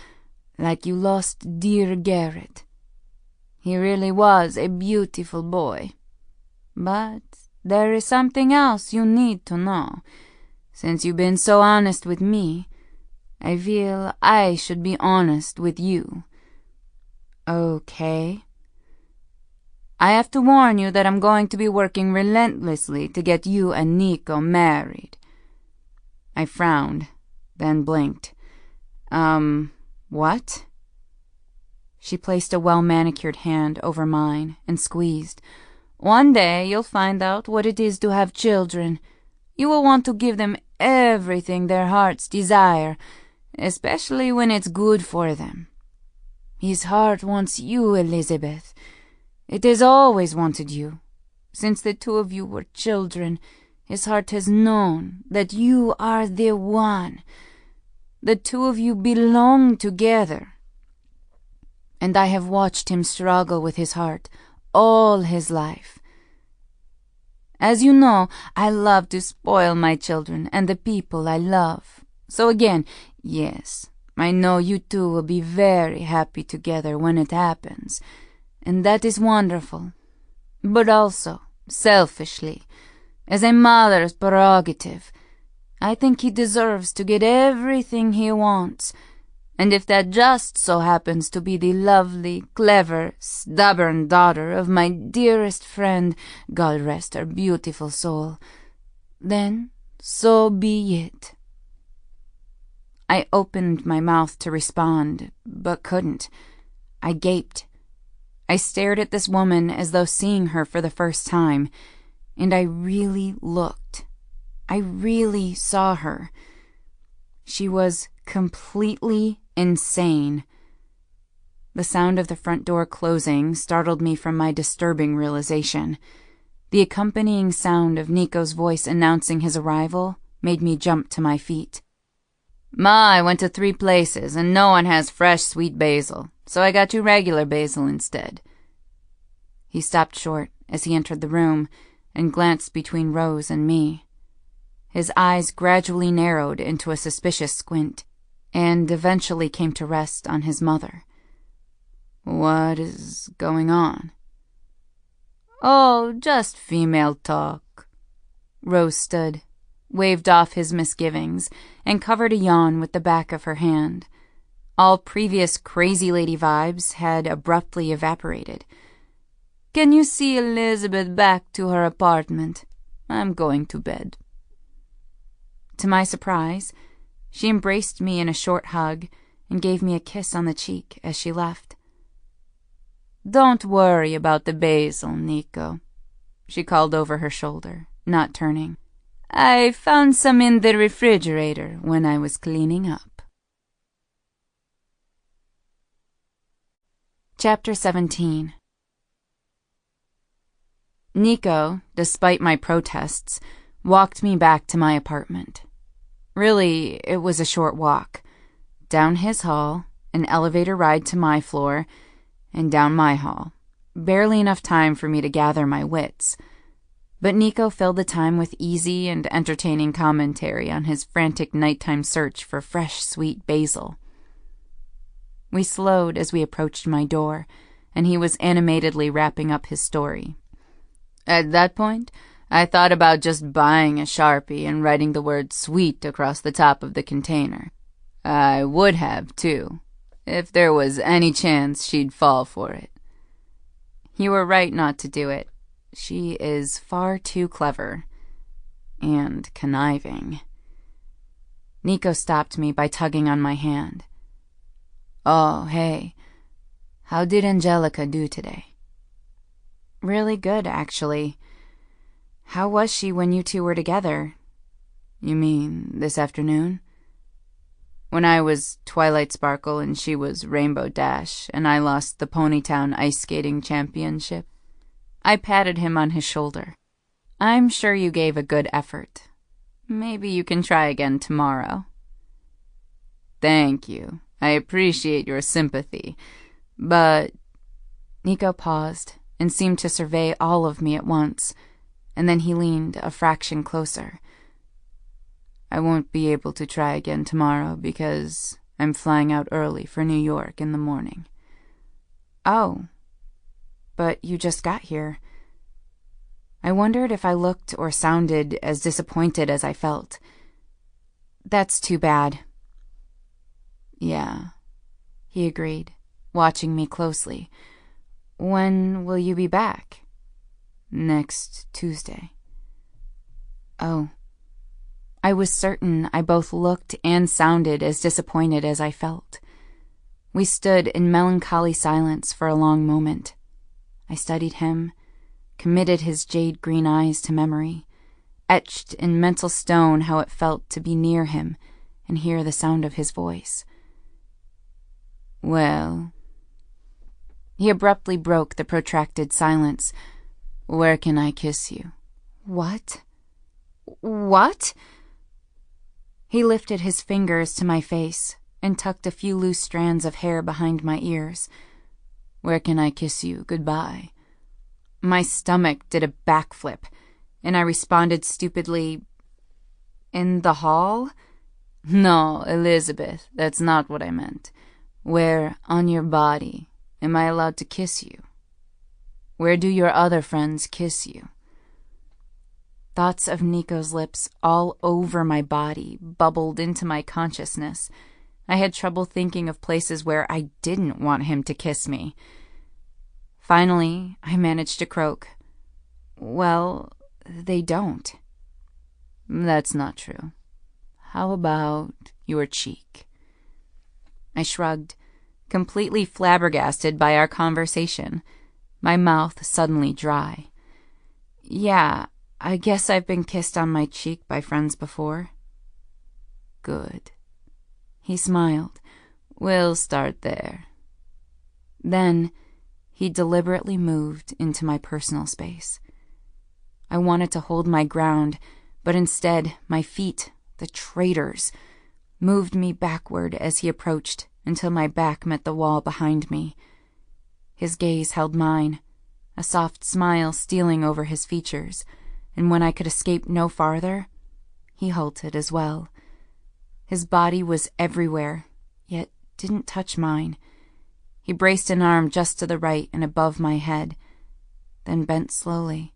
like you lost dear Garrett. He really was a beautiful boy. But there is something else you need to know. Since you've been so honest with me, I feel I should be honest with you. Okay. I have to warn you that I'm going to be working relentlessly to get you and Nico married. I frowned, then blinked. What? She placed a well-manicured hand over mine and squeezed. One day you'll find out what it is to have children. You will want to give them everything their hearts desire, especially when it's good for them. His heart wants you, Elizabeth. It has always wanted you. Since the two of you were children, his heart has known that you are the one. The two of you belong together. And I have watched him struggle with his heart all his life. As you know, I love to spoil my children and the people I love. So again, yes, I know you two will be very happy together when it happens. And that is wonderful. But also, selfishly, as a mother's prerogative, I think he deserves to get everything he wants. And if that just so happens to be the lovely, clever, stubborn daughter of my dearest friend, God rest her beautiful soul, then so be it. I opened my mouth to respond, but couldn't. I gaped. I stared at this woman as though seeing her for the first time, and I really looked. I really saw her. She was completely insane. The sound of the front door closing startled me from my disturbing realization. The accompanying sound of Nico's voice announcing his arrival made me jump to my feet. Ma, I went to 3 places, and no one has fresh sweet basil, so I got you regular basil instead. He stopped short as he entered the room and glanced between Rose and me. His eyes gradually narrowed into a suspicious squint, and eventually came to rest on his mother. What is going on? Oh, just female talk. Rose stood, waved off his misgivings, and covered a yawn with the back of her hand. All previous crazy lady vibes had abruptly evaporated. Can you see Elizabeth back to her apartment? I'm going to bed. To my surprise, she embraced me in a short hug and gave me a kiss on the cheek as she left. Don't worry about the basil, Nico, she called over her shoulder, not turning. I found some in the refrigerator when I was cleaning up. Chapter 17. Nico, despite my protests, walked me back to my apartment. Really, it was a short walk. Down his hall, an elevator ride to my floor, and down my hall. Barely enough time for me to gather my wits. But Nico filled the time with easy and entertaining commentary on his frantic nighttime search for fresh, sweet basil. We slowed as we approached my door, and he was animatedly wrapping up his story. At that point, I thought about just buying a Sharpie and writing the word sweet across the top of the container. I would have, too, if there was any chance she'd fall for it. You were right not to do it. She is far too clever and conniving. Nico stopped me by tugging on my hand. "Oh, hey. How did Angelica do today?" "Really good, actually. How was she when you two were together?" "You mean this afternoon?" "When I was Twilight Sparkle and she was Rainbow Dash, and I lost the Ponytown Ice Skating Championship." I patted him on his shoulder. "I'm sure you gave a good effort. Maybe you can try again tomorrow." "Thank you. I appreciate your sympathy. But..." Nico paused and seemed to survey all of me at once, and then he leaned a fraction closer. "I won't be able to try again tomorrow because I'm flying out early for New York in the morning." "Oh, but you just got here." I wondered if I looked or sounded as disappointed as I felt. "That's too bad." "Yeah," he agreed, watching me closely. "When will you be back?" "Next Tuesday." "Oh." I was certain I both looked and sounded as disappointed as I felt. We stood in melancholy silence for a long moment. I studied him, committed his jade green eyes to memory, etched in mental stone how it felt to be near him and hear the sound of his voice. "Well..." He abruptly broke the protracted silence. "Where can I kiss you?" "What? What?" He lifted his fingers to my face and tucked a few loose strands of hair behind my ears. "Where can I kiss you goodbye?" My stomach did a backflip, and I responded stupidly, "In the hall?" "No, Elizabeth, that's not what I meant. Where, on your body, am I allowed to kiss you? Where do your other friends kiss you?" Thoughts of Nico's lips all over my body bubbled into my consciousness. I had trouble thinking of places where I didn't want him to kiss me. Finally, I managed to croak, "Well, they don't." "That's not true. How about your cheek?" I shrugged, completely flabbergasted by our conversation, my mouth suddenly dry. "Yeah, I guess I've been kissed on my cheek by friends before." "Good." He smiled. "We'll start there." Then he deliberately moved into my personal space. I wanted to hold my ground, but instead my feet, the traitors, moved me backward as he approached until my back met the wall behind me. His gaze held mine, a soft smile stealing over his features, and when I could escape no farther, he halted as well. His body was everywhere, yet didn't touch mine. He braced an arm just to the right and above my head, then bent slowly,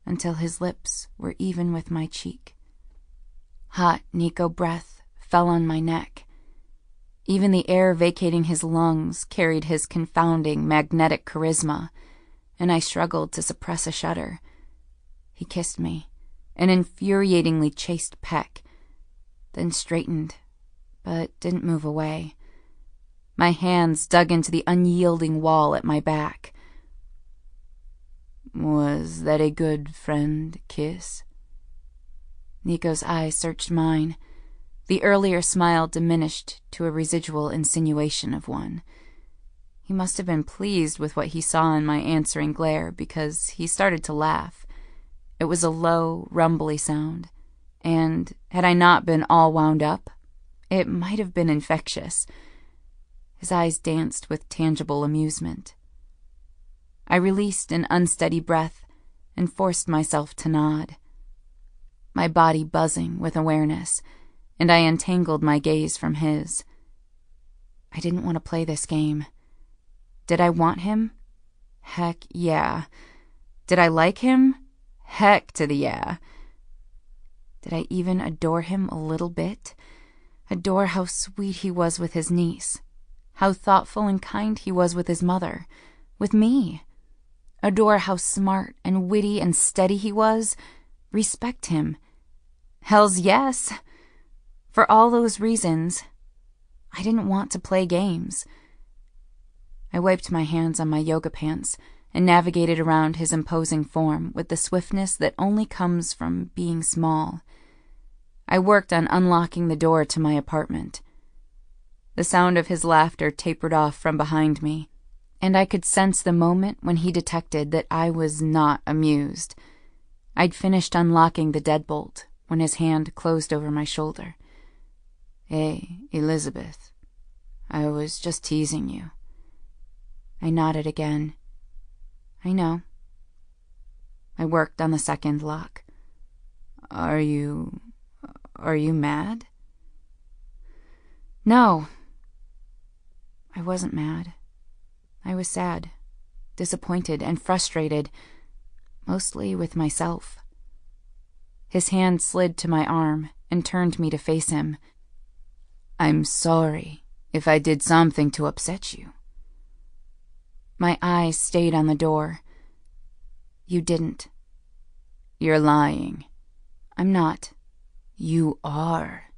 until his lips were even with my cheek. Hot Nico breath fell on my neck. Even the air vacating his lungs carried his confounding magnetic charisma, and I struggled to suppress a shudder. He kissed me, an infuriatingly chaste peck, then straightened, but didn't move away. My hands dug into the unyielding wall at my back. "Was that a good friend kiss?" Nico's eyes searched mine. The earlier smile diminished to a residual insinuation of one. He must have been pleased with what he saw in my answering glare, because he started to laugh. It was a low, rumbly sound, and had I not been all wound up, it might have been infectious. His eyes danced with tangible amusement. I released an unsteady breath and forced myself to nod, my body buzzing with awareness, and I untangled my gaze from his. I didn't want to play this game. Did I want him? Heck yeah. Did I like him? Heck to the yeah. Did I even adore him a little bit? Adore how sweet he was with his niece, how thoughtful and kind he was with his mother, with me. Adore how smart and witty and steady he was, respect him, Hell's yes. For all those reasons, I didn't want to play games. I wiped my hands on my yoga pants and navigated around his imposing form with the swiftness that only comes from being small. I worked on unlocking the door to my apartment. The sound of his laughter tapered off from behind me, and I could sense the moment when he detected that I was not amused. I'd finished unlocking the deadbolt when his hand closed over my shoulder. "Hey, Elizabeth, I was just teasing you." I nodded again. "I know." I worked on the second lock. Are you mad?" "No." I wasn't mad. I was sad, disappointed, and frustrated, mostly with myself. His hand slid to my arm and turned me to face him. "I'm sorry if I did something to upset you." My eyes stayed on the door. "You didn't." "You're lying." "I'm not." "You are."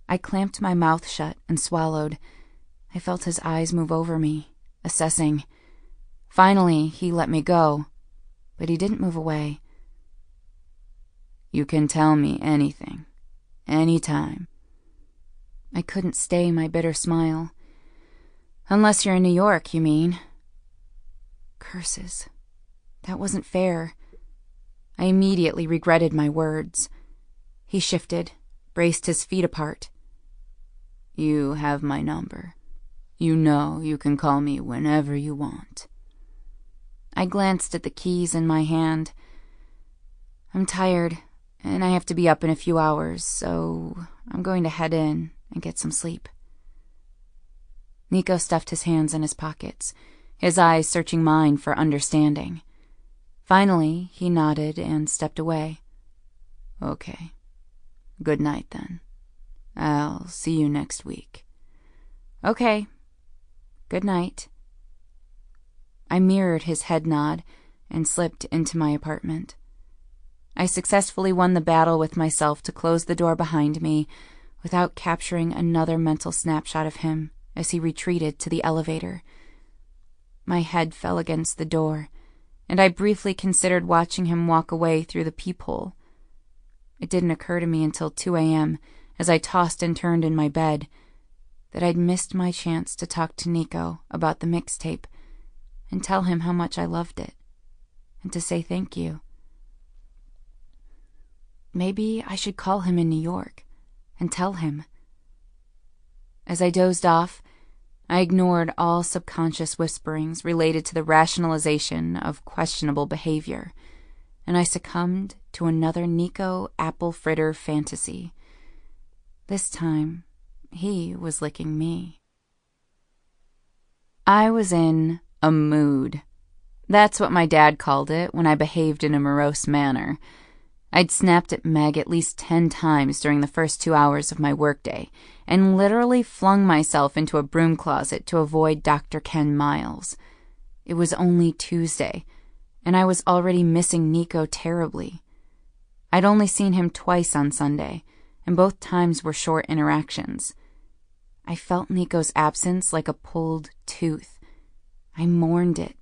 I clamped my mouth shut and swallowed. I felt his eyes move over me, assessing. Finally, he let me go, but he didn't move away. "You can tell me anything, anytime." I couldn't stay my bitter smile. "Unless you're in New York, you mean?" Curses. That wasn't fair. I immediately regretted my words. He shifted, braced his feet apart. "You have my number. You know you can call me whenever you want." I glanced at the keys in my hand. "I'm tired, and I have to be up in a few hours, so I'm going to head in and get some sleep." Nico stuffed his hands in his pockets, his eyes searching mine for understanding. Finally, he nodded and stepped away. "Okay. Good night, then. I'll see you next week." "Okay. Good night." I mirrored his head nod and slipped into my apartment. I successfully won the battle with myself to close the door behind me without capturing another mental snapshot of him as he retreated to the elevator. My head fell against the door, and I briefly considered watching him walk away through the peephole. It didn't occur to me until 2 a.m., as I tossed and turned in my bed, that I'd missed my chance to talk to Nico about the mixtape and tell him how much I loved it, and to say thank you. Maybe I should call him in New York and tell him. As I dozed off, I ignored all subconscious whisperings related to the rationalization of questionable behavior, and I succumbed to another Nico apple fritter fantasy. This time, he was licking me. I was in a mood. That's what my dad called it when I behaved in a morose manner. I'd snapped at Meg at least 10 times during the first 2 hours of my workday, and literally flung myself into a broom closet to avoid Dr. Ken Miles. It was only Tuesday, and I was already missing Nico terribly. I'd only seen him twice on Sunday, and both times were short interactions. I felt Nico's absence like a pulled tooth. I mourned it.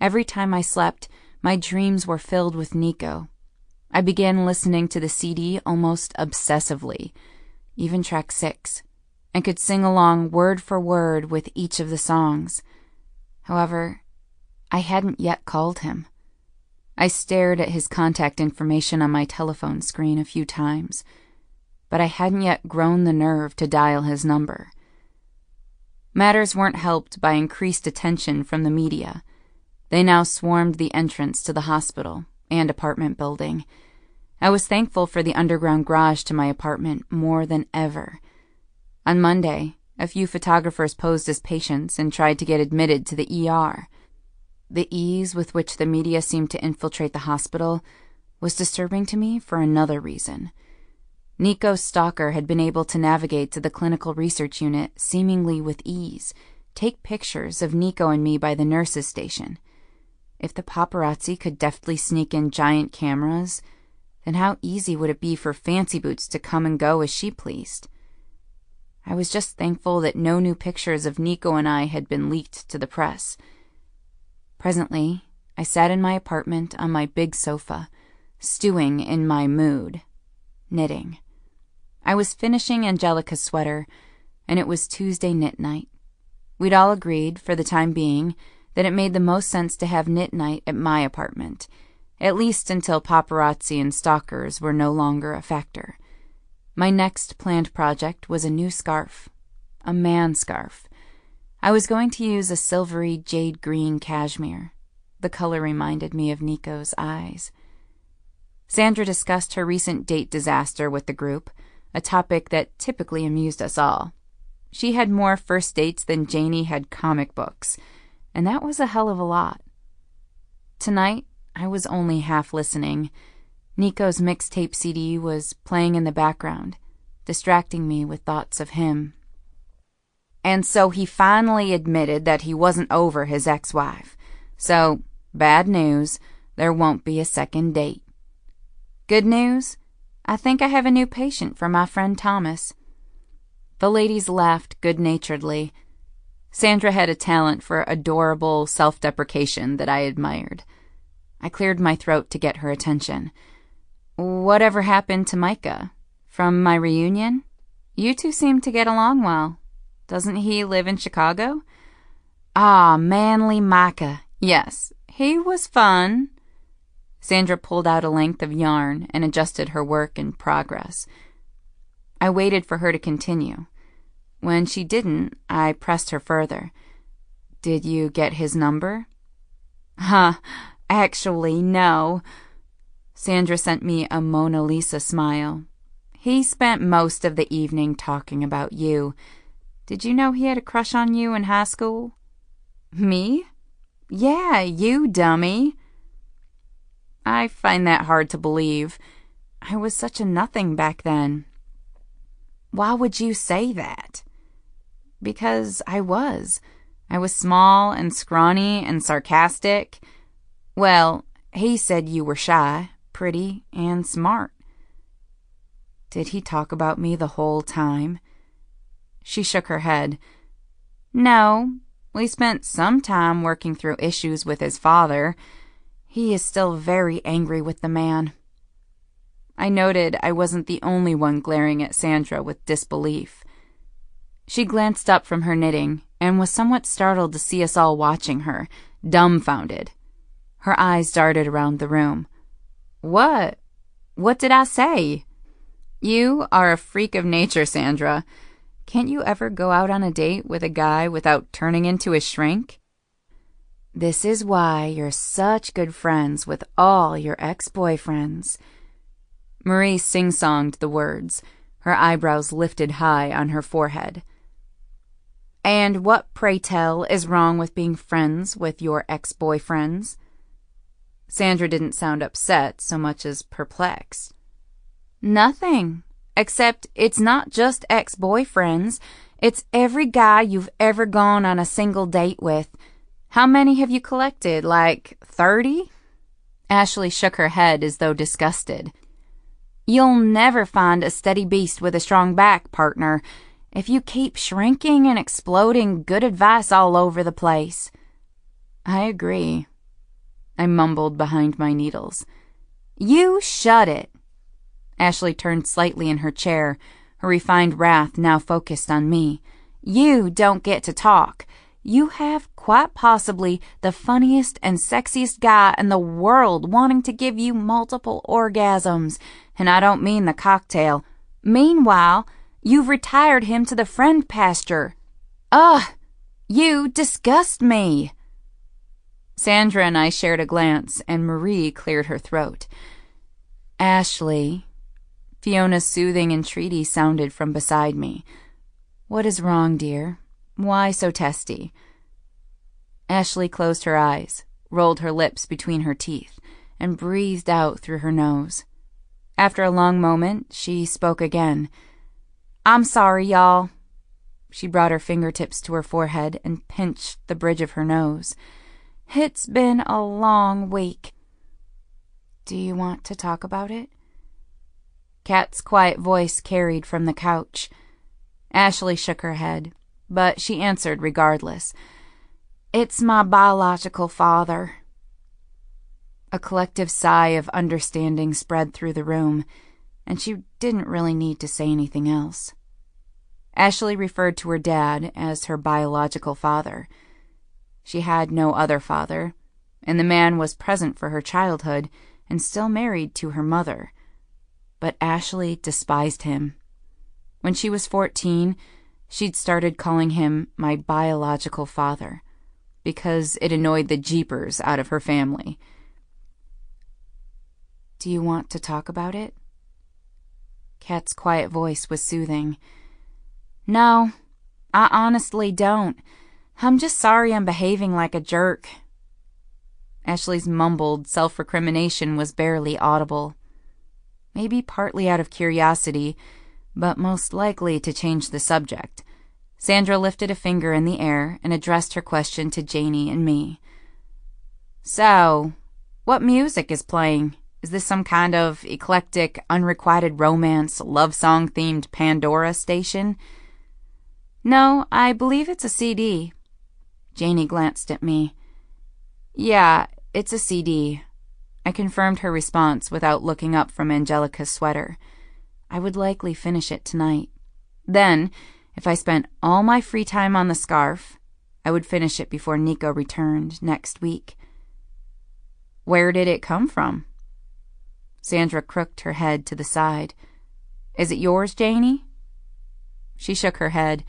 Every time I slept, my dreams were filled with Nico. I began listening to the CD almost obsessively, even track 6, and could sing along word for word with each of the songs. However, I hadn't yet called him. I stared at his contact information on my telephone screen a few times, but I hadn't yet grown the nerve to dial his number. Matters weren't helped by increased attention from the media. They now swarmed the entrance to the hospital and apartment building. I was thankful for the underground garage to my apartment more than ever. On Monday, a few photographers posed as patients and tried to get admitted to the ER. The ease with which the media seemed to infiltrate the hospital was disturbing to me for another reason. Nico's stalker had been able to navigate to the clinical research unit seemingly with ease, take pictures of Nico and me by the nurses' station. If the paparazzi could deftly sneak in giant cameras, then how easy would it be for Fancy Boots to come and go as she pleased? I was just thankful that no new pictures of Nico and I had been leaked to the press. Presently, I sat in my apartment on my big sofa, stewing in my mood, knitting. I was finishing Angelica's sweater, and it was Tuesday knit night. We'd all agreed, for the time being, that it made the most sense to have knit night at my apartment, at least until paparazzi and stalkers were no longer a factor. My next planned project was a new scarf, a man scarf. I was going to use a silvery jade green cashmere. The color reminded me of Nico's eyes. Sandra discussed her recent date disaster with the group, a topic that typically amused us all. She had more first dates than Janie had comic books, and that was a hell of a lot. Tonight, I was only half listening. Nico's mixtape CD was playing in the background, distracting me with thoughts of him. And so he finally admitted that he wasn't over his ex-wife. So, bad news, there won't be a second date. Good news, I think I have a new patient for my friend Thomas. The ladies laughed good-naturedly. Sandra had a talent for adorable self-deprecation that I admired. I cleared my throat to get her attention. Whatever happened to Micah? From my reunion? You two seem to get along well. Doesn't he live in Chicago? Ah, manly Micah. Yes, he was fun. Sandra pulled out a length of yarn and adjusted her work in progress. I waited for her to continue. When she didn't, I pressed her further. Did you get his number? Actually, no. Sandra sent me a Mona Lisa smile. He spent most of the evening talking about you. Did you know he had a crush on you in high school? Me? Yeah, you dummy. I find that hard to believe. I was such a nothing back then. Why would you say that? Because I was. I was small and scrawny and sarcastic. Well, he said you were shy, pretty, and smart. Did he talk about me the whole time? She shook her head. No, we spent some time working through issues with his father. He is still very angry with the man. I noted I wasn't the only one glaring at Sandra with disbelief. She glanced up from her knitting and was somewhat startled to see us all watching her, dumbfounded. Her eyes darted around the room. What? What did I say? You are a freak of nature, Sandra. Can't you ever go out on a date with a guy without turning into a shrink? This is why you're such good friends with all your ex-boyfriends. Marie sing-songed the words, her eyebrows lifted high on her forehead. And what, pray tell, is wrong with being friends with your ex-boyfriends? Sandra didn't sound upset so much as perplexed. Nothing, except it's not just ex-boyfriends. It's every guy you've ever gone on a single date with. How many have you collected, like 30? Ashley shook her head as though disgusted. You'll never find a steady beast with a strong back, partner, if you keep shrinking and exploding good advice all over the place. I agree. I mumbled behind my needles. You shut it. Ashley turned slightly in her chair, her refined wrath now focused on me. You don't get to talk. You have quite possibly the funniest and sexiest guy in the world wanting to give you multiple orgasms, and I don't mean the cocktail. Meanwhile, you've retired him to the friend pasture. Ugh! You disgust me! Sandra and I shared a glance, and Marie cleared her throat. Ashley. Fiona's soothing entreaty sounded from beside me. What is wrong, dear? Why so testy? Ashley closed her eyes, rolled her lips between her teeth, and breathed out through her nose. After a long moment, she spoke again. I'm sorry, y'all. She brought her fingertips to her forehead and pinched the bridge of her nose. It's been a long week. Do you want to talk about it? Kat's quiet voice carried from the couch. Ashley shook her head, but she answered regardless. It's my biological father. A collective sigh of understanding spread through the room, and she didn't really need to say anything else. Ashley referred to her dad as her biological father. She had no other father, and the man was present for her childhood and still married to her mother. But Ashley despised him. When she was 14, she'd started calling him my biological father, because it annoyed the jeepers out of her family. Do you want to talk about it? Kat's quiet voice was soothing. No, I honestly don't. I'm just sorry I'm behaving like a jerk. Ashley's mumbled self-recrimination was barely audible. Maybe partly out of curiosity, but most likely to change the subject. Sandra lifted a finger in the air and addressed her question to Janie and me. So, what music is playing? Is this some kind of eclectic, unrequited romance, love song-themed Pandora station? No, I believe it's a CD. Janie glanced at me. Yeah, it's a CD. I confirmed her response without looking up from Angelica's sweater. I would likely finish it tonight. Then, if I spent all my free time on the scarf, I would finish it before Nico returned next week. Where did it come from? Sandra crooked her head to the side. Is it yours, Janie? She shook her head.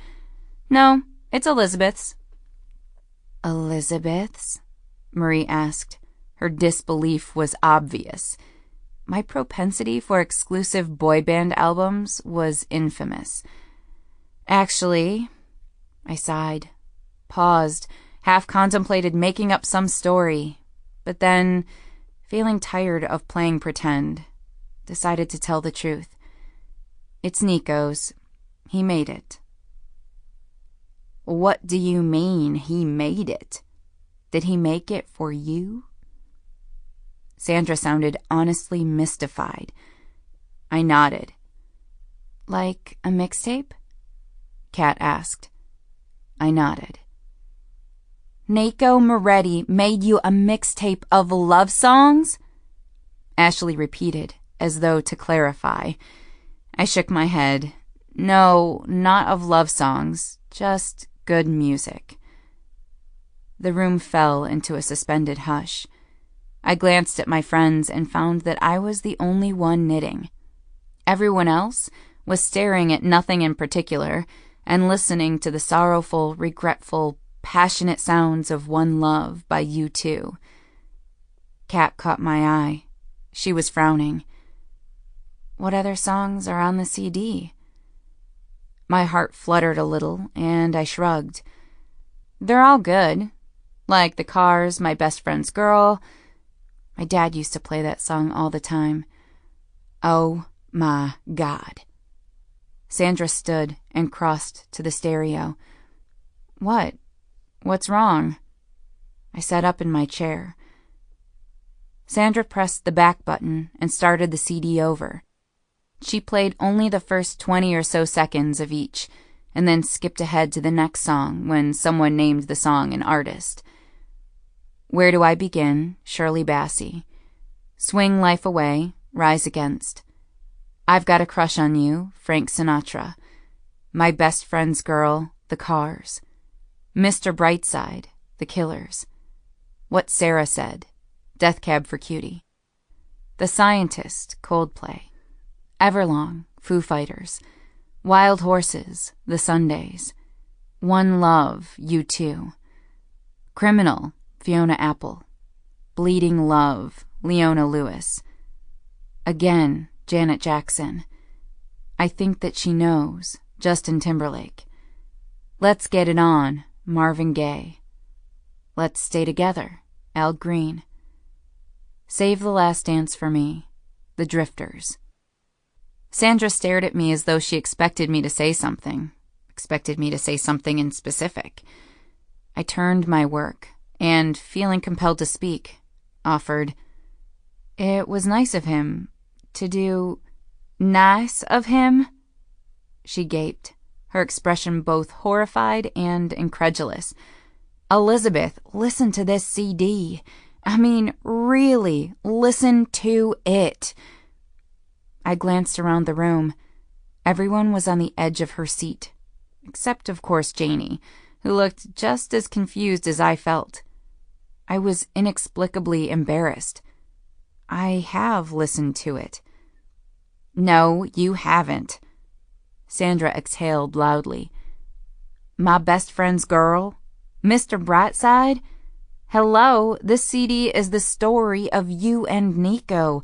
No, it's Elizabeth's. Elizabeth's? Marie asked. Her disbelief was obvious. My propensity for exclusive boy band albums was infamous. Actually, I sighed, paused, half contemplated making up some story, but then, feeling tired of playing pretend, decided to tell the truth. It's Nico's. He made it. What do you mean, he made it? Did he make it for you? Sandra sounded honestly mystified. I nodded. Like a mixtape? Kat asked. I nodded. Nico Moretti made you a mixtape of love songs? Ashley repeated, as though to clarify. I shook my head. No, not of love songs, just good music. The room fell into a suspended hush. I glanced at my friends and found that I was the only one knitting. Everyone else was staring at nothing in particular and listening to the sorrowful, regretful, passionate sounds of One Love by U2. Kat caught my eye. She was frowning. What other songs are on the CD? My heart fluttered a little, and I shrugged. They're all good. Like The Cars, My Best Friend's Girl. My dad used to play that song all the time. Oh my God. Sandra stood and crossed to the stereo. What? What's wrong? I sat up in my chair. Sandra pressed the back button and started the CD over. She played only the first 20 or so seconds of each, and then skipped ahead to the next song when someone named the song an artist. Where Do I Begin? Shirley Bassey. Swing Life Away, Rise Against. I've Got a Crush on You, Frank Sinatra. My Best Friend's Girl, The Cars. Mr. Brightside, The Killers. What Sarah Said, Death Cab for Cutie. The Scientist, Coldplay. Everlong, Foo Fighters. Wild Horses, The Sundays. One Love, U2. Criminal, Fiona Apple. Bleeding Love, Leona Lewis. Again, Janet Jackson. I Think That She Knows, Justin Timberlake. Let's Get It On, Marvin Gaye. Let's Stay Together, Al Green. Save the Last Dance for Me, The Drifters. Sandra stared at me as though she expected me to say something in specific. I turned my work, and, feeling compelled to speak, offered, It was nice of him to do... Nice of him? She gaped, her expression both horrified and incredulous. Elizabeth, listen to this CD. I mean, really, listen to it. I glanced around the room. Everyone was on the edge of her seat, except, of course, Janie, who looked just as confused as I felt. I was inexplicably embarrassed. I have listened to it. No, you haven't. Sandra exhaled loudly. My best friend's girl? Mr. Brightside? Hello, this CD is the story of you and Nico.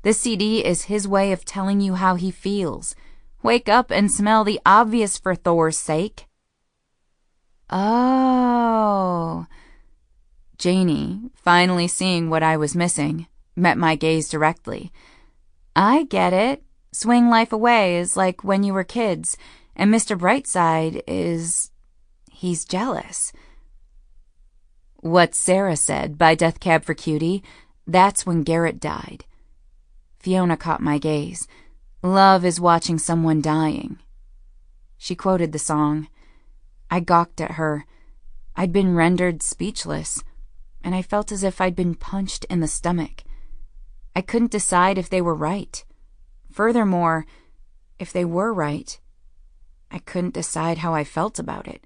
This CD is his way of telling you how he feels. Wake up and smell the obvious for Thor's sake. Oh. Janie, finally seeing what I was missing, met my gaze directly. I get it. Swing life away is like when you were kids, and Mr. Brightside he's jealous. What Sarah said by Death Cab for Cutie, that's when Garrett died. Fiona caught my gaze. Love is watching someone dying. She quoted the song. I gawked at her. I'd been rendered speechless, and I felt as if I'd been punched in the stomach. I couldn't decide if they were right. Furthermore, if they were right, I couldn't decide how I felt about it.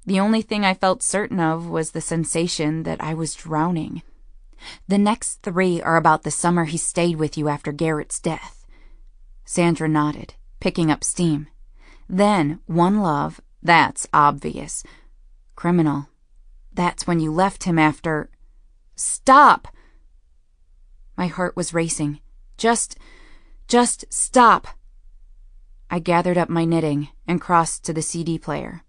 The only thing I felt certain of was the sensation that I was drowning. The next 3 are about the summer he stayed with you after Garrett's death. Sandra nodded, picking up steam. Then, One Love, that's obvious. Criminal, that's when you left him after... Stop! My heart was racing. Just stop. I gathered up my knitting and crossed to the CD player.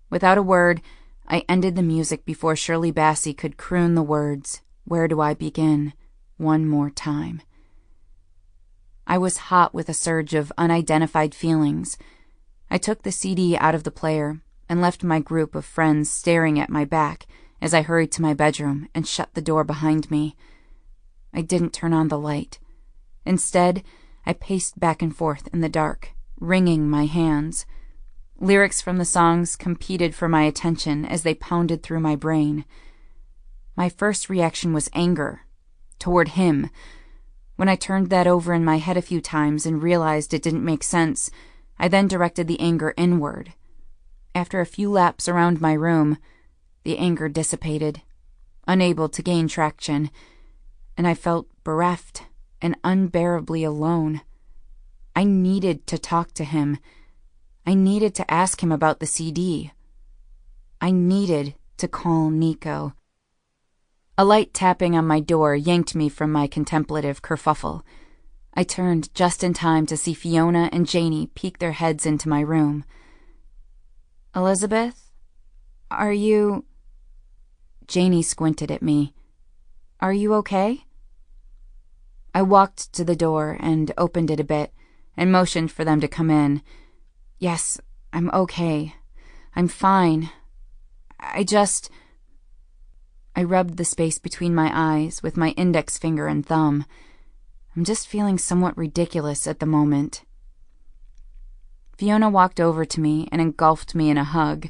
Without a word, I ended the music before Shirley Bassey could croon the words, "Where do I begin?" one more time. I was hot with a surge of unidentified feelings. I took the CD out of the player and left my group of friends staring at my back as I hurried to my bedroom and shut the door behind me. I didn't turn on the light. Instead, I paced back and forth in the dark, wringing my hands. Lyrics from the songs competed for my attention as they pounded through my brain. My first reaction was anger, toward him. When I turned that over in my head a few times and realized it didn't make sense, I then directed the anger inward. After a few laps around my room, the anger dissipated, unable to gain traction, and I felt bereft and unbearably alone. I needed to talk to him. I needed to ask him about the CD. I needed to call Nico. A light tapping on my door yanked me from my contemplative kerfuffle. I turned just in time to see Fiona and Janie peek their heads into my room. Elizabeth? Are you... Janie squinted at me. Are you okay? I walked to the door and opened it a bit and motioned for them to come in. Yes, I'm okay. I'm fine. I rubbed the space between my eyes with my index finger and thumb. I'm just feeling somewhat ridiculous at the moment. Fiona walked over to me and engulfed me in a hug.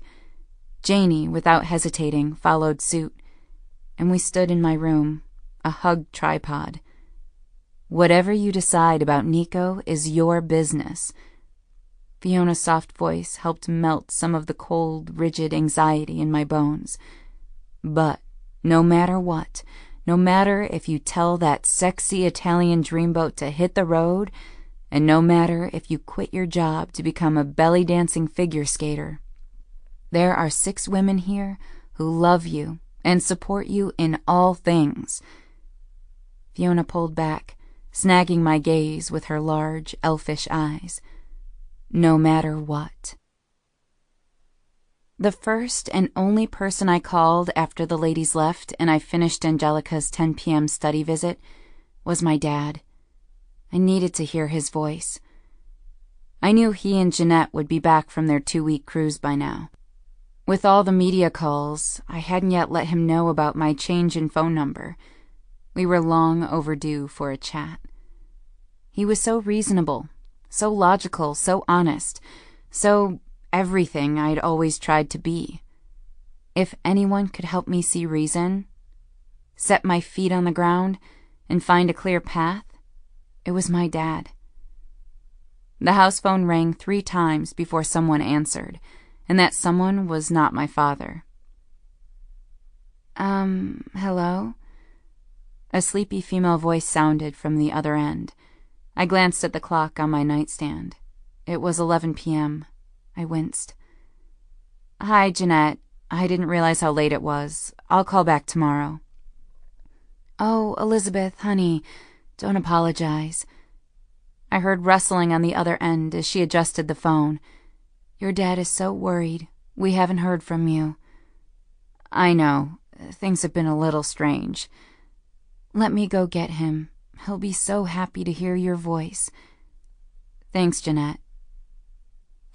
Janie, without hesitating, followed suit, and we stood in my room, a hug tripod. Whatever you decide about Nico is your business. Fiona's soft voice helped melt some of the cold, rigid anxiety in my bones. But no matter what, no matter if you tell that sexy Italian dreamboat to hit the road, and no matter if you quit your job to become a belly-dancing figure skater, there are 6 women here who love you and support you in all things. Fiona pulled back, snagging my gaze with her large, elfish eyes. No matter what. The first and only person I called after the ladies left and I finished Angelica's 10 p.m. study visit was my dad. I needed to hear his voice. I knew he and Jeanette would be back from their 2-week cruise by now. With all the media calls, I hadn't yet let him know about my change in phone number. We were long overdue for a chat. He was so reasonable, So logical, so honest, so everything I'd always tried to be. If anyone could help me see reason, set my feet on the ground, and find a clear path, it was my dad. The house phone rang 3 times before someone answered, and that someone was not my father. Hello? A sleepy female voice sounded from the other end. I glanced at the clock on my nightstand. It was 11 p.m. I winced. Hi, Jeanette. I didn't realize how late it was. I'll call back tomorrow. Oh, Elizabeth, honey, don't apologize. I heard rustling on the other end as she adjusted the phone. Your dad is so worried. We haven't heard from you. I know. Things have been a little strange. Let me go get him. He'll be so happy to hear your voice. Thanks, Jeanette.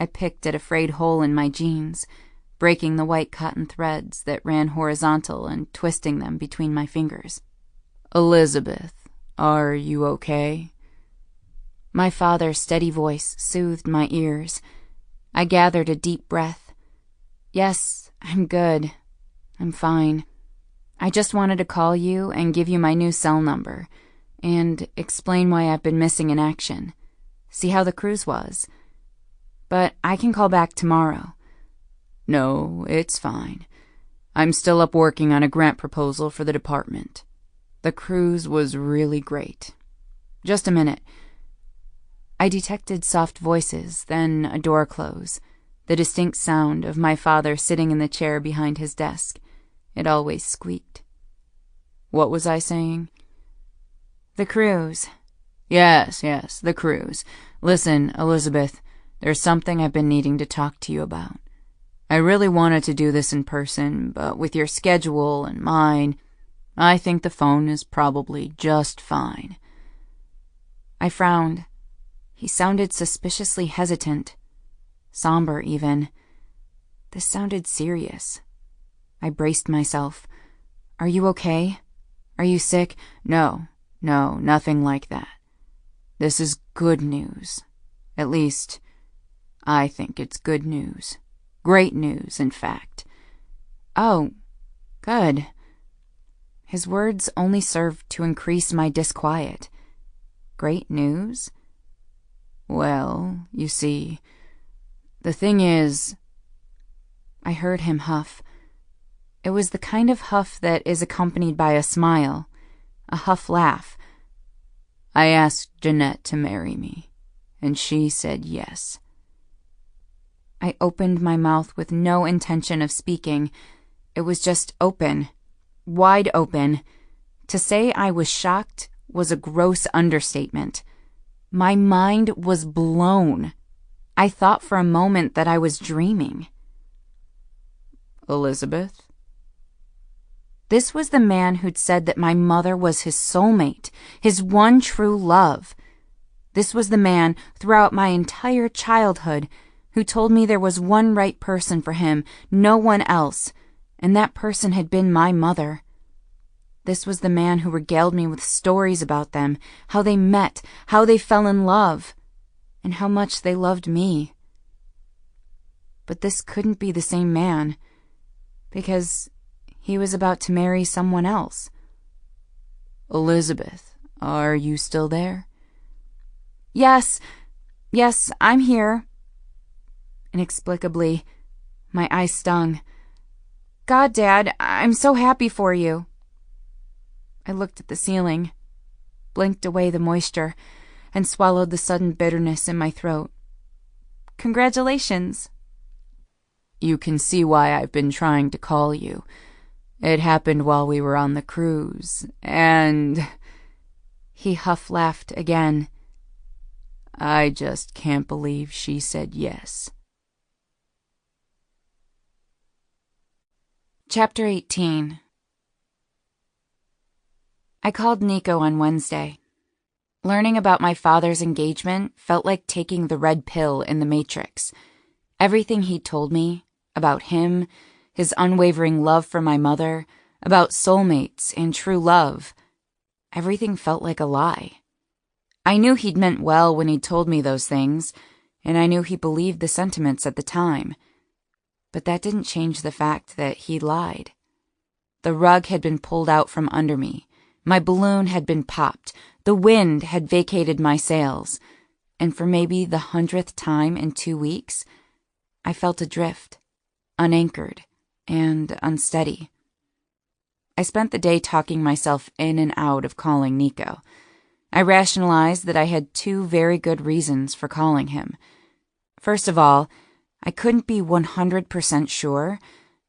I picked at a frayed hole in my jeans, breaking the white cotton threads that ran horizontal and twisting them between my fingers. Elizabeth, are you okay? My father's steady voice soothed my ears. I gathered a deep breath. Yes, I'm good. I'm fine. I just wanted to call you and give you my new cell number, and explain why I've been missing in action. See how the cruise was. But I can call back tomorrow. No, it's fine. I'm still up working on a grant proposal for the department. The cruise was really great. Just a minute. I detected soft voices, then a door close, the distinct sound of my father sitting in the chair behind his desk. It always squeaked. What was I saying? The cruise. Yes, the cruise. Listen, Elizabeth, there's something I've been needing to talk to you about. I really wanted to do this in person, but with your schedule and mine, I think the phone is probably just fine. I frowned. He sounded suspiciously hesitant. Somber, even. This sounded serious. I braced myself. Are you okay? Are you sick? No, nothing like that. This is good news. At least, I think it's good news. Great news, in fact. Oh, good. His words only served to increase my disquiet. Great news? Well, you see, the thing is... I heard him huff. It was the kind of huff that is accompanied by a smile, a huff laugh. I asked Jeanette to marry me, and she said yes. I opened my mouth with no intention of speaking. It was just open, wide open. To say I was shocked was a gross understatement. My mind was blown. I thought for a moment that I was dreaming. Elizabeth? This was the man who'd said that my mother was his soulmate, his one true love. This was the man, throughout my entire childhood, who told me there was one right person for him, no one else, and that person had been my mother. This was the man who regaled me with stories about them, how they met, how they fell in love, and how much they loved me. But this couldn't be the same man, because he was about to marry someone else. Elizabeth, are you still there? Yes, I'm here. Inexplicably, my eyes stung. God, Dad, I'm so happy for you. I looked at the ceiling, blinked away the moisture, and swallowed the sudden bitterness in my throat. Congratulations. You can see why I've been trying to call you. It happened while we were on the cruise, and... He huff-laughed again. I just can't believe she said yes. Chapter 18. I called Nico on Wednesday. Learning about my father's engagement felt like taking the red pill in the Matrix. Everything he'd told me, about him, his unwavering love for my mother, about soulmates and true love, everything felt like a lie. I knew he'd meant well when he'd told me those things, and I knew he believed the sentiments at the time. But that didn't change the fact that he lied. The rug had been pulled out from under me. My balloon had been popped. The wind had vacated my sails. And for maybe the 100th time in 2 weeks, I felt adrift, unanchored, and unsteady. I spent the day talking myself in and out of calling Nico. I rationalized that I had 2 very good reasons for calling him. First of all, I couldn't be 100% sure,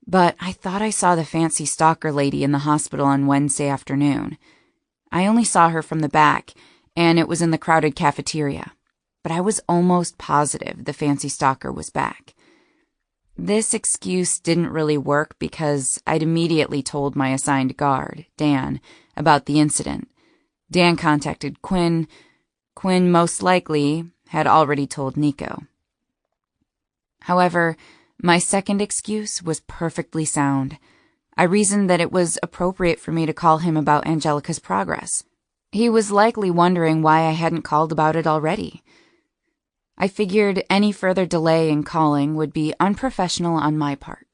but I thought I saw the fancy stalker lady in the hospital on Wednesday afternoon. I only saw her from the back, and it was in the crowded cafeteria, but I was almost positive the fancy stalker was back. This excuse didn't really work because I'd immediately told my assigned guard, Dan, about the incident. Dan contacted Quinn. Quinn most likely had already told Nico. However, my second excuse was perfectly sound. I reasoned that it was appropriate for me to call him about Angelica's progress. He was likely wondering why I hadn't called about it already. I figured any further delay in calling would be unprofessional on my part.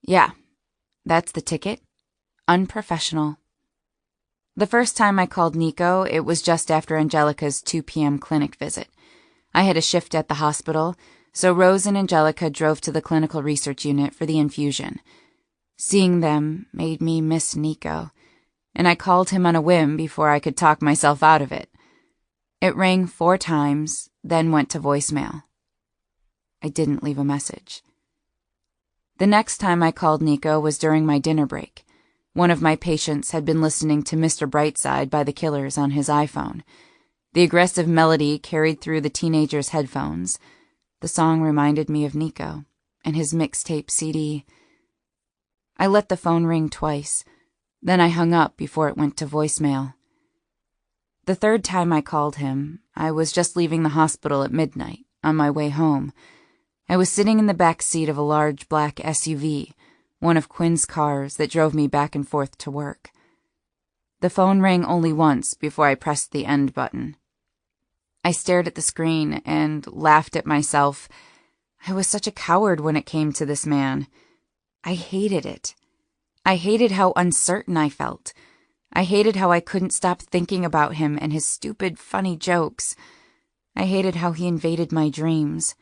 Yeah, that's the ticket. Unprofessional. The first time I called Nico, it was just after Angelica's 2 p.m. clinic visit. I had a shift at the hospital, so Rose and Angelica drove to the clinical research unit for the infusion. Seeing them made me miss Nico, and I called him on a whim before I could talk myself out of it. It rang 4 times, then went to voicemail. I didn't leave a message. The next time I called Nico was during my dinner break. One of my patients had been listening to Mr. Brightside by the Killers on his iPhone. The aggressive melody carried through the teenager's headphones. The song reminded me of Nico and his mixtape CD. I let the phone ring twice, then I hung up before it went to voicemail. The third time I called him, I was just leaving the hospital at midnight, on my way home. I was sitting in the back seat of a large black SUV, one of Quinn's cars that drove me back and forth to work. The phone rang only once before I pressed the end button. I stared at the screen and laughed at myself. I was such a coward when it came to this man. I hated it. I hated how uncertain I felt. I hated how I couldn't stop thinking about him and his stupid, funny jokes. I hated how he invaded my dreams,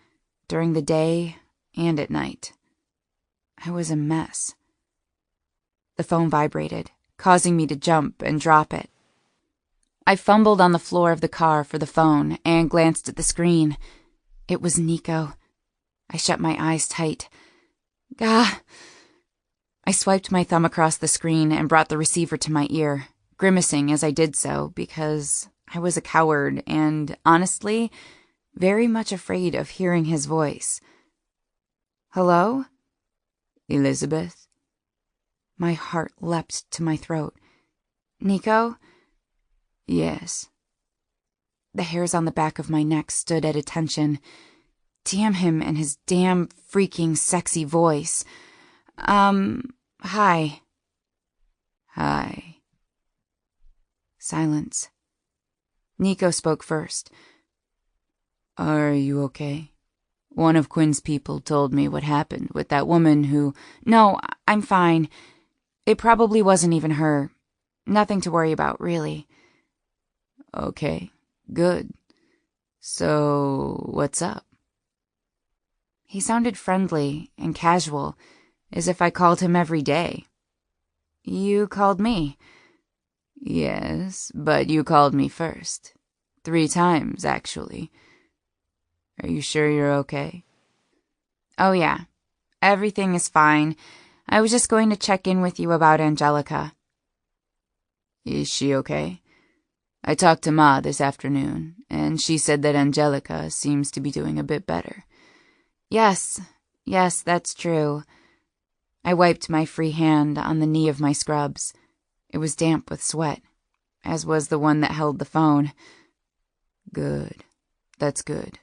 during the day and at night. I was a mess. The phone vibrated, causing me to jump and drop it. I fumbled on the floor of the car for the phone and glanced at the screen. It was Nico. I shut my eyes tight. Gah! I swiped my thumb across the screen and brought the receiver to my ear, grimacing as I did so because I was a coward and, honestly, very much afraid of hearing his voice. Hello? Elizabeth? My heart leapt to my throat. Nico? Yes. The hairs on the back of my neck stood at attention. Damn him and his damn freaking sexy voice. Hi. Hi. Silence. Nico spoke first. Are you okay? One of Quinn's people told me what happened with that woman who... No, I'm fine. It probably wasn't even her. Nothing to worry about, really. Okay, good. So, what's up? He sounded friendly and casual, as if I called him every day. You called me. Yes, but you called me first. 3 times, actually. Are you sure you're okay? Oh, yeah. Everything is fine. I was just going to check in with you about Angelica. Is she okay? I talked to Ma this afternoon, and she said that Angelica seems to be doing a bit better. Yes, that's true. I wiped my free hand on the knee of my scrubs. It was damp with sweat, as was the one that held the phone. Good. That's good.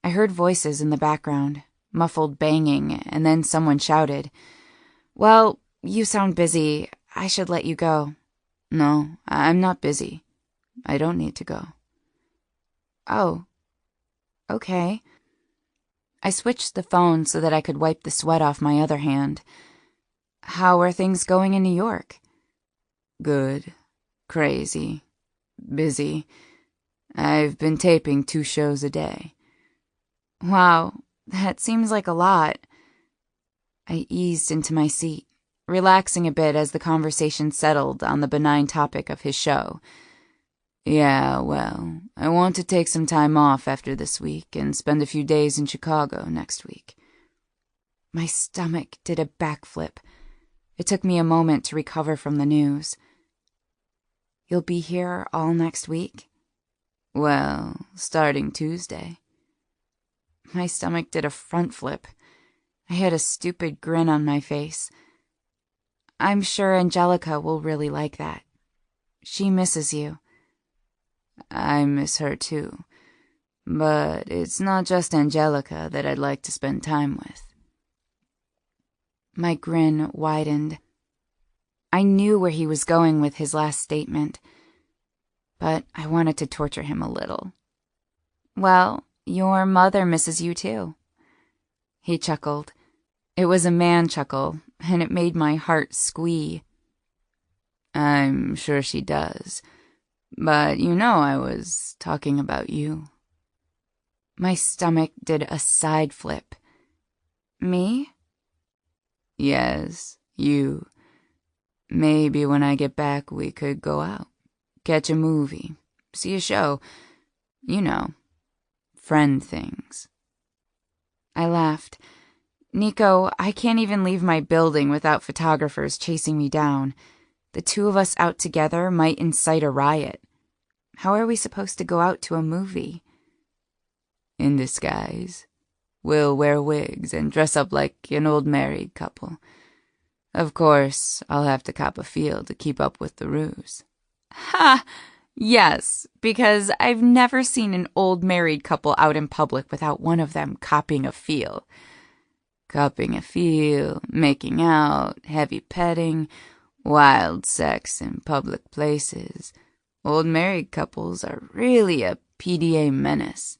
I heard voices in the background, muffled banging, and then someone shouted, Well, you sound busy. I should let you go. No, I'm not busy. I don't need to go. Oh, okay. I switched the phone so that I could wipe the sweat off my other hand. How are things going in New York? Good. Crazy. Busy. I've been taping 2 shows a day. Wow, that seems like a lot. I eased into my seat, relaxing a bit as the conversation settled on the benign topic of his show. Yeah, well, I want to take some time off after this week and spend a few days in Chicago next week. My stomach did a backflip. It took me a moment to recover from the news. You'll be here all next week? Well, starting Tuesday. My stomach did a front flip. I had a stupid grin on my face. I'm sure Angelica will really like that. She misses you. I miss her too. But it's not just Angelica that I'd like to spend time with. My grin widened. I knew where he was going with his last statement, but I wanted to torture him a little. Well, your mother misses you too. He chuckled. It was a man chuckle, and it made my heart squee. I'm sure she does. But you know I was talking about you. My stomach did a side flip. Me? Yes, you. Maybe when I get back we could go out, catch a movie, see a show. You know, friend things. I laughed. Nico, I can't even leave my building without photographers chasing me down. The 2 of us out together might incite a riot. How are we supposed to go out to a movie? In disguise. We'll wear wigs and dress up like an old married couple. Of course, I'll have to cop a feel to keep up with the ruse. Ha! Yes, because I've never seen an old married couple out in public without one of them copping a feel. Copping a feel, making out, heavy petting, wild sex in public places. Old married couples are really a PDA menace.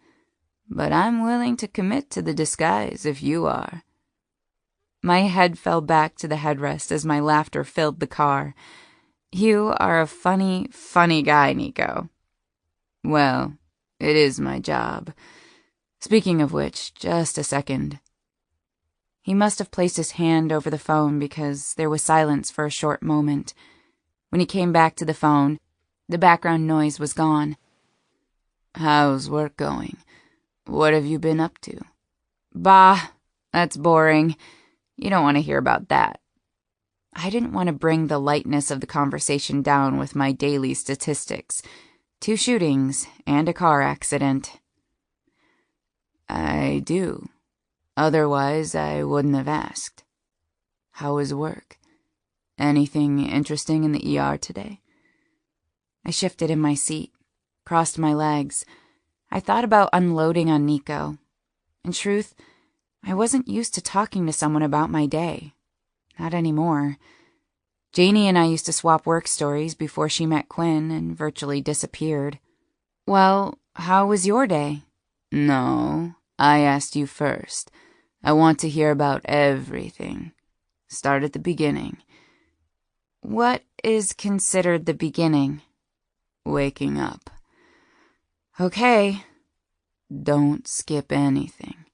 But I'm willing to commit to the disguise if you are. My head fell back to the headrest as my laughter filled the car. You are a funny, funny guy, Nico. Well, it is my job. Speaking of which, just a second. He must have placed his hand over the phone because there was silence for a short moment. When he came back to the phone, the background noise was gone. How's work going? What have you been up to? Bah, that's boring. You don't want to hear about that. I didn't want to bring the lightness of the conversation down with my daily statistics. 2 shootings and a car accident. I do. Otherwise, I wouldn't have asked. How is work? Anything interesting in the ER today? I shifted in my seat, crossed my legs. I thought about unloading on Nico. In truth, I wasn't used to talking to someone about my day. Not anymore. Janie and I used to swap work stories before she met Quinn and virtually disappeared. Well, how was your day? No, I asked you first. I want to hear about everything. Start at the beginning. What is considered the beginning? Waking up. Okay. Don't skip anything.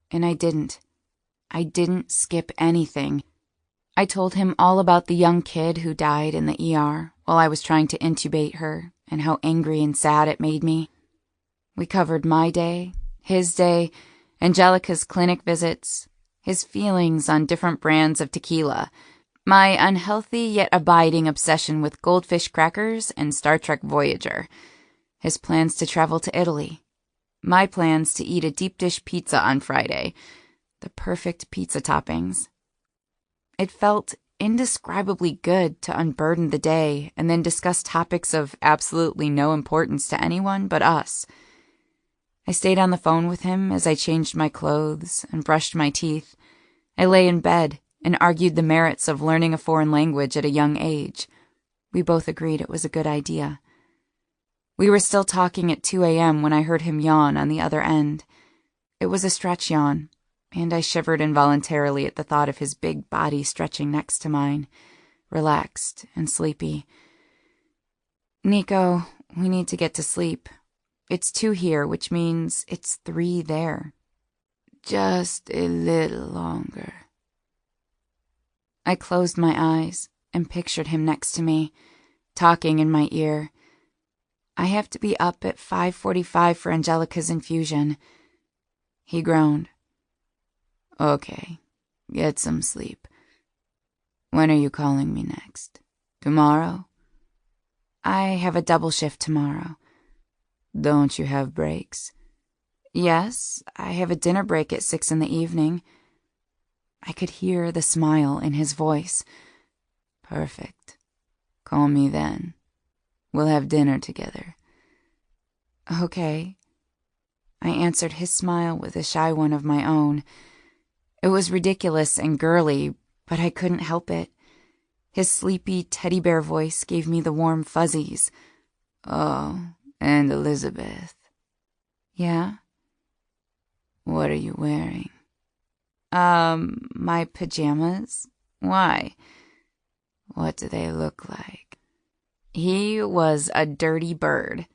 And I didn't. I didn't skip anything. I told him all about the young kid who died in the ER while I was trying to intubate her and how angry and sad it made me. We covered my day, his day, Angelica's clinic visits, his feelings on different brands of tequila, my unhealthy yet abiding obsession with goldfish crackers and Star Trek Voyager, his plans to travel to Italy, my plans to eat a deep dish pizza on Friday, the perfect pizza toppings. It felt indescribably good to unburden the day and then discuss topics of absolutely no importance to anyone but us. I stayed on the phone with him as I changed my clothes and brushed my teeth. I lay in bed and argued the merits of learning a foreign language at a young age. We both agreed it was a good idea. We were still talking at 2 a.m. when I heard him yawn on the other end. It was a stretch yawn, and I shivered involuntarily at the thought of his big body stretching next to mine, relaxed and sleepy. "Nico, we need to get to sleep. It's 2 here, which means it's 3 there." "Just a little longer." I closed my eyes and pictured him next to me, talking in my ear. "I have to be up at 5:45 for Angelica's infusion." He groaned. "Okay, get some sleep. When are you calling me next? Tomorrow?" "I have a double shift tomorrow." "Don't you have breaks?" "Yes, I have a dinner break at 6 in the evening." I could hear the smile in his voice. "Perfect. Call me then. We'll have dinner together." "Okay." I answered his smile with a shy one of my own. It was ridiculous and girly, but I couldn't help it. His sleepy teddy bear voice gave me the warm fuzzies. "Oh, and Elizabeth." "Yeah?" "What are you wearing?" My pajamas. Why?" "What do they look like?" He was a dirty bird.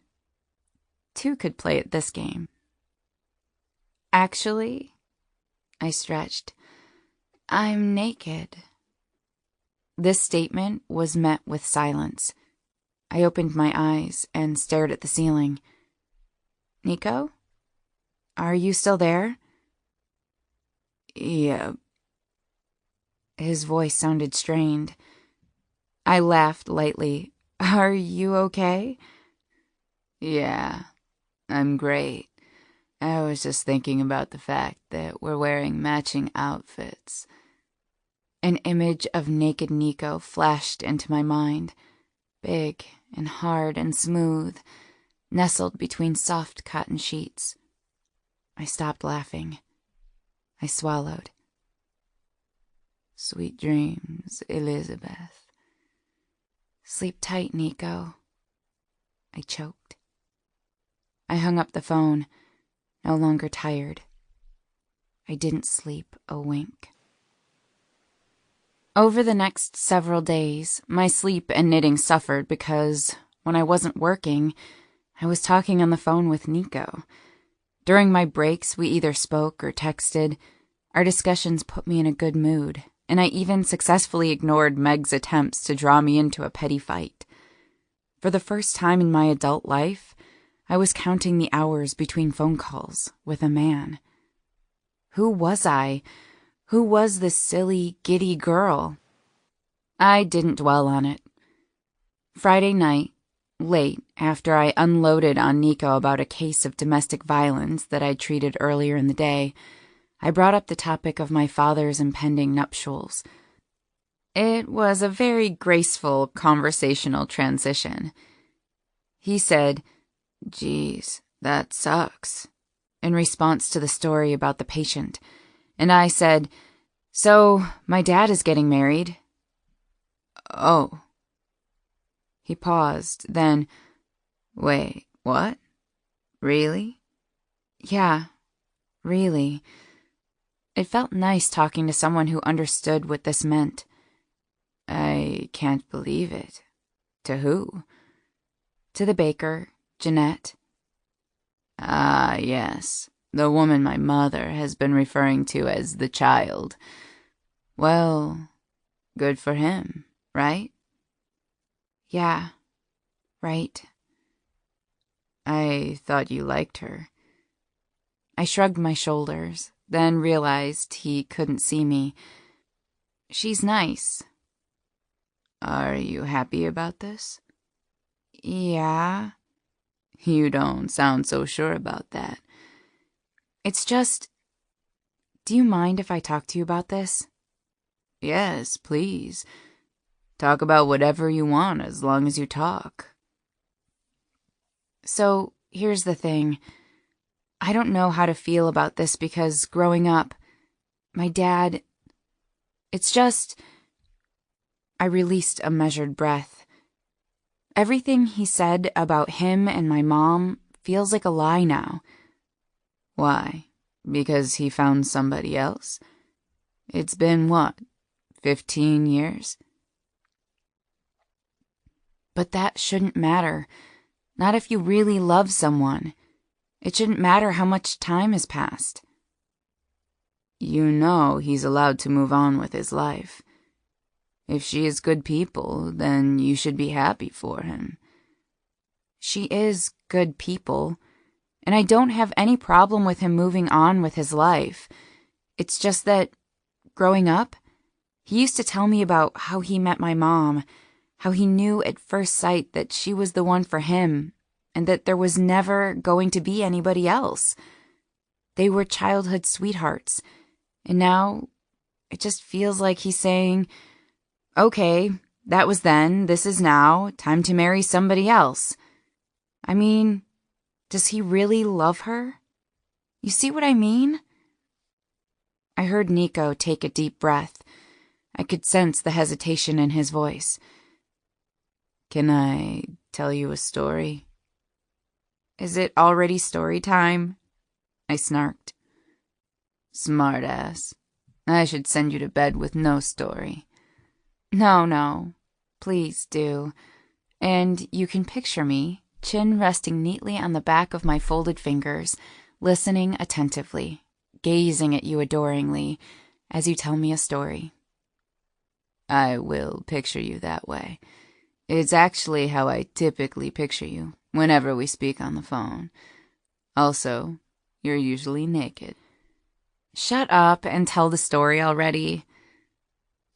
2 could play at this game. "Actually," I stretched, "I'm naked." This statement was met with silence. I opened my eyes and stared at the ceiling. "Nico? Are you still there?" "Yeah." His voice sounded strained. I laughed lightly. "Are you okay?" "Yeah, I'm great. I was just thinking about the fact that we're wearing matching outfits." An image of naked Nico flashed into my mind, big and hard and smooth, nestled between soft cotton sheets. I stopped laughing. I swallowed. "Sweet dreams, Elizabeth." "Sleep tight, Nico." I choked. I hung up the phone, no longer tired. I didn't sleep a wink. Over the next several days, my sleep and knitting suffered because, when I wasn't working, I was talking on the phone with Nico. During my breaks, we either spoke or texted. Our discussions put me in a good mood, and I even successfully ignored Meg's attempts to draw me into a petty fight. For the first time in my adult life, I was counting the hours between phone calls with a man. Who was I? Who was this silly, giddy girl? I didn't dwell on it. Friday night, late after I unloaded on Nico about a case of domestic violence that I'd treated earlier in the day, I brought up the topic of my father's impending nuptials. It was a very graceful conversational transition. He said, "Geez, that sucks," in response to the story about the patient, and I said, "So, my dad is getting married." "Oh." He paused, then, "Wait, what? Really?" "Yeah, really." It felt nice talking to someone who understood what this meant. "I can't believe it. To who?" "To the baker, Jeanette." "Ah, yes, the woman my mother has been referring to as the child. Well, good for him, right?" "Yeah, right." "I thought you liked her." I shrugged my shoulders, then realized he couldn't see me. "She's nice." "Are you happy about this?" "Yeah." "You don't sound so sure about that." "It's just... Do you mind if I talk to you about this?" "Yes, please. Talk about whatever you want as long as you talk." "So, here's the thing. I don't know how to feel about this because growing up, my dad... It's just..." I released a measured breath. Everything he said about him and my mom feels like a lie now. Why? Because he found somebody else? It's been, what, 15 years? But that shouldn't matter. Not if you really love someone. It shouldn't matter how much time has passed. You know he's allowed to move on with his life. If she is good people, then you should be happy for him. She is good people, and I don't have any problem with him moving on with his life. It's just that, growing up, he used to tell me about how he met my mom, how he knew at first sight that she was the one for him, and that there was never going to be anybody else. They were childhood sweethearts, and now it just feels like he's saying, okay, that was then, this is now, time to marry somebody else. I mean, does he really love her? You see what I mean? I heard Nico take a deep breath. I could sense the hesitation in his voice. Can I tell you a story? Is it already story time? I snarked. Smartass. I should send you to bed with no story. No. Please do. And you can picture me, chin resting neatly on the back of my folded fingers, listening attentively, gazing at you adoringly, as you tell me a story. I will picture you that way. It's actually how I typically picture you whenever we speak on the phone. Also, you're usually naked. Shut up and tell the story already.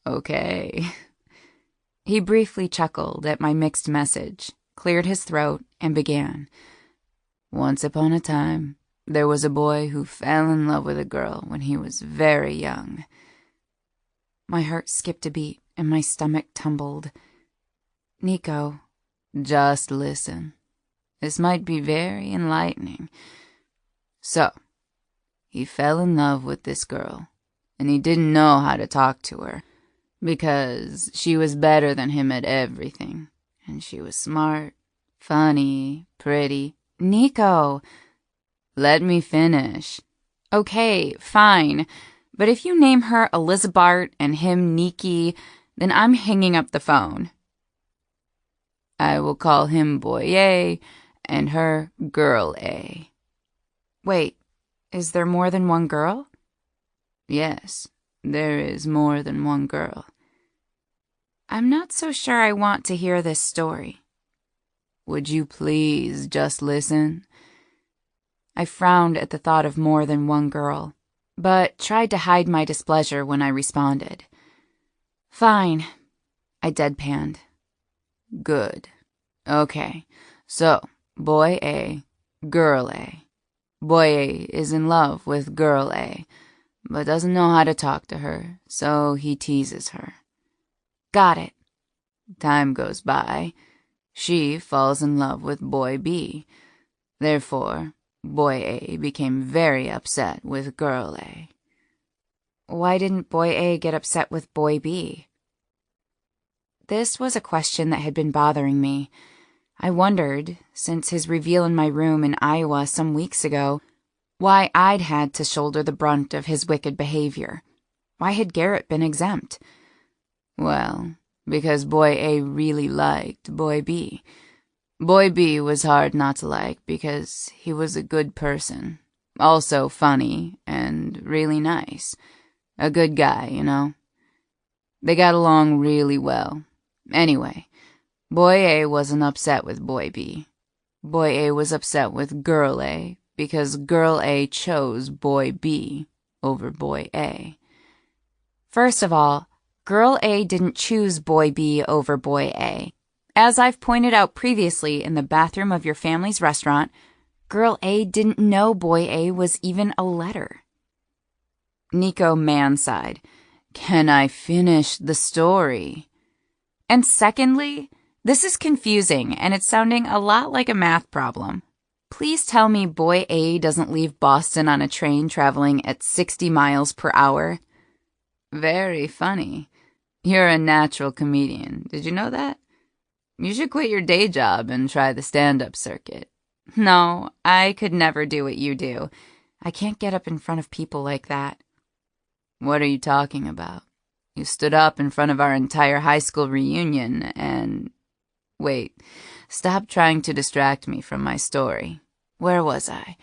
Okay. He briefly chuckled at my mixed message, cleared his throat, and began. Once upon a time, there was a boy who fell in love with a girl when he was very young. My heart skipped a beat and my stomach tumbled. Nico. Just listen. This might be very enlightening. So, he fell in love with this girl, and he didn't know how to talk to her, because she was better than him at everything, and she was smart, funny, pretty. Nico! Let me finish. Okay, fine, but if you name her Elizabeth and him Nikki, then I'm hanging up the phone. I will call him Boy A and her Girl A. Wait, is there more than one girl? Yes, there is more than one girl. I'm not so sure I want to hear this story. Would you please just listen? I frowned at the thought of more than one girl, but tried to hide my displeasure when I responded. Fine, I deadpanned. Good. Okay, so, Boy A, Girl A. Boy A is in love with Girl A, but doesn't know how to talk to her, so he teases her. Got it. Time goes by. She falls in love with Boy B. Therefore, Boy A became very upset with Girl A. Why didn't Boy A get upset with Boy B? This was a question that had been bothering me. I wondered, since his reveal in my room in Iowa some weeks ago, why I'd had to shoulder the brunt of his wicked behavior. Why had Garrett been exempt? Well, because Boy A really liked Boy B. Boy B was hard not to like because he was a good person, also funny and really nice. A good guy, you know. They got along really well. Anyway, Boy A wasn't upset with Boy B. Boy A was upset with Girl A because Girl A chose Boy B over Boy A. First of all, Girl A didn't choose Boy B over Boy A. As I've pointed out previously in the bathroom of your family's restaurant, Girl A didn't know Boy A was even a letter. Nico man-sighed. Can I finish the story? And secondly, this is confusing and it's sounding a lot like a math problem. Please tell me Boy A doesn't leave Boston on a train traveling at 60 miles per hour. Very funny. You're a natural comedian. Did you know that? You should quit your day job and try the stand-up circuit. No, I could never do what you do. I can't get up in front of people like that. What are you talking about? You stood up in front of our entire high school reunion and... Wait, stop trying to distract me from my story. Where was I?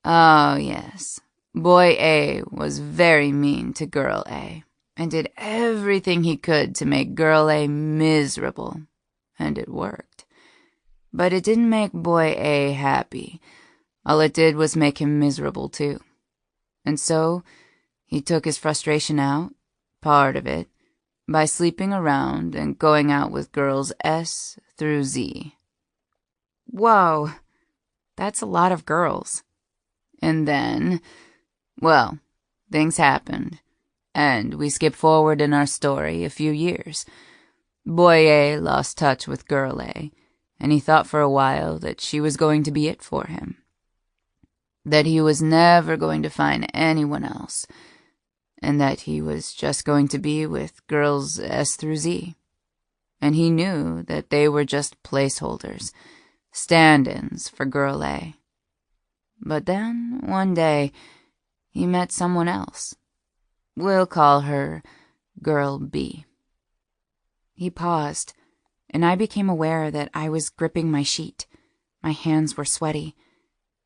Oh, yes. Boy A was very mean to Girl A and did everything he could to make Girl A miserable. And it worked. But it didn't make Boy A happy. All it did was make him miserable, too. And so, he took his frustration out, part of it, by sleeping around and going out with girls S through Z. Whoa, that's a lot of girls. And then, well, things happened, and we skip forward in our story a few years. Boy A lost touch with Girl A, and he thought for a while that she was going to be it for him. That he was never going to find anyone else, and that he was just going to be with girls S through Z. And he knew that they were just placeholders, stand-ins for Girl A. But then, one day, he met someone else. We'll call her Girl B. He paused, and I became aware that I was gripping my sheet. My hands were sweaty,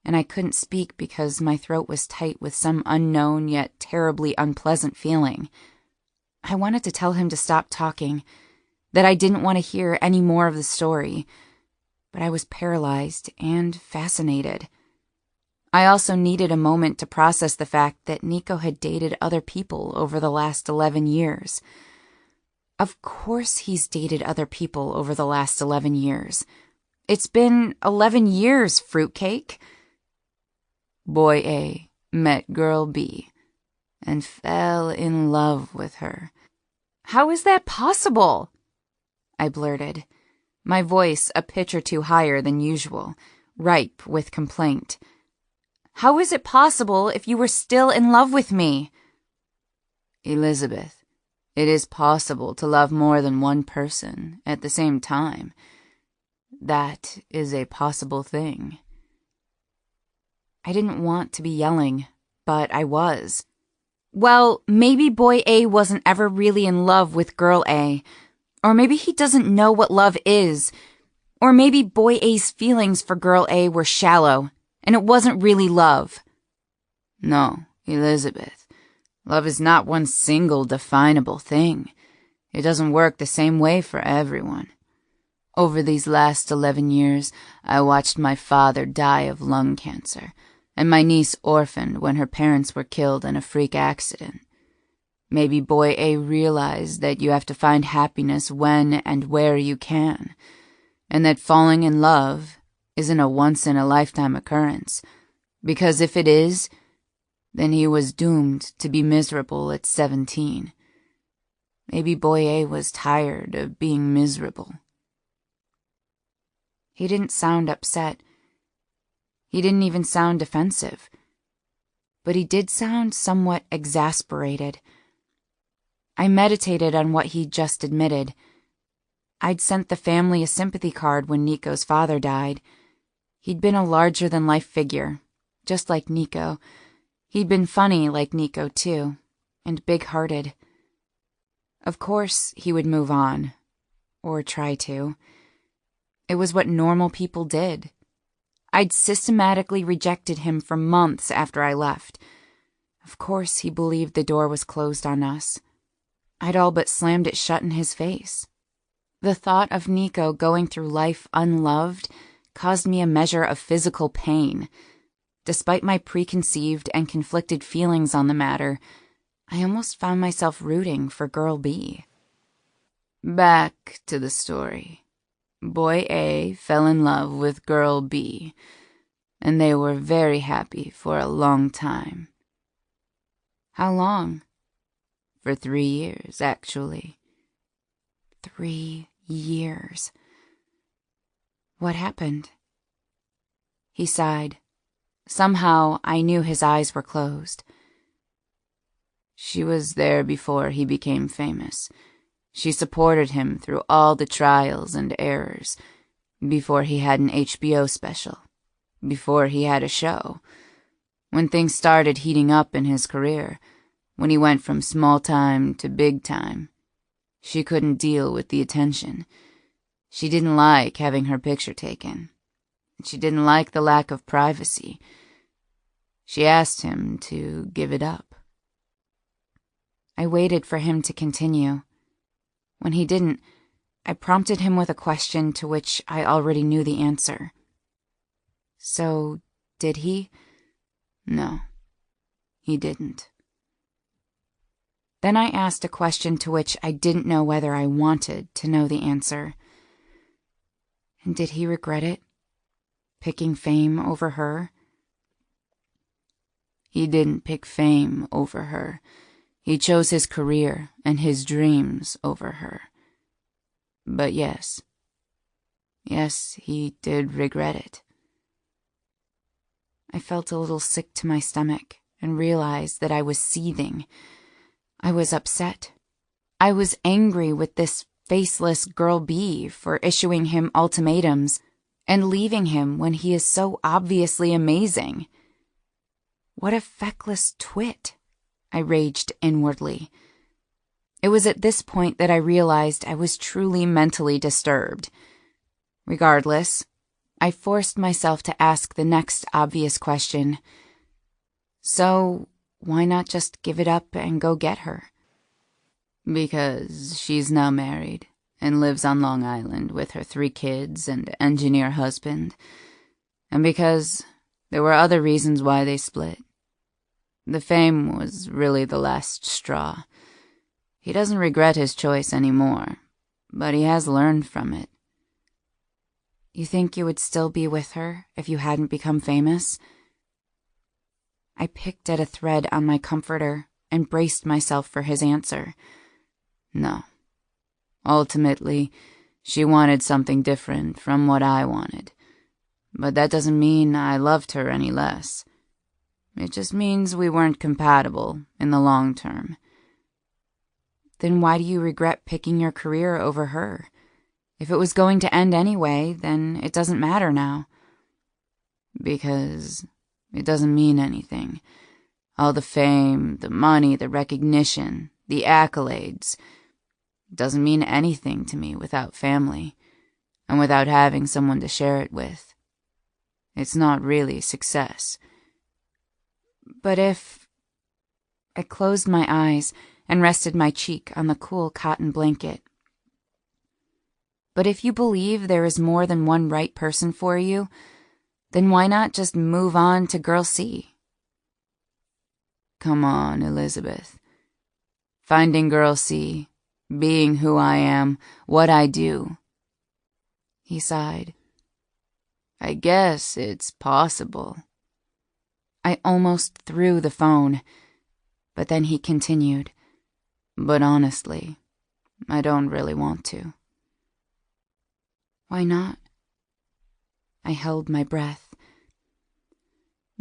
and I couldn't speak because my throat was tight with some unknown yet terribly unpleasant feeling. I wanted to tell him to stop talking, that I didn't want to hear any more of the story, but I was paralyzed and fascinated. I also needed a moment to process the fact that Nico had dated other people over the last 11 years. Of course he's dated other people over the last 11 years. It's been 11 years, fruitcake. Boy A met Girl B and fell in love with her. How is that possible? I blurted, my voice a pitch or two higher than usual, ripe with complaint. How is it possible if you were still in love with me? Elizabeth, it is possible to love more than one person at the same time. That is a possible thing. I didn't want to be yelling, but I was. Well, maybe Boy A wasn't ever really in love with Girl A. Or maybe he doesn't know what love is. Or maybe Boy A's feelings for Girl A were shallow, and it wasn't really love. No, Elizabeth. Love is not one single definable thing. It doesn't work the same way for everyone. Over these last 11 years, I watched my father die of lung cancer, and my niece orphaned when her parents were killed in a freak accident. Maybe Boy A realized that you have to find happiness when and where you can, and that falling in love isn't a once-in-a-lifetime occurrence, because if it is, then he was doomed to be miserable at 17. Maybe Boy A was tired of being miserable. He didn't sound upset. He didn't even sound defensive. But he did sound somewhat exasperated. I meditated on what he'd just admitted. I'd sent the family a sympathy card when Nico's father died. He'd been a larger-than-life figure, just like Nico. He'd been funny like Nico, too, and big-hearted. Of course, he would move on. Or try to. It was what normal people did. I'd systematically rejected him for months after I left. Of course, he believed the door was closed on us. I'd all but slammed it shut in his face. The thought of Nico going through life unloved caused me a measure of physical pain. Despite my preconceived and conflicted feelings on the matter, I almost found myself rooting for Girl B. Back to the story. Boy A fell in love with Girl B, and they were very happy for a long time. How long? For 3 years, actually. 3 years. What happened? He sighed. Somehow I knew his eyes were closed. She was there before he became famous. She supported him through all the trials and errors, before he had an HBO special, before he had a show, when things started heating up in his career, when he went from small time to big time. She couldn't deal with the attention. She didn't like having her picture taken. She didn't like the lack of privacy. She asked him to give it up. I waited for him to continue. When he didn't, I prompted him with a question to which I already knew the answer. So, did he? No, he didn't. Then I asked a question to which I didn't know whether I wanted to know the answer. And did he regret it? Picking fame over her? He didn't pick fame over her. He chose his career and his dreams over her. But yes, he did regret it. I felt a little sick to my stomach and realized that I was seething. I was upset. I was angry with this faceless girl B for issuing him ultimatums and leaving him when he is so obviously amazing. What a feckless twit, I raged inwardly. It was at this point that I realized I was truly mentally disturbed. Regardless, I forced myself to ask the next obvious question. So, why not just give it up and go get her? Because she's now married and lives on Long Island with her 3 kids and engineer husband. And because there were other reasons why they split. The fame was really the last straw. He doesn't regret his choice anymore, but he has learned from it. You think you would still be with her if you hadn't become famous? I picked at a thread on my comforter and braced myself for his answer. No. Ultimately, she wanted something different from what I wanted. But that doesn't mean I loved her any less. It just means we weren't compatible in the long term. Then why do you regret picking your career over her? If it was going to end anyway, then it doesn't matter now. Because it doesn't mean anything. All the fame, the money, the recognition, the accolades. It doesn't mean anything to me without family, and without having someone to share it with. It's not really success. But if... I closed my eyes and rested my cheek on the cool cotton blanket. But if you believe there is more than one right person for you, then why not just move on to Girl C? Come on, Elizabeth. Finding Girl C, being who I am, what I do. He sighed. I guess it's possible. I almost threw the phone, but then he continued. But honestly, I don't really want to. Why not? I held my breath.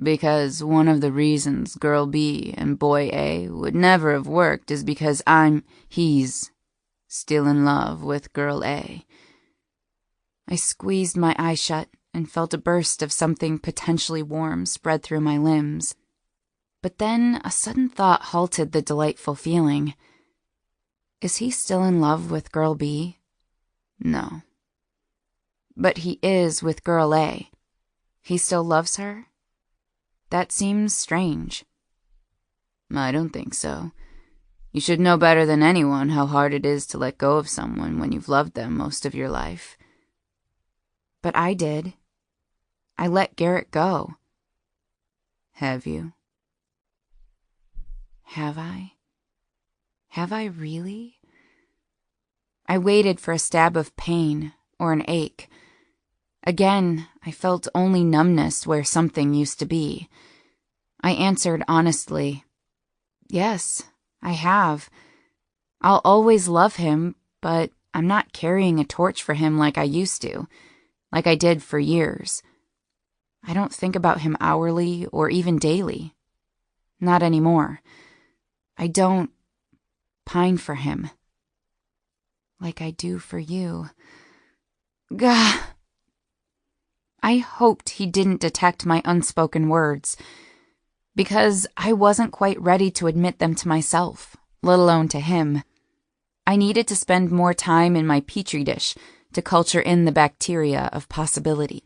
Because one of the reasons Girl B and Boy A would never have worked is because he's still in love with Girl A. I squeezed my eyes shut and felt a burst of something potentially warm spread through my limbs. But then a sudden thought halted the delightful feeling. Is he still in love with Girl B? No. But he is with Girl A. He still loves her? That seems strange. I don't think so. You should know better than anyone how hard it is to let go of someone when you've loved them most of your life. But I did. I let Garrett go. Have you? Have I? Have I really? I waited for a stab of pain or an ache. Again, I felt only numbness where something used to be. I answered honestly, yes, I have. I'll always love him, but I'm not carrying a torch for him like I used to, like I did for years. I don't think about him hourly or even daily. Not anymore. I don't pine for him. like I do for you. Gah! I hoped he didn't detect my unspoken words, because I wasn't quite ready to admit them to myself, let alone to him. I needed to spend more time in my petri dish to culture in the bacteria of possibility.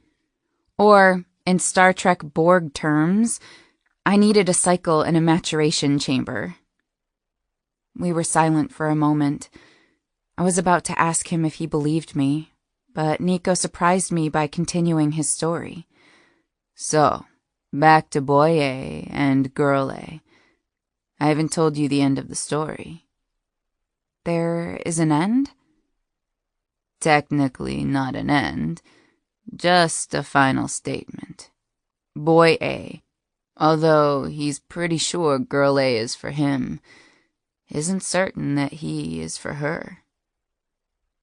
Or, in Star Trek Borg terms, I needed a cycle in a maturation chamber. We were silent for a moment. I was about to ask him if he believed me, but Nico surprised me by continuing his story. So, back to boy A and girl A. I haven't told you the end of the story. There is an end? Technically not an end, just a final statement. Boy A, although he's pretty sure girl A is for him, isn't certain that he is for her.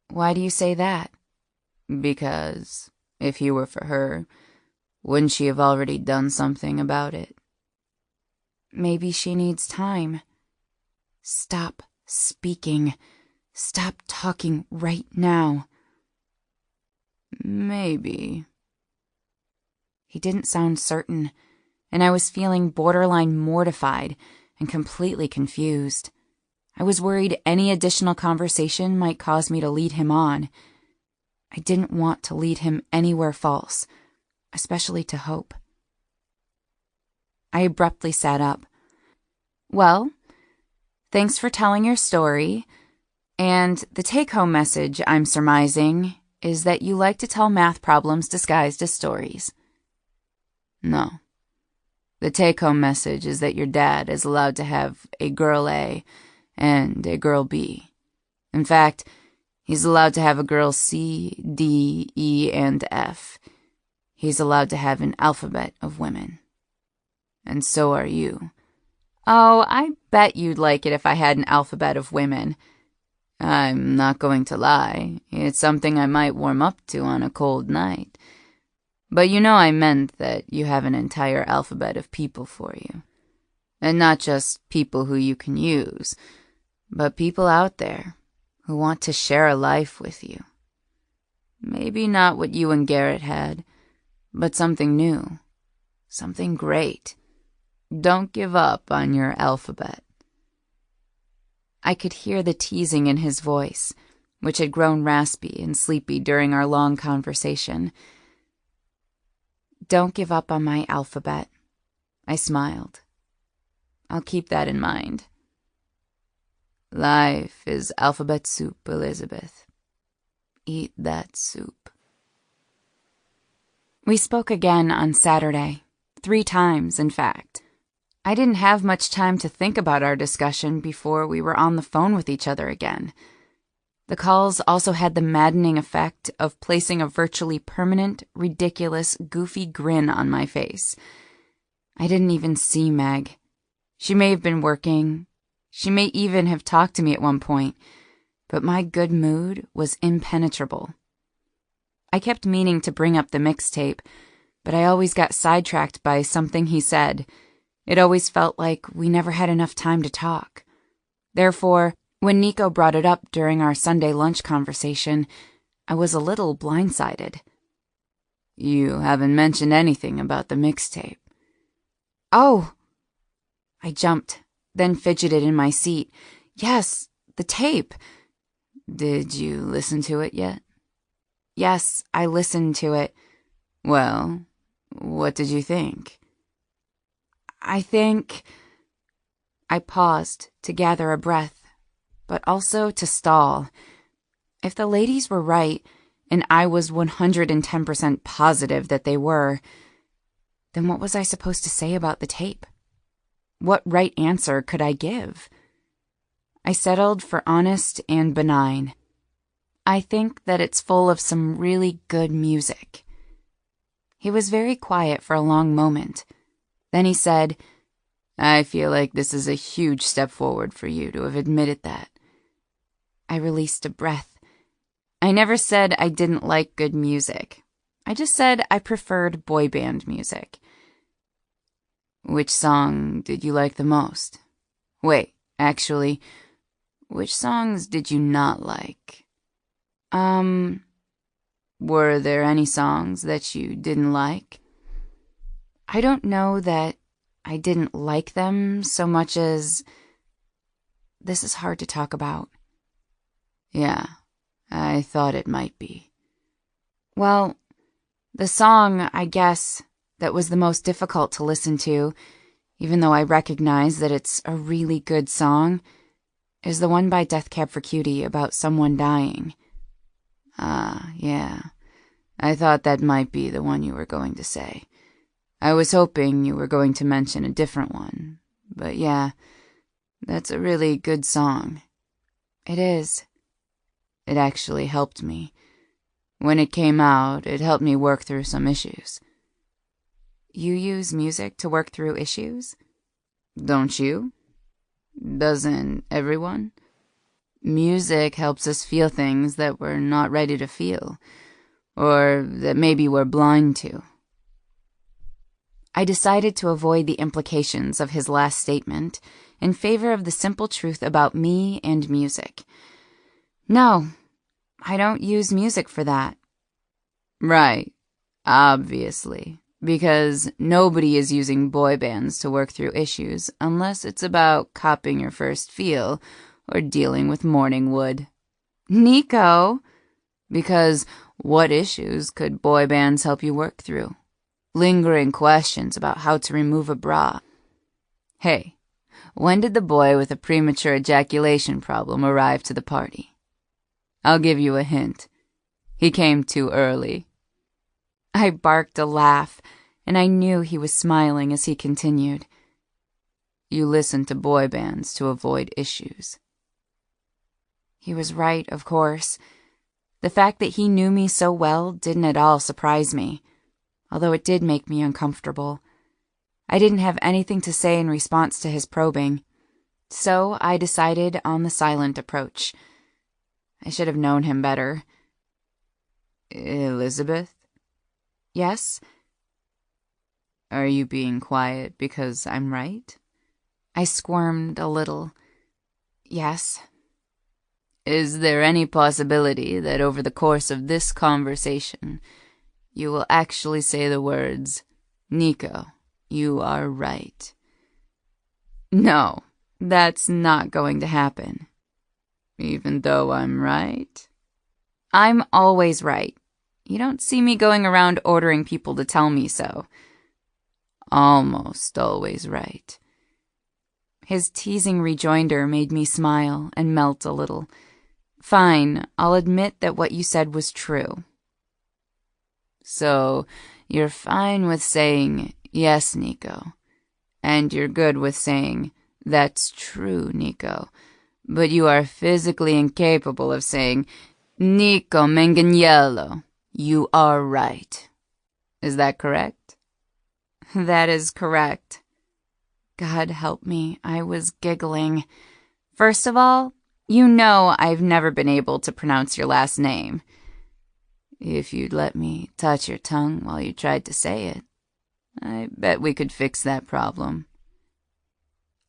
Why do you say that? Because, if he were for her, wouldn't she have already done something about it? Maybe she needs time. Stop speaking. Stop talking right now. Maybe. He didn't sound certain, and I was feeling borderline mortified and completely confused. I was worried any additional conversation might cause me to lead him on. I didn't want to lead him anywhere false, especially to Hope. I abruptly sat up. Well, thanks for telling your story, and the take-home message I'm surmising is that you like to tell math problems disguised as stories. No. The take-home message is that your dad is allowed to have a girl A and a girl B. In fact, he's allowed to have a girl C, D, E, and F. He's allowed to have an alphabet of women. And so are you. Oh, I bet you'd like it if I had an alphabet of women. I'm not going to lie. It's something I might warm up to on a cold night. But you know I meant that you have an entire alphabet of people for you. And not just people who you can use, but people out there who want to share a life with you. Maybe not what you and Garrett had, but something new, something great. Don't give up on your alphabet. I could hear the teasing in his voice, which had grown raspy and sleepy during our long conversation. Don't give up on my alphabet. I smiled. I'll keep that in mind. Life is alphabet soup, Elizabeth. Eat that soup. We spoke again on Saturday, 3 times, in fact. I didn't have much time to think about our discussion before we were on the phone with each other again. The calls also had the maddening effect of placing a virtually permanent, ridiculous, goofy grin on my face. I didn't even see Meg. She may have been working. She may even have talked to me at one point, but my good mood was impenetrable. I kept meaning to bring up the mixtape, but I always got sidetracked by something he said. It always felt like we never had enough time to talk. Therefore, when Nico brought it up during our Sunday lunch conversation, I was a little blindsided. You haven't mentioned anything about the mixtape. Oh! I jumped, then fidgeted in my seat. Yes, the tape. Did you listen to it yet? Yes, I listened to it. Well, what did you think? I paused to gather a breath, but also to stall. If the ladies were right, and I was 110% positive that they were, then what was I supposed to say about the tape? What right answer could I give? I settled for honest and benign. I think that it's full of some really good music. He was very quiet for a long moment. Then he said, I feel like this is a huge step forward for you to have admitted that. I released a breath. I never said I didn't like good music. I just said I preferred boy band music. Which song did you like the most? Wait, actually, which songs did you not like? Were there any songs that you didn't like? I don't know that I didn't like them so much as... This is hard to talk about. Yeah, I thought it might be. Well, the song, I guess, that was the most difficult to listen to, even though I recognize that it's a really good song, is the one by Death Cab for Cutie about someone dying. Ah, yeah. I thought that might be the one you were going to say. I was hoping you were going to mention a different one. But yeah, that's a really good song. It is. It actually helped me. When it came out, it helped me work through some issues. You use music to work through issues? Don't you? Doesn't everyone? Music helps us feel things that we're not ready to feel, or that maybe we're blind to. I decided to avoid the implications of his last statement in favor of the simple truth about me and music. No, I don't use music for that. Right, obviously, because nobody is using boy bands to work through issues unless it's about copping your first feel or dealing with morning wood. Nico! Because what issues could boy bands help you work through? Lingering questions about how to remove a bra. Hey, when did the boy with a premature ejaculation problem arrive to the party? I'll give you a hint. He came too early. I barked a laugh, and I knew he was smiling as he continued. You listen to boy bands to avoid issues. He was right, of course. The fact that he knew me so well didn't at all surprise me, although it did make me uncomfortable. I didn't have anything to say in response to his probing, so I decided on the silent approach. I should have known him better. Elizabeth? Yes? Are you being quiet because I'm right? I squirmed a little. Yes. Is there any possibility that over the course of this conversation, you will actually say the words, Nico, you are right? No, that's not going to happen. Even though I'm right? I'm always right. You don't see me going around ordering people to tell me so. Almost always right. His teasing rejoinder made me smile and melt a little. Fine, I'll admit that what you said was true. So, you're fine with saying, yes, Nico. And you're good with saying, that's true, Nico. But you are physically incapable of saying, Nico Manganiello, you are right. Is that correct? That is correct. God help me, I was giggling. First of all, you know I've never been able to pronounce your last name. If you'd let me touch your tongue while you tried to say it, I bet we could fix that problem.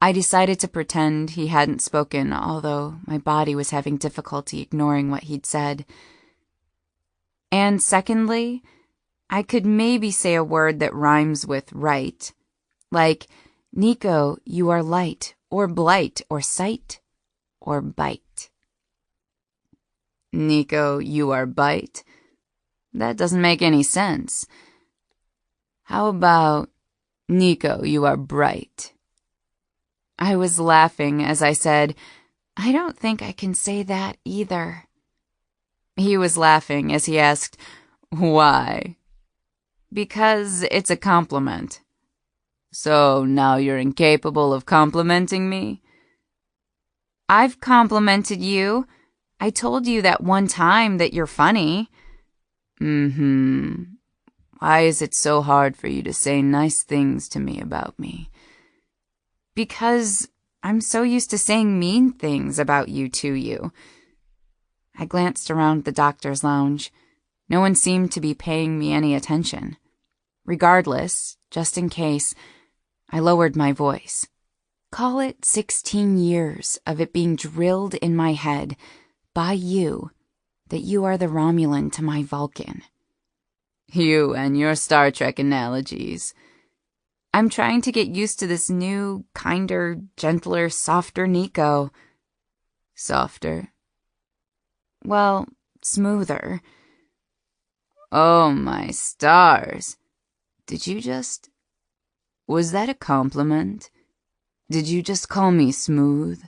I decided to pretend he hadn't spoken, although my body was having difficulty ignoring what he'd said. And secondly, I could maybe say a word that rhymes with right, like, Nico, you are light, or blight, or sight, or bite. Nico, you are bite? That doesn't make any sense. How about, Nico, you are bright? I was laughing as I said, I don't think I can say that either. He was laughing as he asked, why? Because it's a compliment. So now you're incapable of complimenting me? I've complimented you. I told you that one time that you're funny. Why is it so hard for you to say nice things to me about me? Because I'm so used to saying mean things about you to you. I glanced around the doctor's lounge. No one seemed to be paying me any attention. Regardless, just in case, I lowered my voice. Call it 16 years of it being drilled in my head, by you, that you are the Romulan to my Vulcan. You and your Star Trek analogies. I'm trying to get used to this new, kinder, gentler, softer Nico. Softer? Well, smoother. Oh, my stars. Was that a compliment? Did you just call me smooth?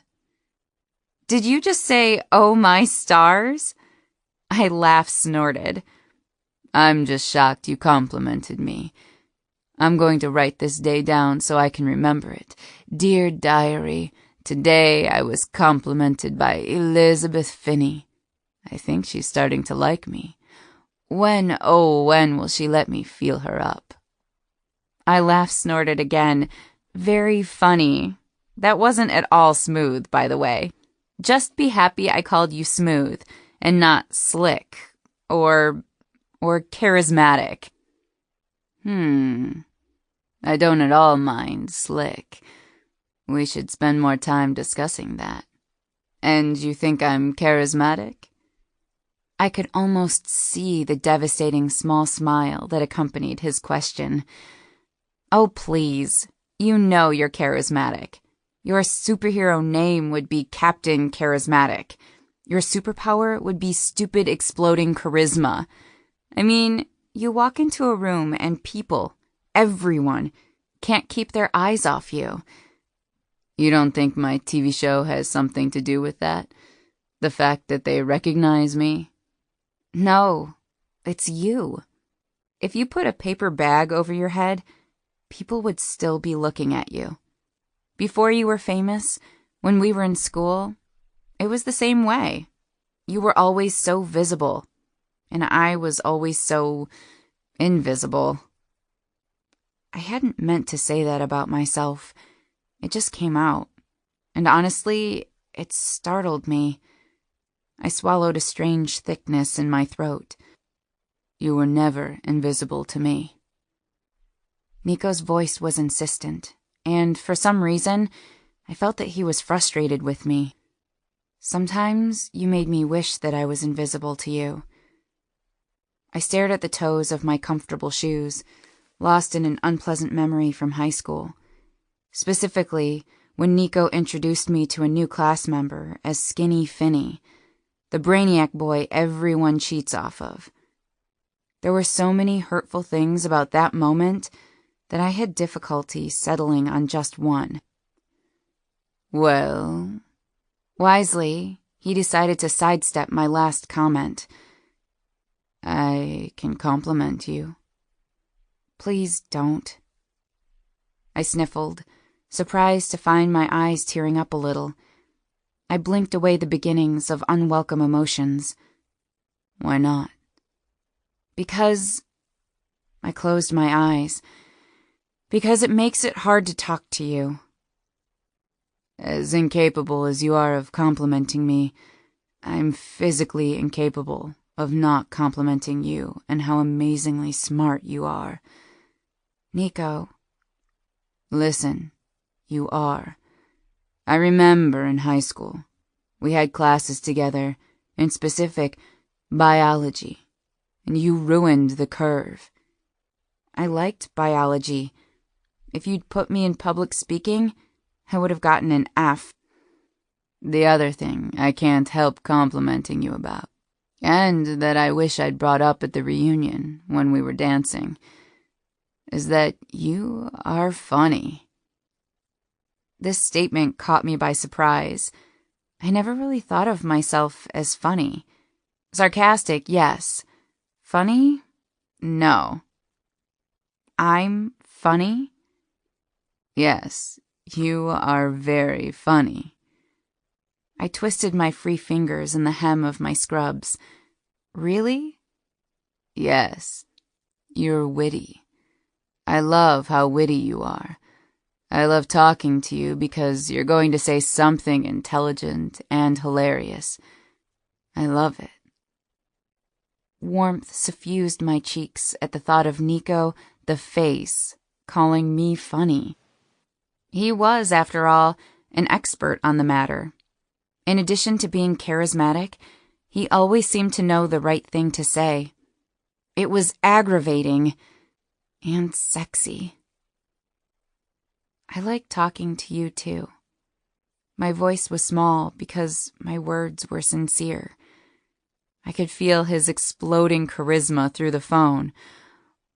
Did you just say, oh, my stars? I laugh-snorted. I'm just shocked you complimented me. I'm going to write this day down so I can remember it. Dear diary, today I was complimented by Elizabeth Finney. I think she's starting to like me. When, oh, when will she let me feel her up? I laugh-snorted again. Very funny. That wasn't at all smooth, by the way. Just be happy I called you smooth, and not slick, or charismatic. I don't at all mind slick. We should spend more time discussing that. And you think I'm charismatic? I could almost see the devastating small smile that accompanied his question. Oh, please. You know you're charismatic. Your superhero name would be Captain Charismatic. Your superpower would be stupid exploding charisma. I mean, you walk into a room and people, everyone, can't keep their eyes off you. You don't think my TV show has something to do with that? The fact that they recognize me? No, it's you. If you put a paper bag over your head, people would still be looking at you. Before you were famous, when we were in school, it was the same way. You were always so visible, and I was always so invisible. I hadn't meant to say that about myself. It just came out, and honestly, it startled me. I swallowed a strange thickness in my throat. You were never invisible to me. Nico's voice was insistent, and for some reason, I felt that he was frustrated with me. Sometimes you made me wish that I was invisible to you. I stared at the toes of my comfortable shoes, lost in an unpleasant memory from high school. Specifically, when Nico introduced me to a new class member as Skinny Finney, the brainiac boy everyone cheats off of. There were so many hurtful things about that moment that I had difficulty settling on just one. Well, wisely, he decided to sidestep my last comment. I can compliment you. Please don't. I sniffled, surprised to find my eyes tearing up a little. I blinked away the beginnings of unwelcome emotions. Why not? Because... I closed my eyes. Because it makes it hard to talk to you. As incapable as you are of complimenting me, I'm physically incapable of not complimenting you and how amazingly smart you are. Nico. Listen, you are. I remember in high school, we had classes together, in specific, biology, and you ruined the curve. I liked biology. If you'd put me in public speaking, I would have gotten an F. The other thing I can't help complimenting you about, and that I wish I'd brought up at the reunion when we were dancing, is that you are funny. This statement caught me by surprise. I never really thought of myself as funny. Sarcastic, yes. Funny? No. I'm funny? Yes, you are very funny. I twisted my free fingers in the hem of my scrubs. Really? Yes, you're witty. I love how witty you are. I love talking to you because you're going to say something intelligent and hilarious. I love it. Warmth suffused my cheeks at the thought of Nico, the face, calling me funny. He was, after all, an expert on the matter. In addition to being charismatic, He always seemed to know the right thing to say. It was aggravating and sexy. I like talking to you too. My voice was small because my words were sincere. I could feel his exploding charisma through the phone.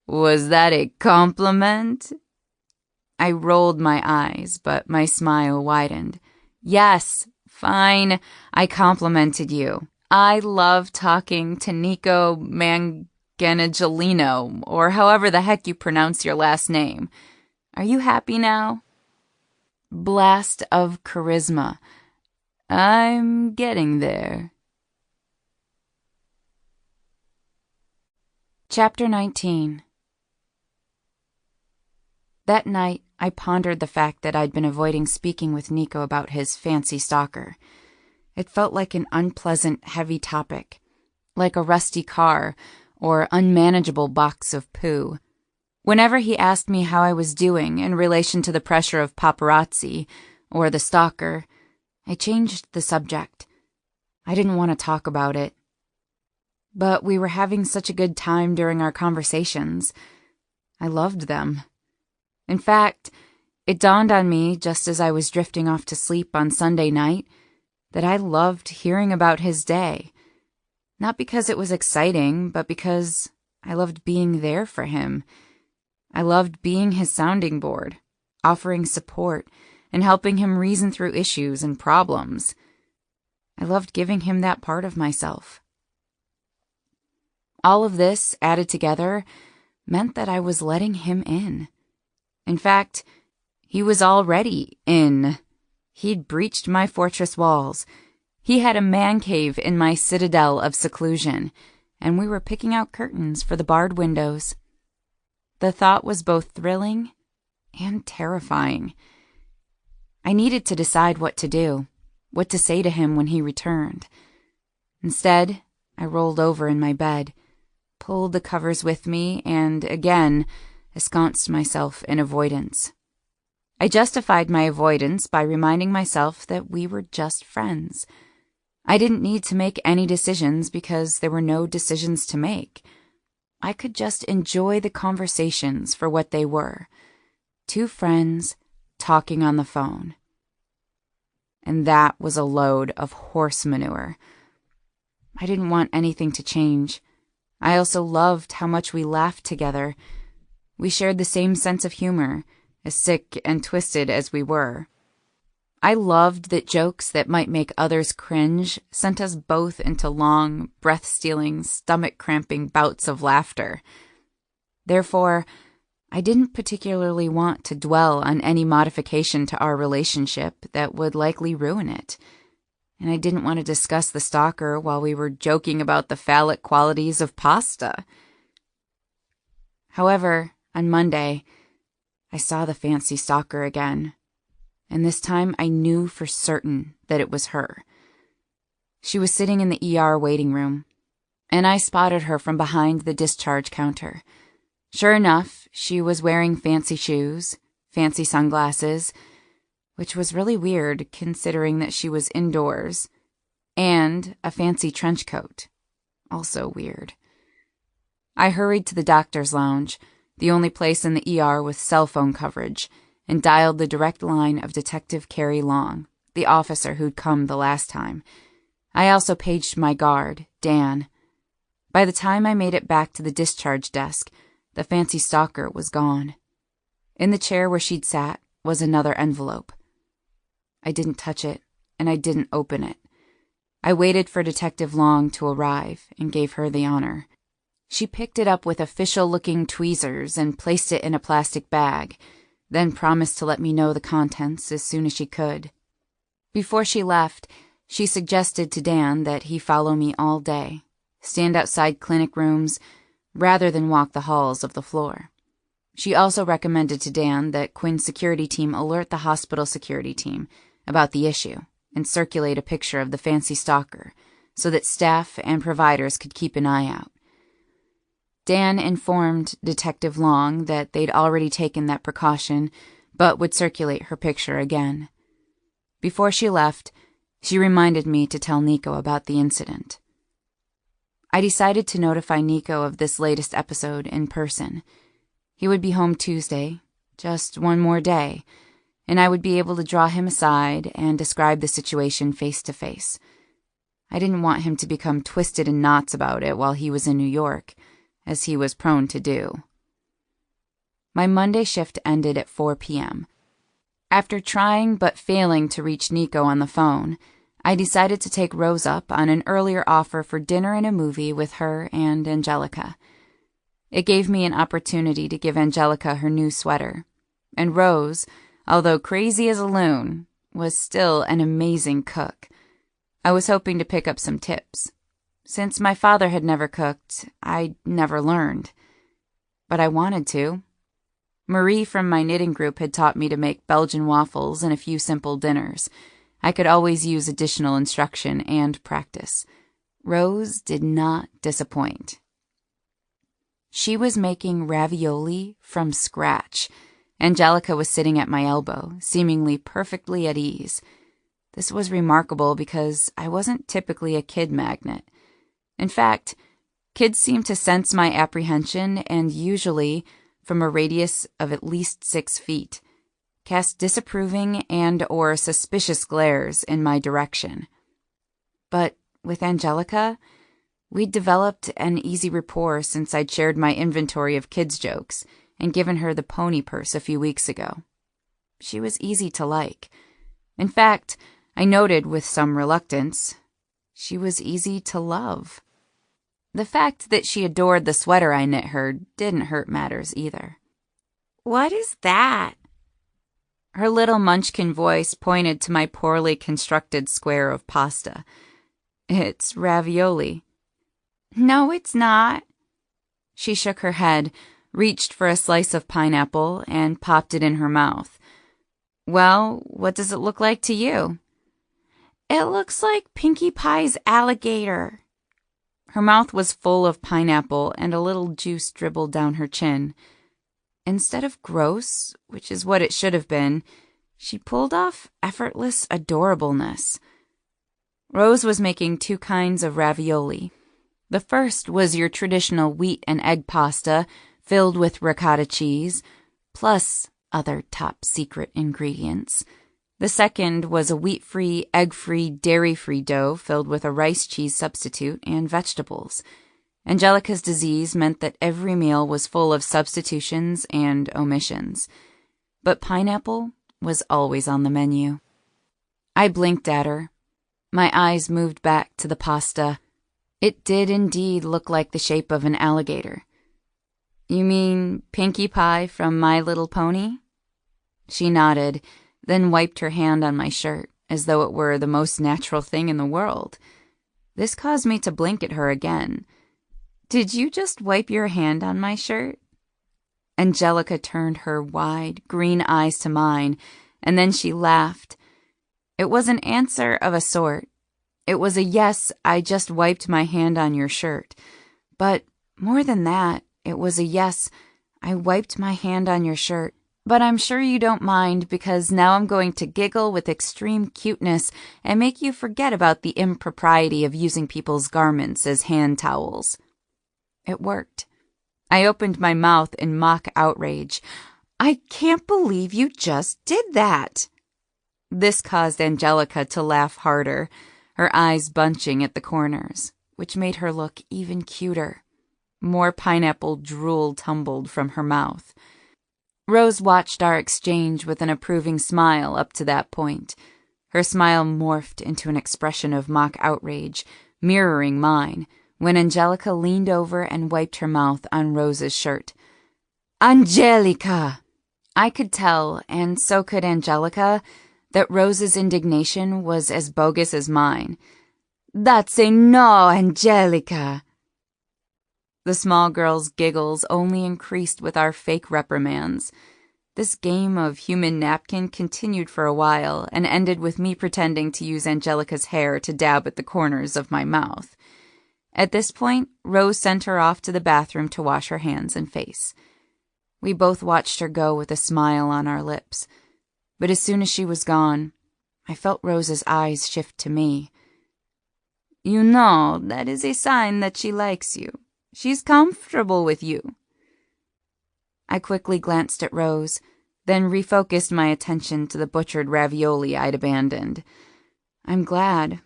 Was that a compliment? I rolled my eyes, but my smile widened. Yes, fine, I complimented you. I love talking to Nico Manganiello, or however the heck you pronounce your last name. Are you happy now? Blast of charisma. I'm getting there. Chapter 19. That night, I pondered the fact that I'd been avoiding speaking with Nico about his fancy stalker. It felt like an unpleasant, heavy topic, like a rusty car or unmanageable box of poo. Whenever he asked me how I was doing in relation to the pressure of paparazzi or the stalker, I changed the subject. I didn't want to talk about it. But we were having such a good time during our conversations. I loved them. In fact, it dawned on me just as I was drifting off to sleep on Sunday night that I loved hearing about his day. Not because it was exciting, but because I loved being there for him. I loved being his sounding board, offering support, and helping him reason through issues and problems. I loved giving him that part of myself. All of this, added together, meant that I was letting him in. In fact, he was already in. He'd breached my fortress walls. He had a man cave in my citadel of seclusion, and we were picking out curtains for the barred windows. The thought was both thrilling and terrifying. I needed to decide what to do, what to say to him when he returned. Instead, I rolled over in my bed, pulled the covers with me, and again ensconced myself in avoidance. I justified my avoidance by reminding myself that we were just friends. I didn't need to make any decisions because there were no decisions to make. I could just enjoy the conversations for what they were. Two friends talking on the phone. And that was a load of horse manure. I didn't want anything to change. I also loved how much we laughed together. We shared the same sense of humor, as sick and twisted as we were. I loved that jokes that might make others cringe sent us both into long, breath-stealing, stomach-cramping bouts of laughter. Therefore, I didn't particularly want to dwell on any modification to our relationship that would likely ruin it. And I didn't want to discuss the stalker while we were joking about the phallic qualities of pasta. However, on Monday, I saw the fancy stalker again, and this time I knew for certain that it was her. She was sitting in the ER waiting room, and I spotted her from behind the discharge counter. Sure enough, she was wearing fancy shoes, fancy sunglasses, which was really weird considering that she was indoors, and a fancy trench coat. Also weird. I hurried to the doctor's lounge, the only place in the ER with cell phone coverage, and dialed the direct line of Detective Carrie Long, the officer who'd come the last time. I also paged my guard, Dan. By the time I made it back to the discharge desk, the fancy stalker was gone. In the chair where she'd sat was another envelope. I didn't touch it, and I didn't open it. I waited for Detective Long to arrive and gave her the honor. She picked it up with official-looking tweezers and placed it in a plastic bag, then promised to let me know the contents as soon as she could. Before she left, she suggested to Dan that he follow me all day, stand outside clinic rooms, rather than walk the halls of the floor. She also recommended to Dan that Quinn's security team alert the hospital security team about the issue and circulate a picture of the fancy stalker so that staff and providers could keep an eye out. Dan informed Detective Long that they'd already taken that precaution, but would circulate her picture again. Before she left, she reminded me to tell Nico about the incident. I decided to notify Nico of this latest episode in person. He would be home Tuesday, just one more day, and I would be able to draw him aside and describe the situation face to face. I didn't want him to become twisted in knots about it while he was in New York, as he was prone to do. My Monday shift ended at 4 p.m. After trying but failing to reach Nico on the phone, I decided to take Rose up on an earlier offer for dinner and a movie with her and Angelica. It gave me an opportunity to give Angelica her new sweater, and Rose, although crazy as a loon, was still an amazing cook. I was hoping to pick up some tips. Since my father had never cooked, I'd never learned. But I wanted to. Marie from my knitting group had taught me to make Belgian waffles and a few simple dinners. I could always use additional instruction and practice. Rose did not disappoint. She was making ravioli from scratch. Angelica was sitting at my elbow, seemingly perfectly at ease. This was remarkable because I wasn't typically a kid magnet. In fact, kids seemed to sense my apprehension and usually, from a radius of at least 6 feet, cast disapproving and/or suspicious glares in my direction. But with Angelica, we'd developed an easy rapport since I'd shared my inventory of kids' jokes and given her the pony purse a few weeks ago. She was easy to like. In fact, I noted with some reluctance, she was easy to love. The fact that she adored the sweater I knit her didn't hurt matters either. "What is that?" Her little munchkin voice pointed to my poorly constructed square of pasta. "It's ravioli." "No, it's not." She shook her head, reached for a slice of pineapple, and popped it in her mouth. "Well, what does it look like to you?" "It looks like Pinkie Pie's alligator." Her mouth was full of pineapple and a little juice dribbled down her chin. Instead of gross, which is what it should have been, she pulled off effortless adorableness. Rose was making 2 kinds of ravioli. The first was your traditional wheat and egg pasta filled with ricotta cheese, plus other top-secret ingredients. The second was a wheat-free, egg-free, dairy-free dough filled with a rice cheese substitute and vegetables. Angelica's disease meant that every meal was full of substitutions and omissions. But pineapple was always on the menu. I blinked at her. My eyes moved back to the pasta. It did indeed look like the shape of an alligator. "You mean Pinkie Pie from My Little Pony?" She nodded, then wiped her hand on my shirt, as though it were the most natural thing in the world. This caused me to blink at her again. "Did you just wipe your hand on my shirt?" Angelica turned her wide, green eyes to mine, and then she laughed. It was an answer of a sort. It was a yes, I just wiped my hand on your shirt. But more than that, it was a yes, I wiped my hand on your shirt. But I'm sure you don't mind because now I'm going to giggle with extreme cuteness and make you forget about the impropriety of using people's garments as hand towels. It worked. I opened my mouth in mock outrage. "I can't believe you just did that." This caused Angelica to laugh harder, her eyes bunching at the corners, which made her look even cuter. More pineapple drool tumbled from her mouth. Rose watched our exchange with an approving smile up to that point. Her smile morphed into an expression of mock outrage, mirroring mine, when Angelica leaned over and wiped her mouth on Rose's shirt. "Angelica!" I could tell, and so could Angelica, that Rose's indignation was as bogus as mine. "That's a no, Angelica!" The small girl's giggles only increased with our fake reprimands. This game of human napkin continued for a while and ended with me pretending to use Angelica's hair to dab at the corners of my mouth. At this point, Rose sent her off to the bathroom to wash her hands and face. We both watched her go with a smile on our lips. But as soon as she was gone, I felt Rose's eyes shift to me. You know, that is a sign that she likes you. She's comfortable with you." I quickly glanced at Rose, then refocused my attention to the butchered ravioli I'd abandoned. I'm glad.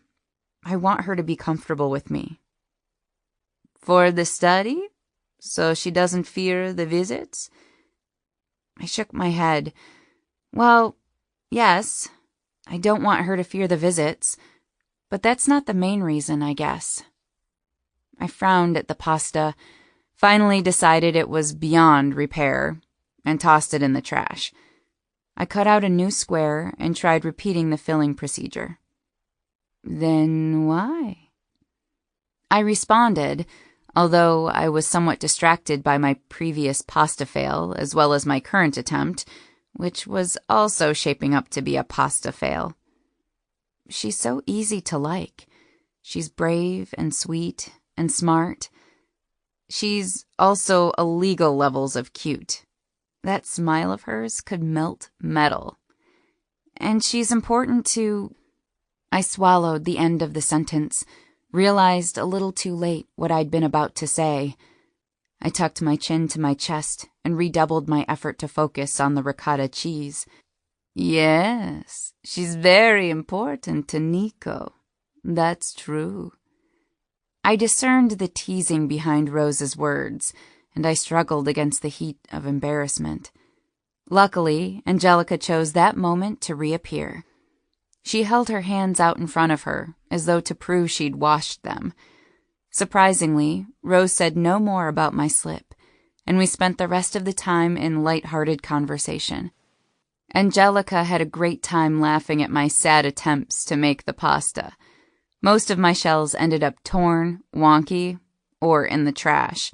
I want her to be comfortable with me. "For the study? So she doesn't fear the visits?" I shook my head. Well, yes. I don't want her to fear the visits, but that's not the main reason, I guess. I frowned at the pasta, finally decided it was beyond repair, and tossed it in the trash. I cut out a new square and tried repeating the filling procedure. "Then why?" I responded, although I was somewhat distracted by my previous pasta fail as well as my current attempt, which was also shaping up to be a pasta fail. She's so easy to like. She's brave and sweet and smart. She's also illegal levels of cute. That smile of hers could melt metal. And she's important to... I swallowed the end of the sentence, realized a little too late what I'd been about to say. I tucked my chin to my chest and redoubled my effort to focus on the ricotta cheese. "Yes, she's very important to Nico. That's true." I discerned the teasing behind Rose's words, and I struggled against the heat of embarrassment. Luckily, Angelica chose that moment to reappear. She held her hands out in front of her, as though to prove she'd washed them. Surprisingly, Rose said no more about my slip, and we spent the rest of the time in light-hearted conversation. Angelica had a great time laughing at my sad attempts to make the pasta. Most of my shells ended up torn, wonky, or in the trash.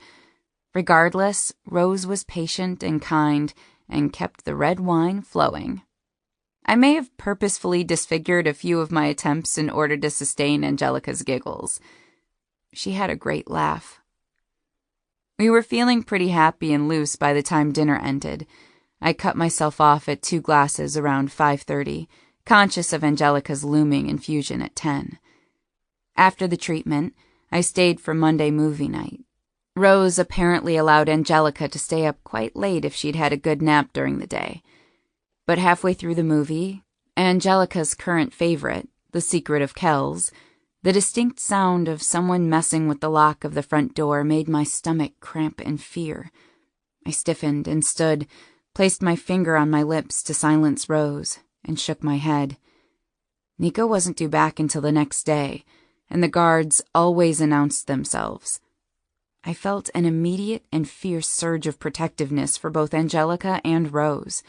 Regardless, Rose was patient and kind and kept the red wine flowing. I may have purposefully disfigured a few of my attempts in order to sustain Angelica's giggles. She had a great laugh. We were feeling pretty happy and loose by the time dinner ended. I cut myself off at 2 glasses around 5:30, conscious of Angelica's looming infusion at 10. After the treatment, I stayed for Monday movie night. Rose apparently allowed Angelica to stay up quite late if she'd had a good nap during the day. But halfway through the movie, Angelica's current favorite, The Secret of Kells, the distinct sound of someone messing with the lock of the front door made my stomach cramp in fear. I stiffened and stood, placed my finger on my lips to silence Rose, and shook my head. Nico wasn't due back until the next day, and the guards always announced themselves. I felt an immediate and fierce surge of protectiveness for both Angelica and Rose.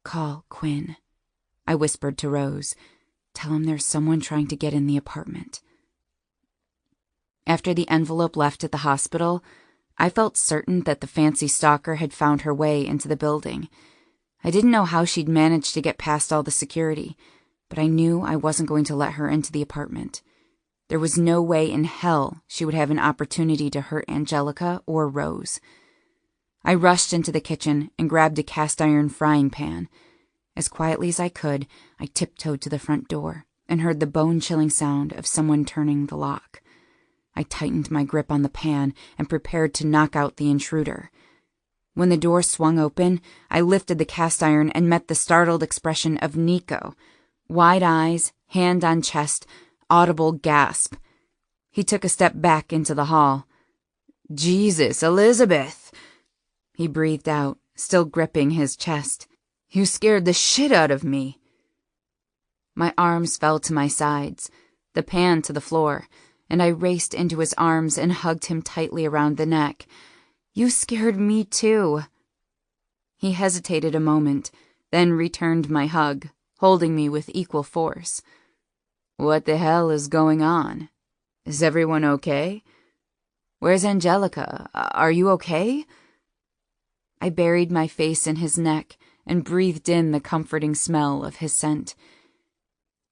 "Call Quinn," I whispered to Rose. "Tell him there's someone trying to get in the apartment." After the envelope left at the hospital, I felt certain that the fancy stalker had found her way into the building. I didn't know how she'd managed to get past all the security, but I knew I wasn't going to let her into the apartment. There was no way in hell she would have an opportunity to hurt Angelica or Rose. I rushed into the kitchen and grabbed a cast-iron frying pan. As quietly as I could, I tiptoed to the front door and heard the bone-chilling sound of someone turning the lock. I tightened my grip on the pan and prepared to knock out the intruder. When the door swung open, I lifted the cast-iron and met the startled expression of Nico. Wide eyes, hand on chest, audible gasp. He took a step back into the hall. "Jesus, Elizabeth!" he breathed out, still gripping his chest. "You scared the shit out of me." My arms fell to my sides, the pan to the floor, and I raced into his arms and hugged him tightly around the neck. "You scared me too." He hesitated a moment, then returned my hug, holding me with equal force. "What the hell is going on? Is everyone okay? Where's Angelica? Are you okay?" I buried my face in his neck and breathed in the comforting smell of his scent.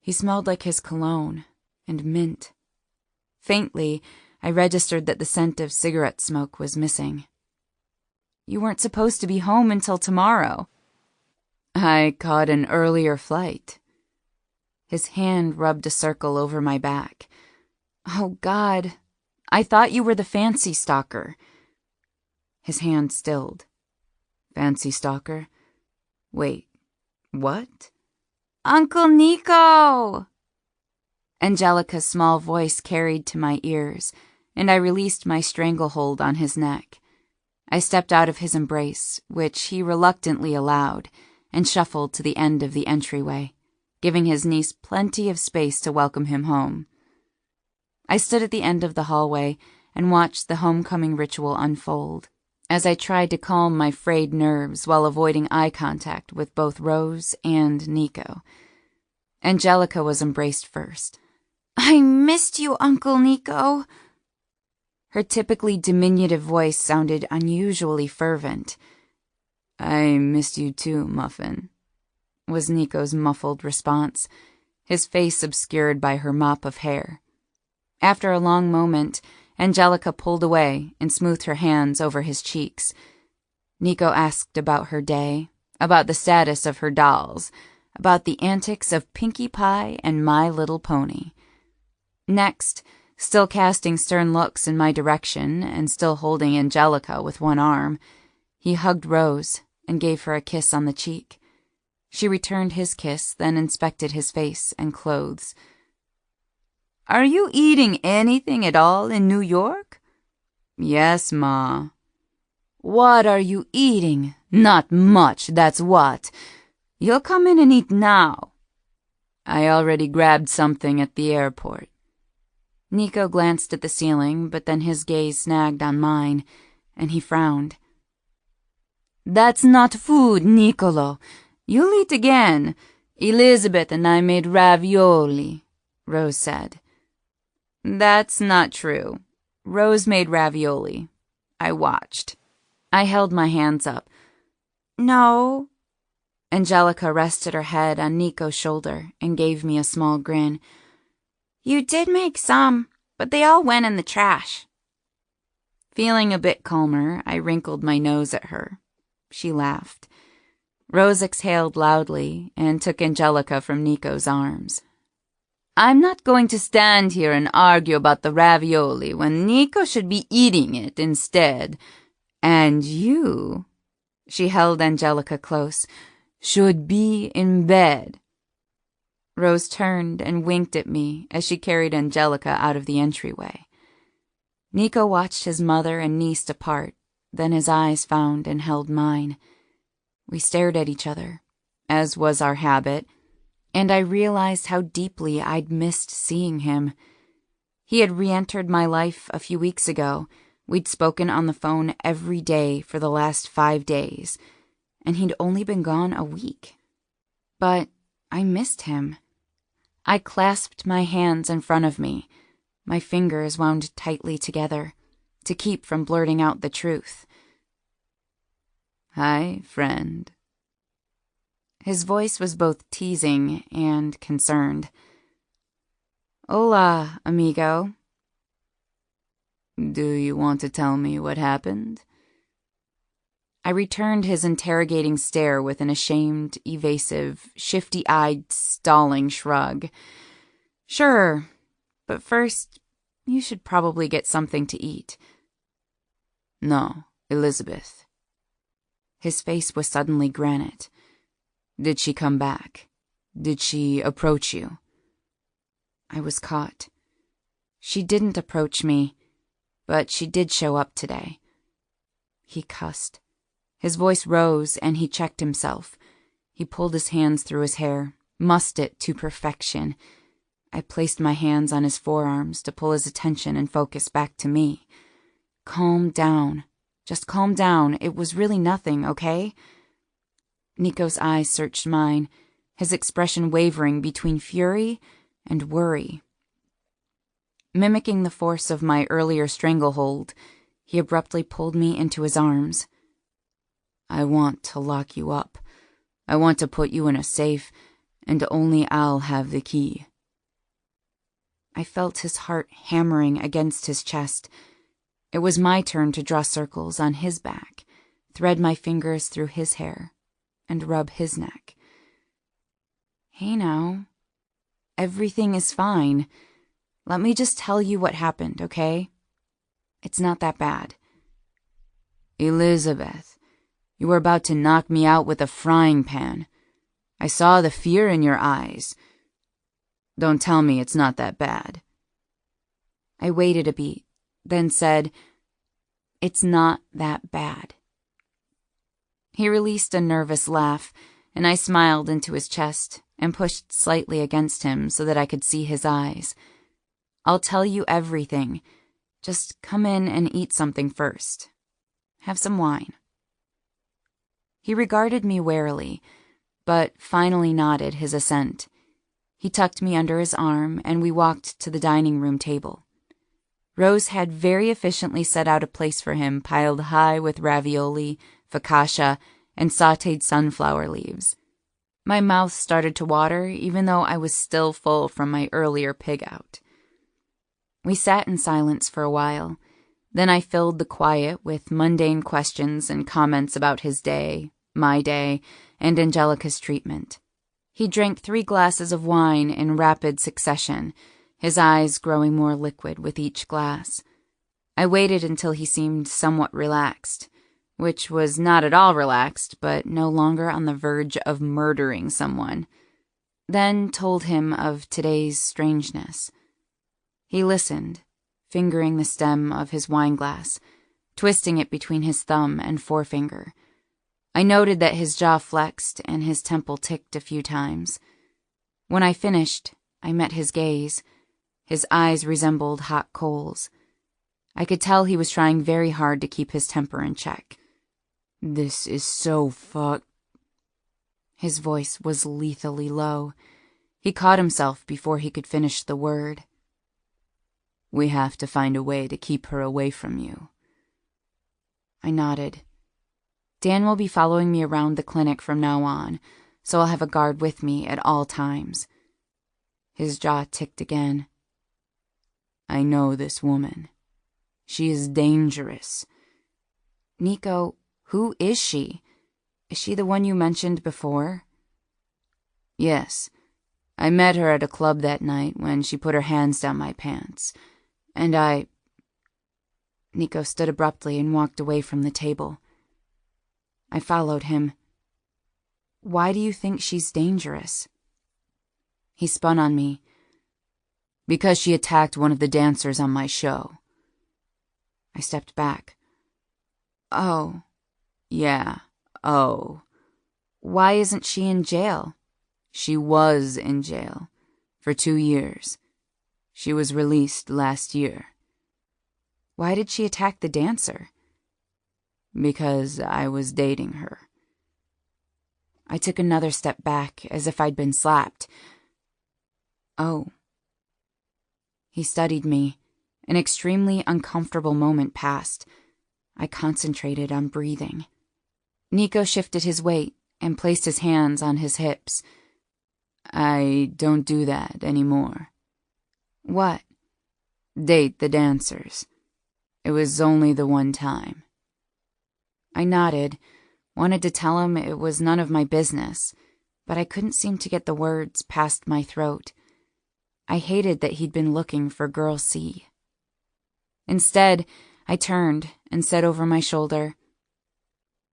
He smelled like his cologne and mint. Faintly, I registered that the scent of cigarette smoke was missing. "You weren't supposed to be home until tomorrow." "I caught an earlier flight." His hand rubbed a circle over my back. Oh, God. I thought you were the fancy stalker. His hand stilled. Fancy stalker? Wait, what? Uncle Nico! Angelica's small voice carried to my ears, and I released my stranglehold on his neck. I stepped out of his embrace, which he reluctantly allowed, and shuffled to the end of the entryway, giving his niece plenty of space to welcome him home. I stood at the end of the hallway and watched the homecoming ritual unfold, as I tried to calm my frayed nerves while avoiding eye contact with both Rose and Nico. Angelica was embraced first. "I missed you, Uncle Nico." Her typically diminutive voice sounded unusually fervent. "I missed you too, Muffin," was Nico's muffled response, his face obscured by her mop of hair. After a long moment, Angelica pulled away and smoothed her hands over his cheeks. Nico asked about her day, about the status of her dolls, about the antics of Pinkie Pie and My Little Pony. Next, still casting stern looks in my direction and still holding Angelica with one arm, he hugged Rose and gave her a kiss on the cheek. She returned his kiss, then inspected his face and clothes. "Are you eating anything at all in New York?" "Yes, Ma." "What are you eating? Not much, that's what. You'll come in and eat now." "I already grabbed something at the airport." Nico glanced at the ceiling, but then his gaze snagged on mine, and he frowned. "That's not food, Nicolo. You'll eat again. Elizabeth and I made ravioli," Rose said. "That's not true. Rose made ravioli. I watched." I held my hands up. "No." Angelica rested her head on Nico's shoulder and gave me a small grin. "You did make some, but they all went in the trash." Feeling a bit calmer, I wrinkled my nose at her. She laughed. Rose exhaled loudly and took Angelica from Nico's arms. "I'm not going to stand here and argue about the ravioli when Nico should be eating it instead. And you," she held Angelica close, "should be in bed." Rose turned and winked at me as she carried Angelica out of the entryway. Nico watched his mother and niece depart, then his eyes found and held mine. We stared at each other, as was our habit, and I realized how deeply I'd missed seeing him. He had re-entered my life a few weeks ago. We'd spoken on the phone every day for the last 5 days, and he'd only been gone a week. But I missed him. I clasped my hands in front of me, my fingers wound tightly together, to keep from blurting out the truth. "Hi, friend." His voice was both teasing and concerned. "Hola, amigo." "Do you want to tell me what happened?" I returned his interrogating stare with an ashamed, evasive, shifty-eyed, stalling shrug. "Sure, but first, you should probably get something to eat." "No, Elizabeth." His face was suddenly granite. "Did she come back? Did she approach you?" I was caught. She didn't approach me, but she did show up today. He cussed. His voice rose and he checked himself. He pulled his hands through his hair, mussed it to perfection. I placed my hands on his forearms to pull his attention and focus back to me. "Calm down. Just calm down. It was really nothing, okay?" Nico's eyes searched mine, his expression wavering between fury and worry. Mimicking the force of my earlier stranglehold, he abruptly pulled me into his arms. "I want to lock you up. I want to put you in a safe, and only I'll have the key." I felt his heart hammering against his chest. It was my turn to draw circles on his back, thread my fingers through his hair, and rub his neck. "Hey now. Everything is fine. Let me just tell you what happened, okay? It's not that bad. Elizabeth, you were about to knock me out with a frying pan. I saw the fear in your eyes. Don't tell me it's not that bad. I waited a beat, then said, "It's not that bad." He released a nervous laugh, and I smiled into his chest and pushed slightly against him so that I could see his eyes. "I'll tell you everything. Just come in and eat something first. Have some wine." He regarded me warily, but finally nodded his assent. He tucked me under his arm, and we walked to the dining room table. Rose had very efficiently set out a place for him piled high with ravioli, focaccia, and sautéed sunflower leaves. My mouth started to water, even though I was still full from my earlier pig out. We sat in silence for a while. Then I filled the quiet with mundane questions and comments about his day, my day, and Angelica's treatment. He drank 3 glasses of wine in rapid succession, his eyes growing more liquid with each glass. I waited until he seemed somewhat relaxed, which was not at all relaxed, but no longer on the verge of murdering someone. Then told him of today's strangeness. He listened, fingering the stem of his wineglass, twisting it between his thumb and forefinger. I noted that his jaw flexed and his temple ticked a few times. When I finished, I met his gaze. His eyes resembled hot coals. I could tell he was trying very hard to keep his temper in check. "This is so fuck..." His voice was lethally low. He caught himself before he could finish the word. "We have to find a way to keep her away from you." I nodded. Dan will be following me around the clinic from now on, so I'll have a guard with me at all times. His jaw ticked again. "I know this woman. She is dangerous." "Nico, who is she? Is she the one you mentioned before?" "Yes. I met her at a club that night when she put her hands down my pants. And I..." Nico stood abruptly and walked away from the table. I followed him. "Why do you think she's dangerous?" He spun on me. "Because she attacked one of the dancers on my show." I stepped back. "Oh. Yeah. Oh. Why isn't she in jail?" She was in jail. For 2 years. She was released last year." "Why did she attack the dancer?" "Because I was dating her." I took another step back, as if I'd been slapped. "Oh." He studied me. An extremely uncomfortable moment passed. I concentrated on breathing. Nico shifted his weight and placed his hands on his hips. "I don't do that anymore." "What?" "Date the dancers. It was only the one time." I nodded, wanted to tell him it was none of my business, but I couldn't seem to get the words past my throat. I hated that he'd been looking for Girl C. Instead, I turned and said over my shoulder,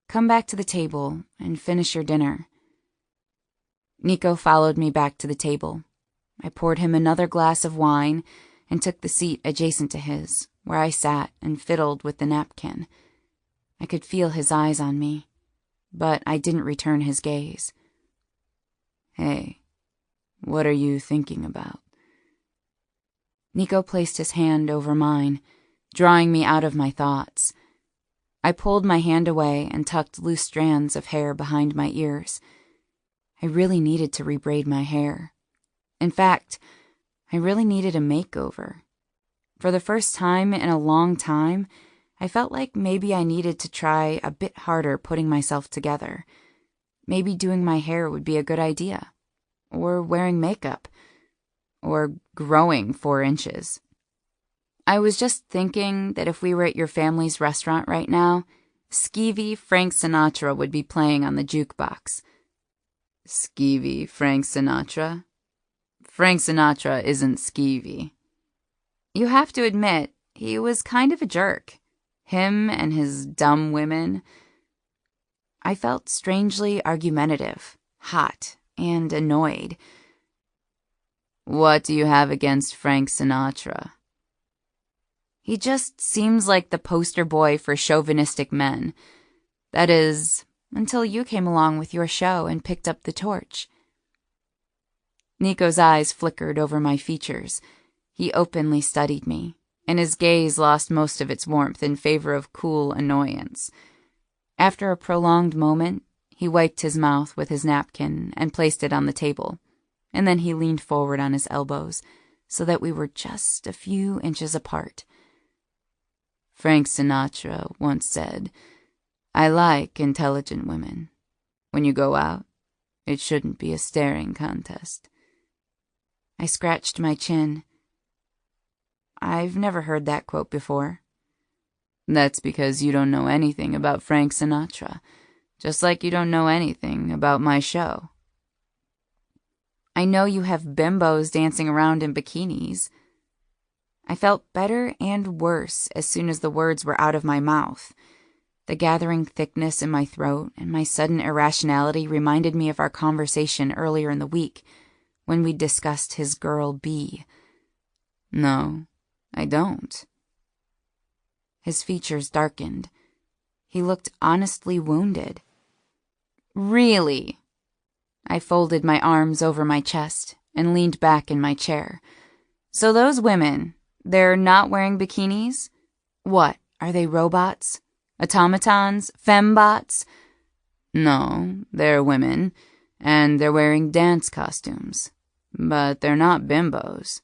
"Come back to the table and finish your dinner." Nico followed me back to the table. I poured him another glass of wine and took the seat adjacent to his, where I sat and fiddled with the napkin. I could feel his eyes on me, but I didn't return his gaze. "Hey, what are you thinking about?" Nico placed his hand over mine, drawing me out of my thoughts. I pulled my hand away and tucked loose strands of hair behind my ears. I really needed to rebraid my hair. In fact, I really needed a makeover. For the first time in a long time, I felt like maybe I needed to try a bit harder putting myself together. Maybe doing my hair would be a good idea. Or wearing makeup. Or growing 4 inches. I was just thinking that if we were at your family's restaurant right now, skeevy Frank Sinatra would be playing on the jukebox. "Skeevy Frank Sinatra?" "Frank Sinatra isn't skeevy." You have to admit, he was kind of a jerk. Him and his dumb women. I felt strangely argumentative, hot, and annoyed. What do you have against Frank Sinatra? He just seems like the poster boy for chauvinistic men. That is, until you came along with your show and picked up the torch. Nico's eyes flickered over my features. He openly studied me, and his gaze lost most of its warmth in favor of cool annoyance. After a prolonged moment, he wiped his mouth with his napkin and placed it on the table, and then he leaned forward on his elbows so that we were just a few inches apart. Frank Sinatra once said, "I like intelligent women. When you go out, it shouldn't be a staring contest." I scratched my chin. I've never heard that quote before. That's because you don't know anything about Frank Sinatra, just like you don't know anything about my show. I know you have bimbos dancing around in bikinis. I felt better and worse as soon as the words were out of my mouth. The gathering thickness in my throat and my sudden irrationality reminded me of our conversation earlier in the week when we discussed his girl B. No, I don't. His features darkened. He looked honestly wounded. Really? I folded my arms over my chest and leaned back in my chair. So those women, they're not wearing bikinis? What, are they robots? Automatons? Fembots? No, they're women, and they're wearing dance costumes. But they're not bimbos.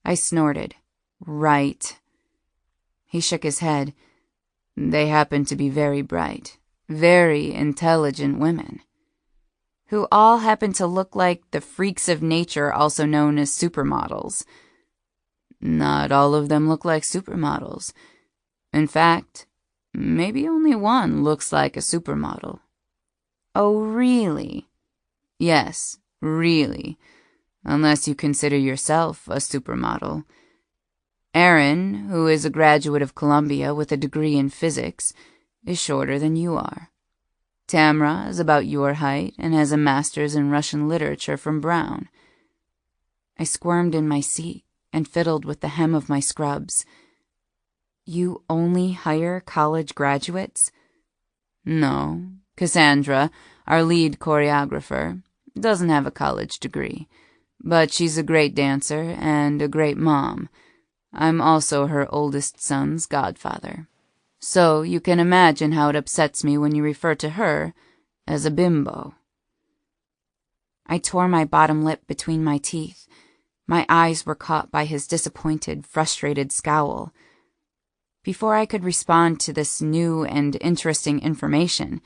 I snorted. Right. He shook his head. They happen to be very bright, very intelligent women. Who all happen to look like the freaks of nature, also known as supermodels. Not all of them look like supermodels. In fact, maybe only one looks like a supermodel. Oh, really? Yes, really. Unless you consider yourself a supermodel. Erin, who is a graduate of Columbia with a degree in physics, is shorter than you are. Tamra is about your height and has a master's in Russian literature from Brown. I squirmed in my seat and fiddled with the hem of my scrubs. You only hire college graduates? No. Cassandra, our lead choreographer, doesn't have a college degree, but she's a great dancer and a great mom. I'm also her oldest son's godfather. So you can imagine how it upsets me when you refer to her as a bimbo. I tore my bottom lip between my teeth. My eyes were caught by his disappointed, frustrated scowl. Before I could respond to this new and interesting information,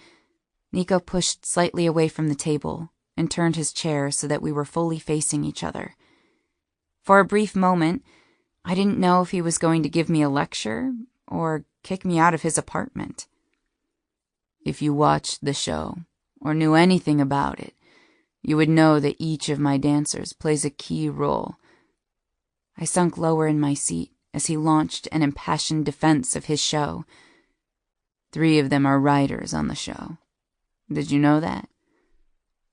Nico pushed slightly away from the table and turned his chair so that we were fully facing each other. For a brief moment, I didn't know if he was going to give me a lecture or kick me out of his apartment. If you watched the show or knew anything about it, you would know that each of my dancers plays a key role. I sunk lower in my seat as he launched an impassioned defense of his show. 3 of them are writers on the show. Did you know that?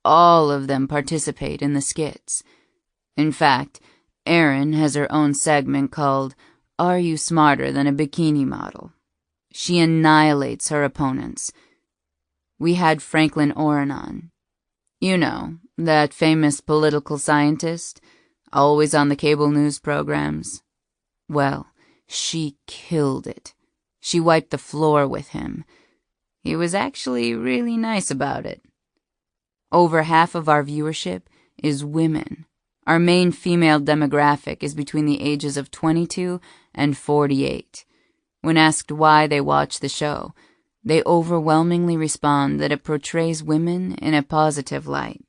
All of them participate in the skits. In fact, Erin has her own segment called Are You Smarter Than a Bikini Model? She annihilates her opponents. We had Franklin Oren on. You know, that famous political scientist, always on the cable news programs. Well, she killed it. She wiped the floor with him. He was actually really nice about it. Over half of our viewership is women. Our main female demographic is between the ages of 22 and 48. When asked why they watch the show, they overwhelmingly respond that it portrays women in a positive light.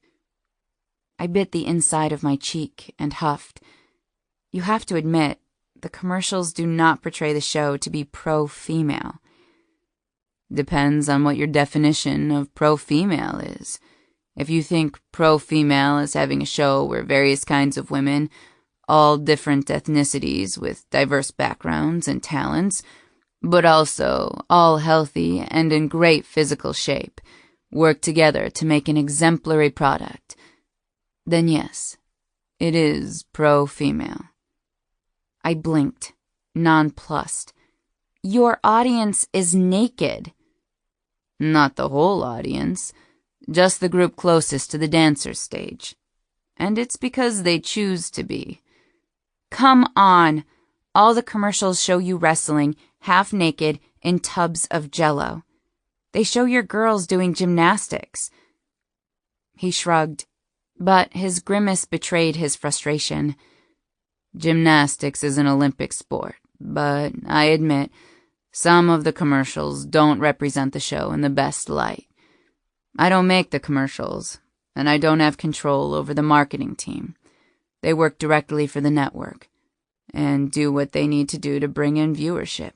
I bit the inside of my cheek and huffed. You have to admit, the commercials do not portray the show to be pro-female. Depends on what your definition of pro-female is. If you think pro-female is having a show where various kinds of women, all different ethnicities with diverse backgrounds and talents, but also all healthy and in great physical shape, work together to make an exemplary product, then yes, it is pro-female. I blinked, nonplussed. Your audience is naked. Not the whole audience, just the group closest to the dancer's stage. And it's because they choose to be. Come on! All the commercials show you wrestling, half naked, in tubs of Jell-O. They show your girls doing gymnastics. He shrugged, but his grimace betrayed his frustration. Gymnastics is an Olympic sport, but I admit, some of the commercials don't represent the show in the best light. I don't make the commercials, and I don't have control over the marketing team. They work directly for the network, and do what they need to do to bring in viewership.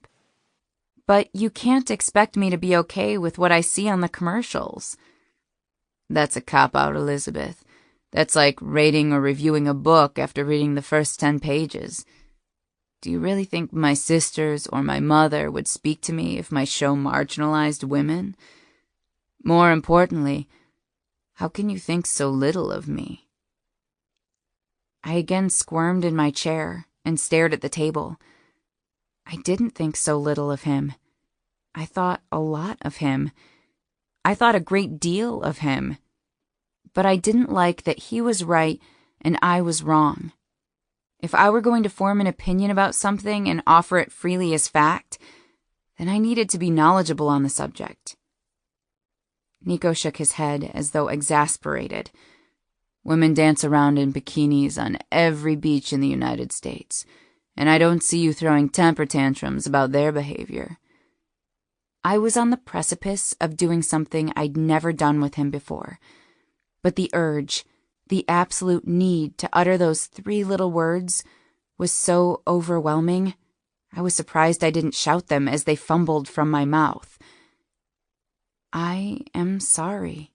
But you can't expect me to be okay with what I see on the commercials. That's a cop-out, Elizabeth. That's like rating or reviewing a book after reading the first 10 pages. Do you really think my sisters or my mother would speak to me if my show marginalized women? More importantly, how can you think so little of me? I again squirmed in my chair and stared at the table. I didn't think so little of him. I thought a lot of him. I thought a great deal of him. But I didn't like that he was right and I was wrong. If I were going to form an opinion about something and offer it freely as fact, then I needed to be knowledgeable on the subject. Nico shook his head as though exasperated. Women dance around in bikinis on every beach in the United States, and I don't see you throwing temper tantrums about their behavior. I was on the precipice of doing something I'd never done with him before, but the urge, the absolute need to utter those 3 little words was so overwhelming, I was surprised I didn't shout them as they fumbled from my mouth. I am sorry.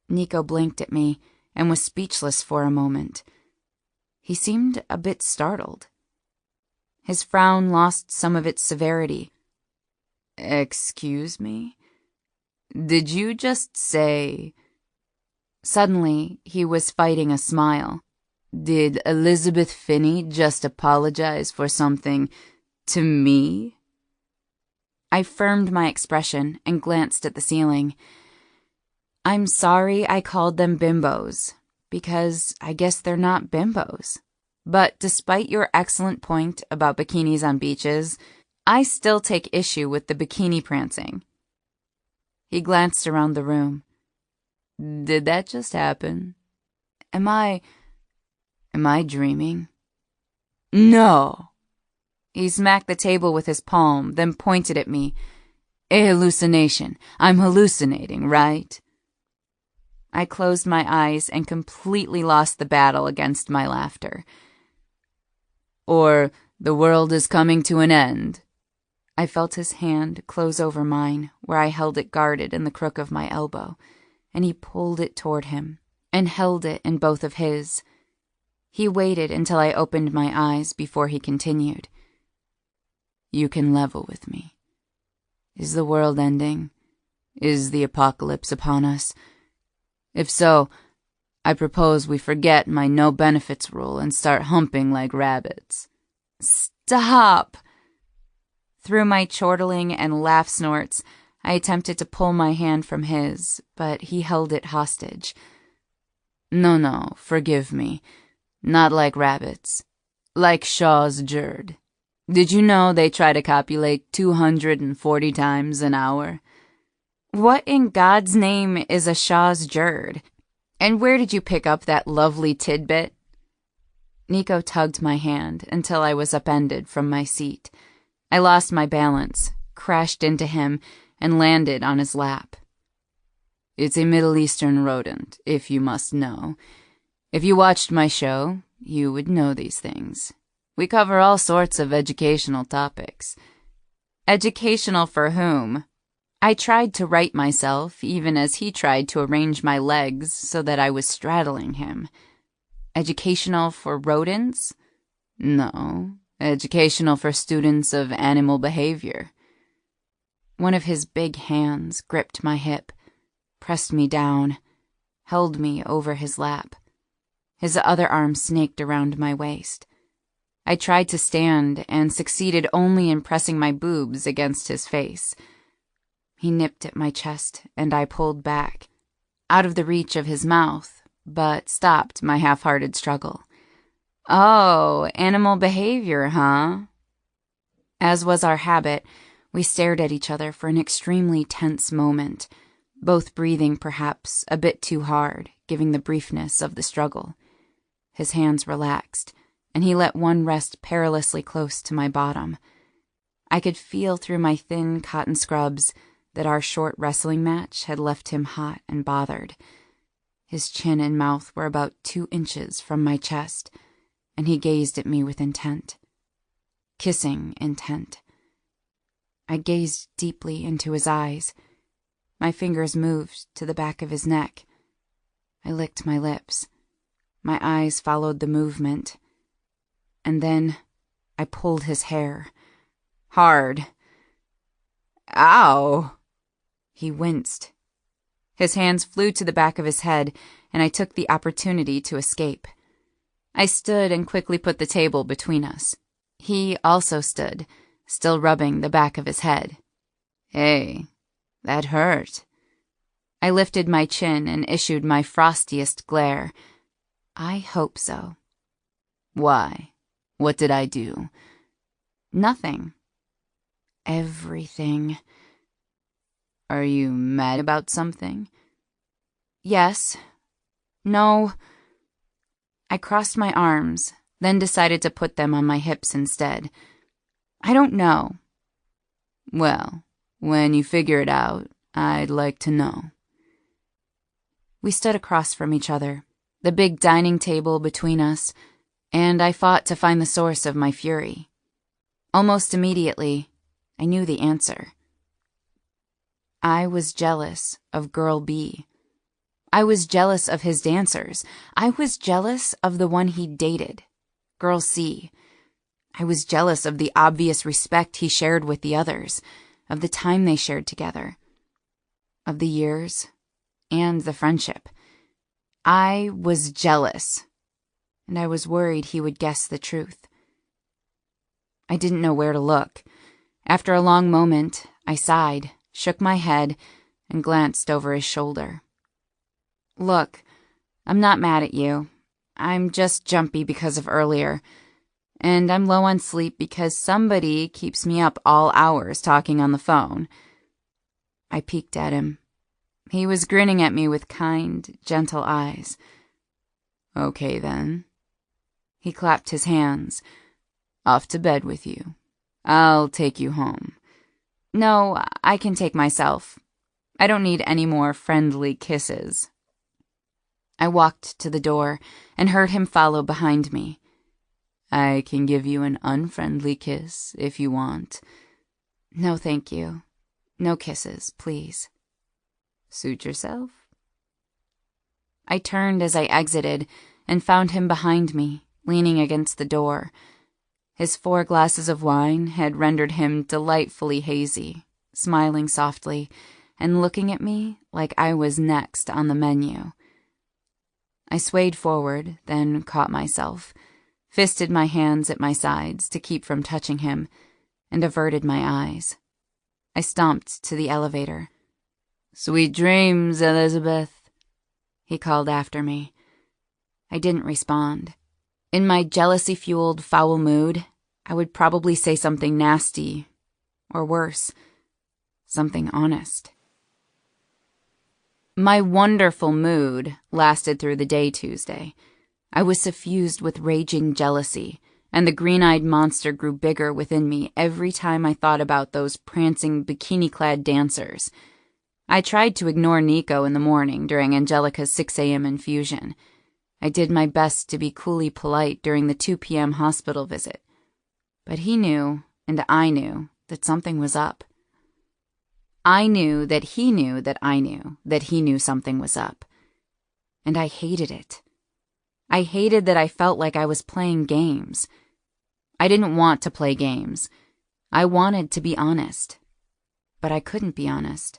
Nico blinked at me and was speechless for a moment. He seemed a bit startled. His frown lost some of its severity. Excuse me? Did you just say... Suddenly, he was fighting a smile. Did Elizabeth Finney just apologize for something to me? I firmed my expression and glanced at the ceiling. I'm sorry I called them bimbos, because I guess they're not bimbos. But despite your excellent point about bikinis on beaches, I still take issue with the bikini prancing. He glanced around the room. Did that just happen? Am I dreaming? No! He smacked the table with his palm, then pointed at me. A hallucination. I'm hallucinating, right? I closed my eyes and completely lost the battle against my laughter. Or the world is coming to an end. I felt his hand close over mine, where I held it guarded in the crook of my elbow, and he pulled it toward him, and held it in both of his. He waited until I opened my eyes before he continued. You can level with me. Is the world ending? Is the apocalypse upon us? If so, I propose we forget my no-benefits rule and start humping like rabbits. Stop! Through my chortling and laugh snorts, I attempted to pull my hand from his, but he held it hostage. No, forgive me. Not like rabbits. Like Shaw's Jerd. Did you know they try to copulate 240 times an hour? What in God's name is a Shaw's Jerd? And where did you pick up that lovely tidbit? Nico tugged my hand until I was upended from my seat. I lost my balance, crashed into him, and landed on his lap. It's a Middle Eastern rodent, if you must know. If you watched my show, you would know these things. We cover all sorts of educational topics. Educational for whom? I tried to right myself, even as he tried to arrange my legs so that I was straddling him. Educational for rodents? No, educational for students of animal behavior. One of his big hands gripped my hip, pressed me down, held me over his lap. His other arm snaked around my waist. I tried to stand and succeeded only in pressing my boobs against his face. He nipped at my chest, and I pulled back, out of the reach of his mouth, but stopped my half-hearted struggle. Oh, animal behavior, huh? As was our habit, we stared at each other for an extremely tense moment, both breathing perhaps a bit too hard, given the briefness of the struggle. His hands relaxed, and he let one rest perilously close to my bottom. I could feel through my thin cotton scrubs that our short wrestling match had left him hot and bothered. His chin and mouth were about 2 inches from my chest, and he gazed at me with intent. Kissing intent. I gazed deeply into his eyes. My fingers moved to the back of his neck. I licked my lips. My eyes followed the movement. And then I pulled his hair. Hard. Ow! He winced. His hands flew to the back of his head, and I took the opportunity to escape. I stood and quickly put the table between us. He also stood, still rubbing the back of his head. Hey, that hurt. I lifted my chin and issued my frostiest glare. I hope so. Why? What did I do? Nothing. Everything. Are you mad about something? Yes. No. I crossed my arms, then decided to put them on my hips instead. I don't know. Well, when you figure it out, I'd like to know. We stood across from each other, the big dining table between us, and I fought to find the source of my fury. Almost immediately, I knew the answer. I was jealous of Girl B. I was jealous of his dancers. I was jealous of the one he dated, Girl C. I was jealous of the obvious respect he shared with the others, of the time they shared together, of the years, and the friendship. I was jealous, and I was worried he would guess the truth. I didn't know where to look. After a long moment, I sighed, shook my head, and glanced over his shoulder. Look, I'm not mad at you. I'm just jumpy because of earlier, and I'm low on sleep because somebody keeps me up all hours talking on the phone. I peeked at him. He was grinning at me with kind, gentle eyes. Okay, then. He clapped his hands. Off to bed with you. I'll take you home. No, I can take myself. I don't need any more friendly kisses. I walked to the door and heard him follow behind me. I can give you an unfriendly kiss if you want. No, thank you. No kisses, please. Suit yourself. I turned as I exited and found him behind me, leaning against the door. His 4 glasses of wine had rendered him delightfully hazy, smiling softly and looking at me like I was next on the menu. I swayed forward, then caught myself, fisted my hands at my sides to keep from touching him, and averted my eyes. I stomped to the elevator. Sweet dreams, Elizabeth, he called after me. I didn't respond. In my jealousy-fueled foul mood, I would probably say something nasty, or worse, something honest. My wonderful mood lasted through the day Tuesday. I was suffused with raging jealousy, and the green-eyed monster grew bigger within me every time I thought about those prancing, bikini-clad dancers. I tried to ignore Nico in the morning during Angelica's 6 a.m. infusion. I did my best to be coolly polite during the 2 p.m. hospital visit. But he knew, and I knew, that something was up. I knew that he knew that I knew that he knew something was up. And I hated it. I hated that I felt like I was playing games. I didn't want to play games. I wanted to be honest. But I couldn't be honest.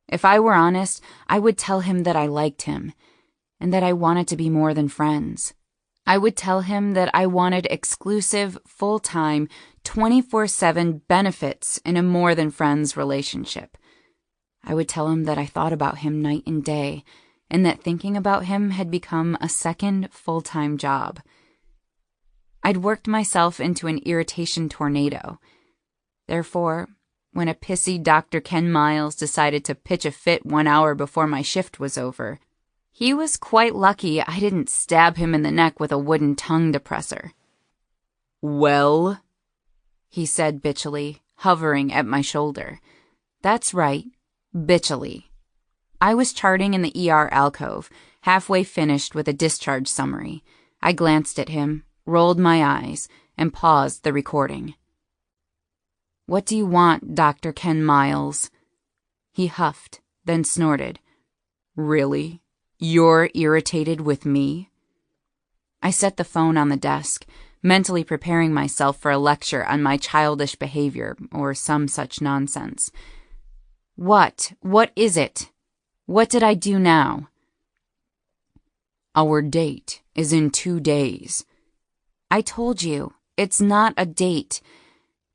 If I were honest, I would tell him that I liked him, and that I wanted to be more than friends. I would tell him that I wanted exclusive, full-time, 24/7 benefits in a more than friends relationship. I would tell him that I thought about him night and day, and that thinking about him had become a second full-time job. I'd worked myself into an irritation tornado. Therefore, when a pissy Dr. Ken Miles decided to pitch a fit 1 hour before my shift was over, he was quite lucky I didn't stab him in the neck with a wooden tongue depressor. "Well?" he said bitchily, hovering at my shoulder. That's right, bitchily. I was charting in the ER alcove, halfway finished with a discharge summary. I glanced at him, rolled my eyes, and paused the recording. "What do you want, Dr. Ken Miles?" He huffed, then snorted. "Really? You're irritated with me?" I set the phone on the desk, mentally preparing myself for a lecture on my childish behavior or some such nonsense. What is it? What did I do now? "Our date is in 2 days. I told you, it's not a date.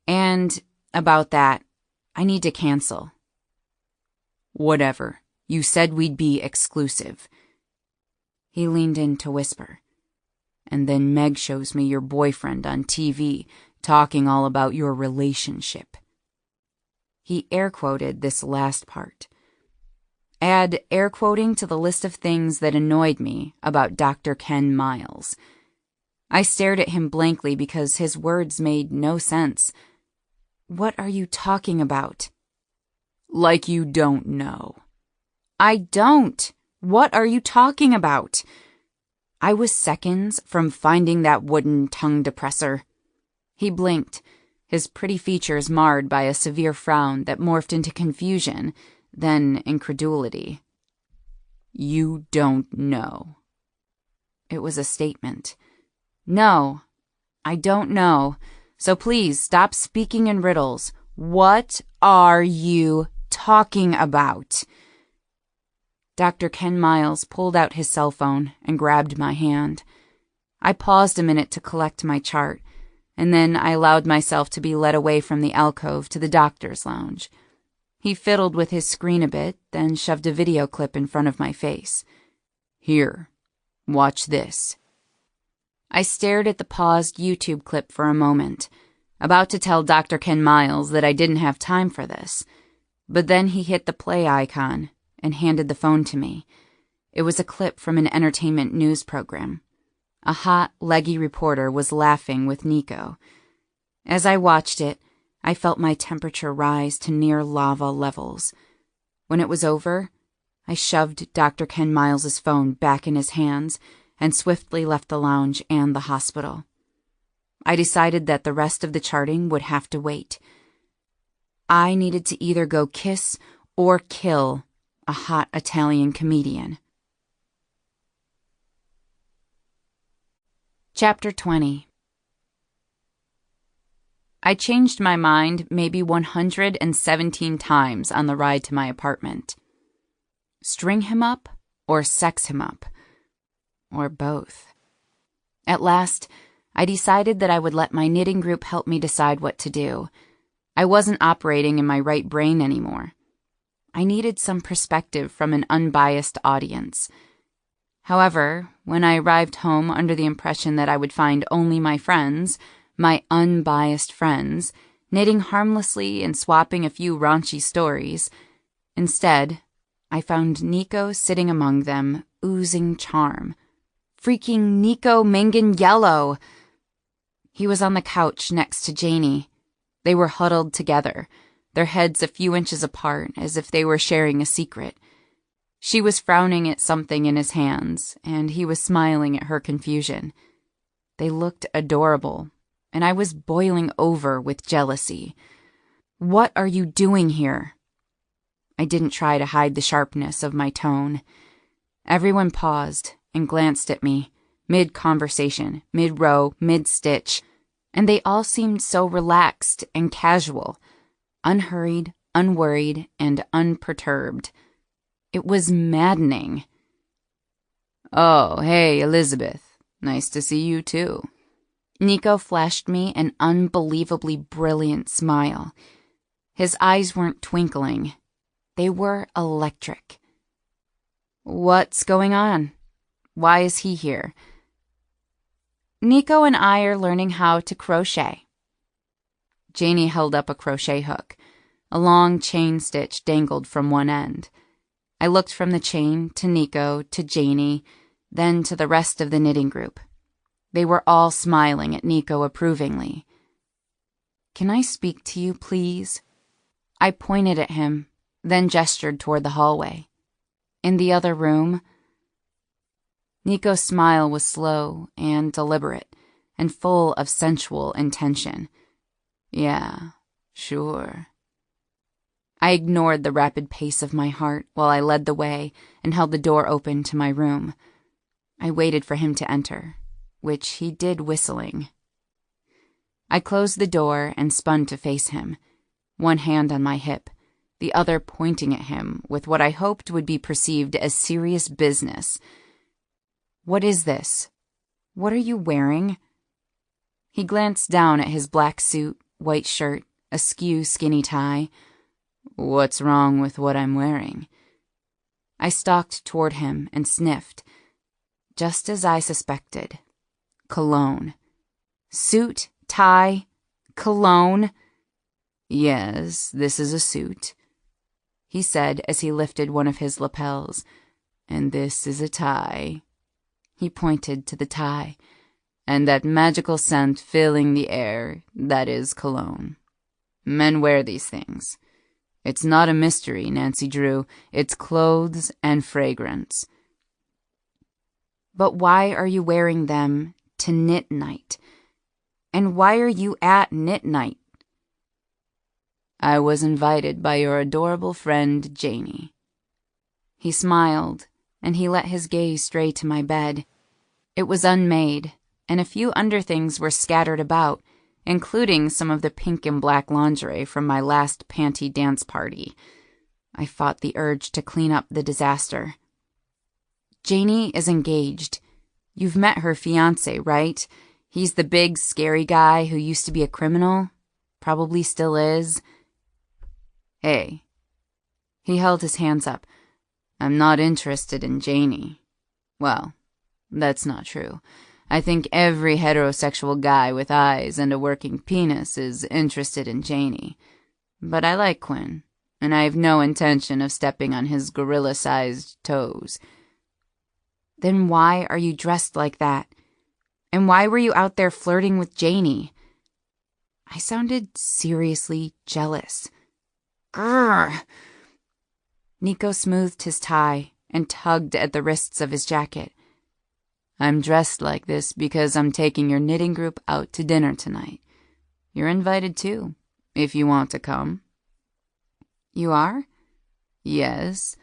And about that, I need to cancel." "Whatever. You said we'd be exclusive." He leaned in to whisper. "And then Meg shows me your boyfriend on TV, talking all about your relationship." He air-quoted this last part. Add air quoting to the list of things that annoyed me about Dr. Ken Miles. I stared at him blankly because his words made no sense. "What are you talking about?" "Like you don't know." "I don't. What are you talking about?" I was seconds from finding that wooden tongue depressor. He blinked, his pretty features marred by a severe frown that morphed into confusion, then incredulity. "You don't know." It was a statement. "No, I don't know. So please stop speaking in riddles. What are you talking about?" Dr. Ken Miles pulled out his cell phone and grabbed my hand. I paused a minute to collect my chart, and then I allowed myself to be led away from the alcove to the doctor's lounge. He fiddled with his screen a bit, then shoved a video clip in front of my face. "Here, watch this." I stared at the paused YouTube clip for a moment, about to tell Dr. Ken Miles that I didn't have time for this. But then he hit the play icon and handed the phone to me. It was a clip from an entertainment news program. A hot, leggy reporter was laughing with Nico. As I watched it, I felt my temperature rise to near lava levels. When it was over, I shoved Dr. Ken Miles's phone back in his hands and swiftly left the lounge and the hospital. I decided that the rest of the charting would have to wait. I needed to either go kiss or kill a hot Italian comedian. Chapter 20. I changed my mind maybe 117 times on the ride to my apartment. String him up or sex him up, or both. At last, I decided that I would let my knitting group help me decide what to do. I wasn't operating in my right brain anymore. I needed some perspective from an unbiased audience. However, when I arrived home under the impression that I would find only my friends, my unbiased friends, knitting harmlessly and swapping a few raunchy stories, instead, I found Nico sitting among them, oozing charm. Freaking Nico Manganiello! He was on the couch next to Janie. They were huddled together, their heads a few inches apart, as if they were sharing a secret. She was frowning at something in his hands, and he was smiling at her confusion. They looked adorable, and I was boiling over with jealousy. "What are you doing here?" I didn't try to hide the sharpness of my tone. Everyone paused and glanced at me, mid-conversation, mid-row, mid-stitch, and they all seemed so relaxed and casual, unhurried, unworried, and unperturbed. It was maddening. "Oh, hey, Elizabeth. Nice to see you, too." Nico flashed me an unbelievably brilliant smile. His eyes weren't twinkling. They were electric. "What's going on? Why is he here?" "Nico and I are learning how to crochet." Janie held up a crochet hook. A long chain stitch dangled from one end. I looked from the chain to Nico to Janie, then to the rest of the knitting group. They were all smiling at Nico approvingly. "Can I speak to you, please?" I pointed at him, then gestured toward the hallway. In the other room, Nico's smile was slow and deliberate and full of sensual intention. "Yeah, sure." I ignored the rapid pace of my heart while I led the way and held the door open to my room. I waited for him to enter, which he did whistling. I closed the door and spun to face him, one hand on my hip, the other pointing at him with what I hoped would be perceived as serious business. "What is this? What are you wearing?" He glanced down at his black suit, white shirt, askew skinny tie. "What's wrong with what I'm wearing?" I stalked toward him and sniffed. Just as I suspected. Cologne. Suit, tie, cologne. "Yes, this is a suit," he said as he lifted one of his lapels. "And this is a tie." He pointed to the tie. "And that magical scent filling the air, that is cologne. Men wear these things. It's not a mystery, Nancy Drew. It's clothes and fragrance." "But why are you wearing them to knit night? And why are you at knit night?" "I was invited by your adorable friend, Janie." He smiled, and he let his gaze stray to my bed. It was unmade, and a few underthings were scattered about, including some of the pink and black lingerie from my last panty dance party. I fought the urge to clean up the disaster. "Janie is engaged. You've met her fiancé, right? He's the big, scary guy who used to be a criminal. Probably still is." "Hey." He held his hands up. "I'm not interested in Janie. Well, that's not true. I think every heterosexual guy with eyes and a working penis is interested in Janie. But I like Quinn, and I have no intention of stepping on his gorilla-sized toes." "Then why are you dressed like that? And why were you out there flirting with Janie?" I sounded seriously jealous. Grrr! Nico smoothed his tie and tugged at the wrists of his jacket. "I'm dressed like this because I'm taking your knitting group out to dinner tonight. You're invited too, if you want to come." "You are?" "Yes.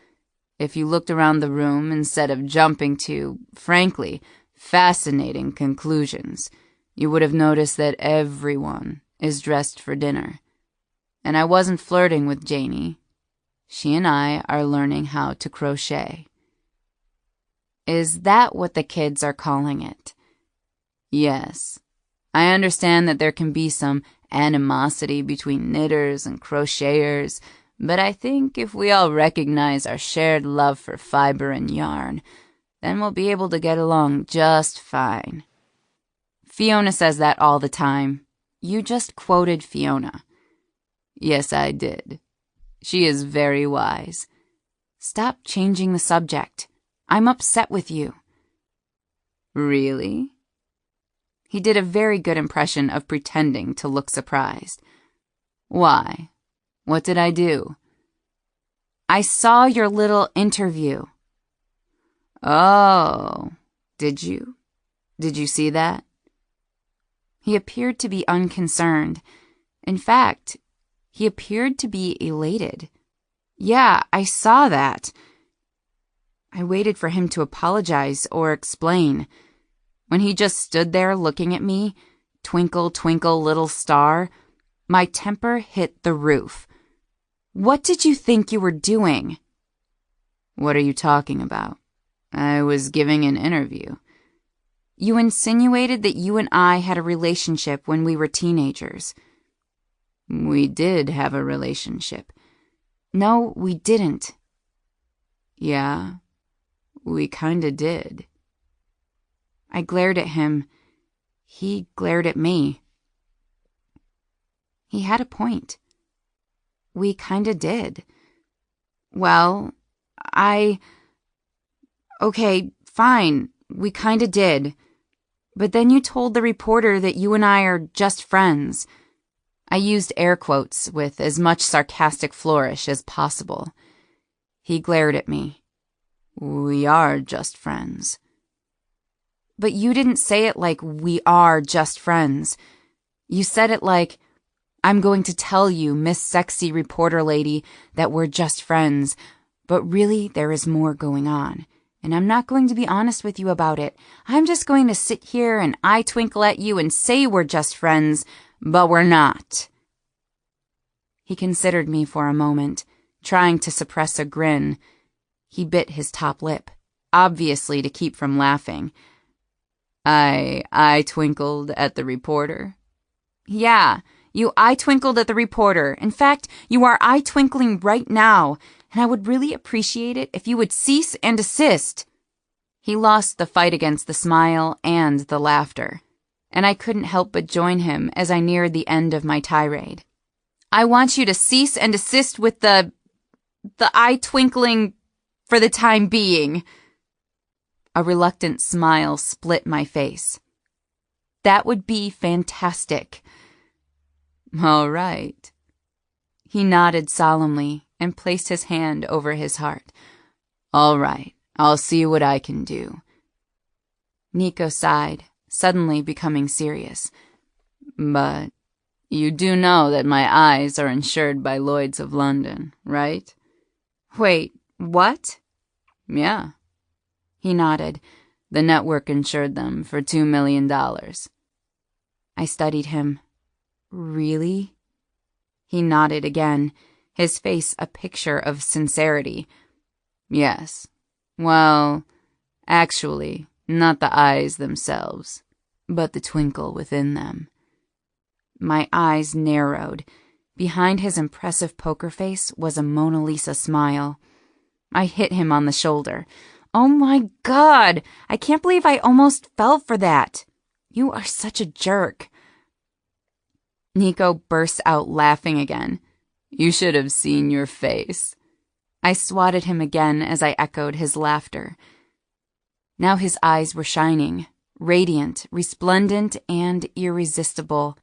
If you looked around the room instead of jumping to, frankly, fascinating conclusions, you would have noticed that everyone is dressed for dinner. And I wasn't flirting with Janie. She and I are learning how to crochet." "Is that what the kids are calling it?" "Yes. I understand that there can be some animosity between knitters and crocheters, but I think if we all recognize our shared love for fiber and yarn, then we'll be able to get along just fine." "Fiona says that all the time. You just quoted Fiona." "Yes, I did. She is very wise." "Stop changing the subject. I'm upset with you." "Really?" He did a very good impression of pretending to look surprised. "Why? What did I do?" "I saw your little interview." "Oh, did you? Did you see that?" He appeared to be unconcerned. In fact, he appeared to be elated. "Yeah, I saw that." I waited for him to apologize or explain. When he just stood there looking at me, twinkle, twinkle, little star, my temper hit the roof. What did you think you were doing? What are you talking about? I was giving an interview. You insinuated that you and I had a relationship when we were teenagers. We did have a relationship. No, we didn't. Yeah, we kinda did. I glared at him. He glared at me. He had a point. We kinda did. Well, Okay, fine, we kinda did. But then you told the reporter that you and I are just friends. I used air quotes with as much sarcastic flourish as possible. He glared at me. We are just friends. But you didn't say it like we are just friends. You said it like, I'm going to tell you, Miss Sexy Reporter Lady, that we're just friends, but really there is more going on. And I'm not going to be honest with you about it. I'm just going to sit here and eye twinkle at you and say we're just friends, but we're not. He considered me for a moment, trying to suppress a grin. He bit his top lip, obviously to keep from laughing. I twinkled at the reporter. Yeah, you eye twinkled at the reporter. In fact, you are eye twinkling right now, and I would really appreciate it if you would cease and desist. He lost the fight against the smile and the laughter, and I couldn't help but join him as I neared the end of my tirade. I want you to cease and desist with the eye twinkling for the time being. A reluctant smile split my face. That would be fantastic. All right. He nodded solemnly and placed his hand over his heart. All right, I'll see what I can do. Nico sighed, suddenly becoming serious. But you do know that my eyes are insured by Lloyd's of London, right? Wait, what? Yeah. He nodded. The network insured them for $2 million. I studied him. Really? He nodded again, his face a picture of sincerity. Yes. Well, actually, not the eyes themselves, but the twinkle within them. My eyes narrowed. Behind his impressive poker face was a Mona Lisa smile. I hit him on the shoulder. Oh my God! I can't believe I almost fell for that. You are such a jerk. Nico burst out laughing again. You should have seen your face. I swatted him again as I echoed his laughter. Now his eyes were shining, radiant, resplendent, and irresistible.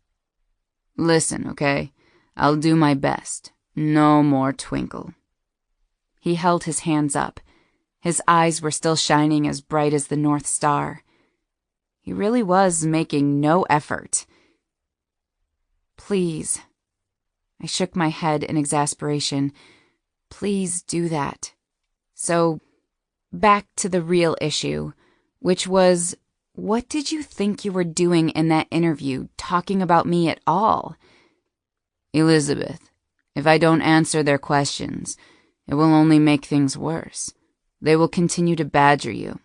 Listen, okay? I'll do my best. No more twinkle. He held his hands up. His eyes were still shining as bright as the North Star. He really was making no effort. Please. I shook my head in exasperation. Please do that. So, back to the real issue, which was, what did you think you were doing in that interview, talking about me at all? Elizabeth, if I don't answer their questions, it will only make things worse. They will continue to badger you.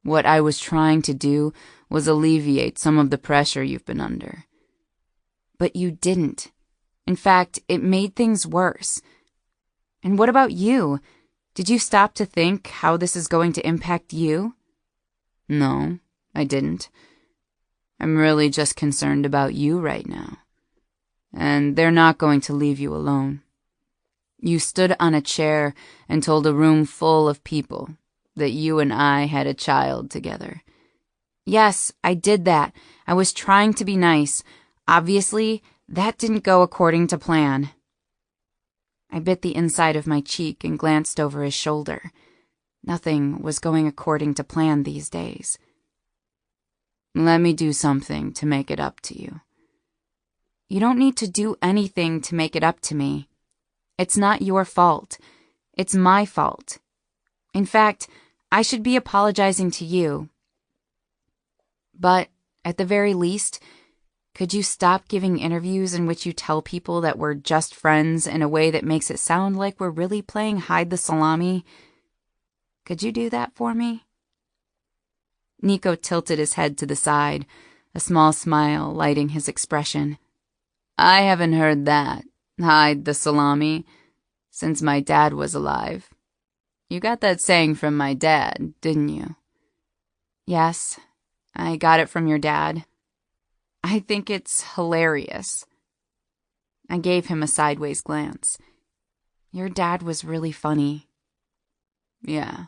What I was trying to do was alleviate some of the pressure you've been under. But you didn't. In fact, it made things worse. And what about you? Did you stop to think how this is going to impact you? No, I didn't. I'm really just concerned about you right now. And they're not going to leave you alone. You stood on a chair and told a room full of people that you and I had a child together. Yes, I did that. I was trying to be nice. Obviously, that didn't go according to plan. I bit the inside of my cheek and glanced over his shoulder. Nothing was going according to plan these days. Let me do something to make it up to you. You don't need to do anything to make it up to me. It's not your fault. It's my fault. In fact, I should be apologizing to you. But, at the very least, could you stop giving interviews in which you tell people that we're just friends in a way that makes it sound like we're really playing hide the salami? Could you do that for me? Nico tilted his head to the side, a small smile lighting his expression. I haven't heard that, hide the salami, since my dad was alive. You got that saying from my dad, didn't you? Yes, I got it from your dad. I think it's hilarious. I gave him a sideways glance. Your dad was really funny. Yeah,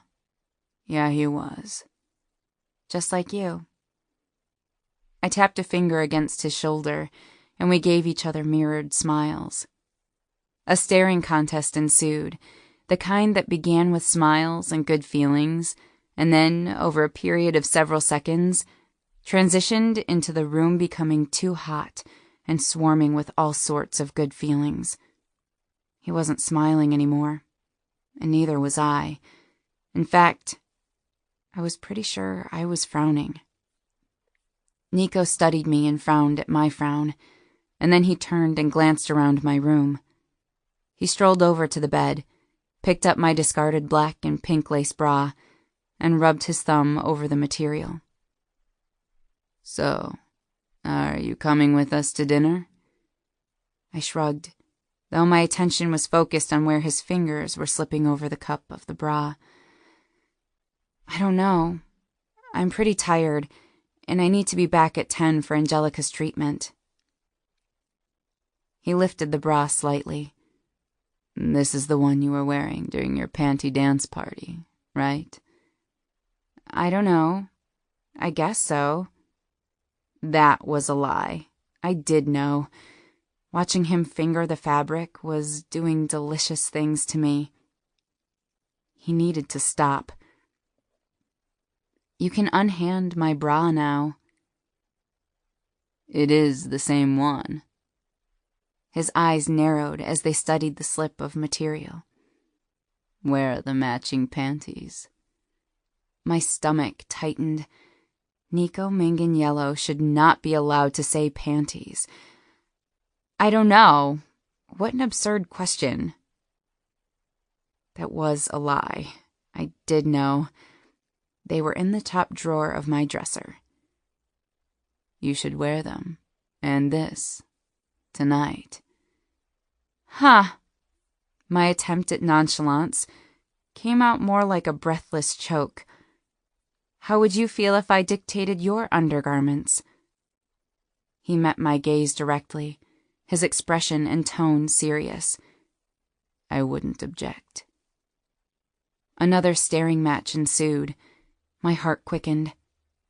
he was. Just like you. I tapped a finger against his shoulder, and we gave each other mirrored smiles. A staring contest ensued, the kind that began with smiles and good feelings, and then, over a period of several seconds, transitioned into the room becoming too hot and swarming with all sorts of good feelings. He wasn't smiling anymore, and neither was I. In fact, I was pretty sure I was frowning. Nico studied me and frowned at my frown, and then he turned and glanced around my room. He strolled over to the bed, picked up my discarded black and pink lace bra, and rubbed his thumb over the material. So, are you coming with us to dinner? I shrugged, though my attention was focused on where his fingers were slipping over the cup of the bra. I don't know. I'm pretty tired, and I need to be back at 10 for Angelica's treatment. He lifted the bra slightly. This is the one you were wearing during your panty dance party, right? I don't know. I guess so. That was a lie. I did know. Watching him finger the fabric was doing delicious things to me. He needed to stop. You can unhand my bra now. It is the same one. His eyes narrowed as they studied the slip of material. Where are the matching panties? My stomach tightened. Nico Manganiello should not be allowed to say panties. I don't know. What an absurd question. That was a lie. I did know. They were in the top drawer of my dresser. You should wear them. And this. Tonight. Huh. My attempt at nonchalance came out more like a breathless choke. How would you feel if I dictated your undergarments? He met my gaze directly, his expression and tone serious. I wouldn't object. Another staring match ensued. My heart quickened.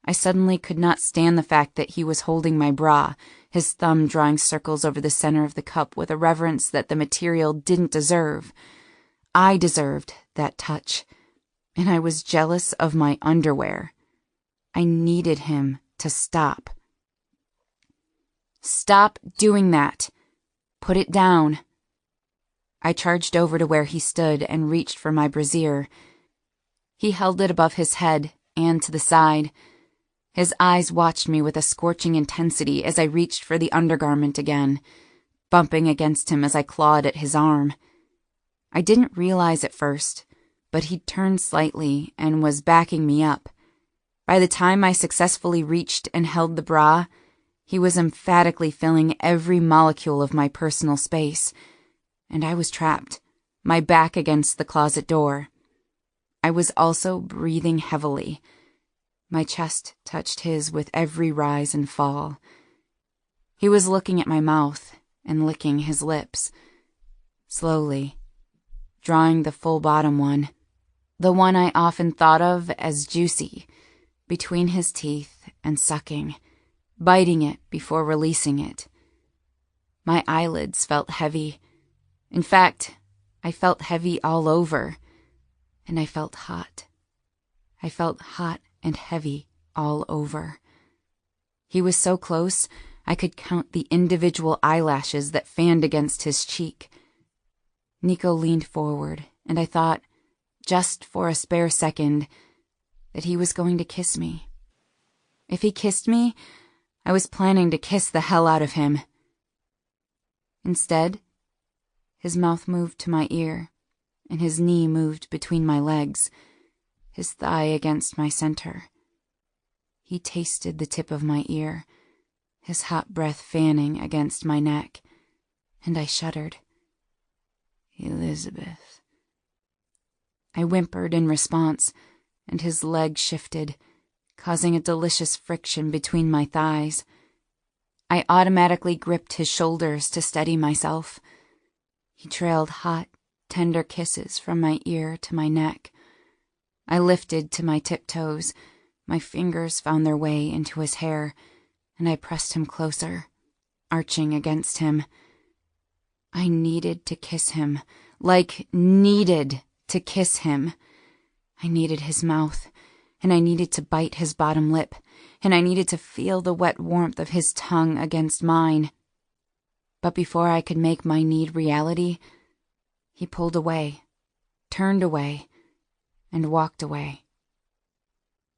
I suddenly could not stand the fact that he was holding my bra, his thumb drawing circles over the center of the cup with a reverence that the material didn't deserve. I deserved that touch, and I was jealous of my underwear. I needed him to stop. Stop doing that. Put it down. I charged over to where he stood and reached for my brassiere. He held it above his head and to the side. His eyes watched me with a scorching intensity as I reached for the undergarment again, bumping against him as I clawed at his arm. I didn't realize at first, but he'd turned slightly and was backing me up. By the time I successfully reached and held the bra, he was emphatically filling every molecule of my personal space, and I was trapped, my back against the closet door. I was also breathing heavily. My chest touched his with every rise and fall. He was looking at my mouth and licking his lips. Slowly, drawing the full bottom one, the one I often thought of as juicy, between his teeth and sucking, biting it before releasing it. My eyelids felt heavy. In fact, I felt heavy all over, and I felt hot. I felt hot and heavy all over. He was so close, I could count the individual eyelashes that fanned against his cheek. Nico leaned forward, and I thought, just for a spare second, that he was going to kiss me. If he kissed me, I was planning to kiss the hell out of him. Instead, his mouth moved to my ear, and his knee moved between my legs, his thigh against my center. He tasted the tip of my ear, his hot breath fanning against my neck, and I shuddered. Elizabeth. I whimpered in response, and his leg shifted, causing a delicious friction between my thighs. I automatically gripped his shoulders to steady myself. He trailed hot, tender kisses from my ear to my neck. I lifted to my tiptoes. My fingers found their way into his hair, and I pressed him closer, arching against him. I needed to kiss him, needed to kiss him. I needed his mouth, and I needed to bite his bottom lip, and I needed to feel the wet warmth of his tongue against mine. But before I could make my need reality, he pulled away, turned away, and walked away.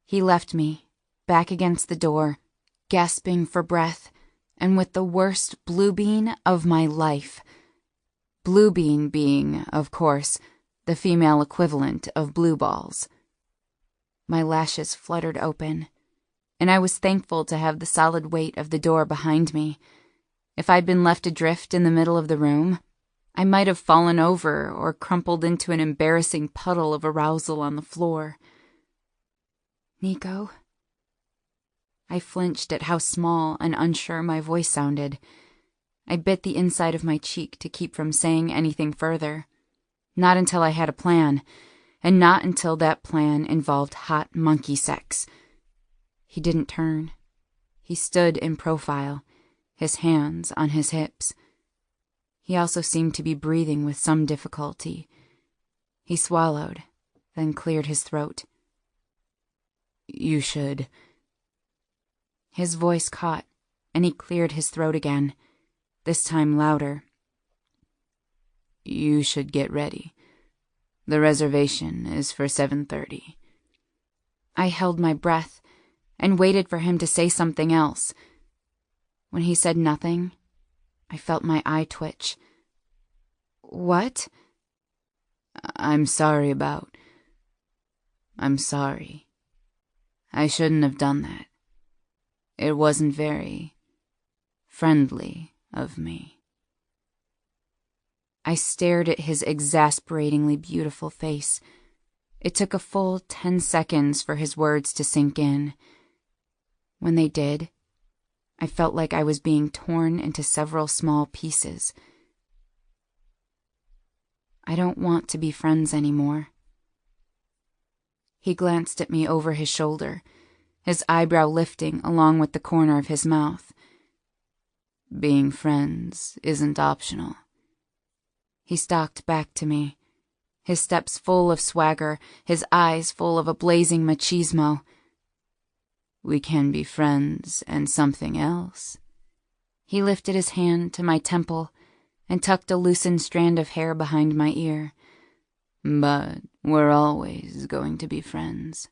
He left me, back against the door, gasping for breath, and with the worst blue bean of my life. Blue bean being, of course, the female equivalent of blue balls. My lashes fluttered open, and I was thankful to have the solid weight of the door behind me. If I'd been left adrift in the middle of the room, I might have fallen over or crumpled into an embarrassing puddle of arousal on the floor. Nico? I flinched at how small and unsure my voice sounded. I bit the inside of my cheek to keep from saying anything further. Not until I had a plan, and not until that plan involved hot monkey sex. He didn't turn. He stood in profile, his hands on his hips. He also seemed to be breathing with some difficulty. He swallowed, then cleared his throat. You should. His voice caught, and he cleared his throat again, this time louder. You should get ready. The reservation is for 7:30. I held my breath and waited for him to say something else. When he said nothing, I felt my eye twitch. What? I'm sorry. I shouldn't have done that. It wasn't very friendly of me. I stared at his exasperatingly beautiful face. It took a full 10 seconds for his words to sink in. When they did, I felt like I was being torn into several small pieces. I don't want to be friends anymore. He glanced at me over his shoulder, his eyebrow lifting along with the corner of his mouth. Being friends isn't optional. He stalked back to me, his steps full of swagger, his eyes full of a blazing machismo. We can be friends and something else. He lifted his hand to my temple and tucked a loosened strand of hair behind my ear. But we're always going to be friends.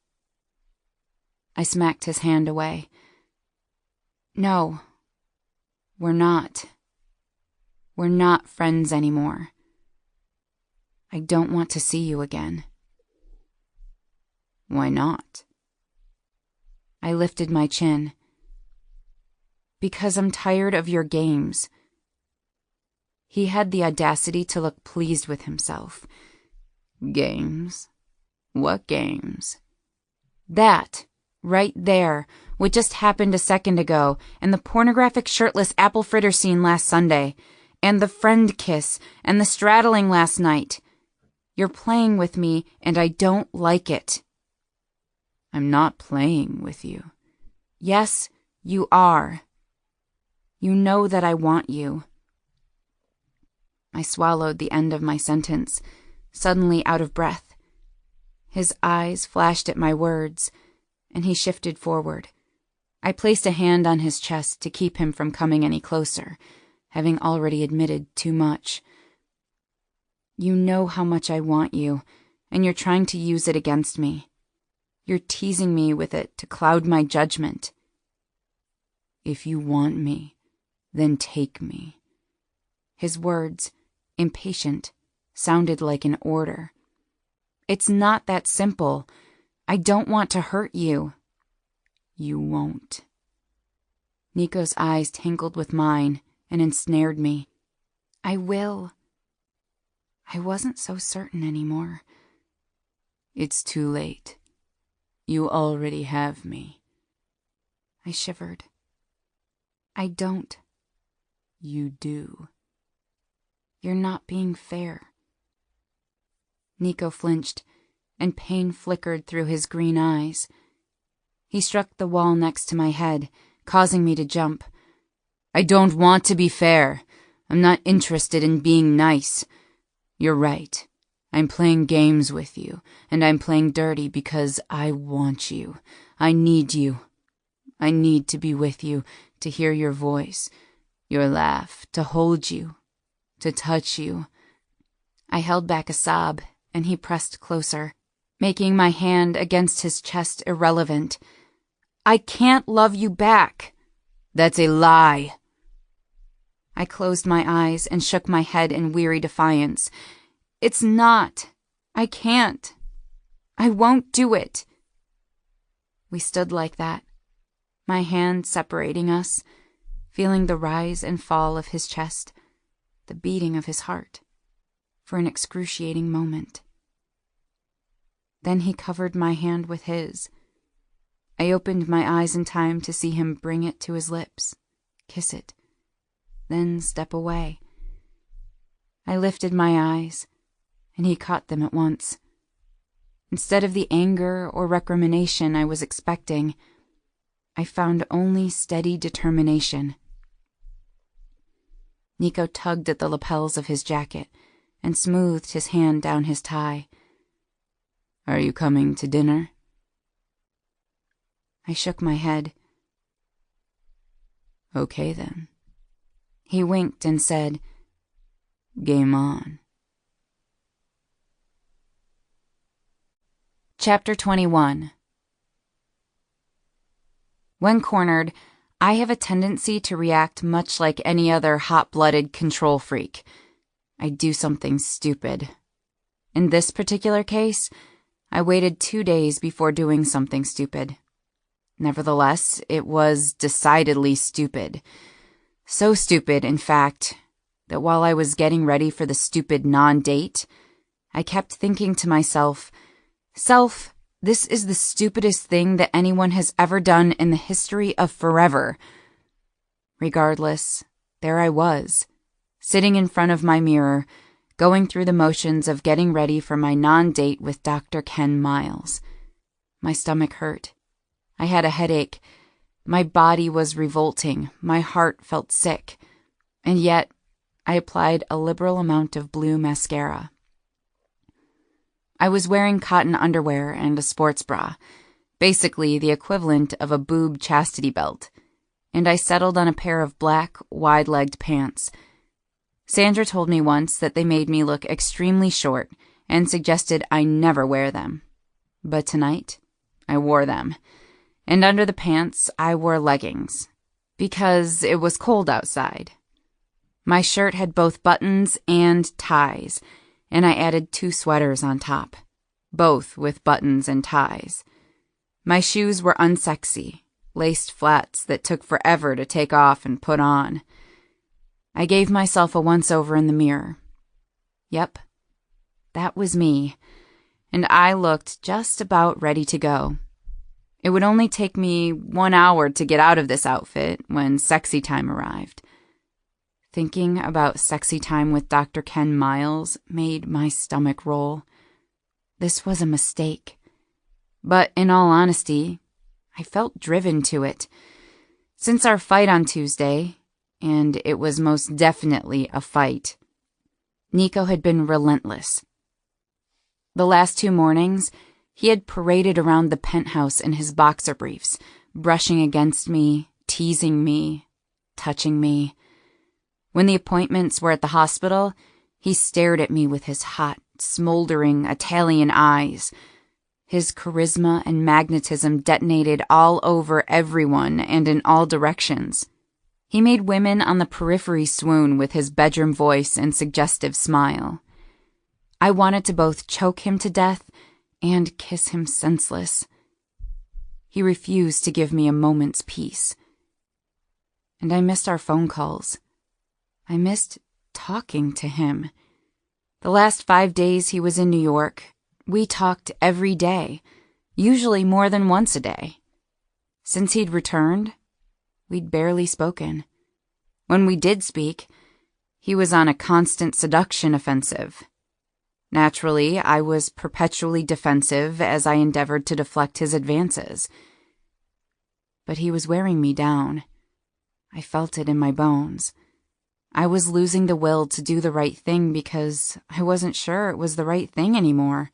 I smacked his hand away. No, we're not. We're not friends anymore. I don't want to see you again. Why not? I lifted my chin. Because I'm tired of your games. He had the audacity to look pleased with himself. Games? What games? That, right there, what just happened a second ago, and the pornographic shirtless apple fritter scene last Sunday, and the friend kiss, and the straddling last night. You're playing with me, and I don't like it. I'm not playing with you. Yes, you are. You know that I want you. I swallowed the end of my sentence, suddenly out of breath. His eyes flashed at my words, and he shifted forward. I placed a hand on his chest to keep him from coming any closer, having already admitted too much. You know how much I want you, and you're trying to use it against me. You're teasing me with it to cloud my judgment. If you want me, then take me. His words, impatient, sounded like an order. It's not that simple. I don't want to hurt you. You won't. Nico's eyes tangled with mine and ensnared me. I will. I wasn't so certain anymore. It's too late. You already have me. I shivered. I don't. You do. You're not being fair. Nico flinched, and pain flickered through his green eyes. He struck the wall next to my head, causing me to jump. I don't want to be fair. I'm not interested in being nice. You're right. I'm playing games with you, and I'm playing dirty because I want you. I need you. I need to be with you, to hear your voice, your laugh, to hold you, to touch you. I held back a sob, and he pressed closer, making my hand against his chest irrelevant. I can't love you back. That's a lie. I closed my eyes and shook my head in weary defiance. It's not. I can't. I won't do it. We stood like that, my hand separating us, feeling the rise and fall of his chest, the beating of his heart, for an excruciating moment. Then he covered my hand with his. I opened my eyes in time to see him bring it to his lips, kiss it, then step away. I lifted my eyes, and he caught them at once. Instead of the anger or recrimination I was expecting, I found only steady determination. Nico tugged at the lapels of his jacket and smoothed his hand down his tie. Are you coming to dinner? I shook my head. Okay then. He winked and said, Game on. Chapter 21. When cornered, I have a tendency to react much like any other hot-blooded control freak. I do something stupid. In this particular case, I waited 2 days before doing something stupid. Nevertheless, it was decidedly stupid. So stupid, in fact, that while I was getting ready for the stupid non-date, I kept thinking to myself, Self, this is the stupidest thing that anyone has ever done in the history of forever. Regardless, there I was, sitting in front of my mirror, going through the motions of getting ready for my non-date with Dr. Ken Miles. My stomach hurt. I had a headache. My body was revolting. My heart felt sick. And yet, I applied a liberal amount of blue mascara. I was wearing cotton underwear and a sports bra, basically the equivalent of a boob chastity belt, and I settled on a pair of black, wide-legged pants. Sandra told me once that they made me look extremely short and suggested I never wear them. But tonight, I wore them. And under the pants, I wore leggings, because it was cold outside. My shirt had both buttons and ties, and I added 2 sweaters on top, both with buttons and ties. My shoes were unsexy, laced flats that took forever to take off and put on. I gave myself a once-over in the mirror. Yep, that was me, and I looked just about ready to go. It would only take me 1 hour to get out of this outfit when sexy time arrived. Thinking about sexy time with Dr. Ken Miles made my stomach roll. This was a mistake. But in all honesty, I felt driven to it. Since our fight on Tuesday, and it was most definitely a fight, Nico had been relentless. The last 2 mornings, he had paraded around the penthouse in his boxer briefs, brushing against me, teasing me, touching me. When the appointments were at the hospital, he stared at me with his hot, smoldering Italian eyes. His charisma and magnetism detonated all over everyone and in all directions. He made women on the periphery swoon with his bedroom voice and suggestive smile. I wanted to both choke him to death and kiss him senseless. He refused to give me a moment's peace. And I missed our phone calls. I missed talking to him. The last 5 days he was in New York, we talked every day, usually more than once a day. Since he'd returned, we'd barely spoken. When we did speak, he was on a constant seduction offensive. Naturally, I was perpetually defensive as I endeavored to deflect his advances. But he was wearing me down. I felt it in my bones. I was losing the will to do the right thing because I wasn't sure it was the right thing anymore.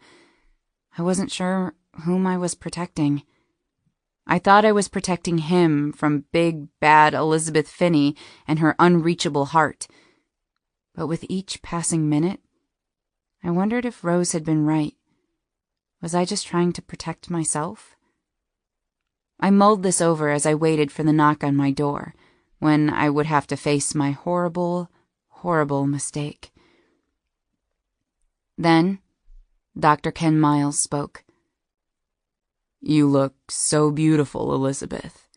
I wasn't sure whom I was protecting. I thought I was protecting him from big, bad Elizabeth Finney and her unreachable heart. But with each passing minute, I wondered if Rose had been right. Was I just trying to protect myself? I mulled this over as I waited for the knock on my door, when I would have to face my horrible, horrible mistake. Then, Dr. Ken Miles spoke. "You look so beautiful, Elizabeth."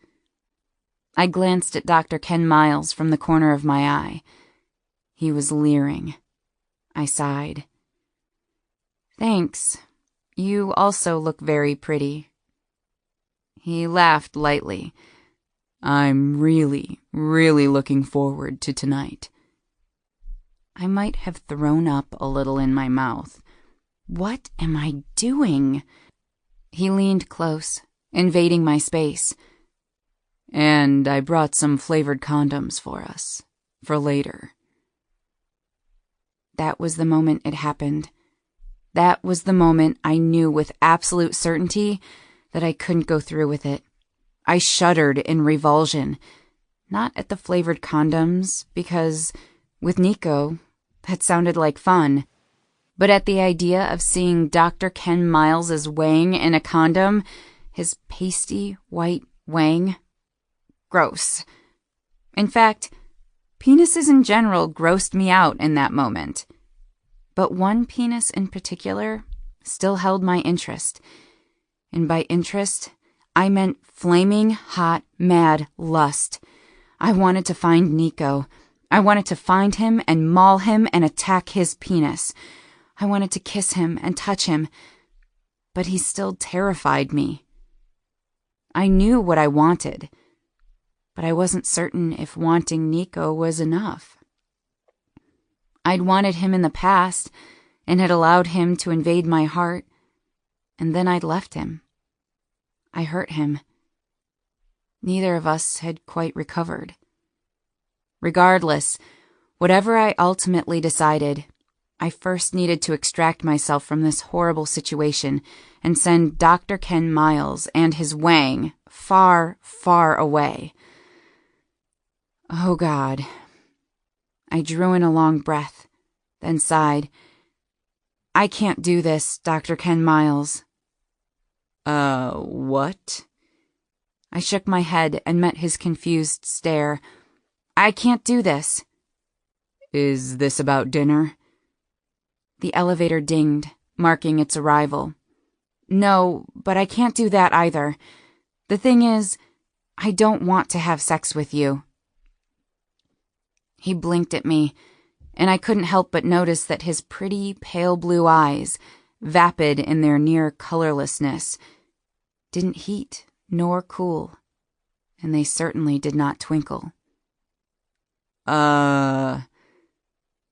I glanced at Dr. Ken Miles from the corner of my eye. He was leering. I sighed. "Thanks. You also look very pretty." He laughed lightly. "I'm really, really looking forward to tonight." I might have thrown up a little in my mouth. What am I doing? He leaned close, invading my space. "And I brought some flavored condoms for us, for later." That was the moment it happened. That was the moment I knew with absolute certainty that I couldn't go through with it. I shuddered in revulsion, not at the flavored condoms, because, with Nico, that sounded like fun, but at the idea of seeing Dr. Ken Miles's wang in a condom, his pasty white wang. Gross. In fact, penises in general grossed me out in that moment. But one penis in particular still held my interest. And by interest, I meant flaming, hot, mad lust. I wanted to find Nico. I wanted to find him and maul him and attack his penis. I wanted to kiss him and touch him, but he still terrified me. I knew what I wanted, but I wasn't certain if wanting Nico was enough. I'd wanted him in the past and had allowed him to invade my heart, and then I'd left him. I hurt him. Neither of us had quite recovered. Regardless, whatever I ultimately decided, I first needed to extract myself from this horrible situation and send Dr. Ken Miles and his wang far, far away. Oh, God. I drew in a long breath, then sighed. "I can't do this, Dr. Ken Miles." What?" I shook my head and met his confused stare. "I can't do this." "Is this about dinner?" The elevator dinged, marking its arrival. "No, but I can't do that either. The thing is, I don't want to have sex with you." He blinked at me, and I couldn't help but notice that his pretty, pale blue eyes, vapid in their near colorlessness, didn't heat nor cool, and they certainly did not twinkle.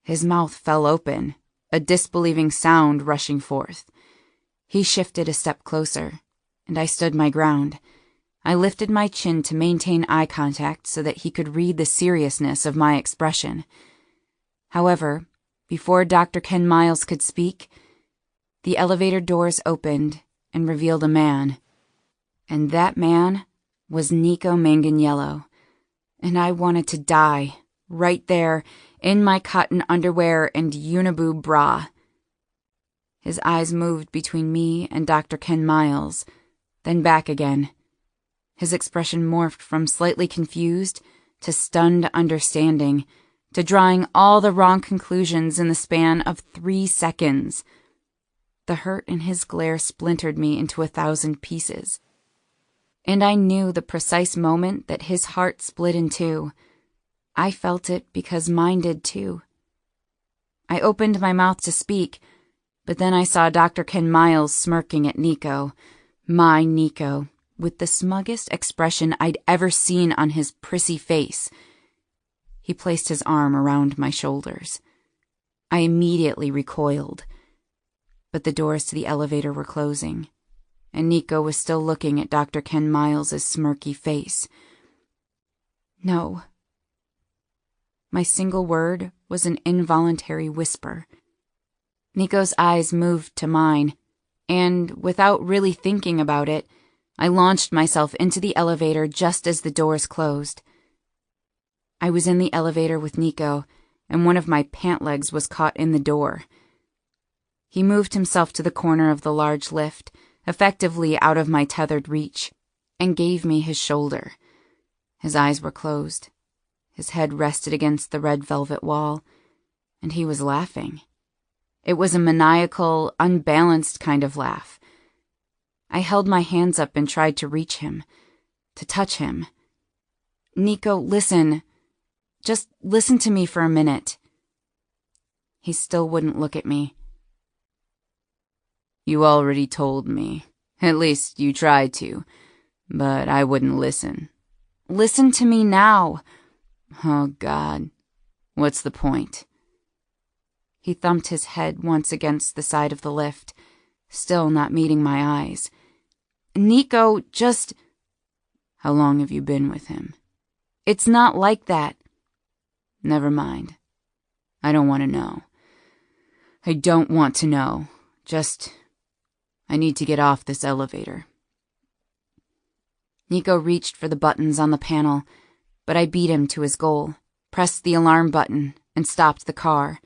His mouth fell open, a disbelieving sound rushing forth. He shifted a step closer, and I stood my ground. I lifted my chin to maintain eye contact so that he could read the seriousness of my expression. However, before Dr. Ken Miles could speak, the elevator doors opened and revealed a man. And that man was Nico Manganiello, and I wanted to die, right there, in my cotton underwear and uniboob bra. His eyes moved between me and Dr. Ken Miles, then back again. His expression morphed from slightly confused to stunned understanding, to drawing all the wrong conclusions in the span of 3 seconds. The hurt in his glare splintered me into 1,000 pieces. And I knew the precise moment that his heart split in two. I felt it because mine did too. I opened my mouth to speak, but then I saw Dr. Ken Miles smirking at Nico, my Nico, with the smuggest expression I'd ever seen on his prissy face. He placed his arm around my shoulders. I immediately recoiled, but the doors to the elevator were closing, and Nico was still looking at Dr. Ken Miles's smirky face. No. My single word was an involuntary whisper. Nico's eyes moved to mine, and without really thinking about it, I launched myself into the elevator just as the doors closed. I was in the elevator with Nico, and one of my pant legs was caught in the door. He moved himself to the corner of the large lift, effectively out of my tethered reach, and gave me his shoulder. His eyes were closed. His head rested against the red velvet wall, and he was laughing. It was a maniacal, unbalanced kind of laugh. I held my hands up and tried to reach him, to touch him. Nico, listen. Just listen to me for a minute. He still wouldn't look at me. You already told me. At least you tried to, but I wouldn't listen. Listen to me now. Oh, God. What's the point? He thumped his head once against the side of the lift, still not meeting my eyes. Nico, just... How long have you been with him? It's not like that. Never mind. I don't want to know. I don't want to know. Just... I need to get off this elevator. Nico reached for the buttons on the panel, but I beat him to his goal, pressed the alarm button, and stopped the car.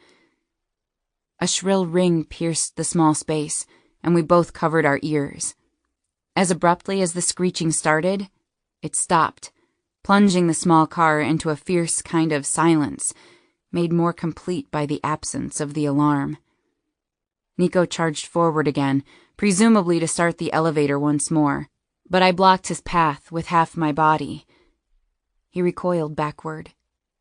A shrill ring pierced the small space, and we both covered our ears. As abruptly as the screeching started, it stopped, plunging the small car into a fierce kind of silence, made more complete by the absence of the alarm. Nico charged forward again, presumably to start the elevator once more, but I blocked his path with half my body. He recoiled backward,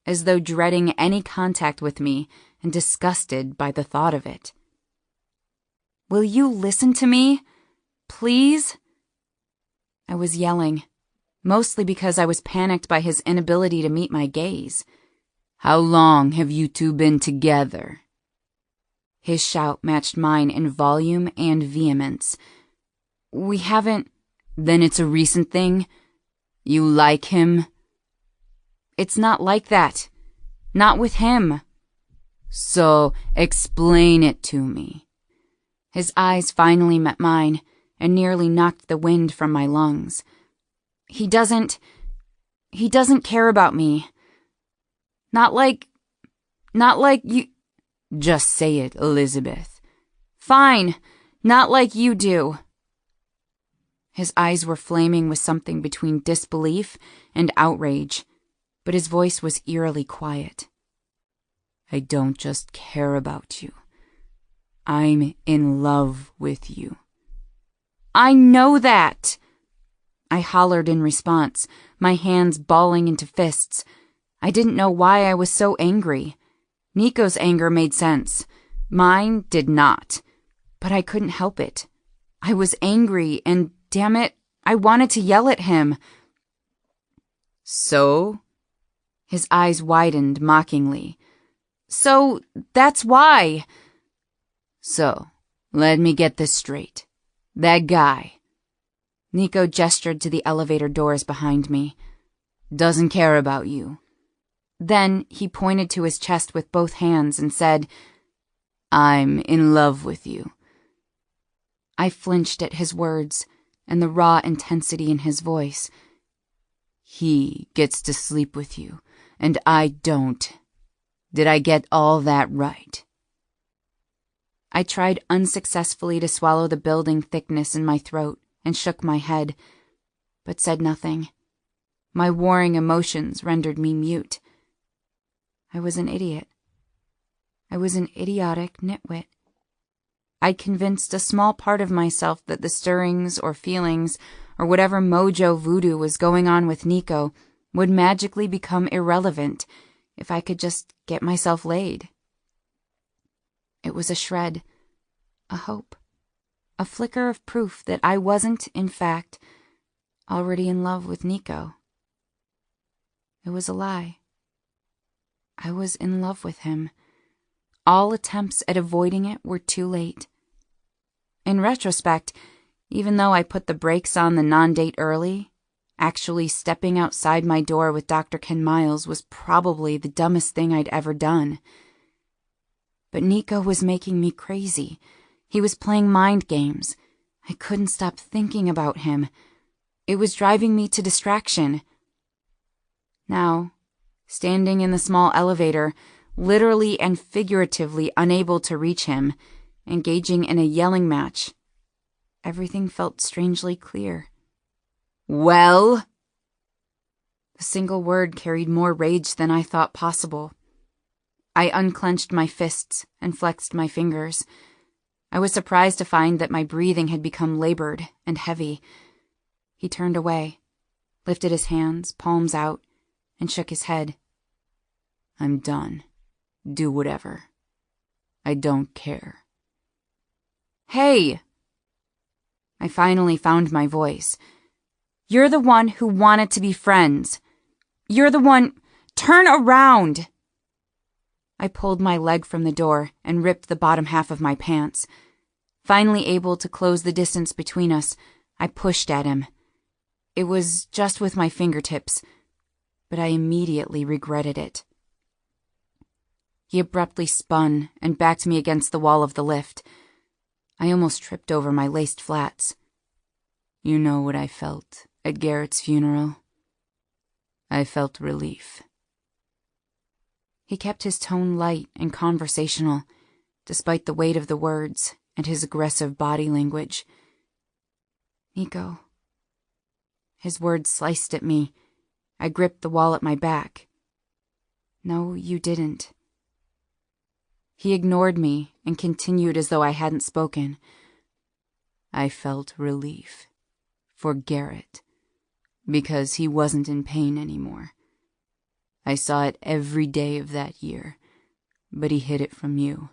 as though dreading any contact with me and disgusted by the thought of it. Will you listen to me? Please? I was yelling, mostly because I was panicked by his inability to meet my gaze. How long have you two been together? His shout matched mine in volume and vehemence. We haven't... Then it's a recent thing? You like him? It's not like that. Not with him. So explain it to me. His eyes finally met mine and nearly knocked the wind from my lungs. He doesn't care about me. Not like you... Just say it, Elizabeth. Fine, not like you do. His eyes were flaming with something between disbelief and outrage, but his voice was eerily quiet. I don't just care about you. I'm in love with you. I know that! I hollered in response, my hands balling into fists. I didn't know why I was so angry. Nico's anger made sense. Mine did not. But I couldn't help it. I was angry, and damn it, I wanted to yell at him. So? His eyes widened mockingly. So, that's why. So, let me get this straight. That guy, Nico gestured to the elevator doors behind me, doesn't care about you. Then he pointed to his chest with both hands and said, I'm in love with you. I flinched at his words and the raw intensity in his voice. He gets to sleep with you, and I don't. Did I get all that right? I tried unsuccessfully to swallow the building thickness in my throat and shook my head, but said nothing. My warring emotions rendered me mute. I was an idiot. I was an idiotic nitwit. I'd convinced a small part of myself that the stirrings or feelings or whatever mojo voodoo was going on with Nico would magically become irrelevant if I could just get myself laid. It was a shred, a hope, a flicker of proof that I wasn't, in fact, already in love with Nico. It was a lie. I was in love with him. All attempts at avoiding it were too late. In retrospect, even though I put the brakes on the non-date early, actually stepping outside my door with Dr. Ken Miles was probably the dumbest thing I'd ever done. But Nico was making me crazy. He was playing mind games. I couldn't stop thinking about him. It was driving me to distraction. Now, standing in the small elevator, literally and figuratively unable to reach him, engaging in a yelling match, everything felt strangely clear. "Well?" The single word carried more rage than I thought possible. I unclenched my fists and flexed my fingers. I was surprised to find that my breathing had become labored and heavy. He turned away, lifted his hands, palms out, and shook his head. "I'm done. Do whatever. I don't care." "Hey!" I finally found my voice. "You're the one who wanted to be friends. You're the one— Turn around!" I pulled my leg from the door and ripped the bottom half of my pants. Finally able to close the distance between us, I pushed at him. It was just with my fingertips, but I immediately regretted it. He abruptly spun and backed me against the wall of the lift. I almost tripped over my laced flats. "You know what I felt at Garrett's funeral? I felt relief." He kept his tone light and conversational, despite the weight of the words and his aggressive body language. "Nico." His words sliced at me. I gripped the wall at my back. "No, you didn't." He ignored me and continued as though I hadn't spoken. "I felt relief. For Garrett. Because he wasn't in pain anymore. I saw it every day of that year, but he hid it from you.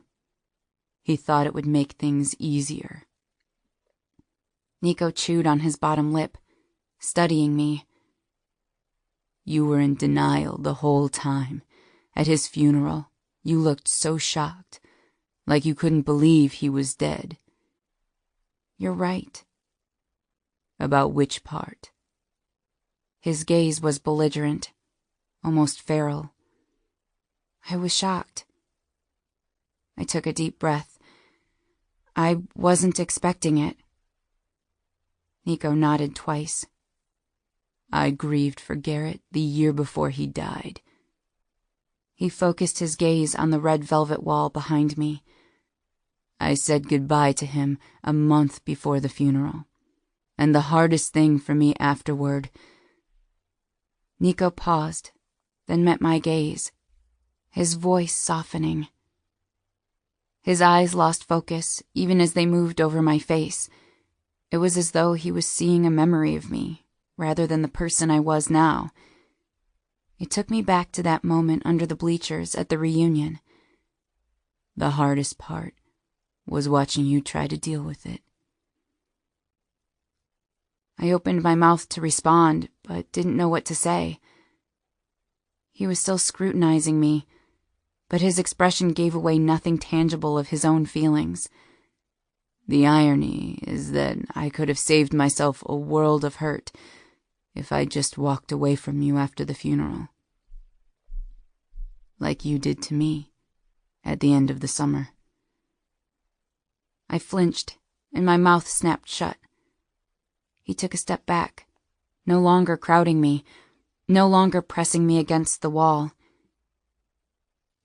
He thought it would make things easier." Nico chewed on his bottom lip, studying me. "You were in denial the whole time. At his funeral, you looked so shocked, like you couldn't believe he was dead." "You're right." "About which part?" His gaze was belligerent, almost feral. I was shocked. I took a deep breath. I wasn't expecting it. Nico nodded twice. "I grieved for Garrett the year before he died." He focused his gaze on the red velvet wall behind me. "I said goodbye to him a month before the funeral. And the hardest thing for me afterward—" Nico paused, then met my gaze, his voice softening. His eyes lost focus even as they moved over my face. It was as though he was seeing a memory of me, rather than the person I was now. It took me back to that moment under the bleachers at the reunion. "The hardest part was watching you try to deal with it." I opened my mouth to respond, but didn't know what to say. He was still scrutinizing me, but his expression gave away nothing tangible of his own feelings. "The irony is that I could have saved myself a world of hurt if I just walked away from you after the funeral. Like you did to me at the end of the summer." I flinched, and my mouth snapped shut. He took a step back, no longer crowding me, no longer pressing me against the wall.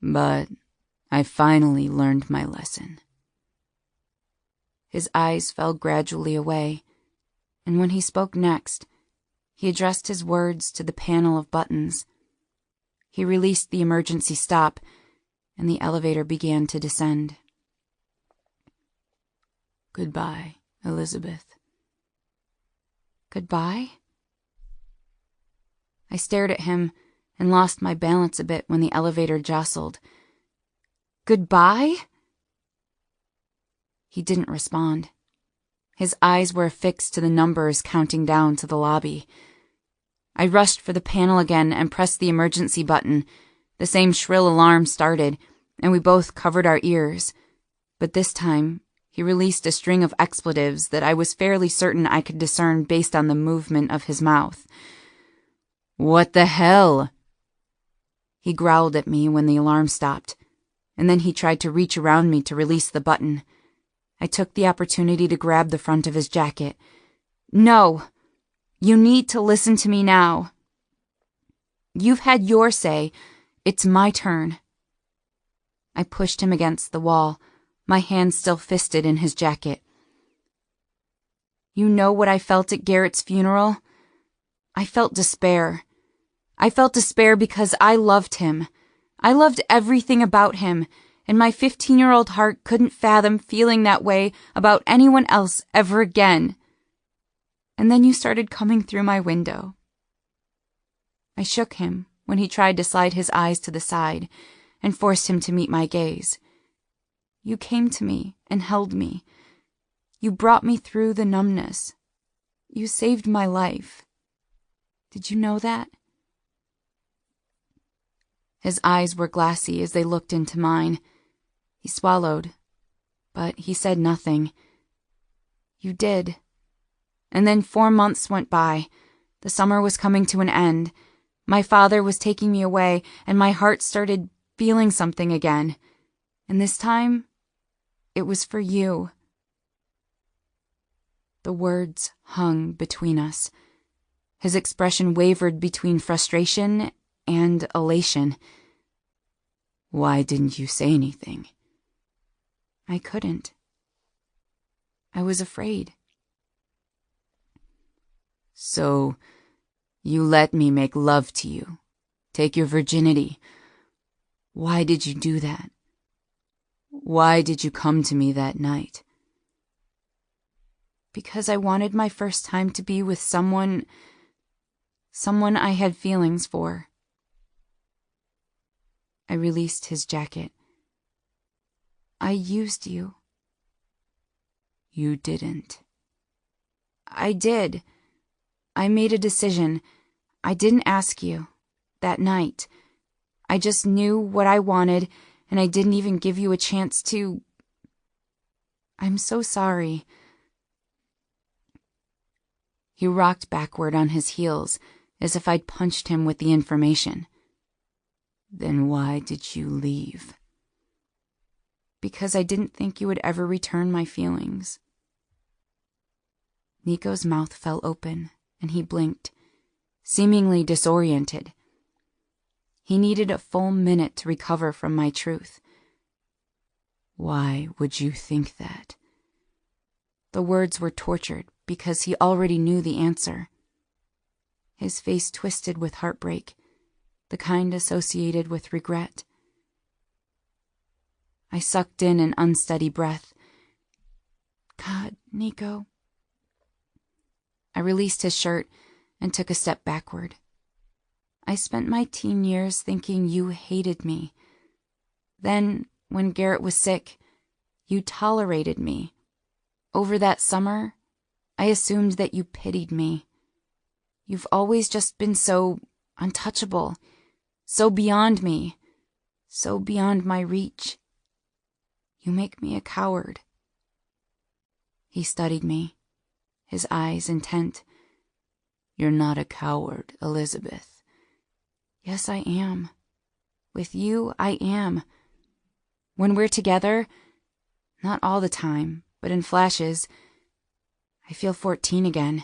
"But I finally learned my lesson. His eyes fell gradually away, and when he spoke next, he addressed his words to the panel of buttons. He released the emergency stop, and the elevator began to descend. Goodbye, Elizabeth. Goodbye? I stared at him and lost my balance a bit when the elevator jostled. Goodbye? He didn't respond. His eyes were affixed to the numbers counting down to the lobby. I rushed for the panel again and pressed the emergency button. The same shrill alarm started, and we both covered our ears. But this time, he released a string of expletives that I was fairly certain I could discern based on the movement of his mouth. What the hell? He growled at me when the alarm stopped, and then he tried to reach around me to release the button. I took the opportunity to grab the front of his jacket. No! You need to listen to me now. You've had your say. It's my turn. I pushed him against the wall, my hand still fisted in his jacket. You know what I felt at Garrett's funeral? I felt despair. I felt despair because I loved him. I loved everything about him, and my 15-year-old heart couldn't fathom feeling that way about anyone else ever again. And then you started coming through my window. I shook him when he tried to slide his eyes to the side and forced him to meet my gaze. You came to me and held me. You brought me through the numbness. You saved my life. Did you know that? His eyes were glassy as they looked into mine. He swallowed, but he said nothing. You did. And then 4 months went by. The summer was coming to an end. My father was taking me away, and my heart started feeling something again. And this time, it was for you. The words hung between us. His expression wavered between frustration and elation. Why didn't you say anything? I couldn't. I was afraid. So, you let me make love to you, take your virginity. Why did you do that? Why did you come to me that night? Because I wanted my first time to be with someone I had feelings for. I released his jacket. I used you. You didn't. I did. I made a decision. I didn't ask you. That night. I just knew what I wanted, and I didn't even give you a chance to... I'm so sorry. He rocked backward on his heels, as if I'd punched him with the information. Then why did you leave? Because I didn't think you would ever return my feelings. Nico's mouth fell open, and he blinked, seemingly disoriented. He needed a full minute to recover from my truth. Why would you think that? The words were tortured because he already knew the answer. His face twisted with heartbreak, the kind associated with regret. I sucked in an unsteady breath. God, Nico. I released his shirt and took a step backward. I spent my teen years thinking you hated me. Then, when Garrett was sick, you tolerated me. Over that summer, I assumed that you pitied me. You've always just been so untouchable, so beyond me, so beyond my reach. You make me a coward. He studied me, his eyes intent. You're not a coward, Elizabeth. Yes, I am. With you, I am. When we're together, not all the time, but in flashes, I feel 14 again,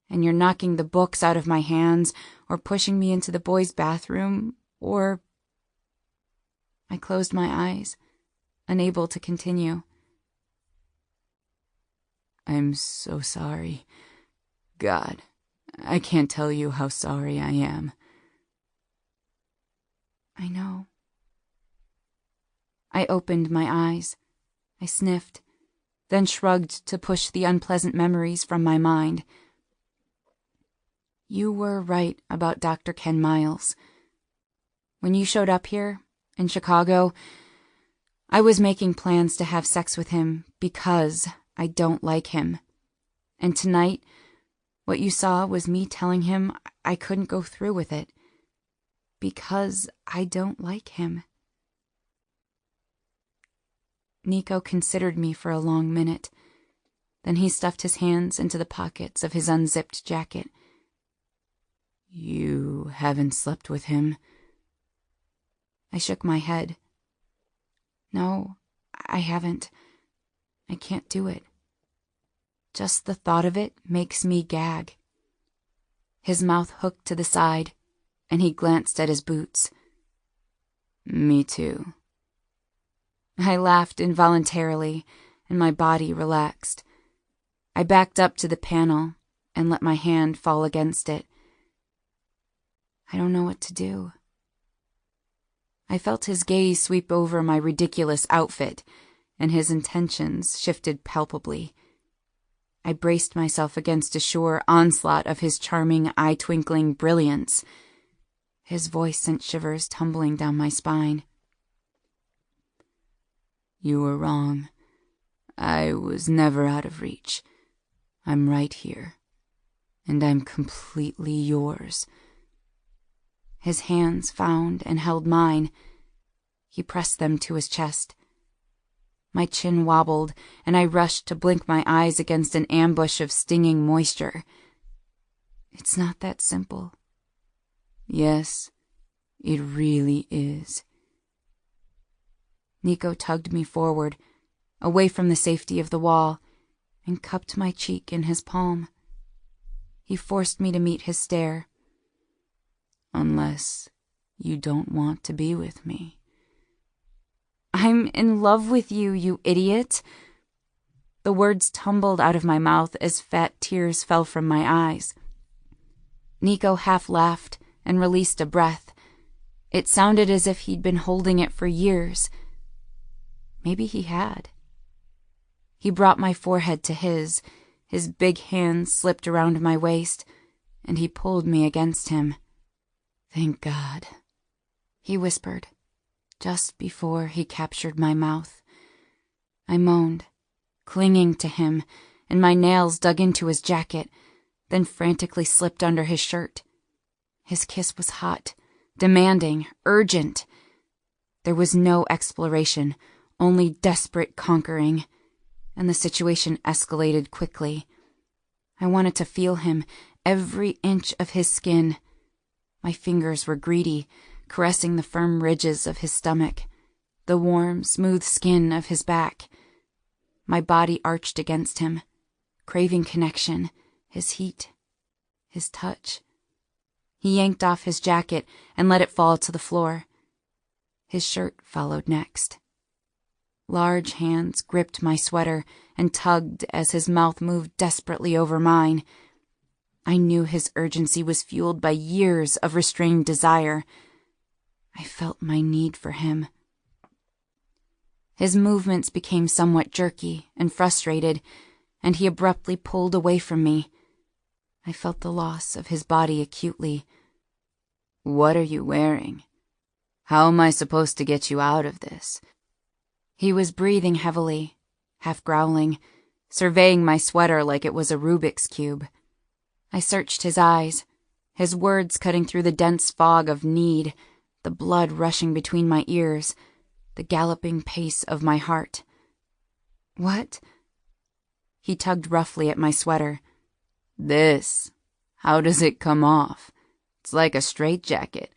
and you're knocking the books out of my hands or pushing me into the boys' bathroom, or... I closed my eyes, unable to continue. I'm so sorry. God, I can't tell you how sorry I am. I know. I opened my eyes. I sniffed, then shrugged to push the unpleasant memories from my mind. You were right about Dr. Ken Miles. When you showed up here, in Chicago, I was making plans to have sex with him because I don't like him. And tonight, what you saw was me telling him I couldn't go through with it. Because I don't like him. Nico considered me for a long minute. Then he stuffed his hands into the pockets of his unzipped jacket. You haven't slept with him? I shook my head. No, I haven't. I can't do it. Just the thought of it makes me gag. His mouth hooked to the side, and he glanced at his boots. Me too. I laughed involuntarily, and my body relaxed. I backed up to the panel and let my hand fall against it. I don't know what to do. I felt his gaze sweep over my ridiculous outfit, and his intentions shifted palpably. I braced myself against a sure onslaught of his charming, eye-twinkling brilliance. His voice sent shivers tumbling down my spine. You were wrong. I was never out of reach. I'm right here, and I'm completely yours. His hands found and held mine. He pressed them to his chest. My chin wobbled, and I rushed to blink my eyes against an ambush of stinging moisture. It's not that simple. Yes, it really is. Nico tugged me forward, away from the safety of the wall, and cupped my cheek in his palm. He forced me to meet his stare. Unless you don't want to be with me. I'm in love with you, you idiot. The words tumbled out of my mouth as fat tears fell from my eyes. Nico half laughed and released a breath. It sounded as if he'd been holding it for years. Maybe he had. He brought my forehead to his big hands slipped around my waist, and he pulled me against him. Thank God, he whispered, just before he captured my mouth. I moaned, clinging to him, and my nails dug into his jacket, then frantically slipped under his shirt. His kiss was hot, demanding, urgent. There was no exploration, only desperate conquering, and the situation escalated quickly. I wanted to feel him, every inch of his skin. My fingers were greedy, caressing the firm ridges of his stomach, the warm, smooth skin of his back. My body arched against him, craving connection, his heat, his touch. He yanked off his jacket and let it fall to the floor. His shirt followed next. Large hands gripped my sweater and tugged as his mouth moved desperately over mine. I knew his urgency was fueled by years of restrained desire. I felt my need for him. His movements became somewhat jerky and frustrated, and he abruptly pulled away from me. I felt the loss of his body acutely. What are you wearing? How am I supposed to get you out of this? He was breathing heavily, half growling, surveying my sweater like it was a Rubik's Cube. I searched his eyes, his words cutting through the dense fog of need, the blood rushing between my ears, the galloping pace of my heart. What? He tugged roughly at my sweater. This. How does it come off? It's like a straitjacket.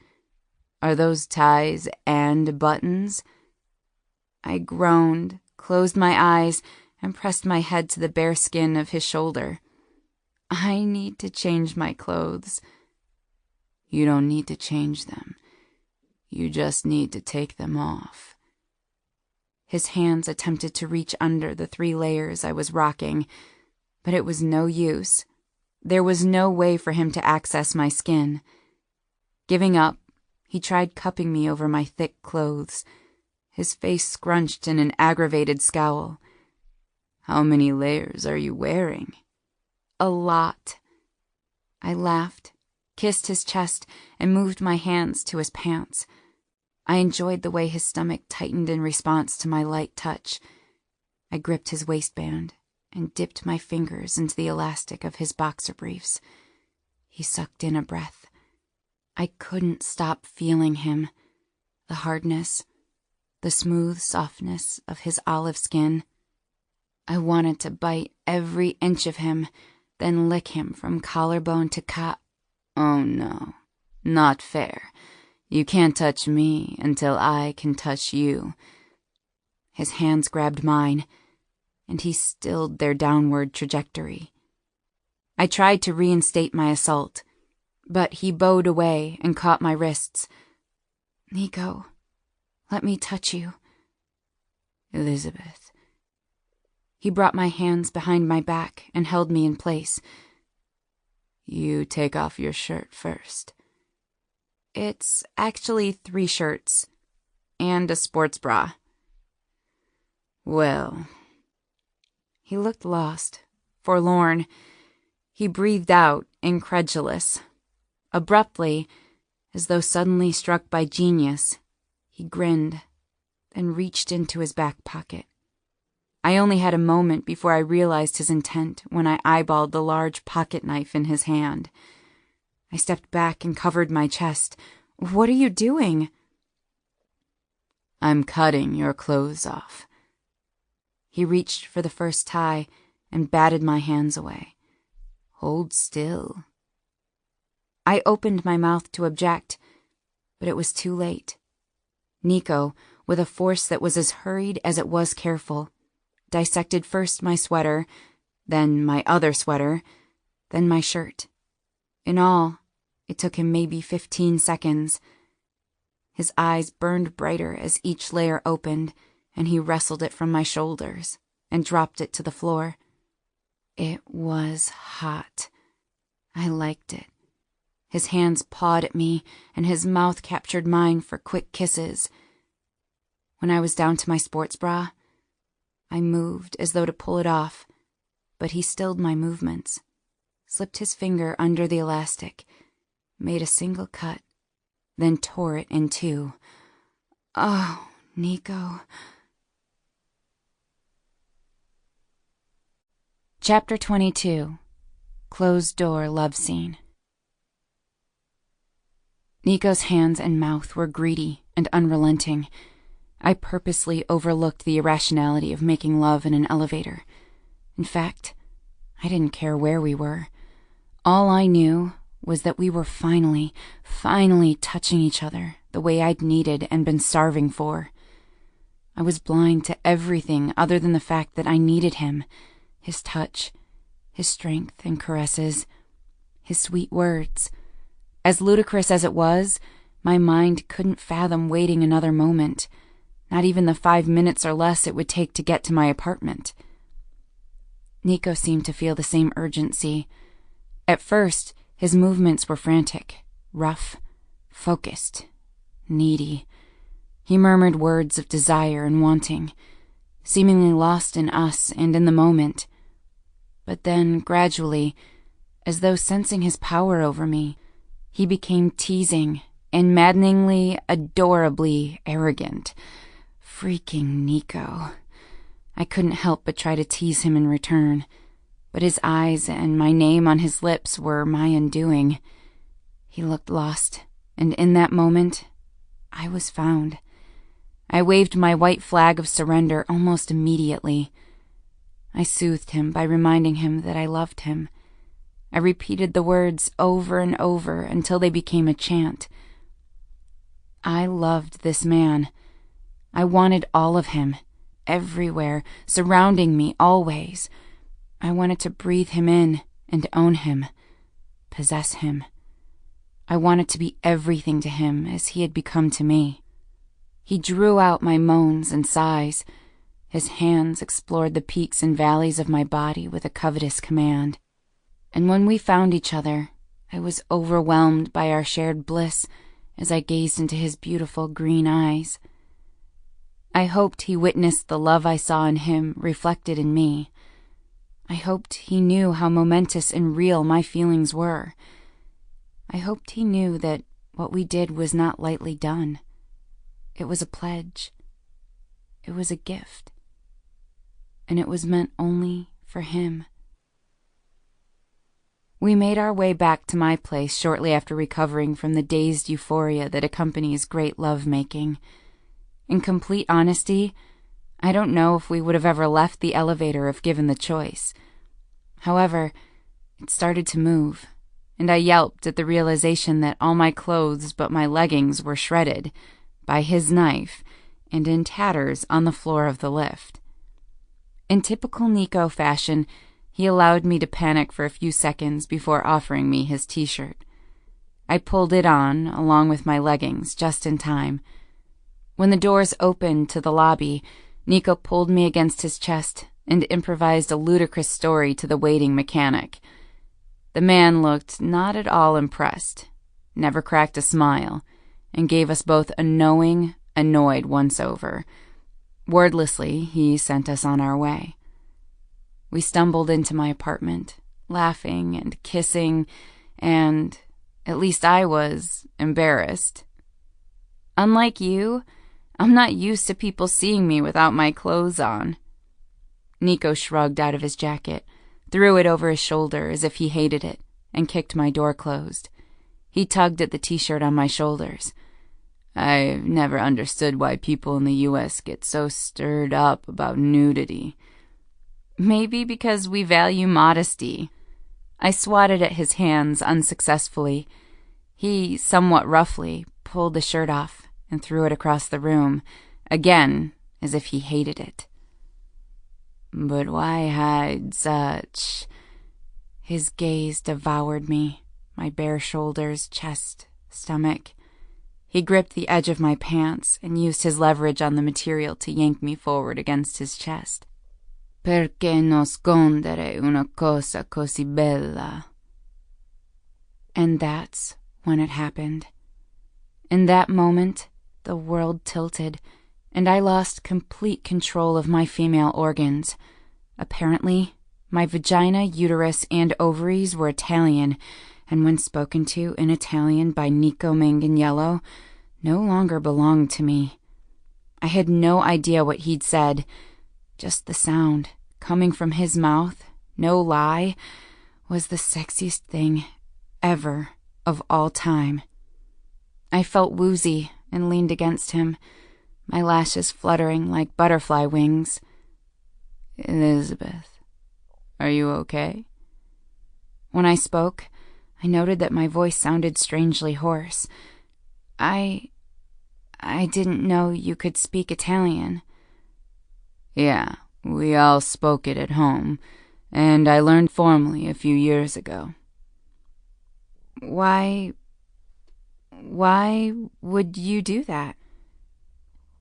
Are those ties and buttons? I groaned, closed my eyes, and pressed my head to the bare skin of his shoulder. I need to change my clothes. You don't need to change them. You just need to take them off. His hands attempted to reach under the 3 layers I was rocking, But it was no use. There was no way for him to access my skin. Giving up, he tried cupping me over my thick clothes, his face scrunched in an aggravated scowl. "How many layers are you wearing?" "A lot." I laughed, kissed his chest, and moved my hands to his pants. I enjoyed the way his stomach tightened in response to my light touch. I gripped his waistband and dipped my fingers into the elastic of his boxer briefs. He sucked in a breath. I couldn't stop feeling him. The hardness, the smooth softness of his olive skin. I wanted to bite every inch of him, then lick him from collarbone to Oh no, not fair. You can't touch me until I can touch you. His hands grabbed mine, and he stilled their downward trajectory. I tried to reinstate my assault, but he bowed away and caught my wrists. "Nico, let me touch you." "Elizabeth." He brought my hands behind my back and held me in place. "You take off your shirt first." "It's actually 3 shirts and a sports bra." "Well." He looked lost, forlorn. He breathed out, incredulous. Abruptly, as though suddenly struck by genius, he grinned, then reached into his back pocket. I only had a moment before I realized his intent when I eyeballed the large pocket knife in his hand. I stepped back and covered my chest. "What are you doing?" "I'm cutting your clothes off." He reached for the first tie and batted my hands away. "Hold still." I opened my mouth to object, but it was too late. Nico, with a force that was as hurried as it was careful, dissected first my sweater, then my other sweater, then my shirt. In all, it took him maybe 15 seconds. His eyes burned brighter as each layer opened, and he wrestled it from my shoulders and dropped it to the floor. It was hot. I liked it. His hands pawed at me, and his mouth captured mine for quick kisses. When I was down to my sports bra, I moved as though to pull it off, but he stilled my movements, slipped his finger under the elastic, made a single cut, then tore it in 2. "Oh, Nico." Chapter 22. Closed door love scene. Nico's hands and mouth were greedy and unrelenting. I purposely overlooked the irrationality of making love in an elevator. In fact, I didn't care where we were. All I knew was that we were finally touching each other the way I'd needed and been starving for. I was blind to everything other than the fact that I needed him, his touch, his strength and caresses, his sweet words. As ludicrous as it was, my mind couldn't fathom waiting another moment, not even the 5 minutes or less it would take to get to my apartment. Nico seemed to feel the same urgency. At first, his movements were frantic, rough, focused, needy. He murmured words of desire and wanting, seemingly lost in us and in the moment. But then, gradually, as though sensing his power over me, he became teasing and maddeningly, adorably arrogant. Freaking Nico. I couldn't help but try to tease him in return, but his eyes and my name on his lips were my undoing. He looked lost, and in that moment, I was found. I waved my white flag of surrender almost immediately. I soothed him by reminding him that I loved him. I repeated the words over and over until they became a chant. I loved this man. I wanted all of him, everywhere, surrounding me always. I wanted to breathe him in and own him, possess him. I wanted to be everything to him as he had become to me. He drew out my moans and sighs. His hands explored the peaks and valleys of my body with a covetous command. And when we found each other, I was overwhelmed by our shared bliss as I gazed into his beautiful green eyes. I hoped he witnessed the love I saw in him reflected in me. I hoped he knew how momentous and real my feelings were. I hoped he knew that what we did was not lightly done. It was a pledge. It was a gift. And it was meant only for him. We made our way back to my place shortly after recovering from the dazed euphoria that accompanies great love-making. In complete honesty, I don't know if we would have ever left the elevator if given the choice. However, it started to move, and I yelped at the realization that all my clothes but my leggings were shredded, by his knife, and in tatters on the floor of the lift. In typical Nico fashion, he allowed me to panic for a few seconds before offering me his t-shirt. I pulled it on, along with my leggings, just in time. When the doors opened to the lobby, Nico pulled me against his chest and improvised a ludicrous story to the waiting mechanic. The man looked not at all impressed, never cracked a smile, and gave us both a knowing, annoyed once-over. Wordlessly, he sent us on our way. We stumbled into my apartment, laughing and kissing, and, at least I was, embarrassed. Unlike you, I'm not used to people seeing me without my clothes on. Nico shrugged out of his jacket, threw it over his shoulder as if he hated it, and kicked my door closed. He tugged at the t-shirt on my shoulders. I've never understood why people in the U.S. get so stirred up about nudity. Maybe because we value modesty. I swatted at his hands unsuccessfully. He, somewhat roughly, pulled the shirt off and threw it across the room, again, as if he hated it. But why hide such? His gaze devoured me, my bare shoulders, chest, stomach. He gripped the edge of my pants and used his leverage on the material to yank me forward against his chest. Perché nascondere una cosa così bella? And that's when it happened. In that moment, the world tilted, and I lost complete control of my female organs. Apparently, my vagina, uterus, and ovaries were Italian, and when spoken to in Italian by Nico Manganiello, no longer belonged to me. I had no idea what he'd said. Just the sound, coming from his mouth, no lie, was the sexiest thing ever of all time. I felt woozy and leaned against him, my lashes fluttering like butterfly wings. Elizabeth, are you okay? When I spoke, I noted that my voice sounded strangely hoarse. I didn't know you could speak Italian. Yeah, we all spoke it at home, and I learned formally a few years ago. Why would you do that?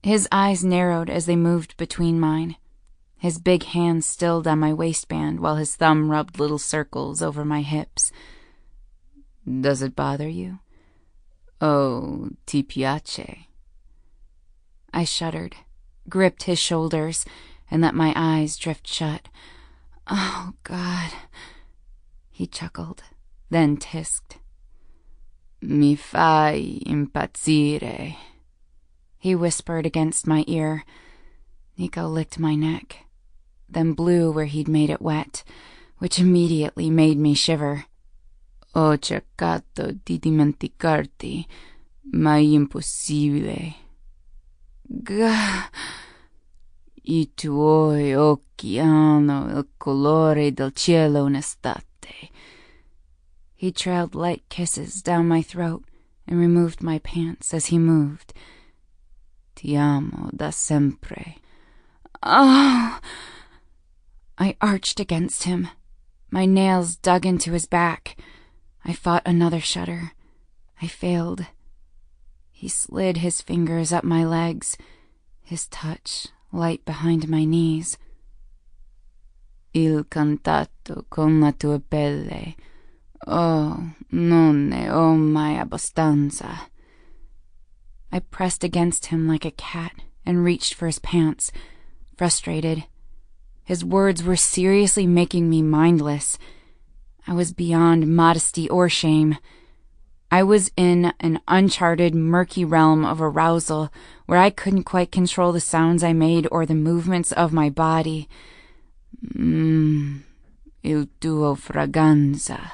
His eyes narrowed as they moved between mine. His big hand stilled on my waistband while his thumb rubbed little circles over my hips. Does it bother you? Oh, ti piace? I shuddered, gripped his shoulders, and let my eyes drift shut. Oh, God. He chuckled, then tisked. Mi fai impazzire. He whispered against my ear. Nico licked my neck, then blew where he'd made it wet, which immediately made me shiver. Ho cercato di dimenticarti, ma è impossibile. Gah! I tuoi occhi hanno il colore del cielo in estate. He trailed light kisses down my throat and removed my pants as he moved. Ti amo da sempre. Oh! I arched against him. My nails dug into his back. I fought another shudder. I failed. He slid his fingers up my legs, his touch light behind my knees. Il contatto con la tua pelle. Oh, non ne ho mai abbastanza. I pressed against him like a cat and reached for his pants, frustrated. His words were seriously making me mindless. I was beyond modesty or shame. I was in an uncharted, murky realm of arousal where I couldn't quite control the sounds I made or the movements of my body. Il tuo fragranza.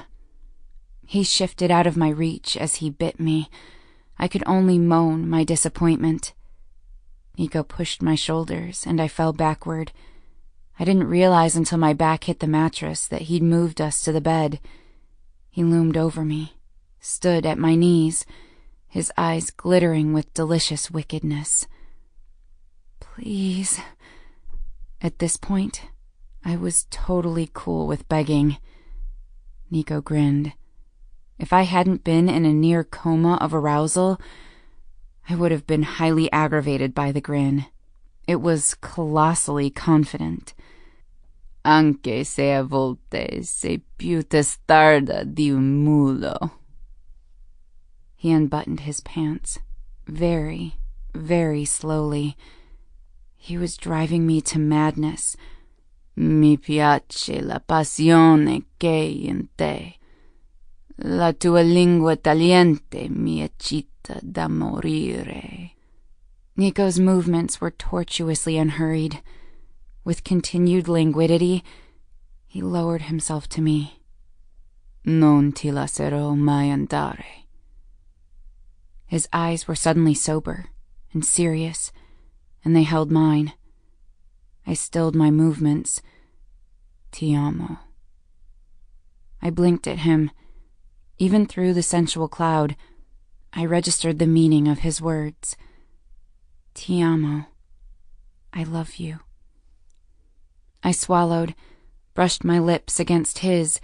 He shifted out of my reach as he bit me. I could only moan my disappointment. Nico pushed my shoulders, and I fell backward. I didn't realize until my back hit the mattress that he'd moved us to the bed. He loomed over me, stood at my knees, his eyes glittering with delicious wickedness. Please. At this point, I was totally cool with begging. Nico grinned. If I hadn't been in a near coma of arousal, I would have been highly aggravated by the grin. It was colossally confident. Anche se a volte sei più testarda di un mulo. He unbuttoned his pants, very, very slowly. He was driving me to madness. Mi piace la passione che in te. La tua lingua tagliente mi eccita da morire. Nico's movements were tortuously unhurried. With continued languidity, he lowered himself to me. Non ti lascerò mai andare. His eyes were suddenly sober and serious, and they held mine. I stilled my movements. Ti amo. I blinked at him. Even through the sensual cloud, I registered the meaning of his words. Ti amo. I love you. I swallowed, brushed my lips against his,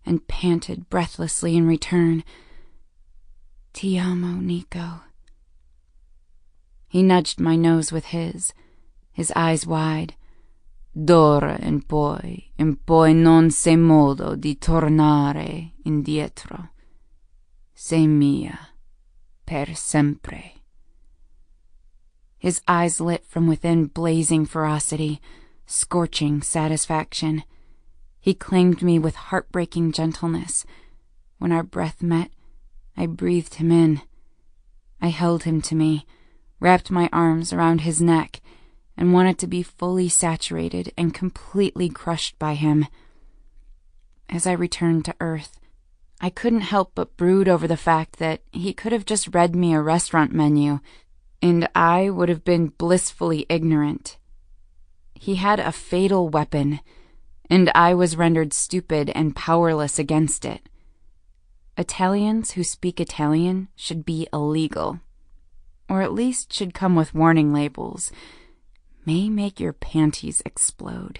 and panted breathlessly in return. Ti amo, Nico. He nudged my nose with his eyes wide. D'ora in poi non c'è modo di tornare indietro. Sei mia, per sempre. His eyes lit from within blazing ferocity, scorching satisfaction. He claimed me with heartbreaking gentleness. When our breath met, I breathed him in. I held him to me, wrapped my arms around his neck, and wanted to be fully saturated and completely crushed by him. As I returned to Earth, I couldn't help but brood over the fact that he could have just read me a restaurant menu, and I would have been blissfully ignorant. He had a fatal weapon, and I was rendered stupid and powerless against it. Italians who speak Italian should be illegal, or at least should come with warning labels. May make your panties explode.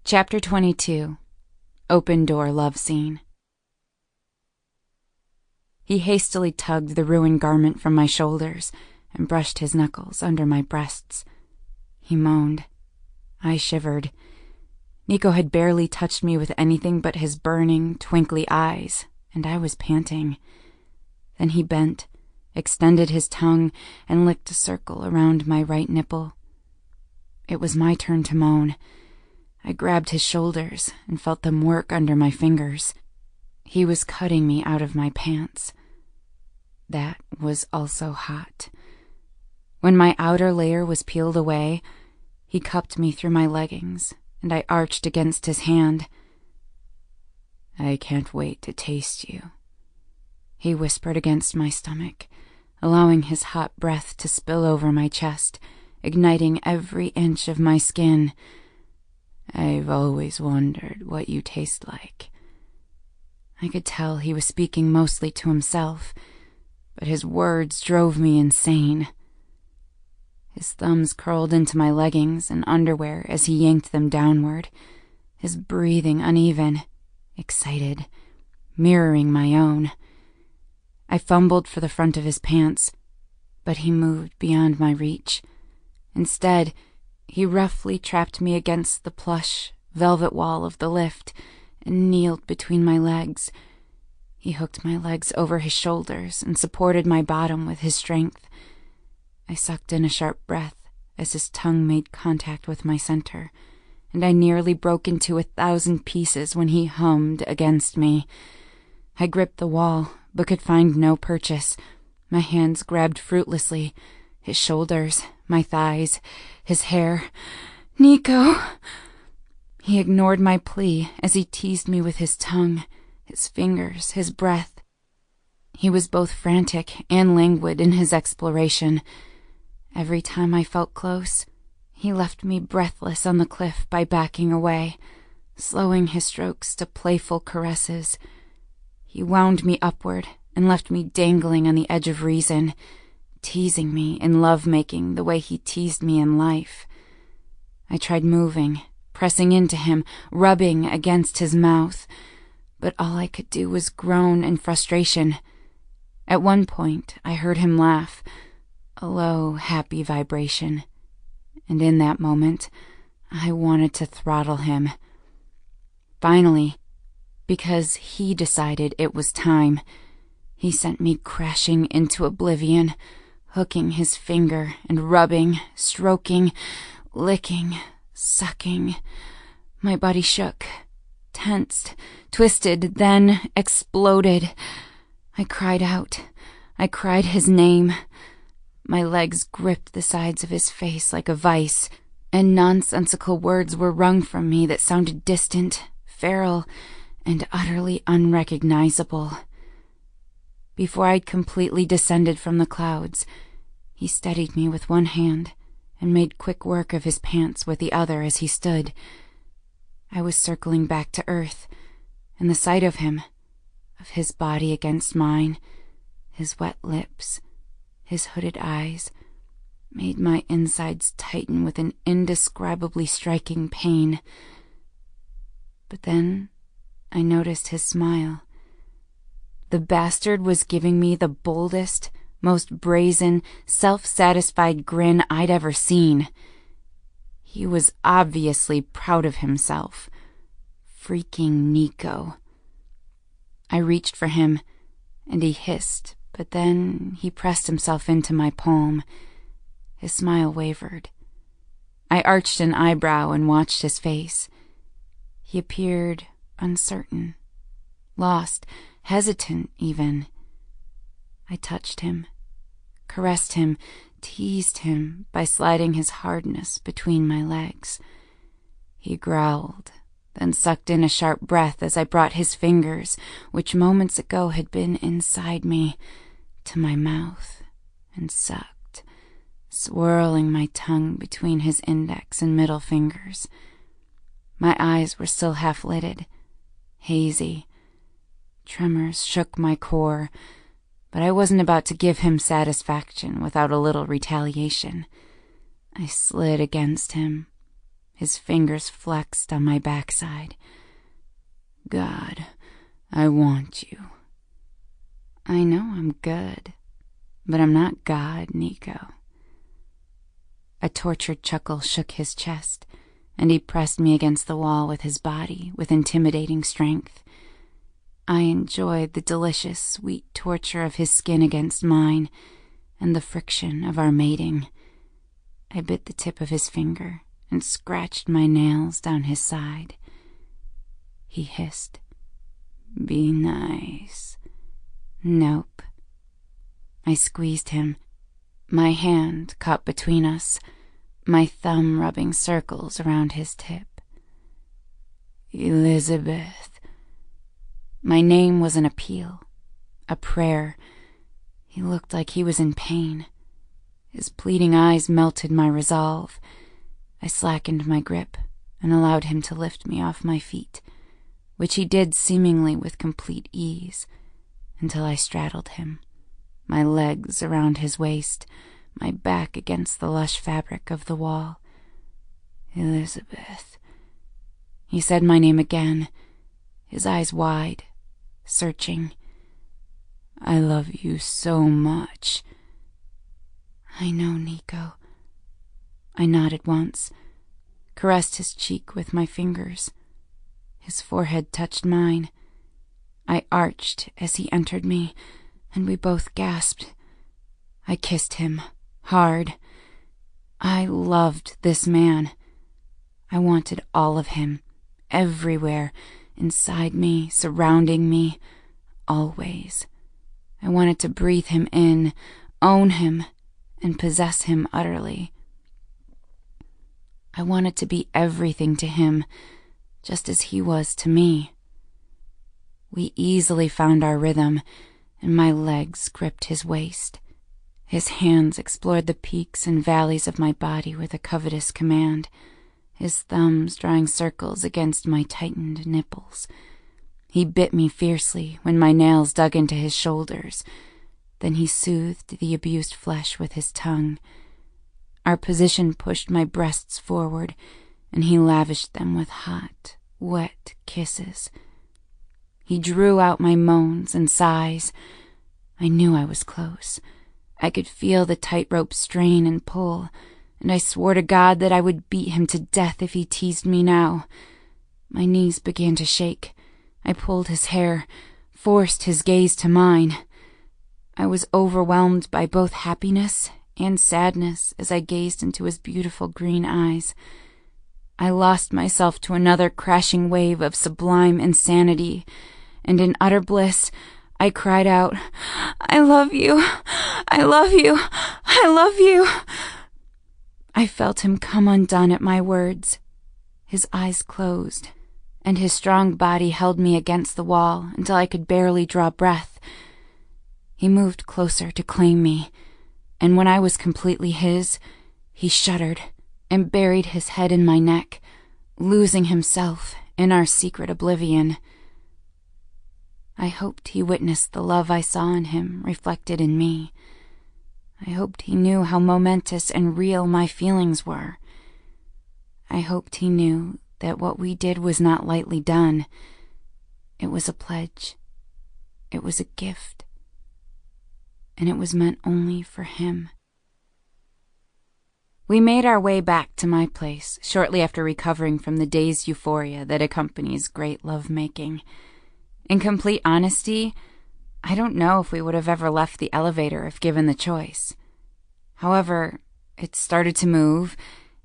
Chapter 22. Open Door Love Scene. He hastily tugged the ruined garment from my shoulders and brushed his knuckles under my breasts. He moaned. I shivered. Nico had barely touched me with anything but his burning, twinkly eyes, and I was panting. Then he bent, extended his tongue, and licked a circle around my right nipple. It was my turn to moan. I grabbed his shoulders and felt them work under my fingers. He was cutting me out of my pants. That was also hot. When my outer layer was peeled away, he cupped me through my leggings, and I arched against his hand. I can't wait to taste you, he whispered against my stomach, allowing his hot breath to spill over my chest, igniting every inch of my skin. I've always wondered what you taste like. I could tell he was speaking mostly to himself, but his words drove me insane. His thumbs curled into my leggings and underwear as he yanked them downward, his breathing uneven, excited, mirroring my own. I fumbled for the front of his pants, But he moved beyond my reach. Instead, he roughly trapped me against the plush, velvet wall of the lift and kneeled between my legs. He hooked my legs over his shoulders and supported my bottom with his strength. I sucked in a sharp breath as his tongue made contact with my center, and I nearly broke into 1,000 pieces when he hummed against me. I gripped the wall, but could find no purchase. My hands grabbed fruitlessly. His shoulders, my thighs, his hair. "Nico!" He ignored my plea as he teased me with his tongue, his fingers, his breath. He was both frantic and languid in his exploration. Every time I felt close, he left me breathless on the cliff by backing away, slowing his strokes to playful caresses. He wound me upward and left me dangling on the edge of reason, teasing me in love-making the way he teased me in life. I tried moving, pressing into him, rubbing against his mouth, but all I could do was groan in frustration. At one point, I heard him laugh, a low, happy vibration, and in that moment, I wanted to throttle him. Finally, because he decided it was time, he sent me crashing into oblivion, hooking his finger and rubbing, stroking, licking, sucking. My body shook, tensed, twisted, then exploded. I cried out. I cried his name. My legs gripped the sides of his face like a vice, and nonsensical words were wrung from me that sounded distant, feral, and utterly unrecognizable. Before I'd completely descended from the clouds, he steadied me with one hand and made quick work of his pants with the other as he stood. I was circling back to earth, and the sight of him, of his body against mine, his wet lips, his hooded eyes, made my insides tighten with an indescribably striking pain. But then I noticed his smile. The bastard was giving me the boldest, most brazen, self-satisfied grin I'd ever seen. He was obviously proud of himself. Freaking Nico. I reached for him, and he hissed, but then he pressed himself into my palm. His smile wavered. I arched an eyebrow and watched his face. He appeared uncertain, lost, hesitant even. I touched him, caressed him, teased him by sliding his hardness between my legs. He growled, then sucked in a sharp breath as I brought his fingers, which moments ago had been inside me, to my mouth and sucked, swirling my tongue between his index and middle fingers. My eyes were still half-lidded, hazy. Tremors shook my core, but I wasn't about to give him satisfaction without a little retaliation. I slid against him. His fingers flexed on my backside. God, I want you. I know I'm good, but I'm not God, Nico. A tortured chuckle shook his chest, and he pressed me against the wall with his body with intimidating strength. I enjoyed the delicious, sweet torture of his skin against mine and the friction of our mating. I bit the tip of his finger and scratched my nails down his side. He hissed, "Be nice." Nope. I squeezed him, my hand caught between us, my thumb rubbing circles around his tip. Elizabeth. My name was an appeal, a prayer. He looked like he was in pain. His pleading eyes melted my resolve. I slackened my grip and allowed him to lift me off my feet, which he did seemingly with complete ease, until I straddled him, my legs around his waist, my back against the lush fabric of the wall. Elizabeth. He said my name again, his eyes wide, searching. I love you so much. I know, Nico. I nodded once, caressed his cheek with my fingers. His forehead touched mine. I arched as he entered me, and we both gasped. I kissed him, hard. I loved this man. I wanted all of him, everywhere, inside me, surrounding me, always. I wanted to breathe him in, own him, and possess him utterly. I wanted to be everything to him, just as he was to me. We easily found our rhythm, and my legs gripped his waist. His hands explored the peaks and valleys of my body with a covetous command, his thumbs drawing circles against my tightened nipples. He bit me fiercely when my nails dug into his shoulders. Then he soothed the abused flesh with his tongue. Our position pushed my breasts forward, and he lavished them with hot, wet kisses. He drew out my moans and sighs. I knew I was close. I could feel the tightrope strain and pull, and I swore to God that I would beat him to death if he teased me now. My knees began to shake. I pulled his hair, forced his gaze to mine. I was overwhelmed by both happiness and sadness as I gazed into his beautiful green eyes. I lost myself to another crashing wave of sublime insanity, and in utter bliss, I cried out, "I love you! I love you! I love you!" I felt him come undone at my words. His eyes closed, and his strong body held me against the wall until I could barely draw breath. He moved closer to claim me, and when I was completely his, he shuddered and buried his head in my neck, losing himself in our secret oblivion. I hoped he witnessed the love I saw in him reflected in me. I hoped he knew how momentous and real my feelings were. I hoped he knew that what we did was not lightly done. It was a pledge. It was a gift. And it was meant only for him. We made our way back to my place shortly after recovering from the day's euphoria that accompanies great lovemaking. In complete honesty, I don't know if we would have ever left the elevator if given the choice. However, it started to move,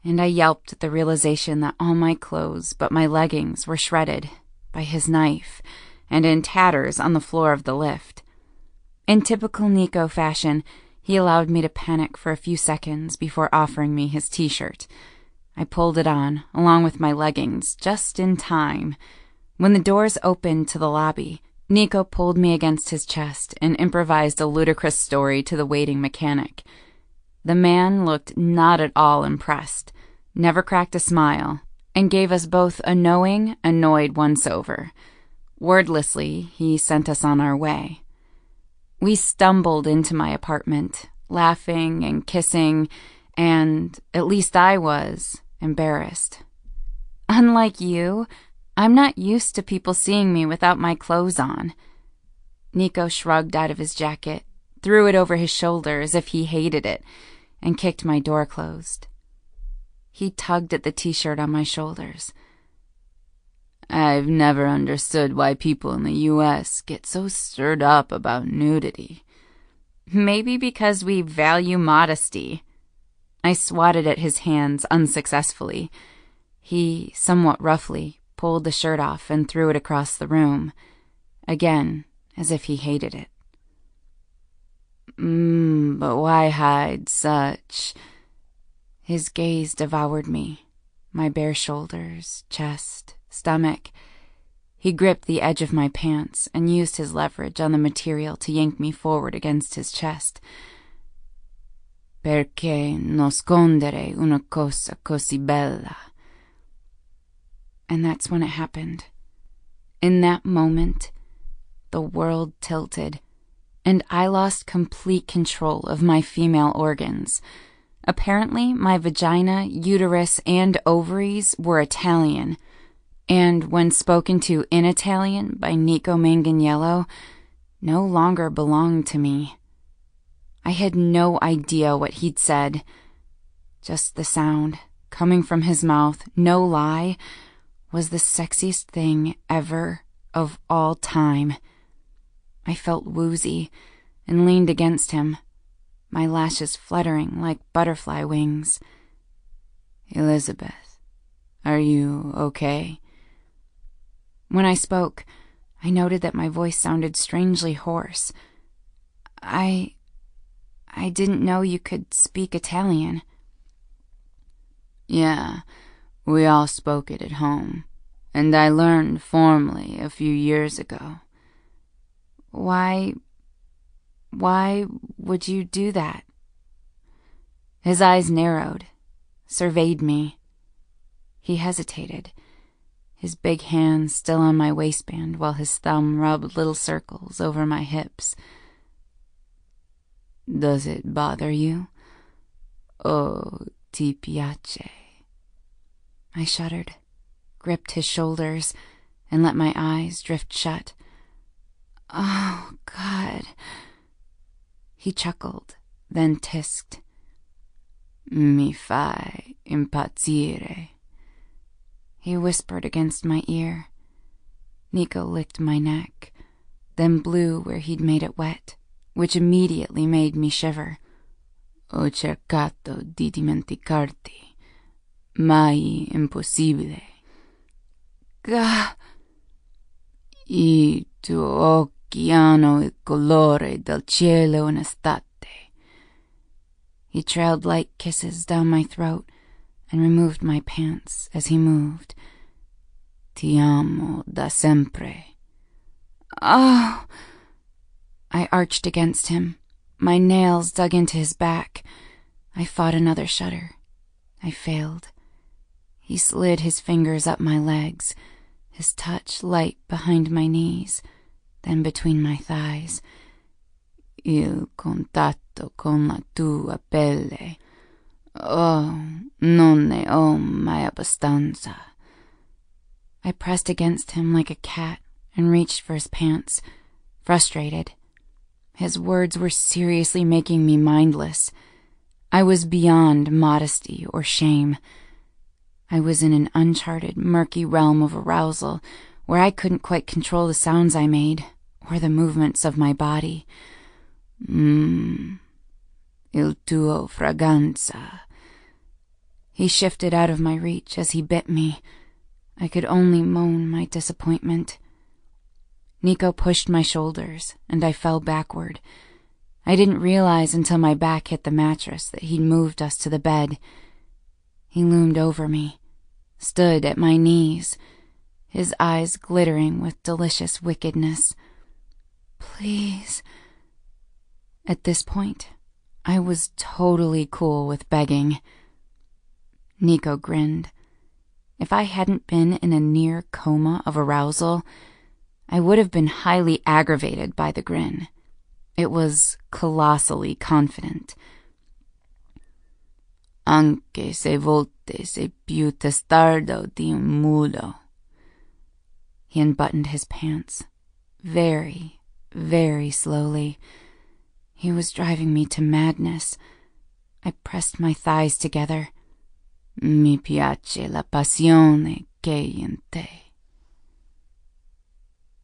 and I yelped at the realization that all my clothes but my leggings were shredded by his knife and in tatters on the floor of the lift. In typical Nico fashion, he allowed me to panic for a few seconds before offering me his t-shirt. I pulled it on, along with my leggings, just in time. When the doors opened to the lobby, Nico pulled me against his chest and improvised a ludicrous story to the waiting mechanic. The man looked not at all impressed, never cracked a smile, and gave us both a knowing, annoyed once-over. Wordlessly, he sent us on our way. We stumbled into my apartment, laughing and kissing, and, at least I was, embarrassed. Unlike you, I'm not used to people seeing me without my clothes on. Nico shrugged out of his jacket, threw it over his shoulder as if he hated it, and kicked my door closed. He tugged at the t-shirt on my shoulders. I've never understood why people in the U.S. get so stirred up about nudity. Maybe because we value modesty. I swatted at his hands unsuccessfully. He, somewhat roughly, pulled the shirt off and threw it across the room, again, as if he hated it. But why hide such? His gaze devoured me, my bare shoulders, chest, stomach. He gripped the edge of my pants and used his leverage on the material to yank me forward against his chest. Perché nascondere una cosa così bella? And that's when it happened. In that moment, the world tilted, and I lost complete control of my female organs. Apparently, my vagina, uterus, and ovaries were Italian, and when spoken to in Italian by Nico Manganiello, no longer belonged to me. I had no idea what he'd said. Just the sound, coming from his mouth, no lie, was the sexiest thing ever, of all time. I felt woozy and leaned against him, my lashes fluttering like butterfly wings. Elizabeth, are you okay? When I spoke, I noted that my voice sounded strangely hoarse. I didn't know you could speak Italian. Yeah, we all spoke it at home, and I learned formally a few years ago. Why would you do that? His eyes narrowed, surveyed me. He hesitated, his big hand still on my waistband while his thumb rubbed little circles over my hips. Does it bother you? Oh, ti piace? I shuddered, gripped his shoulders, and let my eyes drift shut. Oh, God. He chuckled, then tisked. Mi fai impazzire. He whispered against my ear. Nico licked my neck, then blew where he'd made it wet, which immediately made me shiver. Ho cercato di dimenticarti. Mai impossibile. Gah! I tuoi occhi hanno il colore del cielo in estate. He trailed light kisses down my throat and removed my pants as he moved. Ti amo da sempre. Oh! I arched against him. My nails dug into his back. I fought another shudder. I failed. He slid his fingers up my legs, his touch light behind my knees, then between my thighs. Il contatto con la tua pelle. Oh, non ne ho mai abbastanza. I pressed against him like a cat and reached for his pants, frustrated. His words were seriously making me mindless. I was beyond modesty or shame. I was in an uncharted, murky realm of arousal where I couldn't quite control the sounds I made or the movements of my body. Il tuo fragranza. He shifted out of my reach as he bit me. I could only moan my disappointment. Nico pushed my shoulders, and I fell backward. I didn't realize until my back hit the mattress that he'd moved us to the bed. He loomed over me, stood at my knees, his eyes glittering with delicious wickedness. Please. At this point, I was totally cool with begging. Nico grinned. If I hadn't been in a near coma of arousal, I would have been highly aggravated by the grin. It was colossally confident. Anche se volte sei più testardo di un mulo. He unbuttoned his pants, very, very slowly. He was driving me to madness. I pressed my thighs together. Mi piace la passione che hai in te.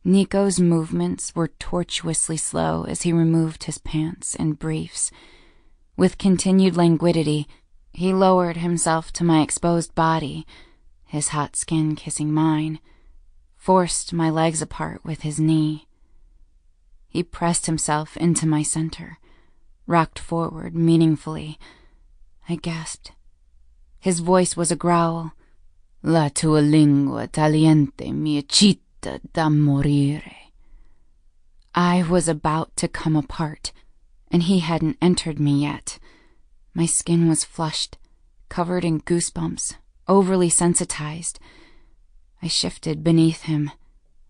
Nico's movements were tortuously slow as he removed his pants and briefs. With continued languidity, he lowered himself to my exposed body, his hot skin kissing mine, forced my legs apart with his knee. He pressed himself into my center, rocked forward meaningfully. I gasped. His voice was a growl. La tua lingua tagliente mi eccita da morire. I was about to come apart, and he hadn't entered me yet. My skin was flushed, covered in goosebumps, overly sensitized. I shifted beneath him,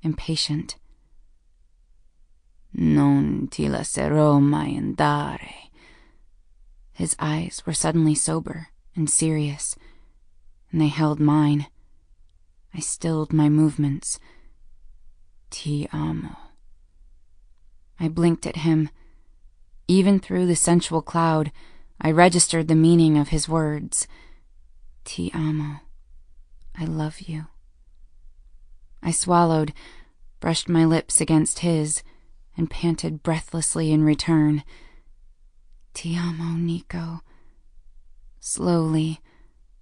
impatient. Non ti lascerò mai andare. His eyes were suddenly sober and serious, and they held mine. I stilled my movements. Ti amo. I blinked at him. Even through the sensual cloud, I registered the meaning of his words. Ti amo. I love you. I swallowed, brushed my lips against his, and panted breathlessly in return. Ti amo, Nico. Slowly,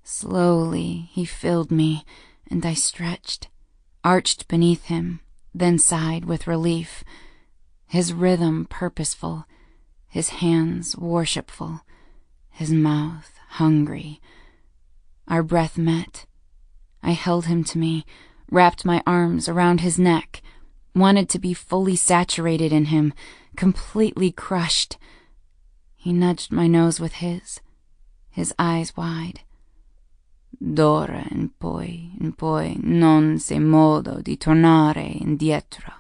slowly, he filled me, and I stretched, arched beneath him, then sighed with relief. His rhythm purposeful, his hands worshipful, his mouth hungry. Our breath met. I held him to me, wrapped my arms around his neck, wanted to be fully saturated in him, completely crushed. He nudged my nose with his eyes wide. D'ora in poi non c'è modo di tornare indietro.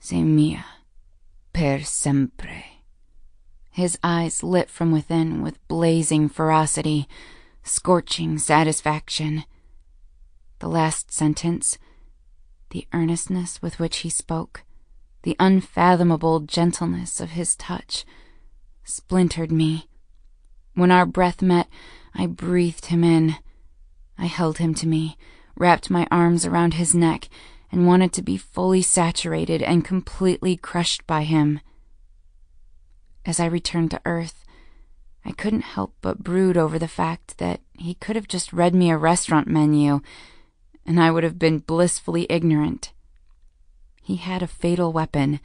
Sei mia per sempre. His eyes lit from within with blazing ferocity, scorching satisfaction. The last sentence, the earnestness with which he spoke, the unfathomable gentleness of his touch, splintered me. When our breath met, I breathed him in. I held him to me, wrapped my arms around his neck, and wanted to be fully saturated and completely crushed by him. As I returned to Earth, I couldn't help but brood over the fact that he could have just read me a restaurant menu, and I would have been blissfully ignorant. He had a fatal weapon,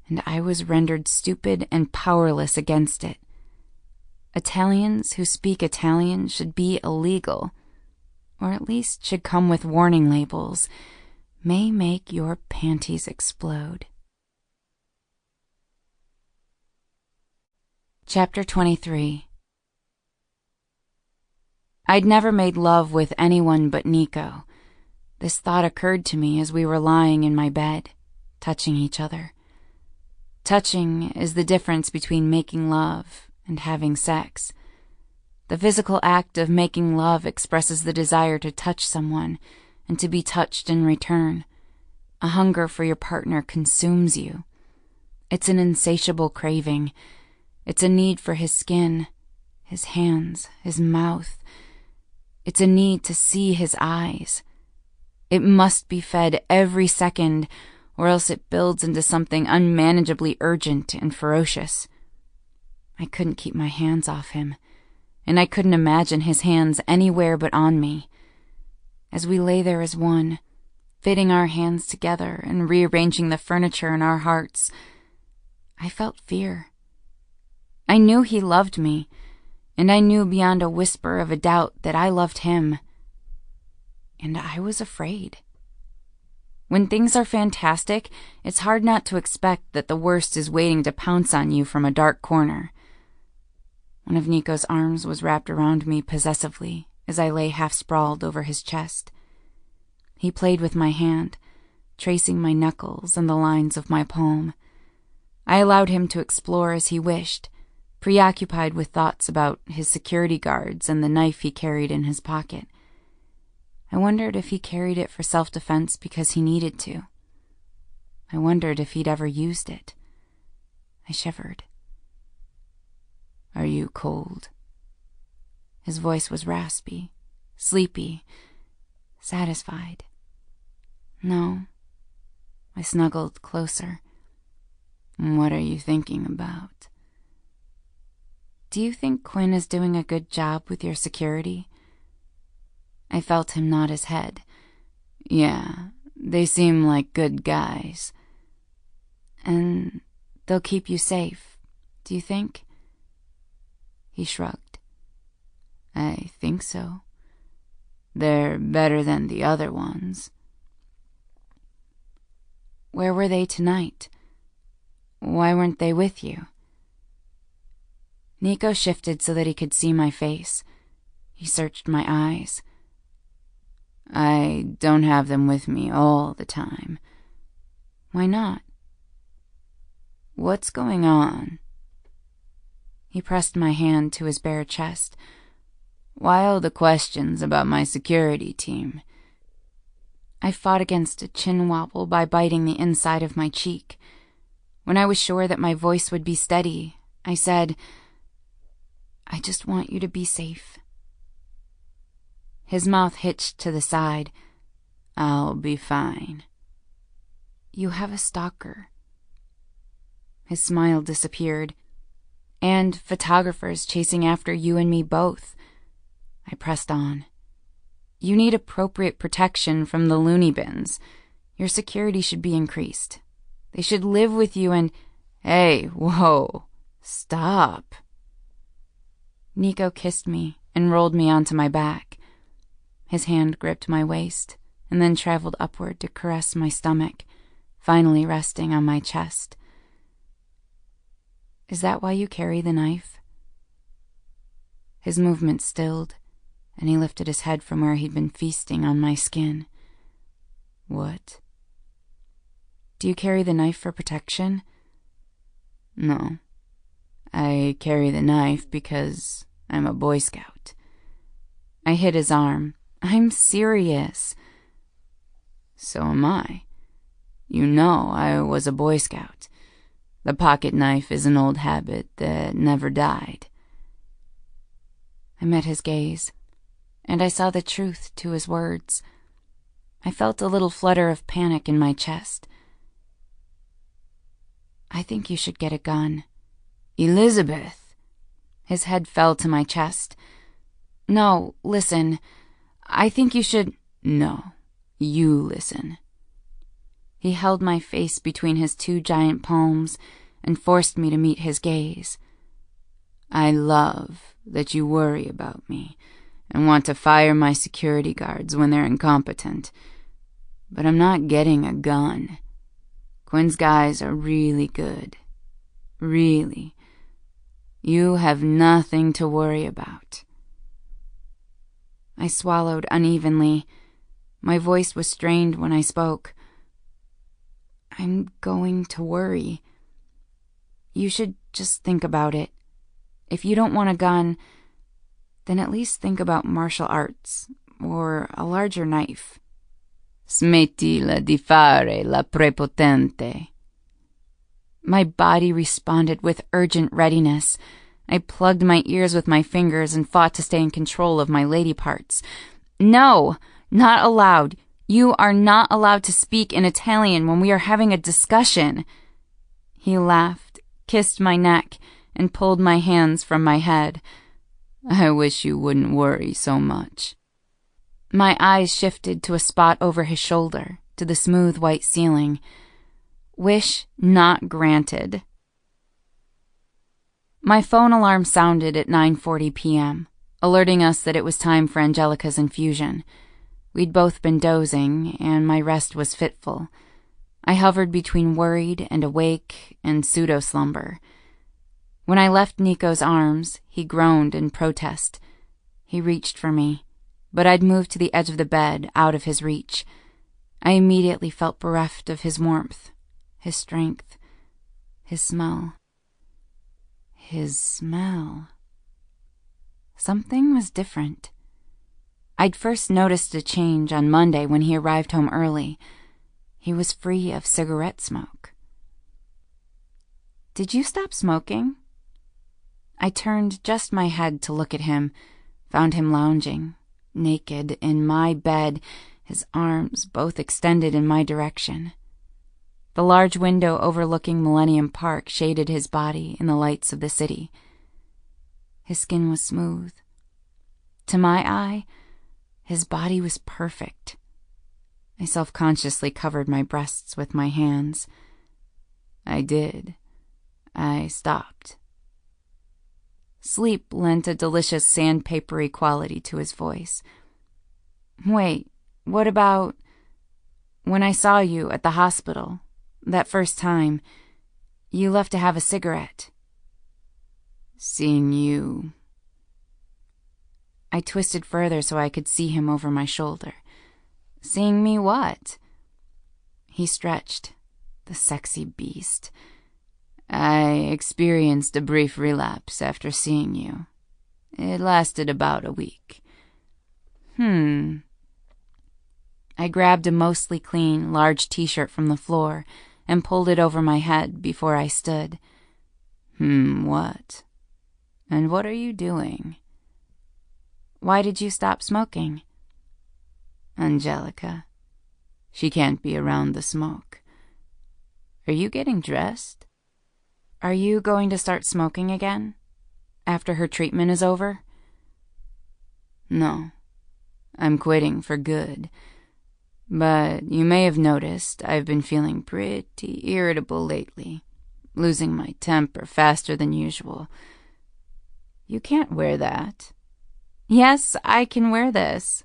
and I was rendered stupid and powerless against it. Italians who speak Italian should be illegal, or at least should come with warning labels. May make your panties explode. Chapter 23. I'd never made love with anyone but Nico. This thought occurred to me as we were lying in my bed, touching each other. Touching is the difference between making love and having sex. The physical act of making love expresses the desire to touch someone and to be touched in return. A hunger for your partner consumes you. It's an insatiable craving. It's a need for his skin, his hands, his mouth. It's a need to see his eyes. It must be fed every second, or else it builds into something unmanageably urgent and ferocious. I couldn't keep my hands off him, and I couldn't imagine his hands anywhere but on me. As we lay there as one, fitting our hands together and rearranging the furniture in our hearts, I felt fear. I knew he loved me, and I knew beyond a whisper of a doubt that I loved him. And I was afraid. When things are fantastic, it's hard not to expect that the worst is waiting to pounce on you from a dark corner. One of Nico's arms was wrapped around me possessively as I lay half-sprawled over his chest. He played with my hand, tracing my knuckles and the lines of my palm. I allowed him to explore as he wished, preoccupied with thoughts about his security guards and the knife he carried in his pocket. I wondered if he carried it for self-defense because he needed to. I wondered if he'd ever used it. I shivered. "Are you cold?" His voice was raspy, sleepy, satisfied. "No." I snuggled closer. "What are you thinking about?" "Do you think Quinn is doing a good job with your security?" I felt him nod his head. "Yeah, they seem like good guys." "And they'll keep you safe, do you think?" He shrugged. "I think so. They're better than the other ones." "Where were they tonight? Why weren't they with you?" Nico shifted so that he could see my face. He searched my eyes. "I don't have them with me all the time." "Why not?" "What's going on?" He pressed my hand to his bare chest. "Why all the questions about my security team?" I fought against a chin wobble by biting the inside of my cheek. When I was sure that my voice would be steady, I said, "I just want you to be safe." His mouth hitched to the side. "I'll be fine." "You have a stalker." His smile disappeared. "And photographers chasing after you and me both." I pressed on. "You need appropriate protection from the loony bins. Your security should be increased. They should live with you and—" "Hey, whoa, stop." Nico kissed me and rolled me onto my back. His hand gripped my waist and then traveled upward to caress my stomach, finally resting on my chest. "Is that why you carry the knife?" His movement stilled, and he lifted his head from where he'd been feasting on my skin. "What?" "Do you carry the knife for protection?" "No. I carry the knife because I'm a Boy Scout." I hit his arm. "I'm serious." "So am I. You know I was a Boy Scout. The pocket knife is an old habit that never died." I met his gaze, and I saw the truth to his words. I felt a little flutter of panic in my chest. "I think you should get a gun." "Elizabeth!" His head fell to my chest. "No, listen. I think you should—" "No, you listen." He held my face between his two giant palms and forced me to meet his gaze. "I love that you worry about me and want to fire my security guards when they're incompetent. But I'm not getting a gun. Quinn's guys are really good. Really. You have nothing to worry about." I swallowed unevenly. My voice was strained when I spoke. "I'm going to worry. You should just think about it. If you don't want a gun, then at least think about martial arts, or a larger knife." "Smettila di fare la prepotente." My body responded with urgent readiness. I plugged my ears with my fingers and fought to stay in control of my lady parts. "No, not allowed. You are not allowed to speak in Italian when we are having a discussion." He laughed, kissed my neck, and pulled my hands from my head. "I wish you wouldn't worry so much." My eyes shifted to a spot over his shoulder, to the smooth white ceiling. Wish not granted. My phone alarm sounded at 9:40 p.m., alerting us that it was time for Angelica's infusion. We'd both been dozing, and my rest was fitful. I hovered between worried and awake and pseudo-slumber. When I left Nico's arms, he groaned in protest. He reached for me, but I'd moved to the edge of the bed, out of his reach. I immediately felt bereft of his warmth, his strength, his smell. His smell. Something was different. I'd first noticed a change on Monday when he arrived home early. He was free of cigarette smoke. "Did you stop smoking?" I turned just my head to look at him, found him lounging, naked, in my bed, his arms both extended in my direction. The large window overlooking Millennium Park shaded his body in the lights of the city. His skin was smooth. To my eye, his body was perfect. I self-consciously covered my breasts with my hands. "I did. I stopped." Sleep lent a delicious sandpapery quality to his voice. "Wait, what about when I saw you at the hospital, that first time? You left to have a cigarette." "Seeing you..." I twisted further so I could see him over my shoulder. "Seeing me what?" He stretched, the sexy beast. "I experienced a brief relapse after seeing you. It lasted about a week." I grabbed a mostly clean, large t-shirt from the floor and pulled it over my head before I stood. What? And what are you doing? Why did you stop smoking? Angelica. She can't be around the smoke. Are you getting dressed? Are you going to start smoking again? After her treatment is over? No. I'm quitting for good. But you may have noticed I've been feeling pretty irritable lately, losing my temper faster than usual. You can't wear that. Yes, I can wear this.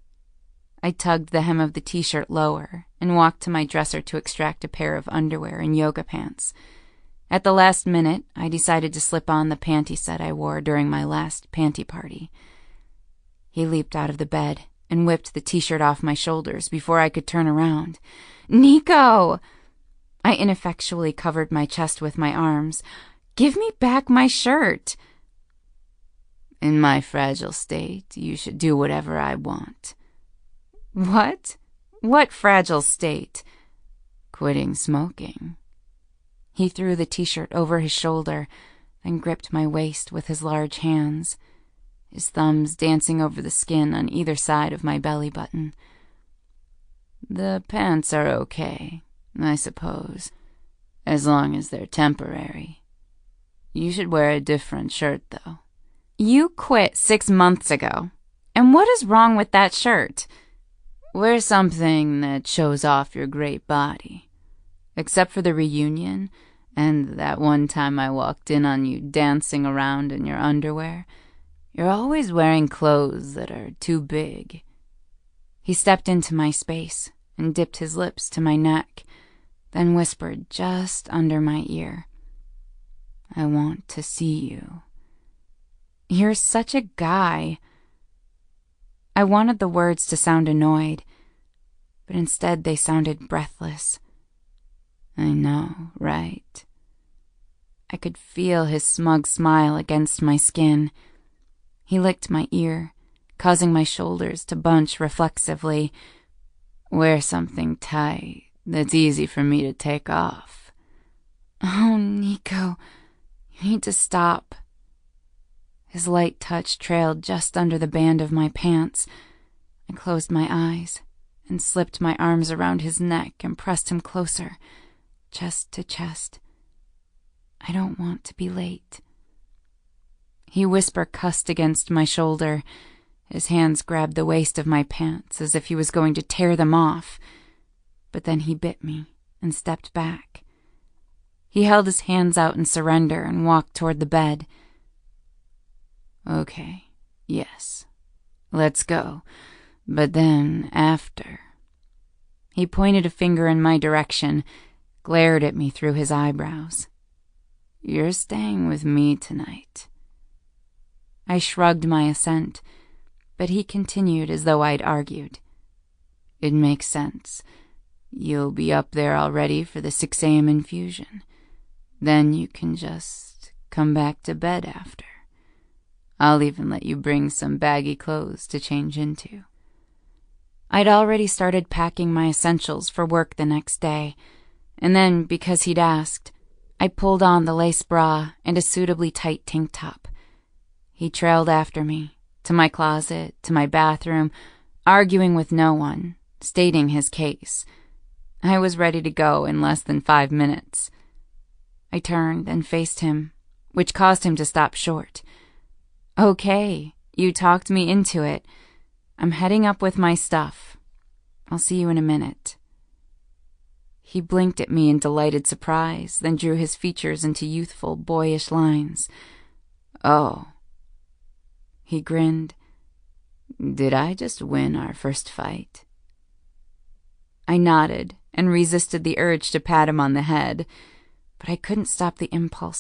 I tugged the hem of the t-shirt lower and walked to my dresser to extract a pair of underwear and yoga pants. At the last minute, I decided to slip on the panty set I wore during my last panty party. He leaped out of the bed and whipped the t-shirt off my shoulders before I could turn around. Nico! I ineffectually covered my chest with my arms. Give me back my shirt! In my fragile state, you should do whatever I want. What? What fragile state? Quitting smoking. He threw the t-shirt over his shoulder, then gripped my waist with his large hands, his thumbs dancing over the skin on either side of my belly button. The pants are okay, I suppose, as long as they're temporary. You should wear a different shirt, though. You quit 6 months ago. And what is wrong with that shirt? Wear something that shows off your great body. Except for the reunion and that one time I walked in on you dancing around in your underwear, you're always wearing clothes that are too big. He stepped into my space and dipped his lips to my neck, then whispered just under my ear, I want to see you. You're such a guy. I wanted the words to sound annoyed, but instead they sounded breathless. I know, right? I could feel his smug smile against my skin. He licked my ear, causing my shoulders to bunch reflexively. Wear something tight that's easy for me to take off. Oh, Nico, you need to stop. His light touch trailed just under the band of my pants. I closed my eyes and slipped my arms around his neck and pressed him closer, chest to chest. I don't want to be late. He whisper-cussed against my shoulder. His hands grabbed the waist of my pants as if he was going to tear them off. But then he bit me and stepped back. He held his hands out in surrender and walked toward the bed. Okay, yes. Let's go. But then, after. He pointed a finger in my direction, glared at me through his eyebrows. You're staying with me tonight. I shrugged my assent, but he continued as though I'd argued. It makes sense. You'll be up there already for the 6 a.m. infusion. Then you can just come back to bed after. I'll even let you bring some baggy clothes to change into. I'd already started packing my essentials for work the next day, and then, because he'd asked, I pulled on the lace bra and a suitably tight tank top. He trailed after me, to my closet, to my bathroom, arguing with no one, stating his case. I was ready to go in less than 5 minutes. I turned and faced him, which caused him to stop short. Okay, you talked me into it. I'm heading up with my stuff. I'll see you in a minute. He blinked at me in delighted surprise, then drew his features into youthful, boyish lines. Oh. He grinned. Did I just win our first fight? I nodded and resisted the urge to pat him on the head, but I couldn't stop the impulse